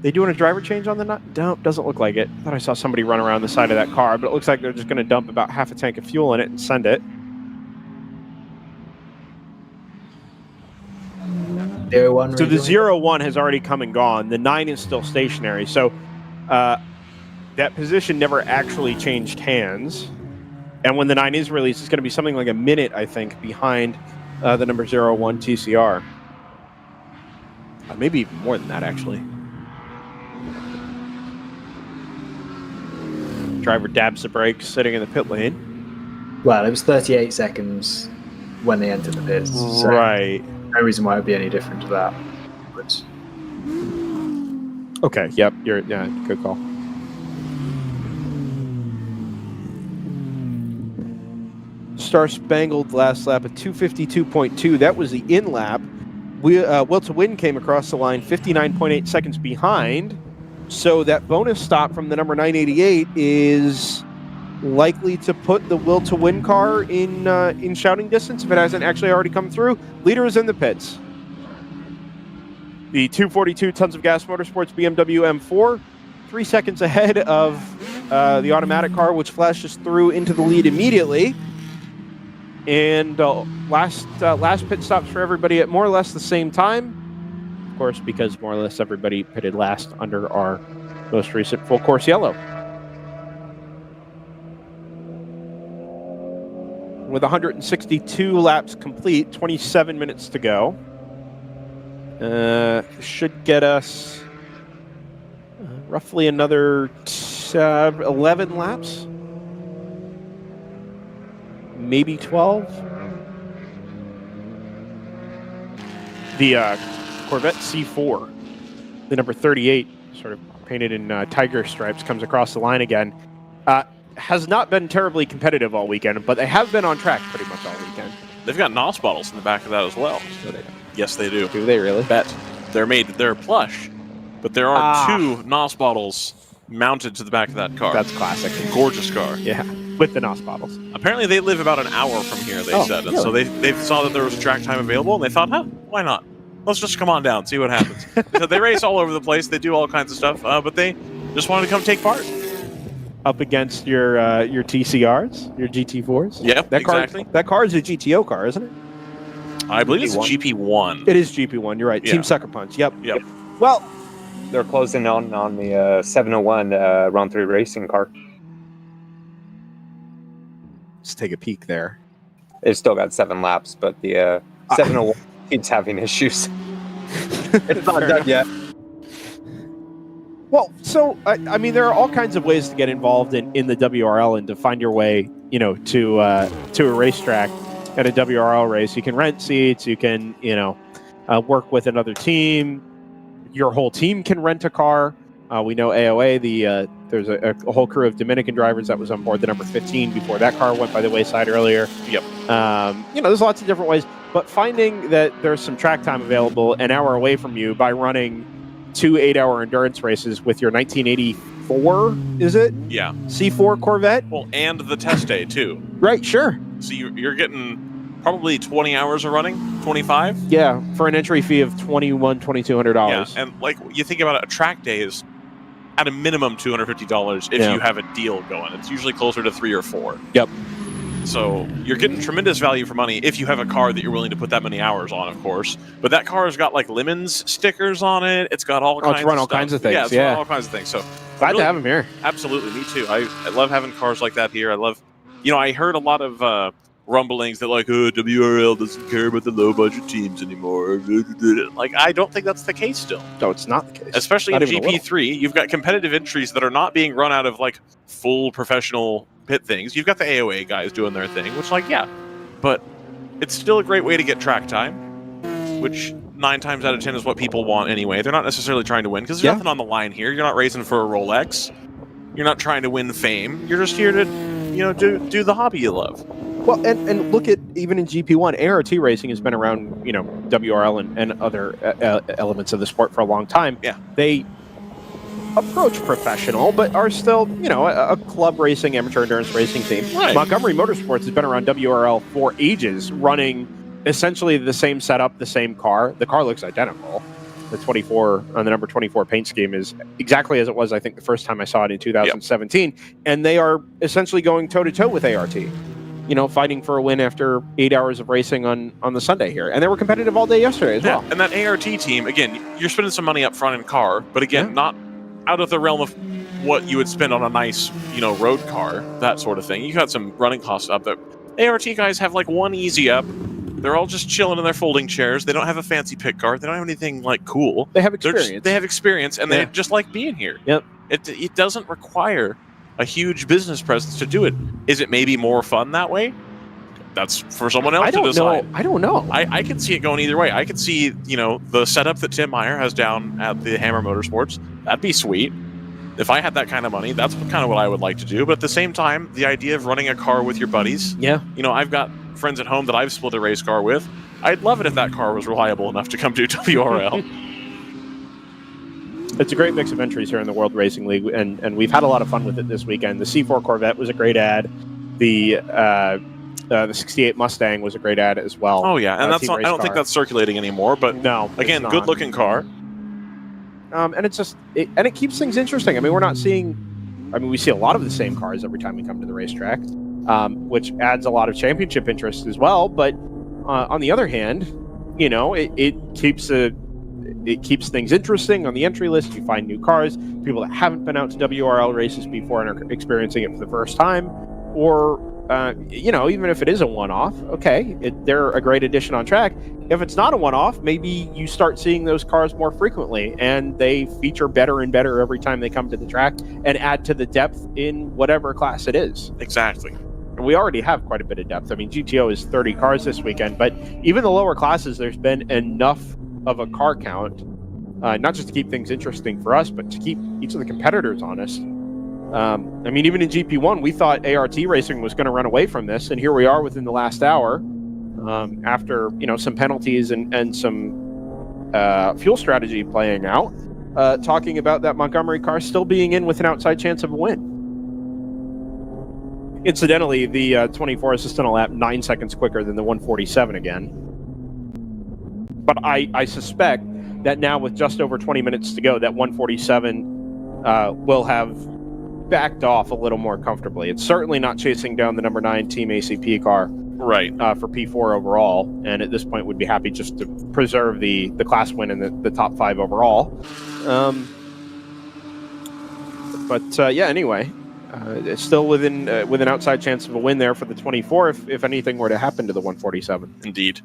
S1: They doing a driver change on the 9? No, doesn't look like it. I thought I saw somebody run around the side of that car, but it looks like they're just going to dump about half a tank of fuel in it and send it. So the 01 has already come and gone. The 9 is still stationary. So that position never actually changed hands. And when the 9 is released, it's going to be something like a minute, I think, behind the number 01 TCR. Maybe even more than that, actually. Driver dabs the brakes, sitting in the pit lane.
S8: Well, it was 38 seconds when they entered the pits. So
S1: right.
S8: No reason why it would be any different to that. But...
S1: Okay, yep, good call. Star Spangled last lap at 252.2. That was the in lap. Will to Win came across the line 59.8 seconds behind. So that bonus stop from the number 988 is likely to put the Will to Win car in shouting distance if it hasn't actually already come through. Leader is in the pits. The 242 Tons of Gas Motorsports BMW M4, 3 seconds ahead of the automatic car, which flashes through into the lead immediately. And last pit stops for everybody at more or less the same time. Of course, because more or less everybody pitted last under our most recent full course yellow. With 162 laps complete, 27 minutes to go. Should get us roughly another 11 laps. Maybe 12. The Corvette C4, the number 38, sort of painted in tiger stripes, comes across the line again. Has not been terribly competitive all weekend, but they have been on track pretty much all weekend.
S2: They've got NOS bottles in the back of that as well.
S1: No, they don't.
S2: Yes, they do.
S1: Do they really?
S2: Bet. They're plush, but there are 2 NOS bottles mounted to the back of that car.
S1: That's classic.
S2: Gorgeous car.
S1: Yeah, with the NOS bottles.
S2: Apparently they live about an hour from here, they said. And so they saw that there was track time available, and they thought, why not? Let's just come on down, see what happens. So they race all over the place. They do all kinds of stuff, but they just wanted to come take part.
S1: Up against your TCRs, your GT4s.
S2: Yeah, exactly.
S1: That car is a GTO car, isn't it?
S2: I believe it's a GP1.
S1: It is GP1. You're right.
S2: Yeah.
S1: Team Sucker Punch. Yep.
S4: Well, they're closing on the 701 round 3 racing car.
S1: Let's take a peek there.
S4: They've still got 7 laps, but the 701 keeps having issues. It's not done yet.
S1: Well, so I mean, there are all kinds of ways to get involved in the WRL and to find your way, to a racetrack at a WRL race. You can rent seats. You can, work with another team. Your whole team can rent a car. We know AOA. There's a whole crew of Dominican drivers that was on board the number 15 before that car went by the wayside earlier.
S2: Yep.
S1: There's lots of different ways, but finding that there's some track time available an hour away from you by running 2 8-hour endurance races with your 1984, is it?
S2: Yeah.
S1: C4 Corvette?
S2: Well, and the test day, too.
S1: Right, sure.
S2: So you're getting probably 20 hours of running, 25?
S1: Yeah, for an entry fee of $2,200.
S2: Yeah, and you think about it, a track day is at a minimum $250 if you have a deal going. It's usually closer to 3 or 4.
S1: Yep.
S2: So you're getting tremendous value for money if you have a car that you're willing to put that many hours on, of course. But that car has got
S1: Lemons
S2: stickers on it. It's got all kinds of stuff.
S1: It's run all kinds of things.
S2: Yeah, it's run all kinds of things. So
S1: glad to have them here.
S2: Absolutely, me too. I love having cars like that here. I love, I heard a lot of rumblings that WRL doesn't care about the low budget teams anymore. I don't think that's the case still.
S1: No, it's not the case.
S2: Especially in GP3, you've got competitive entries that are not being run out of full professional pit things. You've got the AOA guys doing their thing, which but it's still a great way to get track time, which 9 times out of 10 is what people want anyway. They're not necessarily trying to win because there's nothing on the line here. You're not racing for a Rolex. You're not trying to win fame. You're just here to, do the hobby you love.
S1: Well, and look at, even in GP1, ART racing has been around, WRL and other elements of the sport for a long time.
S2: Yeah.
S1: They approach professional, but are still, a club racing, amateur endurance racing team.
S2: Right.
S1: Montgomery Motorsports has been around WRL for ages, running essentially the same setup, the same car. The car looks identical. The 24 on the number 24 paint scheme is exactly as it was, I think, the first time I saw it in 2017. Yep. And they are essentially going toe-to-toe with ART. Fighting for a win after 8 hours of racing on the Sunday here. And they were competitive all day yesterday as well.
S2: And that ART team, again, you're spending some money up front in car, but again, not out of the realm of what you would spend on a nice, road car, that sort of thing. You got some running costs up there. ART guys have one easy up. They're all just chilling in their folding chairs. They don't have a fancy pit car. They don't have anything cool.
S1: They have experience.
S2: They have experience, and they just like being here.
S1: Yep.
S2: It doesn't require a huge business presence to do it. Is it maybe more fun that way? That's for someone else to decide.
S1: I don't know.
S2: I can see it going either way. I could see, the setup that Tim Meyer has down at the Hammer Motorsports. That'd be sweet. If I had that kind of money, that's kind of what I would like to do. But at the same time, the idea of running a car with your buddies.
S1: Yeah.
S2: I've got friends at home that I've split a race car with. I'd love it if that car was reliable enough to come to WRL.
S1: It's a great mix of entries here in the World Racing League, and we've had a lot of fun with it this weekend. The C4 Corvette was a great ad. The 68 Mustang was a great ad as well.
S2: Oh yeah, and I don't think that's circulating anymore. But
S1: no,
S2: again, good looking car.
S1: And it's just it keeps things interesting. I mean, we're not seeing. I mean, we see a lot of the same cars every time we come to the racetrack. which adds a lot of championship interest as well. But on the other hand, it keeps things interesting on the entry list. You find new cars, people that haven't been out to WRL races before and are experiencing it for the first time, or even if it is a one-off, okay, they're a great addition on track. If it's not a one-off, maybe you start seeing those cars more frequently, and they feature better and better every time they come to the track and add to the depth in whatever class it is.
S2: Exactly.
S1: We already have quite a bit of depth. I mean, GTO is 30 cars this weekend, but even the lower classes, there's been enough of a car count, not just to keep things interesting for us, but to keep each of the competitors honest. Even in GP1, we thought ART Racing was going to run away from this, and here we are within the last hour, after some penalties and some fuel strategy playing out, talking about that Montgomery car still being in with an outside chance of a win. Incidentally, the 24 is just on a lap 9 seconds quicker than the 147 again. But I suspect that now with just over 20 minutes to go, that 147 will have backed off a little more comfortably. It's certainly not chasing down the number 9 Team ACP car,
S2: right,
S1: for P4 overall, and at this point would be happy just to preserve the class win and the top 5 overall. Anyway, it's still within with an outside chance of a win there for the 24 if anything were to happen to the 147.
S2: Indeed.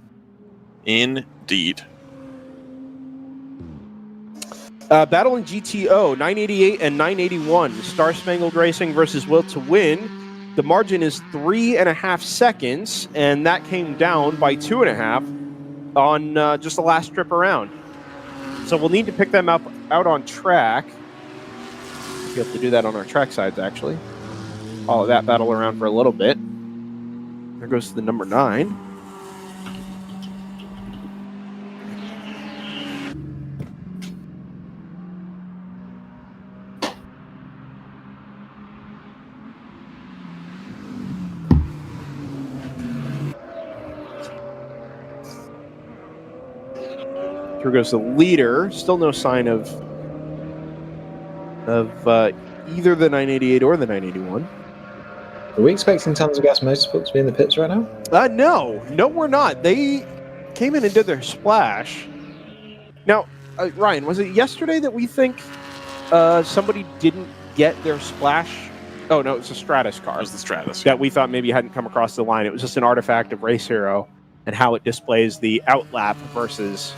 S1: Battle in GTO, 988 and 981. Star Spangled Racing versus Will to Win. The margin is 3.5 seconds, and that came down by 2.5 on just the last trip around. So we'll need to pick them up out on track. We'll be able to do that on our track sides, actually. Follow that battle around for a little bit. There goes the number 9. Here goes the leader. Still no sign of either the 988 or the 981.
S8: Are we expecting Tons of Gas Motorsports to be in the pits right now?
S1: No, we're not. They came in and did their splash. Now, Ryan, was it yesterday that we think somebody didn't get their splash? Oh, no, it's a Stratus car.
S2: It was the Stratus.
S1: That we thought maybe hadn't come across the line. It was just an artifact of Race Hero and how it displays the outlap versus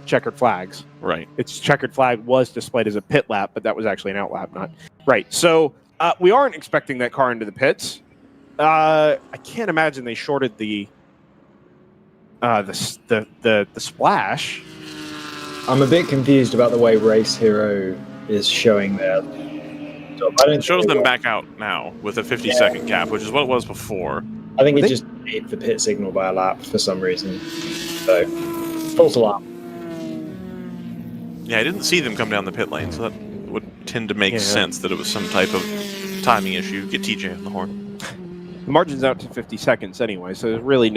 S1: checkered flags.
S2: Right.
S1: Its checkered flag was displayed as a pit lap, but that was actually an outlap, not right. So we aren't expecting that car into the pits. I can't imagine they shorted the splash.
S8: I'm a bit confused about the way Race Hero is showing their.
S2: It shows them back out now with a 50-second cap, which is what it was before.
S8: I think it just made the pit signal by a lap for some reason. So, false alarm.
S2: Yeah, I didn't see them come down the pit lane, so that would tend to make sense that it was some type of timing issue. Get TJ on the horn.
S1: The margin's out to 50 seconds anyway, so there's really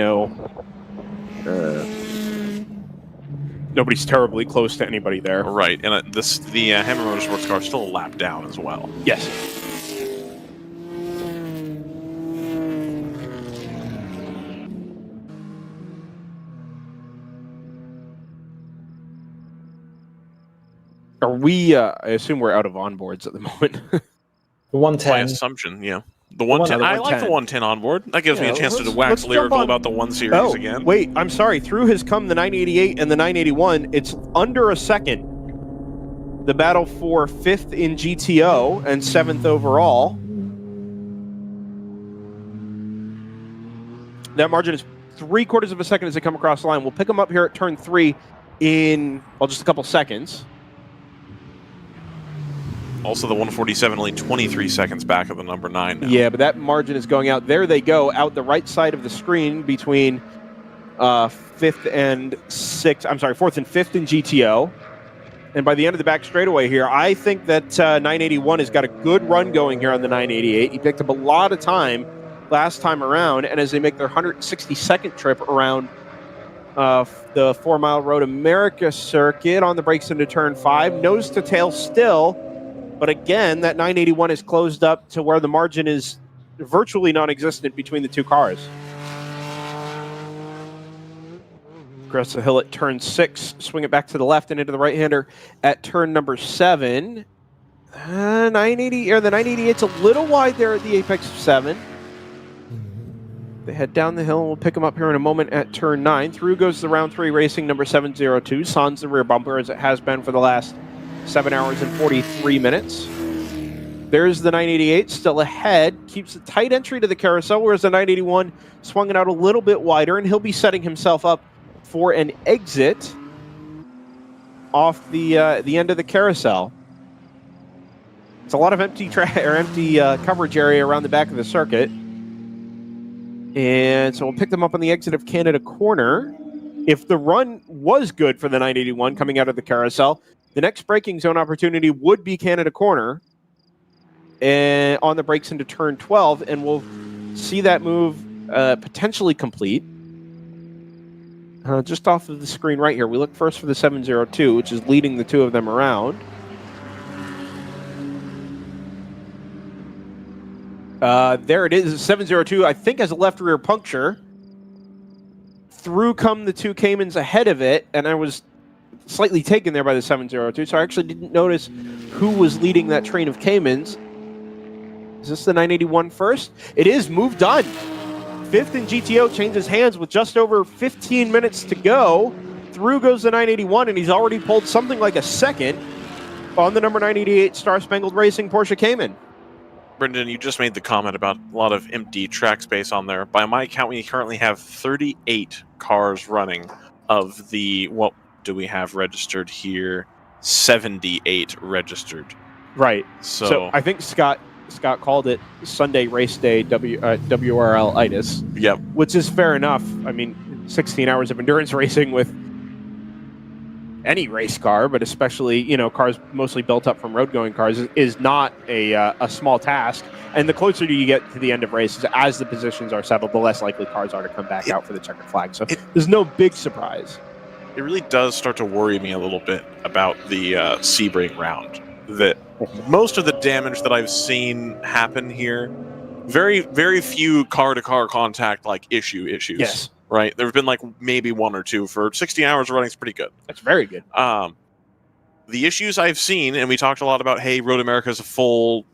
S1: nobody's terribly close to anybody there.
S2: Right, and the Hammer Motorsports car is still a lap down as well.
S1: Yes. Are we, I assume we're out of onboards at the moment.
S8: The 110.
S2: My assumption, yeah. The 110. I like the 110 onboard. That gives me a chance to wax lyrical about the 1 Series again.
S1: Wait, I'm sorry. Through has come the 988 and the 981. It's under a second. The battle for 5th in GTO and 7th overall. That margin is 3/4 of a second as they come across the line. We'll pick them up here at turn 3 in, just a couple seconds.
S2: Also, the 147 only 23 seconds back of the number 9 now.
S1: Yeah, but that margin is going out. There they go, out the right side of the screen between 4th and 5th in GTO. And by the end of the back straightaway here, I think that 981 has got a good run going here on the 988. He picked up a lot of time last time around, and as they make their 162nd trip around the 4 Mile Road America circuit on the brakes into turn 5, nose to tail still. But again, that 981 is closed up to where the margin is virtually non-existent between the two cars. Across the hill at turn 6, swing it back to the left and into the right-hander at turn number 7. 980 or the 988's a little wide there at the apex of 7. They head down the hill, and we'll pick them up here in a moment at turn 9. Through goes the round 3 racing number 702. Sans the rear bumper as it has been for the last 7 hours and 43 minutes. There's the 988 still ahead, keeps a tight entry to the carousel, whereas the 981 swung it out a little bit wider, and he'll be setting himself up for an exit off the end of the carousel. It's a lot of empty coverage area around the back of the circuit. And so we'll pick them up on the exit of Canada Corner. If the run was good for the 981 coming out of the carousel, the next braking zone opportunity would be Canada Corner and on the brakes into turn 12, and we'll see that move potentially complete. Just off of the screen right here, we look first for the 702, which is leading the two of them around. There it is. 702, I think, has a left rear puncture. Through come the two Caymans ahead of it, and I was slightly taken there by the 702, so I actually didn't notice who was leading that train of Caymans. Is this the 981 first? It is. Move done. 5th and GTO changes hands with just over 15 minutes to go. Through goes the 981, and he's already pulled something like a second on the number 988 Star Spangled Racing Porsche Cayman.
S2: Brendan, you just made the comment about a lot of empty track space on there. By my count, we currently have 38 cars running of the, what do we have registered here? 78 registered.
S1: Right. So I think Scott called it Sunday race day WRL-itis.
S2: Yep.
S1: Which is fair enough. I mean, 16 hours of endurance racing with any race car, but especially, cars mostly built up from road-going cars, is not a small task. And the closer you get to the end of races, as the positions are settled, the less likely cars are to come back out for the checkered flag. So there's no big surprise.
S2: It really does start to worry me a little bit about the Sebring round. That most of the damage that I've seen happen here, very, very few car-to-car contact issues.
S1: Yes.
S2: Right? There have been maybe 1 or 2 for 16 hours of running. It's pretty good.
S1: That's very good.
S2: The issues I've seen, and we talked a lot about, hey, Road America is a full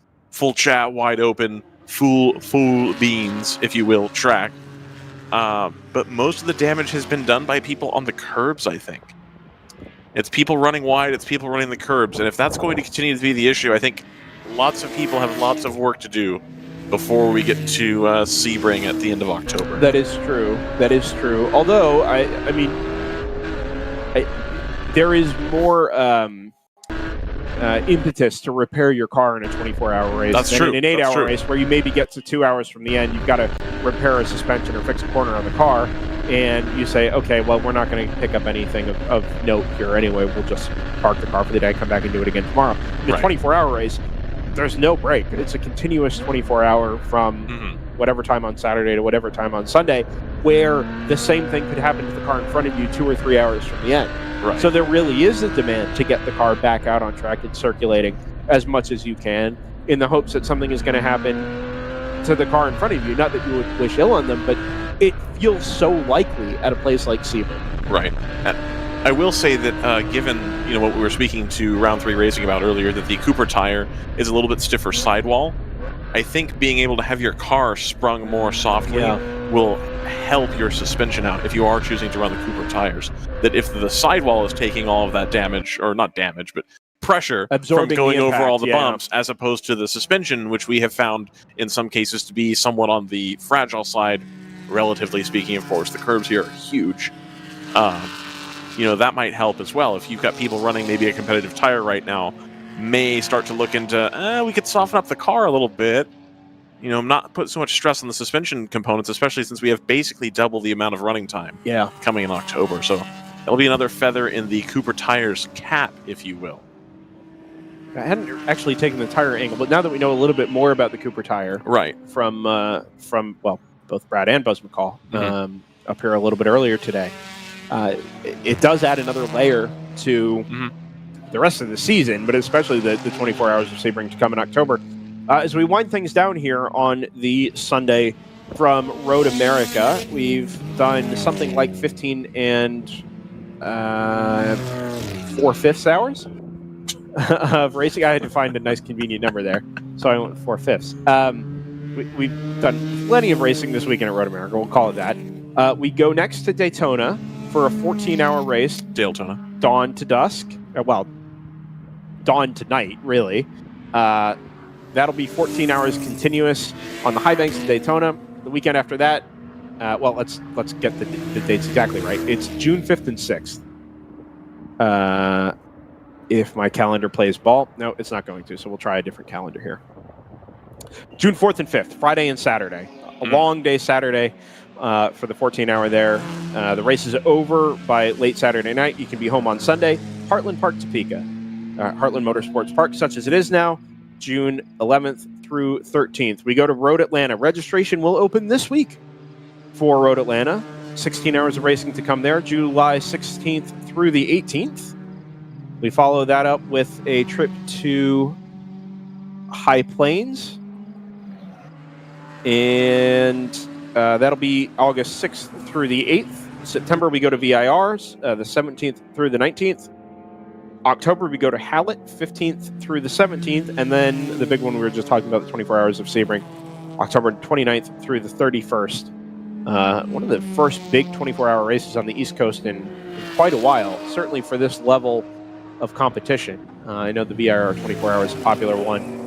S2: chat, wide open, full beans, if you will, track. But most of the damage has been done by people on the curbs, I think. It's people running wide, it's people running the curbs, and if that's going to continue to be the issue, I think lots of people have lots of work to do before we get to Sebring at the end of October.
S1: That is true. That is true. Although, I mean, there is more impetus to repair your car in a 24-hour race than in an 8-hour race where you maybe get to 2 hours from the end. You've got to repair a suspension or fix a corner on the car, and you say, okay, well, we're not going to pick up anything of note here anyway. We'll just park the car for the day, come back and do it again tomorrow. In a 24-hour race, there's no break. It's a continuous 24-hour from whatever time on Saturday to whatever time on Sunday, where the same thing could happen to the car in front of you 2 or 3 hours from the end.
S2: Right.
S1: So there really is a demand to get the car back out on track and circulating as much as you can, in the hopes that something is going to happen to the car in front of you. Not that you would wish ill on them, but it feels so likely at a place like Sebring.
S2: Right. I will say that given what we were speaking to Round 3 Racing about earlier, that the Cooper tire is a little bit stiffer sidewall, I think being able to have your car sprung more softly will help your suspension out if you are choosing to run the Cooper tires. That if the sidewall is taking all of that damage, or not damage, but pressure
S1: absorbing
S2: from going
S1: the impact,
S2: over all the bumps, as opposed to the suspension, which we have found in some cases to be somewhat on the fragile side, relatively speaking. Of course, the curves here are huge. That might help as well. If you've got people running maybe a competitive tire right now, may start to look into, we could soften up the car a little bit. Not put so much stress on the suspension components, especially since we have basically double the amount of running time coming in October. So that'll be another feather in the Cooper tires cap, if you will.
S1: I hadn't actually taken the tire angle, but now that we know a little bit more about the Cooper tire,
S2: right,
S1: from both Brad and Buzz McCall up here a little bit earlier today, it does add another layer to the rest of the season, but especially the 24 hours of Sebring to come in October. As we wind things down here on the Sunday from Road America, we've done something like 15 and 4/5 hours of racing. I had to find a nice convenient number there, so I went 4/5. We've done plenty of racing this weekend at Road America. We'll call it that. We go next to Daytona for a 14-hour race.
S2: Daytona.
S1: Dawn to dusk. Well, dawn to night, really. That'll be 14 hours continuous on the high banks of Daytona. The weekend after that, well, let's get the dates exactly right. It's June 5th and 6th. If my calendar plays ball. No, it's not going to, so we'll try a different calendar here. June 4th and 5th, Friday and Saturday. A long day Saturday for the 14-hour there. The race is over by late Saturday night. You can be home on Sunday. Heartland Park, Topeka. Heartland Motorsports Park, such as it is now, June 11th through 13th. We go to Road Atlanta. Registration will open this week for Road Atlanta. 16 hours of racing to come there, July 16th through the 18th. We follow that up with a trip to High Plains. And that'll be August 6th through the 8th. September, we go to VIRs, the 17th through the 19th. October, we go to Hallett, 15th through the 17th. And then the big one we were just talking about, the 24 hours of Sebring, October 29th through the 31st. One of the first big 24-hour races on the East Coast in quite a while, certainly for this level of competition. I know the VIR 24 hours is a popular one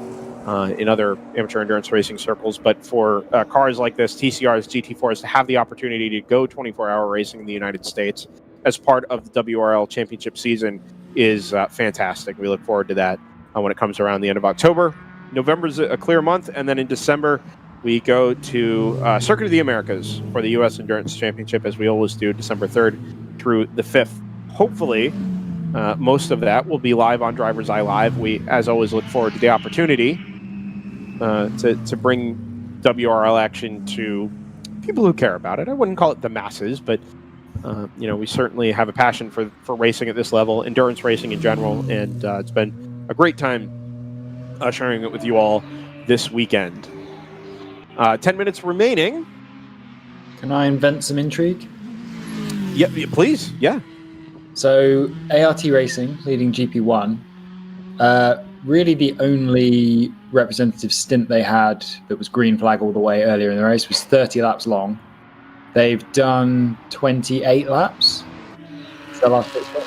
S1: in other amateur endurance racing circles, but for cars like this, TCRs, GT4s, to have the opportunity to go 24-hour racing in the United States as part of the WRL championship season is fantastic. We look forward to that when it comes around the end of October. November's a clear month, and then in December, we go to Circuit of the Americas for the U.S. Endurance Championship, as we always do, December 3rd through the 5th. Hopefully, most of that will be live on DriversEye Live. We, as always, look forward to the opportunity to bring WRL action to people who care about it. I wouldn't call it the masses, but we certainly have a passion for racing at this level, endurance racing in general, and it's been a great time sharing it with you all this weekend. 10 minutes remaining.
S8: Can I invent some intrigue?
S1: Yeah, please. Yeah.
S8: So ART Racing, leading GP1, really the only representative stint they had that was green flag all the way earlier in the race was 30 laps long. They've done 28 laps. It's their last pit stop.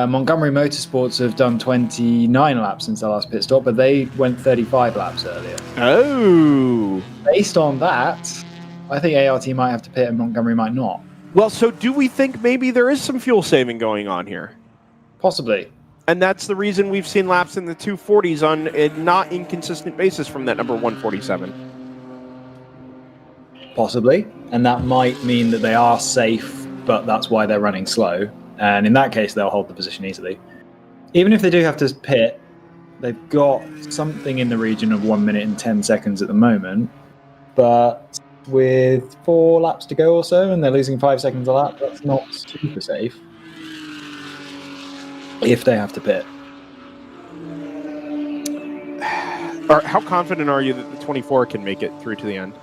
S8: Montgomery Motorsports have done 29 laps since their last pit stop, but they went 35 laps earlier.
S1: Oh.
S8: Based on that, I think ART might have to pit and Montgomery might not.
S1: Well, so do we think maybe there is some fuel saving going on here?
S8: Possibly.
S1: And that's the reason we've seen laps in the 240s on a not inconsistent basis from that number 147.
S8: Possibly. And that might mean that they are safe, but that's why they're running slow. And in that case, they'll hold the position easily. Even if they do have to pit, they've got something in the region of 1 minute and 10 seconds at the moment. But with 4 laps to go or so, and they're losing 5 seconds a lap, that's not super safe. If they have to pit.
S1: How confident are you that the 24 can make it through to the end?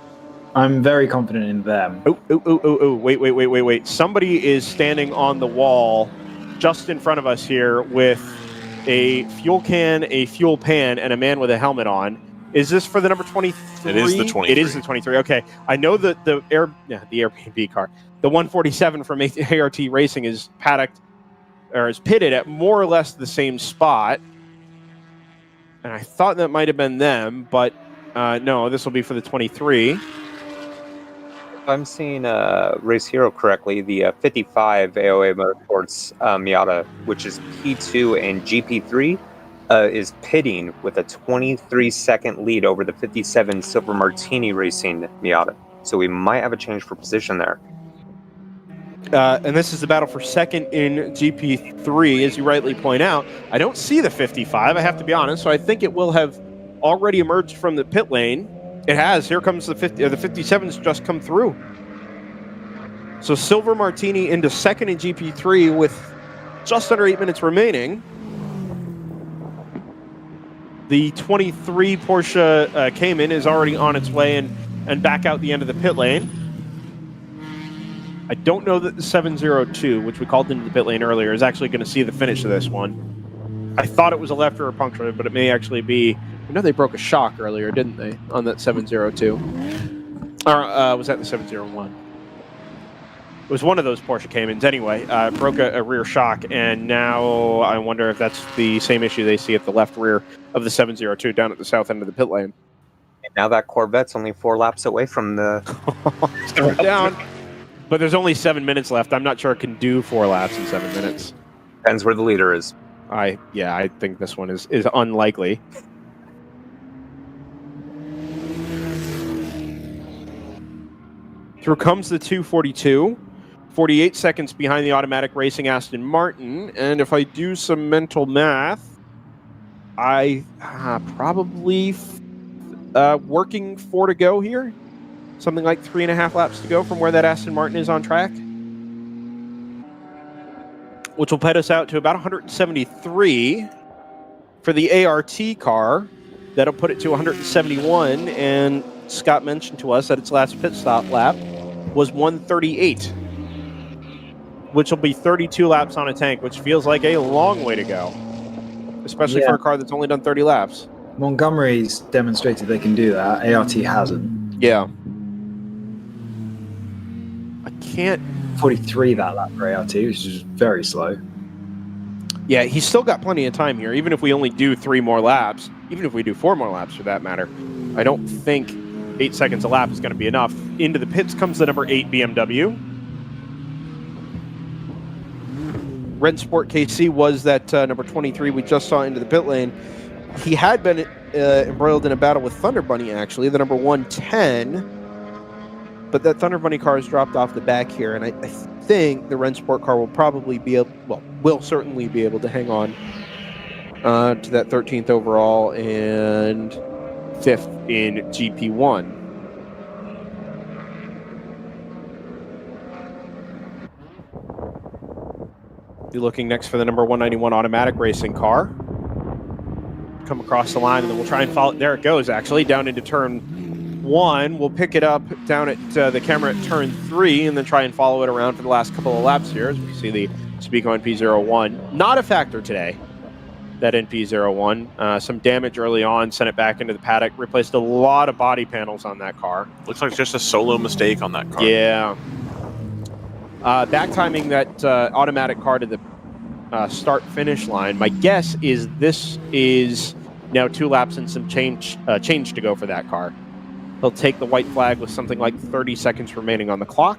S8: I'm very confident in them.
S1: Oh, wait. Somebody is standing on the wall just in front of us here with a fuel can, a fuel pan, and a man with a helmet on. Is this for the number 23?
S2: It is the 23.
S1: It is the 23. Okay. I know that the Airbnb car, the 147 from ART Racing is pitted at more or less the same spot. And I thought that might have been them, but no, this will be for the 23.
S4: If I'm seeing Race Hero correctly, the 55 AOA Motorsports Miata, which is P2 and GP3, is pitting with a 23-second lead over the 57 Silver Martini Racing Miata. So we might have a change for position there.
S1: And this is the battle for second in GP3, as you rightly point out. I don't see the 55, I have to be honest, so I think it will have already emerged from the pit lane. It has. Here comes the 50. The 57's just come through. So Silver Martini into second in GP3 with just under 8 minutes remaining. The 23 Porsche Cayman is already on its way and back out the end of the pit lane. I don't know that the 702, which we called into the pit lane earlier, is actually going to see the finish of this one. I thought it was a left rear puncture, but it may actually be... I know they broke a shock earlier, didn't they, on that 702? Or was that the 701? It was one of those Porsche Caymans anyway. Broke a rear shock, and now I wonder if that's the same issue they see at the left rear of the 702 down at the south end of the pit lane.
S4: And now that Corvette's only 4 laps away from the...
S1: down. But there's only 7 minutes left. I'm not sure it can do 4 laps in 7 minutes.
S4: Depends where the leader is.
S1: I think this one is unlikely. Through comes the 242. 48 seconds behind the automatic racing Aston Martin. And if I do some mental math, I probably working 4 to go here. Something like 3.5 laps to go from where that Aston Martin is on track. Which will put us out to about 173 for the ART car. That'll put it to 171. And Scott mentioned to us that its last pit stop lap was 138. Which will be 32 laps on a tank, which feels like a long way to go. Especially for a car that's only done 30 laps.
S8: Montgomery's demonstrated they can do that. ART hasn't.
S1: Yeah. I can't...
S8: 43 that lap for ART, which is very slow.
S1: Yeah, he's still got plenty of time here, even if we only do 3 more laps, even if we do 4 more laps for that matter. I don't think 8 seconds a lap is going to be enough. Into the pits comes the number 8 BMW. Red Sport KC was that number 23 we just saw into the pit lane. He had been embroiled in a battle with Thunder Bunny, actually, the number 110. But that Thunder Bunny car has dropped off the back here, and I think the Red Sport car will probably be able, will certainly be able to hang on to that 13th overall and 5th in GP1. Be looking next for the number 191 automatic racing car. Come across the line, and then we'll try and follow it. There it goes, actually, down into turn 1. We'll pick it up down at the camera at turn 3, and then try and follow it around for the last couple of laps here. As we see the Speeco NP01. Not a factor today, that NP01. Some damage early on, sent it back into the paddock, replaced a lot of body panels on that car.
S2: Looks like just a solo mistake on that car.
S1: Yeah. Back timing that automatic car to the start-finish line. My guess is this is now 2 laps and some change to go for that car. He'll take the white flag with something like 30 seconds remaining on the clock.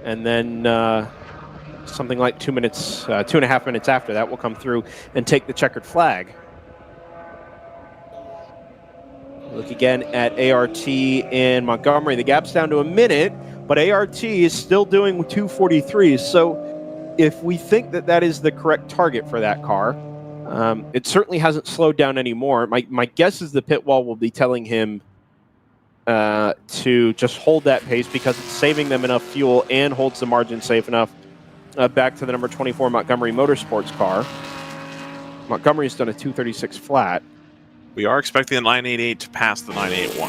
S1: And then something like 2 minutes, 2.5 minutes after that, we'll come through and take the checkered flag. Look again at ART in Montgomery. The gap's down to a minute, but ART is still doing 2:43. So if we think that that is the correct target for that car, it certainly hasn't slowed down anymore. My guess is the pit wall will be telling him to just hold that pace because it's saving them enough fuel and holds the margin safe enough. Back to the number 24 Montgomery Motorsports car. Montgomery's done a 2:36 flat.
S2: We are expecting the 988 to pass the 981.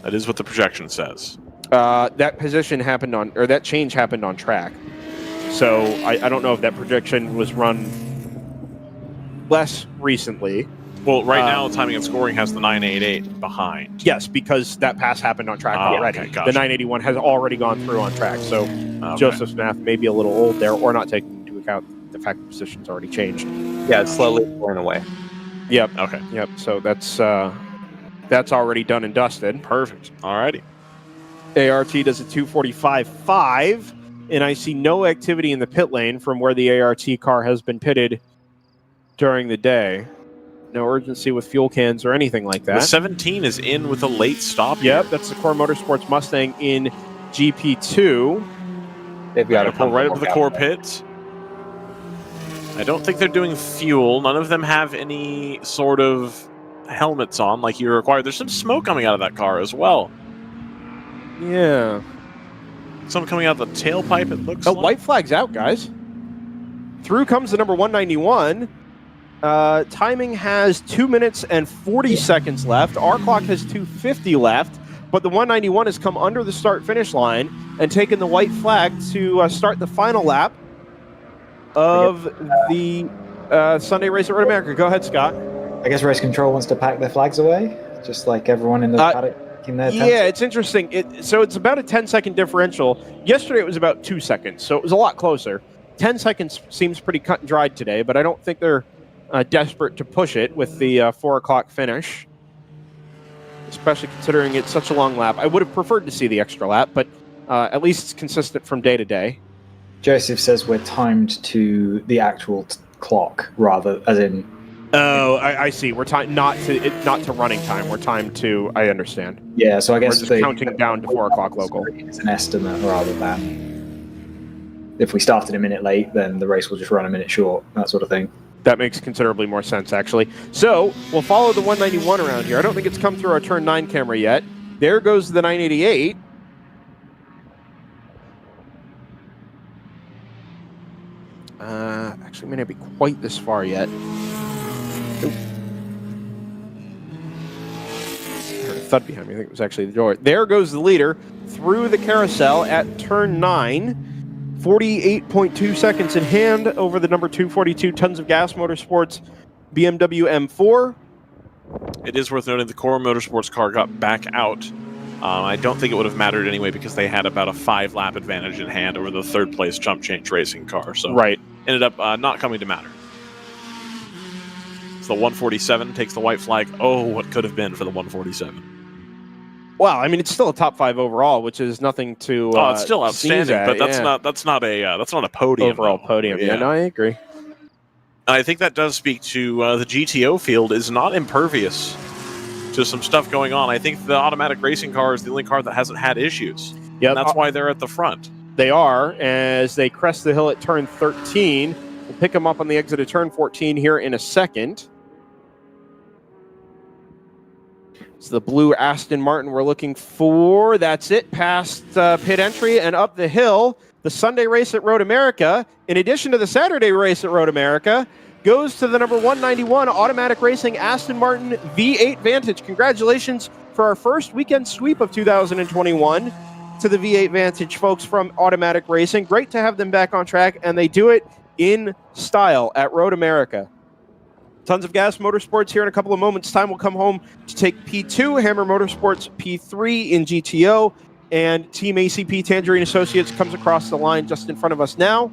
S2: That is what the projection says.
S1: That position happened on, or that change happened on track. So I don't know if that projection was run less recently.
S2: Well, right now, timing and scoring has the 988 behind.
S1: Yes, because that pass happened on track already.
S2: Okay, gotcha.
S1: The 981 has already gone through on track. So Joseph's math may be a little old there, or not taking into account the fact the position's already changed.
S4: Yeah, it's slowly going away.
S1: Yep.
S2: Okay.
S1: Yep. So that's already done and dusted.
S2: Perfect. Alrighty.
S1: ART does a 2:45.5, and I see no activity in the pit lane from where the ART car has been pitted during the day. No urgency with fuel cans or anything like that.
S2: The 17 is in with a late stop.
S1: Yep, that's the Core Motorsports Mustang in GP2.
S4: They've got to
S2: pull right up to the core pit. I don't think they're doing fuel. None of them have any sort of helmets on like you require. There's some smoke coming out of that car as well.
S1: Yeah.
S2: Some coming out of the tailpipe, it looks
S1: Oh,
S2: like.
S1: white flag's out, guys. Through comes the number 191. Timing has 2 minutes and 40 seconds left. Our clock has 2:50 left, but the 191 has come under the start-finish line and taken the white flag to start the final lap of the Sunday race at Road America. Go ahead, Scott.
S3: I guess race control wants to pack their flags away, just like everyone in the paddock in their tents.
S1: Yeah, it's interesting. So it's about a 10-second differential. Yesterday it was about 2 seconds, so it was a lot closer. 10 seconds seems pretty cut and dried today, but I don't think they're desperate to push it with the 4 o'clock finish, especially considering it's such a long lap. I would have preferred to see the extra lap, but at least it's consistent from day to day.
S8: Joseph says we're timed to the actual clock, rather, as in.
S1: Oh, I see. We're timed not to running time. We're timed to. I understand.
S8: Yeah, so I guess
S1: we're just counting down to 4 o'clock local.
S8: It's an estimate rather than if we started a minute late, then the race will just run a minute short, that sort of thing.
S1: That makes considerably more sense, actually. So we'll follow the 191 around here. I don't think it's come through our turn 9 camera yet. There goes the 988. Actually, may not be quite this far yet. Nope. I heard a thud behind me. I think it was actually the door. There goes the leader through the carousel at turn 9. 48.2 seconds in hand over the number 242 Tons of Gas Motorsports BMW M4.
S2: It is worth noting the Core Motorsports car got back out. I don't think it would have mattered anyway because they had about a 5-lap advantage in hand over the third-place Jump Change Racing car. So
S1: right.
S2: Ended up not coming to matter. So the 147 takes the white flag. Oh, what could have been for the 147.
S1: Well, I mean, it's still a top 5 overall, which is nothing to.
S2: Oh, it's still outstanding,
S1: at,
S2: but that's not a podium.
S1: Overall podium. Yeah, no, I agree.
S2: I think that does speak to the GTO field is not impervious to some stuff going on. I think the automatic racing car is the only car that hasn't had issues.
S1: Yeah,
S2: that's why they're at the front.
S1: They are, as they crest the hill at turn 13. We'll pick them up on the exit of turn 14 here in a second. It's the blue Aston Martin we're looking for. That's it, past pit entry and up the hill. The Sunday race at Road America, in addition to the Saturday race at Road America, goes to the number 191 Automatic Racing Aston Martin V8 Vantage. Congratulations for our first weekend sweep of 2021 to the V8 Vantage folks from Automatic Racing. Great to have them back on track, and they do it in style at Road America. Tons of Gas Motorsports here in a couple of moments' time will come home to take P2, Hammer Motorsports P3 in GTO, and Team ACP Tangerine Associates comes across the line just in front of us now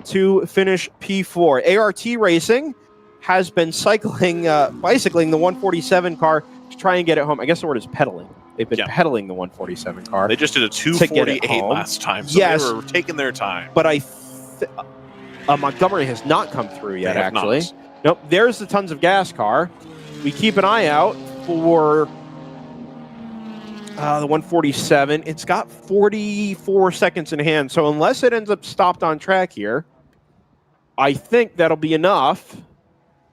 S1: to finish P4. ART Racing has been bicycling the 147 car to try and get it home. I guess the word is pedaling. They've been pedaling the 147 car.
S2: They just did a 248 last time, so
S1: yes,
S2: they were taking their time.
S1: But Montgomery has not come through yet, actually.
S2: Not.
S1: Nope, there's the Tons of Gas car. We keep an eye out for the 147. It's got 44 seconds in hand, so unless it ends up stopped on track here, I think that'll be enough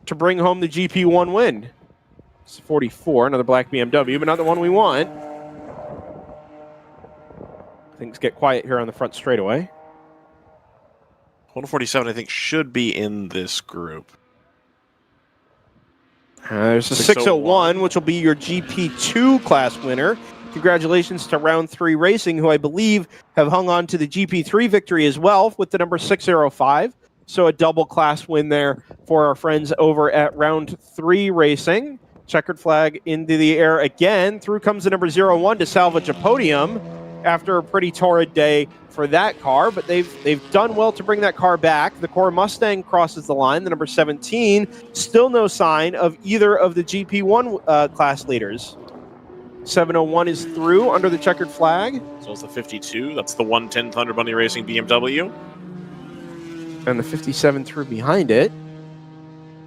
S1: to bring home the GP1 win. It's 44, another black BMW, but not the one we want. Things get quiet here on the front straightaway.
S2: 147, I think, should be in this group.
S1: There's a 601, which will be your GP2 class winner. Congratulations to Round 3 Racing, who I believe have hung on to the GP3 victory as well with the number 605. So a double class win there for our friends over at Round 3 Racing. Checkered flag into the air again. Through comes the number 01 to salvage a podium after a pretty torrid day for that car, but they've done well to bring that car back. The Core Mustang crosses the line, the number 17. Still no sign of either of the GP1 class leaders. 701 is through under the checkered flag.
S2: So it's the 52. That's the 110 Thunder Bunny Racing BMW.
S1: And the 57 through behind it.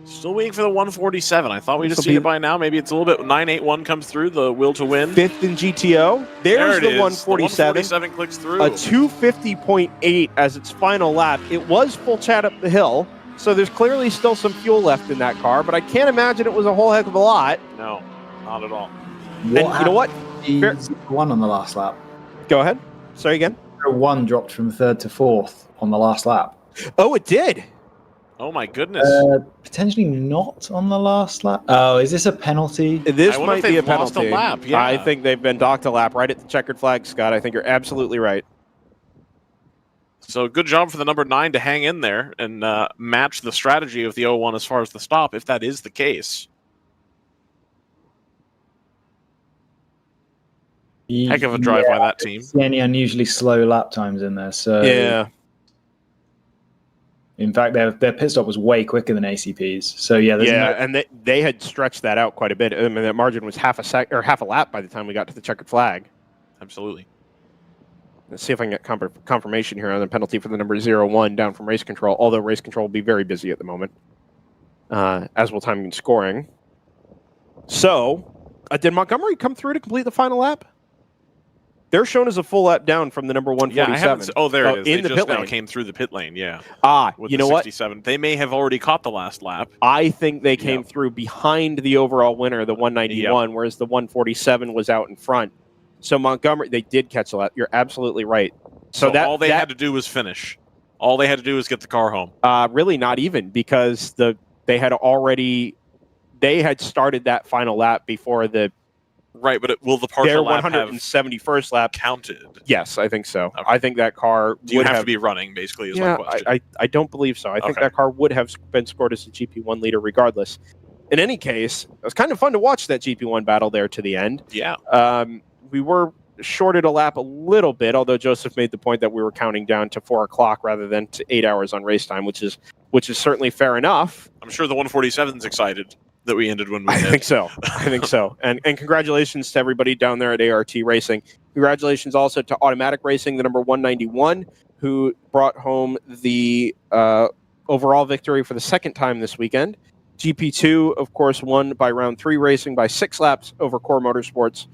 S2: Still waiting for the 147. I thought we'd have seen it by now. Maybe it's a little bit. 981 comes through, the will to win.
S1: 5th in GTO. There's the 147.
S2: The 147 clicks through.
S1: A 250.8 as its final lap. It was full chat up the hill, so there's clearly still some fuel left in that car, but I can't imagine it was a whole heck of a lot.
S2: No, not at all.
S1: And you know what?
S8: One on the last lap.
S1: Go ahead. Sorry again.
S8: 1 dropped from 3rd to 4th on the last lap.
S1: Oh, it did.
S9: Oh my goodness.
S8: Potentially not on the last lap. Oh, is this a penalty?
S1: This
S9: I wonder
S1: might
S9: if
S1: be a
S9: they've lost
S1: penalty.
S9: a lap, yeah.
S1: I think they've been docked a lap right at the checkered flag, Scott. I think you're absolutely right.
S9: So good job for the number 9 to hang in there and match the strategy of the 01 as far as the stop, if that is the case. Heck of a drive by that team.
S8: See any unusually slow lap times in there. So
S1: Yeah.
S8: In fact, their pit stop was way quicker than ACP's. So yeah,
S1: And they had stretched that out quite a bit. I mean, that margin was half a lap by the time we got to the checkered flag.
S9: Absolutely.
S1: Let's see if I can get confirmation here on the penalty for the number 01 down from race control. Although race control will be very busy at the moment, as will timing and scoring. So, did Montgomery come through to complete the final lap? They're shown as a full lap down from the number 147.
S9: Yeah, I haven't. Oh, there it is.
S1: In
S9: They
S1: the
S9: just
S1: pit
S9: now
S1: lane.
S9: came through the pit lane. Yeah.
S1: You know
S9: 67. What? They may have already caught the last lap.
S1: I think they came through behind the overall winner, the 191, whereas the 147 was out in front. So Montgomery, they did catch a lap. You're absolutely right.
S9: So all they had to do was finish. All they had to do was get the car home.
S1: Really, not even, because they had started that final lap before the.
S9: Right, but will the partial lap have
S1: 171st lap
S9: counted?
S1: Yes, I think so.
S9: Okay.
S1: I think that car
S9: Do you have to be running, basically, is my question.
S1: I don't believe so. I think that car would have been scored as a GP1 leader regardless. In any case, it was kind of fun to watch that GP1 battle there to the end.
S9: Yeah.
S1: We were shorted a lap a little bit, although Joseph made the point that we were counting down to 4 o'clock rather than to 8 hours on race time, which is certainly fair enough.
S9: I'm sure the 147's excited that we ended when we
S1: I
S9: did.
S1: think so. And congratulations to everybody down there at ART Racing. Congratulations also to Automatic Racing, the number 191, who brought home the overall victory for the second time this weekend. GP2, of course, won by round 3 racing by 6 laps over Core Motorsports.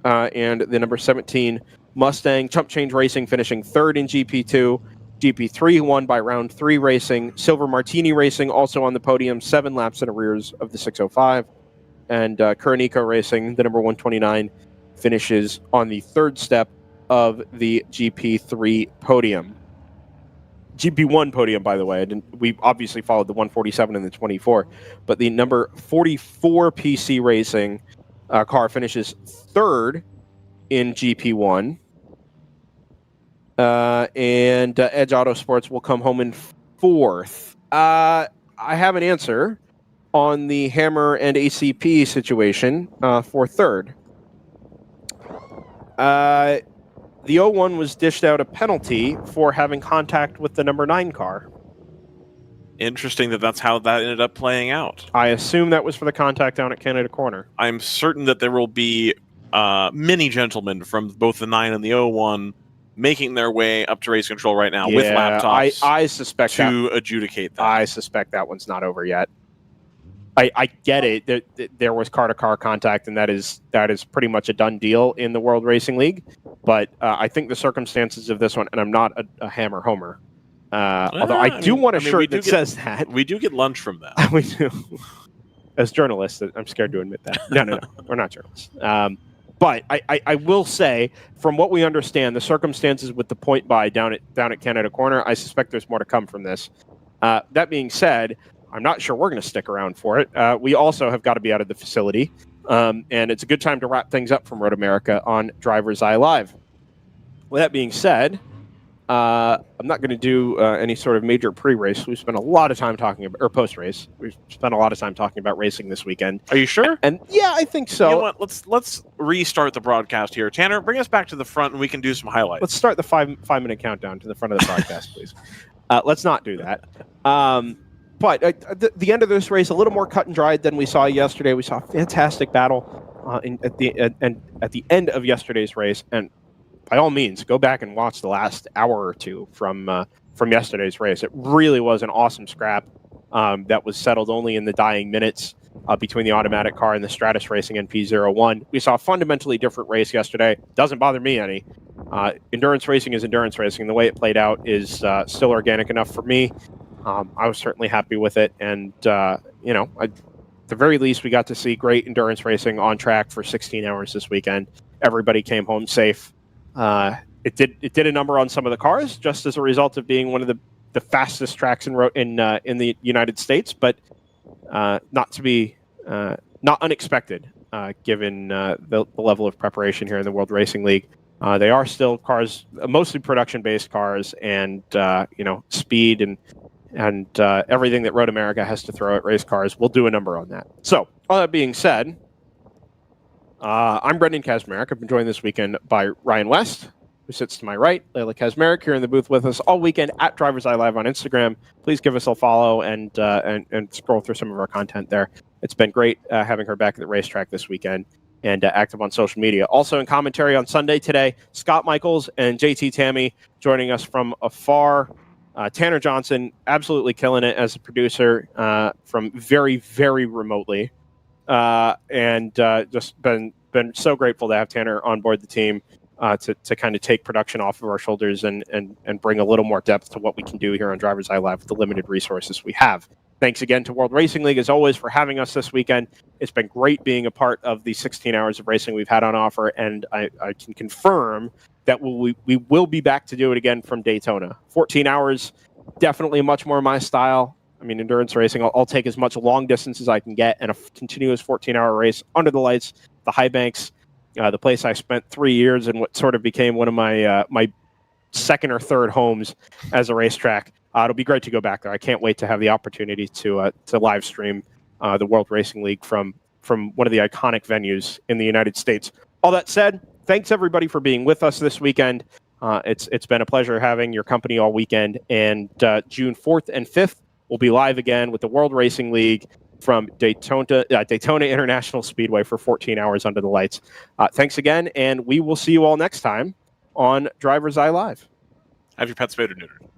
S1: And the number 17 Mustang Chump Change Racing finishing third in GP2. GP3 won by round 3 racing. Silver Martini Racing also on the podium, 7 laps in arrears of the 605. And Kuranico Racing, the number 129, finishes on the third step of the GP3 podium. GP1 podium, by the way. We obviously followed the 147 and the 24, but the number 44 PC Racing car finishes third in GP1. And Edge Autosports will come home in fourth. I have an answer on the Hammer and ACP situation for third. The 01 was dished out a penalty for having contact with the number 9 car.
S9: Interesting that's how that ended up playing out.
S1: I assume that was for the contact down at Canada Corner.
S9: I'm certain that there will be many gentlemen from both the 9 and the 01 making their way up to race control right now with laptops
S1: I suspect
S9: to adjudicate that.
S1: I suspect that one's not over yet. I get it. There was car-to-car contact, and that is pretty much a done deal in the World Racing League. But I think the circumstances of this one, and I'm not a Hammer homer, although I do want a shirt that says that.
S9: We do get lunch from that.
S1: We do. As journalists, I'm scared to admit that. No, we're not journalists. But I will say, from what we understand, the circumstances with the point buy down at Canada Corner, I suspect there's more to come from this. That being said, I'm not sure we're going to stick around for it. We also have got to be out of the facility, and it's a good time to wrap things up from Road America on DriversEye Live. With that being said, I'm not going to do any sort of major pre-race. We've spent a lot of time talking about, or post-race. We've spent a lot of time talking about racing this weekend.
S9: Are you sure?
S1: And yeah, I think so.
S9: You know what? Let's restart the broadcast here. Tanner, bring us back to the front, and we can do some highlights.
S1: Let's start the five-minute countdown to the front of the broadcast, please. Let's not do that. But at the end of this race, a little more cut and dried than we saw yesterday. We saw a fantastic battle at the end of yesterday's race, and by all means, go back and watch the last hour or two from yesterday's race. It really was an awesome scrap that was settled only in the dying minutes between the automatic car and the Stratus Racing NP01. We saw a fundamentally different race yesterday. Doesn't bother me any. Endurance racing is endurance racing. The way it played out is still organic enough for me. I was certainly happy with it, and at the very least, we got to see great endurance racing on track for 16 hours this weekend. Everybody came home safe. It did a number on some of the cars, just as a result of being one of the the fastest tracks in the United States, but not unexpected given the level of preparation here in the World Racing League. They are still cars, mostly production-based cars, and speed and everything that Road America has to throw at race cars. We'll do a number on that. So, all that being said, I'm Brendan Kazmarek. I've been joined this weekend by Ryan West, who sits to my right. Layla Kazmarek here in the booth with us all weekend at DriversEye Live on Instagram. Please give us a follow and scroll through some of our content there. It's been great having her back at the racetrack this weekend and active on social media. Also in commentary on Sunday today, Scott Michaels and JT Tammy joining us from afar. Tanner Johnson absolutely killing it as a producer from very, very remotely. And just been so grateful to have Tanner on board the team to kind of take production off of our shoulders and bring a little more depth to what we can do here on DriversEye Live with the limited resources we have. Thanks again to World Racing League, as always, for having us this weekend. It's been great being a part of the 16 hours of racing we've had on offer, and I can confirm that we will be back to do it again from Daytona. 14 hours, definitely much more my style. I mean, endurance racing, I'll take as much long distance as I can get, and a continuous 14-hour race under the lights, the high banks, the place I spent 3 years in what sort of became one of my my second or third homes as a racetrack. It'll be great to go back there. I can't wait to have the opportunity to live stream the World Racing League from one of the iconic venues in the United States. All that said, thanks everybody for being with us this weekend. It's been a pleasure having your company all weekend. And June 4th and 5th, we'll be live again with the World Racing League from Daytona International Speedway for 14 hours under the lights. Thanks again, and we will see you all next time on DriversEye Live.
S9: Have your pets spayed or neutered.